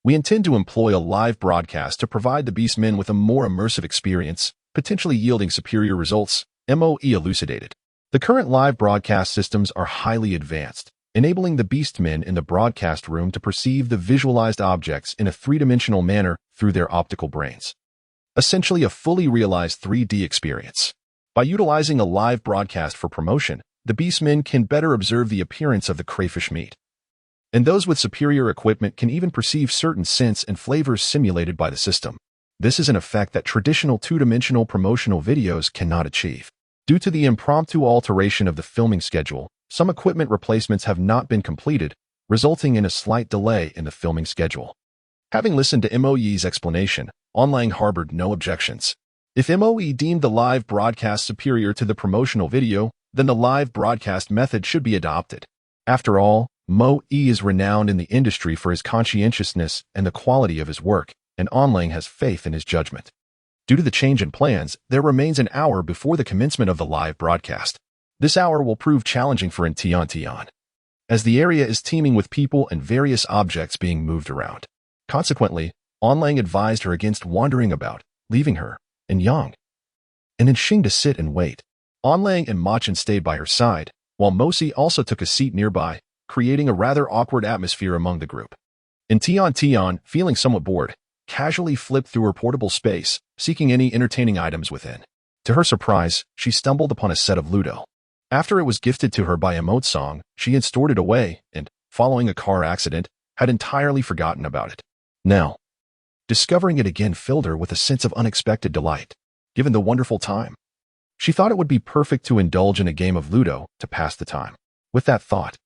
we intend to employ a live broadcast to provide the beastmen with a more immersive experience, potentially yielding superior results, MOE elucidated. The current live broadcast systems are highly advanced, enabling the beastmen in the broadcast room to perceive the visualized objects in a three-dimensional manner through their optical brains. Essentially a fully realized 3D experience. By utilizing a live broadcast for promotion, the beastmen can better observe the appearance of the crayfish meat. And those with superior equipment can even perceive certain scents and flavors simulated by the system. This is an effect that traditional two-dimensional promotional videos cannot achieve. Due to the impromptu alteration of the filming schedule, some equipment replacements have not been completed, resulting in a slight delay in the filming schedule. Having listened to MOE's explanation, Lang harbored no objections. If MOE deemed the live broadcast superior to the promotional video, then the live broadcast method should be adopted. After all, MOE is renowned in the industry for his conscientiousness and the quality of his work, and Lang has faith in his judgment. Due to the change in plans, there remains an hour before the commencement of the live broadcast. This hour will prove challenging for Tian Tian, as the area is teeming with people and various objects being moved around. Consequently, Lang advised her against wandering about, leaving her, and Yang, and Xing to sit and wait. Lang and Machin stayed by her side, while Mosi also took a seat nearby, creating a rather awkward atmosphere among the group. Tian Tian, feeling somewhat bored, casually flipped through her portable space, seeking any entertaining items within. To her surprise, she stumbled upon a set of Ludo. After it was gifted to her by a moat song, she had stored it away and, following a car accident, had entirely forgotten about it. Now, discovering it again filled her with a sense of unexpected delight. Given the wonderful time, she thought it would be perfect to indulge in a game of Ludo to pass the time. With that thought,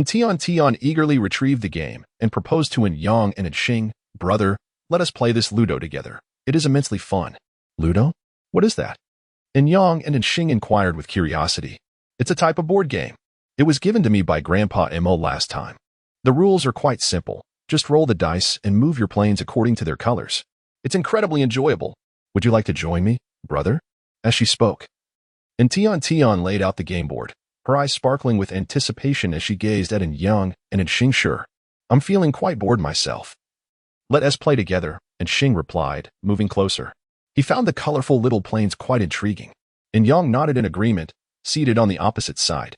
Tian Tian eagerly retrieved the game and proposed to Yang and Xing, "Brother, let us play this Ludo together. It is immensely fun." Ludo? What is that? And Yang and Xing inquired with curiosity. It's a type of board game. It was given to me by Grandpa Mo last time. The rules are quite simple. Just roll the dice and move your planes according to their colors. It's incredibly enjoyable. Would you like to join me, brother? As she spoke. And Tian Tian laid out the game board, her eyes sparkling with anticipation as she gazed at Yang and Xing. Sure. I'm feeling quite bored myself. Let us play together, and Xing replied, moving closer. He found the colorful little planes quite intriguing, and Yang nodded in agreement, seated on the opposite side.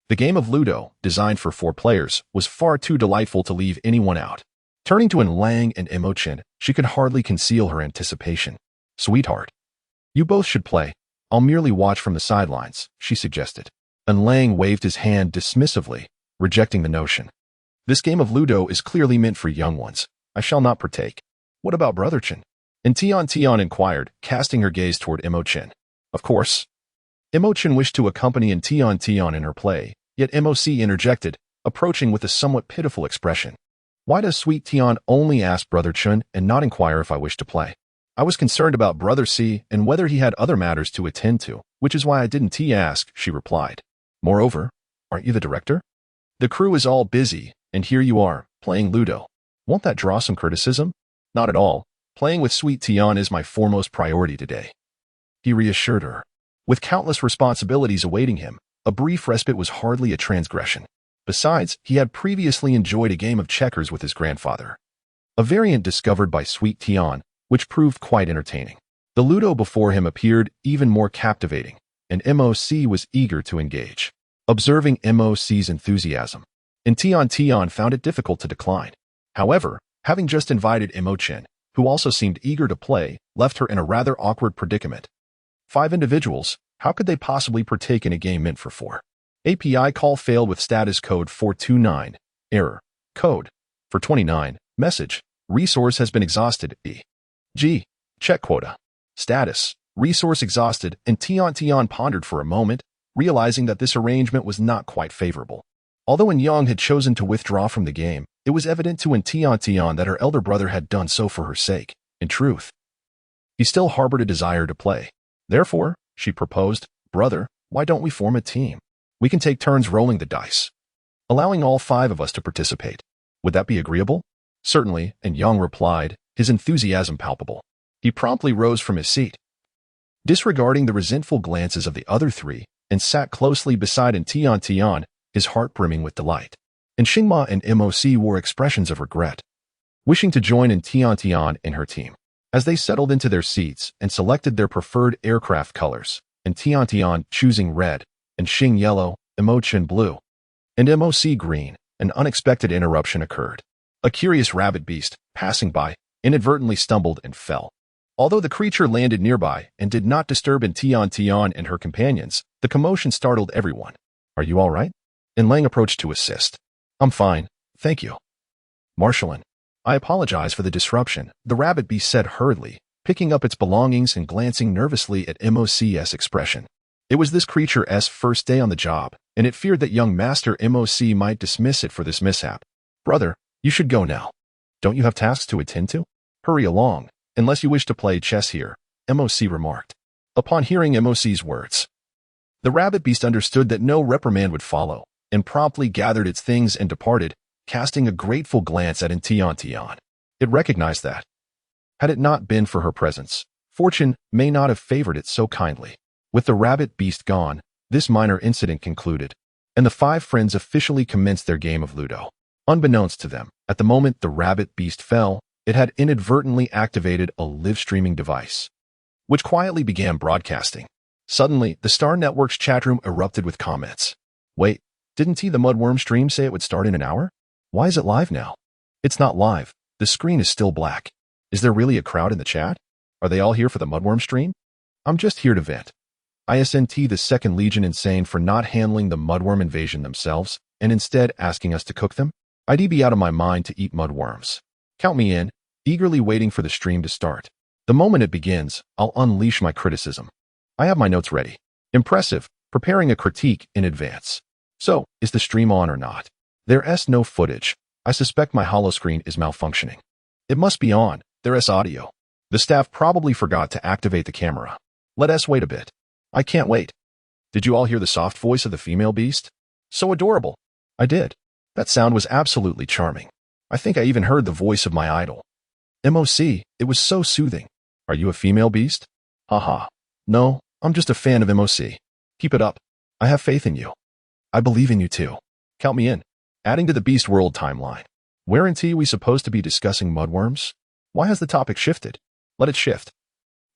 The game of Ludo, designed for 4 players, was far too delightful to leave anyone out. Turning to Lang and Imochen, she could hardly conceal her anticipation. Sweetheart, you both should play. I'll merely watch from the sidelines, she suggested. And Lang waved his hand dismissively, rejecting the notion. This game of Ludo is clearly meant for young ones. I shall not partake. What about Brother Chen? And Tian Tian inquired, casting her gaze toward Imochen. Of course. Imochen wished to accompany Tian Tian in her play, yet MOC interjected, approaching with a somewhat pitiful expression. Why does Sweet Tian only ask Brother Chen and not inquire if I wish to play? I was concerned about Brother C and whether he had other matters to attend to, which is why I didn't ask, she replied. Moreover, aren't you the director? The crew is all busy, and here you are, playing Ludo. Won't that draw some criticism? Not at all. Playing with Sweet Tian is my foremost priority today. He reassured her. With countless responsibilities awaiting him, a brief respite was hardly a transgression. Besides, he had previously enjoyed a game of checkers with his grandfather. A variant discovered by Sweet Tian, which proved quite entertaining. The Ludo before him appeared even more captivating, and MOC was eager to engage. Observing MOC's enthusiasm, and Tian Tian found it difficult to decline. However, having just invited Imochen, who also seemed eager to play, left her in a rather awkward predicament. 5 individuals, how could they possibly partake in a game meant for 4? API call failed with status code 429. Error. Code. For 29. Message. Resource has been exhausted. G. Check quota. Status. Resource exhausted, and Tian Tian pondered for a moment, realizing that this arrangement was not quite favorable. Although Yang had chosen to withdraw from the game, it was evident to Tian Tian that her elder brother had done so for her sake. In truth, he still harbored a desire to play. Therefore, she proposed, Brother, why don't we form a team? We can take turns rolling the dice, allowing all 5 of us to participate. Would that be agreeable? Certainly, and Yang replied, his enthusiasm palpable. He promptly rose from his seat, disregarding the resentful glances of the other 3, and sat closely beside Tian Tian, his heart brimming with delight. And Xingma and MOC wore expressions of regret, wishing to join Tian Tian and her team. As they settled into their seats and selected their preferred aircraft colors, and Tian Tian choosing red, and Xing yellow, Imochen blue, and MOC green, an unexpected interruption occurred. A curious rabbit beast, passing by, inadvertently stumbled and fell. Although the creature landed nearby and did not disturb Tian Tian and her companions, the commotion startled everyone. Are you all right? And Lang approached to assist. I'm fine, thank you. Marshallin, I apologize for the disruption, the rabbit beast said hurriedly, picking up its belongings and glancing nervously at MOC's expression. It was this creature's first day on the job, and it feared that young Master MOC might dismiss it for this mishap. Brother, you should go now. Don't you have tasks to attend to? Hurry along, unless you wish to play chess here, MOC remarked. Upon hearing MOC's words, the rabbit beast understood that no reprimand would follow, and promptly gathered its things and departed, casting a grateful glance at Tian Tian. It recognized that, had it not been for her presence, fortune may not have favored it so kindly. With the rabbit beast gone, this minor incident concluded, and the 5 friends officially commenced their game of Ludo. Unbeknownst to them, at the moment the rabbit beast fell, it had inadvertently activated a live streaming device, which quietly began broadcasting. Suddenly, the Star Network's chatroom erupted with comments. Wait, didn't the Mudworm stream say it would start in an hour? Why is it live now? It's not live. The screen is still black. Is there really a crowd in the chat? Are they all here for the Mudworm stream? I'm just here to vent. ISNT the 2nd Legion insane for not handling the Mudworm invasion themselves, and instead asking us to cook them? I'd be out of my mind to eat mudworms. Count me in, eagerly waiting for the stream to start. The moment it begins, I'll unleash my criticism. I have my notes ready. Impressive, preparing a critique in advance. So, is the stream on or not? There's no footage. I suspect my holoscreen is malfunctioning. It must be on. There's audio. The staff probably forgot to activate the camera. Let us wait a bit. I can't wait. Did you all hear the soft voice of the female beast? So adorable. I did. That sound was absolutely charming. I think I even heard the voice of my idol. MOC, it was so soothing. Are you a female beast? Haha. No, I'm just a fan of MOC. Keep it up. I have faith in you. I believe in you too. Count me in. Adding to the Beast World timeline. Weren't we supposed to be discussing mudworms? Why has the topic shifted? Let it shift.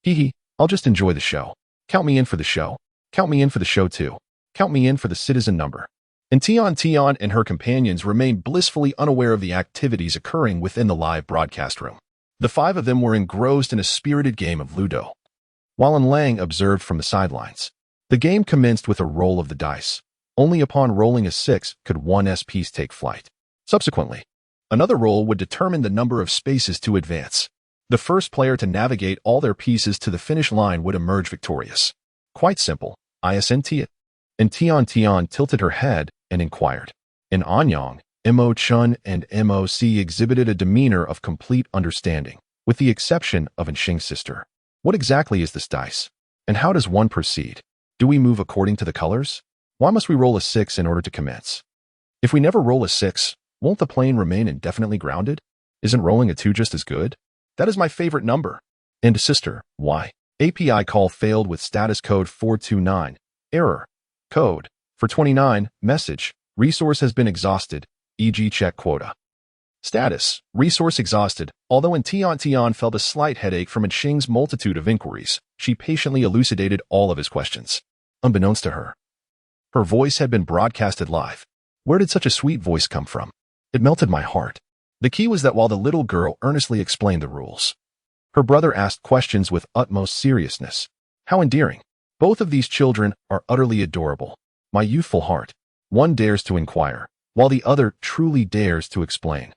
Hee, I'll just enjoy the show. Count me in for the show. Count me in for the show too. Count me in for the citizen number. And Tian Tian and her companions remained blissfully unaware of the activities occurring within the live broadcast room. The five of them were engrossed in a spirited game of Ludo. While Lang observed from the sidelines, the game commenced with a roll of the dice. Only upon rolling a 6 could one's piece take flight. Subsequently, another roll would determine the number of spaces to advance. The first player to navigate all their pieces to the finish line would emerge victorious. Quite simple, isn't it? And Tian Tian tilted her head and inquired. In Anyang, Mo Chun and MOC exhibited a demeanor of complete understanding, with the exception of Xing's sister. What exactly is this dice? And how does one proceed? Do we move according to the colors? Why must we roll a 6 in order to commence? If we never roll a 6, won't the plane remain indefinitely grounded? Isn't rolling a 2 just as good? That is my favorite number. And sister, why? API call failed with status code 429. Error. Code. For 29, message. Resource has been exhausted, e.g. check quota. Status. Resource exhausted. Although Tian felt a slight headache from Xing's multitude of inquiries, she patiently elucidated all of his questions. Unbeknownst to her, her voice had been broadcasted live. Where did such a sweet voice come from? It melted my heart. The key was that while the little girl earnestly explained the rules, her brother asked questions with utmost seriousness. How endearing. Both of these children are utterly adorable. My youthful heart. One dares to inquire, while the other truly dares to explain.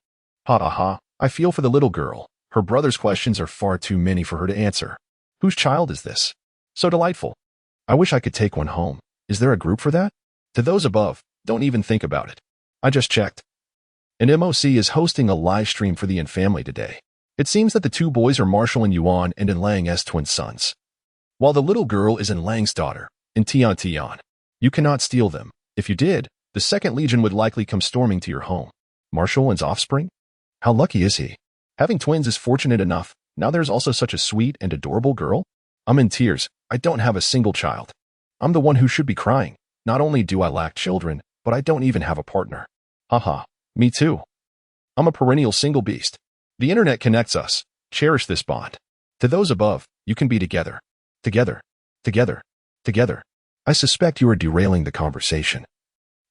Ha ha ha, I feel for the little girl. Her brother's questions are far too many for her to answer. Whose child is this? So delightful. I wish I could take one home. Is there a group for that? To those above, don't even think about it. I just checked. And MOC is hosting a live stream for the family today. It seems that the two boys are Marshall and Yuan and Lang's twin sons, while the little girl is Lang's daughter, Tian. You cannot steal them. If you did, the Second Legion would likely come storming to your home. Marshall and's offspring? How lucky is he? Having twins is fortunate enough. Now there's also such a sweet and adorable girl. I'm in tears. I don't have a single child. I'm the one who should be crying. Not only do I lack children, but I don't even have a partner. Haha, me too. I'm a perennial single beast. The internet connects us. Cherish this bond. To those above, you can be together. Together. Together. Together. I suspect you are derailing the conversation.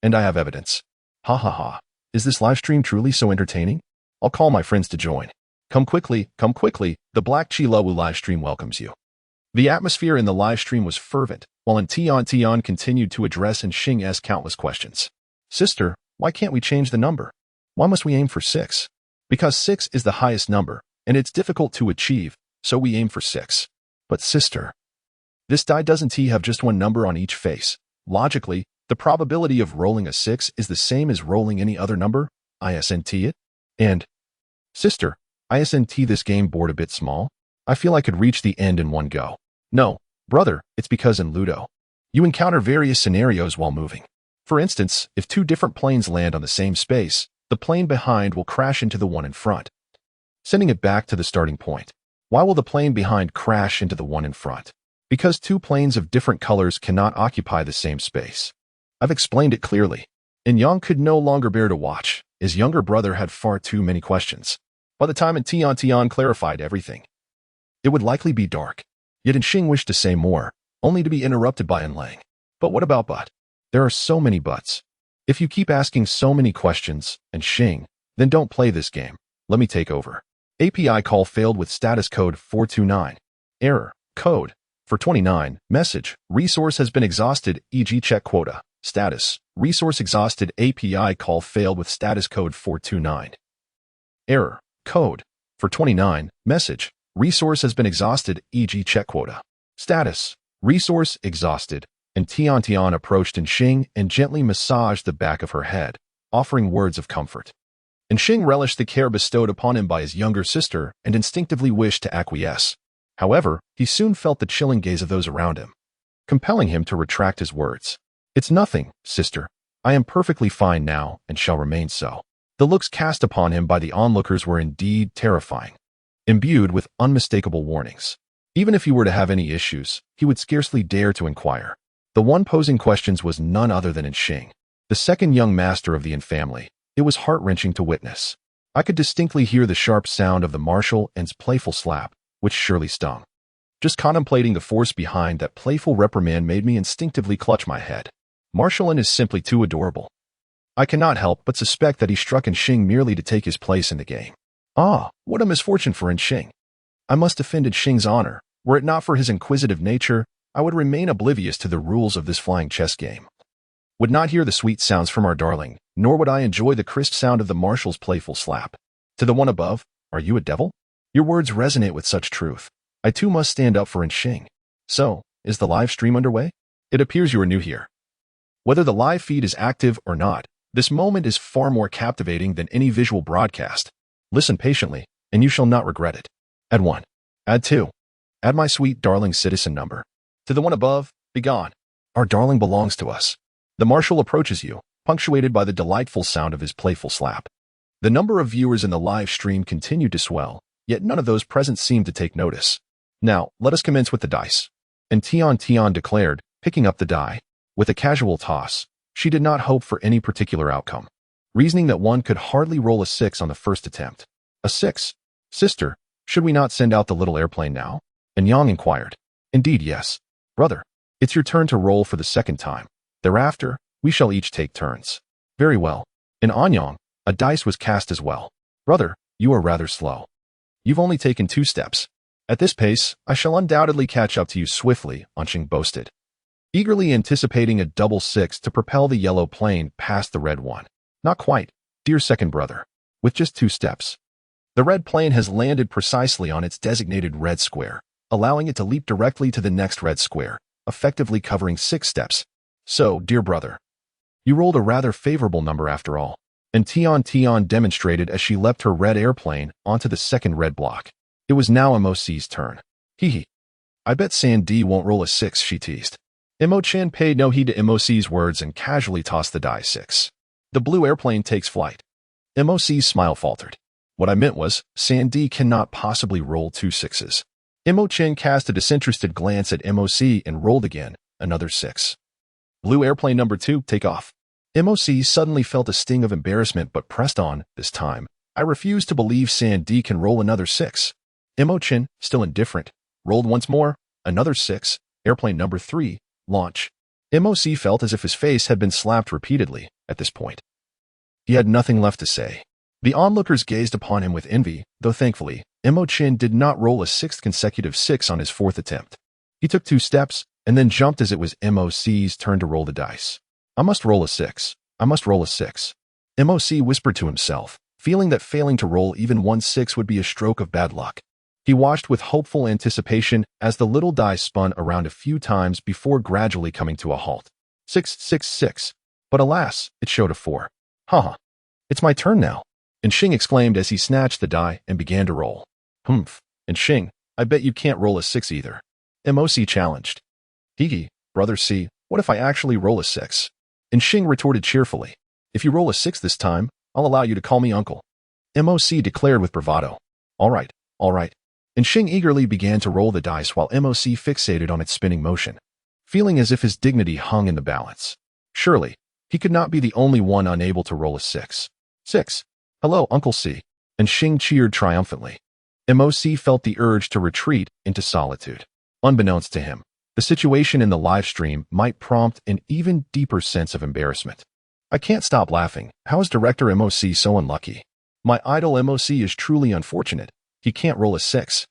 And I have evidence. Ha ha ha. Is this live stream truly so entertaining? I'll call my friends to join. Come quickly, the Black Chilawu live stream welcomes you. The atmosphere in the live stream was fervent, while Tian continued to address Xing's countless questions. Sister, why can't we change the number? Why must we aim for 6? Because 6 is the highest number, and it's difficult to achieve, so we aim for 6. But sister, this die doesn't have just one number on each face. Logically, the probability of rolling a 6 is the same as rolling any other number, isn't it? And, sister, isn't this game board a bit small? I feel I could reach the end in one go. No, brother, it's because in Ludo, you encounter various scenarios while moving. For instance, if two different planes land on the same space, the plane behind will crash into the one in front, sending it back to the starting point. Why will the plane behind crash into the one in front? Because two planes of different colors cannot occupy the same space. I've explained it clearly. And Yang could no longer bear to watch. His younger brother had far too many questions. By the time Tian clarified everything, it would likely be dark. Yet Xing wished to say more, only to be interrupted by Lang. But what about but? There are so many buts. If you keep asking so many questions, Xing, then don't play this game. Let me take over. API call failed with status code 429. Error. Code. For 29. Message. Resource has been exhausted, e.g. check quota. Status. Resource exhausted. API call failed with status code 429. Error. Code. For 29. Message. Resource has been exhausted, e.g. check quota. Status. Resource exhausted. And Tian approached Xing and gently massaged the back of her head, offering words of comfort. Xing relished the care bestowed upon him by his younger sister and instinctively wished to acquiesce. However, he soon felt the chilling gaze of those around him. compelling him to retract his words. "It's nothing, sister. I am perfectly fine now and shall remain so." The looks cast upon him by the onlookers were indeed terrifying, imbued with unmistakable warnings. Even if he were to have any issues, he would scarcely dare to inquire. The one posing questions was none other than Xing, the second young master of the Yin family. It was heart-wrenching to witness. I could distinctly hear the sharp sound of the martial and's playful slap, which surely stung. Just contemplating the force behind that playful reprimand made me instinctively clutch my head. Martial is simply too adorable. I cannot help but suspect that he struck Xing merely to take his place in the game. Ah, what a misfortune for Xing. I must defend Xing's honor. Were it not for his inquisitive nature, I would remain oblivious to the rules of this flying chess game. Would not hear the sweet sounds from our darling, nor would I enjoy the crisp sound of the marshal's playful slap. To the one above, "Are you a devil?" Your words resonate with such truth. I too must stand up for Xing. So, is the live stream underway? It appears you are new here. Whether the live feed is active or not, this moment is far more captivating than any visual broadcast. Listen patiently, and you shall not regret it. Add 1. Add 2. Add my sweet darling citizen number. To the one above, begone. Our darling belongs to us. The marshal approaches you, punctuated by the delightful sound of his playful slap. The number of viewers in the live stream continued to swell, yet none of those present seemed to take notice. Now, let us commence with the dice. And Tian Tian declared, picking up the die. With a casual toss, she did not hope for any particular outcome, reasoning that one could hardly roll a 6 on the first attempt. A 6? Sister, should we not send out the little airplane now? And Yang inquired. Indeed, yes. Brother, it's your turn to roll for the second time. Thereafter, we shall each take turns. Very well. In Anyang, a dice was cast as well. Brother, you are rather slow. You've only taken 2 steps. At this pace, I shall undoubtedly catch up to you swiftly, Xing boasted, eagerly anticipating a double 6 to propel the yellow plane past the red one. Not quite, dear second brother. With just 2 steps. The red plane has landed precisely on its designated red square, allowing it to leap directly to the next red square, effectively covering 6 steps. So, dear brother, you rolled a rather favorable number after all. And Tian Tian demonstrated as she leapt her red airplane onto the second red block. It was now MOC's turn. Hee. I bet Sandy won't roll a 6, she teased. Imo-chan paid no heed to MOC's words and casually tossed the die 6. The blue airplane takes flight. MOC's smile faltered. What I meant was, Sandy cannot possibly roll 2 6s. Imo-chan cast a disinterested glance at MOC and rolled again, another 6. Blue airplane number 2, take off. MOC suddenly felt a sting of embarrassment but pressed on, this time. I refuse to believe Sandy can roll another 6. Imo-chan, still indifferent, rolled once more, another 6, airplane number 3, launch. MOC felt as if his face had been slapped repeatedly at this point. He had nothing left to say. The onlookers gazed upon him with envy, though thankfully, Imo-chan did not roll a 6th consecutive 6 on his 4th attempt. He took 2 steps, and then jumped as it was MOC's turn to roll the dice. I must roll a 6. I must roll a 6. MOC whispered to himself, feeling that failing to roll even 1 6 would be a stroke of bad luck. He watched with hopeful anticipation as the little die spun around a few times before gradually coming to a halt. 6 6 6. But alas, it showed a 4. Haha. It's my turn now. And Xing exclaimed as he snatched the die and began to roll. Humph. And Xing, I bet you can't roll a 6 either. MOC challenged. Hee, brother C, what if I actually roll a 6? And Xing retorted cheerfully. If you roll a 6 this time, I'll allow you to call me uncle. MOC declared with bravado. All right, all right. And Xing eagerly began to roll the dice while MOC fixated on its spinning motion, feeling as if his dignity hung in the balance. Surely, he could not be the only one unable to roll a 6. 6. Hello, Uncle C. And Xing cheered triumphantly. MOC felt the urge to retreat into solitude. Unbeknownst to him, the situation in the live stream might prompt an even deeper sense of embarrassment. I can't stop laughing. How is Director MOC so unlucky? My idol MOC is truly unfortunate. He can't roll a 6.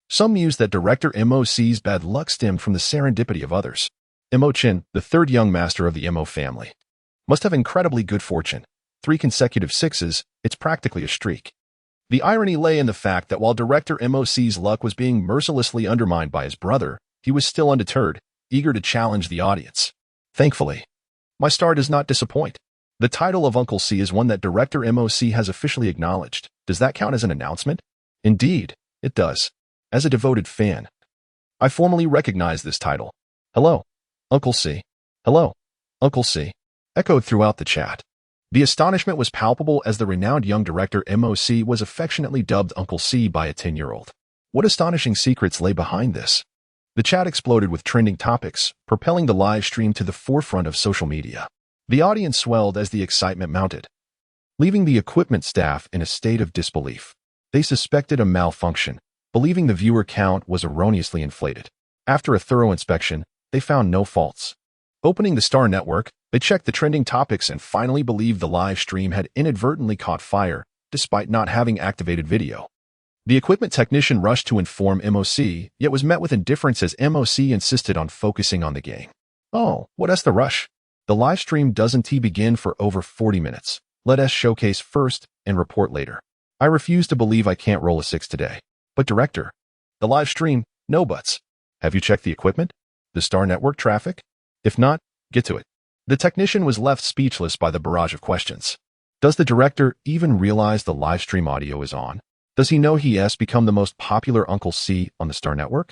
Some mused that Director MOC's bad luck stemmed from the serendipity of others. Imo-chan, the third young master of the Imo family, must have incredibly good fortune. 3 consecutive 6s, it's practically a streak. The irony lay in the fact that while Director MOC's luck was being mercilessly undermined by his brother, he was still undeterred, eager to challenge the audience. Thankfully, my star does not disappoint. The title of Uncle C is one that Director MOC has officially acknowledged. Does that count as an announcement? Indeed, it does. As a devoted fan, I formally recognize this title. Hello, Uncle C. Hello, Uncle C. Echoed throughout the chat. The astonishment was palpable as the renowned young director MOC was affectionately dubbed Uncle C by a 10-year-old. What astonishing secrets lay behind this? The chat exploded with trending topics, propelling the live stream to the forefront of social media. The audience swelled as the excitement mounted, leaving the equipment staff in a state of disbelief. They suspected a malfunction, believing the viewer count was erroneously inflated. After a thorough inspection, they found no faults. Opening the Star Network, they checked the trending topics and finally believed the live stream had inadvertently caught fire, despite not having activated video. The equipment technician rushed to inform MOC, yet was met with indifference as MOC insisted on focusing on the game. Oh, what's the rush? The live stream doesn't begin for over 40 minutes. Let us showcase first and report later. I refuse to believe I can't roll a 6 today. But director, the live stream, no buts. Have you checked the equipment? The Star Network traffic? If not, get to it. The technician was left speechless by the barrage of questions. Does the director even realize the live stream audio is on? Does he know he has become the most popular Uncle C on the Star Network?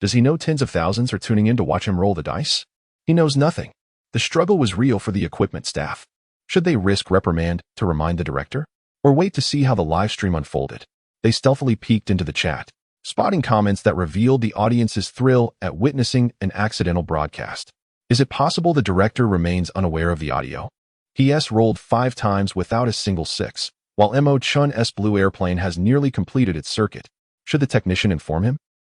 Does he know tens of thousands are tuning in to watch him roll the dice? He knows nothing. The struggle was real for the equipment staff. Should they risk reprimand to remind the director? Or wait to see how the live stream unfolded? They stealthily peeked into the chat, spotting comments that revealed the audience's thrill at witnessing an accidental broadcast. Is it possible the director remains unaware of the audio? He has rolled 5 times without a single 6, while Mo Chun's blue airplane has nearly completed its circuit. Should the technician inform him?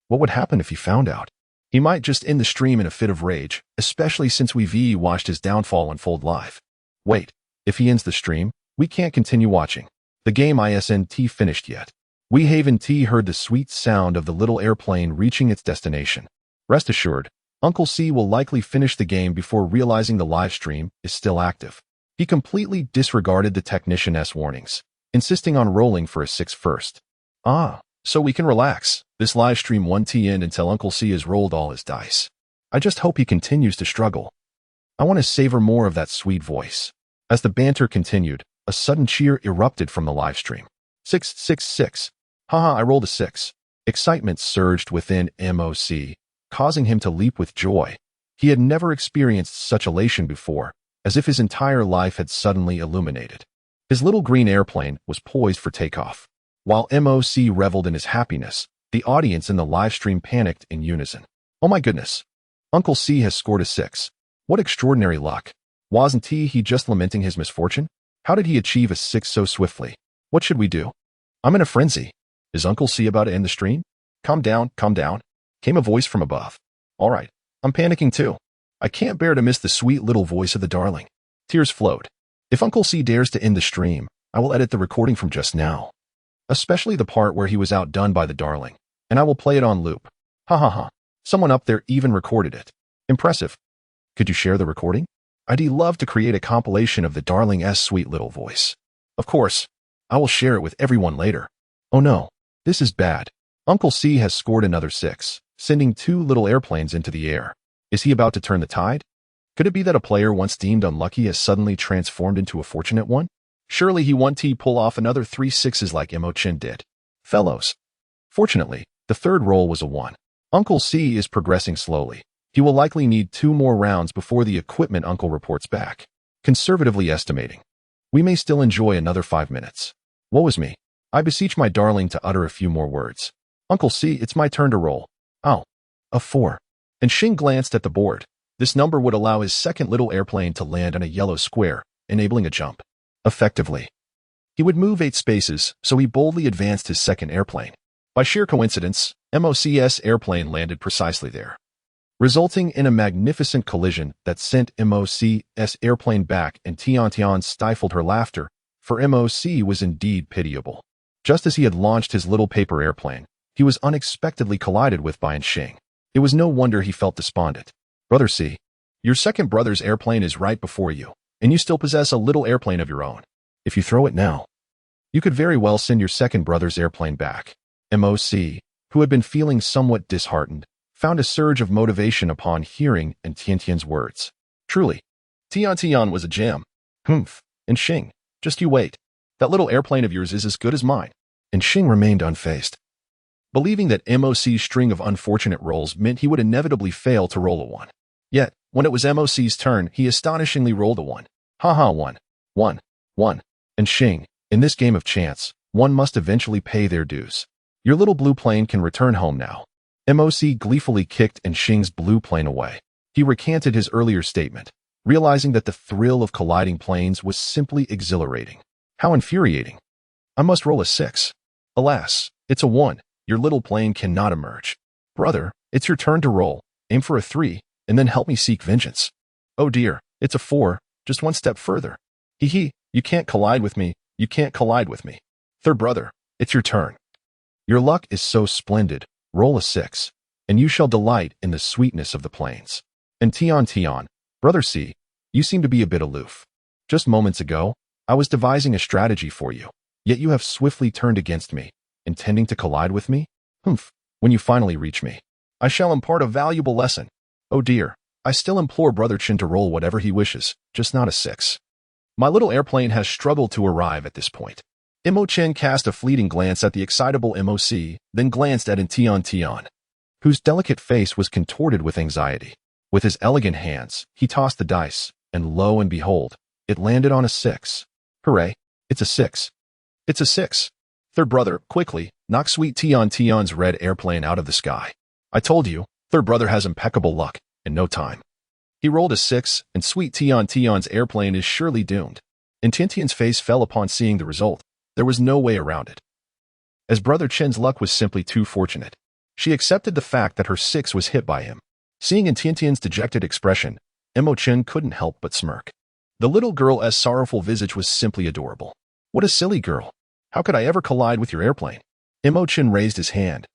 What would happen if he found out? He might just end the stream in a fit of rage, especially since we've watched his downfall unfold live. Wait, if he ends the stream, we can't continue watching. The game isn't finished yet. We haven't heard the sweet sound of the little airplane reaching its destination. Rest assured, Uncle C will likely finish the game before realizing the live stream is still active. He completely disregarded the technician's warnings, insisting on rolling for a 6 first. So we can relax. This live stream won't end until Uncle C has rolled all his dice. I just hope he continues to struggle. I want to savor more of that sweet voice. As the banter continued, a sudden cheer erupted from the live stream. 666. Haha, I rolled a 6. Excitement surged within MOC, causing him to leap with joy. He had never experienced such elation before, as if his entire life had suddenly illuminated. His little green airplane was poised for takeoff. While MOC reveled in his happiness, the audience in the live stream panicked in unison. Oh my goodness. Uncle C has scored a 6. What extraordinary luck. Wasn't he just lamenting his misfortune? How did he achieve a 6 so swiftly? What should we do? I'm in a frenzy. Is Uncle C about to end the stream? Calm down, came a voice from above. All right, I'm panicking too. I can't bear to miss the sweet little voice of the darling. Tears flowed. If Uncle C dares to end the stream, I will edit the recording from just now. Especially the part where he was outdone by the darling, and I will play it on loop. Ha ha ha. Someone up there even recorded it. Impressive. Could you share the recording? I'd love to create a compilation of the darling's sweet little voice. Of course, I will share it with everyone later. Oh no, this is bad. Uncle C has scored another 6, sending 2 little airplanes into the air. Is he about to turn the tide? Could it be that a player once deemed unlucky has suddenly transformed into a fortunate one? Surely he won't pull off another 3 6s like Mo Chin did. Fellows. Fortunately, the third roll was a 1. Uncle C is progressing slowly. He will likely need 2 more rounds before the equipment uncle reports back. Conservatively estimating, we may still enjoy another 5 minutes. Woe is me. I beseech my darling to utter a few more words. Uncle C, it's my turn to roll. Oh, a 4. And Xing glanced at the board. This number would allow his second little airplane to land on a yellow square, enabling a jump. Effectively, he would move 8 spaces, so he boldly advanced his second airplane. By sheer coincidence, MOC's airplane landed precisely there, resulting in a magnificent collision that sent MOC's airplane back, and Tian stifled her laughter, for MOC was indeed pitiable. Just as he had launched his little paper airplane, he was unexpectedly collided with by Xing. It was no wonder he felt despondent. Brother C, your second brother's airplane is right before you, and you still possess a little airplane of your own. If you throw it now, you could very well send your second brother's airplane back. MOC, who had been feeling somewhat disheartened, found a surge of motivation upon hearing Tiantian's words. Truly, Tian was a gem. Humph. And Xing, just you wait. That little airplane of yours is as good as mine. And Xing remained unfazed, believing that MOC's string of unfortunate rolls meant he would inevitably fail to roll a 1. Yet, when it was MOC's turn, he astonishingly rolled a 1. Haha, 1. 1. 1. And Xing, in this game of chance, one must eventually pay their dues. Your little blue plane can return home now. MOC gleefully kicked and Xing's blue plane away. He recanted his earlier statement, realizing that the thrill of colliding planes was simply exhilarating. How infuriating. I must roll a 6. Alas, it's a 1. Your little plane cannot emerge. Brother, it's your turn to roll. Aim for a 3, and then help me seek vengeance. Oh dear, it's a 4, just one step further. Hee hee, you can't collide with me, you can't collide with me. Third brother, it's your turn. Your luck is so splendid, roll a 6, and you shall delight in the sweetness of the plains. And Tian Tian, brother C, you seem to be a bit aloof. Just moments ago, I was devising a strategy for you, yet you have swiftly turned against me, intending to collide with me? Humph, when you finally reach me, I shall impart a valuable lesson. Oh dear, I still implore Brother Chen to roll whatever he wishes, just not a 6. My little airplane has struggled to arrive at this point. Mo Chen cast a fleeting glance at the excitable MOC, then glanced at Tian Tian, whose delicate face was contorted with anxiety. With his elegant hands, he tossed the dice, and lo and behold, it landed on a 6. Hooray, it's a 6. It's a 6. Third brother, quickly, knock sweet Tian Tian's red airplane out of the sky. I told you, third brother has impeccable luck, in no time. He rolled a 6, and sweet Tian Tian's airplane is surely doomed. And Tiantian's face fell upon seeing the result. There was no way around it. As Brother Chen's luck was simply too fortunate, she accepted the fact that her 6 was hit by him. Seeing in Tiantian's dejected expression, Mo Chen couldn't help but smirk. The little girl's sorrowful visage was simply adorable. What a silly girl. How could I ever collide with your airplane? Mo Chen raised his hand.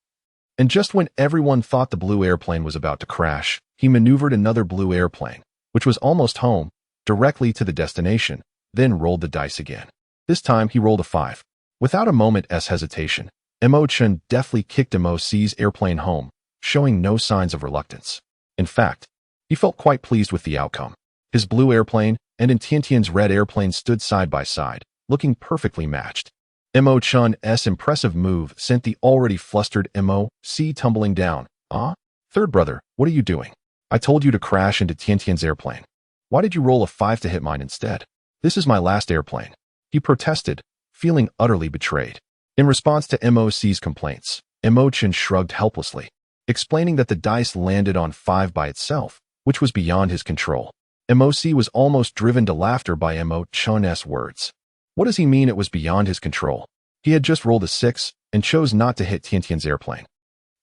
And just when everyone thought the blue airplane was about to crash, he maneuvered another blue airplane, which was almost home, directly to the destination, then rolled the dice again. This time he rolled a 5. Without a moment's hesitation, Mo Chen deftly kicked MOC's airplane home, showing no signs of reluctance. In fact, he felt quite pleased with the outcome. His blue airplane and Tiantian's red airplane stood side by side, looking perfectly matched. Mo Chen's impressive move sent the already flustered MOC tumbling down. Ah? Third brother, what are you doing? I told you to crash into Tiantian's airplane. Why did you roll a 5 to hit mine instead? This is my last airplane. He protested, feeling utterly betrayed. In response to MOC's complaints, Mo Chen shrugged helplessly, explaining that the dice landed on 5 by itself, which was beyond his control. MOC was almost driven to laughter by Mo Chen's words. What does he mean it was beyond his control? He had just rolled a 6 and chose not to hit Tiantian's airplane,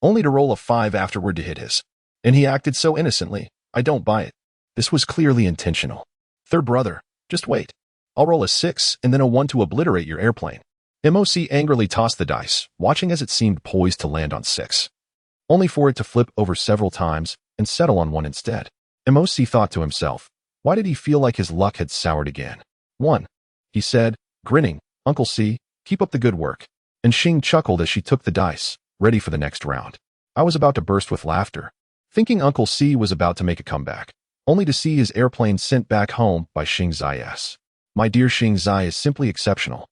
only to roll a 5 afterward to hit his. And he acted so innocently, I don't buy it. This was clearly intentional. Third brother, just wait. I'll roll a 6 and then a 1 to obliterate your airplane. MOC angrily tossed the dice, watching as it seemed poised to land on 6, only for it to flip over several times and settle on 1 instead. MOC thought to himself, why did he feel like his luck had soured again? 1. He said, grinning, Uncle C, keep up the good work. And Xing chuckled as she took the dice, ready for the next round. I was about to burst with laughter, thinking Uncle C was about to make a comeback, only to see his airplane sent back home by Xing Zai's. My dear Xing Zai is simply exceptional.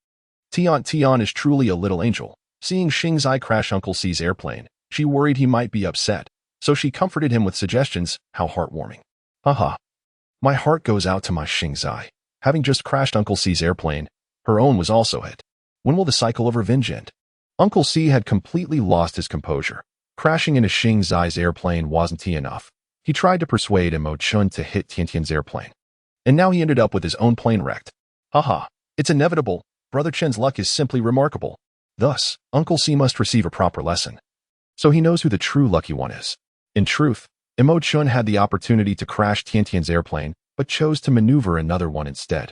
Tian Tian is truly a little angel. Seeing Xing Zai crash Uncle C's airplane, she worried he might be upset, so she comforted him with suggestions. How heartwarming. Haha. My heart goes out to my Xing Zai. Having just crashed Uncle C's airplane, her own was also hit. When will the cycle of revenge end? Uncle C had completely lost his composure. Crashing into Xing Zai's airplane wasn't enough. He tried to persuade Mo Chen to hit Tiantian's airplane. And now he ended up with his own plane wrecked. Haha, it's inevitable. Brother Chen's luck is simply remarkable. Thus, Uncle C must receive a proper lesson. So he knows who the true lucky one is. In truth, Mo Chen had the opportunity to crash Tiantian's airplane, but chose to maneuver another one instead.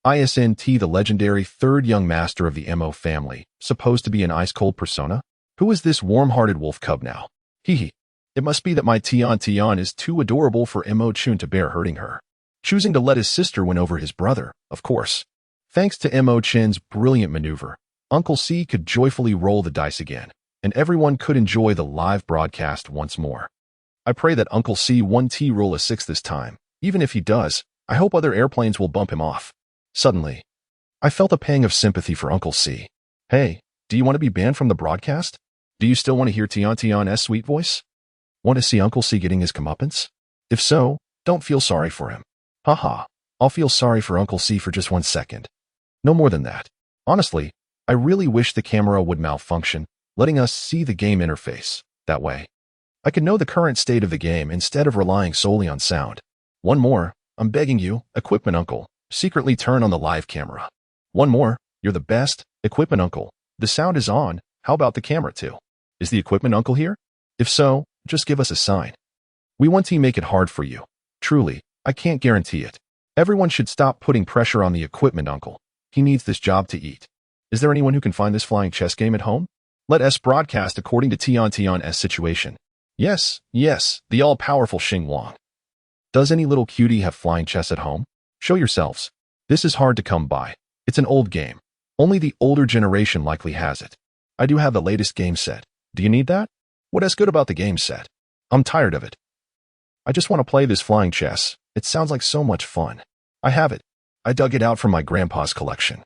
Isn't the legendary third young master of the Mo family supposed to be an ice-cold persona? Who is this warm-hearted wolf cub now? Hee hee. It must be that my Tian Tian is too adorable for Mo Chen to bear hurting her. Choosing to let his sister win over his brother, of course. Thanks to Mo Chen's brilliant maneuver, Uncle C could joyfully roll the dice again, and everyone could enjoy the live broadcast once more. I pray that Uncle C won't roll a 6 this time. Even if he does, I hope other airplanes will bump him off. Suddenly, I felt a pang of sympathy for Uncle C. Hey, do you want to be banned from the broadcast? Do you still want to hear Tiantian's sweet voice? Want to see Uncle C getting his comeuppance? If so, Don't feel sorry for him. Haha, I'll feel sorry for Uncle C for just 1 second. No more than that. Honestly, I really wish the camera would malfunction, letting us see the game interface. That way, I could know the current state of the game instead of relying solely on sound. One more, I'm begging you, Equipment Uncle, secretly turn on the live camera. One more, you're the best, Equipment Uncle. The sound is on, how about the camera too? Is the Equipment Uncle here? If so, just give us a sign. We want to make it hard for you. Truly, I can't guarantee it. Everyone should stop putting pressure on the Equipment Uncle. He needs this job to eat. Is there anyone who can find this flying chess game at home? Let us broadcast according to Tiantian's situation. Yes, the all-powerful Xing Wang. Does any little cutie have flying chess at home? Show yourselves. This is hard to come by. It's an old game. Only the older generation likely has it. I do have the latest game set. Do you need that? What is good about the game set? I'm tired of it. I just want to play this flying chess. It sounds like so much fun. I have it. I dug it out from my grandpa's collection.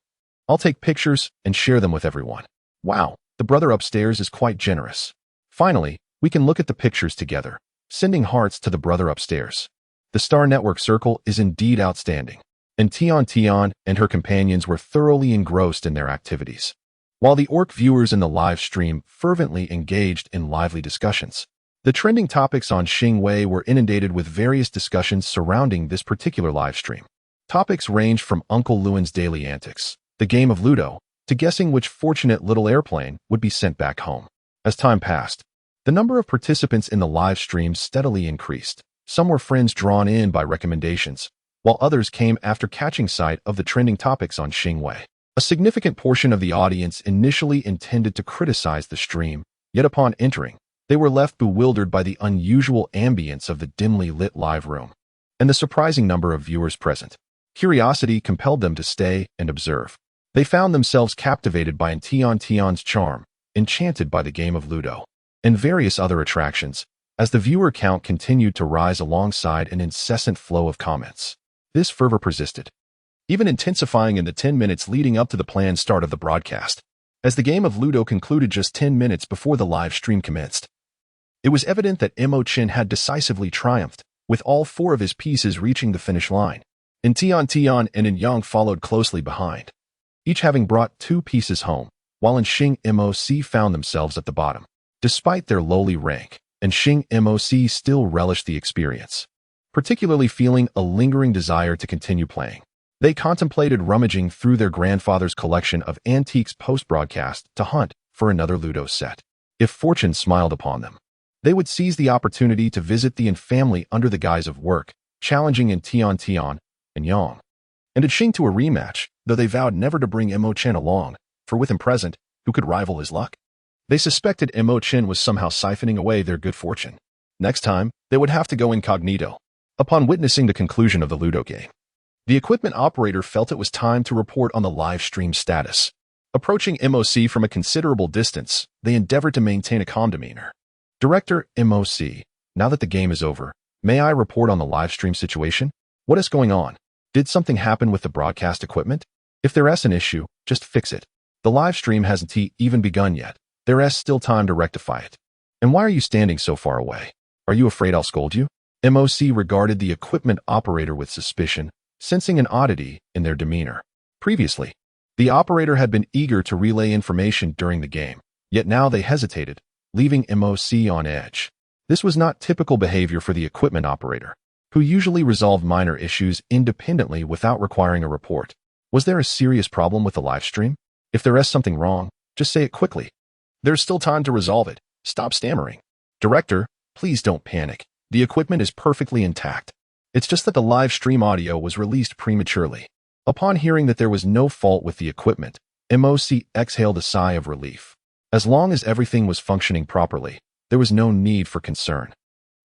I'll take pictures and share them with everyone. Wow, the brother upstairs is quite generous. Finally, we can look at the pictures together, sending hearts to the brother upstairs. The Star Network circle is indeed outstanding, and Tian Tian and her companions were thoroughly engrossed in their activities, while the orc viewers in the live stream fervently engaged in lively discussions. The trending topics on Xing Wei were inundated with various discussions surrounding this particular live stream. Topics ranged from Uncle Luan's daily antics, the game of Ludo, to guessing which fortunate little airplane would be sent back home. As time passed, the number of participants in the live stream steadily increased. Some were friends drawn in by recommendations, while others came after catching sight of the trending topics on Xing Wei. A significant portion of the audience initially intended to criticize the stream, yet upon entering, they were left bewildered by the unusual ambience of the dimly lit live room and the surprising number of viewers present. Curiosity compelled them to stay and observe. They found themselves captivated by Tiantian's charm, enchanted by the game of Ludo, and various other attractions, as the viewer count continued to rise alongside an incessant flow of comments. This fervor persisted, even intensifying in the 10 minutes leading up to the planned start of the broadcast. As the game of Ludo concluded just 10 minutes before the live stream commenced, it was evident that Mo Chin had decisively triumphed, with all 4 of his pieces reaching the finish line. In Tian and in Yang followed closely behind, each having brought 2 pieces home, while in Xing Moc found themselves at the bottom. Despite their lowly rank, and Xing Moc still relished the experience, particularly feeling a lingering desire to continue playing. They contemplated rummaging through their grandfather's collection of antiques post-broadcast to hunt for another Ludo set. If fortune smiled upon them, they would seize the opportunity to visit the family under the guise of work, challenging in Tian and Yang, and at Xing to a rematch, though they vowed never to bring Mo Chen along, for with him present, who could rival his luck? They suspected Mo Chen was somehow siphoning away their good fortune. Next time, they would have to go incognito. Upon witnessing the conclusion of the Ludo game, the equipment operator felt it was time to report on the live stream status. Approaching MOC from a considerable distance, they endeavored to maintain a calm demeanor. Director MOC, now that the game is over, may I report on the live stream situation? What is going on? Did something happen with the broadcast equipment? If there is an issue, just fix it. The live stream hasn't even begun yet. There is still time to rectify it. And why are you standing so far away? Are you afraid I'll scold you? MOC regarded the equipment operator with suspicion, sensing an oddity in their demeanor. Previously, the operator had been eager to relay information during the game, yet now they hesitated, leaving MOC on edge. This was not typical behavior for the equipment operator, who usually resolved minor issues independently without requiring a report. Was there a serious problem with the live stream? If there is something wrong, just say it quickly. There's still time to resolve it. Stop stammering. Director, please don't panic. The equipment is perfectly intact. It's just that the live stream audio was released prematurely. Upon hearing that there was no fault with the equipment, MOC exhaled a sigh of relief. As long as everything was functioning properly, there was no need for concern.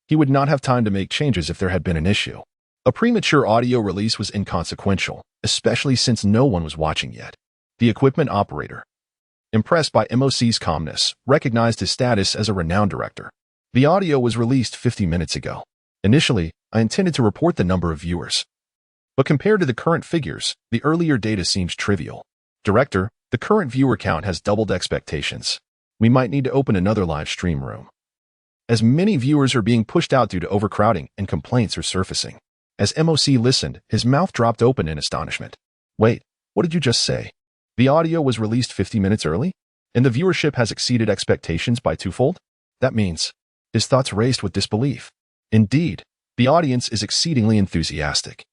He would not have time to make changes if there had been an issue. A premature audio release was inconsequential, especially since no one was watching yet. The equipment operator, impressed by MOC's calmness, recognized his status as a renowned director. The audio was released 50 minutes ago. Initially, I intended to report the number of viewers. But compared to the current figures, the earlier data seems trivial. Director, the current viewer count has doubled expectations. We might need to open another live stream room. as many viewers are being pushed out due to overcrowding and complaints are surfacing. As MOC listened, his mouth dropped open in astonishment. Wait, what did you just say? The audio was released 50 minutes early? And the viewership has exceeded expectations by twofold? That means his thoughts raced with disbelief. Indeed, the audience is exceedingly enthusiastic,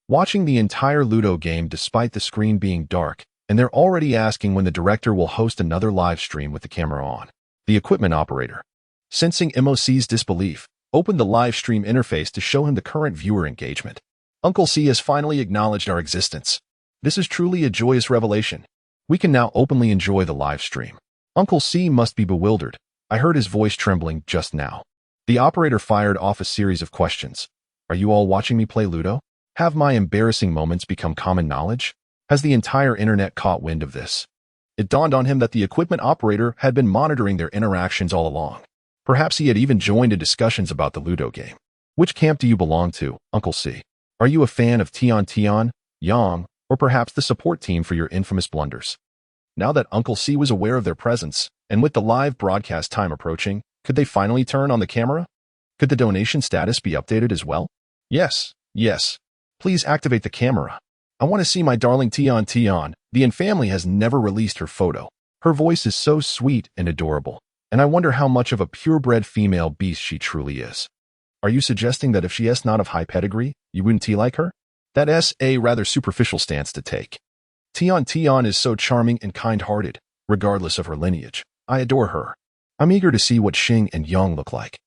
watching the entire Ludo game despite the screen being dark, and they're already asking when the director will host another live stream with the camera on. The equipment operator, sensing MOC's disbelief, opened the live stream interface to show him the current viewer engagement. Uncle C has finally acknowledged our existence. This is truly a joyous revelation. We can now openly enjoy the live stream. Uncle C must be bewildered. I heard his voice trembling just now. The operator fired off a series of questions. Are you all watching me play Ludo? Have my embarrassing moments become common knowledge? Has the entire internet caught wind of this? It dawned on him that the equipment operator had been monitoring their interactions all along. Perhaps he had even joined in discussions about the Ludo game. Which camp do you belong to, Uncle C? Are you a fan of Tian Tian, Yang, or perhaps the support team for your infamous blunders? Now that Uncle C was aware of their presence, and with the live broadcast time approaching, could they finally turn on the camera? Could the donation status be updated as well? Yes. Please activate the camera. I want to see my darling Tian Tian. The Tian family has never released her photo. Her voice is so sweet and adorable, and I wonder how much of a purebred female beast she truly is. Are you suggesting that if she is not of high pedigree, you wouldn't tea like her? That is a rather superficial stance to take. Tian Tian is so charming and kind-hearted, regardless of her lineage. I adore her. I'm eager to see what Xing and Yang look like.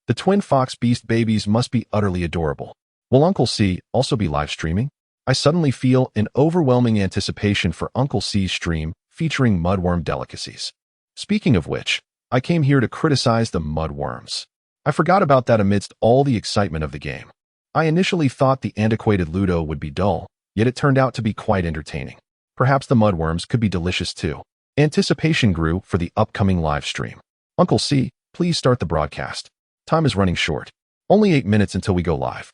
The twin fox beast babies must be utterly adorable. Will Uncle C also be live streaming? I suddenly feel an overwhelming anticipation for Uncle C's stream featuring mudworm delicacies. Speaking of which, I came here to criticize the mudworms. I forgot about that amidst all the excitement of the game. I initially thought the antiquated Ludo would be dull, yet it turned out to be quite entertaining. Perhaps the mudworms could be delicious too. Anticipation grew for the upcoming live stream. Uncle C, please start the broadcast. Time is running short. Only 8 minutes until we go live.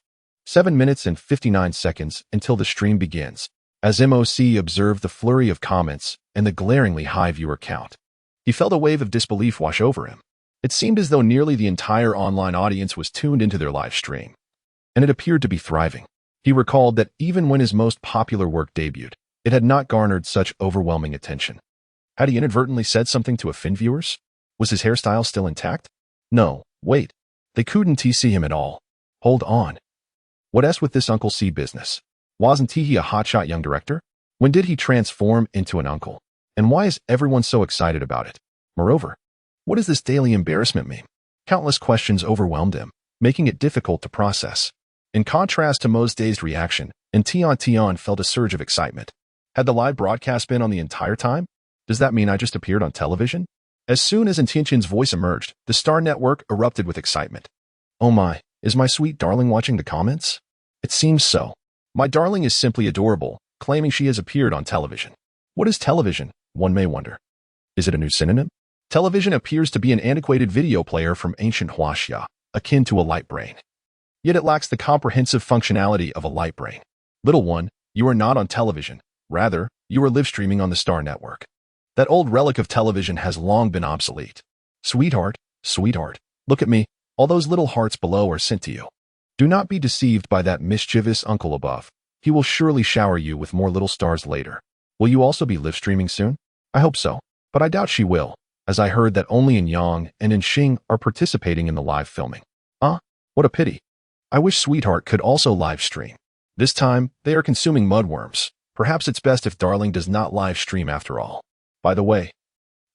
7 minutes and 59 seconds until the stream begins. As MOC observed the flurry of comments and the glaringly high viewer count, he felt a wave of disbelief wash over him. It seemed as though nearly the entire online audience was tuned into their live stream, and it appeared to be thriving. He recalled that even when his most popular work debuted, it had not garnered such overwhelming attention. Had he inadvertently said something to offend viewers? Was his hairstyle still intact? No, wait. They couldn't see him at all. Hold on. What s with this Uncle C business? Wasn't he a hotshot young director? When did he transform into an uncle? And why is everyone so excited about it? Moreover, what does this daily embarrassment mean? Countless questions overwhelmed him, making it difficult to process. In contrast to Mo's dazed reaction, and Tian felt a surge of excitement. Had the live broadcast been on the entire time? Does that mean I just appeared on television? As soon as Tiantian's voice emerged, the Star Network erupted with excitement. Oh my, is my sweet darling watching the comments? It seems so. My darling is simply adorable, claiming she has appeared on television. What is television, one may wonder? Is it a new synonym? Television appears to be an antiquated video player from ancient Huaxia, akin to a light brain. Yet it lacks the comprehensive functionality of a light brain. Little one, you are not on television. Rather, you are live streaming on the Star Network. That old relic of television has long been obsolete. Sweetheart, look at me. All those little hearts below are sent to you. Do not be deceived by that mischievous uncle above. He will surely shower you with more little stars later. Will you also be live streaming soon? I hope so, but I doubt she will, as I heard that only in Yang and in Xing are participating in the live filming. What a pity. I wish Sweetheart could also live stream. This time, they are consuming mudworms. Perhaps it's best if Darling does not live stream after all. By the way,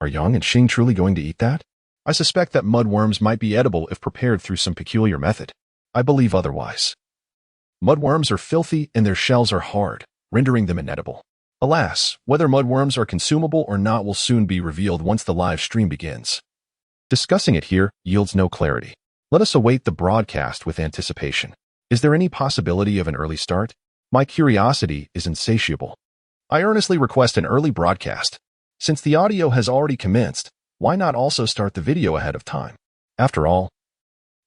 are Yang and Xing truly going to eat that? I suspect that mudworms might be edible if prepared through some peculiar method. I believe otherwise. Mudworms are filthy and their shells are hard, rendering them inedible. Alas, whether mudworms are consumable or not will soon be revealed once the live stream begins. Discussing it here yields no clarity. Let us await the broadcast with anticipation. Is there any possibility of an early start? My curiosity is insatiable. I earnestly request an early broadcast. Since the audio has already commenced, why not also start the video ahead of time? After all,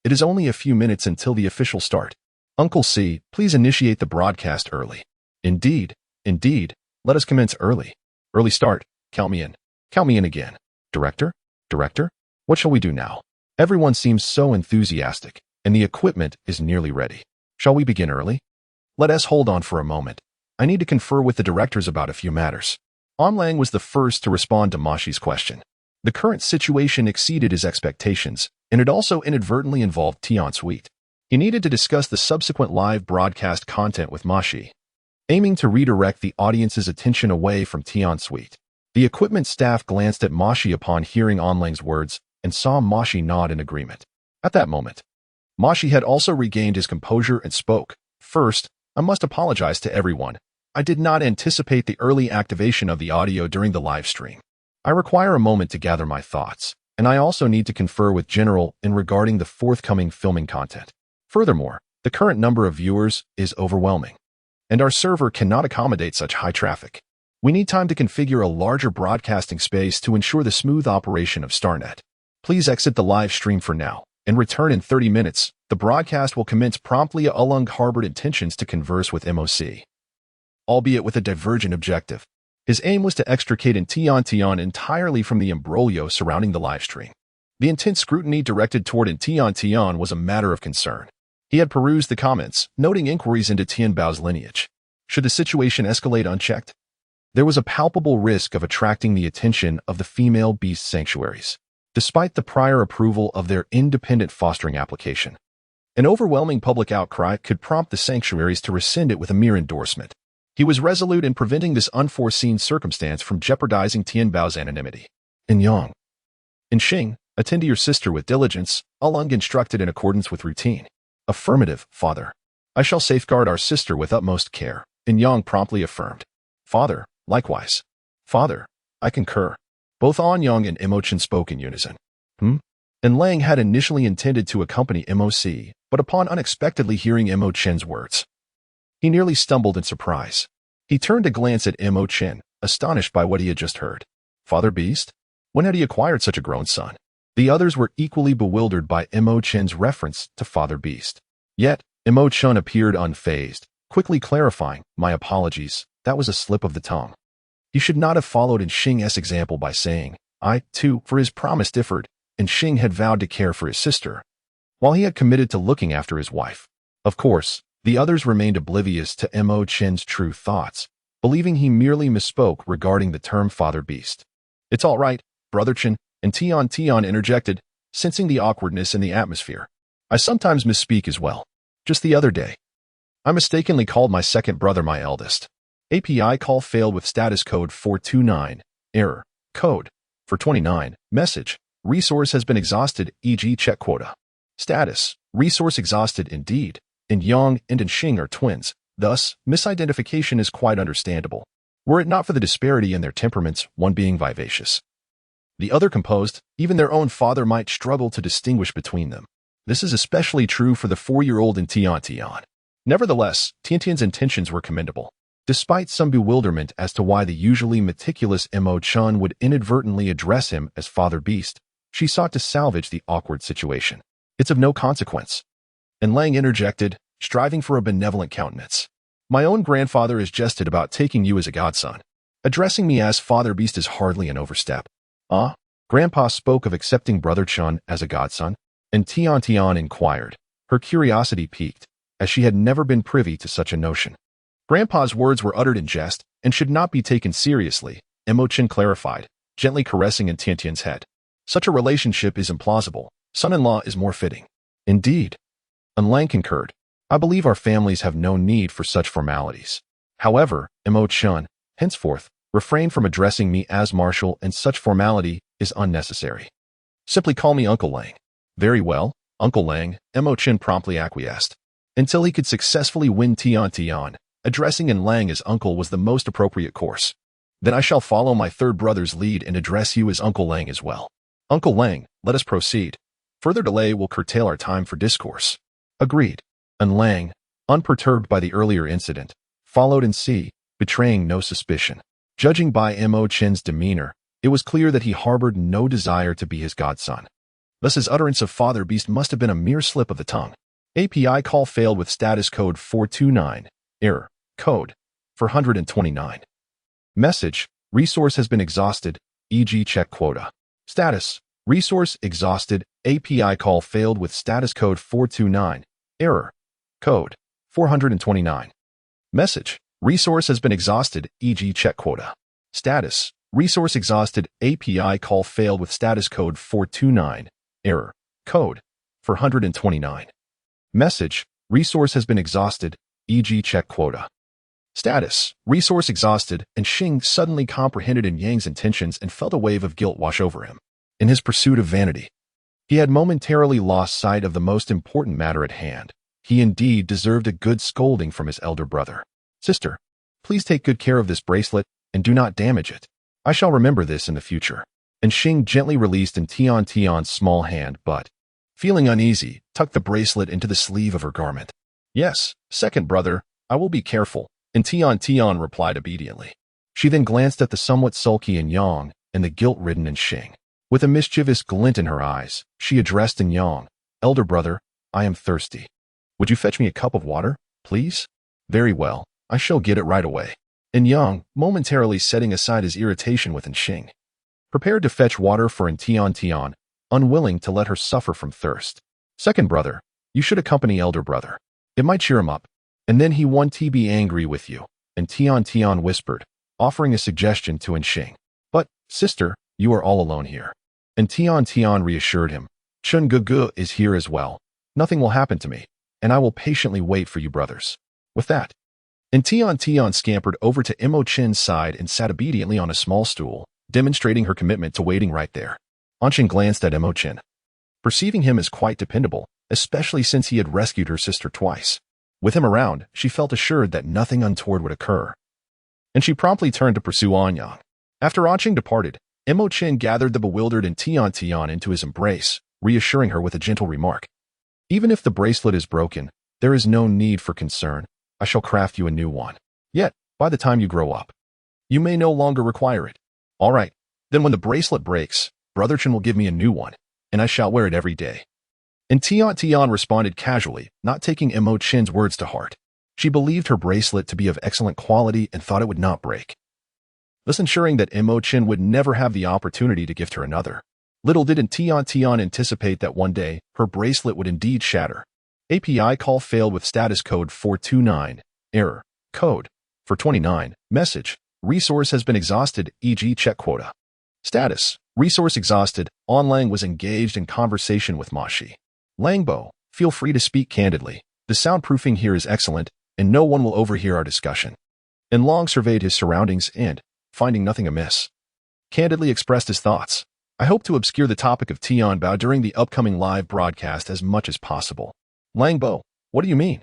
it is only a few minutes until the official start. Uncle C, please initiate the broadcast early. Indeed, let us commence early. Early start. Count me in. Count me in again. Director? What shall we do now? Everyone seems so enthusiastic, and the equipment is nearly ready. Shall we begin early? Let us hold on for a moment. I need to confer with the directors about a few matters. Lang was the first to respond to Mashi's question. The current situation exceeded his expectations, and it also inadvertently involved Tian Tian. He needed to discuss the subsequent live broadcast content with Mashi, aiming to redirect the audience's attention away from Tian Tian. The equipment staff glanced at Mashi upon hearing Onlang's words and saw Mashi nod in agreement. At that moment, Mashi had also regained his composure and spoke. First, I must apologize to everyone. I did not anticipate the early activation of the audio during the live stream. I require a moment to gather my thoughts, and I also need to confer with General in regarding the forthcoming filming content. Furthermore, the current number of viewers is overwhelming, and our server cannot accommodate such high traffic. We need time to configure a larger broadcasting space to ensure the smooth operation of StarNet. Please exit the live stream for now and return in 30 minutes. The broadcast will commence promptly. Ulung harbored intentions to converse with MOC, albeit with a divergent objective. His aim was to extricate Tian entirely from the imbroglio surrounding the livestream. The intense scrutiny directed toward Tian was a matter of concern. He had perused the comments, noting inquiries into Tianbao's lineage. Should the situation escalate unchecked, there was a palpable risk of attracting the attention of the female beast sanctuaries, despite the prior approval of their independent fostering application. An overwhelming public outcry could prompt the sanctuaries to rescind it with a mere endorsement. He was resolute in preventing this unforeseen circumstance from jeopardizing Tianbao's anonymity. In Yang. In Xing, attend to your sister with diligence, Ulung instructed in accordance with routine. Affirmative, father. I shall safeguard our sister with utmost care. In Yang promptly affirmed. Father, likewise. Father, I concur. Both An Yang and Imochen spoke in unison. And Lang had initially intended to accompany MOC, but upon unexpectedly hearing Imochen's words, he nearly stumbled in surprise. He turned to glance at Imochen, astonished by what he had just heard. Father Beast? When had he acquired such a grown son? The others were equally bewildered by Imochen's reference to Father Beast. Yet, Imochen appeared unfazed, quickly clarifying, my apologies, that was a slip of the tongue. He should not have followed in Xing's example by saying, I, too, for his promise differed, and Xing had vowed to care for his sister, while he had committed to looking after his wife. Of course, the others remained oblivious to Imochen's true thoughts, believing he merely misspoke regarding the term Father Beast. It's all right, Brother Chen, and Tian interjected, sensing the awkwardness in the atmosphere. I sometimes misspeak as well. Just the other day, I mistakenly called my second brother my eldest. API call failed with status code 429. Error. Code. For 29. Message. Resource has been exhausted, e.g. check quota. Status. Resource exhausted indeed. And Yang and Xing are twins. Thus, misidentification is quite understandable, were it not for the disparity in their temperaments, one being vivacious, the other composed. Even their own father might struggle to distinguish between them. This is especially true for the 4-year-old in Tian. Nevertheless, Tiantian's intentions were commendable. Despite some bewilderment as to why the usually meticulous Imochen would inadvertently address him as Father Beast, she sought to salvage the awkward situation. It's of no consequence. And Lang interjected, striving for a benevolent countenance. My own grandfather has jested about taking you as a godson. Addressing me as Father Beast is hardly an overstep. Grandpa spoke of accepting Brother Chun as a godson, and Tian inquired, her curiosity piqued, as she had never been privy to such a notion. Grandpa's words were uttered in jest and should not be taken seriously, Imochen clarified, gently caressing Tiantian's head. Such a relationship is implausible. Son-in-law is more fitting. Indeed. And Lang concurred. I believe our families have no need for such formalities. However, Imochen, henceforth, refrain from addressing me as Marshal, and such formality is unnecessary. Simply call me Uncle Lang. Very well, Uncle Lang, Imochen promptly acquiesced. Until he could successfully win Tian, addressing in Lang as uncle was the most appropriate course. Then I shall follow my third brother's lead and address you as Uncle Lang as well. Uncle Lang, let us proceed. Further delay will curtail our time for discourse. Agreed. And Lang, unperturbed by the earlier incident, followed in C, betraying no suspicion. Judging by Imochen's demeanor, it was clear that he harbored no desire to be his godson. Thus his utterance of Father Beast must have been a mere slip of the tongue. API call failed with status code 429. Error. Code. 429. Message. Resource has been exhausted, e.g. check quota. Status. Resource exhausted. API call failed with status code 429. Error. Code 429. Message. Resource has been exhausted, e.g. check quota. Status. Resource exhausted. API call failed with status code 429. Error. Code 429. Message. Resource has been exhausted, e.g. check quota. Status. Resource exhausted, and Xing suddenly comprehended Yang's intentions and felt a wave of guilt wash over him. In his pursuit of vanity, he had momentarily lost sight of the most important matter at hand. He indeed deserved a good scolding from his elder brother. Sister, please take good care of this bracelet and do not damage it. I shall remember this in the future. And Xing gently released in Tian Tian's small hand, but, feeling uneasy, tucked the bracelet into the sleeve of her garment. Yes, second brother, I will be careful, and Tian Tian replied obediently. She then glanced at the somewhat sulky Yang and the guilt-ridden Xing. With a mischievous glint in her eyes, she addressed Yang, Elder brother, I am thirsty. Would you fetch me a cup of water, please? Very well, I shall get it right away. Yang, momentarily setting aside his irritation with Xing, prepared to fetch water for Tian Tian, unwilling to let her suffer from thirst. Second brother, you should accompany elder brother. It might cheer him up. And then he won't be angry with you, and Tian Tian whispered, offering a suggestion to Xing. But, sister, you are all alone here. And Tian Tian reassured him, Chun Gugu is here as well. Nothing will happen to me, and I will patiently wait for you brothers. With that, and Tian Tian scampered over to Mo Chin's side and sat obediently on a small stool, demonstrating her commitment to waiting right there. Anqing glanced at Mo Chin, perceiving him as quite dependable, especially since he had rescued her sister twice. With him around, she felt assured that nothing untoward would occur. And she promptly turned to pursue Anyang. After Anqing departed, Mo Chin gathered the bewildered and Tian Tian into his embrace, reassuring her with a gentle remark. Even if the bracelet is broken, there is no need for concern. I shall craft you a new one. Yet, by the time you grow up, you may no longer require it. All right, then when the bracelet breaks, Brother Chen will give me a new one, and I shall wear it every day. And Tian Tian responded casually, not taking Mo Chin's words to heart. She believed her bracelet to be of excellent quality and thought it would not break, thus ensuring that Mo Chin would never have the opportunity to gift her another. Little did Tian Tian anticipate that one day, her bracelet would indeed shatter. API call failed with status code 429. Error. Code 429. Message. Resource has been exhausted, e.g. check quota. Status. Resource exhausted. Onlang was engaged in conversation with Ma Shi. Langbo, feel free to speak candidly. The soundproofing here is excellent, and no one will overhear our discussion. And Long surveyed his surroundings and, finding nothing amiss, candidly expressed his thoughts. I hope to obscure the topic of Tianbao during the upcoming live broadcast as much as possible. Langbo, what do you mean?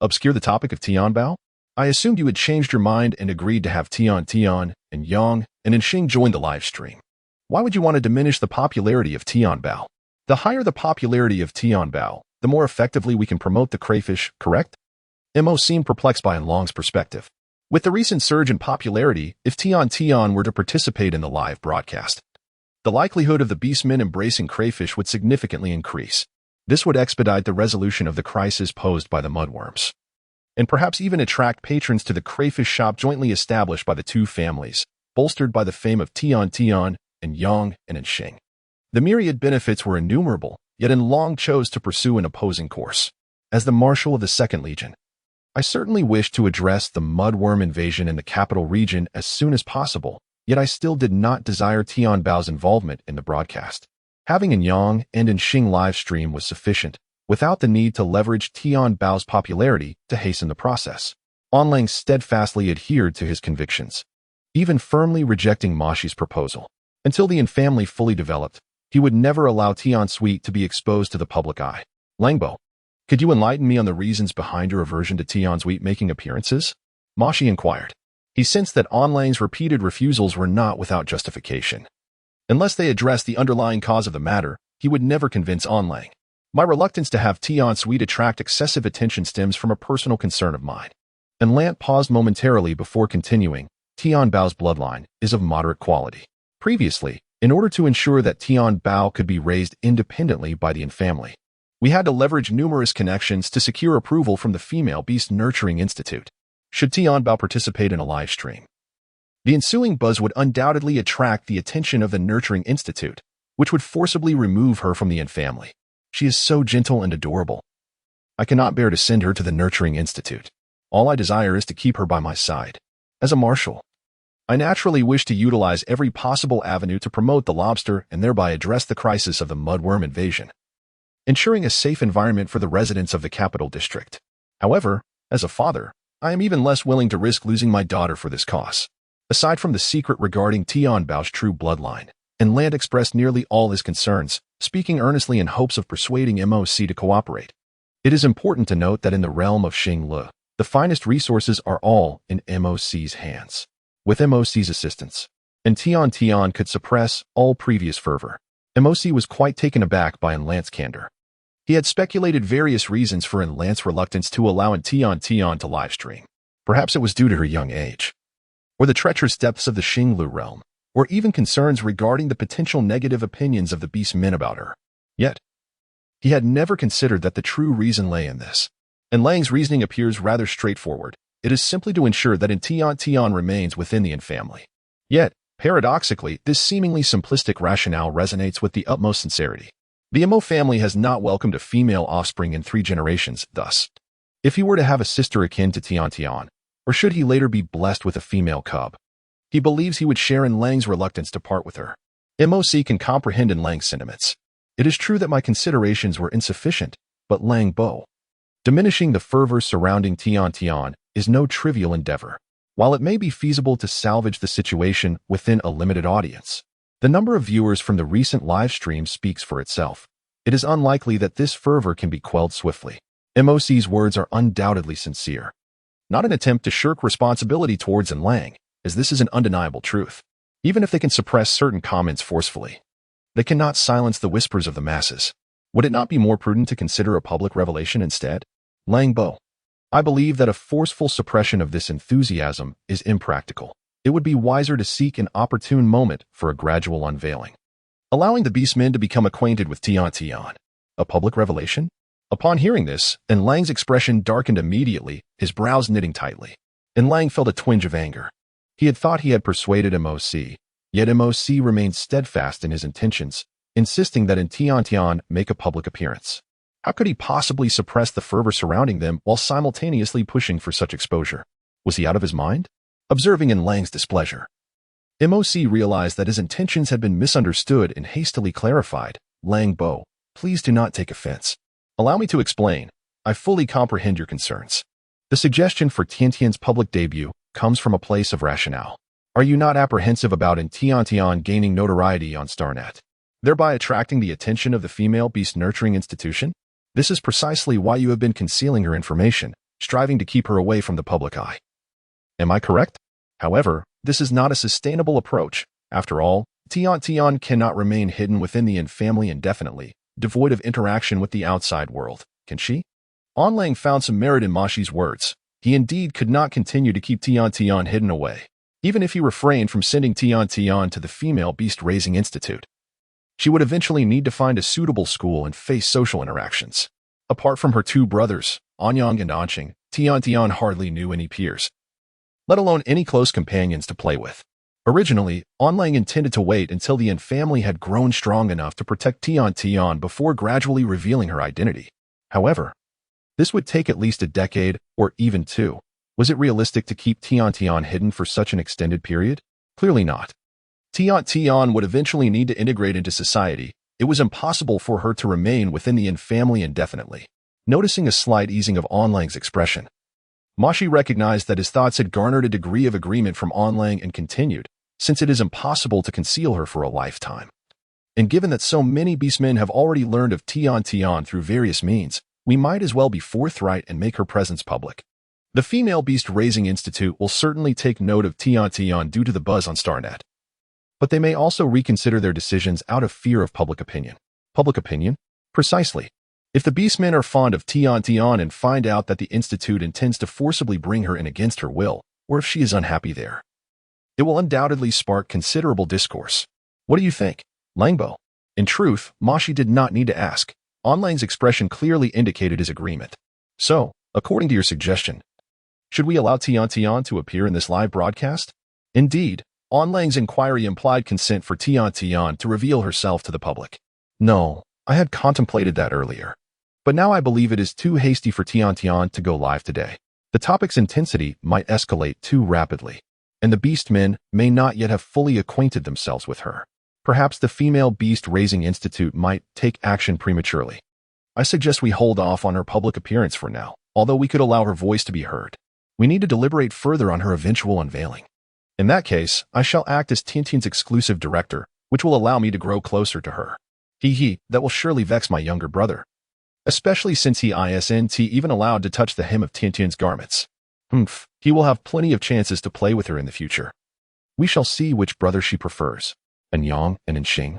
Obscure the topic of Tianbao? I assumed you had changed your mind and agreed to have Tian Tian and Yang and Xing join the live stream. Why would you want to diminish the popularity of Tianbao? The higher the popularity of Tianbao, the more effectively we can promote the crayfish, correct? Mo seemed perplexed by Long's perspective. With the recent surge in popularity, if Tian Tian were to participate in the live broadcast, the likelihood of the beastmen embracing crayfish would significantly increase. This would expedite the resolution of the crisis posed by the mudworms, and perhaps even attract patrons to the crayfish shop jointly established by the two families, bolstered by the fame of Tian Tian and Yang and Xing. The myriad benefits were innumerable, yet Long chose to pursue an opposing course. As the Marshal of the Second Legion, I certainly wish to address the mudworm invasion in the capital region as soon as possible, yet I still did not desire Tianbao's involvement in the broadcast. Having Yang and Xing live stream was sufficient, without the need to leverage Tianbao's popularity to hasten the process. Onlang steadfastly adhered to his convictions, even firmly rejecting Ma Shi's proposal. Until the family fully developed, he would never allow Tian Sweet to be exposed to the public eye. Langbo, could you enlighten me on the reasons behind your aversion to Tian Sweet making appearances? Ma Shi inquired. He sensed that Onlang's repeated refusals were not without justification. Unless they addressed the underlying cause of the matter, he would never convince Onlang. My reluctance to have Tian Sweet attract excessive attention stems from a personal concern of mine. And Lant paused momentarily before continuing. Tianbao's bloodline is of moderate quality. Previously, in order to ensure that Tianbao could be raised independently by the family, we had to leverage numerous connections to secure approval from the Female Beast Nurturing Institute. Should Tianbao participate in a live stream, the ensuing buzz would undoubtedly attract the attention of the Nurturing Institute, which would forcibly remove her from the Yin family. She is so gentle and adorable. I cannot bear to send her to the Nurturing Institute. All I desire is to keep her by my side. As a marshal, I naturally wish to utilize every possible avenue to promote the lobster and thereby address the crisis of the mudworm invasion, ensuring a safe environment for the residents of the capital district. However, as a father, I am even less willing to risk losing my daughter for this cause. Aside from the secret regarding Tian Bao's true bloodline, and Land expressed nearly all his concerns, speaking earnestly in hopes of persuading MOC to cooperate. It is important to note that in the realm of Xinglu, the finest resources are all in MOC's hands. With MOC's assistance, and Tian Tian could suppress all previous fervor. MOC was quite taken aback by Lance's candor. He had speculated various reasons for Lance's reluctance to allow Tian Tian to livestream. Perhaps it was due to her young age, or the treacherous depths of the Xinglu realm, or even concerns regarding the potential negative opinions of the beast men about her. Yet, he had never considered that the true reason lay in this. And Lang's reasoning appears rather straightforward. It is simply to ensure that Tian Tian remains within the Yin family. Yet, paradoxically, this seemingly simplistic rationale resonates with the utmost sincerity. The Mo family has not welcomed a female offspring in 3 generations, thus, if he were to have a sister akin to Tian Tian, or should he later be blessed with a female cub, he believes he would share in Lang's reluctance to part with her. MOC can comprehend in Lang's sentiments. It is true that my considerations were insufficient, but Lang Bo, diminishing the fervor surrounding Tian Tian is no trivial endeavor. While it may be feasible to salvage the situation within a limited audience, the number of viewers from the recent live stream speaks for itself. It is unlikely that this fervor can be quelled swiftly. MOC's words are undoubtedly sincere, not an attempt to shirk responsibility towards Lang, as this is an undeniable truth. Even if they can suppress certain comments forcefully, they cannot silence the whispers of the masses. Would it not be more prudent to consider a public revelation instead? Lang Bo, I believe that a forceful suppression of this enthusiasm is impractical. It would be wiser to seek an opportune moment for a gradual unveiling, allowing the beastmen to become acquainted with Tian Tian. A public revelation? Upon hearing this, Lang's expression darkened immediately, his brows knitting tightly. Lang felt a twinge of anger. He had thought he had persuaded MOC, yet MOC remained steadfast in his intentions, insisting that Tian Tian make a public appearance. How could he possibly suppress the fervor surrounding them while simultaneously pushing for such exposure? Was he out of his mind? Observing Lang's displeasure, MOC realized that his intentions had been misunderstood and hastily clarified. Lang Bo, please do not take offense. Allow me to explain. I fully comprehend your concerns. The suggestion for Tiantian's public debut comes from a place of rationale. Are you not apprehensive about Tian Tian gaining notoriety on StarNet, thereby attracting the attention of the female beast nurturing institution? This is precisely why you have been concealing her information, striving to keep her away from the public eye. Am I correct? However, this is not a sustainable approach. After all, Tian Tian cannot remain hidden within the Yin family indefinitely, devoid of interaction with the outside world, can she? Lang found some merit in Mashi's words. He indeed could not continue to keep Tian Tian hidden away, even if he refrained from sending Tian Tian to the Female Beast Raising Institute. She would eventually need to find a suitable school and face social interactions. Apart from her 2 brothers, Anyang and Anqing, Tian Tian hardly knew any peers, let alone any close companions to play with. Originally, Lang intended to wait until the Yin family had grown strong enough to protect Tian Tian before gradually revealing her identity. However, this would take at least a decade, or even 2. Was it realistic to keep Tian Tian hidden for such an extended period? Clearly not. Tian Tian would eventually need to integrate into society. It was impossible for her to remain within the Yin family indefinitely. Noticing a slight easing of Lang's expression, Mashi recognized that his thoughts had garnered a degree of agreement from Lang and continued, since it is impossible to conceal her for a lifetime. And given that so many beastmen have already learned of Tian Tian through various means, we might as well be forthright and make her presence public. The Female Beast Raising Institute will certainly take note of Tian Tian due to the buzz on StarNet. But they may also reconsider their decisions out of fear of public opinion. Public opinion? Precisely. If the beastmen are fond of Tian Tian and find out that the Institute intends to forcibly bring her in against her will, or if she is unhappy there, it will undoubtedly spark considerable discourse. What do you think, Lang Bo? In truth, Mashi did not need to ask. Lang's expression clearly indicated his agreement. So, according to your suggestion, should we allow Tian Tian to appear in this live broadcast? Indeed, Onlang's inquiry implied consent for Tian Tian to reveal herself to the public. No, I had contemplated that earlier. But now I believe it is too hasty for Tian Tian to go live today. The topic's intensity might escalate too rapidly, and the beastmen may not yet have fully acquainted themselves with her. Perhaps the Female Beast Raising Institute might take action prematurely. I suggest we hold off on her public appearance for now, although we could allow her voice to be heard. We need to deliberate further on her eventual unveiling. In that case, I shall act as Tiantian's exclusive director, which will allow me to grow closer to her. That will surely vex my younger brother. Especially since he isn't even allowed to touch the hem of Tiantian's garments. He will have plenty of chances to play with her in the future. We shall see which brother she prefers. And Yang and Xing.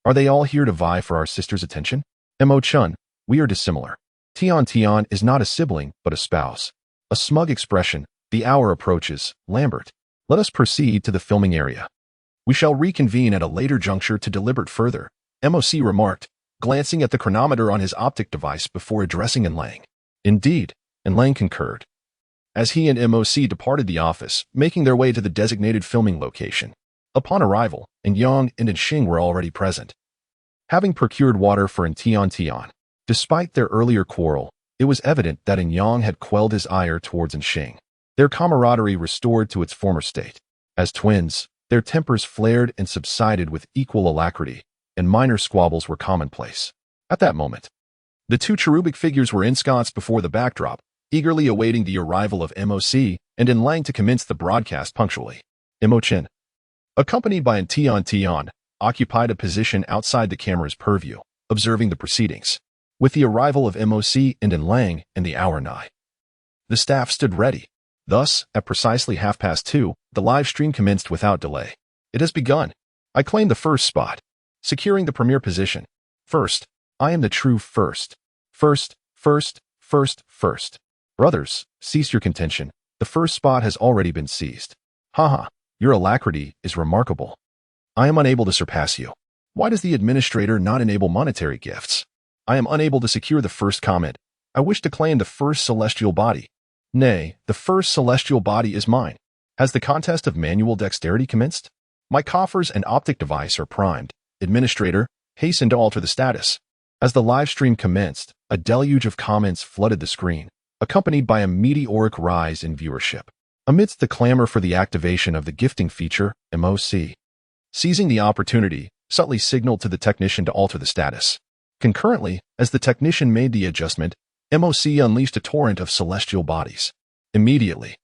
Are they all here to vie for our sister's attention? Mo-chun, we are dissimilar. Tian Tian is not a sibling, but a spouse. A smug expression. The hour approaches. Lambert. Let us proceed to the filming area. We shall reconvene at a later juncture to deliberate further, MOC remarked, glancing at the chronometer on his optic device before addressing Enlang. Indeed, Enlang concurred. As he and MOC departed the office, making their way to the designated filming location. Upon arrival, Yang and Xing were already present. Having procured water for Tian Tian, despite their earlier quarrel, it was evident that Yang had quelled his ire towards Xing. Their camaraderie restored to its former state. As twins, their tempers flared and subsided with equal alacrity, and minor squabbles were commonplace. At that moment, the two cherubic figures were ensconced before the backdrop, eagerly awaiting the arrival of MOC and Enlang to commence the broadcast punctually. Mo-chin, accompanied by Tian Tian, occupied a position outside the camera's purview, observing the proceedings. With the arrival of MOC and Enlang and the hour nigh, the staff stood ready. Thus, at precisely 2:30, the live stream commenced without delay. It has begun. I claim the first spot, securing the premier position. First, I am the true first. First. Brothers, cease your contention. The first spot has already been seized. Your alacrity is remarkable. I am unable to surpass you. Why does the administrator not enable monetary gifts? I am unable to secure the first comment. I wish to claim the first celestial body. Nay, the first celestial body is mine. Has the contest of manual dexterity commenced? My coffers and optic device are primed. Administrator, hasten to alter the status. As the live stream commenced, a deluge of comments flooded the screen, accompanied by a meteoric rise in viewership. Amidst the clamor for the activation of the gifting feature, MOC, seizing the opportunity, subtly signaled to the technician to alter the status. Concurrently, as the technician made the adjustment, MOC unleashed a torrent of celestial bodies. Immediately,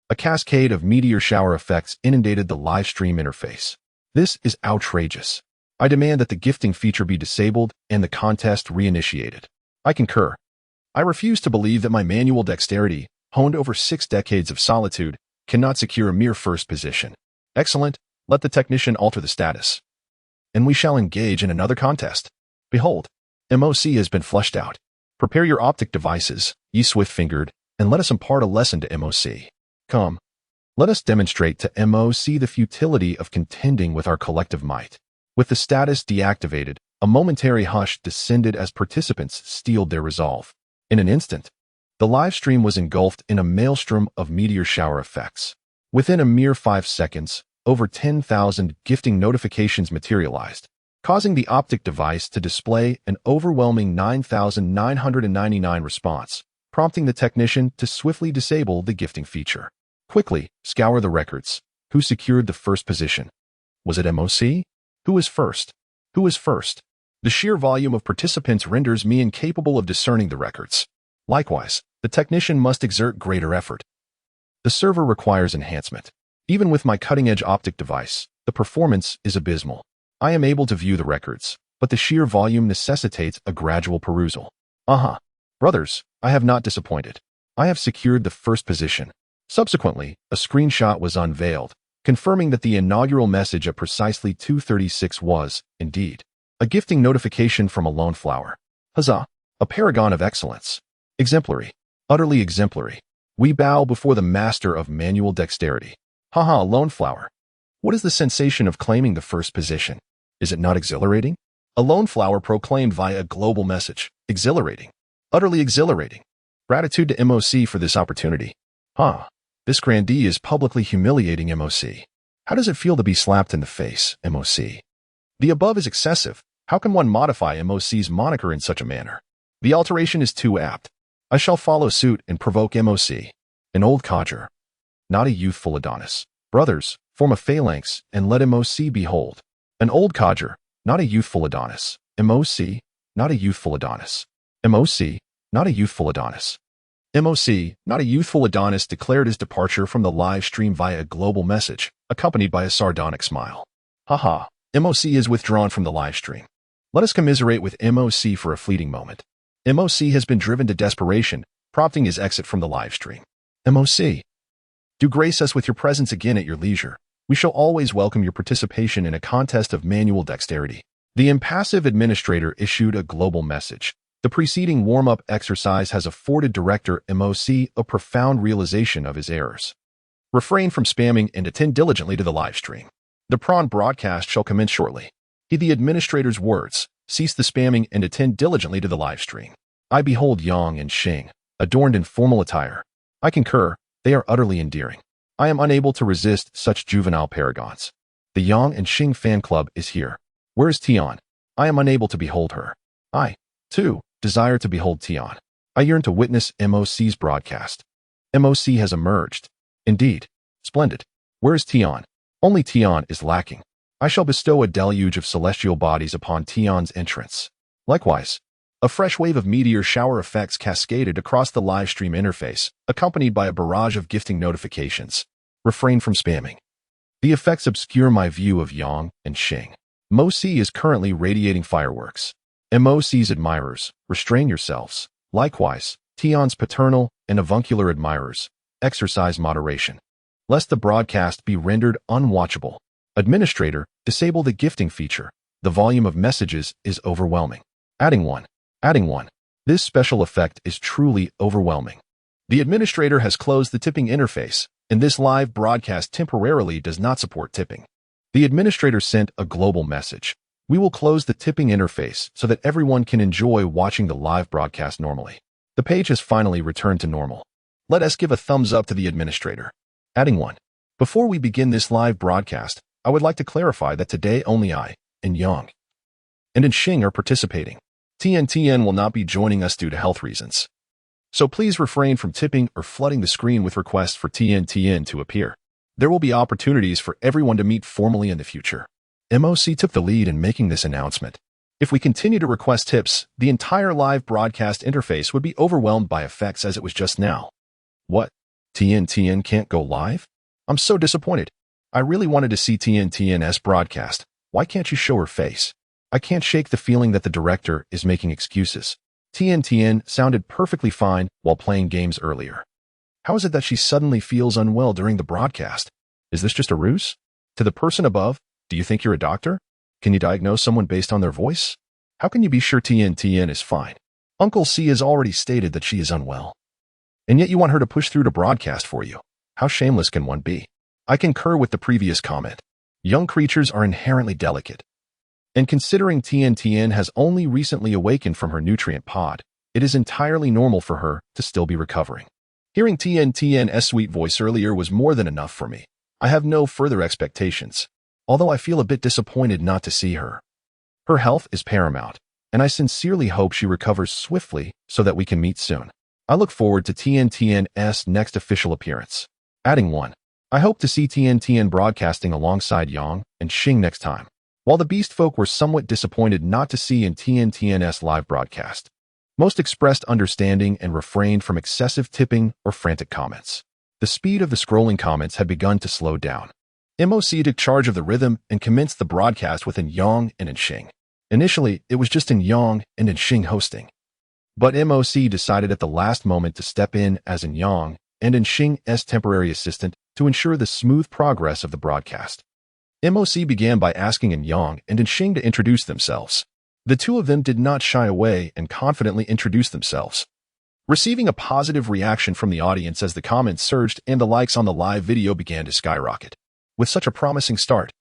a cascade of meteor shower effects inundated the live stream interface. This is outrageous. I demand that the gifting feature be disabled and the contest reinitiated. I concur. I refuse to believe that my manual dexterity, honed over 6 decades of solitude, cannot secure a mere first position. Excellent, let the technician alter the status. And we shall engage in another contest. Behold, MOC has been flushed out. Prepare your optic devices, ye swift-fingered, and let us impart a lesson to MOC. Come, let us demonstrate to MOC the futility of contending with our collective might. With the status deactivated, a momentary hush descended as participants steeled their resolve. In an instant, the live stream was engulfed in a maelstrom of meteor shower effects. Within a mere 5 seconds, over 10,000 gifting notifications materialized, causing the optic device to display an overwhelming 9,999 response, prompting the technician to swiftly disable the gifting feature. Quickly, scour the records. Who secured the first position? Was it MOC? Who is first? Who is first? The sheer volume of participants renders me incapable of discerning the records. Likewise, the technician must exert greater effort. The server requires enhancement. Even with my cutting-edge optic device, the performance is abysmal. I am able to view the records, but the sheer volume necessitates a gradual perusal. Brothers, I have not disappointed. I have secured the first position. Subsequently, a screenshot was unveiled, confirming that the inaugural message at precisely 2:36 was, indeed, a gifting notification from a lone flower. Huzzah! A paragon of excellence. Exemplary. Utterly exemplary. We bow before the master of manual dexterity. Lone flower. What is the sensation of claiming the first position? Is it not exhilarating? A lone flower proclaimed via a global message. Exhilarating. Utterly exhilarating. Gratitude to MOC for this opportunity. This grandee is publicly humiliating MOC. How does it feel to be slapped in the face, MOC? The above is excessive. How can one modify MOC's moniker in such a manner? The alteration is too apt. I shall follow suit and provoke MOC. An old codger, not a youthful Adonis. Brothers, form a phalanx and let MOC behold. An old codger, not a youthful Adonis. MOC, not a youthful Adonis. MOC, not a youthful Adonis. MOC, not a youthful Adonis, declared his departure from the live stream via a global message, accompanied by a sardonic smile. Haha, MOC is withdrawn from the live stream. Let us commiserate with MOC for a fleeting moment. MOC has been driven to desperation, prompting his exit from the live stream. MOC, do grace us with your presence again at your leisure. We shall always welcome your participation in a contest of manual dexterity. The impassive administrator issued a global message. The preceding warm-up exercise has afforded Director MOC a profound realization of his errors. Refrain from spamming and attend diligently to the live stream. The prawn broadcast shall commence shortly. Heed the administrator's words. Cease the spamming and attend diligently to the live stream. I behold Yang and Xing, adorned in formal attire. I concur, they are utterly endearing. I am unable to resist such juvenile paragons. The Yang and Xing fan club is here. Where is Tian? I am unable to behold her. I, too, desire to behold Tian. I yearn to witness MOC's broadcast. MOC has emerged. Indeed. Splendid. Where is Tian? Only Tian is lacking. I shall bestow a deluge of celestial bodies upon Tian's entrance. Likewise, a fresh wave of meteor shower effects cascaded across the live stream interface, accompanied by a barrage of gifting notifications. Refrain from spamming. The effects obscure my view of Yang and Xing. MOC is currently radiating fireworks. MOC's admirers, restrain yourselves. Likewise, Tian's paternal and avuncular admirers, exercise moderation, lest the broadcast be rendered unwatchable. Administrator, disable the gifting feature. The volume of messages is overwhelming. Adding one. This special effect is truly overwhelming. The administrator has closed the tipping interface, and this live broadcast temporarily does not support tipping. The administrator sent a global message. We will close the tipping interface so that everyone can enjoy watching the live broadcast normally. The page has finally returned to normal. Let us give a thumbs up to the administrator. Adding one. Before we begin this live broadcast, I would like to clarify that today only I, and Yang, and Xing are participating. Tian Tian will not be joining us due to health reasons. So please refrain from tipping or flooding the screen with requests for Tian Tian to appear. There will be opportunities for everyone to meet formally in the future. MOC took the lead in making this announcement. If we continue to request tips, the entire live broadcast interface would be overwhelmed by effects as it was just now. What? Tian Tian can't go live? I'm so disappointed. I really wanted to see Tian Tian's broadcast. Why can't you show her face? I can't shake the feeling that the director is making excuses. Tian Tian sounded perfectly fine while playing games earlier. How is it that she suddenly feels unwell during the broadcast? Is this just a ruse? To the person above, do you think you're a doctor? Can you diagnose someone based on their voice? How can you be sure Tian Tian is fine? Uncle C has already stated that she is unwell. And yet you want her to push through to broadcast for you. How shameless can one be? I concur with the previous comment. Young creatures are inherently delicate. And considering Tian Tian has only recently awakened from her nutrient pod, it is entirely normal for her to still be recovering. Hearing Tian Tian's sweet voice earlier was more than enough for me. I have no further expectations, although I feel a bit disappointed not to see her. Her health is paramount, and I sincerely hope she recovers swiftly so that we can meet soon. I look forward to Tian Tian's next official appearance. Adding one. I hope to see Tian Tian broadcasting alongside Yang and Xing next time. While the beast folk were somewhat disappointed not to see in Tian Tian's live broadcast, most expressed understanding and refrained from excessive tipping or frantic comments. The speed of the scrolling comments had begun to slow down. MOC took charge of the rhythm and commenced the broadcast with Yang and Xing. Initially, it was just Yang and Xing hosting. But MOC decided at the last moment to step in as Yang and Xing's temporary assistant to ensure the smooth progress of the broadcast. MOC began by asking Yang and Xing to introduce themselves. The two of them did not shy away and confidently introduced themselves, receiving a positive reaction from the audience as the comments surged and the likes on the live video began to skyrocket. With such a promising start,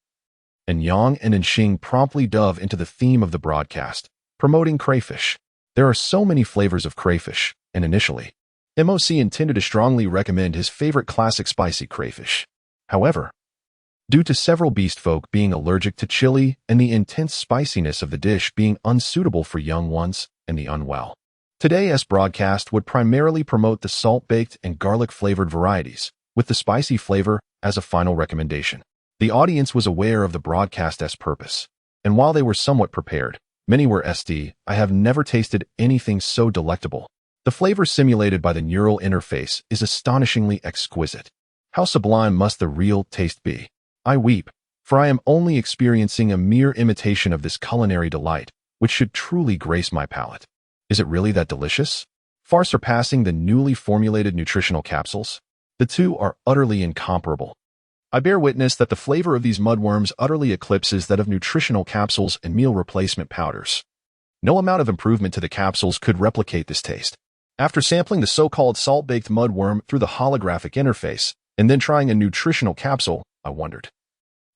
Yang and Xing promptly dove into the theme of the broadcast, promoting crayfish. There are so many flavors of crayfish, and initially, MOC intended to strongly recommend his favorite classic spicy crayfish. However, due to several beast folk being allergic to chili and the intense spiciness of the dish being unsuitable for young ones and the unwell. Today's broadcast would primarily promote the salt-baked and garlic-flavored varieties, with the spicy flavor as a final recommendation. The audience was aware of the broadcast's purpose, and while they were somewhat prepared, many were I have never tasted anything so delectable. The flavor simulated by the neural interface is astonishingly exquisite. How sublime must the real taste be? I weep, for I am only experiencing a mere imitation of this culinary delight, which should truly grace my palate. Is it really that delicious? Far surpassing the newly formulated nutritional capsules? The two are utterly incomparable. I bear witness that the flavor of these mudworms utterly eclipses that of nutritional capsules and meal replacement powders. No amount of improvement to the capsules could replicate this taste. After sampling the so-called salt-baked mudworm through the holographic interface, and then trying a nutritional capsule, I wondered,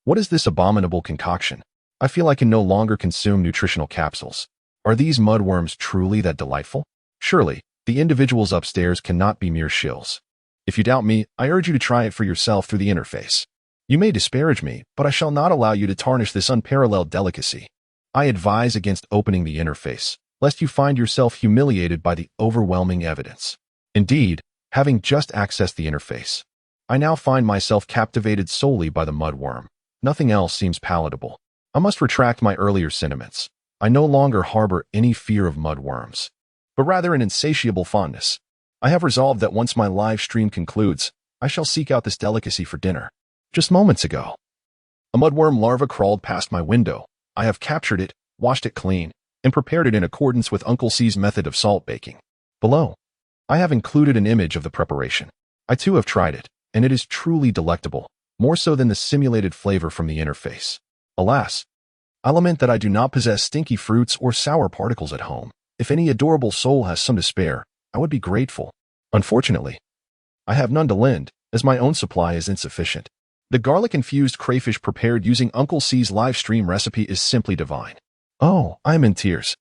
what is this abominable concoction? I feel I can no longer consume nutritional capsules. Are these mudworms truly that delightful? Surely, the individuals upstairs cannot be mere shills. If you doubt me, I urge you to try it for yourself through the interface. You may disparage me, but I shall not allow you to tarnish this unparalleled delicacy. I advise against opening the interface, lest you find yourself humiliated by the overwhelming evidence. Indeed, having just accessed the interface, I now find myself captivated solely by the mudworm. Nothing else seems palatable. I must retract my earlier sentiments. I no longer harbor any fear of mudworms, but rather an insatiable fondness. I have resolved that once my live stream concludes, I shall seek out this delicacy for dinner. Just moments ago, a mudworm larva crawled past my window. I have captured it, washed it clean, and prepared it in accordance with Uncle C's method of salt baking. Below, I have included an image of the preparation. I too have tried it, and it is truly delectable, more so than the simulated flavor from the interface. Alas, I lament that I do not possess stinky fruits or sour particles at home. If any adorable soul has some to spare, I would be grateful. Unfortunately, I have none to lend, as my own supply is insufficient. The garlic-infused crayfish prepared using Uncle C's live stream recipe is simply divine. Oh, I am in tears.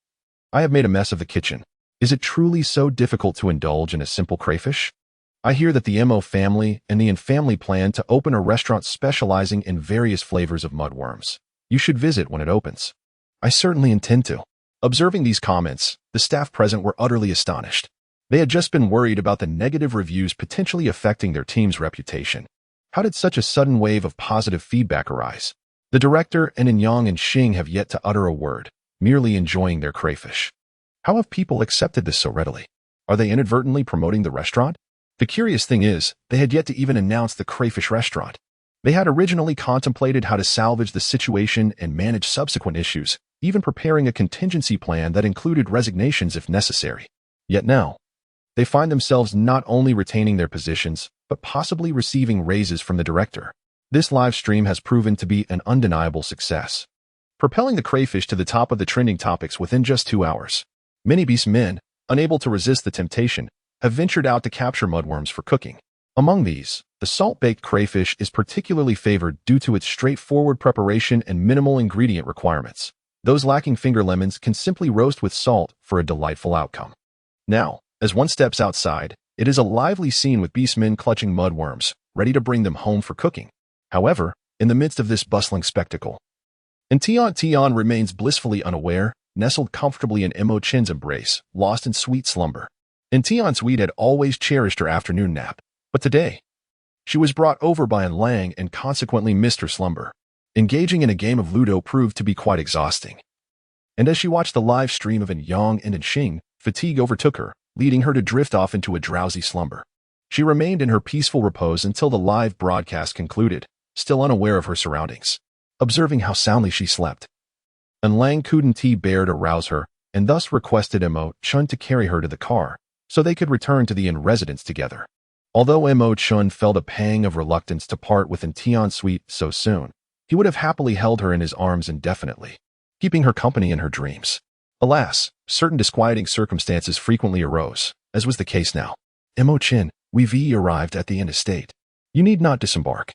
I have made a mess of the kitchen. Is it truly so difficult to indulge in a simple crayfish? I hear that the Mo family and the In family plan to open a restaurant specializing in various flavors of mudworms. You should visit when it opens. I certainly intend to. Observing these comments, the staff present were utterly astonished. They had just been worried about the negative reviews potentially affecting their team's reputation. How did such a sudden wave of positive feedback arise? The director and Yang and Xing have yet to utter a word, merely enjoying their crayfish. How have people accepted this so readily? Are they inadvertently promoting the restaurant? The curious thing is, they had yet to even announce the crayfish restaurant. They had originally contemplated how to salvage the situation and manage subsequent issues, even preparing a contingency plan that included resignations if necessary. Yet now, they find themselves not only retaining their positions, but possibly receiving raises from the director. This live stream has proven to be an undeniable success, propelling the crayfish to the top of the trending topics within just 2 hours. Many beast men, unable to resist the temptation, have ventured out to capture mudworms for cooking. Among these, the salt-baked crayfish is particularly favored due to its straightforward preparation and minimal ingredient requirements. Those lacking finger lemons can simply roast with salt for a delightful outcome. Now, as one steps outside, it is a lively scene with beastmen clutching mudworms, ready to bring them home for cooking. However, in the midst of this bustling spectacle, Tian Tian remains blissfully unaware, nestled comfortably in Mo Chen's embrace, lost in sweet slumber. Tian Sweet had always cherished her afternoon nap, but today, she was brought over by An Lang and consequently missed her slumber. Engaging in a game of Ludo proved to be quite exhausting. And as she watched the live stream of An Yang and An Xing, fatigue overtook her, leading her to drift off into a drowsy slumber. She remained in her peaceful repose until the live broadcast concluded, still unaware of her surroundings. Observing how soundly she slept, An Lang couldn't bear to rouse her, and thus requested Mo Chun to carry her to the car, so they could return to the inn residence together. Although Mo Chun felt a pang of reluctance to part with Tian Sweet so soon, he would have happily held her in his arms indefinitely, keeping her company in her dreams. Alas, certain disquieting circumstances frequently arose, as was the case now. Mo Chin, we've arrived at the inn estate. You need not disembark.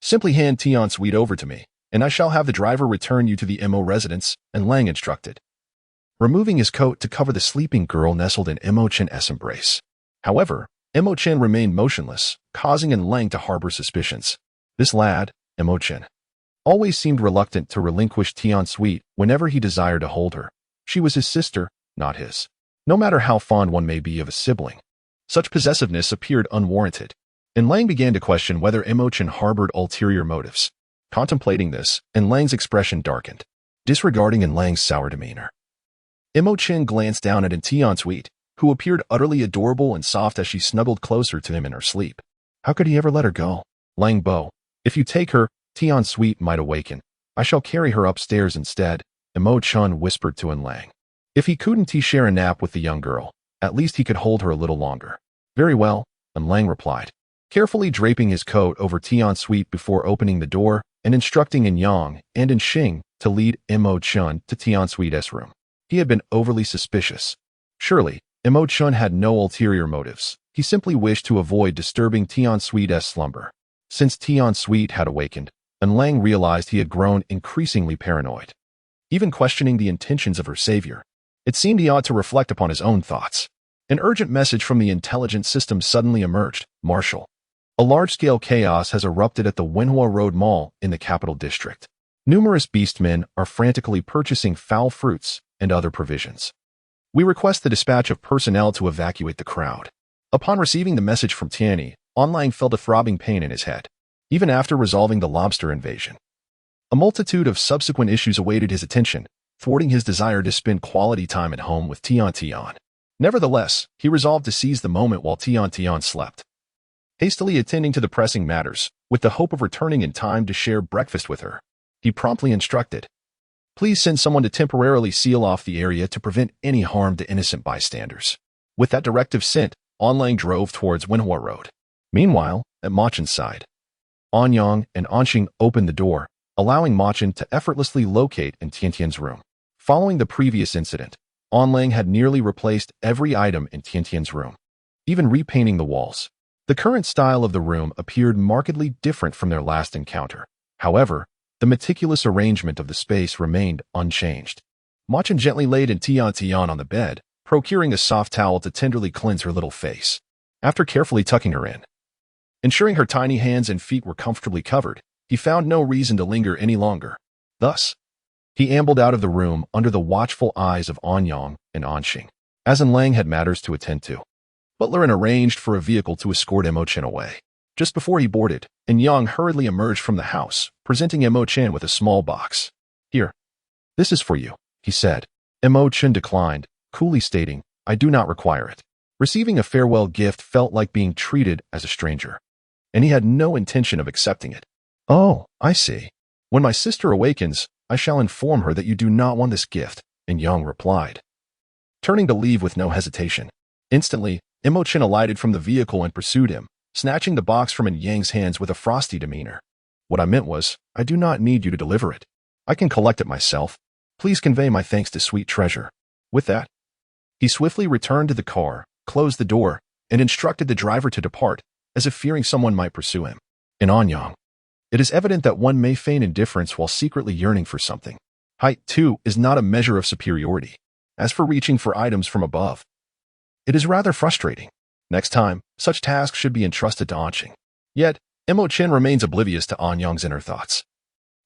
Simply hand Tian Sweet over to me, and I shall have the driver return you to the Mo residence, and Lang instructed, removing his coat to cover the sleeping girl nestled in Mo Chen's embrace. However, Mo Chen remained motionless, causing An Lang to harbor suspicions. This lad, Imochen always seemed reluctant to relinquish Tian Sweet whenever he desired to hold her. She was his sister, not his. No matter how fond one may be of a sibling, such possessiveness appeared unwarranted, and Lang began to question whether Imochen harbored ulterior motives. Contemplating this, and Lang's expression darkened, disregarding in Lang's sour demeanor. Imochen glanced down at Tian Sweet, who appeared utterly adorable and soft as she snuggled closer to him in her sleep. How could he ever let her go? Lang Bo, if you take her, Tian Sweet might awaken. I shall carry her upstairs instead, Imochen whispered to Lang. If he couldn't share a nap with the young girl, at least he could hold her a little longer. Very well, Lang replied, carefully draping his coat over Tian Sweet before opening the door and instructing In Yang and In Xing to lead Imochen to Tian Sweet's room. He had been overly suspicious. Surely, Imochen had no ulterior motives. He simply wished to avoid disturbing Tian Sweet's slumber. Since Tian Sweet had awakened, Lang realized he had grown increasingly paranoid, even questioning the intentions of her savior. It seemed he ought to reflect upon his own thoughts. An urgent message from the intelligence system suddenly emerged. Marshal, a large-scale chaos has erupted at the Wenhua Road Mall in the capital district. Numerous beastmen are frantically purchasing foul fruits and other provisions. We request the dispatch of personnel to evacuate the crowd. Upon receiving the message from Tiantian, Lang felt a throbbing pain in his head, even after resolving the lobster invasion. A multitude of subsequent issues awaited his attention, thwarting his desire to spend quality time at home with Tian Tian. Nevertheless, he resolved to seize the moment while Tian Tian slept. Hastily attending to the pressing matters, with the hope of returning in time to share breakfast with her, he promptly instructed, "Please send someone to temporarily seal off the area to prevent any harm to innocent bystanders." With that directive sent, Lang drove towards Wenhua Road. Meanwhile, at Machen's side, Anyang and Anxing opened the door, allowing Machen to effortlessly locate in Tiantian's room. Following the previous incident, Lang had nearly replaced every item in Tiantian's room, even repainting the walls. The current style of the room appeared markedly different from their last encounter. However, the meticulous arrangement of the space remained unchanged. Machen gently laid Tian on the bed, procuring a soft towel to tenderly cleanse her little face. After carefully tucking her in, ensuring her tiny hands and feet were comfortably covered, he found no reason to linger any longer. Thus, he ambled out of the room under the watchful eyes of Anyang and Anxing, as Lang had matters to attend to. Butler arranged for a vehicle to escort Imochen away. Just before he boarded, Yang hurriedly emerged from the house, presenting Imochen with a small box. "Here. This is for you," he said. Imochen declined, coolly stating, "I do not require it." Receiving a farewell gift felt like being treated as a stranger, and he had no intention of accepting it. "Oh, I see. When my sister awakens, I shall inform her that you do not want this gift," Yang replied, turning to leave with no hesitation. Instantly, Imochen alighted from the vehicle and pursued him, snatching the box from Yang's hands with a frosty demeanor. "What I meant was, I do not need you to deliver it. I can collect it myself. Please convey my thanks to Sweet Treasure." With that, he swiftly returned to the car, closed the door, and instructed the driver to depart, as if fearing someone might pursue him. In Anyang, it is evident that one may feign indifference while secretly yearning for something. Height, too, is not a measure of superiority. As for reaching for items from above, it is rather frustrating. Next time, such tasks should be entrusted to Anxing. Yet, Imochen remains oblivious to Anyang's inner thoughts.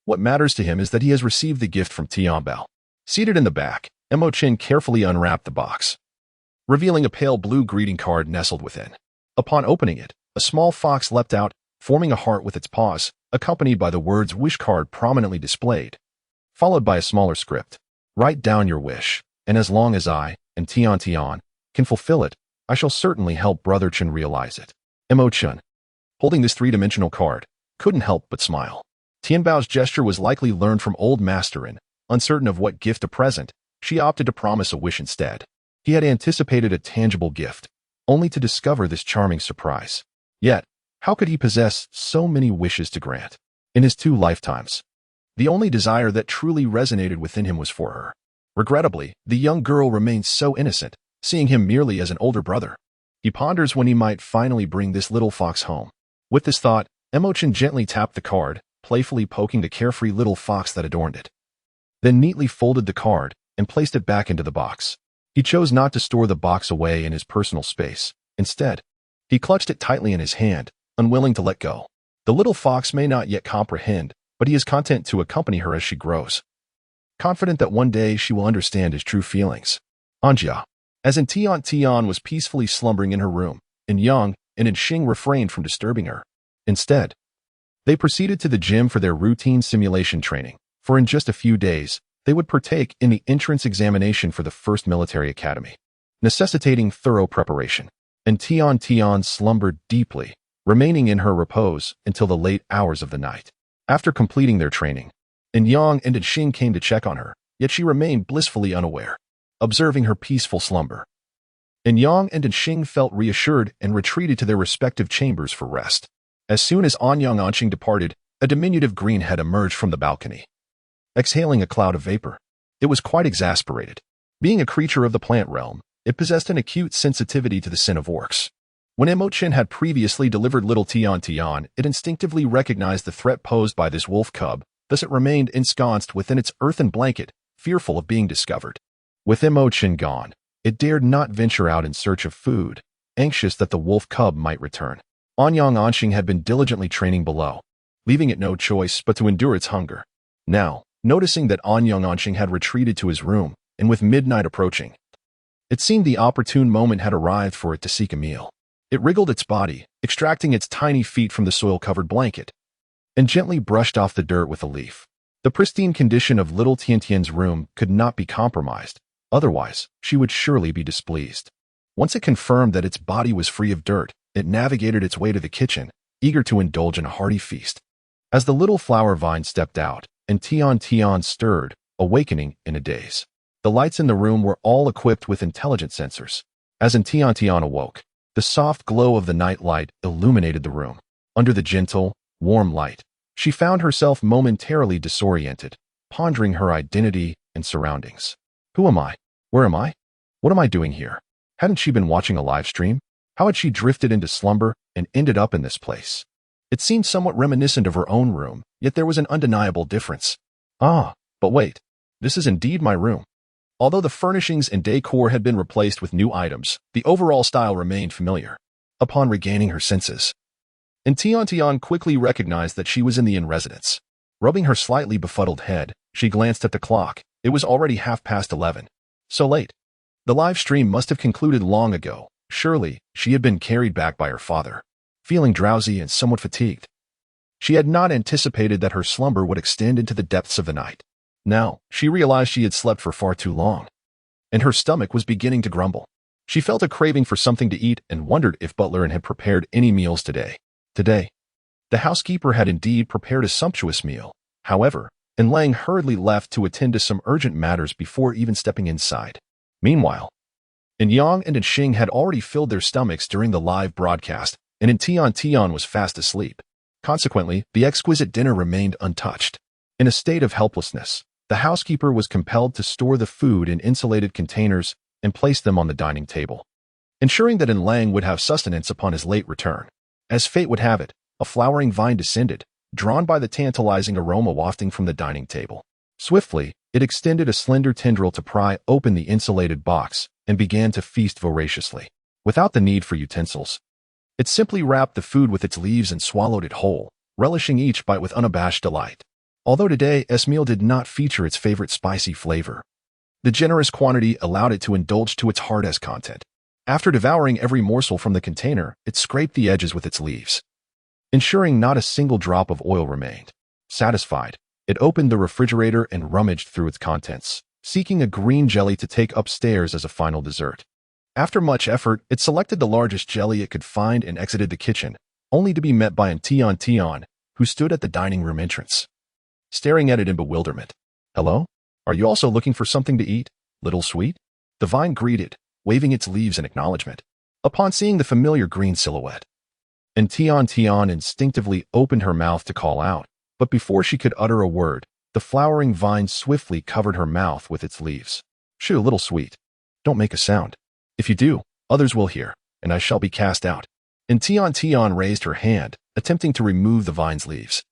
What matters to him is that he has received the gift from Tianbao. Seated in the back, Imochen carefully unwrapped the box, revealing a pale blue greeting card nestled within. Upon opening it, a small fox leapt out, forming a heart with its paws, accompanied by the words "wish card" prominently displayed, followed by a smaller script. "Write down your wish, and as long as I, and Tiantian, can fulfill it, I shall certainly help Brother Chen realize it." Imochen, holding this three-dimensional card, couldn't help but smile. Tianbao's gesture was likely learned from old master and, uncertain of what gift to present, she opted to promise a wish instead. He had anticipated a tangible gift, only to discover this charming surprise. Yet, how could he possess so many wishes to grant? In his 2 lifetimes, the only desire that truly resonated within him was for her. Regrettably, the young girl remained so innocent, seeing him merely as an older brother. He ponders when he might finally bring this little fox home. With this thought, Imochen gently tapped the card, playfully poking the carefree little fox that adorned it. Then neatly folded the card and placed it back into the box. He chose not to store the box away in his personal space. Instead, he clutched it tightly in his hand, unwilling to let go. The little fox may not yet comprehend, but he is content to accompany her as she grows, confident that one day she will understand his true feelings. Anja, as in Tian was peacefully slumbering in her room, and Yang and Xing refrained from disturbing her. Instead, they proceeded to the gym for their routine simulation training, for in just a few days, they would partake in the entrance examination for the first military academy, necessitating thorough preparation. And Tian slumbered deeply, remaining in her repose until the late hours of the night. After completing their training, Yang and Xing came to check on her, yet she remained blissfully unaware, observing her peaceful slumber. Yang and Xing felt reassured and retreated to their respective chambers for rest. As soon as Anyang Anqing departed, a diminutive green head emerged from the balcony, exhaling a cloud of vapor. It was quite exasperated. Being a creature of the plant realm, it possessed an acute sensitivity to the sin of orcs. When Imochen had previously delivered little Tian, it instinctively recognized the threat posed by this wolf cub, thus it remained ensconced within its earthen blanket, fearful of being discovered. With Imochen gone, it dared not venture out in search of food, anxious that the wolf cub might return. Anyang Anqing had been diligently training below, leaving it no choice but to endure its hunger. Now, noticing that Anyang Anqing had retreated to his room, and with midnight approaching, it seemed the opportune moment had arrived for it to seek a meal. It wriggled its body, extracting its tiny feet from the soil-covered blanket, and gently brushed off the dirt with a leaf. The pristine condition of little Tiantian's room could not be compromised, otherwise she would surely be displeased. Once it confirmed that its body was free of dirt, it navigated its way to the kitchen, eager to indulge in a hearty feast. As the little flower vine stepped out, and Tian stirred, awakening in a daze. The lights in the room were all equipped with intelligent sensors. As Tian awoke, the soft glow of the night light illuminated the room. Under the gentle, warm light, she found herself momentarily disoriented, pondering her identity and surroundings. Who am I? Where am I? What am I doing here? Hadn't she been watching a live stream? How had she drifted into slumber and ended up in this place? It seemed somewhat reminiscent of her own room, yet there was an undeniable difference. Ah, but wait, this is indeed my room. Although the furnishings and decor had been replaced with new items, the overall style remained familiar. Upon regaining her senses, Tian quickly recognized that she was in the inn residence. Rubbing her slightly befuddled head, she glanced at the clock. It was already 11:30. So late. The live stream must have concluded long ago. Surely, she had been carried back by her father. Feeling drowsy and somewhat fatigued, she had not anticipated that her slumber would extend into the depths of the night. Now, she realized she had slept for far too long, and her stomach was beginning to grumble. She felt a craving for something to eat and wondered if Butler had prepared any meals today. The housekeeper had indeed prepared a sumptuous meal. However, Lang hurriedly left to attend to some urgent matters before even stepping inside. Meanwhile, Yang and Xing had already filled their stomachs during the live broadcast, and Tian was fast asleep. Consequently, the exquisite dinner remained untouched. In a state of helplessness, the housekeeper was compelled to store the food in insulated containers and place them on the dining table, ensuring that Lang would have sustenance upon his late return. As fate would have it, a flowering vine descended, drawn by the tantalizing aroma wafting from the dining table. Swiftly, it extended a slender tendril to pry open the insulated box and began to feast voraciously. Without the need for utensils, it simply wrapped the food with its leaves and swallowed it whole, relishing each bite with unabashed delight. Although today's meal did not feature its favorite spicy flavor, the generous quantity allowed it to indulge to its heart's content. After devouring every morsel from the container, it scraped the edges with its leaves, ensuring not a single drop of oil remained. Satisfied, it opened the refrigerator and rummaged through its contents, seeking a green jelly to take upstairs as a final dessert. After much effort, it selected the largest jelly it could find and exited the kitchen, only to be met by Tian, who stood at the dining room entrance, staring at it in bewilderment. "Hello? Are you also looking for something to eat, little sweet?" The vine greeted, waving its leaves in acknowledgement. Upon seeing the familiar green silhouette, Tian instinctively opened her mouth to call out, but before she could utter a word, the flowering vine swiftly covered her mouth with its leaves. "Shoo, little sweet. Don't make a sound. If you do, others will hear, and I shall be cast out." Tian raised her hand, attempting to remove the vine's leaves,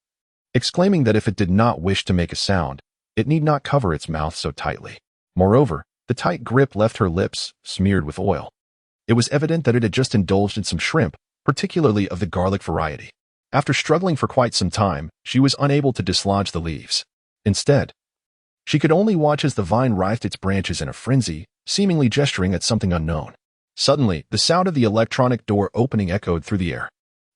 exclaiming that if it did not wish to make a sound, it need not cover its mouth so tightly. Moreover, the tight grip left her lips smeared with oil. It was evident that it had just indulged in some shrimp, particularly of the garlic variety. After struggling for quite some time, she was unable to dislodge the leaves. Instead, she could only watch as the vine writhed its branches in a frenzy, seemingly gesturing at something unknown. Suddenly, the sound of the electronic door opening echoed through the air.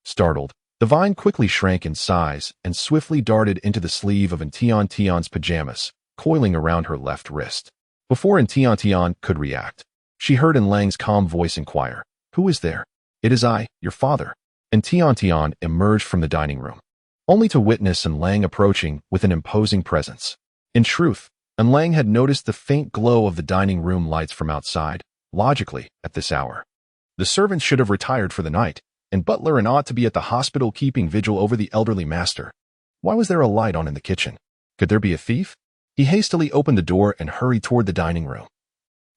Startled, the vine quickly shrank in size and swiftly darted into the sleeve of Tiantian's pajamas, coiling around her left wrist. Before Tian could react, she heard Lang's calm voice inquire, "Who is there?" "It is I, your father." Tian emerged from the dining room, only to witness Lang approaching with an imposing presence. In truth, Lang had noticed the faint glow of the dining room lights from outside. Logically, at this hour, the servants should have retired for the night, and butler and ought to be at the hospital keeping vigil over the elderly master. Why was there a light on in the kitchen? Could there be a thief? He hastily opened the door and hurried toward the dining room,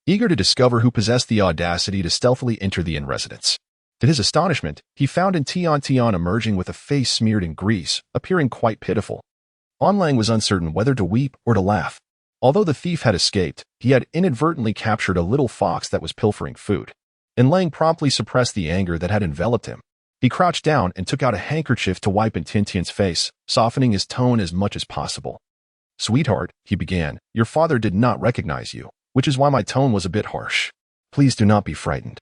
eager to discover who possessed the audacity to stealthily enter the inn residence. To his astonishment, he found Tian emerging with a face smeared in grease, appearing quite pitiful. Lang was uncertain whether to weep or to laugh. Although the thief had escaped, he had inadvertently captured a little fox that was pilfering food. Lang promptly suppressed the anger that had enveloped him. He crouched down and took out a handkerchief to wipe Tiantian's face, softening his tone as much as possible. "Sweetheart," he began, "your father did not recognize you, which is why my tone was a bit harsh. Please do not be frightened.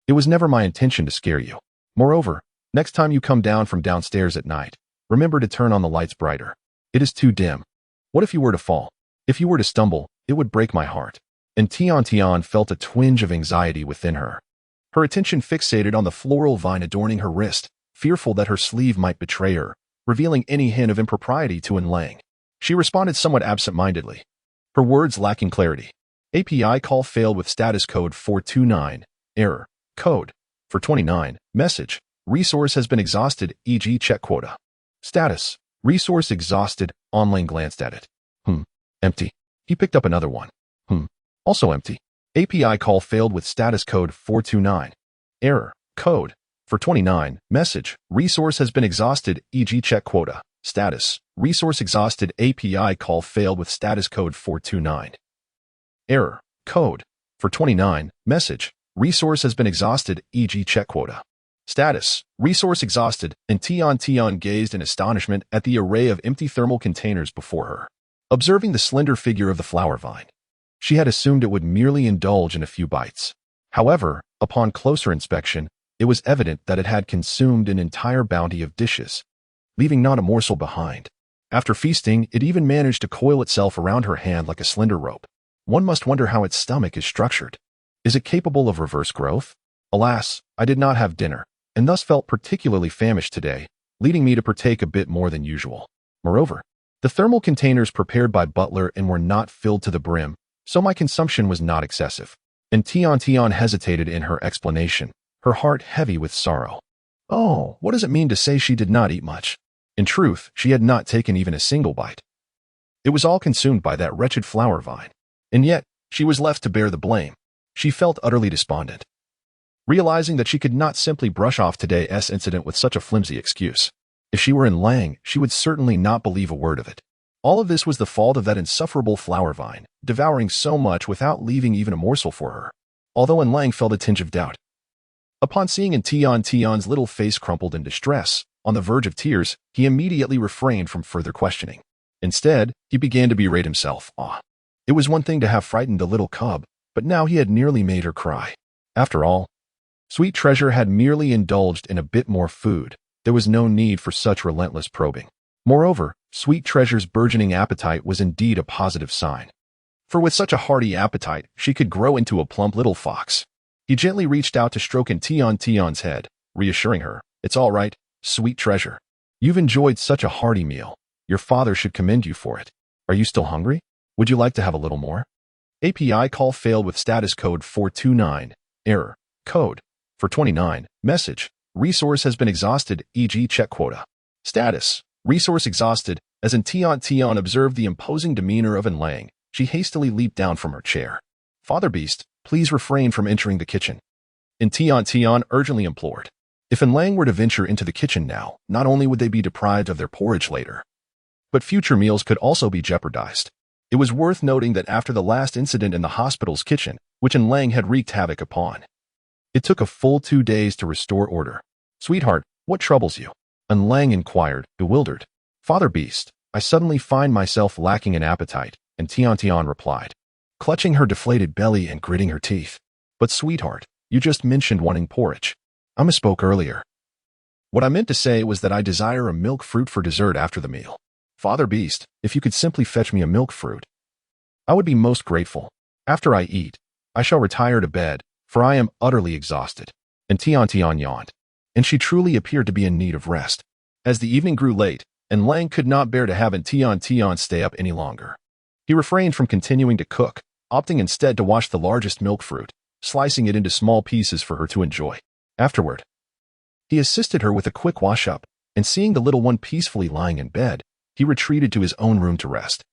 It was never my intention to scare you. Moreover, next time you come down from downstairs at night, remember to turn on the lights brighter. It is too dim. What if you were to fall? If you were to stumble, it would break my heart." Tian felt a twinge of anxiety within her. Her attention fixated on the floral vine adorning her wrist, fearful that her sleeve might betray her, revealing any hint of impropriety to Lang. She responded somewhat absent-mindedly, her words lacking clarity. "API call failed with status code 429, error, code, for 29, message, resource has been exhausted, e.g. check quota. Status, resource exhausted." Lang glanced at it. Empty. He picked up another one. Also empty. "API call failed with status code 429. Error. Code. For 29. Message. Resource has been exhausted, e.g. check quota. Status. Resource exhausted. API call failed with status code 429. Error. Code. For 29. Message. Resource has been exhausted, e.g. check quota. Status. Resource exhausted." Tian gazed in astonishment at the array of empty thermal containers before her. Observing the slender figure of the flower vine, she had assumed it would merely indulge in a few bites. However, upon closer inspection, it was evident that it had consumed an entire bounty of dishes, leaving not a morsel behind. After feasting, it even managed to coil itself around her hand like a slender rope. One must wonder how its stomach is structured. Is it capable of reverse growth? Alas, I did not have dinner, and thus felt particularly famished today, leading me to partake a bit more than usual. Moreover, the thermal containers prepared by butler and were not filled to the brim, so my consumption was not excessive. Tian hesitated in her explanation, her heart heavy with sorrow. Oh, what does it mean to say she did not eat much? In truth, she had not taken even a single bite. It was all consumed by that wretched flower vine. And yet, she was left to bear the blame. She felt utterly despondent, realizing that she could not simply brush off today's incident with such a flimsy excuse. If she were in Lang, she would certainly not believe a word of it. All of this was the fault of that insufferable flower vine, devouring so much without leaving even a morsel for her. Although Lang felt a tinge of doubt. Upon seeing Tian's little face crumpled in distress, on the verge of tears, he immediately refrained from further questioning. Instead, he began to berate himself. It was one thing to have frightened the little cub, but now he had nearly made her cry. After all, Sweet Treasure had merely indulged in a bit more food. There was no need for such relentless probing. Moreover, Sweet Treasure's burgeoning appetite was indeed a positive sign. For with such a hearty appetite, she could grow into a plump little fox. He gently reached out to stroke Tian's head, reassuring her, "It's all right, Sweet Treasure. You've enjoyed such a hearty meal. Your father should commend you for it. Are you still hungry? Would you like to have a little more?" API call failed with status code 429, error, code, for 29, message, resource has been exhausted, e.g. check quota. Status, resource exhausted. As Tian observed the imposing demeanor of Lang, she hastily leaped down from her chair. "Father Beast, please refrain from entering the kitchen." Tian urgently implored. If Lang were to venture into the kitchen now, not only would they be deprived of their porridge later, but future meals could also be jeopardized. It was worth noting that after the last incident in the hospital's kitchen, which Lang had wreaked havoc upon, it took a full 2 days to restore order. "Sweetheart, what troubles you?" And Lang inquired, bewildered. Father Beast, I suddenly find myself lacking in appetite, and Tiantian replied, clutching her deflated belly and gritting her teeth. But sweetheart, you just mentioned wanting porridge. I misspoke earlier. What I meant to say was that I desire a milk fruit for dessert after the meal. Father Beast, if you could simply fetch me a milk fruit, I would be most grateful. After I eat, I shall retire to bed, for I am utterly exhausted. And Tiantian yawned, and she truly appeared to be in need of rest. As the evening grew late, and Lang could not bear to have Tian stay up any longer, he refrained from continuing to cook, opting instead to wash the largest milk fruit, slicing it into small pieces for her to enjoy. Afterward, he assisted her with a quick wash-up, and seeing the little one peacefully lying in bed, he retreated to his own room to rest.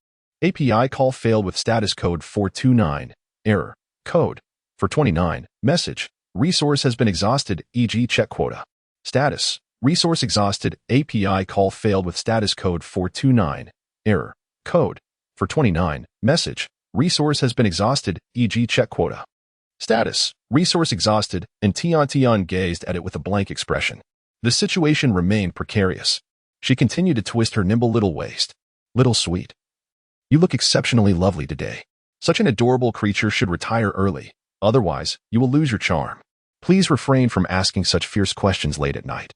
API call failed with status code 429, error, code, for 29, message, resource has been exhausted, e.g. check quota. Status, resource exhausted, API call failed with status code 429, error, code, for 29, message, resource has been exhausted, e.g. check quota. Status, resource exhausted, and Tian gazed at it with a blank expression. The situation remained precarious. She continued to twist her nimble little waist. Little sweet. You look exceptionally lovely today. Such an adorable creature should retire early, otherwise you will lose your charm. Please refrain from asking such fierce questions late at night.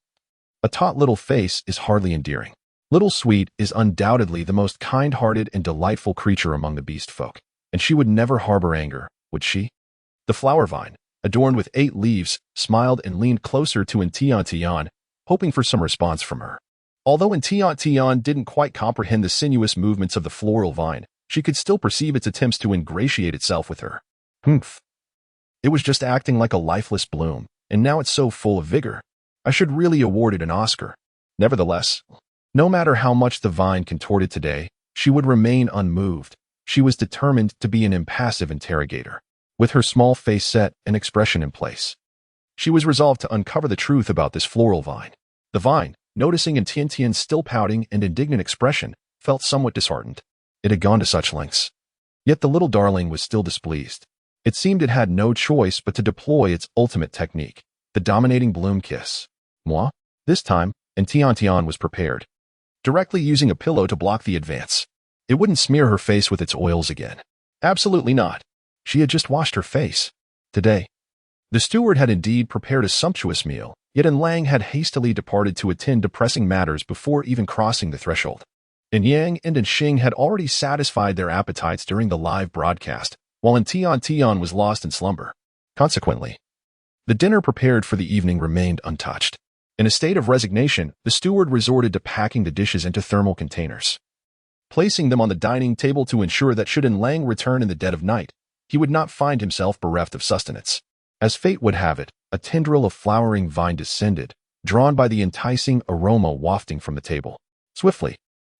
A taut little face is hardly endearing. Little Sweet is undoubtedly the most kind-hearted and delightful creature among the beast folk, and she would never harbor anger, would she? The flower vine, adorned with 8 leaves, smiled and leaned closer to Tian, hoping for some response from her. Although Tian didn't quite comprehend the sinuous movements of the floral vine, she could still perceive its attempts to ingratiate itself with her. Humph. It was just acting like a lifeless bloom, and now it's so full of vigor. I should really award it an Oscar. Nevertheless, no matter how much the vine contorted today, she would remain unmoved. She was determined to be an impassive interrogator, with her small face set and expression in place. She was resolved to uncover the truth about this floral vine. The vine, noticing Tiantian's still pouting and indignant expression, felt somewhat disheartened. It had gone to such lengths. Yet the little darling was still displeased. It seemed it had no choice but to deploy its ultimate technique, the dominating bloom kiss. Moi? This time, Tian was prepared. Directly using a pillow to block the advance. It wouldn't smear her face with its oils again. Absolutely not. She had just washed her face. Today. The steward had indeed prepared a sumptuous meal, yet Lang had hastily departed to attend to pressing matters before even crossing the threshold. Yang and Xing had already satisfied their appetites during the live broadcast, while Tian was lost in slumber. Consequently, the dinner prepared for the evening remained untouched. In a state of resignation, the steward resorted to packing the dishes into thermal containers, placing them on the dining table to ensure that should Lang return in the dead of night, he would not find himself bereft of sustenance. As fate would have it, a tendril of flowering vine descended, drawn by the enticing aroma wafting from the table. Swiftly,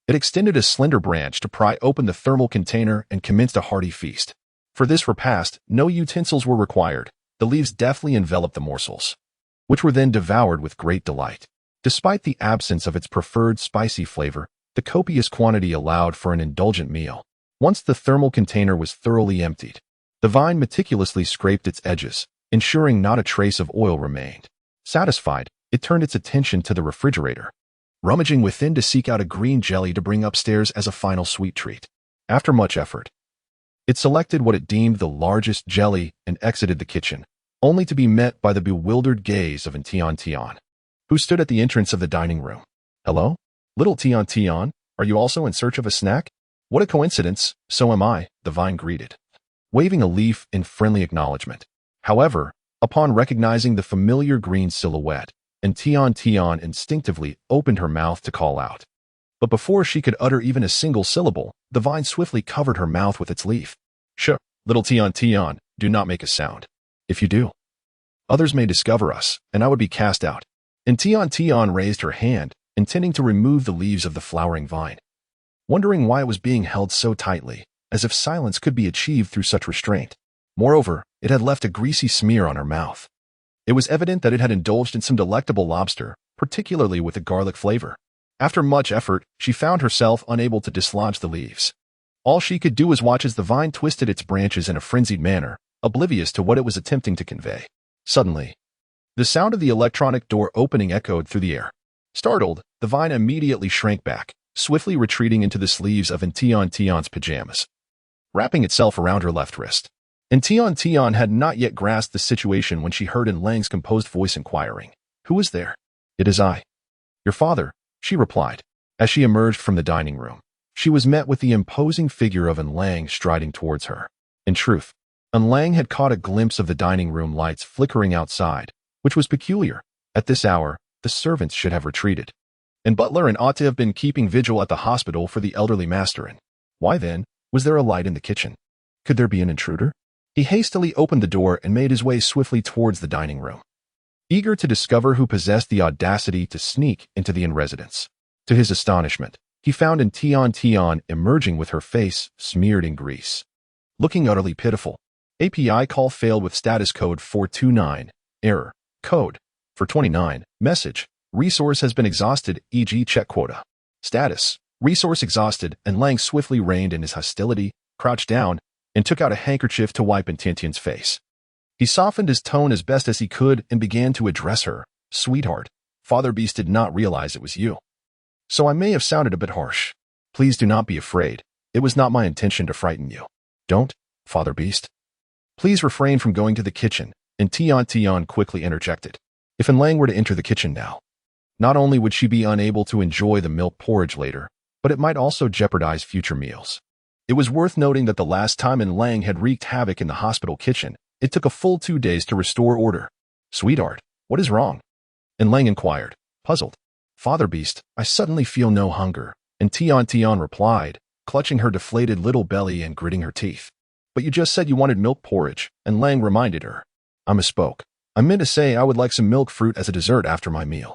it extended a slender branch to pry open the thermal container and commenced a hearty feast. For this repast, no utensils were required. The leaves deftly enveloped the morsels, which were then devoured with great delight. Despite the absence of its preferred spicy flavor, the copious quantity allowed for an indulgent meal. Once the thermal container was thoroughly emptied, the vine meticulously scraped its edges, ensuring not a trace of oil remained. Satisfied, it turned its attention to the refrigerator, rummaging within to seek out a green jelly to bring upstairs as a final sweet treat. After much effort, it selected what it deemed the largest jelly and exited the kitchen, only to be met by the bewildered gaze of Tian, who stood at the entrance of the dining room. Hello? Little Tian, are you also in search of a snack? What a coincidence, so am I, the vine greeted, waving a leaf in friendly acknowledgement. However, upon recognizing the familiar green silhouette, Tian instinctively opened her mouth to call out. But before she could utter even a single syllable, the vine swiftly covered her mouth with its leaf. Shh, little Tian, do not make a sound. If you do, others may discover us, and I would be cast out. And Tian raised her hand, intending to remove the leaves of the flowering vine, wondering why it was being held so tightly, as if silence could be achieved through such restraint. Moreover, it had left a greasy smear on her mouth. It was evident that it had indulged in some delectable lobster, particularly with a garlic flavor. After much effort, she found herself unable to dislodge the leaves. All she could do was watch as the vine twisted its branches in a frenzied manner, oblivious to what it was attempting to convey. Suddenly, the sound of the electronic door opening echoed through the air. Startled, the vine immediately shrank back, swiftly retreating into the sleeves of Tiantian's pajamas, wrapping itself around her left wrist. Tian had not yet grasped the situation when she heard Lang's composed voice inquiring, "Who is there?" "It is I." "Your father," she replied. As she emerged from the dining room, she was met with the imposing figure of Lang striding towards her. In truth, Lang had caught a glimpse of the dining room lights flickering outside, which was peculiar. At this hour, the servants should have retreated, and butler and ought to have been keeping vigil at the hospital for the elderly master. And why then was there a light in the kitchen? Could there be an intruder? He hastily opened the door and made his way swiftly towards the dining room, eager to discover who possessed the audacity to sneak into the inn residence. To his astonishment, he found Tian emerging with her face smeared in grease, looking utterly pitiful. API call failed with status code 429, error, code 429, message, resource has been exhausted, e.g. check quota. Status, resource exhausted, and Lang swiftly reined in his hostility, crouched down, and took out a handkerchief to wipe Tiantian's face. He softened his tone as best as he could and began to address her. "Sweetheart, Father Beast did not realize it was you, so I may have sounded a bit harsh. Please do not be afraid. It was not my intention to frighten you." "Don't, Father Beast. Please refrain from going to the kitchen," and Tian quickly interjected. If Lang were to enter the kitchen now, not only would she be unable to enjoy the milk porridge later, but it might also jeopardize future meals. It was worth noting that the last time Lang had wreaked havoc in the hospital kitchen, it took a full 2 days to restore order. "Sweetheart, what is wrong?" Lang inquired, puzzled. "Father Beast, I suddenly feel no hunger," and Tian replied, clutching her deflated little belly and gritting her teeth. "But you just said you wanted milk porridge," and Lang reminded her. "I misspoke. I meant to say I would like some milk fruit as a dessert after my meal."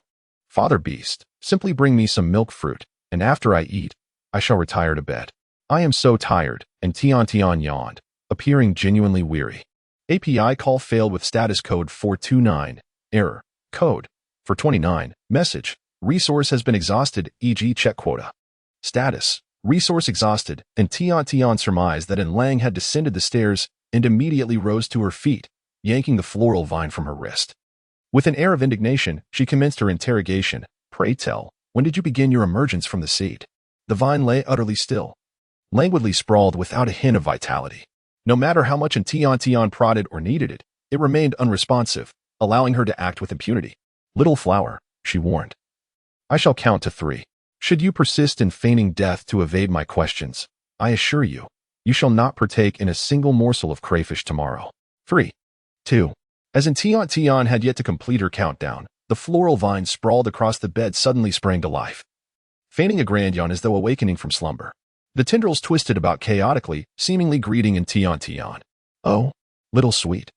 "Father Beast, simply bring me some milk fruit, and after I eat, I shall retire to bed. I am so tired," and Tian yawned, appearing genuinely weary. API call failed with status code 429, error, code 429, message, resource has been exhausted, e.g. check quota. Status, resource exhausted, and Tian surmised that Lang had descended the stairs and immediately rose to her feet, yanking the floral vine from her wrist. With an air of indignation, she commenced her interrogation. "Pray tell, when did you begin your emergence from the seed?" The vine lay utterly still, languidly sprawled without a hint of vitality. No matter how much Tian prodded or kneaded it, it remained unresponsive, allowing her to act with impunity. "Little flower," she warned, "I shall count to 3. Should you persist in feigning death to evade my questions, I assure you, you shall not partake in a single morsel of crayfish tomorrow. 3, 2. As Tian had yet to complete her countdown, the floral vine sprawled across the bed suddenly sprang to life, feigning a grand yawn as though awakening from slumber. The tendrils twisted about chaotically, seemingly greeting Tian. "Oh, little sweet.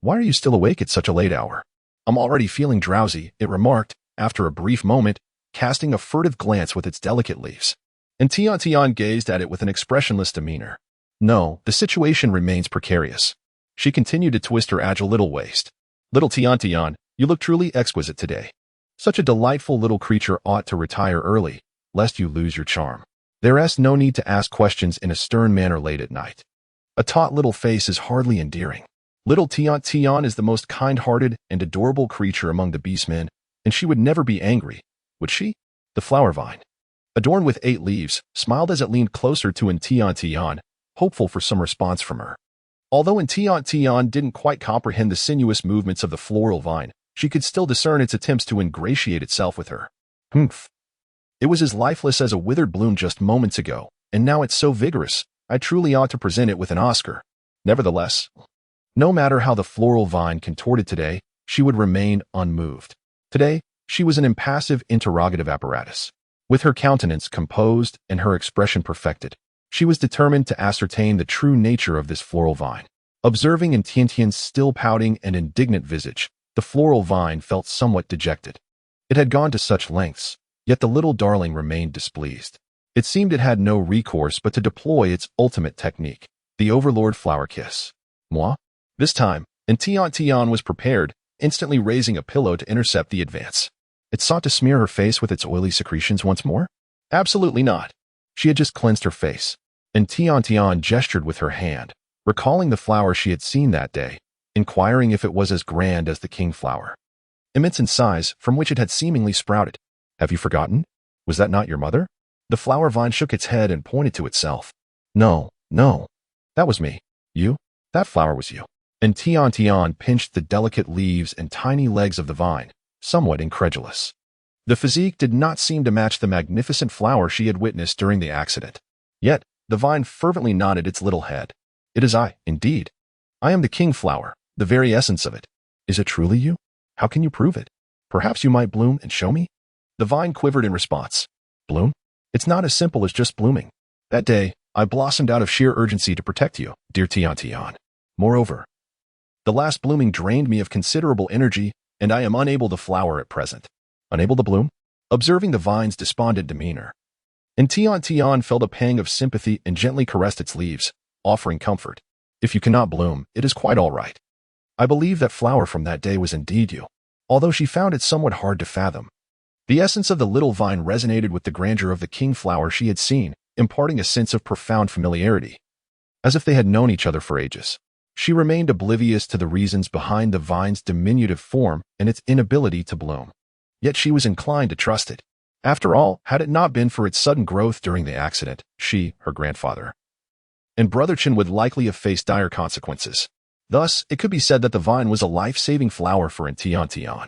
Why are you still awake at such a late hour?" "I'm already feeling drowsy," it remarked, after a brief moment, casting a furtive glance with its delicate leaves. And Tian gazed at it with an expressionless demeanor. "No, the situation remains precarious." She continued to twist her agile little waist. "Little Tian, you look truly exquisite today. Such a delightful little creature ought to retire early, lest you lose your charm. There's no need to ask questions in a stern manner late at night. A taut little face is hardly endearing. Little Tian is the most kind-hearted and adorable creature among the beastmen, and she would never be angry, would she?" The flower vine, adorned with 8 leaves, smiled as it leaned closer to Tian, hopeful for some response from her. Although Tian didn't quite comprehend the sinuous movements of the floral vine, she could still discern its attempts to ingratiate itself with her. "Humph. It was as lifeless as a withered bloom just moments ago, and now it's so vigorous, I truly ought to present it with an Oscar." Nevertheless, no matter how the floral vine contorted today, she would remain unmoved. Today, she was an impassive interrogative apparatus. With her countenance composed and her expression perfected, she was determined to ascertain the true nature of this floral vine. Observing Tiantian's still pouting and indignant visage, the floral vine felt somewhat dejected. It had gone to such lengths, yet the little darling remained displeased. It seemed it had no recourse but to deploy its ultimate technique, the overlord flower kiss. Moi? This time, Tian was prepared, instantly raising a pillow to intercept the advance. It sought to smear her face with its oily secretions once more? Absolutely not. She had just cleansed her face, and Tian gestured with her hand, recalling the flower she had seen that day, inquiring if it was as grand as the king flower, immense in size, from which it had seemingly sprouted. Have you forgotten? Was that not your mother? The flower vine shook its head and pointed to itself. No, no. That was me. You? That flower was you. And Tian Tian pinched the delicate leaves and tiny legs of the vine, somewhat incredulous. The physique did not seem to match the magnificent flower she had witnessed during the accident. Yet, the vine fervently nodded its little head. It is I, indeed. I am the king flower, the very essence of it. Is it truly you? How can you prove it? Perhaps you might bloom and show me? The vine quivered in response. Bloom? It's not as simple as just blooming. That day, I blossomed out of sheer urgency to protect you, dear Tian Tian. Moreover, the last blooming drained me of considerable energy, and I am unable to flower at present. Unable to bloom? Observing the vine's despondent demeanor. And Tian Tian felt a pang of sympathy and gently caressed its leaves, offering comfort. If you cannot bloom, it is quite all right. I believe that flower from that day was indeed you, although she found it somewhat hard to fathom. The essence of the little vine resonated with the grandeur of the king flower she had seen, imparting a sense of profound familiarity, as if they had known each other for ages. She remained oblivious to the reasons behind the vine's diminutive form and its inability to bloom. Yet she was inclined to trust it. After all, had it not been for its sudden growth during the accident, she, her grandfather, and brother Chen would likely have faced dire consequences. Thus, it could be said that the vine was a life-saving flower for Tiantian.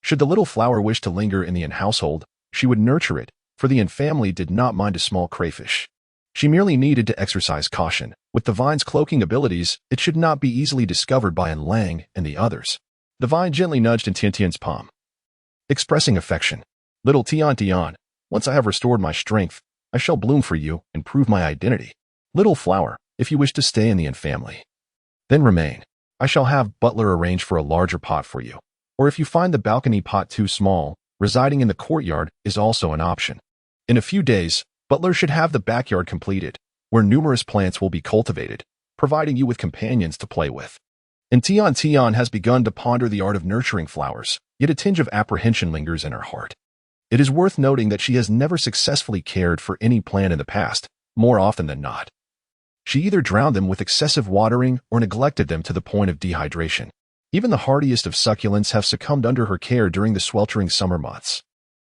Should the little flower wish to linger in the Yin household, she would nurture it, for the Yin family did not mind a small crayfish. She merely needed to exercise caution. With the vine's cloaking abilities, it should not be easily discovered by Yin Lang and the others. The vine gently nudged in Tiantian's palm, expressing affection. Little Tiantian, once I have restored my strength, I shall bloom for you and prove my identity. Little flower, if you wish to stay in the Yin family, then remain. I shall have butler arrange for a larger pot for you. Or if you find the balcony pot too small, residing in the courtyard is also an option. In a few days, butler should have the backyard completed, where numerous plants will be cultivated, providing you with companions to play with. And Tian Tian has begun to ponder the art of nurturing flowers, yet a tinge of apprehension lingers in her heart. It is worth noting that she has never successfully cared for any plant in the past, more often than not. She either drowned them with excessive watering or neglected them to the point of dehydration. Even the hardiest of succulents have succumbed under her care during the sweltering summer months.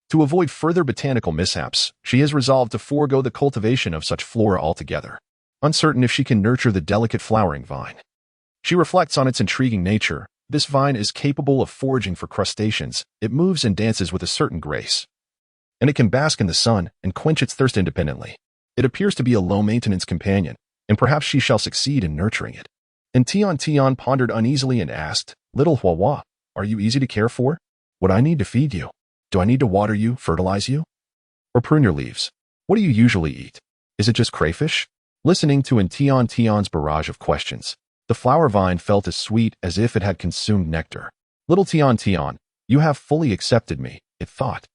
To avoid further botanical mishaps, she has resolved to forego the cultivation of such flora altogether, uncertain if she can nurture the delicate flowering vine. She reflects on its intriguing nature. This vine is capable of foraging for crustaceans, it moves and dances with a certain grace, and it can bask in the sun and quench its thirst independently. It appears to be a low-maintenance companion, and perhaps she shall succeed in nurturing it. And Tian Tian pondered uneasily and asked, Little Hua, are you easy to care for? Would I need to feed you? Do I need to water you, fertilize you? Or prune your leaves? What do you usually eat? Is it just crayfish? Listening to Tian Tian's barrage of questions, the flower vine felt as sweet as if it had consumed nectar. Little Tian Tian, you have fully accepted me, it thought.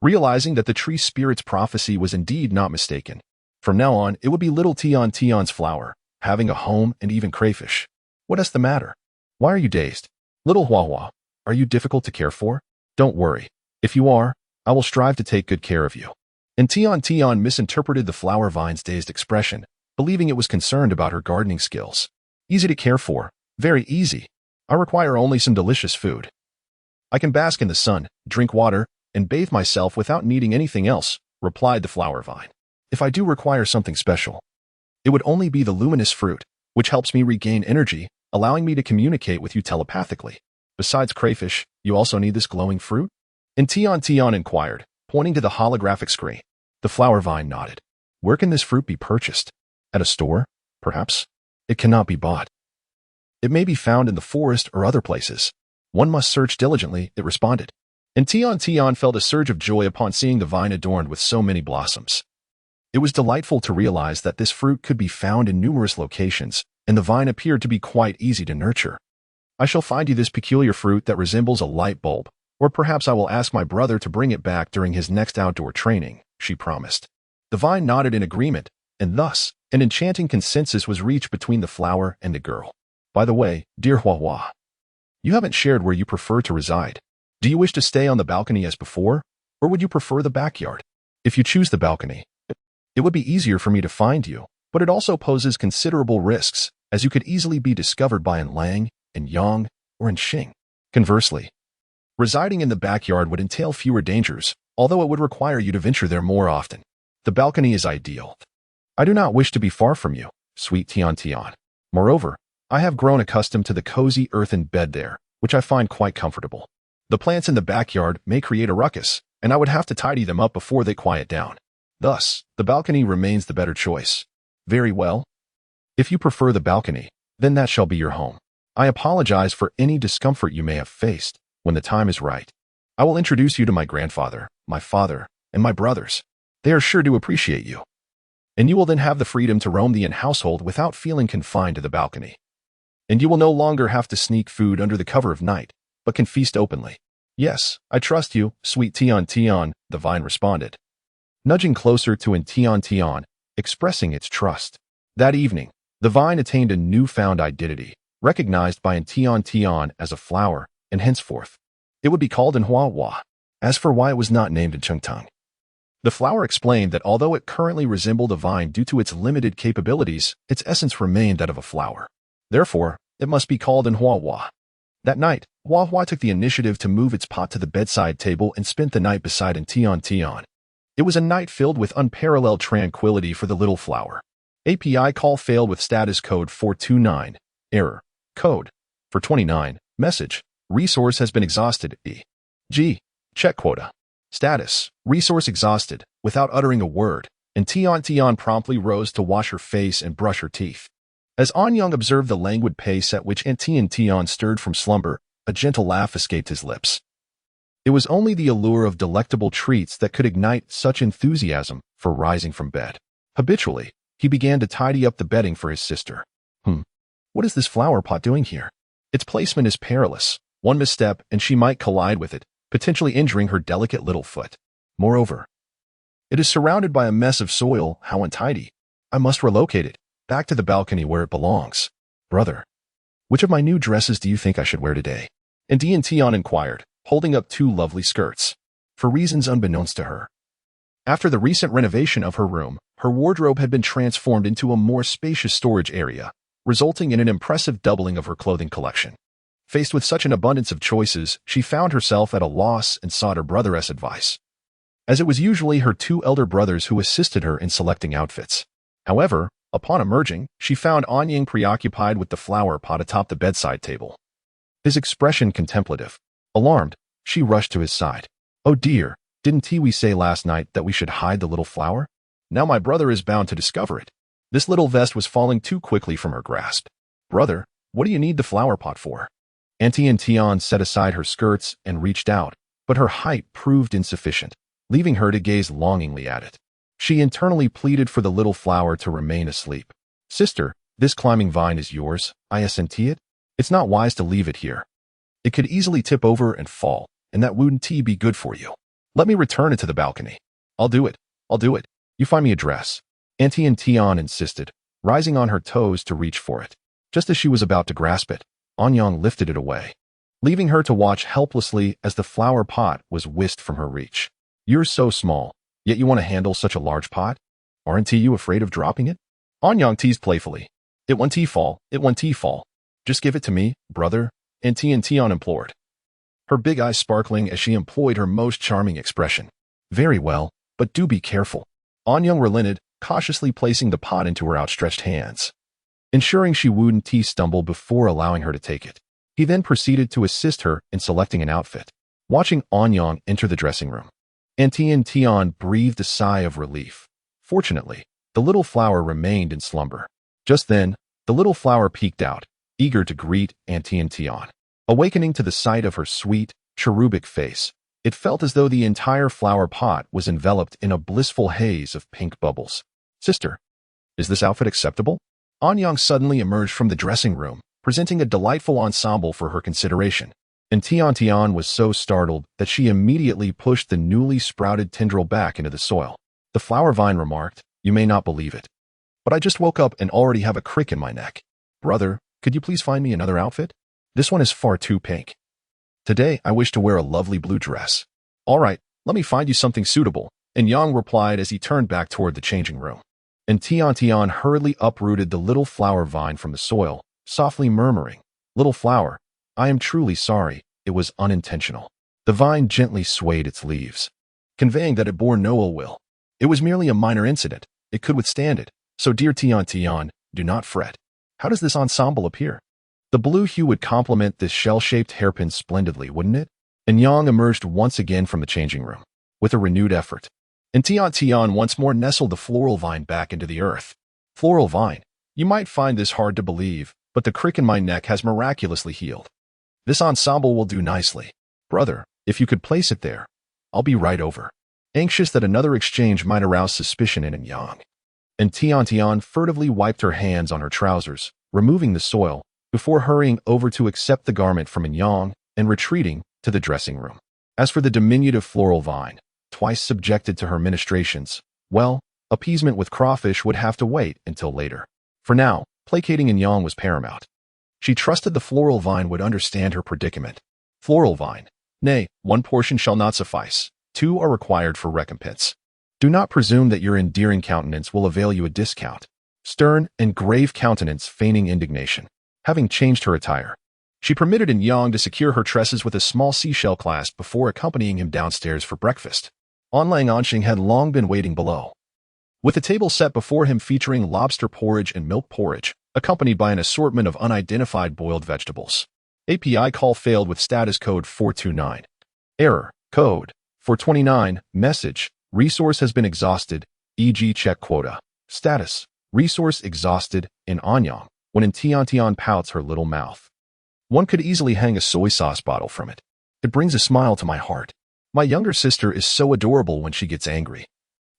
Realizing that the tree spirit's prophecy was indeed not mistaken. From now on, it would be little Tian Tian's flower, having a home and even crayfish. What is the matter? Why are you dazed? Little Hua, are you difficult to care for? Don't worry. If you are, I will strive to take good care of you. And Tian Tian misinterpreted the flower vine's dazed expression, believing it was concerned about her gardening skills. Easy to care for. Very easy. I require only some delicious food. I can bask in the sun, drink water, and bathe myself without needing anything else, replied the flower vine. If I do require something special, it would only be the luminous fruit, which helps me regain energy, allowing me to communicate with you telepathically. Besides crayfish, you also need this glowing fruit? And Tian Tian inquired, pointing to the holographic screen. The flower vine nodded. Where can this fruit be purchased? At a store, perhaps? It cannot be bought. It may be found in the forest or other places. One must search diligently, it responded. And Tian Tian felt a surge of joy upon seeing the vine adorned with so many blossoms. It was delightful to realize that this fruit could be found in numerous locations, and the vine appeared to be quite easy to nurture. I shall find you this peculiar fruit that resembles a light bulb, or perhaps I will ask my brother to bring it back during his next outdoor training, she promised. The vine nodded in agreement, and thus, an enchanting consensus was reached between the flower and the girl. By the way, dear Hua, you haven't shared where you prefer to reside. Do you wish to stay on the balcony as before, or would you prefer the backyard? If you choose the balcony, it would be easier for me to find you, but it also poses considerable risks, as you could easily be discovered by Yin Lang, Yin Yang, or Yin Xing. Conversely, residing in the backyard would entail fewer dangers, although it would require you to venture there more often. The balcony is ideal. I do not wish to be far from you, sweet Tian Tian. Moreover, I have grown accustomed to the cozy earthen bed there, which I find quite comfortable. The plants in the backyard may create a ruckus, and I would have to tidy them up before they quiet down. Thus, the balcony remains the better choice. Very well. If you prefer the balcony, then that shall be your home. I apologize for any discomfort you may have faced. When the time is right, I will introduce you to my grandfather, my father, and my brothers. They are sure to appreciate you. And you will then have the freedom to roam the household without feeling confined to the balcony. And you will no longer have to sneak food under the cover of night, but can feast openly. Yes, I trust you, sweet Tian Tian, the vine responded, nudging closer to Tian Tian, expressing its trust. That evening, the vine attained a newfound identity, recognized by Tian Tian as a flower, and henceforth, it would be called in Hua. As for why it was not named in Chengtang, the flower explained that although it currently resembled a vine due to its limited capabilities, its essence remained that of a flower. Therefore, it must be called in Hua. That night, Hua took the initiative to move its pot to the bedside table and spent the night beside Tian Tian. It was a night filled with unparalleled tranquility for the little flower. API call failed with status code 429. Error. Code. For 29. Message. Resource has been exhausted. E.g. Check quota. Status. Resource exhausted. Without uttering a word, Tian Tian promptly rose to wash her face and brush her teeth. As Anyang observed the languid pace at which Tian Tian stirred from slumber, a gentle laugh escaped his lips. It was only the allure of delectable treats that could ignite such enthusiasm for rising from bed. Habitually, he began to tidy up the bedding for his sister. What is this flower pot doing here? Its placement is perilous. One misstep and she might collide with it, potentially injuring her delicate little foot. Moreover, it is surrounded by a mess of soil. How untidy. I must relocate it back to the balcony where it belongs. Brother, which of my new dresses do you think I should wear today? Tian Tian inquired, holding up two lovely skirts. For reasons unbeknownst to her, after the recent renovation of her room, her wardrobe had been transformed into a more spacious storage area, resulting in an impressive doubling of her clothing collection. Faced with such an abundance of choices, she found herself at a loss and sought her brother's advice, as it was usually her two elder brothers who assisted her in selecting outfits. However, upon emerging, she found Anyang preoccupied with the flower pot atop the bedside table. His expression contemplative. Alarmed, she rushed to his side. Oh dear, didn't we say last night that we should hide the little flower? Now my brother is bound to discover it. This little vest was falling too quickly from her grasp. Brother, what do you need the flower pot for? Tian Tian set aside her skirts and reached out, but her height proved insufficient, leaving her to gaze longingly at it. She internally pleaded for the little flower to remain asleep. Sister, this climbing vine is yours, I assent it. It's not wise to leave it here. It could easily tip over and fall, and that wouldn't be good for you. Let me return it to the balcony. I'll do it. You find me a dress. Tian Tian insisted, rising on her toes to reach for it. Just as she was about to grasp it, Anyang lifted it away, leaving her to watch helplessly as the flower pot was whisked from her reach. You're so small, yet you want to handle such a large pot? Aren't you afraid of dropping it? Anyang teased playfully. It won't fall. Just give it to me, brother, Tian Tian implored, her big eyes sparkling as she employed her most charming expression. Very well, but do be careful. Anyang relented, cautiously placing the pot into her outstretched hands, ensuring she wouldn't stumble before allowing her to take it. He then proceeded to assist her in selecting an outfit. Watching Anyang enter the dressing room, Tian Tian breathed a sigh of relief. Fortunately, the little flower remained in slumber. Just then, the little flower peeked out, eager to greet Tian Tian. Awakening to the sight of her sweet, cherubic face, it felt as though the entire flower pot was enveloped in a blissful haze of pink bubbles. Sister, is this outfit acceptable? Anyang suddenly emerged from the dressing room, presenting a delightful ensemble for her consideration. Tian Tian was so startled that she immediately pushed the newly sprouted tendril back into the soil. The flower vine remarked, You may not believe it, but I just woke up and already have a crick in my neck. Brother, could you please find me another outfit? This one is far too pink. Today, I wish to wear a lovely blue dress. All right, let me find you something suitable, Yang replied as he turned back toward the changing room. Tian Tian hurriedly uprooted the little flower vine from the soil, softly murmuring, Little flower, I am truly sorry, it was unintentional. The vine gently swayed its leaves, conveying that it bore no ill will. It was merely a minor incident. It could withstand it. So dear Tian Tian, do not fret. How does this ensemble appear? The blue hue would complement this shell-shaped hairpin splendidly, wouldn't it? And Yang emerged once again from the changing room, with a renewed effort. And Tian Tian once more nestled the floral vine back into the earth. Floral vine. You might find this hard to believe, but the crick in my neck has miraculously healed. This ensemble will do nicely. Brother, if you could place it there, I'll be right over. Anxious that another exchange might arouse suspicion in Yang. And Tian furtively wiped her hands on her trousers, removing the soil, before hurrying over to accept the garment from Yang and retreating to the dressing room. As for the diminutive floral vine, twice subjected to her ministrations, well, appeasement with crawfish would have to wait until later. For now, placating Yang was paramount. She trusted the floral vine would understand her predicament. Floral vine. Nay, one portion shall not suffice. 2 are required for recompense. Do not presume that your endearing countenance will avail you a discount. Stern and grave countenance feigning indignation. Having changed her attire, she permitted Yang to secure her tresses with a small seashell clasp before accompanying him downstairs for breakfast. Lang Anxing had long been waiting below, with a table set before him featuring lobster porridge and milk porridge, accompanied by an assortment of unidentified boiled vegetables. API call failed with status code 429. Error. Code 429. Message. Resource has been exhausted, e.g. check quota. Status. Resource exhausted in Anyang, when in Tiantian pouts her little mouth. One could easily hang a soy sauce bottle from it. It brings a smile to my heart. My younger sister is so adorable when she gets angry,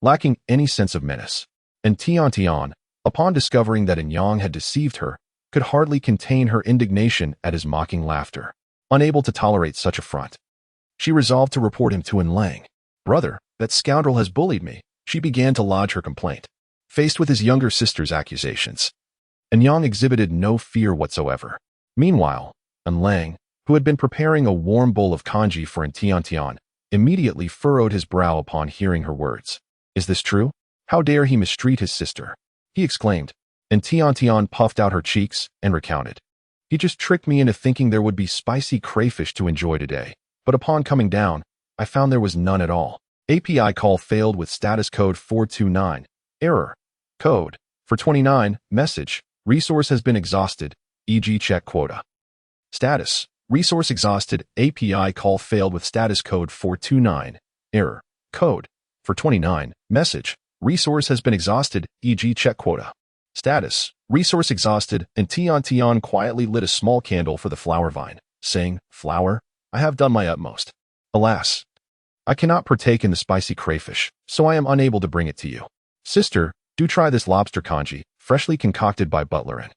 lacking any sense of menace. And Tian, upon discovering that Yang had deceived her, could hardly contain her indignation at his mocking laughter. Unable to tolerate such affront, she resolved to report him to Lang. Brother, that scoundrel has bullied me. She began to lodge her complaint, faced with his younger sister's accusations. Yang exhibited no fear whatsoever. Meanwhile, Lang, who had been preparing a warm bowl of congee for Tian, immediately furrowed his brow upon hearing her words. Is this true? How dare he mistreat his sister? He exclaimed, and Tian puffed out her cheeks and recounted. He just tricked me into thinking there would be spicy crayfish to enjoy today, but upon coming down, I found there was none at all. API call failed with status code 429. Error. Code 429. Message. Resource has been exhausted, e.g. check quota. Status. Resource exhausted. API call failed with status code 429. Error. Code 429. Message. Resource has been exhausted, e.g. check quota. Status. Resource exhausted, and Tian quietly lit a small candle for the flower vine, saying, Flower, I have done my utmost. Alas, I cannot partake in the spicy crayfish, so I am unable to bring it to you. Sister, do try this lobster congee, freshly concocted by Butler.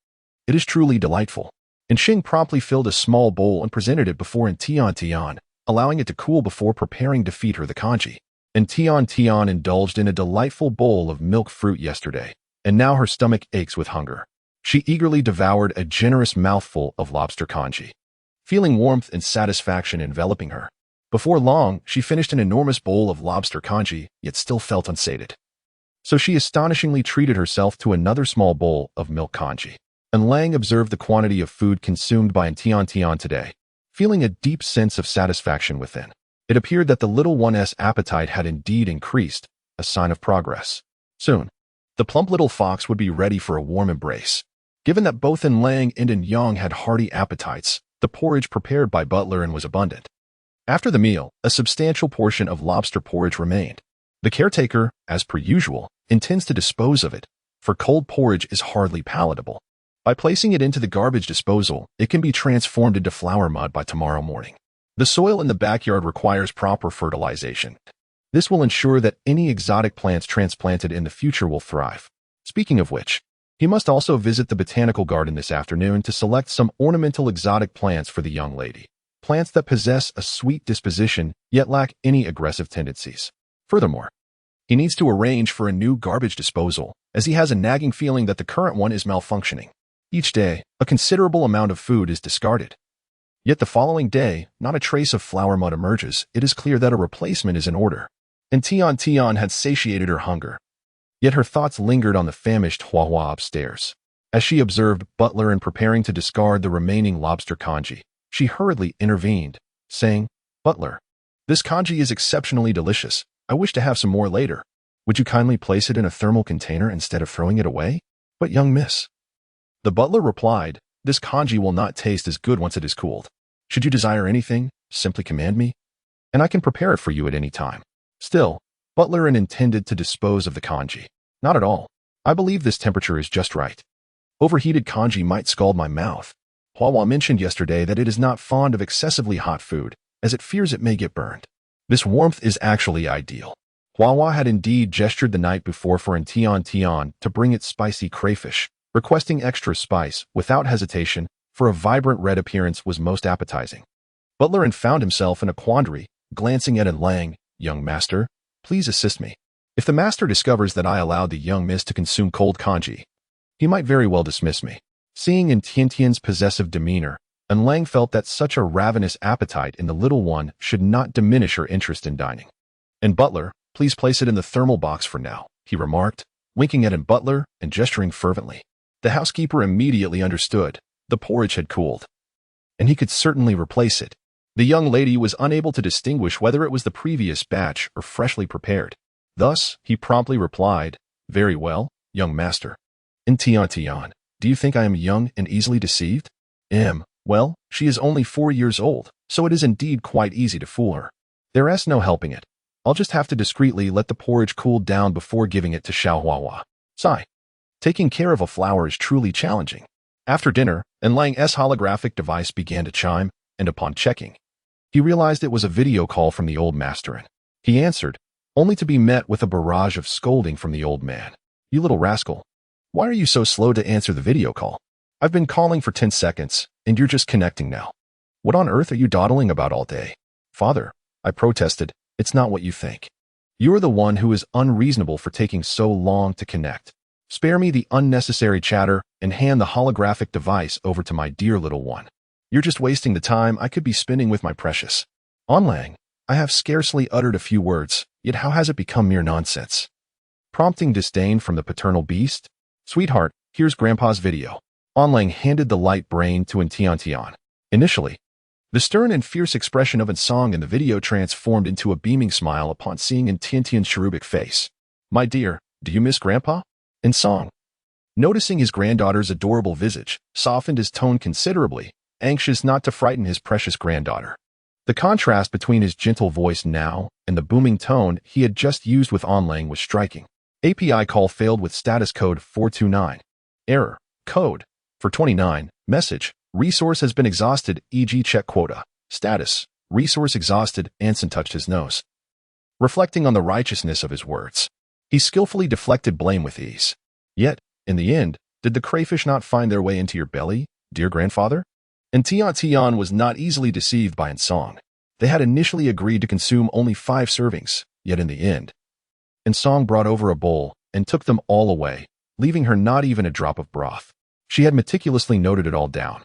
It is truly delightful. And Xing promptly filled a small bowl and presented it before Tian, allowing it to cool before preparing to feed her the congee. And Tian indulged in a delightful bowl of milk fruit yesterday, and now her stomach aches with hunger. She eagerly devoured a generous mouthful of lobster congee, feeling warmth and satisfaction enveloping her. Before long, she finished an enormous bowl of lobster congee, yet still felt unsated. So she astonishingly treated herself to another small bowl of milk congee. And Lang observed the quantity of food consumed by Tian today, feeling a deep sense of satisfaction within. It appeared that the little one's appetite had indeed increased, a sign of progress. Soon, the plump little fox would be ready for a warm embrace. Given that both Lang and Yang had hearty appetites, the porridge prepared by Butler was abundant. After the meal, a substantial portion of lobster porridge remained. The caretaker, as per usual, intends to dispose of it, for cold porridge is hardly palatable. By placing it into the garbage disposal, it can be transformed into flour mud by tomorrow morning. The soil in the backyard requires proper fertilization. This will ensure that any exotic plants transplanted in the future will thrive. Speaking of which, he must also visit the botanical garden this afternoon to select some ornamental exotic plants for the young lady. Plants that possess a sweet disposition yet lack any aggressive tendencies. Furthermore, he needs to arrange for a new garbage disposal, as he has a nagging feeling that the current one is malfunctioning. Each day, a considerable amount of food is discarded. Yet the following day, not a trace of flour mud emerges. It is clear that a replacement is in order. And Tian had satiated her hunger. Yet her thoughts lingered on the famished Hua upstairs. As she observed Butler preparing to discard the remaining lobster congee, she hurriedly intervened, saying, Butler, this congee is exceptionally delicious. I wish to have some more later. Would you kindly place it in a thermal container instead of throwing it away? But young miss. The butler replied, this congee will not taste as good once it is cooled. Should you desire anything, simply command me, and I can prepare it for you at any time. Still, butler intended to dispose of the congee. Not at all. I believe this temperature is just right. Overheated congee might scald my mouth. Huahua mentioned yesterday that it is not fond of excessively hot food, as it fears it may get burned. This warmth is actually ideal. Huahua had indeed gestured the night before for Tian Tian to bring its spicy crayfish, requesting extra spice, without hesitation, for a vibrant red appearance was most appetizing. Butler found himself in a quandary, glancing at Lang. Young master, please assist me. If the master discovers that I allowed the young miss to consume cold congee, he might very well dismiss me. Seeing in Tiantian's possessive demeanor, Lang felt that such a ravenous appetite in the little one should not diminish her interest in dining. And butler, please place it in the thermal box for now, he remarked, winking at butler and gesturing fervently. The housekeeper immediately understood. The porridge had cooled, and he could certainly replace it. The young lady was unable to distinguish whether it was the previous batch or freshly prepared. Thus, he promptly replied, very well, young master. And Tian Tian, do you think I am young and easily deceived? Well, she is only 4 years old, so it is indeed quite easy to fool her. There is no helping it. I'll just have to discreetly let the porridge cool down before giving it to Huahua. Sigh. Taking care of a flower is truly challenging. After dinner, Lang's holographic device began to chime, and upon checking, he realized it was a video call from the old master. He answered, only to be met with a barrage of scolding from the old man. You little rascal. Why are you so slow to answer the video call? I've been calling for 10 seconds, and you're just connecting now. What on earth are you dawdling about all day? Father, I protested, it's not what you think. You're the one who is unreasonable for taking so long to connect. Spare me the unnecessary chatter and hand the holographic device over to my dear little one. You're just wasting the time I could be spending with my precious. Lang, I have scarcely uttered a few words, yet how has it become mere nonsense? Prompting disdain from the paternal beast? Sweetheart, here's Grandpa's video. Lang handed the light brain to Tiantian. Initially, the stern and fierce expression of Song in the video transformed into a beaming smile upon seeing Tiantian's cherubic face. My dear, do you miss Grandpa? Song, noticing his granddaughter's adorable visage, softened his tone considerably, anxious not to frighten his precious granddaughter. The contrast between his gentle voice now and the booming tone he had just used with Lang was striking. API call failed with status code 429. Error. Code. For 29. Message. Resource has been exhausted, e.g. check quota. Status. Resource exhausted. Anson touched his nose. Reflecting on the righteousness of his words, he skillfully deflected blame with ease. Yet, in the end, did the crayfish not find their way into your belly, dear grandfather? Tian Tian was not easily deceived by Song. They had initially agreed to consume only 5 servings, yet in the end, Song brought over a bowl and took them all away, leaving her not even a drop of broth. She had meticulously noted it all down.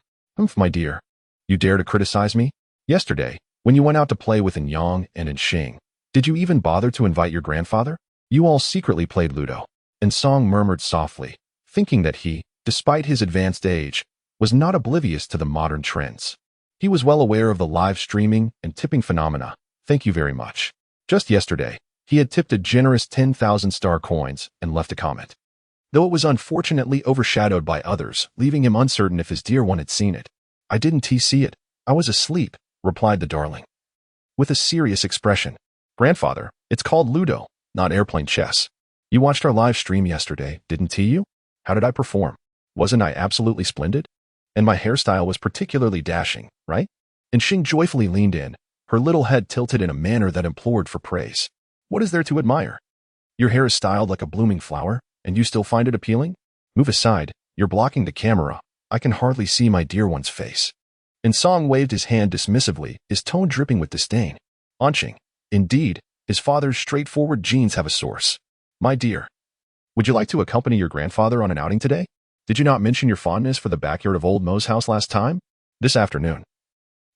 My dear, you dare to criticize me? Yesterday, when you went out to play with Yang and Xing, did you even bother to invite your grandfather? You all secretly played Ludo. Song murmured softly, thinking that he, despite his advanced age, was not oblivious to the modern trends. He was well aware of the live streaming and tipping phenomena. Thank you very much. Just yesterday, he had tipped a generous 10,000 star coins and left a comment, though it was unfortunately overshadowed by others, leaving him uncertain if his dear one had seen it. I didn't see it. I was asleep, replied the darling, with a serious expression. Grandfather, it's called Ludo, not airplane chess. You watched our live stream yesterday, didn't you? How did I perform? Wasn't I absolutely splendid? And my hairstyle was particularly dashing, right? Xing joyfully leaned in, her little head tilted in a manner that implored for praise. What is there to admire? Your hair is styled like a blooming flower, and you still find it appealing? Move aside, you're blocking the camera. I can hardly see my dear one's face. Song waved his hand dismissively, his tone dripping with disdain. Xing, indeed, his father's straightforward genes have a source. My dear, would you like to accompany your grandfather on an outing today? Did you not mention your fondness for the backyard of old Mo's house last time? This afternoon,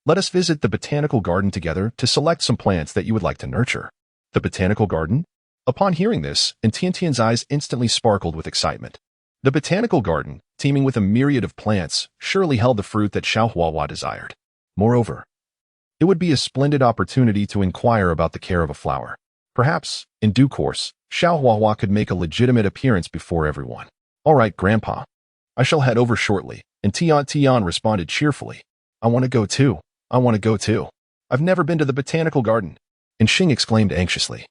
let us visit the botanical garden together to select some plants that you would like to nurture. The botanical garden? Upon hearing this, Tiantian's eyes instantly sparkled with excitement. The botanical garden, teeming with a myriad of plants, surely held the fruit that Huahua desired. Moreover, it would be a splendid opportunity to inquire about the care of a flower. Perhaps, in due course, Xiaohuahua could make a legitimate appearance before everyone. All right, Grandpa. I shall head over shortly, and Tian Tian responded cheerfully. I want to go too. I want to go too. I've never been to the botanical garden. And Xing exclaimed anxiously,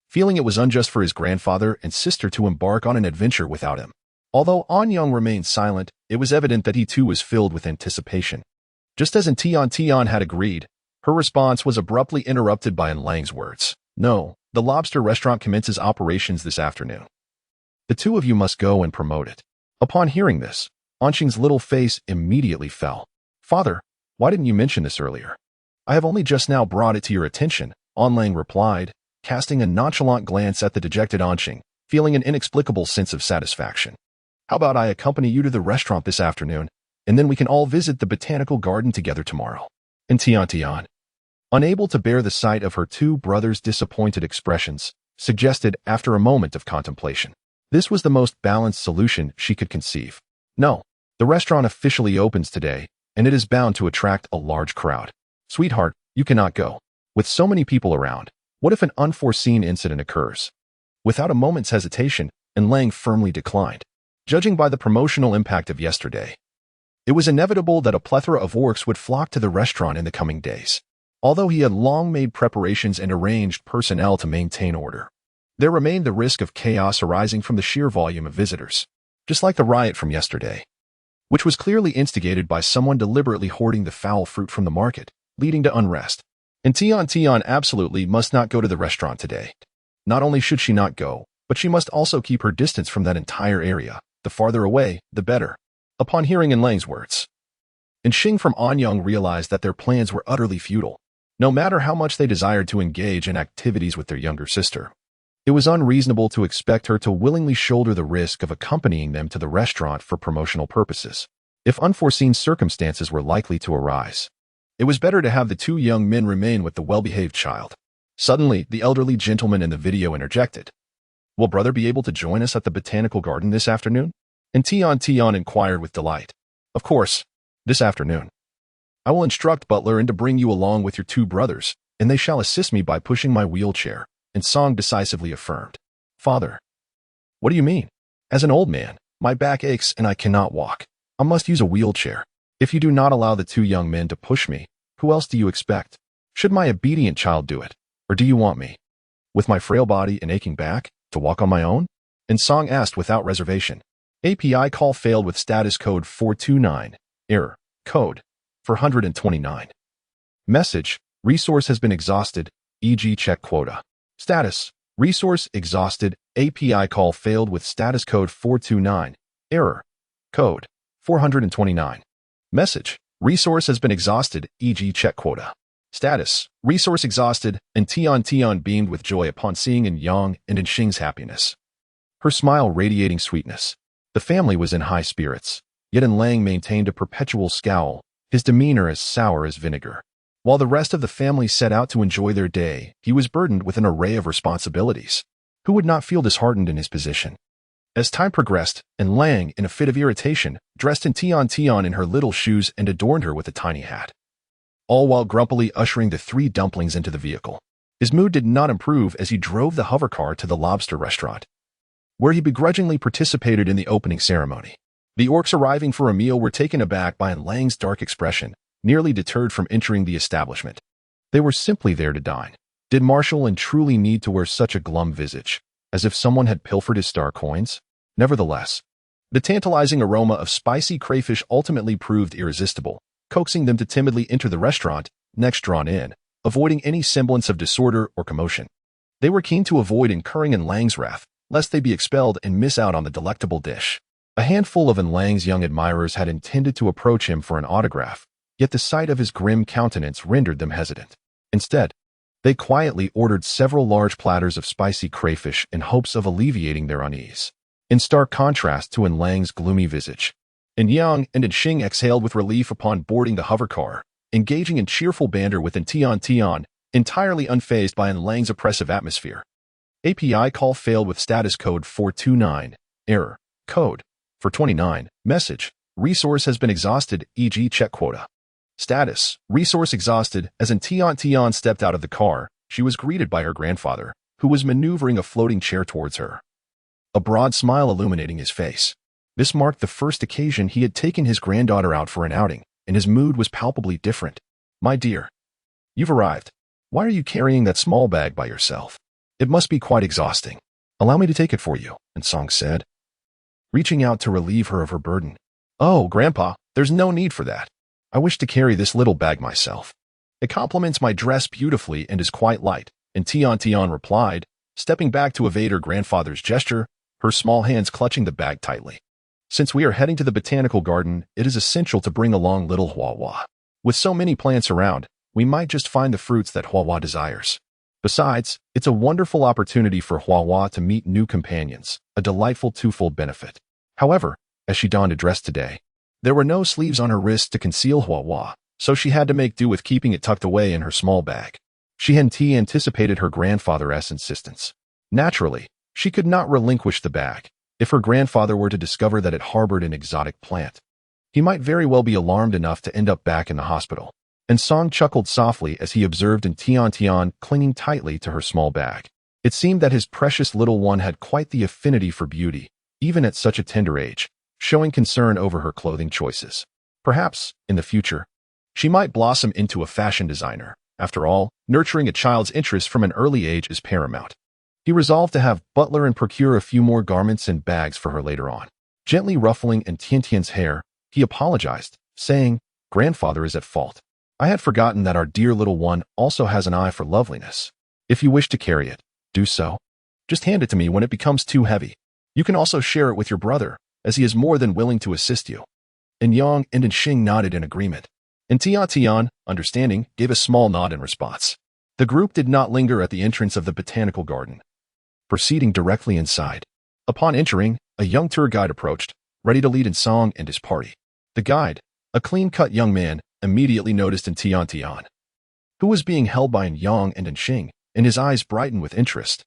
feeling it was unjust for his grandfather and sister to embark on an adventure without him. Although Anyang remained silent, it was evident that he too was filled with anticipation. Just as Tian Tian had agreed, her response was abruptly interrupted by Lang's words. No, the lobster restaurant commences operations this afternoon. The two of you must go and promote it. Upon hearing this, Anxing's little face immediately fell. Father, why didn't you mention this earlier? I have only just now brought it to your attention, Lang replied, casting a nonchalant glance at the dejected Anxing, feeling an inexplicable sense of satisfaction. How about I accompany you to the restaurant this afternoon, and then we can all visit the botanical garden together tomorrow? And Tian, unable to bear the sight of her two brothers' disappointed expressions, suggested after a moment of contemplation. This was the most balanced solution she could conceive. No, the restaurant officially opens today, and it is bound to attract a large crowd. Sweetheart, you cannot go. With so many people around, what if an unforeseen incident occurs? Without a moment's hesitation, Lang firmly declined. Judging by the promotional impact of yesterday, it was inevitable that a plethora of orcs would flock to the restaurant in the coming days. Although he had long made preparations and arranged personnel to maintain order, there remained the risk of chaos arising from the sheer volume of visitors, just like the riot from yesterday, which was clearly instigated by someone deliberately hoarding the foul fruit from the market, leading to unrest. And Tian absolutely must not go to the restaurant today. Not only should she not go, but she must also keep her distance from that entire area. The farther away, the better. Upon hearing Lang's words, and Xing from Anyang realized that their plans were utterly futile. No matter how much they desired to engage in activities with their younger sister, it was unreasonable to expect her to willingly shoulder the risk of accompanying them to the restaurant for promotional purposes. If unforeseen circumstances were likely to arise, it was better to have the two young men remain with the well-behaved child. Suddenly, the elderly gentleman in the video interjected. Will brother be able to join us at the botanical garden this afternoon? And Tian inquired with delight. Of course, this afternoon. I will instruct Butler and to bring you along with your two brothers, and they shall assist me by pushing my wheelchair, and Song decisively affirmed. Father, what do you mean? As an old man, my back aches and I cannot walk. I must use a wheelchair. If you do not allow the two young men to push me, who else do you expect? Should my obedient child do it, or do you want me, with my frail body and aching back, to walk on my own? And Song asked without reservation. API call failed with status code 429, error, code 429. Message, resource has been exhausted, e.g. check quota. Status, resource exhausted, API call failed with status code 429, error, code 429. Message, resource has been exhausted, e.g. check quota. Status, resource exhausted, and Tian beamed with joy upon seeing Yang and Xing's happiness. Her smile radiating sweetness. The family was in high spirits, yet Lang maintained a perpetual scowl, his demeanor as sour as vinegar. While the rest of the family set out to enjoy their day, he was burdened with an array of responsibilities. Who would not feel disheartened in his position? As time progressed, Lang, in a fit of irritation, dressed Tian in her little shoes and adorned her with a tiny hat, all while grumpily ushering the three dumplings into the vehicle. His mood did not improve as he drove the hovercar to the lobster restaurant, where he begrudgingly participated in the opening ceremony. The orcs arriving for a meal were taken aback by Lang's dark expression, nearly deterred from entering the establishment. They were simply there to dine. Did Marshall and truly need to wear such a glum visage, as if someone had pilfered his star coins? Nevertheless, the tantalizing aroma of spicy crayfish ultimately proved irresistible, coaxing them to timidly enter the restaurant, next drawn in, avoiding any semblance of disorder or commotion. They were keen to avoid incurring Lang's wrath, lest they be expelled and miss out on the delectable dish. A handful of Lang's young admirers had intended to approach him for an autograph, yet the sight of his grim countenance rendered them hesitant. Instead, they quietly ordered several large platters of spicy crayfish in hopes of alleviating their unease. In stark contrast to Lang's gloomy visage, Yang and Xing exhaled with relief upon boarding the hovercar, engaging in cheerful banter with Tian, entirely unfazed by Lang's oppressive atmosphere. API call failed with status code 429, error, code 429, message, resource has been exhausted, e.g. check quota. Status, resource exhausted. As Tian stepped out of the car, she was greeted by her grandfather, who was maneuvering a floating chair towards her, a broad smile illuminating his face. This marked the first occasion he had taken his granddaughter out for an outing, and his mood was palpably different. "My dear, you've arrived. Why are you carrying that small bag by yourself? It must be quite exhausting. Allow me to take it for you," Song said, reaching out to relieve her of her burden. "Oh, Grandpa, there's no need for that. I wish to carry this little bag myself. It complements my dress beautifully and is quite light," and Tian replied, stepping back to evade her grandfather's gesture, her small hands clutching the bag tightly. "Since we are heading to the botanical garden, it is essential to bring along little Hua. With so many plants around, we might just find the fruits that Hua desires. Besides, it's a wonderful opportunity for Hua to meet new companions, a delightful twofold benefit." However, as she donned a dress today, there were no sleeves on her wrists to conceal Hua, so she had to make do with keeping it tucked away in her small bag. She hadn't anticipated her grandfather's insistence. Naturally, she could not relinquish the bag. If her grandfather were to discover that it harbored an exotic plant, he might very well be alarmed enough to end up back in the hospital. And Song chuckled softly as he observed Tian clinging tightly to her small bag. It seemed that his precious little one had quite the affinity for beauty, even at such a tender age, showing concern over her clothing choices. Perhaps, in the future, she might blossom into a fashion designer. After all, nurturing a child's interest from an early age is paramount. He resolved to have butler and procure a few more garments and bags for her later on. Gently ruffling Tiantian's hair, he apologized, saying, "Grandfather is at fault. I had forgotten that our dear little one also has an eye for loveliness. If you wish to carry it, do so. Just hand it to me when it becomes too heavy. You can also share it with your brother, as he is more than willing to assist you." And Yang and Xing nodded in agreement. And Tian, understanding, gave a small nod in response. The group did not linger at the entrance of the botanical garden, proceeding directly inside. Upon entering, a young tour guide approached, ready to lead Song and his party. The guide, a clean-cut young man, immediately noticed Tian, who was being held by Yang and Xing, and his eyes brightened with interest.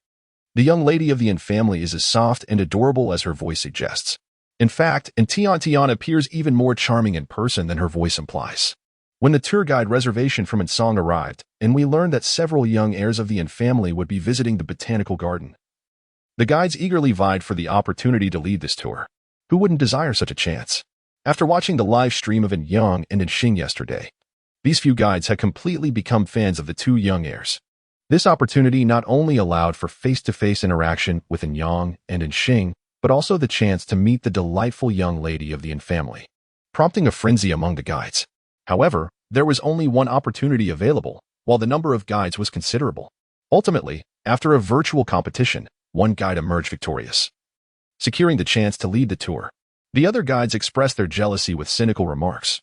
The young lady of the family is as soft and adorable as her voice suggests. In fact, Tian appears even more charming in person than her voice implies. When the tour guide reservation from Song arrived, and we learned that several young heirs of the family would be visiting the botanical garden, the guides eagerly vied for the opportunity to lead this tour. Who wouldn't desire such a chance? After watching the live stream of Yang and Xing yesterday, these few guides had completely become fans of the two young heirs. This opportunity not only allowed for face-to-face interaction with Yang and Xing, but also the chance to meet the delightful young lady of the family, prompting a frenzy among the guides. However, there was only one opportunity available, while the number of guides was considerable. Ultimately, after a virtual competition, one guide emerged victorious, securing the chance to lead the tour. The other guides expressed their jealousy with cynical remarks,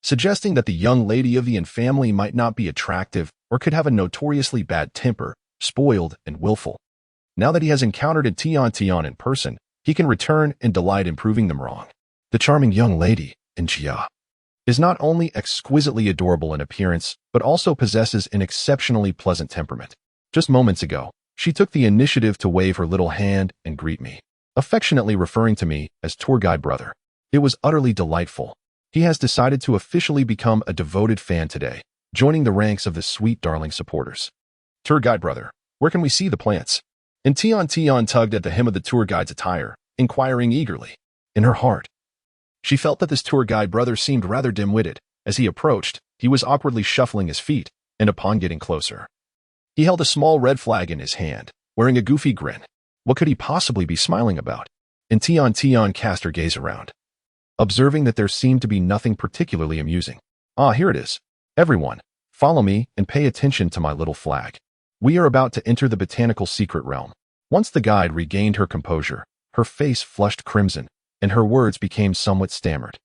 suggesting that the young lady of the family might not be attractive or could have a notoriously bad temper, spoiled and willful. Now that he has encountered Tian in person, he can return and delight in proving them wrong. The charming young lady, Jia, is not only exquisitely adorable in appearance, but also possesses an exceptionally pleasant temperament. Just moments ago, she took the initiative to wave her little hand and greet me, affectionately referring to me as tour guide brother. It was utterly delightful. He has decided to officially become a devoted fan today, joining the ranks of the sweet darling supporters. "Tour guide brother, where can we see the plants?" And Tian tugged at the hem of the tour guide's attire, inquiring eagerly. In her heart, she felt that this tour guide brother seemed rather dim-witted. As he approached, he was awkwardly shuffling his feet, and upon getting closer, he held a small red flag in his hand, wearing a goofy grin. What could he possibly be smiling about? And Tian cast her gaze around, observing that there seemed to be nothing particularly amusing. "Ah, here it is. Everyone, follow me and pay attention to my little flag. We are about to enter the botanical secret realm." Once the guide regained her composure, her face flushed crimson, and her words became somewhat stammered.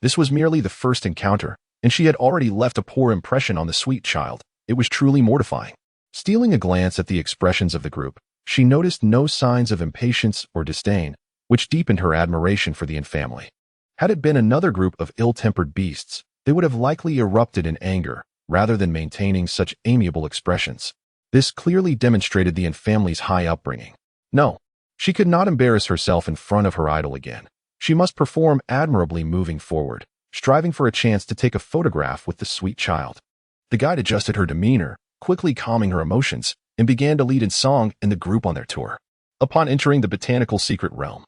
This was merely the first encounter, and she had already left a poor impression on the sweet child. It was truly mortifying. Stealing a glance at the expressions of the group, she noticed no signs of impatience or disdain, which deepened her admiration for the family. Had it been another group of ill-tempered beasts, they would have likely erupted in anger, rather than maintaining such amiable expressions. This clearly demonstrated the family's high upbringing. No, she could not embarrass herself in front of her idol again. She must perform admirably moving forward, striving for a chance to take a photograph with the sweet child. The guide adjusted her demeanor, quickly calming her emotions, and began to lead in song in the group on their tour. Upon entering the botanical secret realm,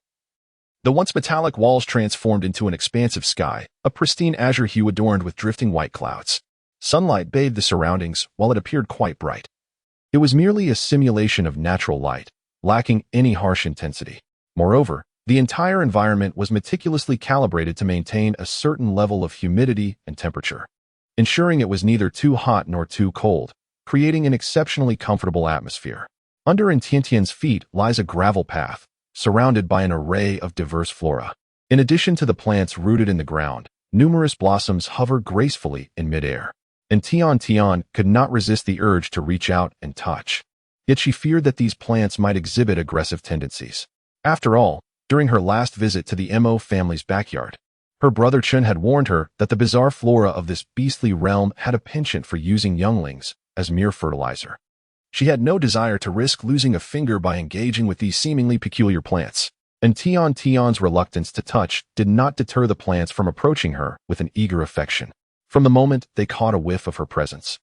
the once metallic walls transformed into an expansive sky, a pristine azure hue adorned with drifting white clouds. Sunlight bathed the surroundings while it appeared quite bright. It was merely a simulation of natural light, lacking any harsh intensity. Moreover, the entire environment was meticulously calibrated to maintain a certain level of humidity and temperature, ensuring it was neither too hot nor too cold, creating an exceptionally comfortable atmosphere. Under Tiantian's feet lies a gravel path, surrounded by an array of diverse flora. In addition to the plants rooted in the ground, numerous blossoms hover gracefully in midair, and Tian Tian could not resist the urge to reach out and touch. Yet she feared that these plants might exhibit aggressive tendencies. After all, during her last visit to the Mo family's backyard, her brother Chen had warned her that the bizarre flora of this beastly realm had a penchant for using younglings as mere fertilizer. She had no desire to risk losing a finger by engaging with these seemingly peculiar plants, and Tian Tian's reluctance to touch did not deter the plants from approaching her with an eager affection. From the moment they caught a whiff of her presence,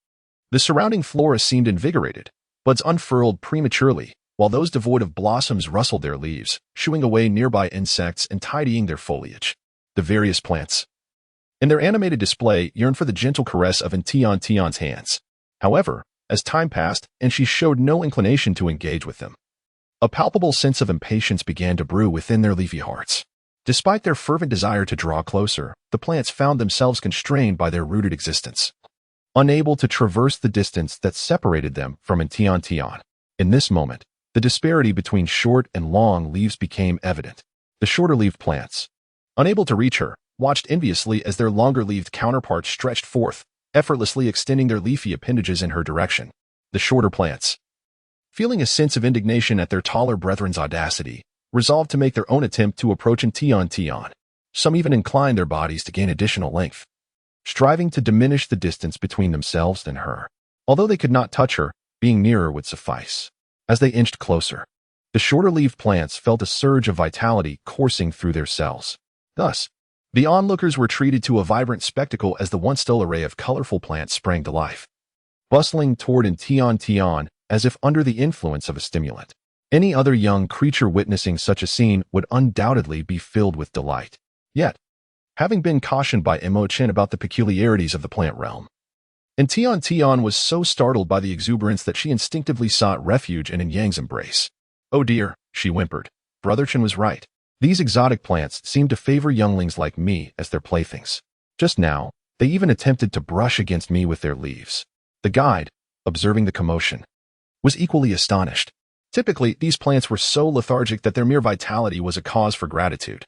the surrounding flora seemed invigorated. Buds unfurled prematurely, while those devoid of blossoms rustled their leaves, shooing away nearby insects and tidying their foliage. The various plants, in their animated display, yearned for the gentle caress of Tian Tian's hands. However, as time passed and she showed no inclination to engage with them, a palpable sense of impatience began to brew within their leafy hearts. Despite their fervent desire to draw closer, the plants found themselves constrained by their rooted existence, unable to traverse the distance that separated them from Tian Tian. In this moment, the disparity between short and long leaves became evident. The shorter-leaved plants, unable to reach her, watched enviously as their longer-leaved counterparts stretched forth, effortlessly extending their leafy appendages in her direction. The shorter plants, feeling a sense of indignation at their taller brethren's audacity, resolved to make their own attempt to approach Tian Tian. Some even inclined their bodies to gain additional length, striving to diminish the distance between themselves and her. Although they could not touch her, being nearer would suffice. As they inched closer, the shorter-leaved plants felt a surge of vitality coursing through their cells. Thus, the onlookers were treated to a vibrant spectacle as the once dull array of colorful plants sprang to life, bustling toward Tian Tian as if under the influence of a stimulant. Any other young creature witnessing such a scene would undoubtedly be filled with delight. Yet, having been cautioned by Mo Chen about the peculiarities of the plant realm, Tian Tian was so startled by the exuberance that she instinctively sought refuge in Yang's embrace. "Oh dear," she whimpered. Brother Chen was right. These exotic plants seemed to favor younglings like me as their playthings. Just now, they even attempted to brush against me with their leaves. The guide, observing the commotion, was equally astonished. Typically, these plants were so lethargic that their mere vitality was a cause for gratitude.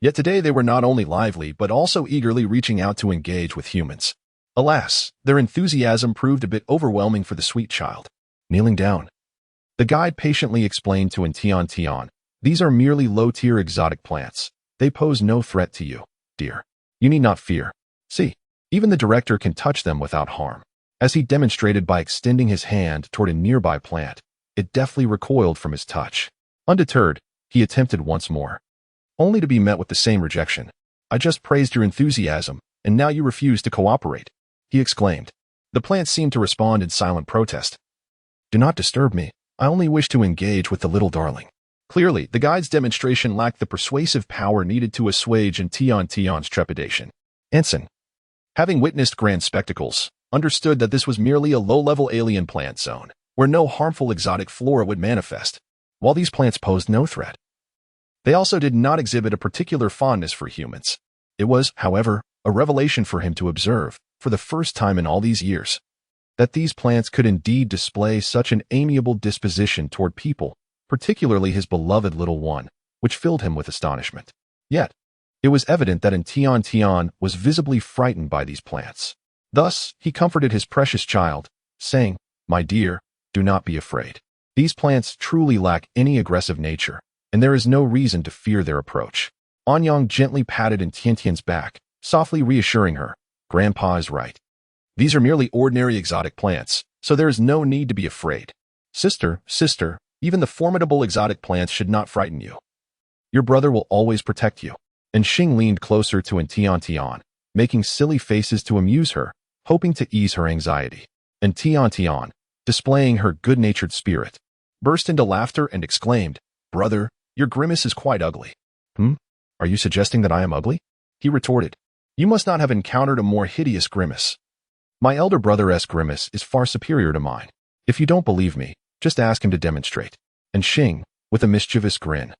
Yet today they were not only lively but also eagerly reaching out to engage with humans. Alas, their enthusiasm proved a bit overwhelming for the sweet child. Kneeling down, the guide patiently explained to Tian Tian, "These are merely low-tier exotic plants. They pose no threat to you, dear. You need not fear. See, even the director can touch them without harm." As he demonstrated by extending his hand toward a nearby plant, it deftly recoiled from his touch. Undeterred, he attempted once more, only to be met with the same rejection. "I just praised your enthusiasm, and now you refuse to cooperate," he exclaimed. The plant seemed to respond in silent protest. "Do not disturb me. I only wish to engage with the little darling." Clearly, the guide's demonstration lacked the persuasive power needed to assuage Tian Tian's trepidation. Ensign, having witnessed grand spectacles, understood that this was merely a low-level alien plant zone, where no harmful exotic flora would manifest. While these plants posed no threat, they also did not exhibit a particular fondness for humans. It was, however, a revelation for him to observe, for the first time in all these years, that these plants could indeed display such an amiable disposition toward people, particularly his beloved little one, which filled him with astonishment. Yet, it was evident that Tian Tian was visibly frightened by these plants. Thus, he comforted his precious child, saying, "My dear, do not be afraid. These plants truly lack any aggressive nature, and there is no reason to fear their approach." Anyang gently patted Tiantian's back, softly reassuring her, "Grandpa is right. These are merely ordinary exotic plants, so there is no need to be afraid. Sister, even the formidable exotic plants should not frighten you. Your brother will always protect you." And Xing leaned closer to Tian Tian, making silly faces to amuse her, hoping to ease her anxiety. And Tian Tian, displaying her good-natured spirit, burst into laughter and exclaimed, "Brother, your grimace is quite ugly." Are you suggesting that I am ugly? He retorted. You must not have encountered a more hideous grimace. My elder brother's grimace is far superior to mine. If you don't believe me, just ask him to demonstrate. And Xing, with a mischievous grin,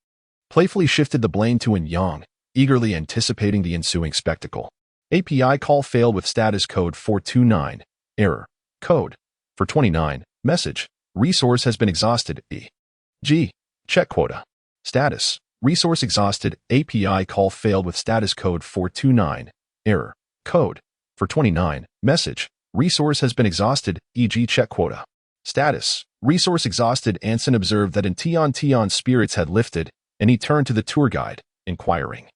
playfully shifted the blame to Yang, eagerly anticipating the ensuing spectacle. API call failed with status code 429. Error. Code. For 29. Message. Resource has been exhausted. E.g. Check quota. Status. Resource exhausted. API call failed with status code 429. Error. Code. For 29. Message. Resource has been exhausted. E.g. check quota. Status. Resource exhausted. Anson observed that in Tiantian spirits had lifted, and he turned to the tour guide, inquiring,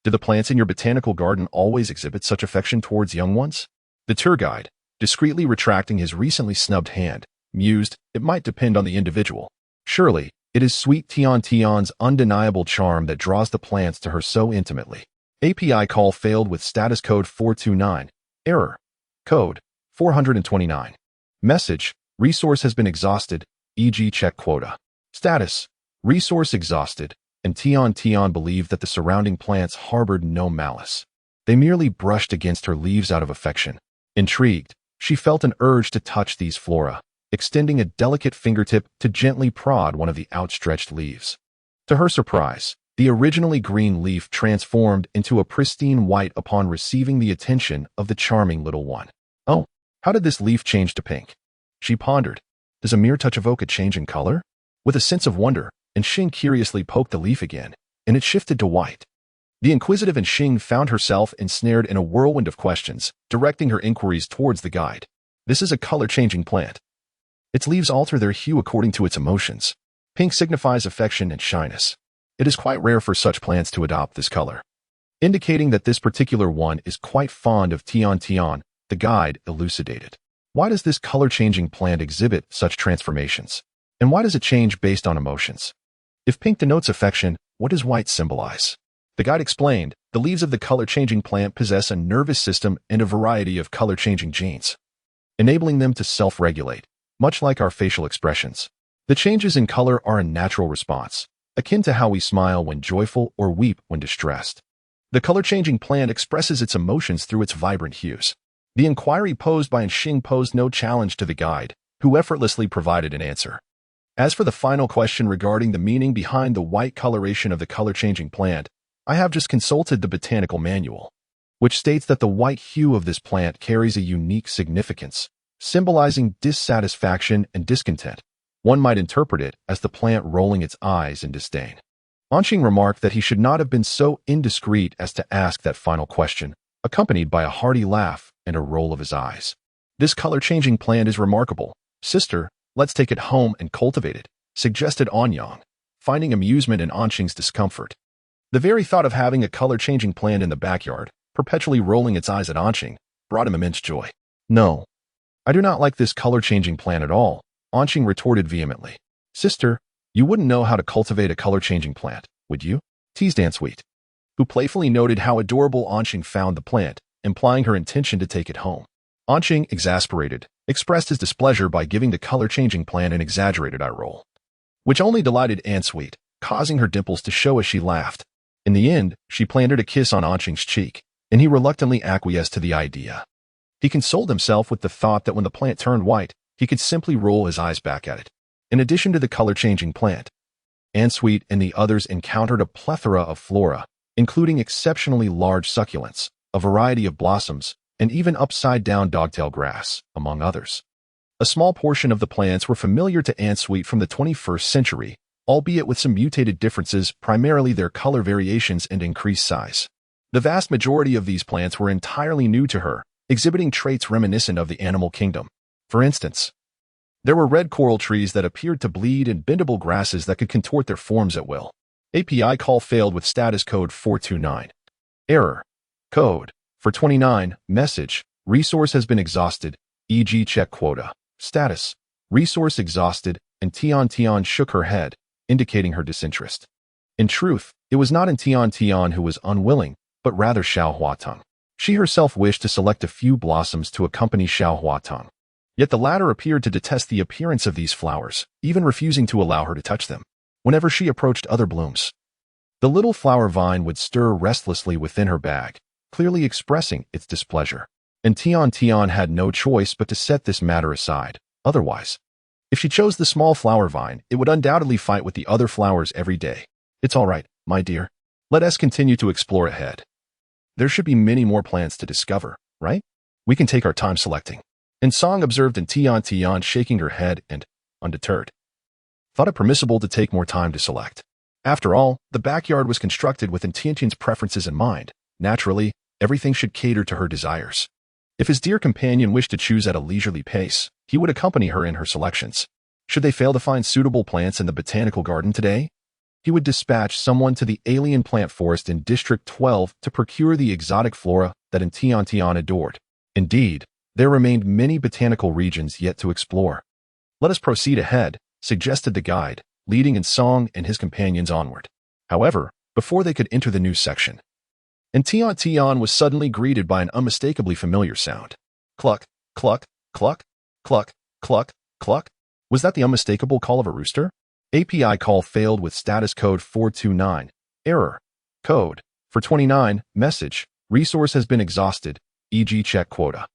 do the plants in your botanical garden always exhibit such affection towards young ones? The tour guide, discreetly retracting his recently snubbed hand, mused, it might depend on the individual. Surely, it is sweet Tiantian's undeniable charm that draws the plants to her so intimately. API call failed with status code 429. Error. Code. 429. Message. Resource has been exhausted, e.g. check quota. Status. Resource exhausted, and Tian believed that the surrounding plants harbored no malice. They merely brushed against her leaves out of affection. Intrigued, she felt an urge to touch these flora, extending a delicate fingertip to gently prod one of the outstretched leaves. To her surprise, the originally green leaf transformed into a pristine white upon receiving the attention of the charming little one. Oh, how did this leaf change to pink? She pondered. Does a mere touch evoke a change in color? With a sense of wonder, Xing curiously poked the leaf again, and it shifted to white. The inquisitive Xing found herself ensnared in a whirlwind of questions, directing her inquiries towards the guide. This is a color-changing plant. Its leaves alter their hue according to its emotions. Pink signifies affection and shyness. It is quite rare for such plants to adopt this color. Indicating that this particular one is quite fond of Tian, the guide elucidated. Why does this color-changing plant exhibit such transformations? And why does it change based on emotions? If pink denotes affection, what does white symbolize? The guide explained, the leaves of the color-changing plant possess a nervous system and a variety of color-changing genes, enabling them to self-regulate, much like our facial expressions. The changes in color are a natural response, akin to how we smile when joyful or weep when distressed. The color-changing plant expresses its emotions through its vibrant hues. The inquiry posed by Xing posed no challenge to the guide, who effortlessly provided an answer. As for the final question regarding the meaning behind the white coloration of the color-changing plant, I have just consulted the botanical manual, which states that the white hue of this plant carries a unique significance, symbolizing dissatisfaction and discontent. One might interpret it as the plant rolling its eyes in disdain. Anqing remarked that he should not have been so indiscreet as to ask that final question, accompanied by a hearty laugh and a roll of his eyes. This color-changing plant is remarkable. Sister, let's take it home and cultivate it, suggested Anyang, finding amusement in Anqing's discomfort. The very thought of having a color-changing plant in the backyard, perpetually rolling its eyes at Anqing, brought him immense joy. No, I do not like this color-changing plant at all, Anqing retorted vehemently. Sister, you wouldn't know how to cultivate a color-changing plant, would you? Teased Answeet, who playfully noted how adorable Anqing found the plant, implying her intention to take it home. Anqing, exasperated, expressed his displeasure by giving the color-changing plant an exaggerated eye roll, which only delighted Answeet, causing her dimples to show as she laughed. In the end, she planted a kiss on Anqing's cheek, and he reluctantly acquiesced to the idea. He consoled himself with the thought that when the plant turned white, he could simply roll his eyes back at it. In addition to the color-changing plant, Answeet and the others encountered a plethora of flora, including exceptionally large succulents, a variety of blossoms, and even upside-down dogtail grass, among others. A small portion of the plants were familiar to Answeet from the 21st century, albeit with some mutated differences, primarily their color variations and increased size. The vast majority of these plants were entirely new to her, exhibiting traits reminiscent of the animal kingdom. For instance, there were red coral trees that appeared to bleed and bendable grasses that could contort their forms at will. API call failed with status code 429. Error. Code. For 29. Message. Resource has been exhausted, e.g. check quota. Status. Resource exhausted, and Tian shook her head, indicating her disinterest. In truth, it was not Tian who was unwilling, but rather Xiao Huatong. She herself wished to select a few blossoms to accompany Xiao Huatong. Yet the latter appeared to detest the appearance of these flowers, even refusing to allow her to touch them. Whenever she approached other blooms, the little flower vine would stir restlessly within her bag, clearly expressing its displeasure. And Tian Tian had no choice but to set this matter aside. Otherwise, if she chose the small flower vine, it would undoubtedly fight with the other flowers every day. It's all right, my dear. Let us continue to explore ahead. There should be many more plants to discover, right? We can take our time selecting. And Song observed, and Tian Tian shaking her head and, undeterred, thought it permissible to take more time to select. After all, the backyard was constructed with Tiantian's preferences in mind. Naturally, everything should cater to her desires. If his dear companion wished to choose at a leisurely pace, he would accompany her in her selections. Should they fail to find suitable plants in the botanical garden today, he would dispatch someone to the alien plant forest in District 12 to procure the exotic flora that Tiantian adored. Indeed, there remained many botanical regions yet to explore. Let us proceed ahead, suggested the guide, leading in Song and his companions onward. However, before they could enter the new section, Tian was suddenly greeted by an unmistakably familiar sound. Cluck, cluck, cluck, cluck, cluck, cluck. Was that the unmistakable call of a rooster? API call failed with status code 429. Error. Code. For 29. Message. Resource has been exhausted, e.g. check quota.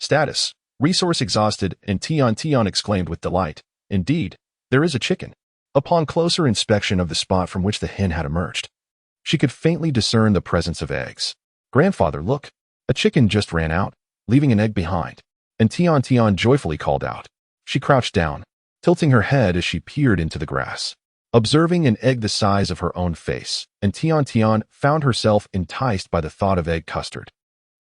Status. Resource exhausted, and Tian exclaimed with delight. Indeed, there is a chicken. Upon closer inspection of the spot from which the hen had emerged, she could faintly discern the presence of eggs. Grandfather, look. A chicken just ran out, leaving an egg behind. And Tian joyfully called out. She crouched down, tilting her head as she peered into the grass. Observing an egg the size of her own face, and Tian found herself enticed by the thought of egg custard,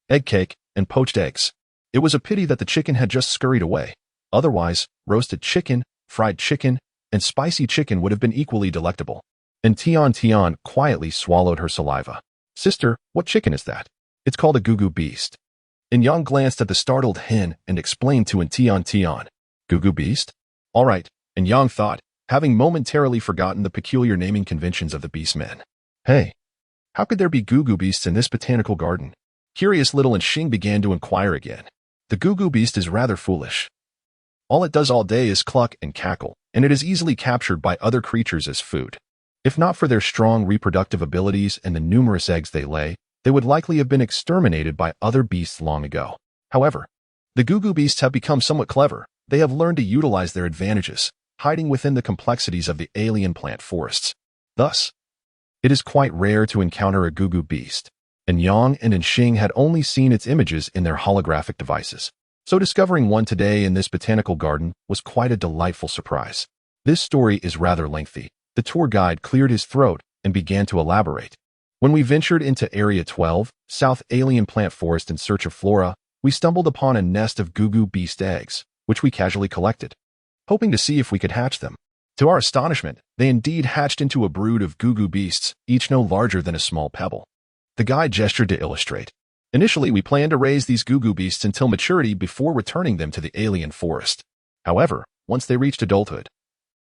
egg cake, and poached eggs. It was a pity that the chicken had just scurried away. Otherwise, roasted chicken, fried chicken, and spicy chicken would have been equally delectable. And Tian quietly swallowed her saliva. Sister, what chicken is that? It's called a Gugu beast. And Yang glanced at the startled hen and explained to Tian, Gugu beast? All right, and Yang thought, having momentarily forgotten the peculiar naming conventions of the beastmen. Hey, how could there be Gugu beasts in this botanical garden? Curious little Xing began to inquire again. The Gugu beast is rather foolish. All it does all day is cluck and cackle, and it is easily captured by other creatures as food. If not for their strong reproductive abilities and the numerous eggs they lay, they would likely have been exterminated by other beasts long ago. However, the Gugu beasts have become somewhat clever. They have learned to utilize their advantages, hiding within the complexities of the alien plant forests. Thus, it is quite rare to encounter a Gugu beast, and Yang and Xing had only seen its images in their holographic devices. So discovering one today in this botanical garden was quite a delightful surprise. This story is rather lengthy. The tour guide cleared his throat and began to elaborate. When we ventured into Area 12, South Alien Plant Forest in search of flora, we stumbled upon a nest of Gugu beast eggs, which we casually collected, hoping to see if we could hatch them. To our astonishment, they indeed hatched into a brood of Gugu beasts, each no larger than a small pebble. The guide gestured to illustrate. Initially, we planned to raise these Gugu beasts until maturity before returning them to the alien forest. However, once they reached adulthood,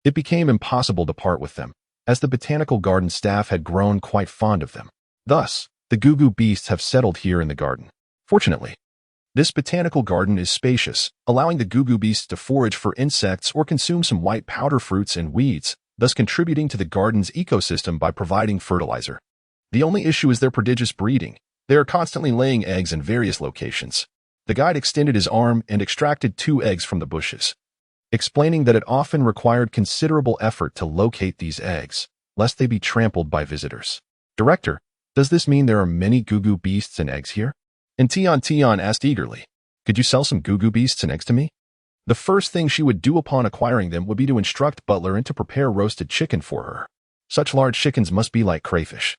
it became impossible to part with them, as the botanical garden staff had grown quite fond of them. Thus, the Gugu beasts have settled here in the garden. Fortunately, this botanical garden is spacious, allowing the Gugu beasts to forage for insects or consume some white powder fruits and weeds, thus contributing to the garden's ecosystem by providing fertilizer. The only issue is their prodigious breeding. They are constantly laying eggs in various locations. The guide extended his arm and extracted 2 eggs from the bushes, explaining that it often required considerable effort to locate these eggs, lest they be trampled by visitors. Director, does this mean there are many Gugu beasts and eggs here? And Tian asked eagerly, could you sell some Gugu beasts and eggs to me? The first thing she would do upon acquiring them would be to instruct Butler and to prepare roasted chicken for her. Such large chickens must be like crayfish.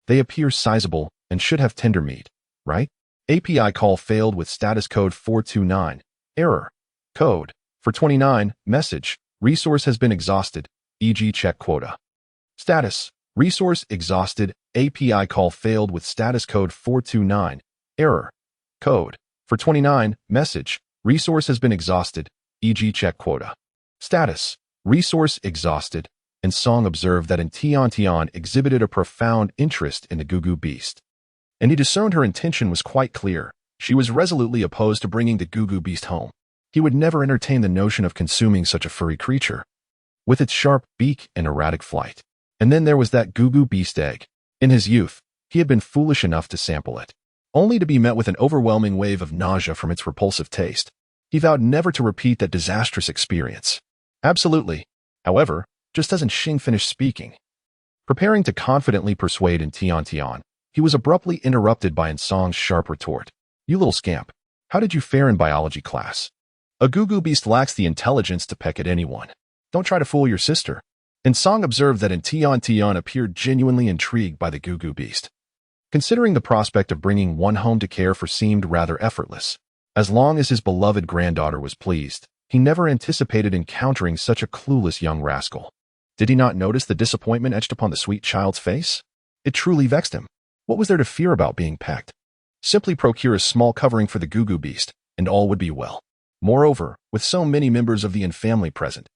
They appear sizable and should have tender meat, right? API call failed with status code 429. Error. Code. For 29. Message. Resource has been exhausted, e.g. check quota. Status. Resource exhausted. API call failed with status code 429. Error. Code. For 29. Message. Resource has been exhausted, e.g. check quota. Status. Resource exhausted. And Song observed that Tian exhibited a profound interest in the Gugu beast. And he discerned her intention was quite clear. She was resolutely opposed to bringing the Gugu beast home. He would never entertain the notion of consuming such a furry creature, with its sharp beak and erratic flight. And then there was that goo-goo beast egg. In his youth, he had been foolish enough to sample it, only to be met with an overwhelming wave of nausea from its repulsive taste. He vowed never to repeat that disastrous experience. Absolutely. However, just as Xing finished speaking, preparing to confidently persuade Tian Tian, he was abruptly interrupted by Song's sharp retort. You little scamp, how did you fare in biology class? A goo-goo beast lacks the intelligence to peck at anyone. Don't try to fool your sister. Song observed that Tian Tian appeared genuinely intrigued by the goo-goo beast. Considering the prospect of bringing one home to care for seemed rather effortless. As long as his beloved granddaughter was pleased, he never anticipated encountering such a clueless young rascal. Did he not notice the disappointment etched upon the sweet child's face? It truly vexed him. What was there to fear about being pecked? Simply procure a small covering for the goo-goo beast, and all would be well. Moreover, with so many members of the family present,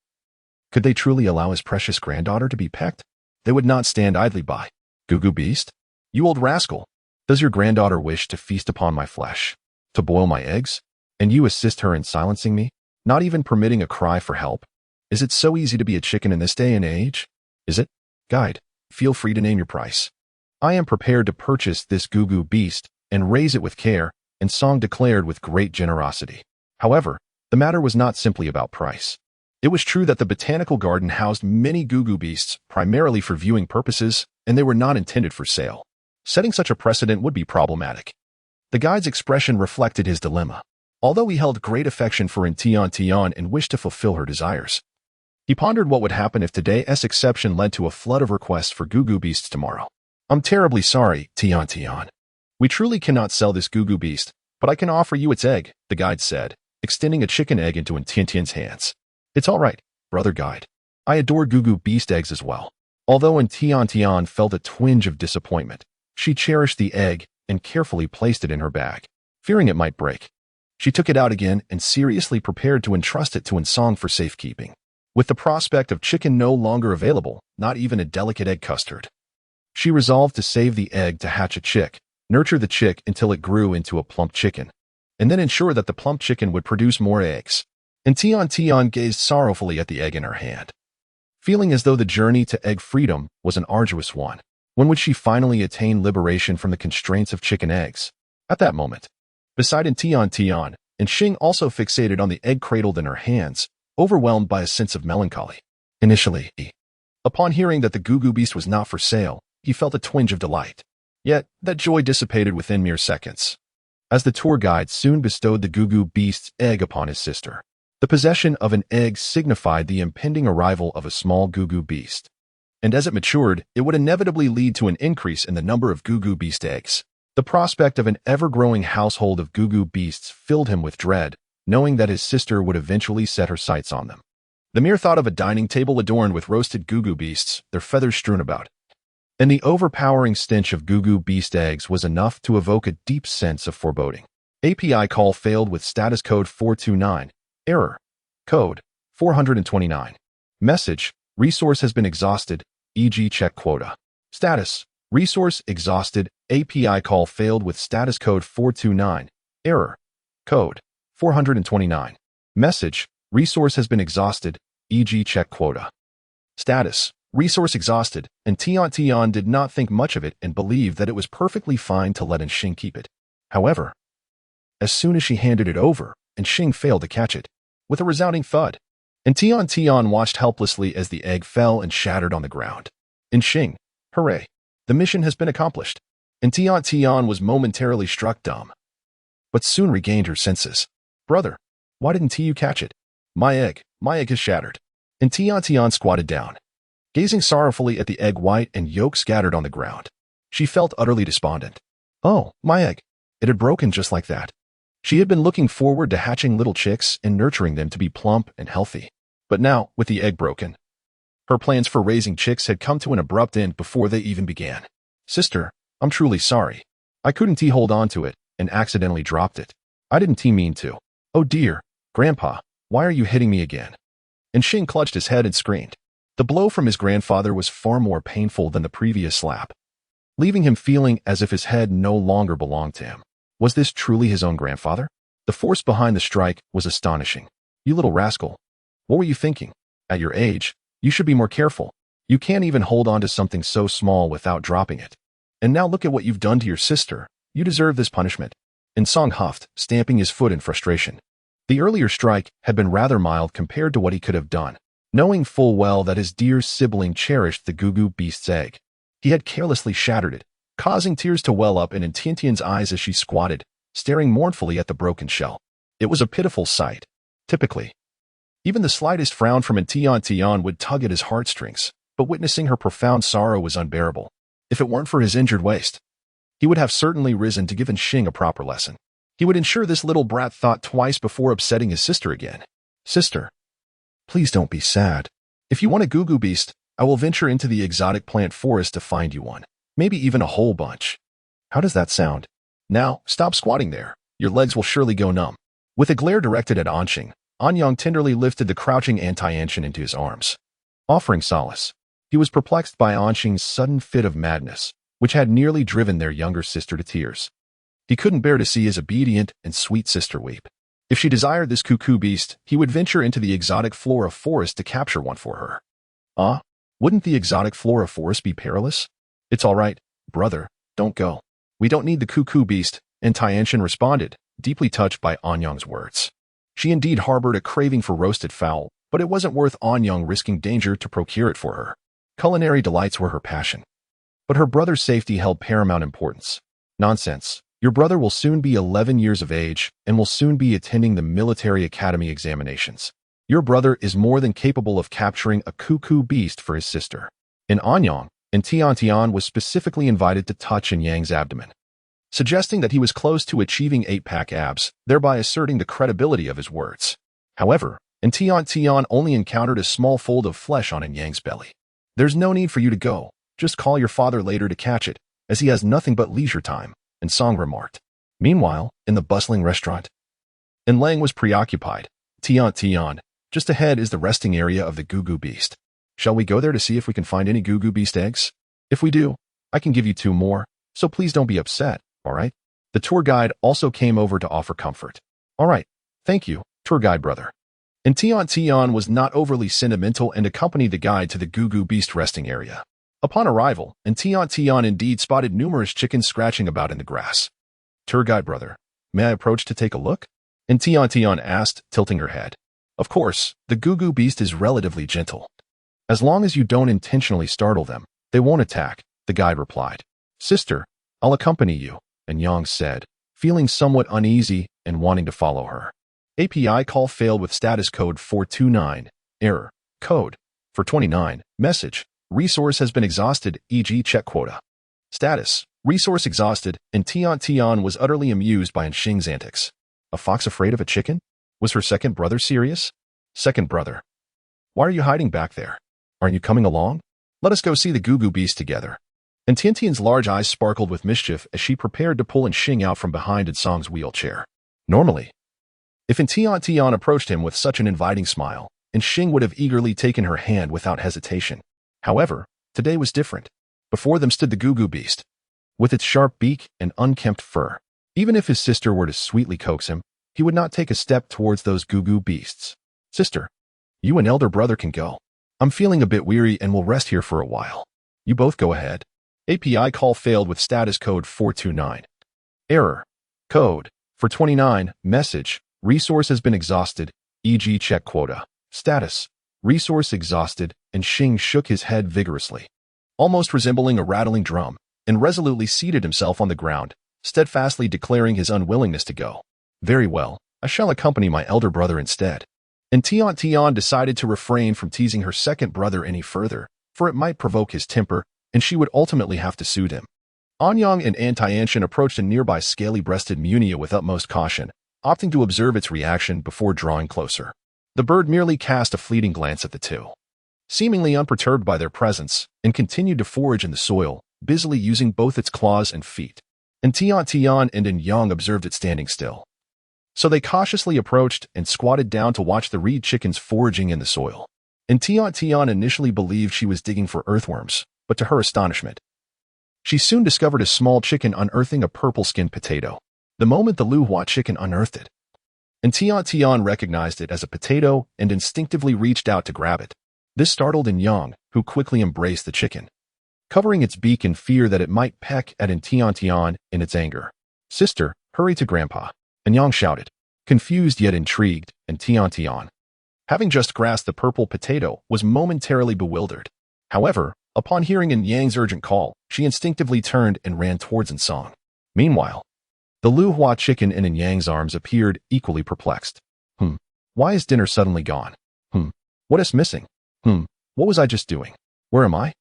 could they truly allow his precious granddaughter to be pecked? They would not stand idly by. Goo-goo beast? You old rascal! Does your granddaughter wish to feast upon my flesh? To boil my eggs? And you assist her in silencing me? Not even permitting a cry for help? Is it so easy to be a chicken in this day and age? Is it? Guide, feel free to name your price. I am prepared to purchase this goo-goo beast and raise it with care, and Song declared with great generosity. However, the matter was not simply about price. It was true that the botanical garden housed many goo-goo beasts primarily for viewing purposes, and they were not intended for sale. Setting such a precedent would be problematic. The guide's expression reflected his dilemma. Although he held great affection for Tian Tian and wished to fulfill her desires, he pondered what would happen if today's exception led to a flood of requests for goo-goo beasts tomorrow. I'm terribly sorry, Tian Tian. We truly cannot sell this goo-goo beast, but I can offer you its egg, the guide said, extending a chicken egg into Tiantian's hands. It's all right, brother guide. I adore goo-goo beast eggs as well. Although Tian Tian felt a twinge of disappointment, she cherished the egg and carefully placed it in her bag, fearing it might break. She took it out again and seriously prepared to entrust it to Song for safekeeping. With the prospect of chicken no longer available, not even a delicate egg custard, she resolved to save the egg to hatch a chick, nurture the chick until it grew into a plump chicken, and then ensure that the plump chicken would produce more eggs. Tian Tian gazed sorrowfully at the egg in her hand, feeling as though the journey to egg freedom was an arduous one. When would she finally attain liberation from the constraints of chicken eggs? At that moment, beside Tian Tian, Xing also fixated on the egg cradled in her hands, overwhelmed by a sense of melancholy. Initially, upon hearing that the goo-goo beast was not for sale, he felt a twinge of delight. Yet, that joy dissipated within mere seconds, as the tour guide soon bestowed the goo-goo beast's egg upon his sister. The possession of an egg signified the impending arrival of a small goo-goo beast, and as it matured, it would inevitably lead to an increase in the number of goo-goo beast eggs. The prospect of an ever-growing household of goo-goo beasts filled him with dread, knowing that his sister would eventually set her sights on them. The mere thought of a dining table adorned with roasted goo-goo beasts, their feathers strewn about, and the overpowering stench of goo-goo beast eggs was enough to evoke a deep sense of foreboding. API call failed with status code 429. Error. Code 429. Message. Resource has been exhausted, e.g. check quota. Status. Resource exhausted. API call failed with status code 429. Error. Code 429. Message. Resource has been exhausted, e.g. check quota. Status. Resource exhausted, and Tian Tian did not think much of it and believed that it was perfectly fine to let Xing keep it. However, as soon as she handed it over, Xing failed to catch it, with a resounding thud, and Tian Tian watched helplessly as the egg fell and shattered on the ground. Xing, hooray, the mission has been accomplished. And Tian Tian was momentarily struck dumb, but soon regained her senses. Brother, why didn't you catch it? My egg is shattered. And Tian Tian squatted down, gazing sorrowfully at the egg white and yolk scattered on the ground. She felt utterly despondent. Oh, my egg. It had broken just like that. She had been looking forward to hatching little chicks and nurturing them to be plump and healthy. But now, with the egg broken, her plans for raising chicks had come to an abrupt end before they even began. Sister, I'm truly sorry. I couldn't hold on to it and accidentally dropped it. I didn't mean to. Oh dear, Grandpa, why are you hitting me again? And Xing clutched his head and screamed. The blow from his grandfather was far more painful than the previous slap, leaving him feeling as if his head no longer belonged to him. Was this truly his own grandfather? The force behind the strike was astonishing. You little rascal. What were you thinking? At your age, you should be more careful. You can't even hold on to something so small without dropping it. And now look at what you've done to your sister. You deserve this punishment. And Song huffed, stamping his foot in frustration. The earlier strike had been rather mild compared to what he could have done, knowing full well that his dear sibling cherished the Gugu beast's egg. He had carelessly shattered it, causing tears to well up in Tiantian's eyes as she squatted, staring mournfully at the broken shell. It was a pitiful sight. Typically, even the slightest frown from Tian Tian would tug at his heartstrings, but witnessing her profound sorrow was unbearable. If it weren't for his injured waist, he would have certainly risen to give Xing a proper lesson. He would ensure this little brat thought twice before upsetting his sister again. Sister, please don't be sad. If you want a Gugu beast, I will venture into the exotic plant forest to find you one. Maybe even a whole bunch. How does that sound? Now, stop squatting there. Your legs will surely go numb. With a glare directed at Anxing, Anyang tenderly lifted the crouching Tiantian into his arms, offering solace. He was perplexed by Anxing's sudden fit of madness, which had nearly driven their younger sister to tears. He couldn't bear to see his obedient and sweet sister weep. If she desired this cuckoo beast, he would venture into the exotic flora forest to capture one for her. Wouldn't the exotic flora forest be perilous? It's all right, brother, don't go. We don't need the cuckoo beast, and Tiantian responded, deeply touched by Anyang's words. She indeed harbored a craving for roasted fowl, but it wasn't worth Anyang risking danger to procure it for her. Culinary delights were her passion. But her brother's safety held paramount importance. Nonsense. Your brother will soon be 11 years of age and will soon be attending the military academy examinations. Your brother is more than capable of capturing a cuckoo beast for his sister. And Anyang and Tiantian was specifically invited to touch Yang's abdomen, suggesting that he was close to achieving 8-pack abs, thereby asserting the credibility of his words. However, Tian only encountered a small fold of flesh on Yang's belly. There's no need for you to go. Just call your father later to catch it, as he has nothing but leisure time, and Song remarked. Meanwhile, in the bustling restaurant, Lang was preoccupied. Tian, just ahead is the resting area of the Gugu beast. Shall we go there to see if we can find any Gugu beast eggs? If we do, I can give you 2 more, so please don't be upset, all right? The tour guide also came over to offer comfort. All right, thank you, tour guide brother. And Tian was not overly sentimental and accompanied the guide to the Gugu beast resting area. Upon arrival, Tian indeed spotted numerous chickens scratching about in the grass. Tour guide brother, may I approach to take a look? And Tian asked, tilting her head. Of course, the Gugu beast is relatively gentle. As long as you don't intentionally startle them, they won't attack, the guide replied. Sister, I'll accompany you, and Yang said, feeling somewhat uneasy and wanting to follow her. API call failed with status code 429, error, code, for 29, message, resource has been exhausted, e.g. check quota. Status, resource exhausted, and Tian was utterly amused by Xing's antics. A fox afraid of a chicken? Was her second brother serious? Second brother. Why are you hiding back there? Aren't you coming along? Let us go see the Gugu beast together. And Tiantian's large eyes sparkled with mischief as she prepared to pull Xing out from behind Song's wheelchair. Normally, if Tian approached him with such an inviting smile, Xing would have eagerly taken her hand without hesitation. However, today was different. Before them stood the Gugu beast, with its sharp beak and unkempt fur. Even if his sister were to sweetly coax him, he would not take a step towards those Gugu beasts. Sister, you and elder brother can go. I'm feeling a bit weary and will rest here for a while. You both go ahead. API call failed with status code 429. Error. Code. For 29, message. Resource has been exhausted, e.g. check quota. Status. Resource exhausted, and Xing shook his head vigorously, almost resembling a rattling drum, and resolutely seated himself on the ground, steadfastly declaring his unwillingness to go. Very well, I shall accompany my elder brother instead. And Tian decided to refrain from teasing her second brother any further, for it might provoke his temper, and she would ultimately have to soothe him. Anyang and Tiantian approached a nearby scaly-breasted munia with utmost caution, opting to observe its reaction before drawing closer. The bird merely cast a fleeting glance at the two, seemingly unperturbed by their presence, and continued to forage in the soil, busily using both its claws and feet. And Tian and Yang observed it standing still. So they cautiously approached and squatted down to watch the reed chickens foraging in the soil. And Tian initially believed she was digging for earthworms, but to her astonishment, she soon discovered a small chicken unearthing a purple-skinned potato. The moment the Luhua chicken unearthed it, and Tian recognized it as a potato and instinctively reached out to grab it. This startled Yang, who quickly embraced the chicken, covering its beak in fear that it might peck at Tian in its anger. "Sister, hurry to Grandpa," Yang shouted, confused yet intrigued, and Tian, having just grasped the purple potato, was momentarily bewildered. However, upon hearing Yang's urgent call, she instinctively turned and ran towards Song. Meanwhile, the Luhua chicken in Yang's arms appeared equally perplexed. Why is dinner suddenly gone? What is missing? What was I just doing? Where am I?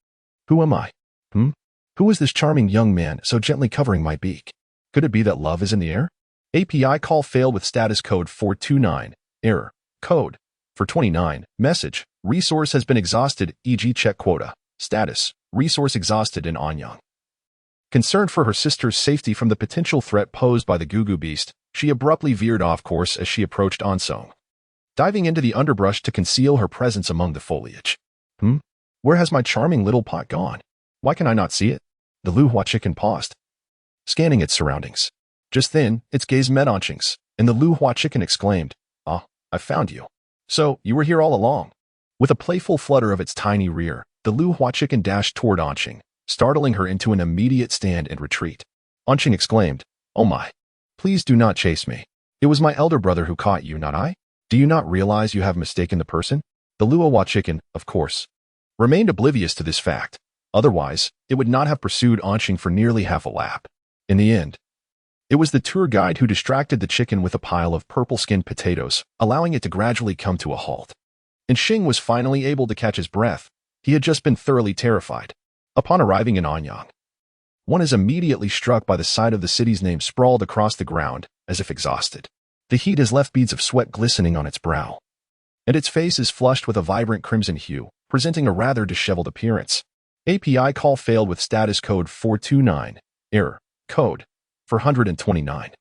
Who am I? Who is this charming young man so gently covering my beak? Could it be that love is in the air? API call failed with status code 429. Error. Code. For 29. Message. Resource has been exhausted, e.g. check quota. Status. Resource exhausted in Anyang. Concerned for her sister's safety from the potential threat posed by the Gugu beast, she abruptly veered off course as she approached Ansong, diving into the underbrush to conceal her presence among the foliage. Where has my charming little pot gone? Why can I not see it? The Luhua chicken paused, scanning its surroundings. Just then, its gaze met Anshing's, and the Luhua chicken exclaimed, "Ah, I found you. So, you were here all along." With a playful flutter of its tiny rear, the Luhua chicken dashed toward Anshing, startling her into an immediate stand and retreat. Anshing exclaimed, "Oh my! Please do not chase me. It was my elder brother who caught you, not I. Do you not realize you have mistaken the person?" The Luhua chicken, of course, remained oblivious to this fact. Otherwise, it would not have pursued Anshing for nearly half a lap. In the end, it was the tour guide who distracted the chicken with a pile of purple-skinned potatoes, allowing it to gradually come to a halt. And Xing was finally able to catch his breath. He had just been thoroughly terrified. Upon arriving in Anyang, one is immediately struck by the sight of the city's name sprawled across the ground, as if exhausted. The heat has left beads of sweat glistening on its brow, and its face is flushed with a vibrant crimson hue, presenting a rather disheveled appearance. API call failed with status code 429. Error. Code. For 129.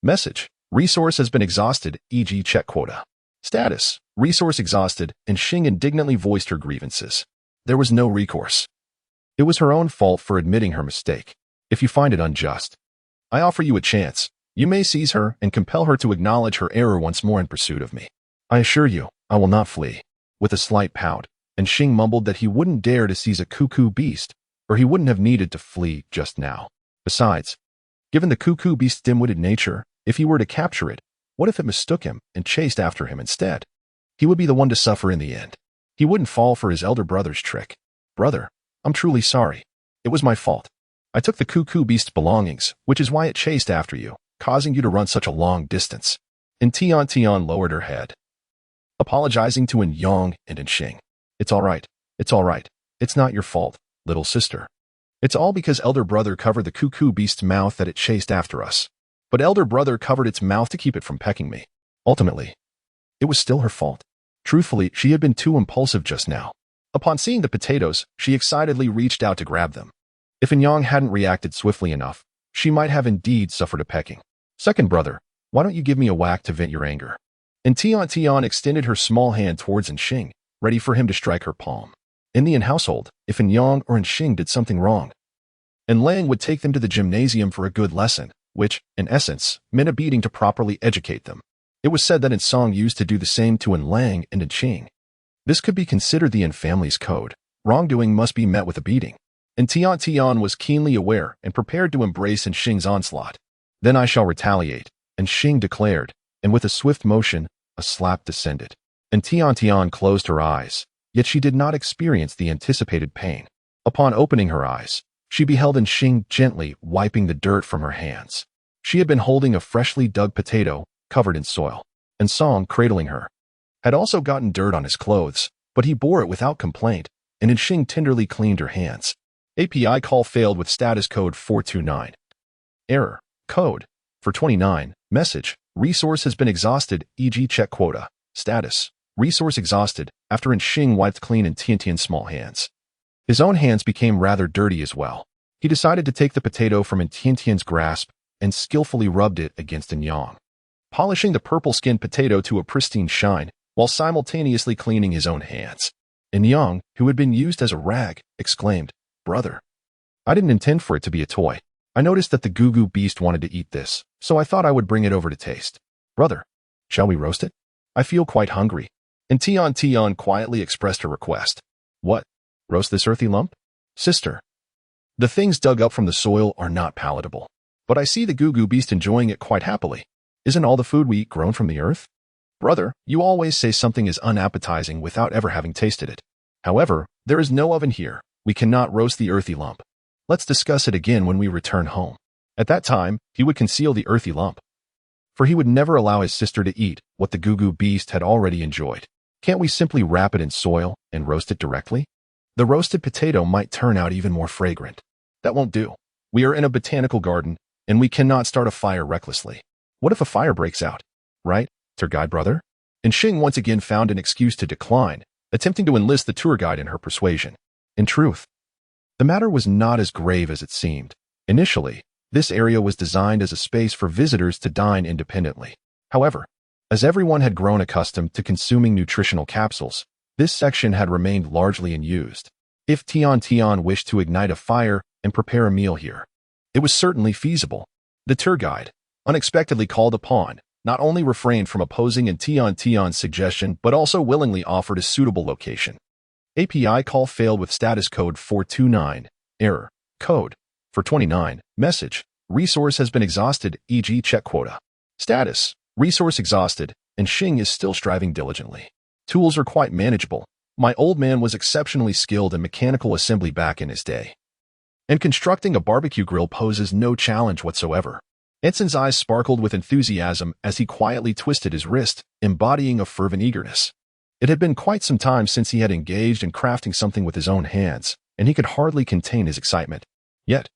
Message. Resource has been exhausted, e.g. check quota. Status. Resource exhausted, and Xing indignantly voiced her grievances. There was no recourse. It was her own fault for admitting her mistake. If you find it unjust, I offer you a chance. You may seize her and compel her to acknowledge her error once more in pursuit of me. I assure you, I will not flee. With a slight pout, and Xing mumbled that he wouldn't dare to seize a cuckoo beast, or he wouldn't have needed to flee just now. Besides, given the cuckoo beast's dim-witted nature, if he were to capture it, what if it mistook him and chased after him instead? He would be the one to suffer in the end. He wouldn't fall for his elder brother's trick. Brother, I'm truly sorry. It was my fault. I took the cuckoo beast's belongings, which is why it chased after you, causing you to run such a long distance. And Tian lowered her head, apologizing to Yang and Xing. It's all right. It's all right. It's not your fault, little sister. It's all because elder brother covered the cuckoo beast's mouth that it chased after us. But elder brother covered its mouth to keep it from pecking me. Ultimately, it was still her fault. Truthfully, she had been too impulsive just now. Upon seeing the potatoes, she excitedly reached out to grab them. If Yang hadn't reacted swiftly enough, she might have indeed suffered a pecking. Second brother, why don't you give me a whack to vent your anger? And Tian extended her small hand towards Xing, ready for him to strike her palm. In the household, if Yang or Xing did something wrong, and Lang would take them to the gymnasium for a good lesson, which, in essence, meant a beating to properly educate them. It was said that Song used to do the same to Lang and Xing. This could be considered the family's code. Wrongdoing must be met with a beating. And Tian was keenly aware and prepared to embrace Xing's onslaught. Then I shall retaliate, and Xing declared, and with a swift motion, a slap descended. And Tian closed her eyes, yet she did not experience the anticipated pain. Upon opening her eyes, she beheld Xing gently wiping the dirt from her hands. She had been holding a freshly dug potato, covered in soil, and Song, cradling her, had also gotten dirt on his clothes, but he bore it without complaint, and Xing tenderly cleaned her hands. API call failed with status code 429. Error. Code. For 29. Message. Resource has been exhausted, e.g. check quota. Status. Resource exhausted, after Xing wiped clean Tiantian's small hands. His own hands became rather dirty as well. He decided to take the potato from Tiantian's grasp and skillfully rubbed it against Yang, polishing the purple-skinned potato to a pristine shine while simultaneously cleaning his own hands. And Yang, who had been used as a rag, exclaimed, "Brother, I didn't intend for it to be a toy. I noticed that the Gugu beast wanted to eat this, so I thought I would bring it over to taste. Brother, Shall we roast it? I feel quite hungry. And Tian Tian quietly expressed her request. What? Roast this earthy lump? Sister. The things dug up from the soil are not palatable. But I see the Goo Goo Beast enjoying it quite happily. Isn't all the food we eat grown from the earth? Brother, you always say something is unappetizing without ever having tasted it. However, there is no oven here. We cannot roast the earthy lump. Let's discuss it again when we return home. At that time, he would conceal the earthy lump. For he would never allow his sister to eat what the Goo Goo Beast had already enjoyed. Can't we simply wrap it in soil and roast it directly? The roasted potato might turn out even more fragrant. That won't do. We are in a botanical garden, and we cannot start a fire recklessly. What if a fire breaks out? Right, tour guide brother? And Xing once again found an excuse to decline, attempting to enlist the tour guide in her persuasion. In truth, the matter was not as grave as it seemed. Initially, this area was designed as a space for visitors to dine independently. However, as everyone had grown accustomed to consuming nutritional capsules, this section had remained largely unused. If Tian Tian wished to ignite a fire and prepare a meal here, it was certainly feasible. The tour guide, unexpectedly called upon, not only refrained from opposing in Tian Tian's suggestion but also willingly offered a suitable location. API call failed with status code 429, error, code, 429, message, resource has been exhausted, e.g. check quota. Status, resource exhausted, and Xing is still striving diligently. Tools are quite manageable. My old man was exceptionally skilled in mechanical assembly back in his day. And constructing a barbecue grill poses no challenge whatsoever. Ensign's eyes sparkled with enthusiasm as he quietly twisted his wrist, embodying a fervent eagerness. It had been quite some time since he had engaged in crafting something with his own hands, and he could hardly contain his excitement. Yet,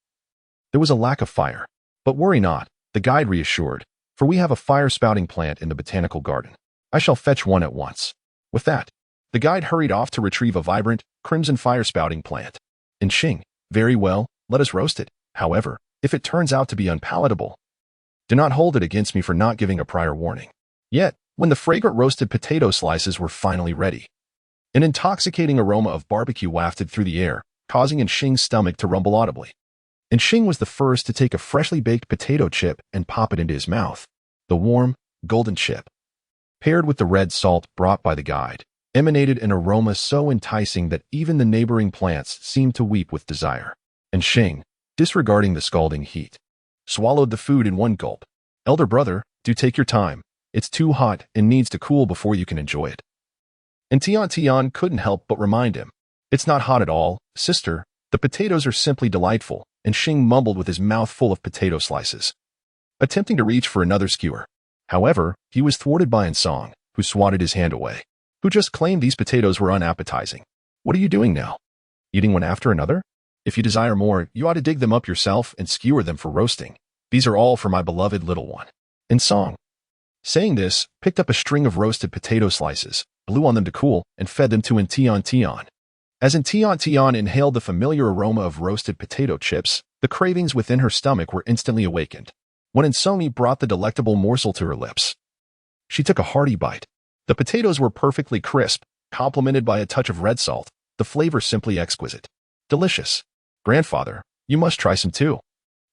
there was a lack of fire. But worry not, the guide reassured, for we have a fire-spouting plant in the botanical garden. I shall fetch one at once. With that, the guide hurried off to retrieve a vibrant, crimson fire-spouting plant. And Xing, very well, let us roast it. However, if it turns out to be unpalatable, do not hold it against me for not giving a prior warning. Yet, when the fragrant roasted potato slices were finally ready, an intoxicating aroma of barbecue wafted through the air, causing Xing's stomach to rumble audibly. And Xing was the first to take a freshly baked potato chip and pop it into his mouth. The warm, golden chip, paired with the red salt brought by the guide, emanated an aroma so enticing that even the neighboring plants seemed to weep with desire. And Xing, disregarding the scalding heat, swallowed the food in one gulp. Elder brother, do take your time. It's too hot and needs to cool before you can enjoy it. And Tian Tian couldn't help but remind him. It's not hot at all, sister. The potatoes are simply delightful. And Xing mumbled with his mouth full of potato slices, attempting to reach for another skewer. However, he was thwarted by Insong, who swatted his hand away, who just claimed these potatoes were unappetizing. What are you doing now? Eating one after another? If you desire more, you ought to dig them up yourself and skewer them for roasting. These are all for my beloved little one. Insong, saying this, picked up a string of roasted potato slices, blew on them to cool, and fed them to Tian Tian. As Tian Tian inhaled the familiar aroma of roasted potato chips, the cravings within her stomach were instantly awakened. When Insongi brought the delectable morsel to her lips, she took a hearty bite. The potatoes were perfectly crisp, complemented by a touch of red salt, the flavor simply exquisite. Delicious. Grandfather, you must try some too.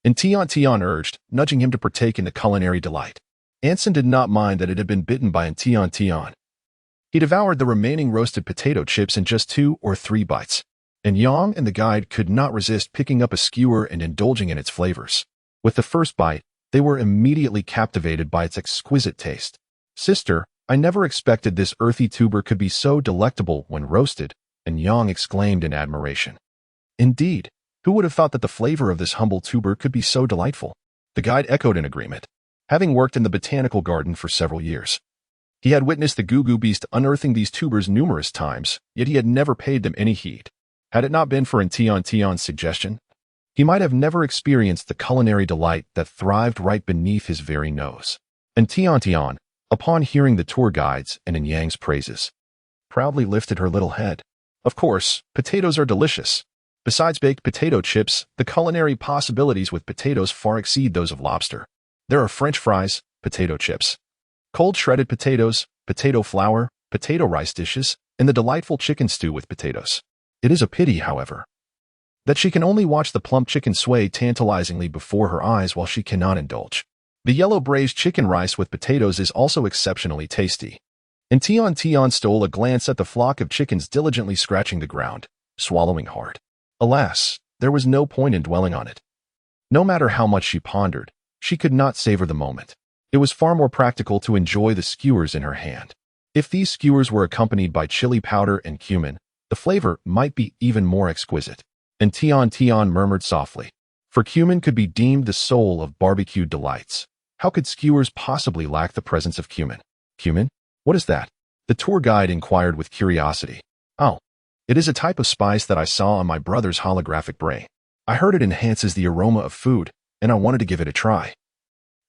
And Tian Tian urged, nudging him to partake in the culinary delight. Anson did not mind that it had been bitten by Tian Tian. He devoured the remaining roasted potato chips in just 2 or 3 bites, and Yang and the guide could not resist picking up a skewer and indulging in its flavors. With the first bite, they were immediately captivated by its exquisite taste. Sister, I never expected this earthy tuber could be so delectable when roasted, and Yang exclaimed in admiration. Indeed, who would have thought that the flavor of this humble tuber could be so delightful? The guide echoed in agreement, having worked in the botanical garden for several years. He had witnessed the Goo Goo Beast unearthing these tubers numerous times, yet he had never paid them any heed. Had it not been for Tian Tian's suggestion, he might have never experienced the culinary delight that thrived right beneath his very nose. And Tian Tian, upon hearing the tour guide's and Yang's praises, proudly lifted her little head. Of course, potatoes are delicious. Besides baked potato chips, the culinary possibilities with potatoes far exceed those of lobster. There are French fries, potato chips, cold shredded potatoes, potato flour, potato rice dishes, and the delightful chicken stew with potatoes. It is a pity, however, that she can only watch the plump chicken sway tantalizingly before her eyes while she cannot indulge. The yellow braised chicken rice with potatoes is also exceptionally tasty. And Tian Tian stole a glance at the flock of chickens diligently scratching the ground, swallowing hard. Alas, there was no point in dwelling on it. No matter how much she pondered, she could not savor the moment. It was far more practical to enjoy the skewers in her hand. If these skewers were accompanied by chili powder and cumin, the flavor might be even more exquisite. And Tian Tian murmured softly, for cumin could be deemed the soul of barbecued delights. How could skewers possibly lack the presence of cumin? Cumin? What is that? The tour guide inquired with curiosity. Oh, it is a type of spice that I saw on my brother's holographic brain. I heard it enhances the aroma of food, and I wanted to give it a try.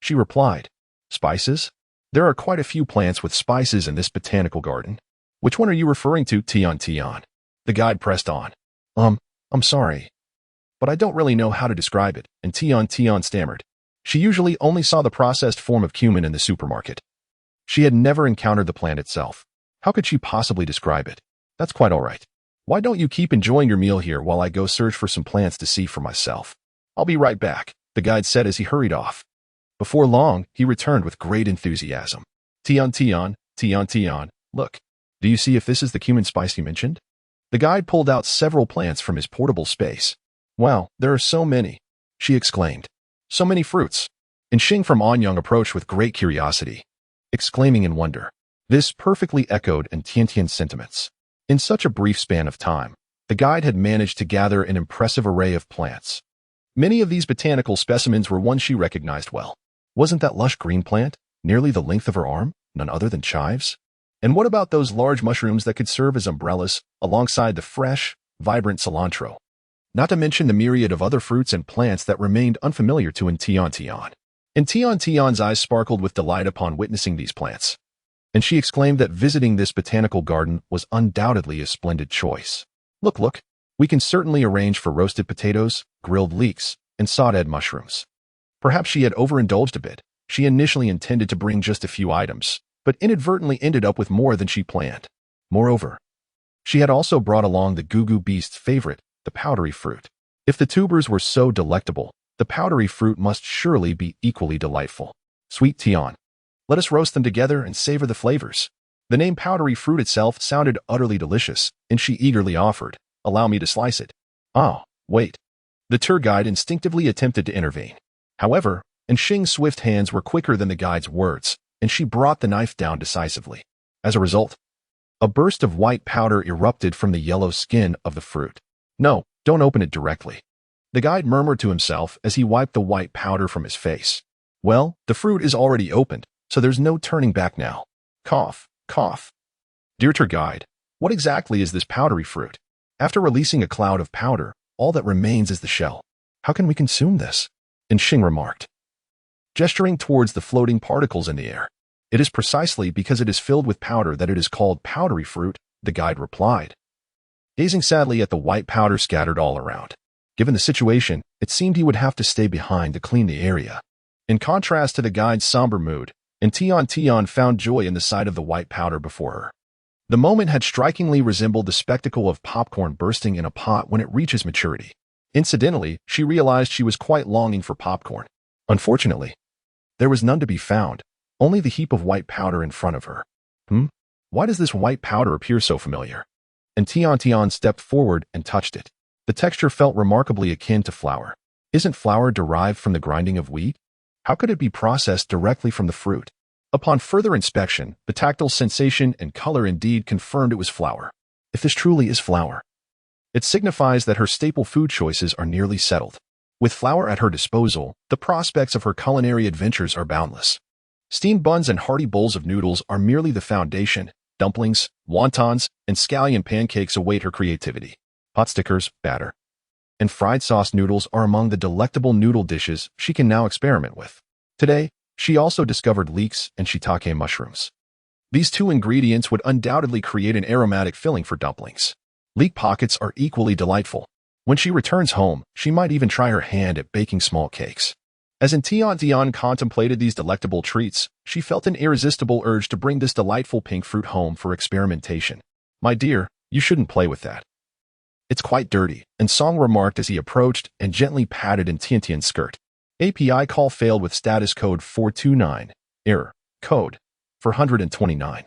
She replied, spices? There are quite a few plants with spices in this botanical garden. Which one are you referring to, Tian Tian? The guide pressed on. I'm sorry, but I don't really know how to describe it, and Tian Tian stammered. She usually only saw the processed form of cumin in the supermarket. She had never encountered the plant itself. How could she possibly describe it? That's quite all right. Why don't you keep enjoying your meal here while I go search for some plants to see for myself? I'll be right back, the guide said as he hurried off. Before long, he returned with great enthusiasm. Tian Tian, Tian Tian, look. Do you see if this is the cumin spice you mentioned? The guide pulled out several plants from his portable space. Wow, there are so many, she exclaimed. So many fruits. And Xing from Anyang approached with great curiosity, exclaiming in wonder. This perfectly echoed Tiantian's sentiments. In such a brief span of time, the guide had managed to gather an impressive array of plants. Many of these botanical specimens were ones she recognized well. Wasn't that lush green plant, nearly the length of her arm, none other than chives? And what about those large mushrooms that could serve as umbrellas alongside the fresh, vibrant cilantro? Not to mention the myriad of other fruits and plants that remained unfamiliar to Tian Tian. And Tian Tian's eyes sparkled with delight upon witnessing these plants. And she exclaimed that visiting this botanical garden was undoubtedly a splendid choice. Look, we can certainly arrange for roasted potatoes, grilled leeks, and sautéed mushrooms. Perhaps she had overindulged a bit. She initially intended to bring just a few items, but inadvertently ended up with more than she planned. Moreover, she had also brought along the Gugu beast's favorite, the powdery fruit. If the tubers were so delectable, the powdery fruit must surely be equally delightful. Sweet Tian, let us roast them together and savor the flavors. The name powdery fruit itself sounded utterly delicious, and she eagerly offered, allow me to slice it. Oh, wait. The tour guide instinctively attempted to intervene. However, Xing's swift hands were quicker than the guide's words, and she brought the knife down decisively. As a result, a burst of white powder erupted from the yellow skin of the fruit. No, don't open it directly. The guide murmured to himself as he wiped the white powder from his face. Well, the fruit is already opened, so there's no turning back now. Cough, cough. Dear tour guide, what exactly is this powdery fruit? After releasing a cloud of powder, all that remains is the shell. How can we consume this? And Xing remarked, gesturing towards the floating particles in the air. It is precisely because it is filled with powder that it is called powdery fruit, the guide replied, gazing sadly at the white powder scattered all around. Given the situation, it seemed he would have to stay behind to clean the area. In contrast to the guide's somber mood, Tian Tian found joy in the sight of the white powder before her. The moment had strikingly resembled the spectacle of popcorn bursting in a pot when it reaches maturity. Incidentally, she realized she was quite longing for popcorn. Unfortunately, there was none to be found, only the heap of white powder in front of her. Why does this white powder appear so familiar? And Tian Tian stepped forward and touched it. The texture felt remarkably akin to flour. Isn't flour derived from the grinding of wheat? How could it be processed directly from the fruit? Upon further inspection, the tactile sensation and color indeed confirmed it was flour. If this truly is flour, it signifies that her staple food choices are nearly settled. With flour at her disposal, the prospects of her culinary adventures are boundless. Steamed buns and hearty bowls of noodles are merely the foundation. Dumplings, wontons, and scallion pancakes await her creativity. Pot stickers, batter, and fried sauce noodles are among the delectable noodle dishes she can now experiment with. Today, she also discovered leeks and shiitake mushrooms. These two ingredients would undoubtedly create an aromatic filling for dumplings. Leek pockets are equally delightful. When she returns home, she might even try her hand at baking small cakes. As Tian Tian contemplated these delectable treats, she felt an irresistible urge to bring this delightful pink fruit home for experimentation. My dear, you shouldn't play with that. It's quite dirty, and Song remarked as he approached and gently patted Tiantian's skirt. API call failed with status code 429. Error. Code 429.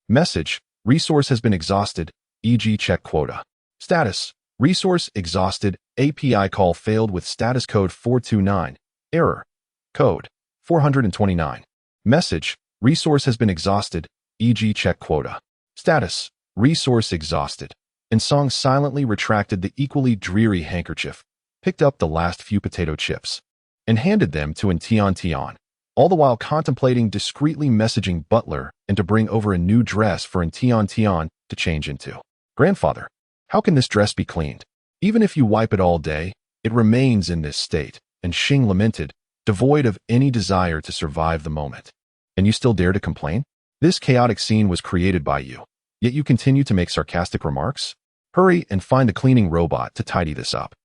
Message. Resource has been exhausted, e.g. check quota. Status. Resource exhausted. API call failed with status code 429. Error. Code 429. Message. Resource has been exhausted, e.g. check quota. Status. Resource exhausted. And Song silently retracted the equally dreary handkerchief, picked up the last few potato chips, and handed them to Tian Tian, all the while contemplating discreetly messaging Butler and to bring over a new dress for Tian Tian to change into. Grandfather, how can this dress be cleaned? Even if you wipe it all day, it remains in this state, and Xing lamented, devoid of any desire to survive the moment. And you still dare to complain? This chaotic scene was created by you, yet you continue to make sarcastic remarks? Hurry and find the cleaning robot to tidy this up.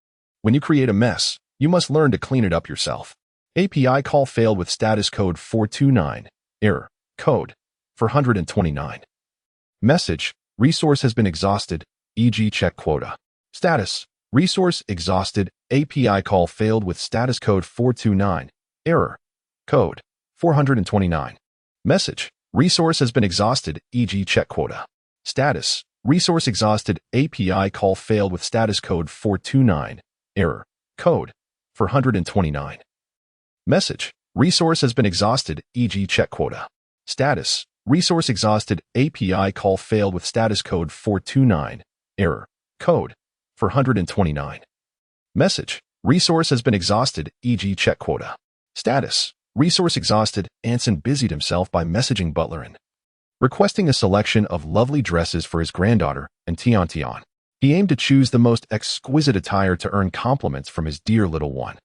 When you create a mess, you must learn to clean it up yourself. API call failed with status code 429. Error. Code 429. Message. Resource has been exhausted, e.g. check quota. Status. Resource exhausted. API call failed with status code 429. Error. Code 429. Message. Resource has been exhausted, e.g. check quota. Status. Resource exhausted. API call failed with status code 429. Error. Code 429. Message. Resource has been exhausted, e.g. check quota. Status. Resource exhausted. API call failed with status code 429. Error. Code 429. Message. Resource has been exhausted, e.g. check quota. Status. Resource exhausted. Anson busied himself by messaging Butler and requesting a selection of lovely dresses for his granddaughter and Tiantian. He aimed to choose the most exquisite attire to earn compliments from his dear little one.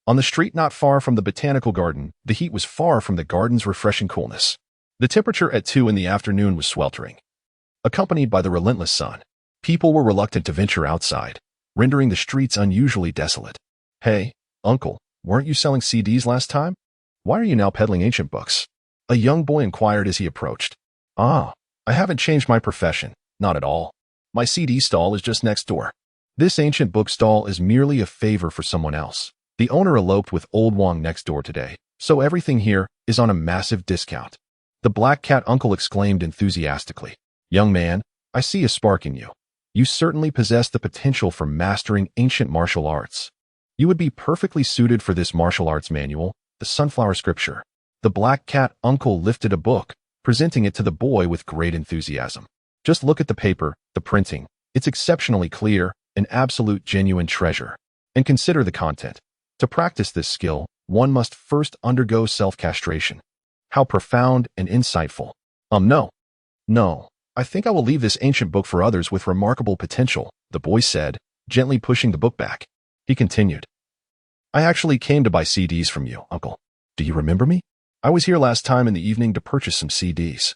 On the street not far from the botanical garden, the heat was far from the garden's refreshing coolness. The temperature at 2 in the afternoon was sweltering. Accompanied by the relentless sun, people were reluctant to venture outside, rendering the streets unusually desolate. Hey, uncle, weren't you selling CDs last time? Why are you now peddling ancient books? A young boy inquired as he approached. Ah, I haven't changed my profession, not at all. My CD stall is just next door. This ancient book stall is merely a favor for someone else. The owner eloped with old Wang next door today, so everything here is on a massive discount. The black cat uncle exclaimed enthusiastically. Young man, I see a spark in you. You certainly possess the potential for mastering ancient martial arts. You would be perfectly suited for this martial arts manual, the Sunflower Scripture. The black cat uncle lifted a book, presenting it to the boy with great enthusiasm. Just look at the paper, the printing. It's exceptionally clear, an absolute genuine treasure. And consider the content. To practice this skill, one must first undergo self-castration. How profound and insightful. No, I think I will leave this ancient book for others with remarkable potential, the boy said, gently pushing the book back. He continued. I actually came to buy CDs from you, uncle. Do you remember me? I was here last time in the evening to purchase some CDs.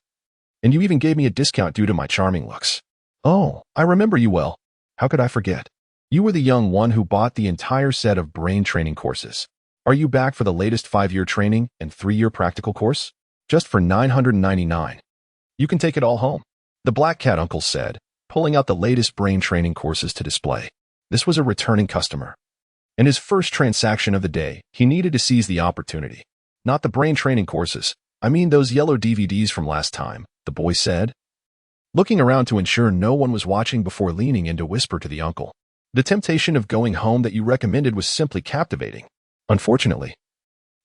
And you even gave me a discount due to my charming looks. Oh, I remember you well. How could I forget? You were the young one who bought the entire set of brain training courses. Are you back for the latest 5-year training and 3-year practical course? Just for $999. You can take it all home. The black cat uncle said, pulling out the latest brain training courses to display. This was a returning customer. In his first transaction of the day, he needed to seize the opportunity. Not the brain training courses. I mean those yellow DVDs from last time, the boy said, looking around to ensure no one was watching before leaning in to whisper to the uncle. The temptation of going home that you recommended was simply captivating. Unfortunately,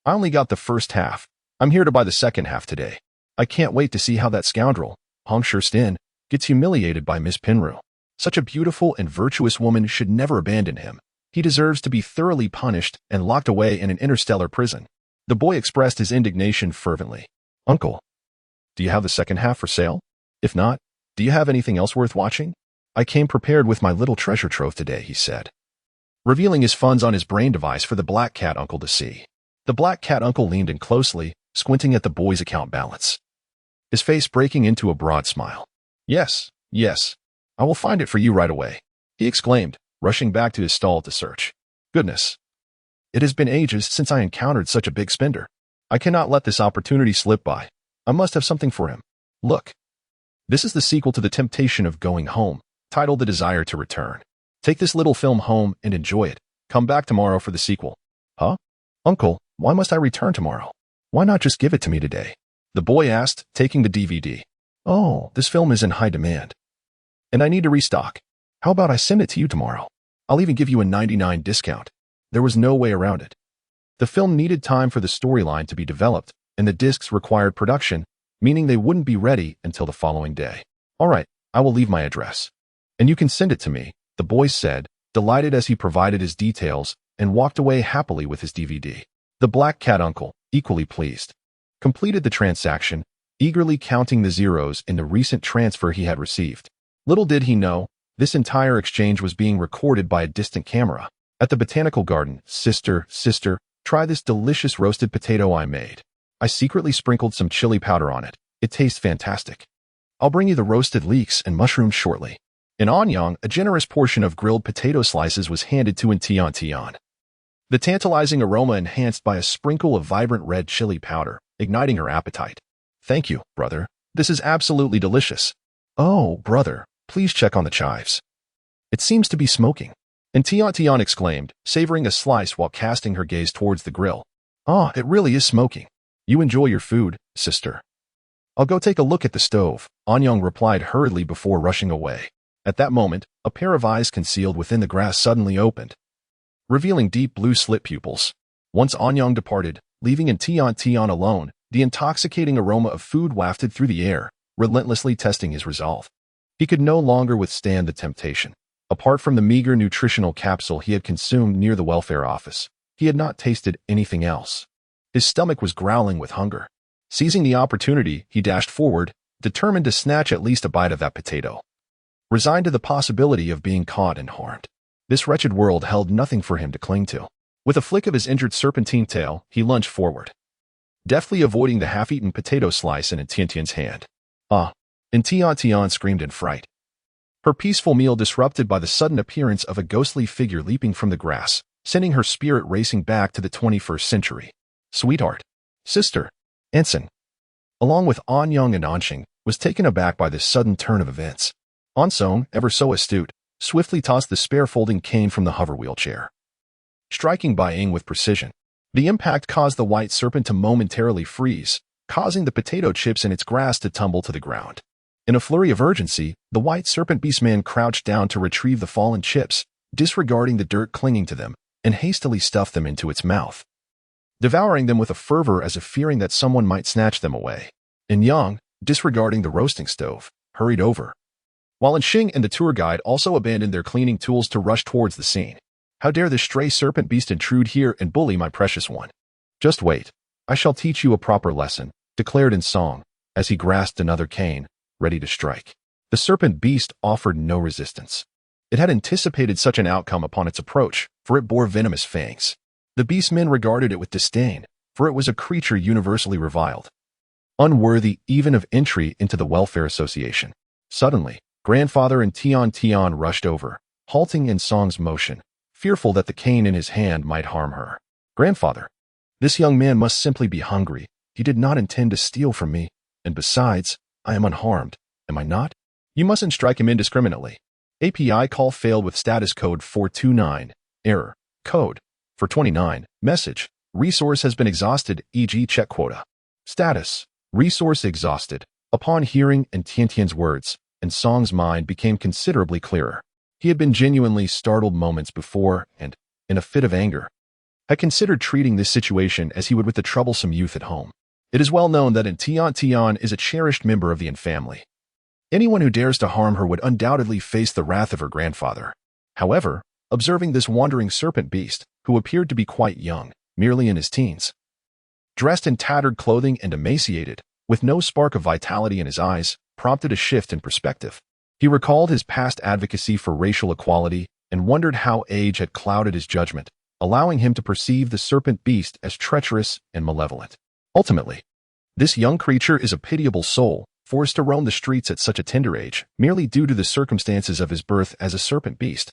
I only got the first half. I'm here to buy the second half today. I can't wait to see how that scoundrel, Hong Shin, gets humiliated by Miss Pinru. Such a beautiful and virtuous woman should never abandon him. He deserves to be thoroughly punished and locked away in an interstellar prison. The boy expressed his indignation fervently. Uncle, do you have the second half for sale? If not, do you have anything else worth watching? I came prepared with my little treasure trove today, he said, revealing his funds on his brain device for the black cat uncle to see. The black cat uncle leaned in closely, squinting at the boy's account balance, his face breaking into a broad smile. Yes, I will find it for you right away, he exclaimed, rushing back to his stall to search. Goodness. It has been ages since I encountered such a big spender. I cannot let this opportunity slip by. I must have something for him. Look. This is the sequel to The Temptation of Going Home, titled The Desire to Return. Take this little film home and enjoy it. Come back tomorrow for the sequel. Huh? Uncle, why must I return tomorrow? Why not just give it to me today? The boy asked, taking the DVD. Oh, this film is in high demand. And I need to restock. How about I send it to you tomorrow? I'll even give you a 99 discount. There was no way around it. The film needed time for the storyline to be developed, and the discs required production, meaning they wouldn't be ready until the following day. All right, I will leave my address. And you can send it to me, the boy said, delighted as he provided his details and walked away happily with his DVD. The black cat uncle, equally pleased, completed the transaction, eagerly counting the zeros in the recent transfer he had received. Little did he know, this entire exchange was being recorded by a distant camera. At the botanical garden, sister, try this delicious roasted potato I made. I secretly sprinkled some chili powder on it. It tastes fantastic. I'll bring you the roasted leeks and mushrooms shortly. In Anyang, a generous portion of grilled potato slices was handed to Tian Tian. The tantalizing aroma enhanced by a sprinkle of vibrant red chili powder, igniting her appetite. Thank you, brother. This is absolutely delicious. Oh, brother, please check on the chives. It seems to be smoking. And Tian exclaimed, savoring a slice while casting her gaze towards the grill. Ah, it really is smoking. You enjoy your food, sister. I'll go take a look at the stove, Anyang replied hurriedly before rushing away. At that moment, a pair of eyes concealed within the grass suddenly opened, revealing deep blue slit pupils. Once Anyang departed, leaving Tian alone, the intoxicating aroma of food wafted through the air, relentlessly testing his resolve. He could no longer withstand the temptation. Apart from the meager nutritional capsule he had consumed near the welfare office, he had not tasted anything else. His stomach was growling with hunger. Seizing the opportunity, he dashed forward, determined to snatch at least a bite of that potato. Resigned to the possibility of being caught and harmed, this wretched world held nothing for him to cling to. With a flick of his injured serpentine tail, he lunged forward, deftly avoiding the half-eaten potato slice in Tiantian's hand. Ah! And Tian screamed in fright. Her peaceful meal disrupted by the sudden appearance of a ghostly figure leaping from the grass, sending her spirit racing back to the 21st century. Sweetheart, sister, Anson, along with Anyang and Anxing, was taken aback by this sudden turn of events. Ansong, ever so astute, swiftly tossed the spare folding cane from the hover wheelchair, striking Bai Ying with precision. The impact caused the white serpent to momentarily freeze, causing the potato chips in its grasp to tumble to the ground. In a flurry of urgency, the white serpent beastman crouched down to retrieve the fallen chips, disregarding the dirt clinging to them, and hastily stuffed them into its mouth, devouring them with a fervor as if fearing that someone might snatch them away. And Yang, disregarding the roasting stove, hurried over, while Xing and the tour guide also abandoned their cleaning tools to rush towards the scene. How dare this stray serpent beast intrude here and bully my precious one? Just wait. I shall teach you a proper lesson, declared in song, as he grasped another cane, ready to strike. The serpent beast offered no resistance. It had anticipated such an outcome upon its approach, for it bore venomous fangs. The beastmen regarded it with disdain, for it was a creature universally reviled, unworthy even of entry into the welfare association. Suddenly, grandfather and Tian rushed over, halting in Song's motion, fearful that the cane in his hand might harm her. Grandfather, this young man must simply be hungry. He did not intend to steal from me, and besides, I am unharmed, am I not? You mustn't strike him indiscriminately. API call failed with status code 429, error, code 429, message, resource has been exhausted, e.g. check quota. Status, resource exhausted. Upon hearing Tiantian's words, and Song's mind became considerably clearer. He had been genuinely startled moments before and, in a fit of anger, had considered treating this situation as he would with the troublesome youth at home. It is well known that Tian is a cherished member of the Yin family. Anyone who dares to harm her would undoubtedly face the wrath of her grandfather. However, observing this wandering serpent beast, who appeared to be quite young, merely in his teens, dressed in tattered clothing and emaciated, with no spark of vitality in his eyes, prompted a shift in perspective. He recalled his past advocacy for racial equality and wondered how age had clouded his judgment, allowing him to perceive the serpent beast as treacherous and malevolent. Ultimately, this young creature is a pitiable soul, forced to roam the streets at such a tender age, merely due to the circumstances of his birth as a serpent beast,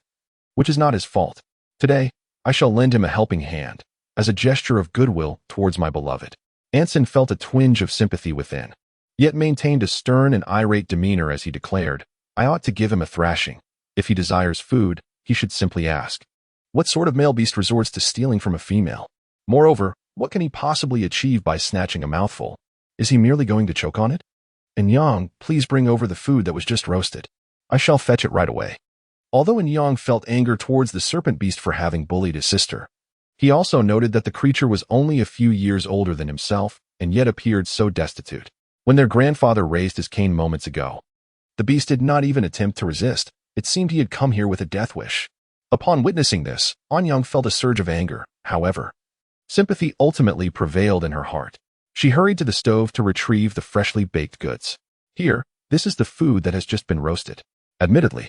which is not his fault. Today, I shall lend him a helping hand, as a gesture of goodwill towards my beloved. Anson felt a twinge of sympathy within, yet maintained a stern and irate demeanor as he declared, I ought to give him a thrashing. If he desires food, he should simply ask. What sort of male beast resorts to stealing from a female? Moreover, what can he possibly achieve by snatching a mouthful? Is he merely going to choke on it? And Yang, please bring over the food that was just roasted. I shall fetch it right away. Although Yang felt anger towards the serpent beast for having bullied his sister, he also noted that the creature was only a few years older than himself and yet appeared so destitute. When their grandfather raised his cane moments ago, the beast did not even attempt to resist. It seemed he had come here with a death wish. Upon witnessing this, Anyang felt a surge of anger. However, sympathy ultimately prevailed in her heart. She hurried to the stove to retrieve the freshly baked goods. Here, this is the food that has just been roasted. Admittedly,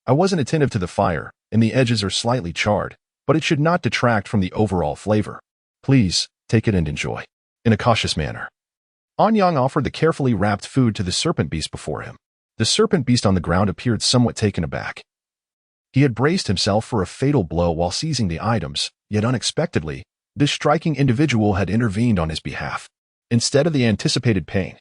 I wasn't attentive to the fire, and the edges are slightly charred, but it should not detract from the overall flavor. Please, take it and enjoy. In a cautious manner, Anyang offered the carefully wrapped food to the serpent beast before him. The serpent beast on the ground appeared somewhat taken aback. He had braced himself for a fatal blow while seizing the items, yet unexpectedly, this striking individual had intervened on his behalf. Instead of the anticipated pain,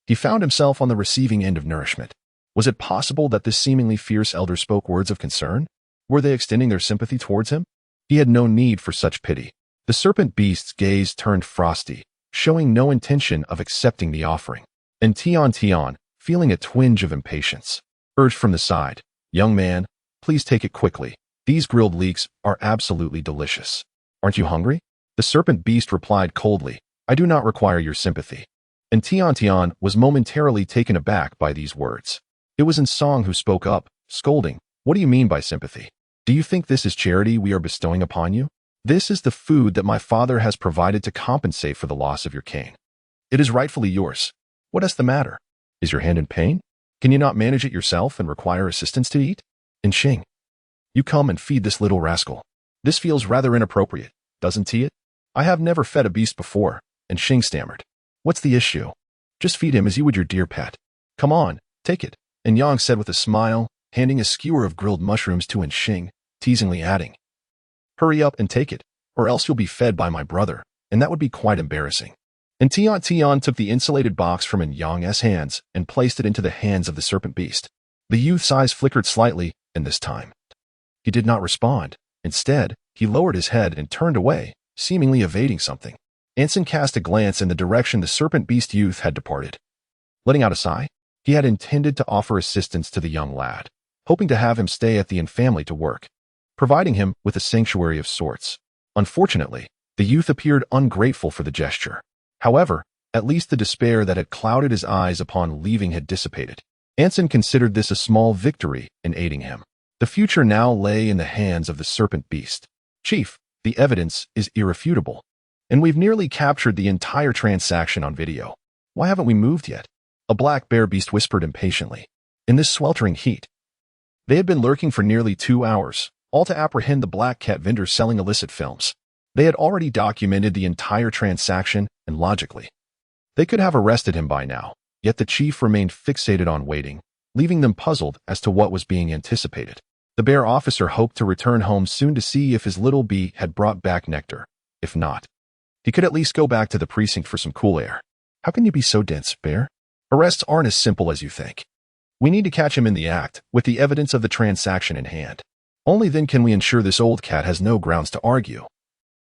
he found himself on the receiving end of nourishment. Was it possible that this seemingly fierce elder spoke words of concern? Were they extending their sympathy towards him? He had no need for such pity. The serpent beast's gaze turned frosty, showing no intention of accepting the offering. And Tian Tian, feeling a twinge of impatience, urged from the side, "Young man, please take it quickly. These grilled leeks are absolutely delicious. Aren't you hungry?" The serpent beast replied coldly, "I do not require your sympathy." And Tiantian was momentarily taken aback by these words. It was Song who spoke up, scolding, "What do you mean by sympathy? Do you think this is charity we are bestowing upon you? This is the food that my father has provided to compensate for the loss of your cane. It is rightfully yours. What is the matter? Is your hand in pain? Can you not manage it yourself and require assistance to eat? And Xing, you come and feed this little rascal. This feels rather inappropriate, doesn't it? I have never fed a beast before." And Xing stammered, "What's the issue? Just feed him as you would your dear pet. Come on, take it." And Yang said with a smile, handing a skewer of grilled mushrooms to Xing, teasingly adding, "Hurry up and take it, or else you'll be fed by my brother, and that would be quite embarrassing." And Tian Tian took the insulated box from Yang's hands and placed it into the hands of the serpent beast. The youth's eyes flickered slightly, and this time, he did not respond. Instead, he lowered his head and turned away, seemingly evading something. Anson cast a glance in the direction the serpent beast youth had departed. Letting out a sigh, he had intended to offer assistance to the young lad, hoping to have him stay at the inn family to work, providing him with a sanctuary of sorts. Unfortunately, the youth appeared ungrateful for the gesture. However, at least the despair that had clouded his eyes upon leaving had dissipated. Anson considered this a small victory in aiding him. The future now lay in the hands of the serpent beast. "Chief, the evidence is irrefutable, and we've nearly captured the entire transaction on video. Why haven't we moved yet?" A black bear beast whispered impatiently. In this sweltering heat, they had been lurking for nearly 2 hours, all to apprehend the black cat vendor selling illicit films. They had already documented the entire transaction, and logically, they could have arrested him by now. Yet the chief remained fixated on waiting, leaving them puzzled as to what was being anticipated. The bear officer hoped to return home soon to see if his little bee had brought back nectar. If not, he could at least go back to the precinct for some cool air. How can you be so dense, bear? Arrests aren't as simple as you think. We need to catch him in the act, with the evidence of the transaction in hand. Only then can we ensure this old cat has no grounds to argue.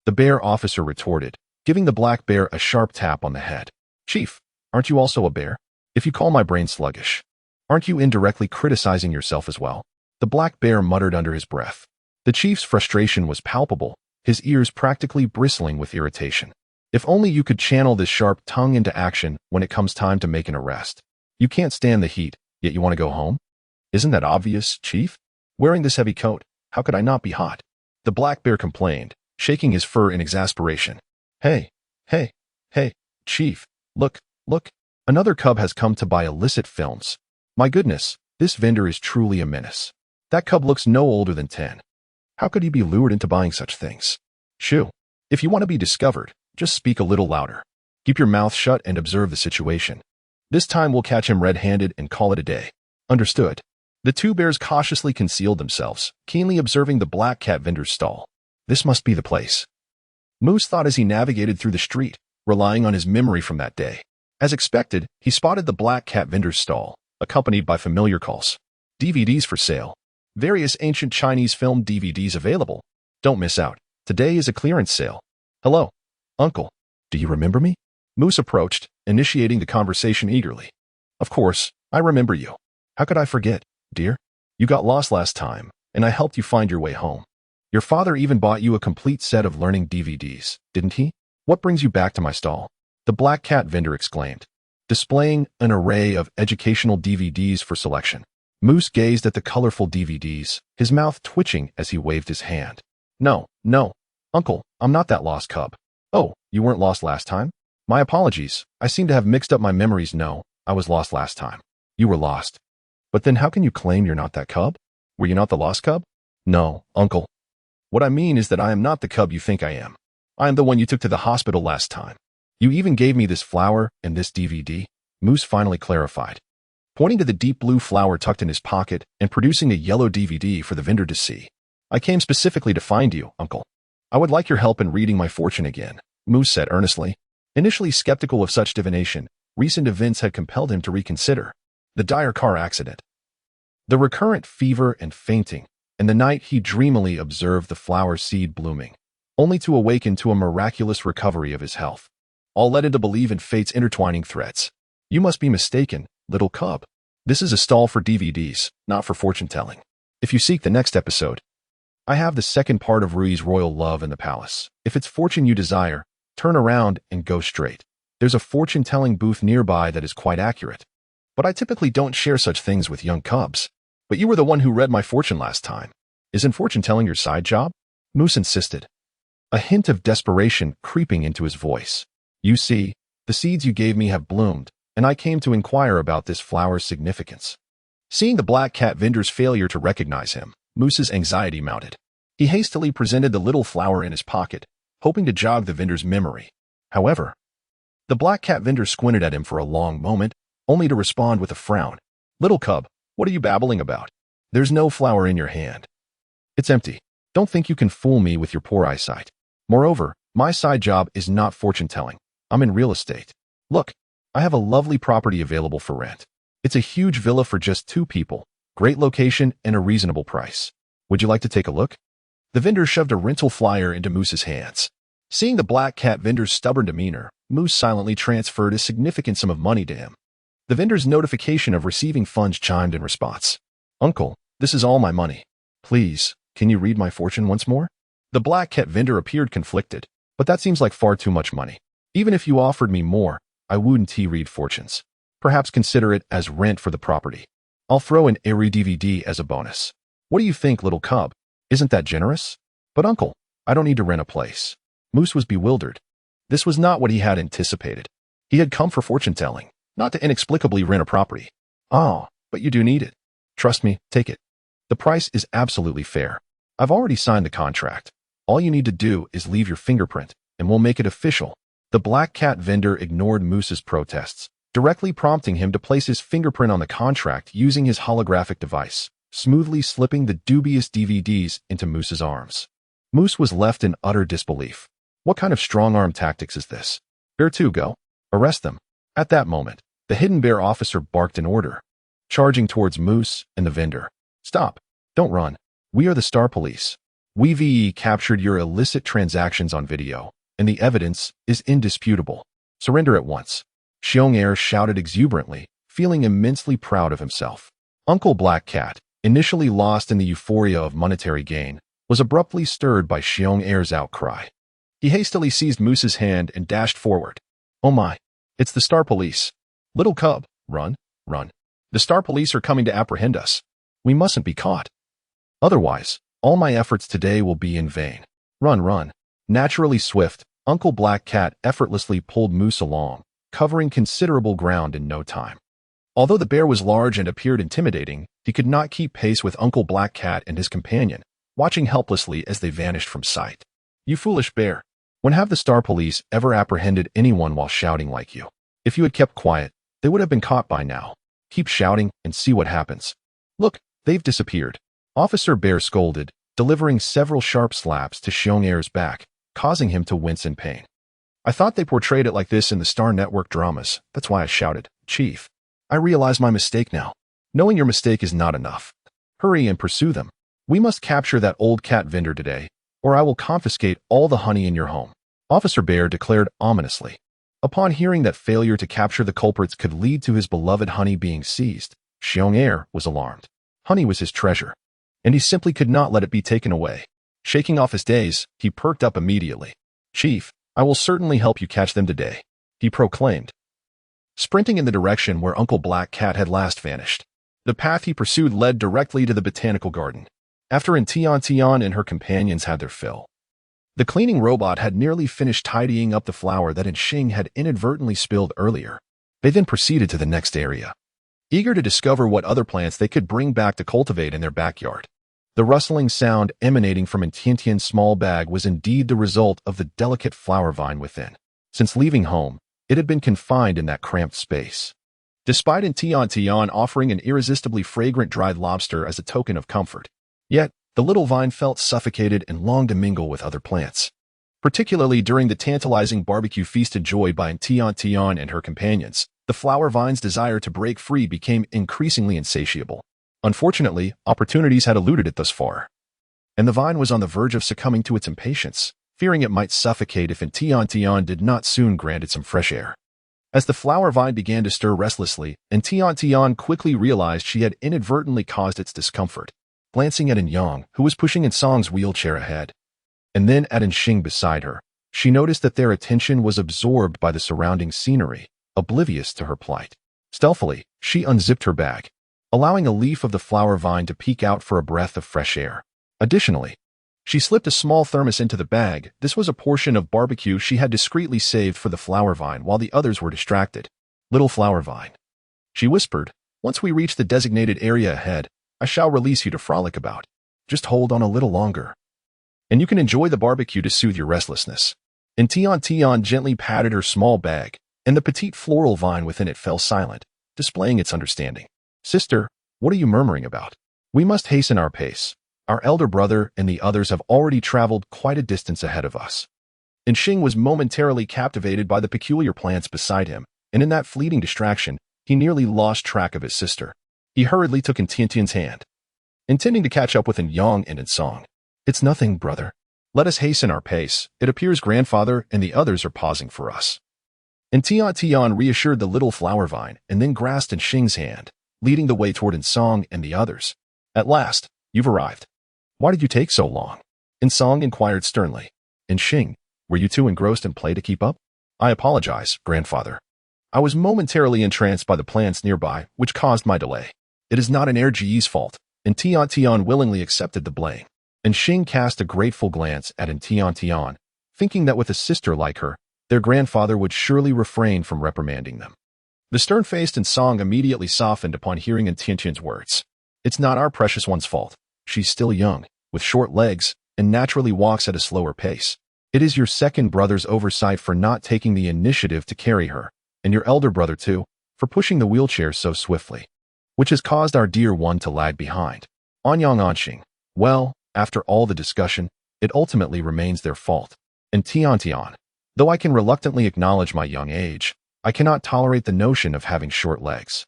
The bear officer retorted, giving the black bear a sharp tap on the head. "Chief, aren't you also a bear? If you call my brain sluggish, aren't you indirectly criticizing yourself as well?" The black bear muttered under his breath. The chief's frustration was palpable, his ears practically bristling with irritation. If only you could channel this sharp tongue into action when it comes time to make an arrest. You can't stand the heat, yet you want to go home? Isn't that obvious, Chief? Wearing this heavy coat, how could I not be hot? The black bear complained, shaking his fur in exasperation. Hey, Chief, look, another cub has come to buy illicit films. My goodness, this vendor is truly a menace. That cub looks no older than 10. How could he be lured into buying such things? Shoo, if you want to be discovered, just speak a little louder. Keep your mouth shut and observe the situation. This time we'll catch him red-handed and call it a day. Understood. The two bears cautiously concealed themselves, keenly observing the black cat vendor's stall. This must be the place. Moose thought as he navigated through the street, relying on his memory from that day. As expected, he spotted the black cat vendor's stall, accompanied by familiar calls. DVDs for sale. Various ancient Chinese film DVDs available. Don't miss out. Today is a clearance sale. Hello, Uncle. Do you remember me? Moose approached, initiating the conversation eagerly. Of course, I remember you. How could I forget, dear? You got lost last time, and I helped you find your way home. Your father even bought you a complete set of learning DVDs, didn't he? What brings you back to my stall? The black cat vendor exclaimed, displaying an array of educational DVDs for selection. Moose gazed at the colorful DVDs, his mouth twitching as he waved his hand. No, Uncle, I'm not that lost cub. Oh, you weren't lost last time? My apologies, I seem to have mixed up my memories. No, I was lost last time. You were lost. But then how can you claim you're not that cub? Were you not the lost cub? No, Uncle. What I mean is that I am not the cub you think I am. I am the one you took to the hospital last time. You even gave me this flower and this DVD, Moose finally clarified, pointing to the deep blue flower tucked in his pocket and producing a yellow DVD for the vendor to see. I came specifically to find you, Uncle. I would like your help in reading my fortune again, Moose said earnestly. Initially skeptical of such divination, recent events had compelled him to reconsider. The dire car accident, the recurrent fever and fainting, and the night he dreamily observed the flower seed blooming, only to awaken to a miraculous recovery of his health. All led him to believe in fate's intertwining threads. You must be mistaken, little cub. This is a stall for DVDs, not for fortune-telling. If you seek the next episode, I have the second part of Rui's royal love in the palace. If it's fortune you desire, turn around and go straight. There's a fortune-telling booth nearby that is quite accurate. But I typically don't share such things with young cubs. But you were the one who read my fortune last time. Isn't fortune-telling your side job? Moose insisted, a hint of desperation creeping into his voice. You see, the seeds you gave me have bloomed, and I came to inquire about this flower's significance. Seeing the black cat vendor's failure to recognize him, Moose's anxiety mounted. He hastily presented the little flower in his pocket, hoping to jog the vendor's memory. However, the black cat vendor squinted at him for a long moment, only to respond with a frown. Little cub, what are you babbling about? There's no flower in your hand. It's empty. Don't think you can fool me with your poor eyesight. Moreover, my side job is not fortune-telling. I'm in real estate. Look, I have a lovely property available for rent. It's a huge villa for just 2 people, great location and a reasonable price. Would you like to take a look? The vendor shoved a rental flyer into Moose's hands. Seeing the black cat vendor's stubborn demeanor, Moose silently transferred a significant sum of money to him. The vendor's notification of receiving funds chimed in response. Uncle, this is all my money. Please, can you read my fortune once more? The black cat vendor appeared conflicted, but that seems like far too much money. Even if you offered me more, I wouldn't read fortunes. Perhaps consider it as rent for the property. I'll throw in every DVD as a bonus. What do you think, little cub? Isn't that generous? But uncle, I don't need to rent a place. Moose was bewildered. This was not what he had anticipated. He had come for fortune-telling, not to inexplicably rent a property. Oh, but you do need it. Trust me, take it. The price is absolutely fair. I've already signed the contract. All you need to do is leave your fingerprint, and we'll make it official. The black cat vendor ignored Moose's protests, directly prompting him to place his fingerprint on the contract using his holographic device, smoothly slipping the dubious DVDs into Moose's arms. Moose was left in utter disbelief. What kind of strong-arm tactics is this? Bear 2, go. Arrest them. At that moment, the hidden bear officer barked an order, charging towards Moose and the vendor. Stop. Don't run. We are the Star Police. We've captured your illicit transactions on video, and the evidence is indisputable. Surrender at once. Xiong Air shouted exuberantly, feeling immensely proud of himself. Uncle Black Cat, initially lost in the euphoria of monetary gain, was abruptly stirred by Xiong Air's outcry. He hastily seized Moose's hand and dashed forward. Oh my, it's the Star Police. Little cub, run, run. The Star Police are coming to apprehend us. We mustn't be caught. Otherwise, all my efforts today will be in vain. Run, run. Naturally swift, Uncle Black Cat effortlessly pulled Moose along, covering considerable ground in no time. Although the bear was large and appeared intimidating, he could not keep pace with Uncle Black Cat and his companion, watching helplessly as they vanished from sight. You foolish bear. When have the Star Police ever apprehended anyone while shouting like you? If you had kept quiet, they would have been caught by now. Keep shouting and see what happens. Look, they've disappeared. Officer Bear scolded, delivering several sharp slaps to Xiong Air's back, causing him to wince in pain. I thought they portrayed it like this in the Star Network dramas. That's why I shouted, Chief. I realize my mistake now. Knowing your mistake is not enough. Hurry and pursue them. We must capture that old cat vendor today, or I will confiscate all the honey in your home. Officer Bear declared ominously. Upon hearing that failure to capture the culprits could lead to his beloved honey being seized, Xiong Air was alarmed. Honey was his treasure, and he simply could not let it be taken away. Shaking off his daze, he perked up immediately. "Chief, I will certainly help you catch them today," he proclaimed, sprinting in the direction where Uncle Black Cat had last vanished. The path he pursued led directly to the botanical garden. After Tian and her companions had their fill, the cleaning robot had nearly finished tidying up the flour that Xing had inadvertently spilled earlier. They then proceeded to the next area, eager to discover what other plants they could bring back to cultivate in their backyard. The rustling sound emanating from Tiantian's small bag was indeed the result of the delicate flower vine within. Since leaving home, it had been confined in that cramped space. Despite Tian offering an irresistibly fragrant dried lobster as a token of comfort, yet the little vine felt suffocated and longed to mingle with other plants. Particularly during the tantalizing barbecue feast enjoyed by Tian and her companions, the flower vine's desire to break free became increasingly insatiable. Unfortunately, opportunities had eluded it thus far, and the vine was on the verge of succumbing to its impatience, fearing it might suffocate if Tian did not soon grant it some fresh air. As the flower vine began to stir restlessly, and Tian quickly realized she had inadvertently caused its discomfort, glancing at Yang, who was pushing Song's wheelchair ahead, and then at Xing beside her, she noticed that their attention was absorbed by the surrounding scenery, oblivious to her plight. Stealthily, she unzipped her bag, allowing a leaf of the flower vine to peek out for a breath of fresh air. Additionally, she slipped a small thermos into the bag. This was a portion of barbecue she had discreetly saved for the flower vine while the others were distracted. "Little flower vine," she whispered, "once we reach the designated area ahead, I shall release you to frolic about. Just hold on a little longer, and you can enjoy the barbecue to soothe your restlessness." And Tian gently patted her small bag, and the petite floral vine within it fell silent, displaying its understanding. "Sister, what are you murmuring about? We must hasten our pace. Our elder brother and the others have already traveled quite a distance ahead of us." And Xing was momentarily captivated by the peculiar plants beside him, and in that fleeting distraction, he nearly lost track of his sister. He hurriedly took Tiantian's hand, intending to catch up with Yang and Song. "It's nothing, brother. Let us hasten our pace. It appears grandfather and the others are pausing for us." And Tian reassured the little flower vine and then grasped Xing's hand, leading the way toward Song and the others. "At last, you've arrived. Why did you take so long?" Song inquired sternly. "And Xing, were you too engrossed in play to keep up?" "I apologize, grandfather. I was momentarily entranced by the plants nearby, which caused my delay. It is not an RGE's fault." And Tian willingly accepted the blame. And Xing cast a grateful glance at Tian, thinking that with a sister like her, their grandfather would surely refrain from reprimanding them. The stern-faced Song immediately softened upon hearing Tiantian's words. "It's not our precious one's fault. She's still young, with short legs, and naturally walks at a slower pace. It is your second brother's oversight for not taking the initiative to carry her, and your elder brother, too, for pushing the wheelchair so swiftly, which has caused our dear one to lag behind." Anyang Anxing. "Well, after all the discussion, it ultimately remains their fault." And Tian, "Though I can reluctantly acknowledge my young age, I cannot tolerate the notion of having short legs.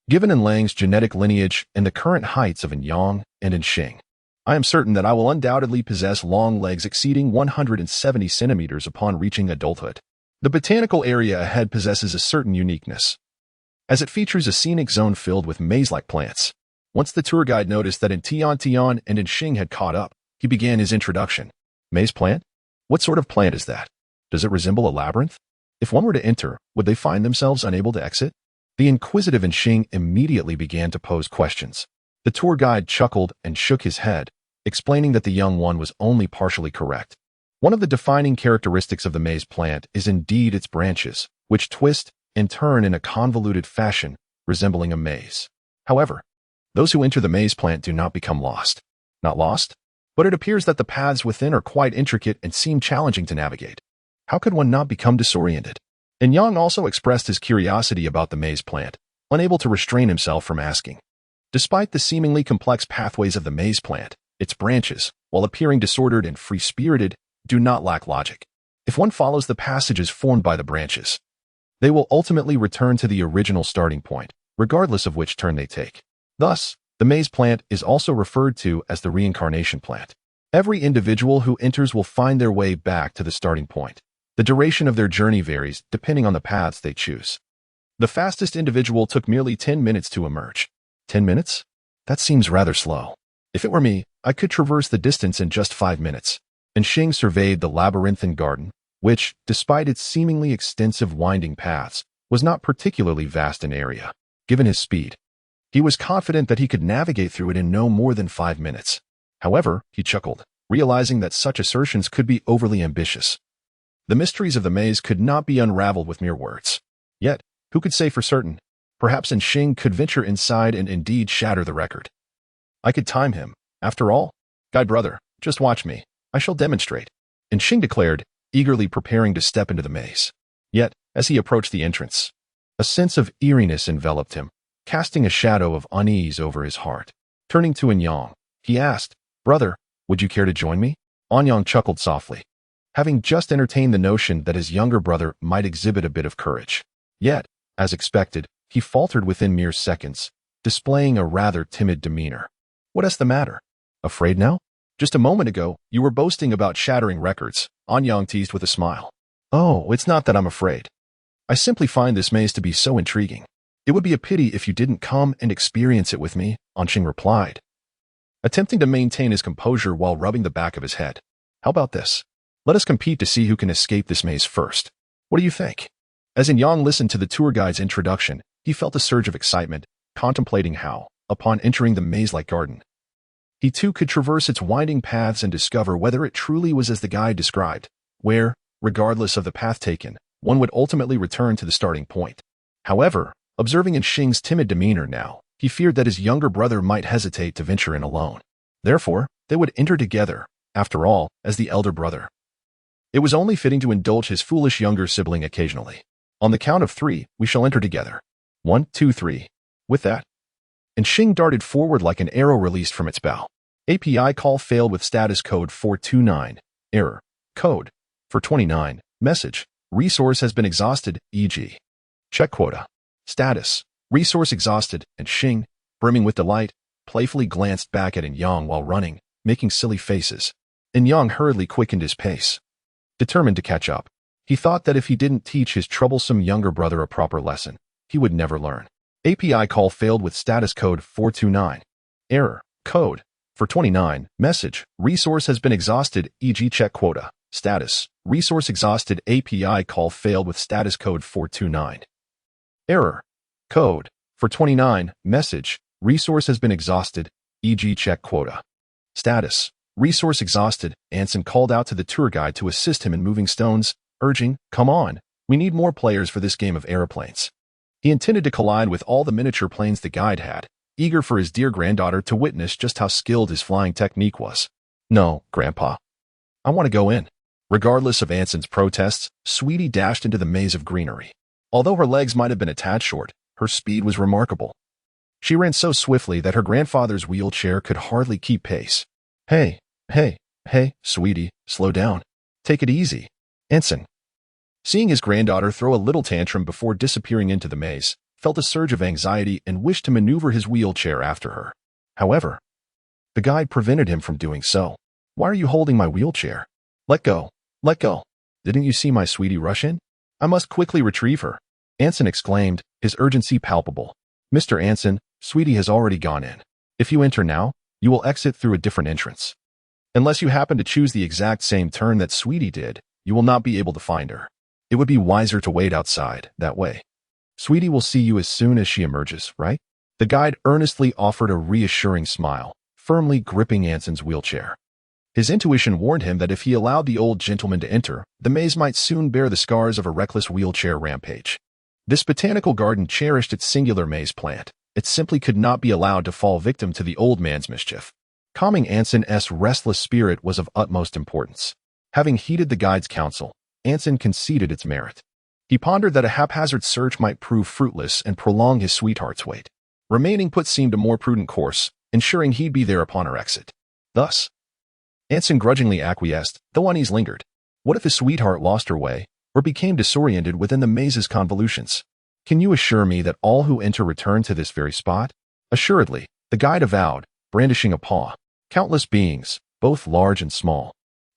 Given Lang's genetic lineage and the current heights of Yang and Xing, I am certain that I will undoubtedly possess long legs exceeding 170 centimeters upon reaching adulthood." The botanical area ahead possesses a certain uniqueness, as it features a scenic zone filled with maze-like plants. Once the tour guide noticed that Tian and Xing had caught up, he began his introduction. "Maze plant? What sort of plant is that? Does it resemble a labyrinth? If one were to enter, would they find themselves unable to exit?" The inquisitive Xing immediately began to pose questions. The tour guide chuckled and shook his head, explaining that the young one was only partially correct. One of the defining characteristics of the maze plant is indeed its branches, which twist and turn in a convoluted fashion, resembling a maze. However, those who enter the maze plant do not become lost. Not lost, but it appears that the paths within are quite intricate and seem challenging to navigate. How could one not become disoriented? And Yang also expressed his curiosity about the maze plant, unable to restrain himself from asking. Despite the seemingly complex pathways of the maze plant, its branches, while appearing disordered and free-spirited, do not lack logic. If one follows the passages formed by the branches, they will ultimately return to the original starting point, regardless of which turn they take. Thus, the maze plant is also referred to as the reincarnation plant. Every individual who enters will find their way back to the starting point, The duration of their journey varies depending on the paths they choose. The fastest individual took merely 10 minutes to emerge. 10 minutes? That seems rather slow. If it were me, I could traverse the distance in just 5 minutes. And Xing surveyed the labyrinthine garden, which, despite its seemingly extensive winding paths, was not particularly vast in area. Given his speed, he was confident that he could navigate through it in no more than 5 minutes. However, he chuckled, realizing that such assertions could be overly ambitious. The mysteries of the maze could not be unraveled with mere words. Yet, who could say for certain? Perhaps Xing could venture inside and indeed shatter the record. I could time him. After all, guide brother, just watch me. I shall demonstrate. And Xing declared, eagerly preparing to step into the maze. Yet, as he approached the entrance, a sense of eeriness enveloped him, casting a shadow of unease over his heart. Turning to Anyang, he asked, Brother, would you care to join me? Anyang chuckled softly, having just entertained the notion that his younger brother might exhibit a bit of courage. Yet, as expected, he faltered within mere seconds, displaying a rather timid demeanor. What's the matter? Afraid now? Just a moment ago, you were boasting about shattering records, Anyang teased with a smile. Oh, it's not that I'm afraid. I simply find this maze to be so intriguing. It would be a pity if you didn't come and experience it with me, Anqing replied, attempting to maintain his composure while rubbing the back of his head. How about this? Let us compete to see who can escape this maze first. What do you think? As Anyang listened to the tour guide's introduction, he felt a surge of excitement, contemplating how, upon entering the maze-like garden, he too could traverse its winding paths and discover whether it truly was as the guide described, where, regardless of the path taken, one would ultimately return to the starting point. However, observing Xing's timid demeanor now, he feared that his younger brother might hesitate to venture in alone. Therefore, they would enter together, after all, as the elder brother. It was only fitting to indulge his foolish younger sibling occasionally. On the count of 3, we shall enter together. 1, 2, 3. With that, and Xing darted forward like an arrow released from its bow. API call failed with status code 429. Error. Code. 429. Message. Resource has been exhausted, e.g. Check quota. Status. Resource exhausted, and Xing, brimming with delight, playfully glanced back at Anyang while running, making silly faces. Anyang hurriedly quickened his pace. Determined to catch up, he thought that if he didn't teach his troublesome younger brother a proper lesson, he would never learn. API call failed with status code 429. Error. Code. 429. Message. Resource has been exhausted, e.g. check quota. Status. Resource exhausted. API call failed with status code 429. Error. Code. 429. Message. Resource has been exhausted, e.g. check quota. Status. Resource exhausted. Anson called out to the tour guide to assist him in moving stones, urging, come on, we need more players for this game of aeroplanes. He intended to collide with all the miniature planes the guide had, eager for his dear granddaughter to witness just how skilled his flying technique was. No, Grandpa. I want to go in. Regardless of Anson's protests, Sweetie dashed into the maze of greenery. Although her legs might have been a tad short, her speed was remarkable. She ran so swiftly that her grandfather's wheelchair could hardly keep pace. Hey, Sweetie, slow down. Take it easy. Anson, seeing his granddaughter throw a little tantrum before disappearing into the maze, felt a surge of anxiety and wished to maneuver his wheelchair after her. However, the guide prevented him from doing so. Why are you holding my wheelchair? Let go. Let go. Didn't you see my sweetie rush in? I must quickly retrieve her. Anson exclaimed, his urgency palpable. Mr. Anson, Sweetie has already gone in. If you enter now, you will exit through a different entrance. Unless you happen to choose the exact same turn that Sweetie did, you will not be able to find her. It would be wiser to wait outside, that way. Sweetie will see you as soon as she emerges, right? The guide earnestly offered a reassuring smile, firmly gripping Anson's wheelchair. His intuition warned him that if he allowed the old gentleman to enter, the maze might soon bear the scars of a reckless wheelchair rampage. This botanical garden cherished its singular maze plant. It simply could not be allowed to fall victim to the old man's mischief. Calming Anson's restless spirit was of utmost importance. Having heeded the guide's counsel, Anson conceded its merit. He pondered that a haphazard search might prove fruitless and prolong his sweetheart's wait. Remaining put seemed a more prudent course, ensuring he'd be there upon her exit. Thus, Anson grudgingly acquiesced, though unease lingered. What if his sweetheart lost her way, or became disoriented within the maze's convolutions? Can you assure me that all who enter return to this very spot? Assuredly, the guide avowed, brandishing a paw. Countless beings, both large and small,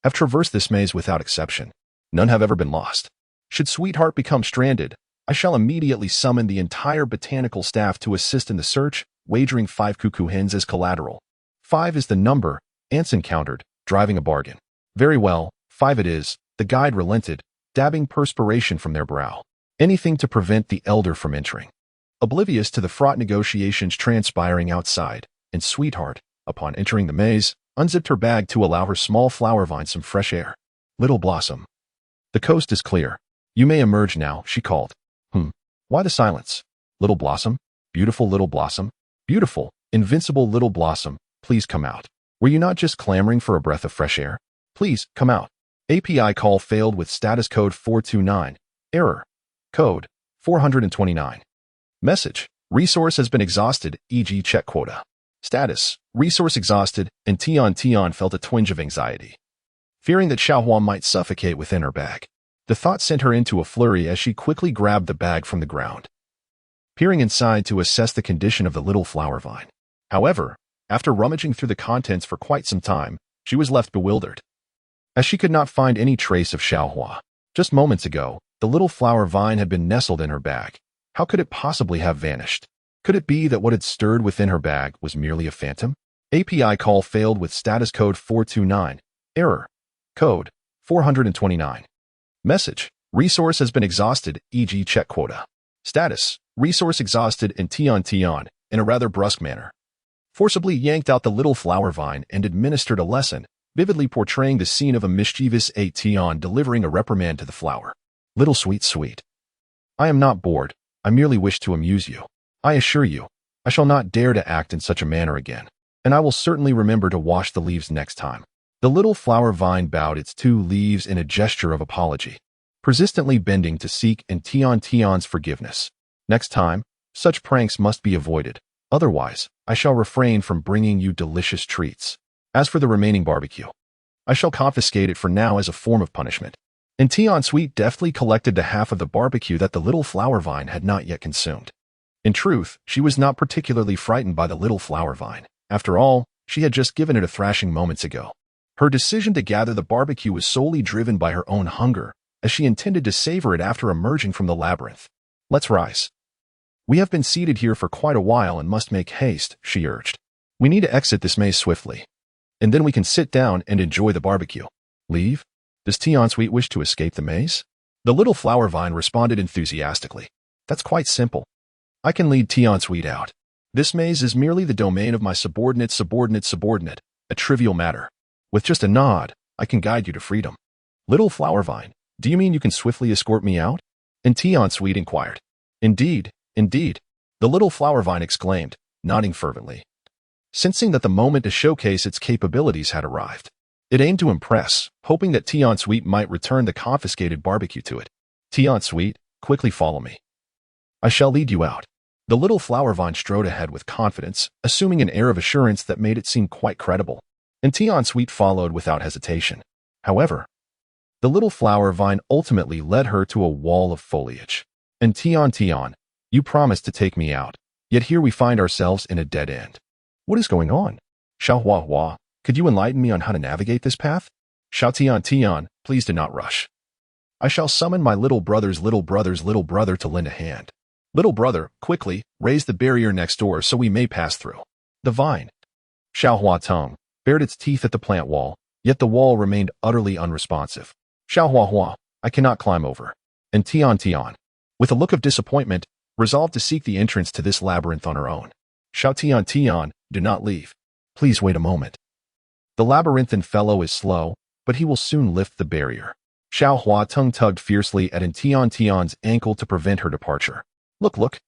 have traversed this maze without exception. None have ever been lost. Should Sweetheart become stranded, I shall immediately summon the entire botanical staff to assist in the search, wagering 5 cuckoo hens as collateral. 5 is the number, Anson countered, driving a bargain. Very well, 5 it is, the guide relented, dabbing perspiration from their brow. Anything to prevent the elder from entering. Oblivious to the fraught negotiations transpiring outside, and Sweetheart, upon entering the maze, unzipped her bag to allow her small flower vine some fresh air. Little Blossom. The coast is clear. You may emerge now, she called. Why the silence? Little Blossom? Beautiful Little Blossom? Beautiful, invincible Little Blossom, please come out. Were you not just clamoring for a breath of fresh air? Please, come out. API call failed with status code 429. Error. Code 429. Message. Resource has been exhausted, e.g. check quota. Status. Resource exhausted, and Tian Tian felt a twinge of anxiety. Fearing that Xiaohua might suffocate within her bag. The thought sent her into a flurry as she quickly grabbed the bag from the ground, peering inside to assess the condition of the little flower vine. However, after rummaging through the contents for quite some time, she was left bewildered, as she could not find any trace of Xiaohua. Just moments ago, the little flower vine had been nestled in her bag. How could it possibly have vanished? Could it be that what had stirred within her bag was merely a phantom? API call failed with status code 429. Error. Code 429. Message. Resource has been exhausted, e.g. check quota. Status. Resource exhausted, and Tian Tian, in a rather brusque manner, forcibly yanked out the little flower vine and administered a lesson, vividly portraying the scene of a mischievous Tian delivering a reprimand to the flower. Little sweet. I am not bored. I merely wish to amuse you. I assure you, I shall not dare to act in such a manner again, and I will certainly remember to wash the leaves next time. The little flower vine bowed its 2 leaves in a gesture of apology, persistently bending to seek in Tian Tian's forgiveness. Next time, such pranks must be avoided. Otherwise, I shall refrain from bringing you delicious treats. As for the remaining barbecue, I shall confiscate it for now as a form of punishment. And Tian Sweet deftly collected the half of the barbecue that the little flower vine had not yet consumed. In truth, she was not particularly frightened by the little flower vine. After all, she had just given it a thrashing moments ago. Her decision to gather the barbecue was solely driven by her own hunger, as she intended to savor it after emerging from the labyrinth. Let's rise. We have been seated here for quite a while and must make haste, she urged. We need to exit this maze swiftly, and then we can sit down and enjoy the barbecue. Leave? Does Tian Sweet wish to escape the maze? The little flower vine responded enthusiastically. That's quite simple. I can lead Tian Sweet out. This maze is merely the domain of my subordinate, a trivial matter. With just a nod, I can guide you to freedom. Little flower vine, do you mean you can swiftly escort me out? And Tian Sweet inquired. Indeed, the little flower vine exclaimed, nodding fervently. Sensing that the moment to showcase its capabilities had arrived, it aimed to impress, hoping that Tian Sweet might return the confiscated barbecue to it. Tian Sweet, quickly follow me. I shall lead you out. The little flower vine strode ahead with confidence, assuming an air of assurance that made it seem quite credible. And Tian Sweet followed without hesitation. However, the little flower vine ultimately led her to a wall of foliage. And Tian, you promised to take me out, yet here we find ourselves in a dead end. What is going on? Xiaohua, could you enlighten me on how to navigate this path? Tian, please do not rush. I shall summon my little brother to lend a hand. Little brother, quickly, raise the barrier next door so we may pass through. The vine. Xiaohua tongue bared its teeth at the plant wall, yet the wall remained utterly unresponsive. Xiaohua, I cannot climb over. And Tian, with a look of disappointment, resolved to seek the entrance to this labyrinth on her own. Tian, do not leave. Please wait a moment. The labyrinthine fellow is slow, but he will soon lift the barrier. Xiaohua tongue tugged fiercely at Tian's ankle to prevent her departure. Look.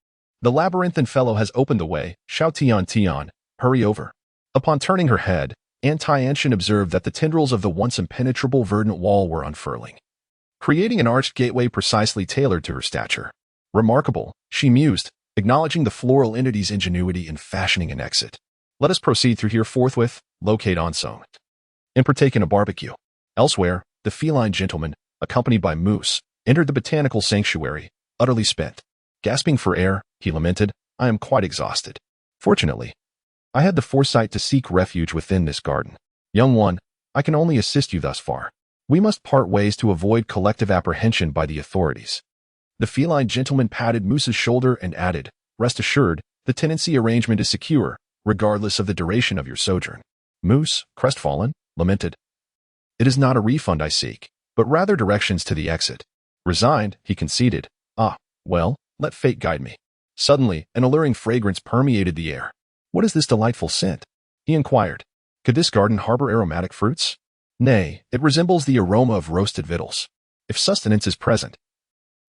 The labyrinthine fellow has opened the way. Tian, hurry over. Upon turning her head, Tiantian observed that the tendrils of the once impenetrable verdant wall were unfurling, creating an arched gateway precisely tailored to her stature. Remarkable, she mused, acknowledging the floral entity's ingenuity in fashioning an exit. Let us proceed through here forthwith, locate Onsong, and partake in a barbecue. Elsewhere, the feline gentleman, accompanied by Moose, entered the botanical sanctuary, utterly spent. Gasping for air, he lamented, I am quite exhausted. Fortunately, I had the foresight to seek refuge within this garden. Young one, I can only assist you thus far. We must part ways to avoid collective apprehension by the authorities. The feline gentleman patted Moose's shoulder and added, "Rest assured, the tenancy arrangement is secure, regardless of the duration of your sojourn." Moose, crestfallen, lamented, "It is not a refund I seek, but rather directions to the exit." Resigned, he conceded, "Ah, well, let fate guide me." Suddenly, an alluring fragrance permeated the air. "What is this delightful scent?" he inquired. "Could this garden harbor aromatic fruits?" "Nay, it resembles the aroma of roasted victuals. If sustenance is present,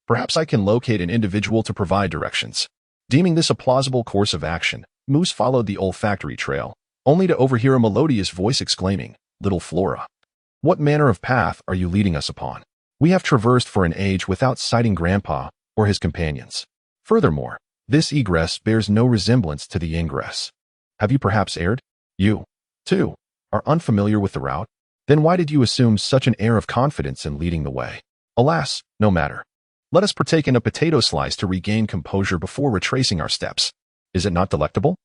perhaps I can locate an individual to provide directions." Deeming this a plausible course of action, Moose followed the olfactory trail, only to overhear a melodious voice exclaiming, "Little Flora, what manner of path are you leading us upon? We have traversed for an age without sighting Grandpa or his companions. Furthermore, this egress bears no resemblance to the ingress. Have you perhaps erred? You, too, are unfamiliar with the route? Then why did you assume such an air of confidence in leading the way? Alas, no matter. Let us partake in a potato slice to regain composure before retracing our steps. Is it not delectable?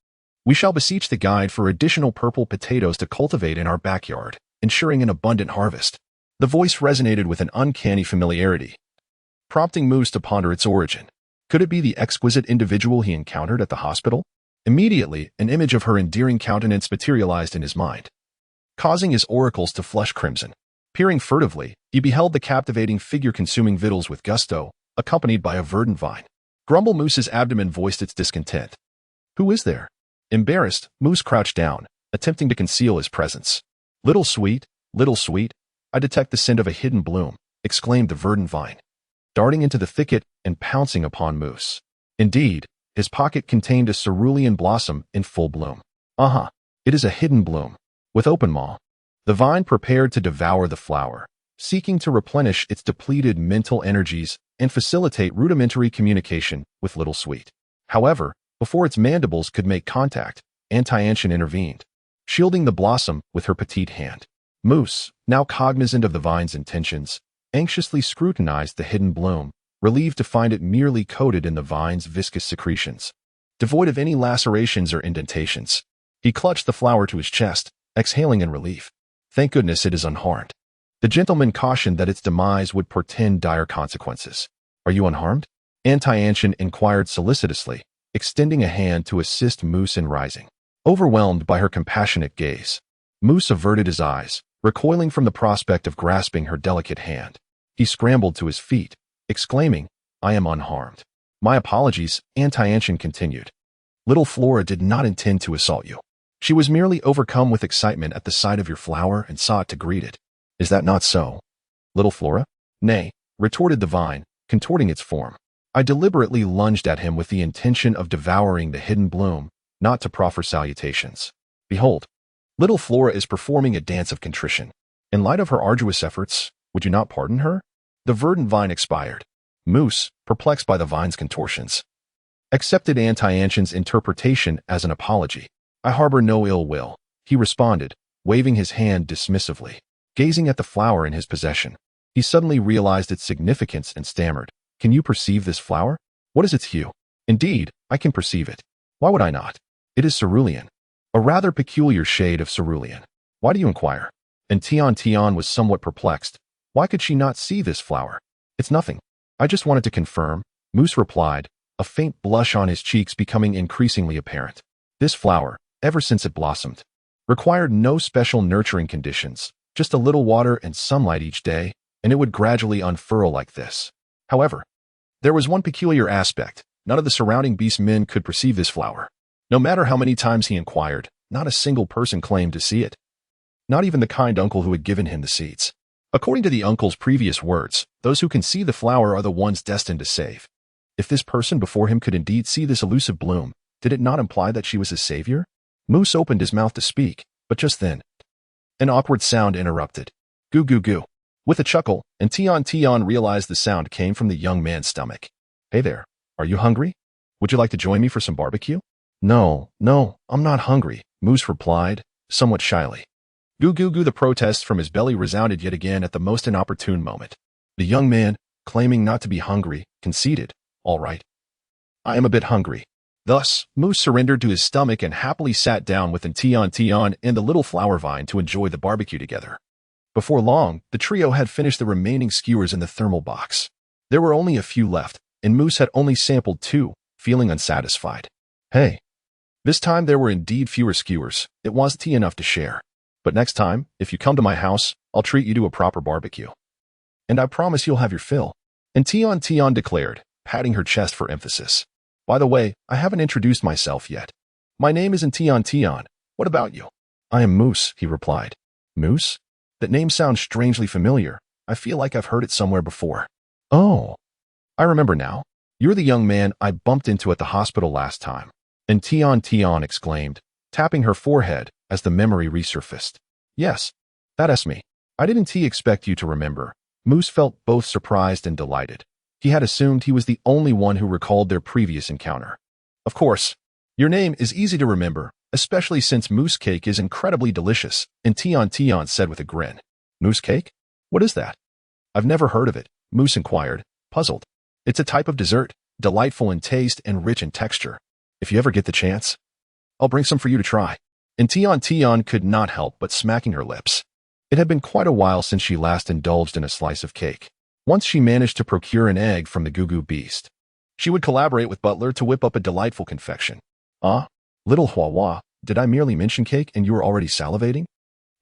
We shall beseech the guide for additional purple potatoes to cultivate in our backyard, ensuring an abundant harvest." The voice resonated with an uncanny familiarity, prompting Moose to ponder its origin. Could it be the exquisite individual he encountered at the hospital? Immediately, an image of her endearing countenance materialized in his mind, causing his auricles to flush crimson. Peering furtively, he beheld the captivating figure consuming victuals with gusto, accompanied by a verdant vine. Grumble Moose's abdomen voiced its discontent. "Who is there?" Embarrassed, Moose crouched down, attempting to conceal his presence. Little sweet, I detect the scent of a hidden bloom," exclaimed the verdant vine, darting into the thicket and pouncing upon Moose. Indeed, his pocket contained a cerulean blossom in full bloom. It is a hidden bloom. With open maw, the vine prepared to devour the flower, seeking to replenish its depleted mental energies and facilitate rudimentary communication with Little Sweet. However, before its mandibles could make contact, Tiantian intervened, shielding the blossom with her petite hand. Moose, now cognizant of the vine's intentions, anxiously scrutinized the hidden bloom, relieved to find it merely coated in the vine's viscous secretions, devoid of any lacerations or indentations. He clutched the flower to his chest, exhaling in relief. "Thank goodness it is unharmed." The gentleman cautioned that its demise would portend dire consequences. "Are you unharmed?" Tiantian inquired solicitously, extending a hand to assist Moose in rising. Overwhelmed by her compassionate gaze, Moose averted his eyes, recoiling from the prospect of grasping her delicate hand. He scrambled to his feet, exclaiming, "I am unharmed." "My apologies," Tiantian continued. "Little Flora did not intend to assault you. She was merely overcome with excitement at the sight of your flower and sought to greet it. Is that not so, Little Flora?" "Nay," retorted the vine, contorting its form. "I deliberately lunged at him with the intention of devouring the hidden bloom, not to proffer salutations. Behold, Little Flora is performing a dance of contrition. In light of her arduous efforts, would you not pardon her?" The verdant vine expired. Moose, perplexed by the vine's contortions, accepted Tiantian's interpretation as an apology. "I harbor no ill will," he responded, waving his hand dismissively. Gazing at the flower in his possession, he suddenly realized its significance and stammered, "Can you perceive this flower? What is its hue?" "Indeed, I can perceive it. Why would I not? It is cerulean. A rather peculiar shade of cerulean. Why do you inquire?" And Tian Tian was somewhat perplexed. Why could she not see this flower? "It's nothing. I just wanted to confirm," Moose replied, a faint blush on his cheeks becoming increasingly apparent. This flower, ever since it blossomed, required no special nurturing conditions, just a little water and sunlight each day, and it would gradually unfurl like this. However, there was one peculiar aspect. None of the surrounding beast men could perceive this flower. No matter how many times he inquired, not a single person claimed to see it. Not even the kind uncle who had given him the seeds. According to the uncle's previous words, those who can see the flower are the ones destined to save. If this person before him could indeed see this elusive bloom, did it not imply that she was his savior? Moose opened his mouth to speak, but just then, an awkward sound interrupted. "Goo goo goo." With a chuckle, and Tian Tian realized the sound came from the young man's stomach. "Hey there, are you hungry? Would you like to join me for some barbecue?" No, I'm not hungry," Moose replied, somewhat shyly. Goo goo goo. The protest from his belly resounded yet again at the most inopportune moment. The young man, claiming not to be hungry, conceded, "All right. I am a bit hungry." Thus, Moose surrendered to his stomach and happily sat down with Tian Tian and the little flower vine to enjoy the barbecue together. Before long, the trio had finished the remaining skewers in the thermal box. There were only a few left, and Moose had only sampled 2, feeling unsatisfied. Hey. This time there were indeed fewer skewers. It wasn't enough to share. But next time, if you come to my house, I'll treat you to a proper barbecue. And I promise you'll have your fill. And Tian Tian declared, patting her chest for emphasis. By the way, I haven't introduced myself yet. My name isn't Tian Tian. What about you? I am Moose, he replied. Moose? That name sounds strangely familiar. I feel like I've heard it somewhere before. Oh. I remember now. You're the young man I bumped into at the hospital last time. And Tian Tian exclaimed, tapping her forehead as the memory resurfaced. Yes, that's me. I didn't expect you to remember. Moose felt both surprised and delighted. He had assumed he was the only one who recalled their previous encounter. Of course, your name is easy to remember, especially since moose cake is incredibly delicious, and Tian Tian said with a grin. Moose cake? What is that? I've never heard of it, Moose inquired, puzzled. It's a type of dessert, delightful in taste and rich in texture. If you ever get the chance, I'll bring some for you to try. And Tian Tian could not help but smacking her lips. It had been quite a while since she last indulged in a slice of cake. Once she managed to procure an egg from the Goo Beast. She would collaborate with Butler to whip up a delightful confection. Ah, little Hua, did I merely mention cake and you were already salivating?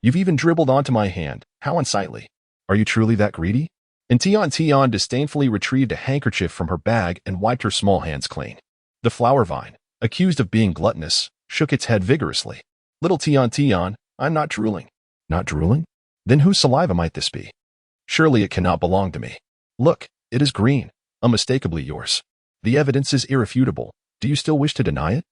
You've even dribbled onto my hand. How unsightly. Are you truly that greedy? And Tian Tian disdainfully retrieved a handkerchief from her bag and wiped her small hands clean. The flower vine, accused of being gluttonous, shook its head vigorously. Little Tian Tian, I'm not drooling. Not drooling? Then whose saliva might this be? Surely it cannot belong to me. Look, it is green, unmistakably yours. The evidence is irrefutable. Do you still wish to deny it?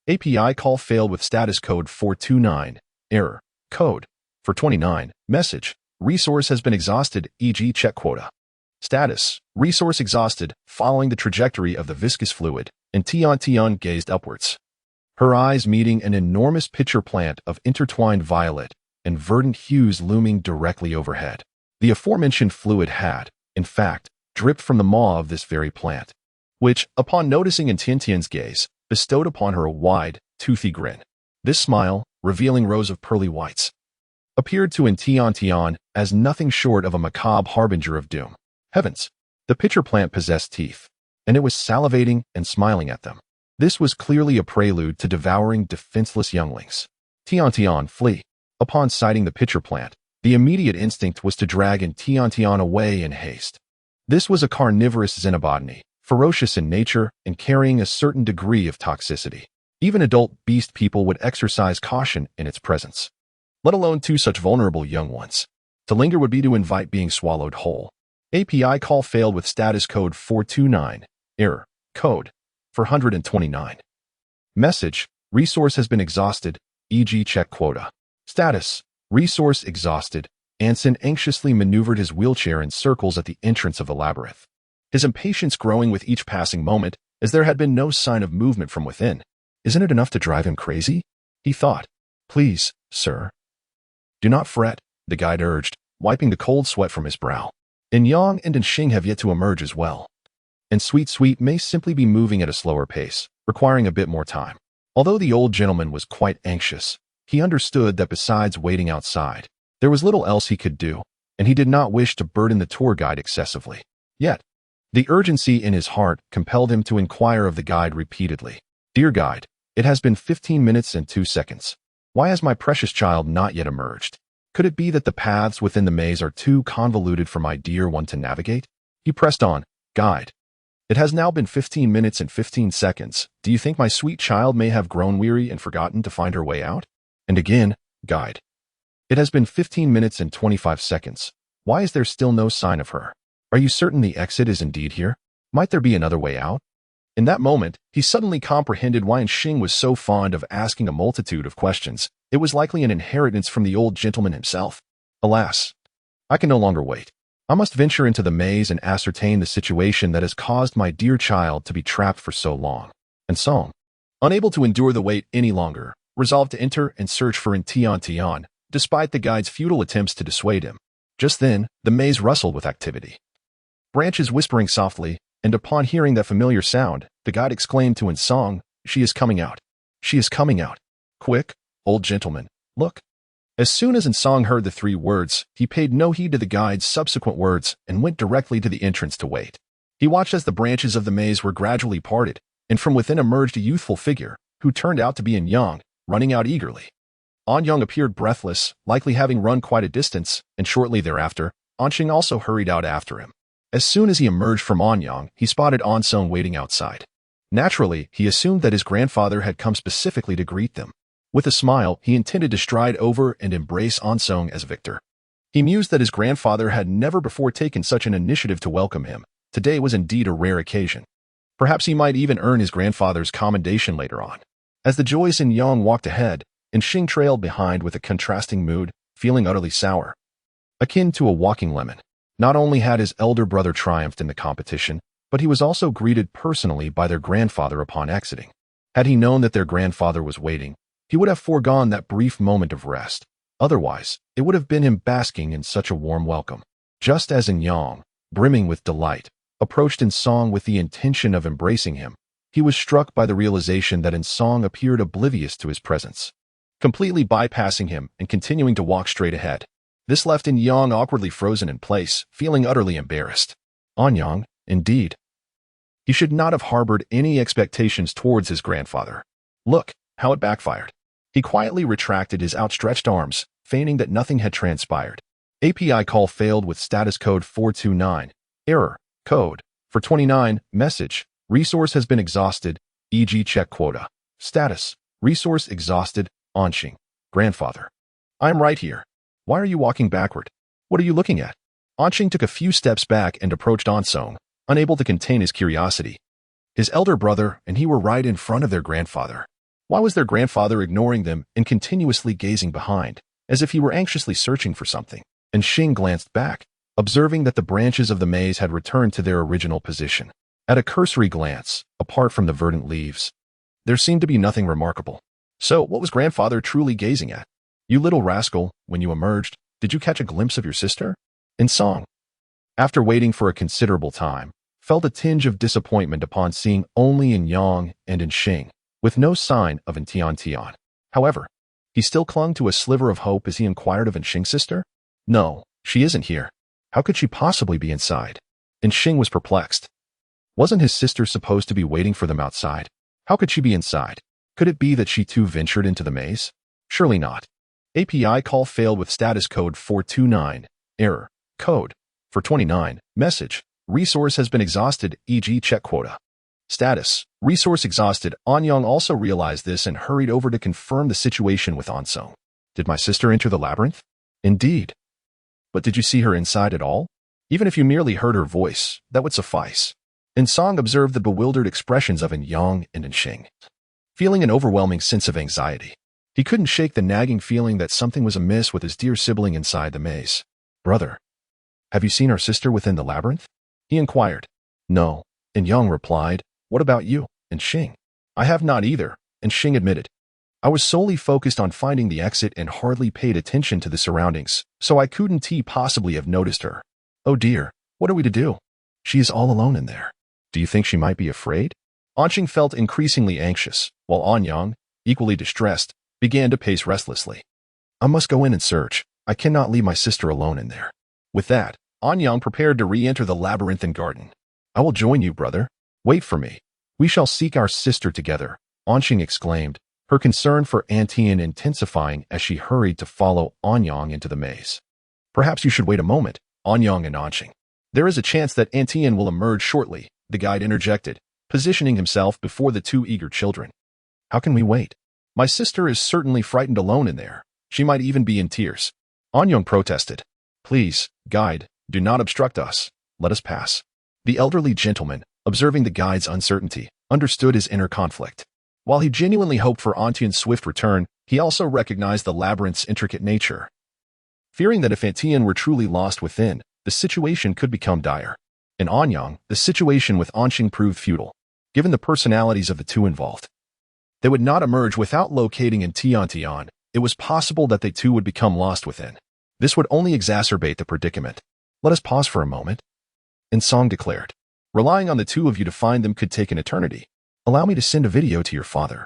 API call failed with status code 429. Error. Code. 429. Message. Resource has been exhausted, e.g. check quota. Status. Resource exhausted, following the trajectory of the viscous fluid, and Tian Tian gazed upwards. Her eyes meeting an enormous pitcher plant of intertwined violet and verdant hues looming directly overhead. The aforementioned fluid had, in fact, dripped from the maw of this very plant, which, upon noticing in Tiantian's gaze, bestowed upon her a wide, toothy grin. This smile, revealing rows of pearly whites, appeared to Tian as nothing short of a macabre harbinger of doom. Heavens! The pitcher plant possessed teeth, and it was salivating and smiling at them. This was clearly a prelude to devouring defenseless younglings. Tian, flee. Upon sighting the pitcher plant, the immediate instinct was to drag Tian away in haste. This was a carnivorous xenobotany, ferocious in nature and carrying a certain degree of toxicity. Even adult beast people would exercise caution in its presence, let alone 2 such vulnerable young ones. To linger would be to invite being swallowed whole. API call failed with status code 429. Error. Code. 429. Message. Resource has been exhausted, e.g. check quota. Status. Resource exhausted. Anson anxiously maneuvered his wheelchair in circles at the entrance of the labyrinth, his impatience growing with each passing moment as there had been no sign of movement from within. Isn't it enough to drive him crazy? He thought. Please, sir. Do not fret, the guide urged, wiping the cold sweat from his brow. In Yang and in Xing have yet to emerge as well. And Sweet may simply be moving at a slower pace, requiring a bit more time. Although the old gentleman was quite anxious, he understood that besides waiting outside, there was little else he could do, and he did not wish to burden the tour guide excessively. Yet, the urgency in his heart compelled him to inquire of the guide repeatedly. Dear guide, it has been 15 minutes and 2 seconds. Why has my precious child not yet emerged? Could it be that the paths within the maze are too convoluted for my dear one to navigate? He pressed on. Guide. It has now been 15 minutes and 15 seconds. Do you think my sweet child may have grown weary and forgotten to find her way out? And again, guide. It has been 15 minutes and 25 seconds. Why is there still no sign of her? Are you certain the exit is indeed here? Might there be another way out? In that moment, he suddenly comprehended why Xing was so fond of asking a multitude of questions. It was likely an inheritance from the old gentleman himself. Alas, I can no longer wait. I must venture into the maze and ascertain the situation that has caused my dear child to be trapped for so long. And so, unable to endure the wait any longer, resolved to enter and search for Tian, despite the guide's futile attempts to dissuade him. Just then, the maze rustled with activity. Branches whispering softly, and upon hearing that familiar sound, the guide exclaimed to Song, "She is coming out. She is coming out. Quick, old gentleman, look." As soon as Song heard the 3 words, he paid no heed to the guide's subsequent words and went directly to the entrance to wait. He watched as the branches of the maze were gradually parted, and from within emerged a youthful figure, who turned out to be Yang, running out eagerly. Yang appeared breathless, likely having run quite a distance, and shortly thereafter, Anqing also hurried out after him. As soon as he emerged from Yang, he spotted Song waiting outside. Naturally, he assumed that his grandfather had come specifically to greet them. With a smile, he intended to stride over and embrace Song as victor. He mused that his grandfather had never before taken such an initiative to welcome him. Today was indeed a rare occasion. Perhaps he might even earn his grandfather's commendation later on. As the joyous Yang walked ahead, Xing trailed behind with a contrasting mood, feeling utterly sour. Akin to a walking lemon. Not only had his elder brother triumphed in the competition, but he was also greeted personally by their grandfather upon exiting. Had he known that their grandfather was waiting, he would have foregone that brief moment of rest. Otherwise, it would have been him basking in such a warm welcome. Just as Yang, brimming with delight, approached Song with the intention of embracing him, he was struck by the realization that Song appeared oblivious to his presence, completely bypassing him and continuing to walk straight ahead. This left Yang awkwardly frozen in place, feeling utterly embarrassed. Yang, indeed. He should not have harbored any expectations towards his grandfather. Look, how it backfired. He quietly retracted his outstretched arms, feigning that nothing had transpired. API call failed with status code 429. Error. Code. For 29. Message. Resource has been exhausted, e.g. check quota. Status. Resource exhausted, Anqing. Grandfather. I'm right here. Why are you walking backward? What are you looking at? Anqing took a few steps back and approached Song, unable to contain his curiosity. His elder brother and he were right in front of their grandfather. Why was their grandfather ignoring them and continuously gazing behind, as if he were anxiously searching for something? And Xing glanced back, observing that the branches of the maze had returned to their original position. At a cursory glance, apart from the verdant leaves, there seemed to be nothing remarkable. So, what was grandfather truly gazing at? You little rascal, when you emerged, did you catch a glimpse of your sister? Song, after waiting for a considerable time, felt a tinge of disappointment upon seeing only Yang and Xing, with no sign of Tiantian. However, he still clung to a sliver of hope as he inquired of Xing's sister. No, she isn't here. How could she possibly be inside? Xing was perplexed. Wasn't his sister supposed to be waiting for them outside? How could she be inside? Could it be that she too ventured into the maze? Surely not. API call failed with status code 429. Error. Code. For 29. Message. Resource has been exhausted, e.g. check quota. Status. Resource exhausted. Yang also realized this and hurried over to confirm the situation with Song. Did my sister enter the labyrinth? Indeed. But did you see her inside at all? Even if you merely heard her voice, that would suffice. Song observed the bewildered expressions of Yang and Xing, feeling an overwhelming sense of anxiety. He couldn't shake the nagging feeling that something was amiss with his dear sibling inside the maze. Brother, have you seen our sister within the labyrinth? He inquired. No, Yang replied. What about you, Xing? I have not either, Xing admitted. I was solely focused on finding the exit and hardly paid attention to the surroundings, so I couldn't possibly have noticed her. Oh dear, what are we to do? She is all alone in there. Do you think she might be afraid? Anqing felt increasingly anxious, while Yang, equally distressed, began to pace restlessly. I must go in and search. I cannot leave my sister alone in there. With that, Yang prepared to re-enter the labyrinthine garden. I will join you, brother. Wait for me. We shall seek our sister together, Anqing exclaimed, her concern for Tian intensifying as she hurried to follow Yang into the maze. Perhaps you should wait a moment, Yang and Anqing. There is a chance that Tian will emerge shortly, the guide interjected, positioning himself before the 2 eager children. How can we wait? My sister is certainly frightened alone in there. She might even be in tears. Yang protested. Please, guide, do not obstruct us. Let us pass. The elderly gentleman, observing the guide's uncertainty, understood his inner conflict. While he genuinely hoped for Tian's swift return, he also recognized the labyrinth's intricate nature. Fearing that if Tian were truly lost within, the situation could become dire. In Yang, the situation with Anqing proved futile, given the personalities of the 2 involved. They would not emerge without locating in Tiantian. It was possible that they too would become lost within. This would only exacerbate the predicament. Let us pause for a moment. Song declared. Relying on the 2 of you to find them could take an eternity. Allow me to send a video to your father,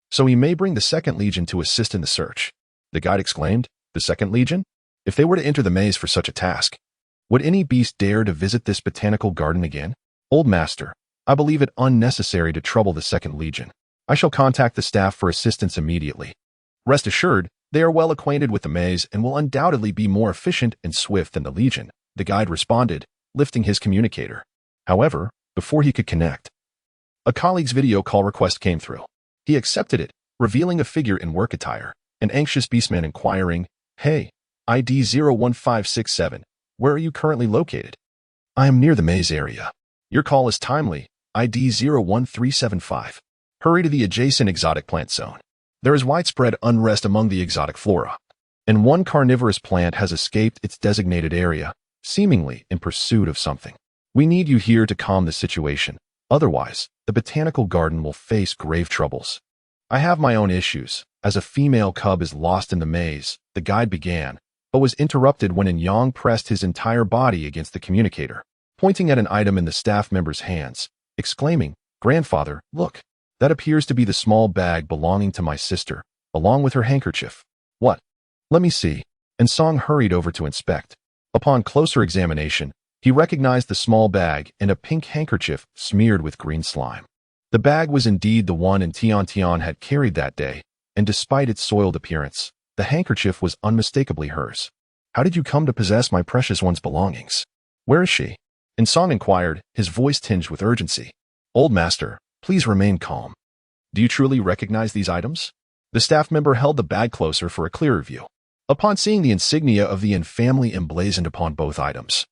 so he may bring the 2nd Legion to assist in the search. The guide exclaimed. The second legion? If they were to enter the maze for such a task, would any beast dare to visit this botanical garden again? Old master, I believe it unnecessary to trouble the second legion. I shall contact the staff for assistance immediately. Rest assured, they are well acquainted with the maze and will undoubtedly be more efficient and swift than the legion, the guide responded, lifting his communicator. However, before he could connect, a colleague's video call request came through. He accepted it, revealing a figure in work attire, an anxious beastman inquiring, "Hey, ID 01567, where are you currently located?" "I am near the maze area." "Your call is timely, ID 01375. Hurry to the adjacent exotic plant zone. There is widespread unrest among the exotic flora, and one carnivorous plant has escaped its designated area, seemingly in pursuit of something. We need you here to calm the situation. Otherwise, the botanical garden will face grave troubles." "I have my own issues, as a female cub is lost in the maze," the guide began, but was interrupted when Yang pressed his entire body against the communicator, pointing at an item in the staff member's hands, exclaiming, "Grandfather, look! That appears to be the small bag belonging to my sister, along with her handkerchief." "What? Let me see." And Song hurried over to inspect. Upon closer examination, he recognized the small bag and a pink handkerchief smeared with green slime. The bag was indeed the one Tian Tian had carried that day, and despite its soiled appearance, the handkerchief was unmistakably hers. "How did you come to possess my precious one's belongings? Where is she?" And Song inquired, his voice tinged with urgency. "Old master, please remain calm. Do you truly recognize these items?" The staff member held the bag closer for a clearer view. Upon seeing the insignia of the Yin family emblazoned upon both items,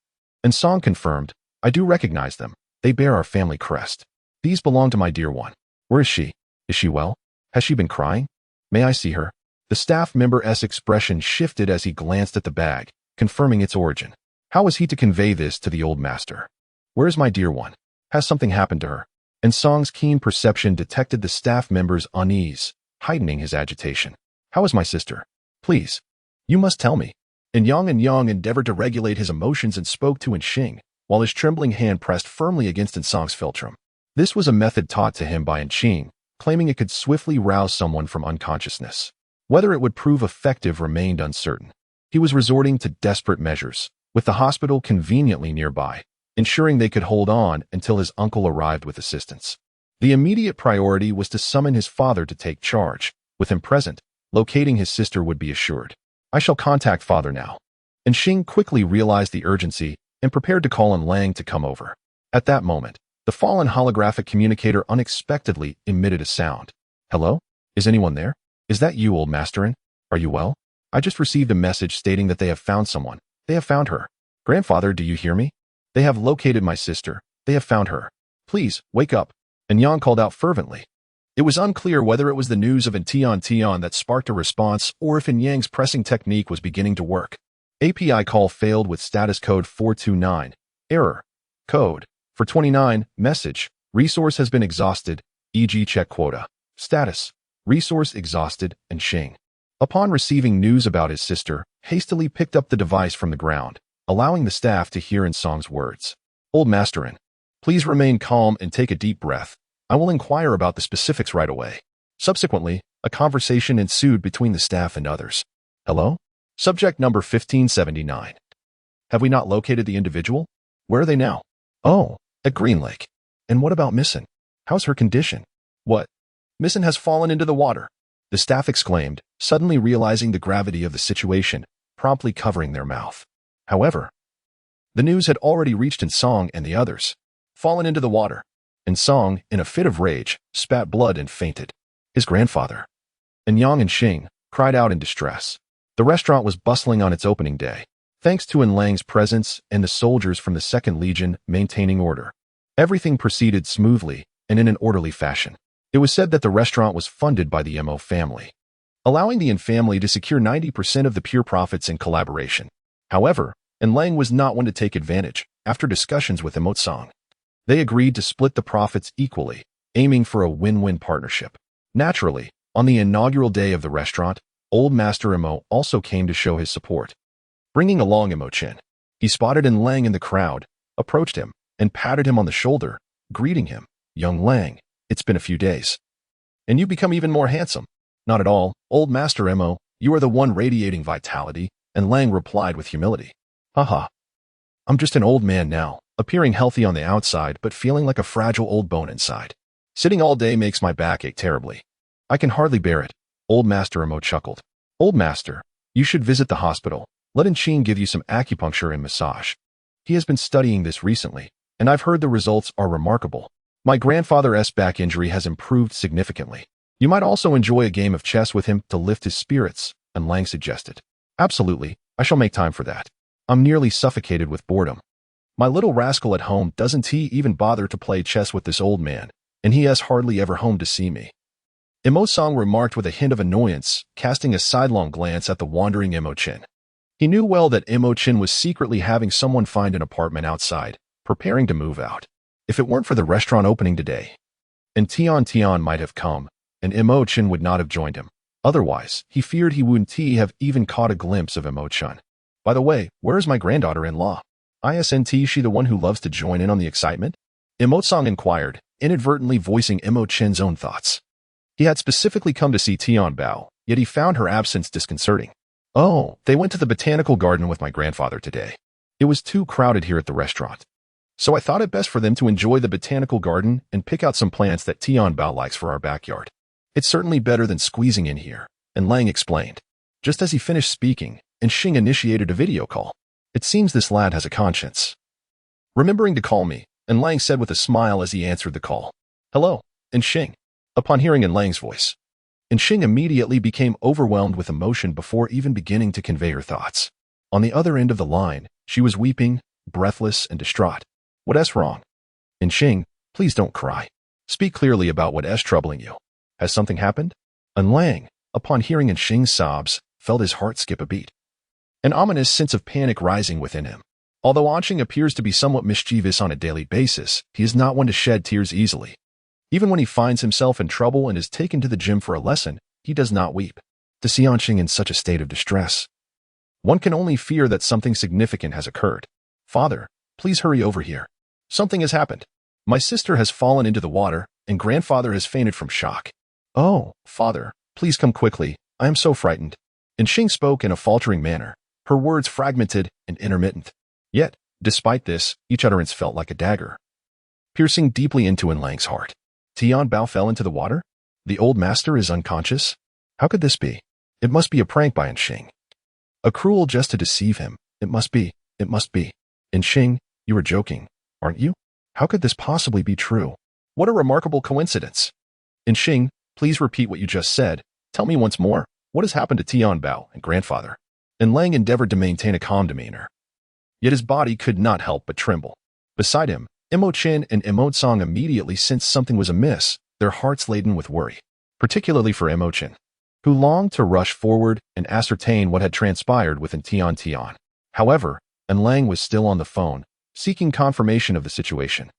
and Song confirmed, "I do recognize them. They bear our family crest. These belong to my dear one. Where is she? Is she well? Has she been crying? May I see her?" The staff member's expression shifted as he glanced at the bag, confirming its origin. How was he to convey this to the old master? "Where is my dear one? Has something happened to her?" And Song's keen perception detected the staff member's unease, heightening his agitation. "How is my sister? Please, you must tell me." And Yang endeavored to regulate his emotions and spoke to Xing, while his trembling hand pressed firmly against Song's philtrum. This was a method taught to him by Xing, claiming it could swiftly rouse someone from unconsciousness. Whether it would prove effective remained uncertain. He was resorting to desperate measures, with the hospital conveniently nearby, ensuring they could hold on until his uncle arrived with assistance. The immediate priority was to summon his father to take charge. With him present, locating his sister would be assured. "I shall contact father now." And Xing quickly realized the urgency and prepared to call on Lang to come over. At that moment, the fallen holographic communicator unexpectedly emitted a sound. "Hello? Is anyone there? Is that you, old masterin? Are you well? I just received a message stating that they have found someone. They have found her. Grandfather, do you hear me? They have located my sister. They have found her. Please, wake up." And Yang called out fervently. It was unclear whether it was the news of Tian that sparked a response or if Yang's pressing technique was beginning to work. API call failed with status code 429. Error. Code. For 29, message. Resource has been exhausted, e.g. check quota. Status. Resource exhausted, and Xing, upon receiving news about his sister, hastily picked up the device from the ground, allowing the staff to hear Song's words. "Old masterin, please remain calm and take a deep breath. I will inquire about the specifics right away." Subsequently, a conversation ensued between the staff and others. "Hello? Subject number 1579. Have we not located the individual? Where are they now?" "Oh, at Green Lake. And what about Missin? How's her condition?" "What? Missin has fallen into the water," the staff exclaimed, suddenly realizing the gravity of the situation, promptly covering their mouth. However, the news had already reached Song and the others. "Fallen into the water." And Song, in a fit of rage, spat blood and fainted. His grandfather. And Yang and Xing cried out in distress. The restaurant was bustling on its opening day, thanks to Lang's presence and the soldiers from the Second Legion maintaining order. Everything proceeded smoothly and in an orderly fashion. It was said that the restaurant was funded by the Mo family, allowing the Yin family to secure 90% of the pure profits in collaboration. However, Lang was not one to take advantage. After discussions with Song, they agreed to split the profits equally, aiming for a win-win partnership. Naturally, on the inaugural day of the restaurant, Old Master Mo also came to show his support. Bringing along Chin, he spotted Lang in the crowd, approached him, and patted him on the shoulder, greeting him. "Young Lang, it's been a few days. And you become even more handsome." "Not at all, Old Master Mo," You are the one radiating vitality, and Lang replied with humility. Haha. I'm just an old man now, appearing healthy on the outside but feeling like a fragile old bone inside. Sitting all day makes my back ache terribly. I can hardly bear it. Old Master Emo chuckled. Old Master, you should visit the hospital. Let Tiantian give you some acupuncture and massage. He has been studying this recently, and I've heard the results are remarkable. My grandfather's back injury has improved significantly. You might also enjoy a game of chess with him to lift his spirits, and Lang suggested. Absolutely, I shall make time for that. I'm nearly suffocated with boredom. My little rascal at home doesn't even bother to play chess with this old man, and he has hardly ever home to see me. Emo-song remarked with a hint of annoyance, casting a sidelong glance at the wandering Emo-chin. He knew well that Emo-chin was secretly having someone find an apartment outside, preparing to move out. If it weren't for the restaurant opening today, and Tian Tian might have come, and Emo-chin would not have joined him. Otherwise, he feared he wouldn't have even caught a glimpse of Emo-chan. By the way, where is my granddaughter-in-law? Isn't she the one who loves to join in on the excitement? Emo-song inquired, inadvertently voicing Emo-chin's own thoughts. He had specifically come to see Tian Bao, yet he found her absence disconcerting. Oh, they went to the botanical garden with my grandfather today. It was too crowded here at the restaurant. So I thought it best for them to enjoy the botanical garden and pick out some plants that Tian Bao likes for our backyard. It's certainly better than squeezing in here, and Lang explained. Just as he finished speaking, and Xing initiated a video call. It seems this lad has a conscience. Remembering to call me, and Lang said with a smile as he answered the call. Hello, and Xing. Upon hearing in Lang's voice, and Xing immediately became overwhelmed with emotion before even beginning to convey her thoughts. On the other end of the line, she was weeping, breathless, and distraught. What's wrong? And Xing, please don't cry. Speak clearly about what's troubling you. Has something happened? And Lang, upon hearing in Xing's sobs, felt his heart skip a beat. An ominous sense of panic rising within him. Although Anqing appears to be somewhat mischievous on a daily basis, he is not one to shed tears easily. Even when he finds himself in trouble and is taken to the gym for a lesson, he does not weep. To see Anqing in such a state of distress, one can only fear that something significant has occurred. Father, please hurry over here. Something has happened. My sister has fallen into the water, and grandfather has fainted from shock. Oh, father, please come quickly. I am so frightened. And Xing spoke in a faltering manner, her words fragmented and intermittent. Yet, despite this, each utterance felt like a dagger, piercing deeply into Lang's heart. Tian Bao fell into the water? The old master is unconscious? How could this be? It must be a prank by Xing. A cruel jest to deceive him. It must be. It must be. Xing, you are joking, aren't you? How could this possibly be true? What a remarkable coincidence. Xing, please repeat what you just said. Tell me once more, what has happened to Tian Bao and grandfather? And Lang endeavored to maintain a calm demeanor. Yet his body could not help but tremble. Beside him, Emo-chin and Emo-song immediately sensed something was amiss, their hearts laden with worry, particularly for Emo-chin, who longed to rush forward and ascertain what had transpired within Tian Tian. However, and Lang was still on the phone, seeking confirmation of the situation.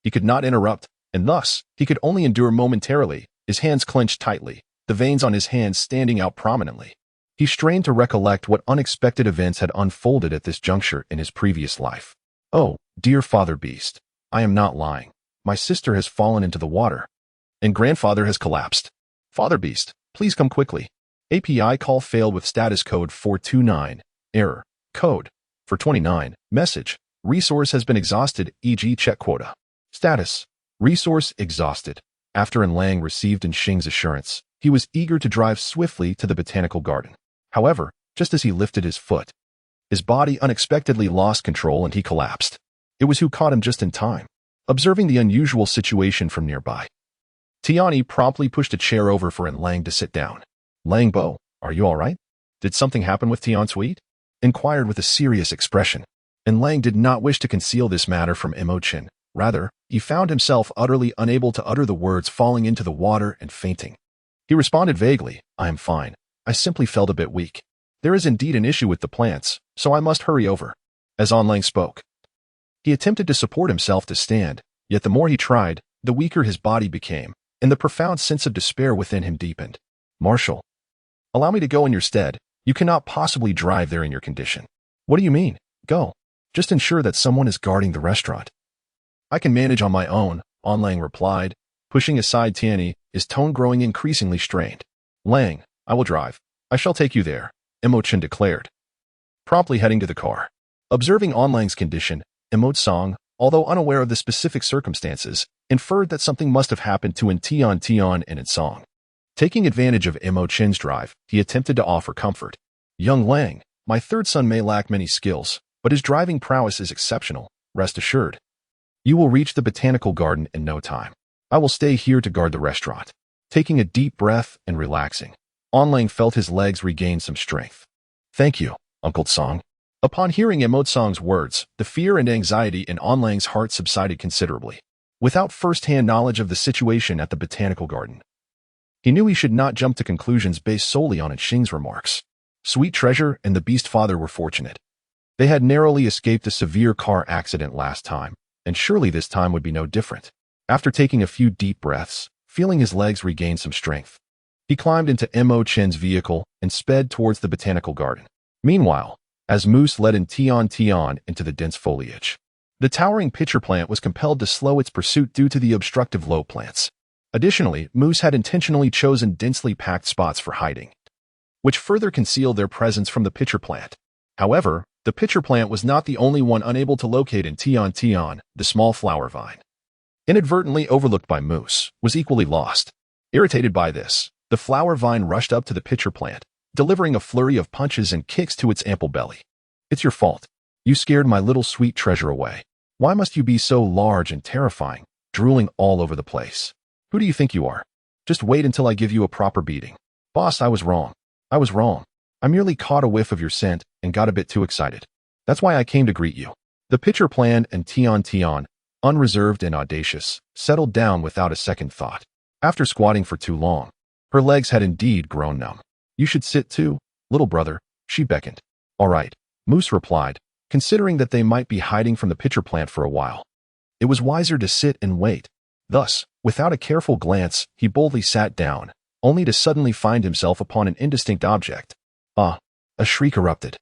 He could not interrupt, and thus, he could only endure momentarily, his hands clenched tightly, the veins on his hands standing out prominently. He strained to recollect what unexpected events had unfolded at this juncture in his previous life. Oh, dear Father Beast. I am not lying. My sister has fallen into the water, and grandfather has collapsed. Father Beast, please come quickly. API call failed with status code 429. Error. Code. 429. Message. Resource has been exhausted, e.g. check quota. Status. Resource exhausted. After Lang received Xing's assurance, he was eager to drive swiftly to the botanical garden. However, just as he lifted his foot, his body unexpectedly lost control and he collapsed. It was who caught him just in time, observing the unusual situation from nearby. Tiani promptly pushed a chair over for Lang to sit down. Lang Bo, are you all right? Did something happen with Tian Sweet? Inquired with a serious expression. And Lang did not wish to conceal this matter from Emo-chin. Rather, he found himself utterly unable to utter the words, falling into the water and fainting. He responded vaguely, I am fine. I simply felt a bit weak. There is indeed an issue with the plants, so I must hurry over. As Lang spoke, he attempted to support himself to stand, yet the more he tried, the weaker his body became, and the profound sense of despair within him deepened. Marshal, allow me to go in your stead. You cannot possibly drive there in your condition. What do you mean? Go. Just ensure that someone is guarding the restaurant. I can manage on my own, Lang replied, pushing aside Tiani, his tone growing increasingly strained. Lang, I will drive. I shall take you there, Imochen declared, promptly heading to the car. Observing Onlang's condition, Song, although unaware of the specific circumstances, inferred that something must have happened to Tian and Song. Taking advantage of Imochen's drive, he attempted to offer comfort. Young Lang, my third son may lack many skills, but his driving prowess is exceptional, rest assured. You will reach the botanical garden in no time. I will stay here to guard the restaurant. Taking a deep breath and relaxing, Onlang felt his legs regain some strength. Thank you, Uncle Song. Upon hearing Song's words, the fear and anxiety in Onlang's heart subsided considerably. Without first-hand knowledge of the situation at the botanical garden, he knew he should not jump to conclusions based solely on Xing's remarks. Sweet Treasure and the Beast Father were fortunate. They had narrowly escaped a severe car accident last time, and surely this time would be no different. After taking a few deep breaths, feeling his legs regain some strength, he climbed into Imochen's vehicle and sped towards the botanical garden. Meanwhile, as Moose led in Tian into the dense foliage, the towering pitcher plant was compelled to slow its pursuit due to the obstructive low plants. Additionally, Moose had intentionally chosen densely packed spots for hiding, which further concealed their presence from the pitcher plant. However, the pitcher plant was not the only one unable to locate in Tian, the small flower vine, inadvertently overlooked by Moose, was equally lost. Irritated by this, the flower vine rushed up to the pitcher plant, delivering a flurry of punches and kicks to its ample belly. It's your fault. You scared my little sweet treasure away. Why must you be so large and terrifying, drooling all over the place? Who do you think you are? Just wait until I give you a proper beating. Boss, I was wrong. I was wrong. I merely caught a whiff of your scent and got a bit too excited. That's why I came to greet you. The pitcher plan and Tian, unreserved and audacious, settled down without a second thought. After squatting for too long, her legs had indeed grown numb. You should sit too, little brother, she beckoned. All right, Moose replied, considering that they might be hiding from the pitcher plant for a while. It was wiser to sit and wait. Thus, without a careful glance, he boldly sat down, only to suddenly find himself upon an indistinct object. Ah! A shriek erupted,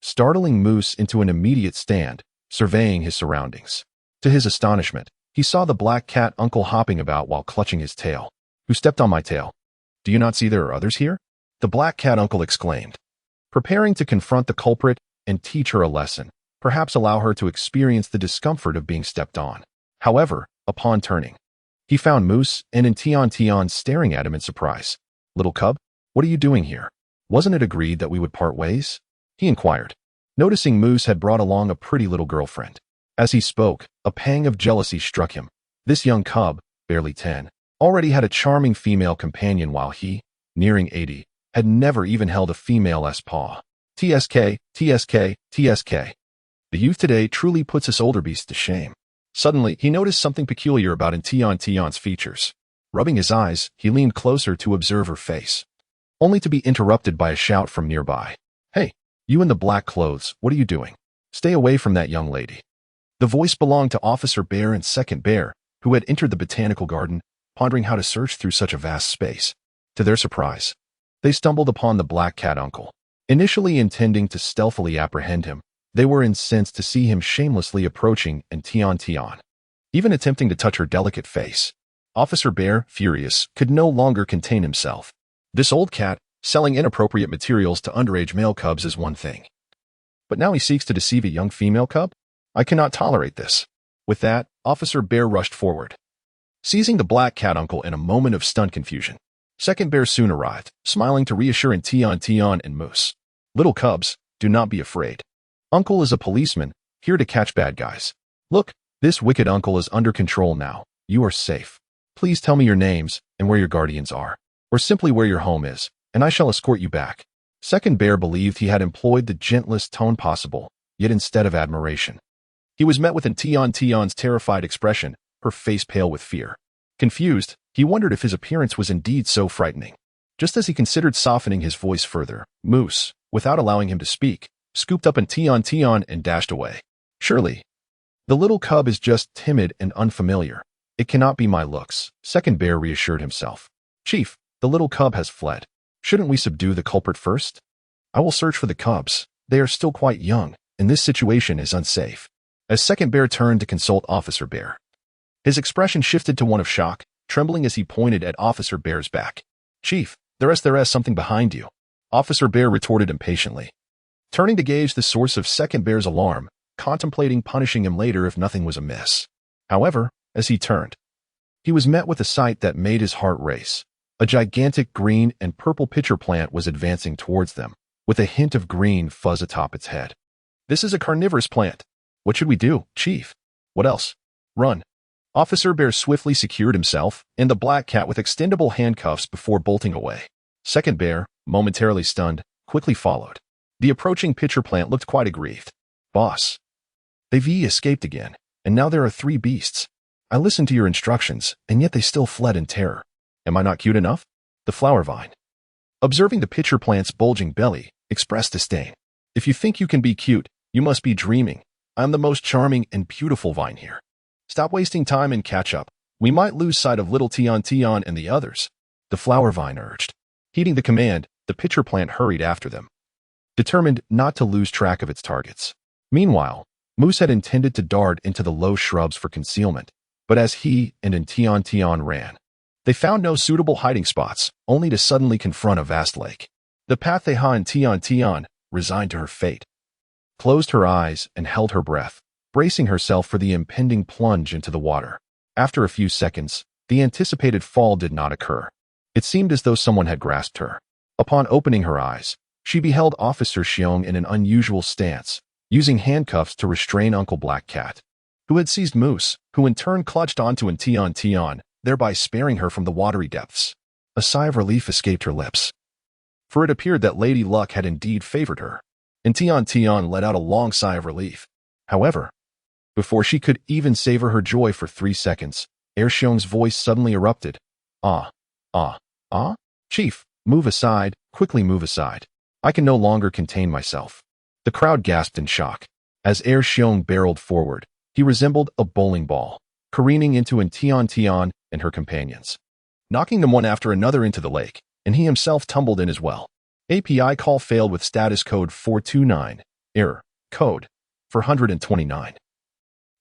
startling Moose into an immediate stand, surveying his surroundings. To his astonishment, he saw the black cat uncle hopping about while clutching his tail. Who stepped on my tail? Do you not see there are others here? The black cat uncle exclaimed, preparing to confront the culprit and teach her a lesson, perhaps allow her to experience the discomfort of being stepped on. However, upon turning, he found Moose and Tian staring at him in surprise. Little cub, what are you doing here? Wasn't it agreed that we would part ways? He inquired, noticing Moose had brought along a pretty little girlfriend. As he spoke, a pang of jealousy struck him. This young cub, barely 10, already had a charming female companion while he, nearing 80, had never even held a female-s paw. TSK. The youth today truly puts us older beasts to shame. Suddenly, he noticed something peculiar about Tian's features. Rubbing his eyes, he leaned closer to observe her face, only to be interrupted by a shout from nearby. Hey, you in the black clothes, what are you doing? Stay away from that young lady. The voice belonged to Officer Bear and Second Bear, who had entered the botanical garden, pondering how to search through such a vast space. To their surprise, they stumbled upon the black cat uncle. Initially intending to stealthily apprehend him, they were incensed to see him shamelessly approaching Tian, even attempting to touch her delicate face. Officer Bear, furious, could no longer contain himself. This old cat, selling inappropriate materials to underage male cubs is one thing, but now he seeks to deceive a young female cub? I cannot tolerate this. With that, Officer Bear rushed forward, seizing the black cat uncle in a moment of stunned confusion. Second Bear soon arrived, smiling to reassure Tian and Moose. Little cubs, do not be afraid. Uncle is a policeman, here to catch bad guys. Look, this wicked uncle is under control now. You are safe. Please tell me your names and where your guardians are, or simply where your home is, and I shall escort you back. Second Bear believed he had employed the gentlest tone possible, yet instead of admiration, he was met with Tian's terrified expression, her face pale with fear. Confused, he wondered if his appearance was indeed so frightening. Just as he considered softening his voice further, Moose, without allowing him to speak, scooped up Tian and dashed away. Surely, the little cub is just timid and unfamiliar. It cannot be my looks, Second Bear reassured himself. Chief, the little cub has fled. Shouldn't we subdue the culprit first? I will search for the cubs. They are still quite young, and this situation is unsafe. As Second Bear turned to consult Officer Bear, his expression shifted to one of shock, trembling as he pointed at Officer Bear's back. Chief, there is something behind you. Officer Bear retorted impatiently, turning to gauge the source of Second Bear's alarm, contemplating punishing him later if nothing was amiss. However, as he turned, he was met with a sight that made his heart race. A gigantic green and purple pitcher plant was advancing towards them, with a hint of green fuzz atop its head. This is a carnivorous plant. What should we do, Chief? What else? Run. Officer Bear swiftly secured himself and the black cat with extendable handcuffs before bolting away. Second Bear, momentarily stunned, quickly followed. The approaching pitcher plant looked quite aggrieved. Boss. They've escaped again, and now there are 3 beasts. I listened to your instructions, and yet they still fled in terror. Am I not cute enough? The flower vine, observing the pitcher plant's bulging belly, expressed disdain. If you think you can be cute, you must be dreaming. I'm the most charming and beautiful vine here. Stop wasting time and catch up. We might lose sight of little Tian Tian and the others. The flower vine urged. Heeding the command, the pitcher plant hurried after them, determined not to lose track of its targets. Meanwhile, Moose had intended to dart into the low shrubs for concealment, but as he and Tian ran, they found no suitable hiding spots, only to suddenly confront a vast lake. The Patheha and Tian, resigned to her fate, closed her eyes and held her breath, bracing herself for the impending plunge into the water. After a few seconds, the anticipated fall did not occur. It seemed as though someone had grasped her. Upon opening her eyes, she beheld Officer Xiong in an unusual stance, using handcuffs to restrain Uncle Black Cat, who had seized Moose, who in turn clutched onto Tian, thereby sparing her from the watery depths. A sigh of relief escaped her lips, for it appeared that Lady Luck had indeed favored her, and Tian let out a long sigh of relief. However, before she could even savor her joy for 3 seconds, Xiong's voice suddenly erupted. Chief, move aside, quickly move aside. I can no longer contain myself. The crowd gasped in shock. As Xiong barreled forward, he resembled a bowling ball, careening into Tian and her companions, knocking them one after another into the lake, and he himself tumbled in as well. API call failed with status code 429. Error. Code 429.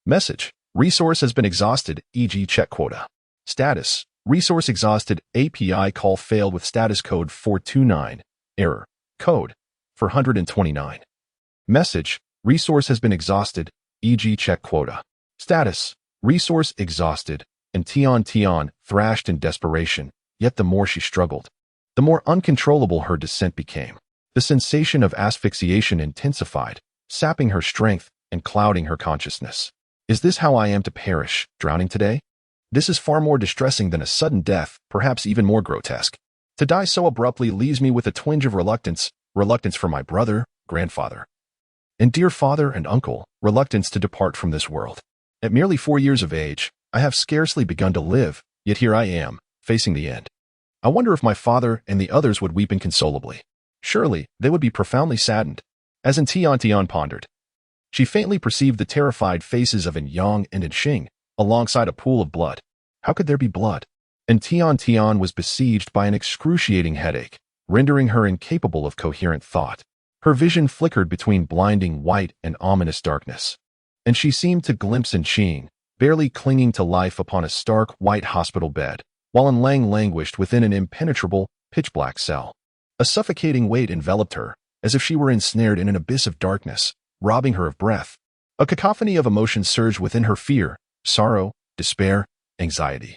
Message. Resource has been exhausted, e.g. check quota. Status. Resource exhausted. API call failed with status code 429. Error. Code 429. Message. Resource has been exhausted, e.g. check quota. Status. Resource exhausted, and Tian thrashed in desperation, yet the more she struggled, the more uncontrollable her descent became. The sensation of asphyxiation intensified, sapping her strength and clouding her consciousness. Is this how I am to perish, drowning today? This is far more distressing than a sudden death, perhaps even more grotesque. To die so abruptly leaves me with a twinge of reluctance for my brother, grandfather, and dear father and uncle, reluctance to depart from this world. At merely 4 years of age, I have scarcely begun to live, yet here I am, facing the end. I wonder if my father and the others would weep inconsolably. Surely, they would be profoundly saddened. As Tian pondered, she faintly perceived the terrified faces of Yang and Xing, alongside a pool of blood. How could there be blood? And Tian was besieged by an excruciating headache, rendering her incapable of coherent thought. Her vision flickered between blinding white and ominous darkness, and she seemed to glimpse Xing, barely clinging to life upon a stark white hospital bed, while Lang languished within an impenetrable, pitch-black cell. A suffocating weight enveloped her, as if she were ensnared in an abyss of darkness, robbing her of breath. A cacophony of emotions surged within her: fear, sorrow, despair, anxiety,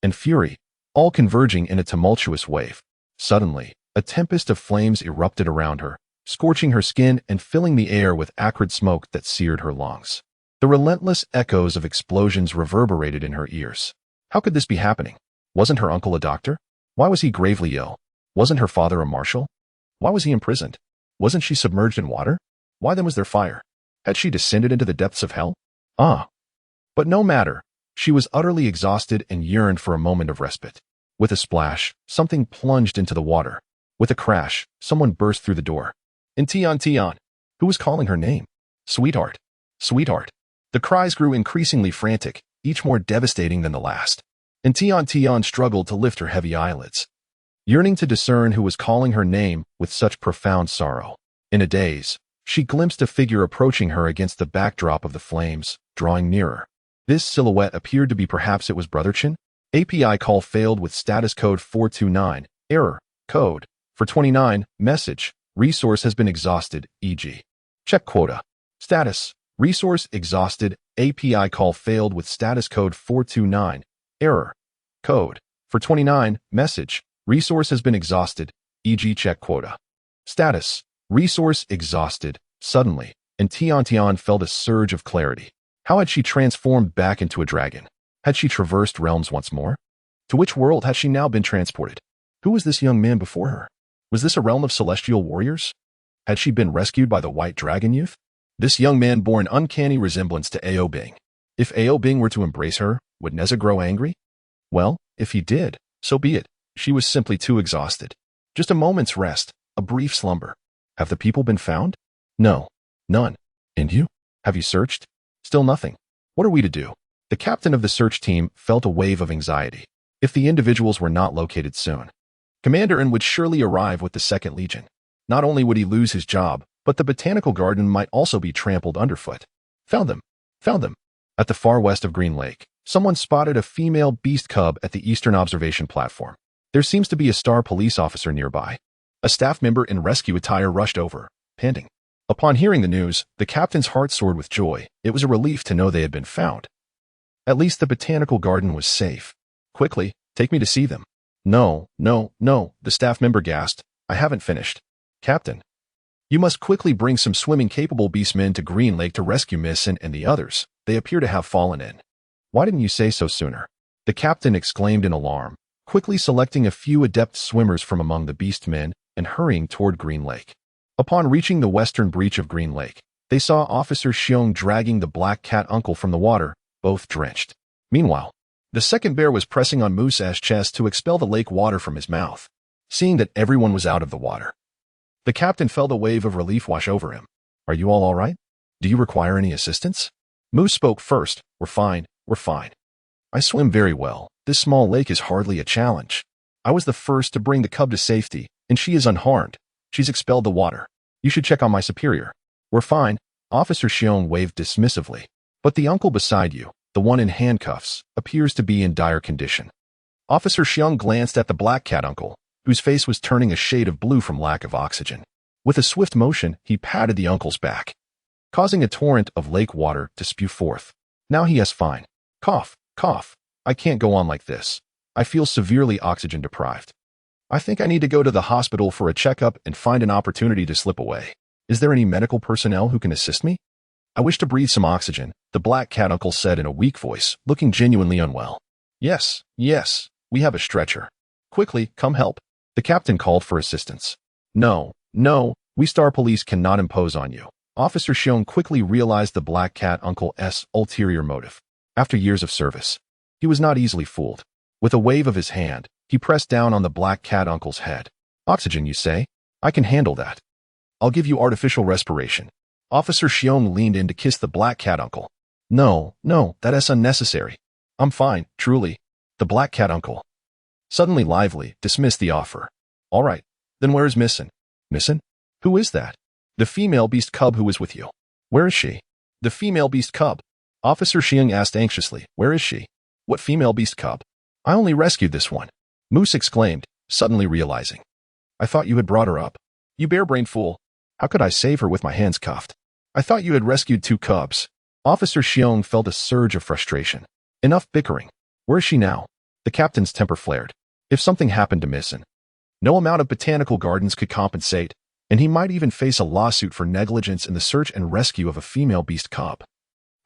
and fury, all converging in a tumultuous wave. Suddenly, a tempest of flames erupted around her, scorching her skin and filling the air with acrid smoke that seared her lungs. The relentless echoes of explosions reverberated in her ears. How could this be happening? Wasn't her uncle a doctor? Why was he gravely ill? Wasn't her father a marshal? Why was he imprisoned? Wasn't she submerged in water? Why then was there fire? Had she descended into the depths of hell? But no matter. She was utterly exhausted and yearned for a moment of respite. With a splash, something plunged into the water. With a crash, someone burst through the door. And Tian, who was calling her name? Sweetheart. Sweetheart. The cries grew increasingly frantic, each more devastating than the last. And Tian struggled to lift her heavy eyelids, yearning to discern who was calling her name with such profound sorrow. In a daze, she glimpsed a figure approaching her against the backdrop of the flames, drawing nearer. This silhouette appeared to be perhaps it was Brother Chen? API call failed with status code 429, error, code For 29, message, resource has been exhausted, e.g. check quota. Status, resource exhausted, API call failed with status code 429, error. Code, for 29, message, resource has been exhausted, e.g. check quota. Status, resource exhausted, suddenly, and Tian felt a surge of clarity. How had she transformed back into a dragon? Had she traversed realms once more? To which world had she now been transported? Who was this young man before her? Was this a realm of celestial warriors? Had she been rescued by the white dragon youth? This young man bore an uncanny resemblance to Ao Bing. If Ao Bing were to embrace her, would Neza grow angry? Well, if he did, so be it. She was simply too exhausted. Just a moment's rest, a brief slumber. Have the people been found? No. None. And you? Have you searched? Still nothing. What are we to do? The captain of the search team felt a wave of anxiety. If the individuals were not located soon, Commander N would surely arrive with the 2nd Legion. Not only would he lose his job, but the botanical garden might also be trampled underfoot. Found them. Found them. At the far west of Green Lake, someone spotted a female beast cub at the eastern observation platform. There seems to be a star police officer nearby. A staff member in rescue attire rushed over, panting. Upon hearing the news, the captain's heart soared with joy. It was a relief to know they had been found. At least the botanical garden was safe. Quickly, take me to see them. No, the staff member gasped. I haven't finished. Captain, you must quickly bring some swimming-capable beastmen to Green Lake to rescue Miss and the others. They appear to have fallen in. Why didn't you say so sooner? The captain exclaimed in alarm, quickly selecting a few adept swimmers from among the beastmen and hurrying toward Green Lake. Upon reaching the western breach of Green Lake, they saw Officer Xiong dragging the black cat uncle from the water, both drenched. Meanwhile, the second bear was pressing on Moose's chest to expel the lake water from his mouth. Seeing that everyone was out of the water, the captain felt a wave of relief wash over him. Are you all right? Do you require any assistance? Moose spoke first. We're fine. I swim very well. This small lake is hardly a challenge. I was the first to bring the cub to safety, and she is unharmed. She's expelled the water. You should check on my superior. We're fine. Officer Xiong waved dismissively. But the uncle beside you, the one in handcuffs, appears to be in dire condition. Officer Xiong glanced at the black cat uncle, whose face was turning a shade of blue from lack of oxygen. With a swift motion, he patted the uncle's back, causing a torrent of lake water to spew forth. Now he is fine. Cough. I can't go on like this. I feel severely oxygen deprived. I think I need to go to the hospital for a checkup and find an opportunity to slip away. Is there any medical personnel who can assist me? I wish to breathe some oxygen, the black cat uncle said in a weak voice, looking genuinely unwell. Yes, we have a stretcher. Quickly, come help. The captain called for assistance. No, we Star Police cannot impose on you. Officer Xiong quickly realized the black cat uncle's ulterior motive. After years of service, he was not easily fooled. With a wave of his hand, he pressed down on the black cat uncle's head. Oxygen, you say? I can handle that. I'll give you artificial respiration. Officer Xiong leaned in to kiss the black cat uncle. No, that is unnecessary. I'm fine, truly. The black cat uncle, suddenly lively, dismissed the offer. All right, then where is Missin? Missin? Who is that? The female beast cub who was with you. Where is she? The female beast cub. Officer Xiong asked anxiously. Where is she? What female beast cub? I only rescued this one. Moose exclaimed, suddenly realizing. I thought you had brought her up. You bare-brained fool. How could I save her with my hands cuffed? I thought you had rescued 2 cubs. Officer Xiong felt a surge of frustration. Enough bickering. Where is she now? The captain's temper flared. If something happened to Missin, no amount of botanical gardens could compensate, and he might even face a lawsuit for negligence in the search and rescue of a female beast cub,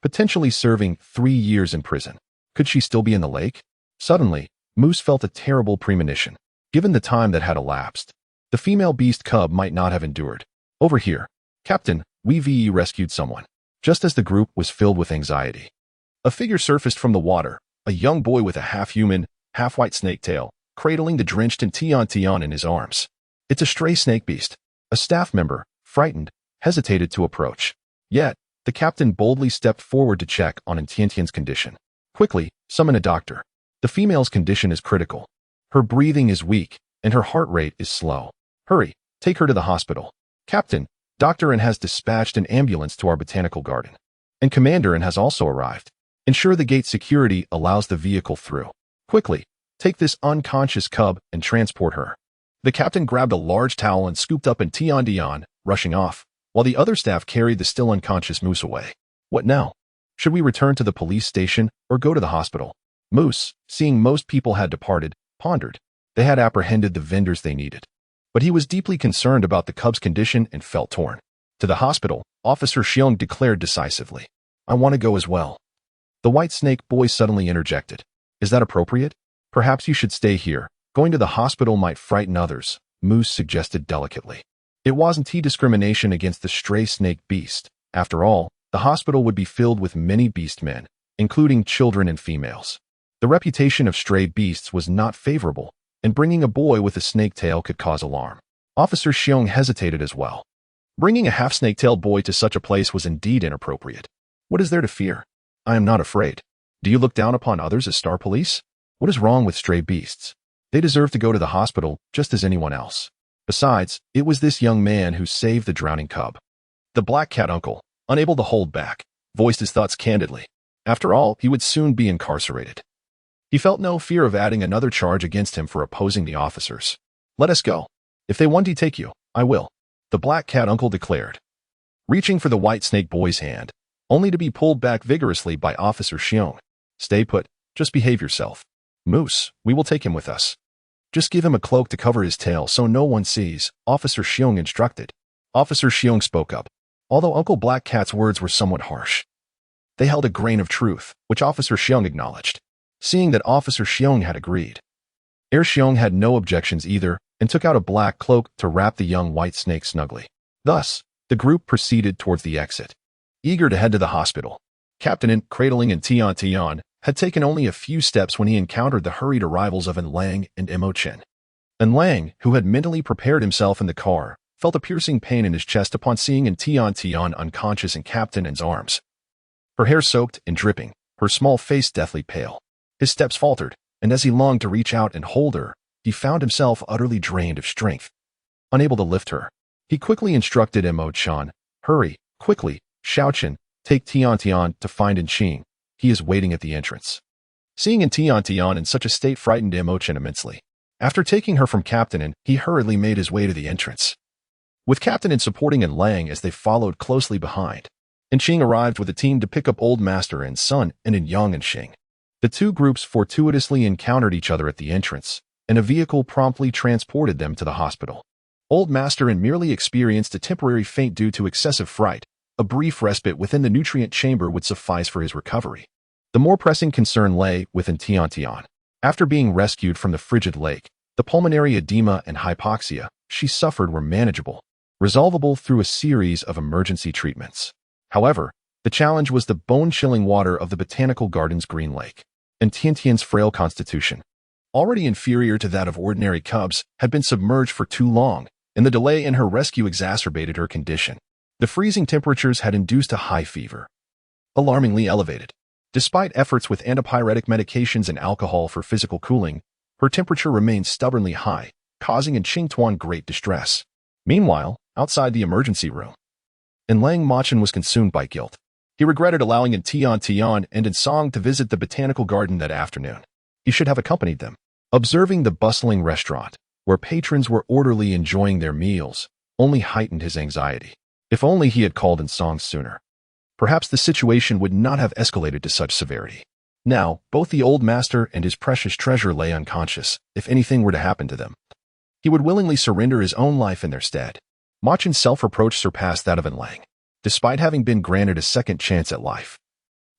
potentially serving 3 years in prison. Could she still be in the lake? Suddenly, Moose felt a terrible premonition. Given the time that had elapsed, the female beast cub might not have endured. Over here. Captain, we rescued someone. Just as the group was filled with anxiety, a figure surfaced from the water, a young boy with a half-human, half-white snake tail, cradling the drenched Tian in his arms. It's a stray snake beast. A staff member, frightened, hesitated to approach. Yet, the captain boldly stepped forward to check on Tiantian's condition. Quickly, summon a doctor. The female's condition is critical. Her breathing is weak, and her heart rate is slow. Hurry, take her to the hospital. Captain, Dr. N has dispatched an ambulance to our botanical garden. And Commander N has also arrived. Ensure the gate security allows the vehicle through. Quickly, take this unconscious cub and transport her. The captain grabbed a large towel and scooped up Tian Tian, rushing off, while the other staff carried the still unconscious Moose away. What now? Should we return to the police station or go to the hospital? Moose, seeing most people had departed, pondered. They had apprehended the vendors they needed. But he was deeply concerned about the cub's condition and felt torn. To the hospital, Officer Xiong declared decisively. I want to go as well. The White Snake boy suddenly interjected. Is that appropriate? Perhaps you should stay here. Going to the hospital might frighten others, Moose suggested delicately. It wasn't discrimination against the stray snake beast. After all, the hospital would be filled with many beast men, including children and females. The reputation of stray beasts was not favorable, and bringing a boy with a snake tail could cause alarm. Officer Xiong hesitated as well. Bringing a half-snake-tailed boy to such a place was indeed inappropriate. What is there to fear? I am not afraid. Do you look down upon others as star police? What is wrong with stray beasts? They deserve to go to the hospital just as anyone else. Besides, it was this young man who saved the drowning cub. The black cat uncle, unable to hold back, voiced his thoughts candidly. After all, he would soon be incarcerated. He felt no fear of adding another charge against him for opposing the officers. Let us go. If they want to take you, I will, the black cat uncle declared. Reaching for the white snake boy's hand, only to be pulled back vigorously by Officer Xiong. Stay put, just behave yourself. Moose, we will take him with us. Just give him a cloak to cover his tail so no one sees, Officer Xiong instructed. Officer Xiong spoke up, although Uncle Black Cat's words were somewhat harsh. They held a grain of truth, which Officer Xiong acknowledged. Seeing that Officer Xiong had agreed, Heir Xiong had no objections either and took out a black cloak to wrap the young white snake snugly. Thus, the group proceeded towards the exit, eager to head to the hospital. Captain cradling in Tian Tian had taken only a few steps when he encountered the hurried arrivals of Lang and Chen. Lang, who had mentally prepared himself in the car, felt a piercing pain in his chest upon seeing Tian Tian unconscious in Captain's arms. Her hair soaked and dripping, her small face deathly pale. His steps faltered, and as he longed to reach out and hold her, he found himself utterly drained of strength. Unable to lift her, he quickly instructed Chen, hurry, quickly, Xiaochen, take Tiantian to find Qing. He is waiting at the entrance. Seeing Tiantian in such a state frightened Chen immensely. After taking her from Captain, he hurriedly made his way to the entrance. With Captain supporting Lang as they followed closely behind, Qing arrived with a team to pick up Old Master and Son and Yang and Xing. The two groups fortuitously encountered each other at the entrance, and a vehicle promptly transported them to the hospital. Old Master merely experienced a temporary faint due to excessive fright. A brief respite within the nutrient chamber would suffice for his recovery. The more pressing concern lay within Tiantian. After being rescued from the frigid lake, the pulmonary edema and hypoxia she suffered were manageable, resolvable through a series of emergency treatments. However, the challenge was the bone-chilling water of the botanical garden's green lake, and Tiantian's frail constitution, already inferior to that of ordinary cubs, had been submerged for too long, and the delay in her rescue exacerbated her condition. The freezing temperatures had induced a high fever, alarmingly elevated. Despite efforts with antipyretic medications and alcohol for physical cooling, her temperature remained stubbornly high, causing Qingtuan great distress. Meanwhile, outside the emergency room, Lang Machen was consumed by guilt. He regretted allowing Tian and Song to visit the botanical garden that afternoon. He should have accompanied them. Observing the bustling restaurant, where patrons were orderly enjoying their meals, only heightened his anxiety. If only he had called in Song sooner. Perhaps the situation would not have escalated to such severity. Now, both the old master and his precious treasure lay unconscious, if anything were to happen to them. He would willingly surrender his own life in their stead. Machen's self-reproach surpassed that of Lang. Despite having been granted a second chance at life,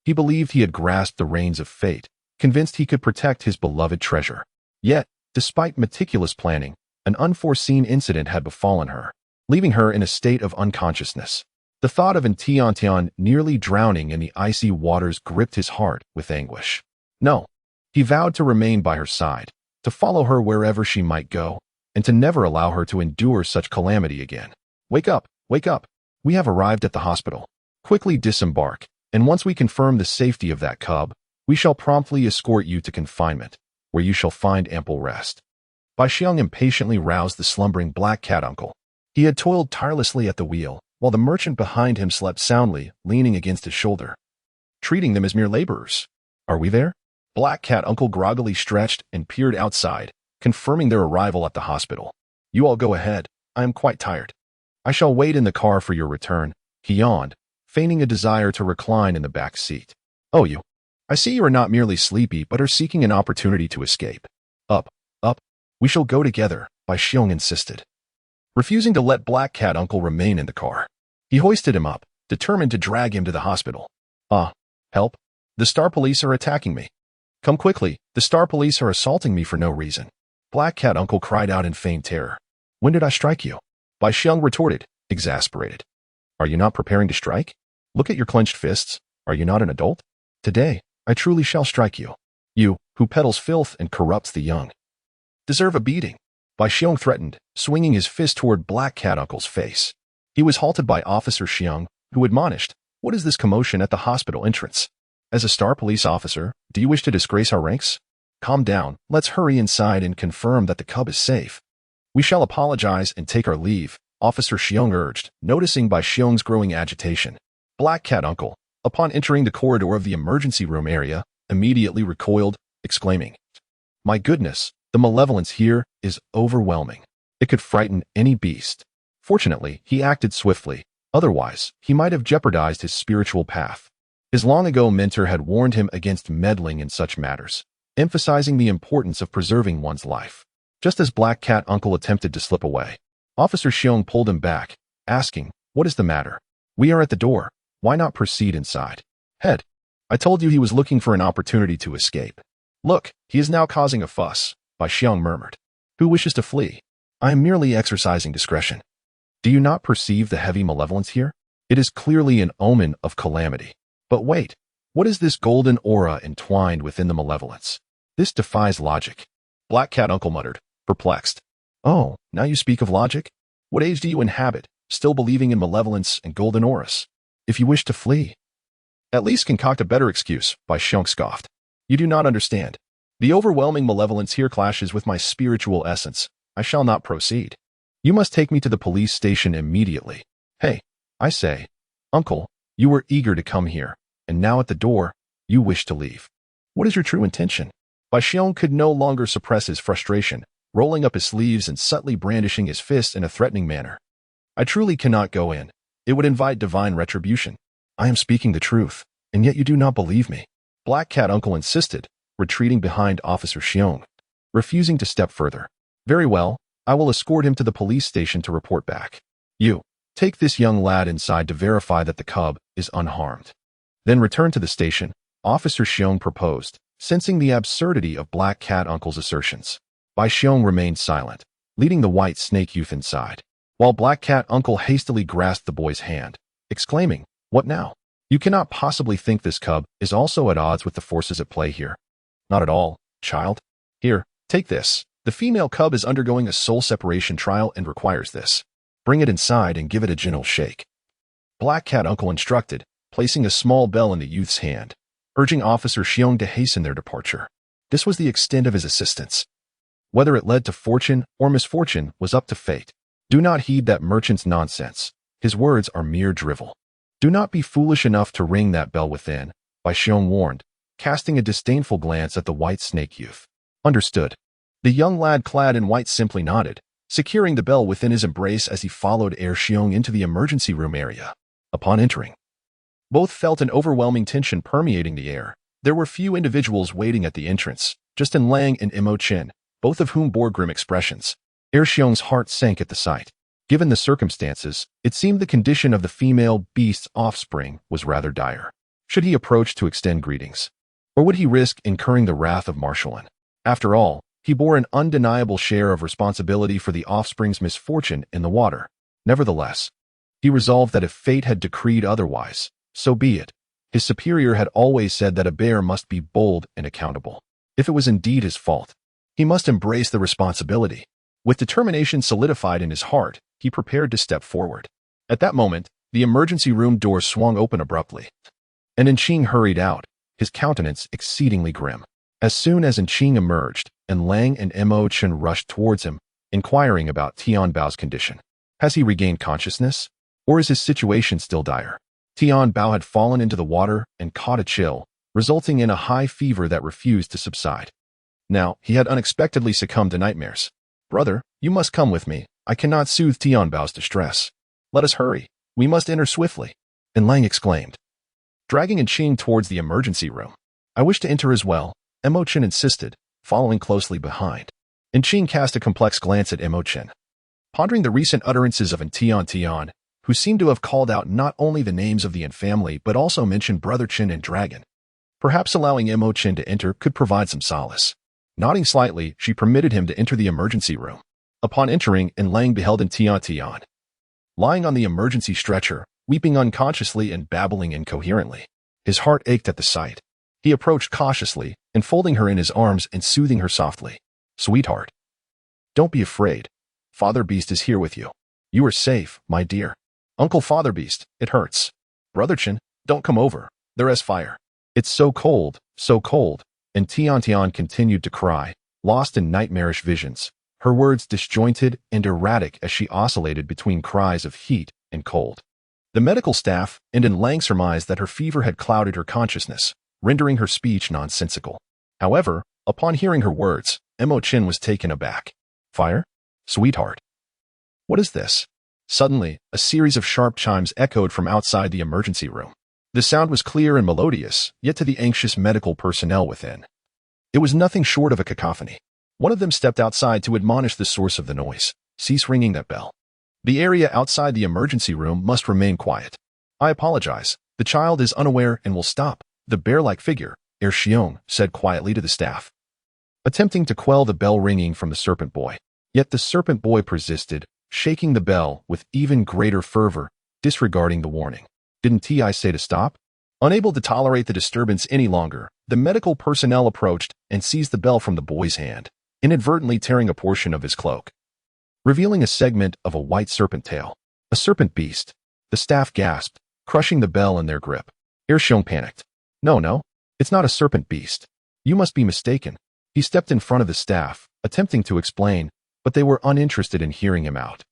he believed he had grasped the reins of fate, convinced he could protect his beloved treasure. Yet, despite meticulous planning, an unforeseen incident had befallen her, leaving her in a state of unconsciousness. The thought of Tiantian nearly drowning in the icy waters gripped his heart with anguish. No, he vowed to remain by her side, to follow her wherever she might go, and to never allow her to endure such calamity again. Wake up, wake up. We have arrived at the hospital. Quickly disembark, and once we confirm the safety of that cub, we shall promptly escort you to confinement, where you shall find ample rest. Bai Xiang impatiently roused the slumbering black cat uncle. He had toiled tirelessly at the wheel, while the merchant behind him slept soundly, leaning against his shoulder, treating them as mere laborers. Are we there? Black cat uncle groggily stretched and peered outside, confirming their arrival at the hospital. You all go ahead. I am quite tired. I shall wait in the car for your return. He yawned, feigning a desire to recline in the back seat. Oh, you. I see you are not merely sleepy, but are seeking an opportunity to escape. Up, up. We shall go together, Bai Xiong insisted. Refusing to let Black Cat Uncle remain in the car, he hoisted him up, determined to drag him to the hospital. Help. The Star Police are attacking me. Come quickly, the Star Police are assaulting me for no reason. Black Cat Uncle cried out in feigned terror. When did I strike you? Bai Xiong retorted, exasperated. Are you not preparing to strike? Look at your clenched fists. Are you not an adult? Today, I truly shall strike you. You, who peddles filth and corrupts the young, deserve a beating. Bai Xiong threatened, swinging his fist toward Black Cat Uncle's face. He was halted by Officer Xiong, who admonished, What is this commotion at the hospital entrance? As a Star Police officer, do you wish to disgrace our ranks? Calm down, let's hurry inside and confirm that the cub is safe. We shall apologize and take our leave, Officer Xiong urged, noticing Bai Xiong's growing agitation. Black Cat Uncle, upon entering the corridor of the emergency room area, immediately recoiled, exclaiming, My goodness, the malevolence here is overwhelming. It could frighten any beast. Fortunately, he acted swiftly. Otherwise, he might have jeopardized his spiritual path. His long-ago mentor had warned him against meddling in such matters, emphasizing the importance of preserving one's life. Just as Black Cat Uncle attempted to slip away, Officer Xiong pulled him back, asking, What is the matter? We are at the door. Why not proceed inside? Head. I told you he was looking for an opportunity to escape. Look, he is now causing a fuss, Bai Xiong murmured. Who wishes to flee? I am merely exercising discretion. Do you not perceive the heavy malevolence here? It is clearly an omen of calamity. But wait, what is this golden aura entwined within the malevolence? This defies logic. Black Cat Uncle muttered, perplexed. Oh, now you speak of logic? What age do you inhabit, still believing in malevolence and golden auras? If you wish to flee, at least concoct a better excuse, Bai Xiong scoffed. You do not understand. The overwhelming malevolence here clashes with my spiritual essence. I shall not proceed. You must take me to the police station immediately. Hey, I say, Uncle, you were eager to come here, and now at the door, you wish to leave. What is your true intention? Bai Xiong could no longer suppress his frustration, rolling up his sleeves and subtly brandishing his fists in a threatening manner. I truly cannot go in. It would invite divine retribution. I am speaking the truth, and yet you do not believe me. Black Cat Uncle insisted, retreating behind Officer Xiong, refusing to step further. Very well, I will escort him to the police station to report back. You, take this young lad inside to verify that the cub is unharmed. Then return to the station, Officer Xiong proposed, sensing the absurdity of Black Cat Uncle's assertions. Bai Xiong remained silent, leading the white snake youth inside, while Black Cat Uncle hastily grasped the boy's hand, exclaiming, What now? You cannot possibly think this cub is also at odds with the forces at play here. Not at all, child. Here, take this. The female cub is undergoing a soul separation trial and requires this. Bring it inside and give it a gentle shake. Black Cat Uncle instructed, placing a small bell in the youth's hand, urging Officer Xiong to hasten their departure. This was the extent of his assistance. Whether it led to fortune or misfortune was up to fate. Do not heed that merchant's nonsense. His words are mere drivel. Do not be foolish enough to ring that bell within, Bai Xiong warned, casting a disdainful glance at the white snake youth. Understood. The young lad clad in white simply nodded, securing the bell within his embrace as he followed Xiong into the emergency room area. Upon entering, both felt an overwhelming tension permeating the air. There were few individuals waiting at the entrance, just Lang and Mo Chen, both of whom bore grim expressions. Xiong's heart sank at the sight. Given the circumstances, it seemed the condition of the female beast's offspring was rather dire. Should he approach to extend greetings? Or would he risk incurring the wrath of Marshallin? After all, he bore an undeniable share of responsibility for the offspring's misfortune in the water. Nevertheless, he resolved that if fate had decreed otherwise, so be it. His superior had always said that a bear must be bold and accountable. If it was indeed his fault, he must embrace the responsibility. With determination solidified in his heart, he prepared to step forward. At that moment, the emergency room door swung open abruptly, and Enqing hurried out, his countenance exceedingly grim. As soon as Enqing emerged, Lang and Mo Chen rushed towards him, inquiring about Tian Bao's condition. Has he regained consciousness? Or is his situation still dire? Tian Bao had fallen into the water and caught a chill, resulting in a high fever that refused to subside. Now, he had unexpectedly succumbed to nightmares. Brother, you must come with me. I cannot soothe Tianbao's distress. Let us hurry. We must enter swiftly. And Lang exclaimed, dragging Qing towards the emergency room. I wish to enter as well, Chen insisted, following closely behind. Qing cast a complex glance at Chen, pondering the recent utterances of Tian Tian, who seemed to have called out not only the names of the Yin family but also mentioned Brother Qin and Dragon. Perhaps allowing Chen to enter could provide some solace. Nodding slightly, she permitted him to enter the emergency room. Upon entering, Lang beheld Tian Tian, lying on the emergency stretcher, weeping unconsciously and babbling incoherently. His heart ached at the sight. He approached cautiously, enfolding her in his arms and soothing her softly. Sweetheart, don't be afraid. Father Beast is here with you. You are safe, my dear. Uncle Father Beast, it hurts. Brother Qin, don't come over. There is fire. It's so cold, and Tiantian continued to cry, lost in nightmarish visions, her words disjointed and erratic as she oscillated between cries of heat and cold. The medical staff and Lang surmised that her fever had clouded her consciousness, rendering her speech nonsensical. However, upon hearing her words, Chen was taken aback. Fire? Sweetheart. What is this? Suddenly, a series of sharp chimes echoed from outside the emergency room. The sound was clear and melodious, yet to the anxious medical personnel within, it was nothing short of a cacophony. One of them stepped outside to admonish the source of the noise. Cease ringing that bell. The area outside the emergency room must remain quiet. I apologize. The child is unaware and will stop. The bear-like figure, Xiong, said quietly to the staff, attempting to quell the bell ringing from the serpent boy. Yet the serpent boy persisted, shaking the bell with even greater fervor, disregarding the warning. Didn't I say to stop? Unable to tolerate the disturbance any longer, the medical personnel approached and seized the bell from the boy's hand, inadvertently tearing a portion of his cloak, revealing a segment of a white serpent tail. A serpent beast. The staff gasped, crushing the bell in their grip. Xiong panicked. No, it's not a serpent beast. You must be mistaken. He stepped in front of the staff, attempting to explain, but they were uninterested in hearing him out.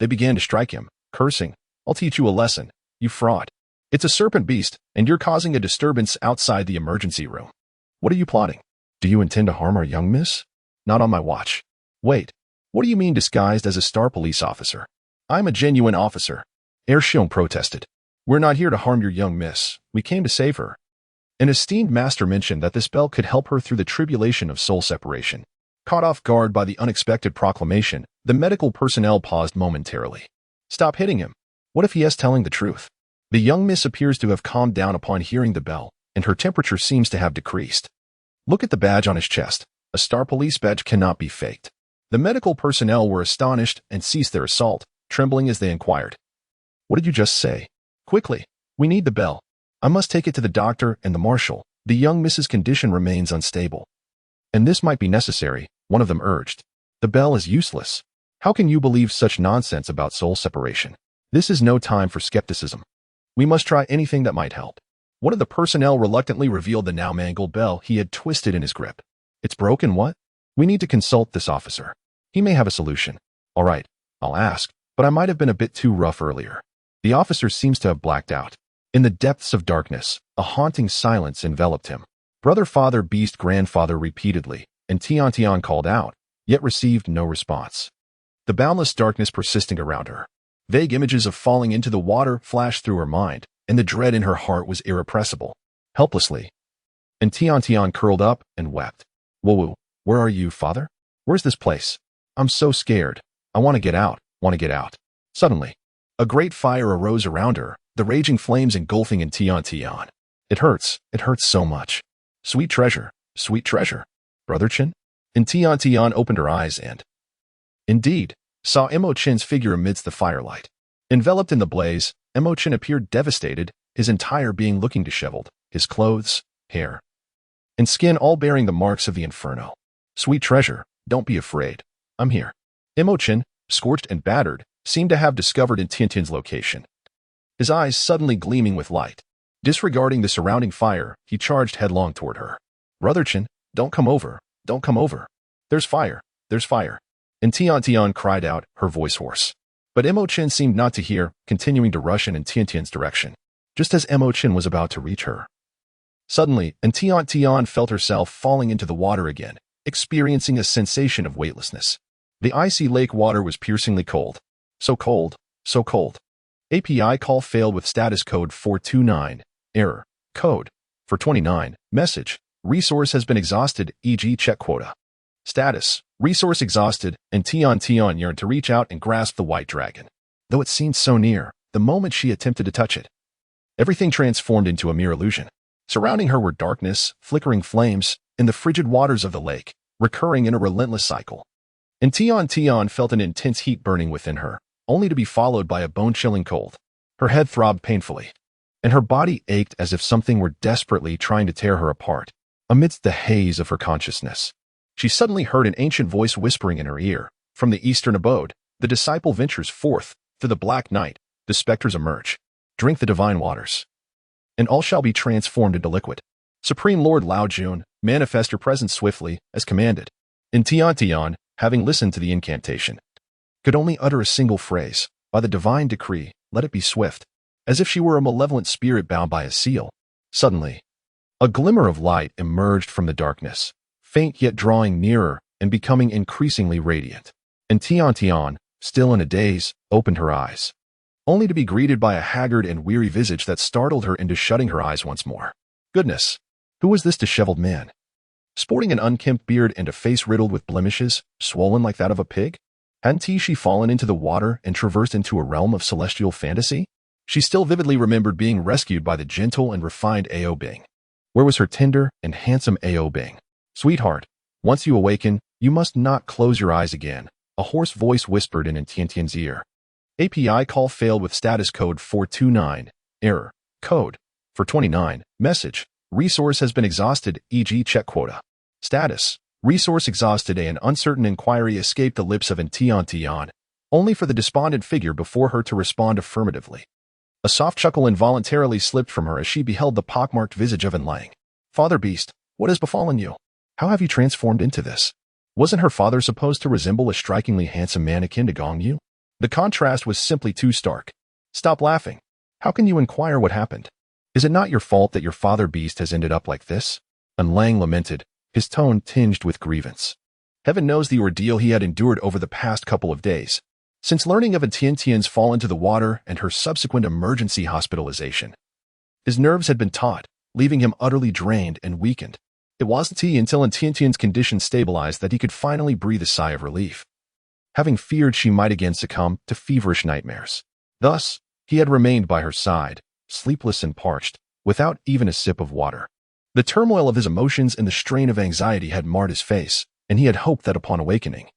They began to strike him, cursing, I'll teach you a lesson, you fraud. It's a serpent beast, and you're causing a disturbance outside the emergency room. What are you plotting? Do you intend to harm our young miss? Not on my watch. Wait, what do you mean disguised as a star police officer? I'm a genuine officer. Xiong protested. We're not here to harm your young miss. We came to save her. An esteemed master mentioned that this spell could help her through the tribulation of soul separation. Caught off guard by the unexpected proclamation, the medical personnel paused momentarily. Stop hitting him. What if he is telling the truth? The young miss appears to have calmed down upon hearing the bell, and her temperature seems to have decreased. Look at the badge on his chest. A star police badge cannot be faked. The medical personnel were astonished and ceased their assault, trembling as they inquired. What did you just say? Quickly, we need the bell. I must take it to the doctor and the marshal. The young miss's condition remains unstable. And this might be necessary, one of them urged. The bell is useless. How can you believe such nonsense about soul separation? This is no time for skepticism. We must try anything that might help. One of the personnel reluctantly revealed the now mangled bell he had twisted in his grip. It's broken, what? We need to consult this officer. He may have a solution. All right, I'll ask, but I might have been a bit too rough earlier. The officer seems to have blacked out. In the depths of darkness, a haunting silence enveloped him. Brother Father Beast Grandfather repeatedly, and Tian called out, yet received no response. The boundless darkness persisting around her. Vague images of falling into the water flashed through her mind, and the dread in her heart was irrepressible. Helplessly. And Tian curled up and wept. Whoa, where are you, Father? Where's this place? I'm so scared. I want to get out. Suddenly, a great fire arose around her, the raging flames engulfing Tian. It hurts so much. Sweet treasure, Brother Qin? And Tian opened her eyes and, indeed, saw Chen's figure amidst the firelight. Enveloped in the blaze, Chen appeared devastated, his entire being looking disheveled, his clothes, hair, and skin all bearing the marks of the inferno. Sweet treasure, don't be afraid. I'm here. Chen, scorched and battered, seemed to have discovered Tiantian's location. His eyes suddenly gleaming with light. Disregarding the surrounding fire, he charged headlong toward her. Brother Qin, don't come over. There's fire. And Tian cried out, her voice hoarse. But Chen seemed not to hear, continuing to rush in Tiantian's direction, just as Chen was about to reach her. Suddenly, Tian felt herself falling into the water again, experiencing a sensation of weightlessness. The icy lake water was piercingly cold. So cold, so cold. API call failed with status code 429. Error. Code. For 29. Message. Resource has been exhausted, e.g. check quota. Status. Resource exhausted, and Tian Tian yearned to reach out and grasp the white dragon. Though it seemed so near, the moment she attempted to touch it, everything transformed into a mere illusion. Surrounding her were darkness, flickering flames, and the frigid waters of the lake, recurring in a relentless cycle. And Tian Tian felt an intense heat burning within her, only to be followed by a bone-chilling cold. Her head throbbed painfully, and her body ached as if something were desperately trying to tear her apart. Amidst the haze of her consciousness, she suddenly heard an ancient voice whispering in her ear. From the eastern abode, the disciple ventures forth. Through the black night, the specters emerge. Drink the divine waters, and all shall be transformed into liquid. Supreme Lord Lao Jun, manifest your presence swiftly, as commanded. And Tiantian, having listened to the incantation, could only utter a single phrase. By the divine decree, let it be swift. As if she were a malevolent spirit bound by a seal. Suddenly, a glimmer of light emerged from the darkness, faint yet drawing nearer and becoming increasingly radiant. And Tiantian, still in a daze, opened her eyes, only to be greeted by a haggard and weary visage that startled her into shutting her eyes once more. Goodness, who was this disheveled man? Sporting an unkempt beard and a face riddled with blemishes, swollen like that of a pig? Hadn't she fallen into the water and traversed into a realm of celestial fantasy? She still vividly remembered being rescued by the gentle and refined Ao Bing. Where was her tender and handsome Ao Bing? Sweetheart, once you awaken, you must not close your eyes again, a hoarse voice whispered in Tiantian's ear. API call failed with status code 429. Error. Code. For 29. Message. Resource has been exhausted, e.g. check quota. Status. Resource exhausted. An uncertain inquiry escaped the lips of Tiantian, only for the despondent figure before her to respond affirmatively. A soft chuckle involuntarily slipped from her as she beheld the pockmarked visage of Lang. Father Beast, what has befallen you? How have you transformed into this? Wasn't her father supposed to resemble a strikingly handsome man akin to Gong Yu? The contrast was simply too stark. Stop laughing. How can you inquire what happened? Is it not your fault that your father Beast has ended up like this? Lang lamented, his tone tinged with grievance. Heaven knows the ordeal he had endured over the past couple of days. Since learning of Tiantian's fall into the water and her subsequent emergency hospitalization, his nerves had been taut, leaving him utterly drained and weakened. It wasn't until Tiantian's condition stabilized that he could finally breathe a sigh of relief, having feared she might again succumb to feverish nightmares. Thus, he had remained by her side, sleepless and parched, without even a sip of water. The turmoil of his emotions and the strain of anxiety had marred his face, and he had hoped that upon awakening,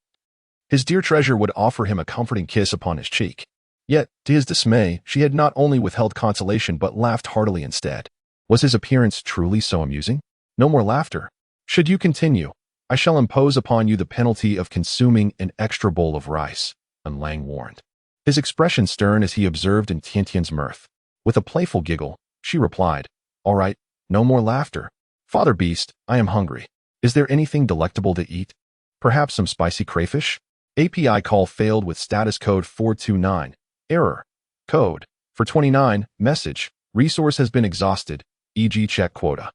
his dear treasure would offer him a comforting kiss upon his cheek. Yet, to his dismay, she had not only withheld consolation but laughed heartily instead. Was his appearance truly so amusing? No more laughter. Should you continue, I shall impose upon you the penalty of consuming an extra bowl of rice, Lang warned. His expression stern as he observed Tiantian's mirth. With a playful giggle, she replied, All right, no more laughter. Father Beast, I am hungry. Is there anything delectable to eat? Perhaps some spicy crayfish? API call failed with status code 429. Error. Code. For 29. Message. Resource has been exhausted, e.g. check quota.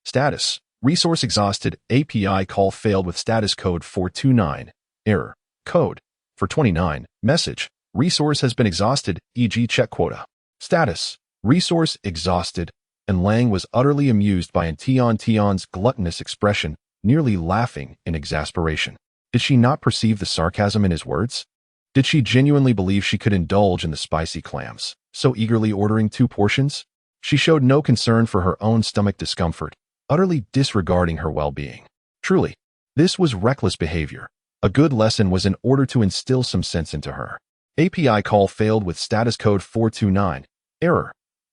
Status. Resource exhausted. API call failed with status code 429. Error. Code. For 29. Message. Resource has been exhausted, e.g. check quota. Status. Resource exhausted. And Lang was utterly amused by Tiantian's gluttonous expression, nearly laughing in exasperation. Did she not perceive the sarcasm in his words? Did she genuinely believe she could indulge in the spicy clams, so eagerly ordering 2 portions? She showed no concern for her own stomach discomfort, utterly disregarding her well-being. Truly, this was reckless behavior. A good lesson was in order to instill some sense into her. API call failed with status code 429. Error.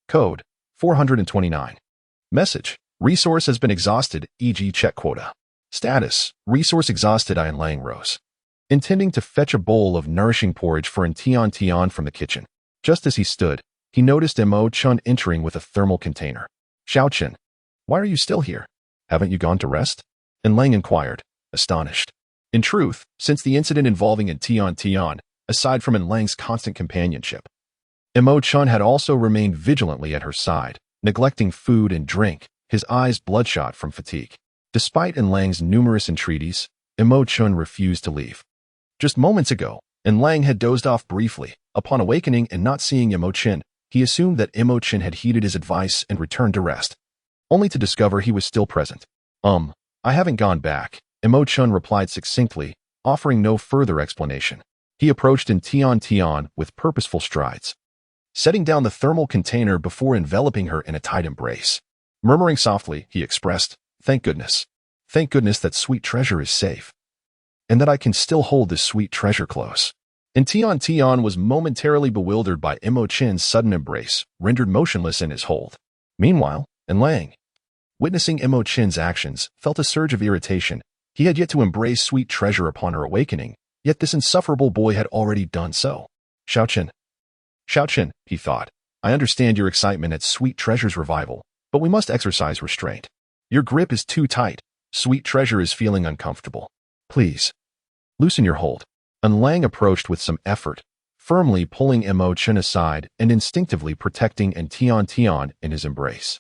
Code 429. Message. Resource has been exhausted, e.g. check quota. Status. Resource exhausted. Lang rose, intending to fetch a bowl of nourishing porridge for Tian Tian from the kitchen. Just as he stood, he noticed Mo Chun entering with a thermal container. Xiaochen, why are you still here? Haven't you gone to rest? Lang inquired, astonished. In truth, since the incident involving Tian Tian, aside from Lang's constant companionship, Mo Chun had also remained vigilantly at her side, neglecting food and drink, his eyes bloodshot from fatigue. Despite Lang's numerous entreaties, Mo Chun refused to leave. Just moments ago, and Lang had dozed off briefly. Upon awakening and not seeing Imo-chin, he assumed that Imo-chin had heeded his advice and returned to rest, only to discover he was still present. I haven't gone back, Imo-chin replied succinctly, offering no further explanation. He approached in Tian Tian with purposeful strides, setting down the thermal container before enveloping her in a tight embrace. Murmuring softly, he expressed, Thank goodness that sweet treasure is safe, and that I can still hold this sweet treasure close. And Tian Tian was momentarily bewildered by Imo-chin's sudden embrace, rendered motionless in his hold. Meanwhile, and Lang, witnessing Imo-chin's actions, felt a surge of irritation. He had yet to embrace sweet treasure upon her awakening, yet this insufferable boy had already done so. Xiaoqin, he thought, I understand your excitement at sweet treasure's revival, but we must exercise restraint. Your grip is too tight. Sweet treasure is feeling uncomfortable. Please, loosen your hold. And Lang approached with some effort, firmly pulling Imo-chin aside and instinctively protecting Tian Tian in his embrace,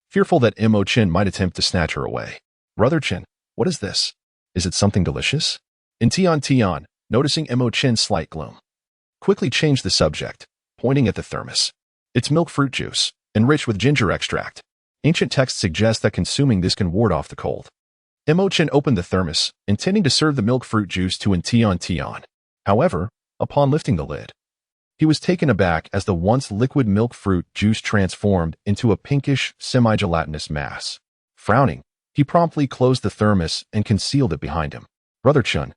fearful that Imo-chin might attempt to snatch her away. Brother Chin, what is this? Is it something delicious? And Tian Tian, noticing Imo-chin's slight gloom, quickly changed the subject, pointing at the thermos. It's milk fruit juice, enriched with ginger extract. Ancient texts suggest that consuming this can ward off the cold. Imo-chin opened the thermos, intending to serve the milk fruit juice to Tian Tian. However, upon lifting the lid, he was taken aback as the once liquid milk fruit juice transformed into a pinkish, semi-gelatinous mass. Frowning, he promptly closed the thermos and concealed it behind him. Brother Chun,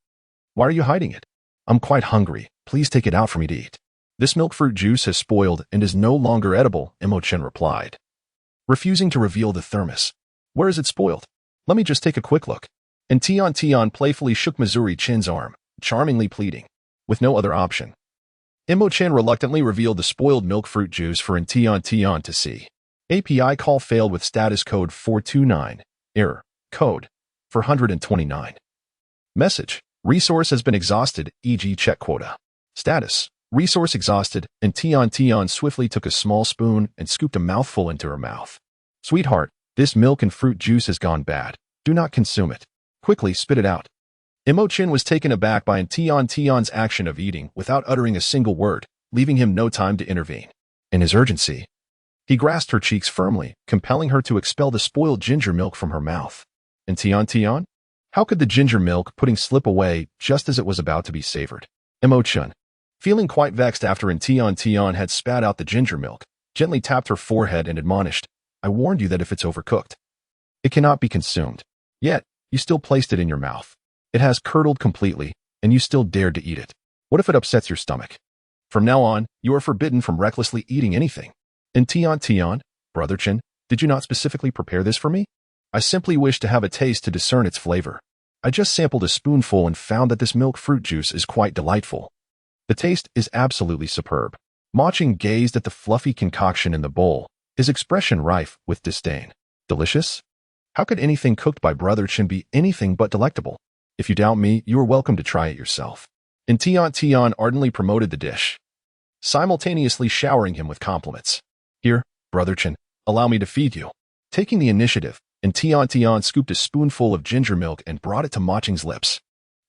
why are you hiding it? I'm quite hungry. Please take it out for me to eat. This milk fruit juice has spoiled and is no longer edible, Imo-chin replied, refusing to reveal the thermos. Where is it spoiled? Let me just take a quick look. And Tian Tian playfully shook Missouri Chin's arm, charmingly pleading. With no other option, Imo-chin reluctantly revealed the spoiled milk fruit juice for Tian Tian to see. API call failed with status code 429. Error. Code 429. Message. Resource has been exhausted, e.g. check quota. Status. Resource exhausted, and Tian Tian swiftly took a small spoon and scooped a mouthful into her mouth. Sweetheart, this milk and fruit juice has gone bad. Do not consume it. Quickly spit it out. Imo-chin was taken aback by Tian Tian's action of eating without uttering a single word, leaving him no time to intervene. In his urgency, he grasped her cheeks firmly, compelling her to expel the spoiled ginger milk from her mouth. And Tian Tian? How could the ginger milk pudding slip away just as it was about to be savored? Imo-chin, feeling quite vexed after Tian Tian had spat out the ginger milk, gently tapped her forehead and admonished, I warned you that if it's overcooked, it cannot be consumed. Yet, you still placed it in your mouth. It has curdled completely, and you still dared to eat it. What if it upsets your stomach? From now on, you are forbidden from recklessly eating anything. And Tian Tian, Brother Chin, did you not specifically prepare this for me? I simply wish to have a taste to discern its flavor. I just sampled a spoonful and found that this milk fruit juice is quite delightful. The taste is absolutely superb. Ma-ching gazed at the fluffy concoction in the bowl, his expression rife with disdain. Delicious? How could anything cooked by Brother Chin be anything but delectable? If you doubt me, you are welcome to try it yourself. And Tian Tian ardently promoted the dish, simultaneously showering him with compliments. Here, Brother Chin, allow me to feed you. Taking the initiative, and Tian Tian scooped a spoonful of ginger milk and brought it to Ma-ching's lips.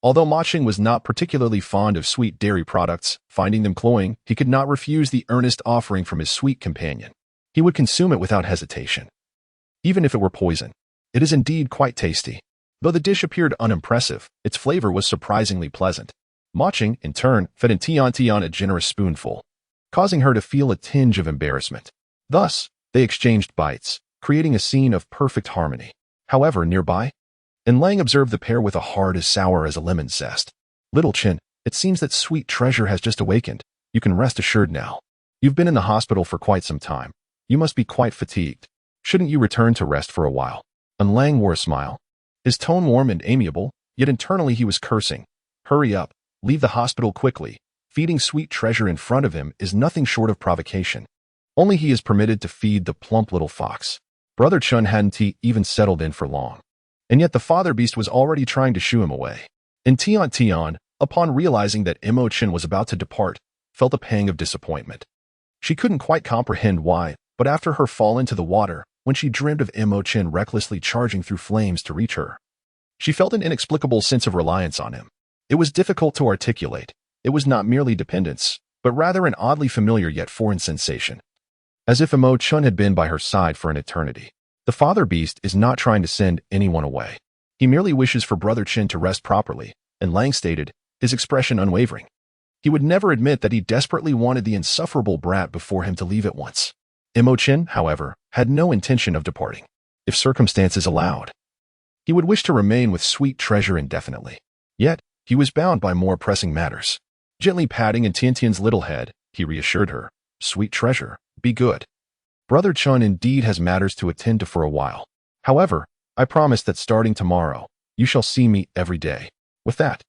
Although Ma-ching was not particularly fond of sweet dairy products, finding them cloying, he could not refuse the earnest offering from his sweet companion. He would consume it without hesitation, even if it were poison. It is indeed quite tasty. Though the dish appeared unimpressive, its flavor was surprisingly pleasant. Ma-ching, in turn, fed Tian Tian a generous spoonful, causing her to feel a tinge of embarrassment. Thus, they exchanged bites, creating a scene of perfect harmony. However, nearby, Lang observed the pair with a heart as sour as a lemon zest. Little Chin, it seems that sweet treasure has just awakened. You can rest assured now. You've been in the hospital for quite some time. You must be quite fatigued. Shouldn't you return to rest for a while? And Lang wore a smile, his tone warm and amiable, yet internally he was cursing. Hurry up, leave the hospital quickly. Feeding sweet treasure in front of him is nothing short of provocation. Only he is permitted to feed the plump little fox. Brother Chun hadn't even settled in for long, and yet the father beast was already trying to shoo him away. And Tian Tian, upon realizing that Imo-chin was about to depart, felt a pang of disappointment. She couldn't quite comprehend why, but after her fall into the water, when she dreamed of Imo-chin recklessly charging through flames to reach her, she felt an inexplicable sense of reliance on him. It was difficult to articulate. It was not merely dependence, but rather an oddly familiar yet foreign sensation. As if Imo Chun had been by her side for an eternity. The father beast is not trying to send anyone away. He merely wishes for Brother Chin to rest properly, and Lang stated, his expression unwavering. He would never admit that he desperately wanted the insufferable brat before him to leave at once. Imo Chin, however, had no intention of departing, if circumstances allowed. He would wish to remain with Sweet Treasure indefinitely. Yet, he was bound by more pressing matters. Gently patting Tiantian's little head, he reassured her, Sweet Treasure, be good. Brother Chun indeed has matters to attend to for a while. However, I promise that starting tomorrow, you shall see me every day. With that,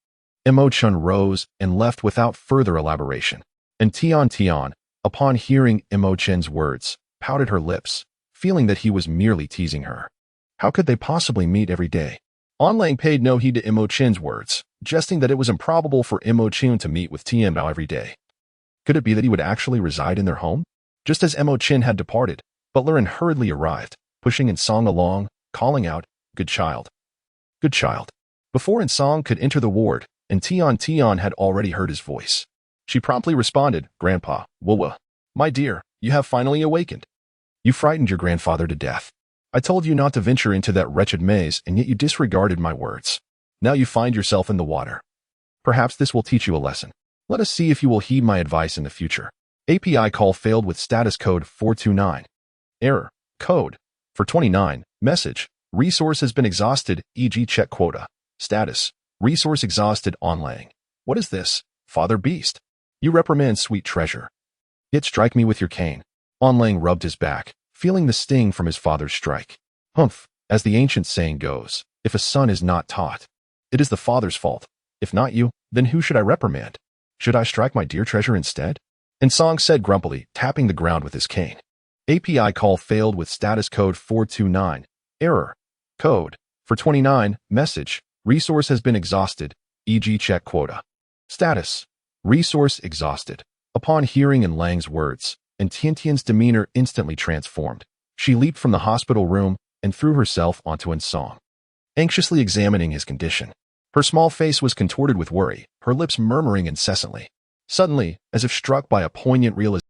Imo Chun rose and left without further elaboration. And Tian Tian, upon hearing Imo Chen's words, pouted her lips, feeling that he was merely teasing her. How could they possibly meet every day? An Lang paid no heed to Imo Chen's words, jesting that it was improbable for Imo Chen to meet with Tian Bao every day. Could it be that he would actually reside in their home? Just as Imo Chen had departed, Butler hurriedly arrived, pushing Song along, calling out, Good child. Good child. Before Song could enter the ward, and Tian Tian had already heard his voice. She promptly responded, Grandpa, Wuwa. My dear, you have finally awakened. You frightened your grandfather to death. I told you not to venture into that wretched maze, and yet you disregarded my words. Now you find yourself in the water. Perhaps this will teach you a lesson. Let us see if you will heed my advice in the future. API call failed with status code 429. Error. Code. For 29. Message. Resource has been exhausted, e.g. check quota. Status. Resource exhausted An Lang. What is this, Father Beast? You reprimand Sweet Treasure. Yet strike me with your cane. An Lang rubbed his back, feeling the sting from his father's strike. Humph, as the ancient saying goes, if a son is not taught, it is the father's fault. If not you, then who should I reprimand? Should I strike my dear treasure instead? And Song said grumpily, tapping the ground with his cane. API call failed with status code 429. Error. Code. For 29. Message. Resource has been exhausted, e.g. check quota. Status. Resource exhausted. Upon hearing An Lang's words, and Tiantian's demeanor instantly transformed. She leaped from the hospital room and threw herself onto An Song, anxiously examining his condition. Her small face was contorted with worry, her lips murmuring incessantly. Suddenly, as if struck by a poignant realization,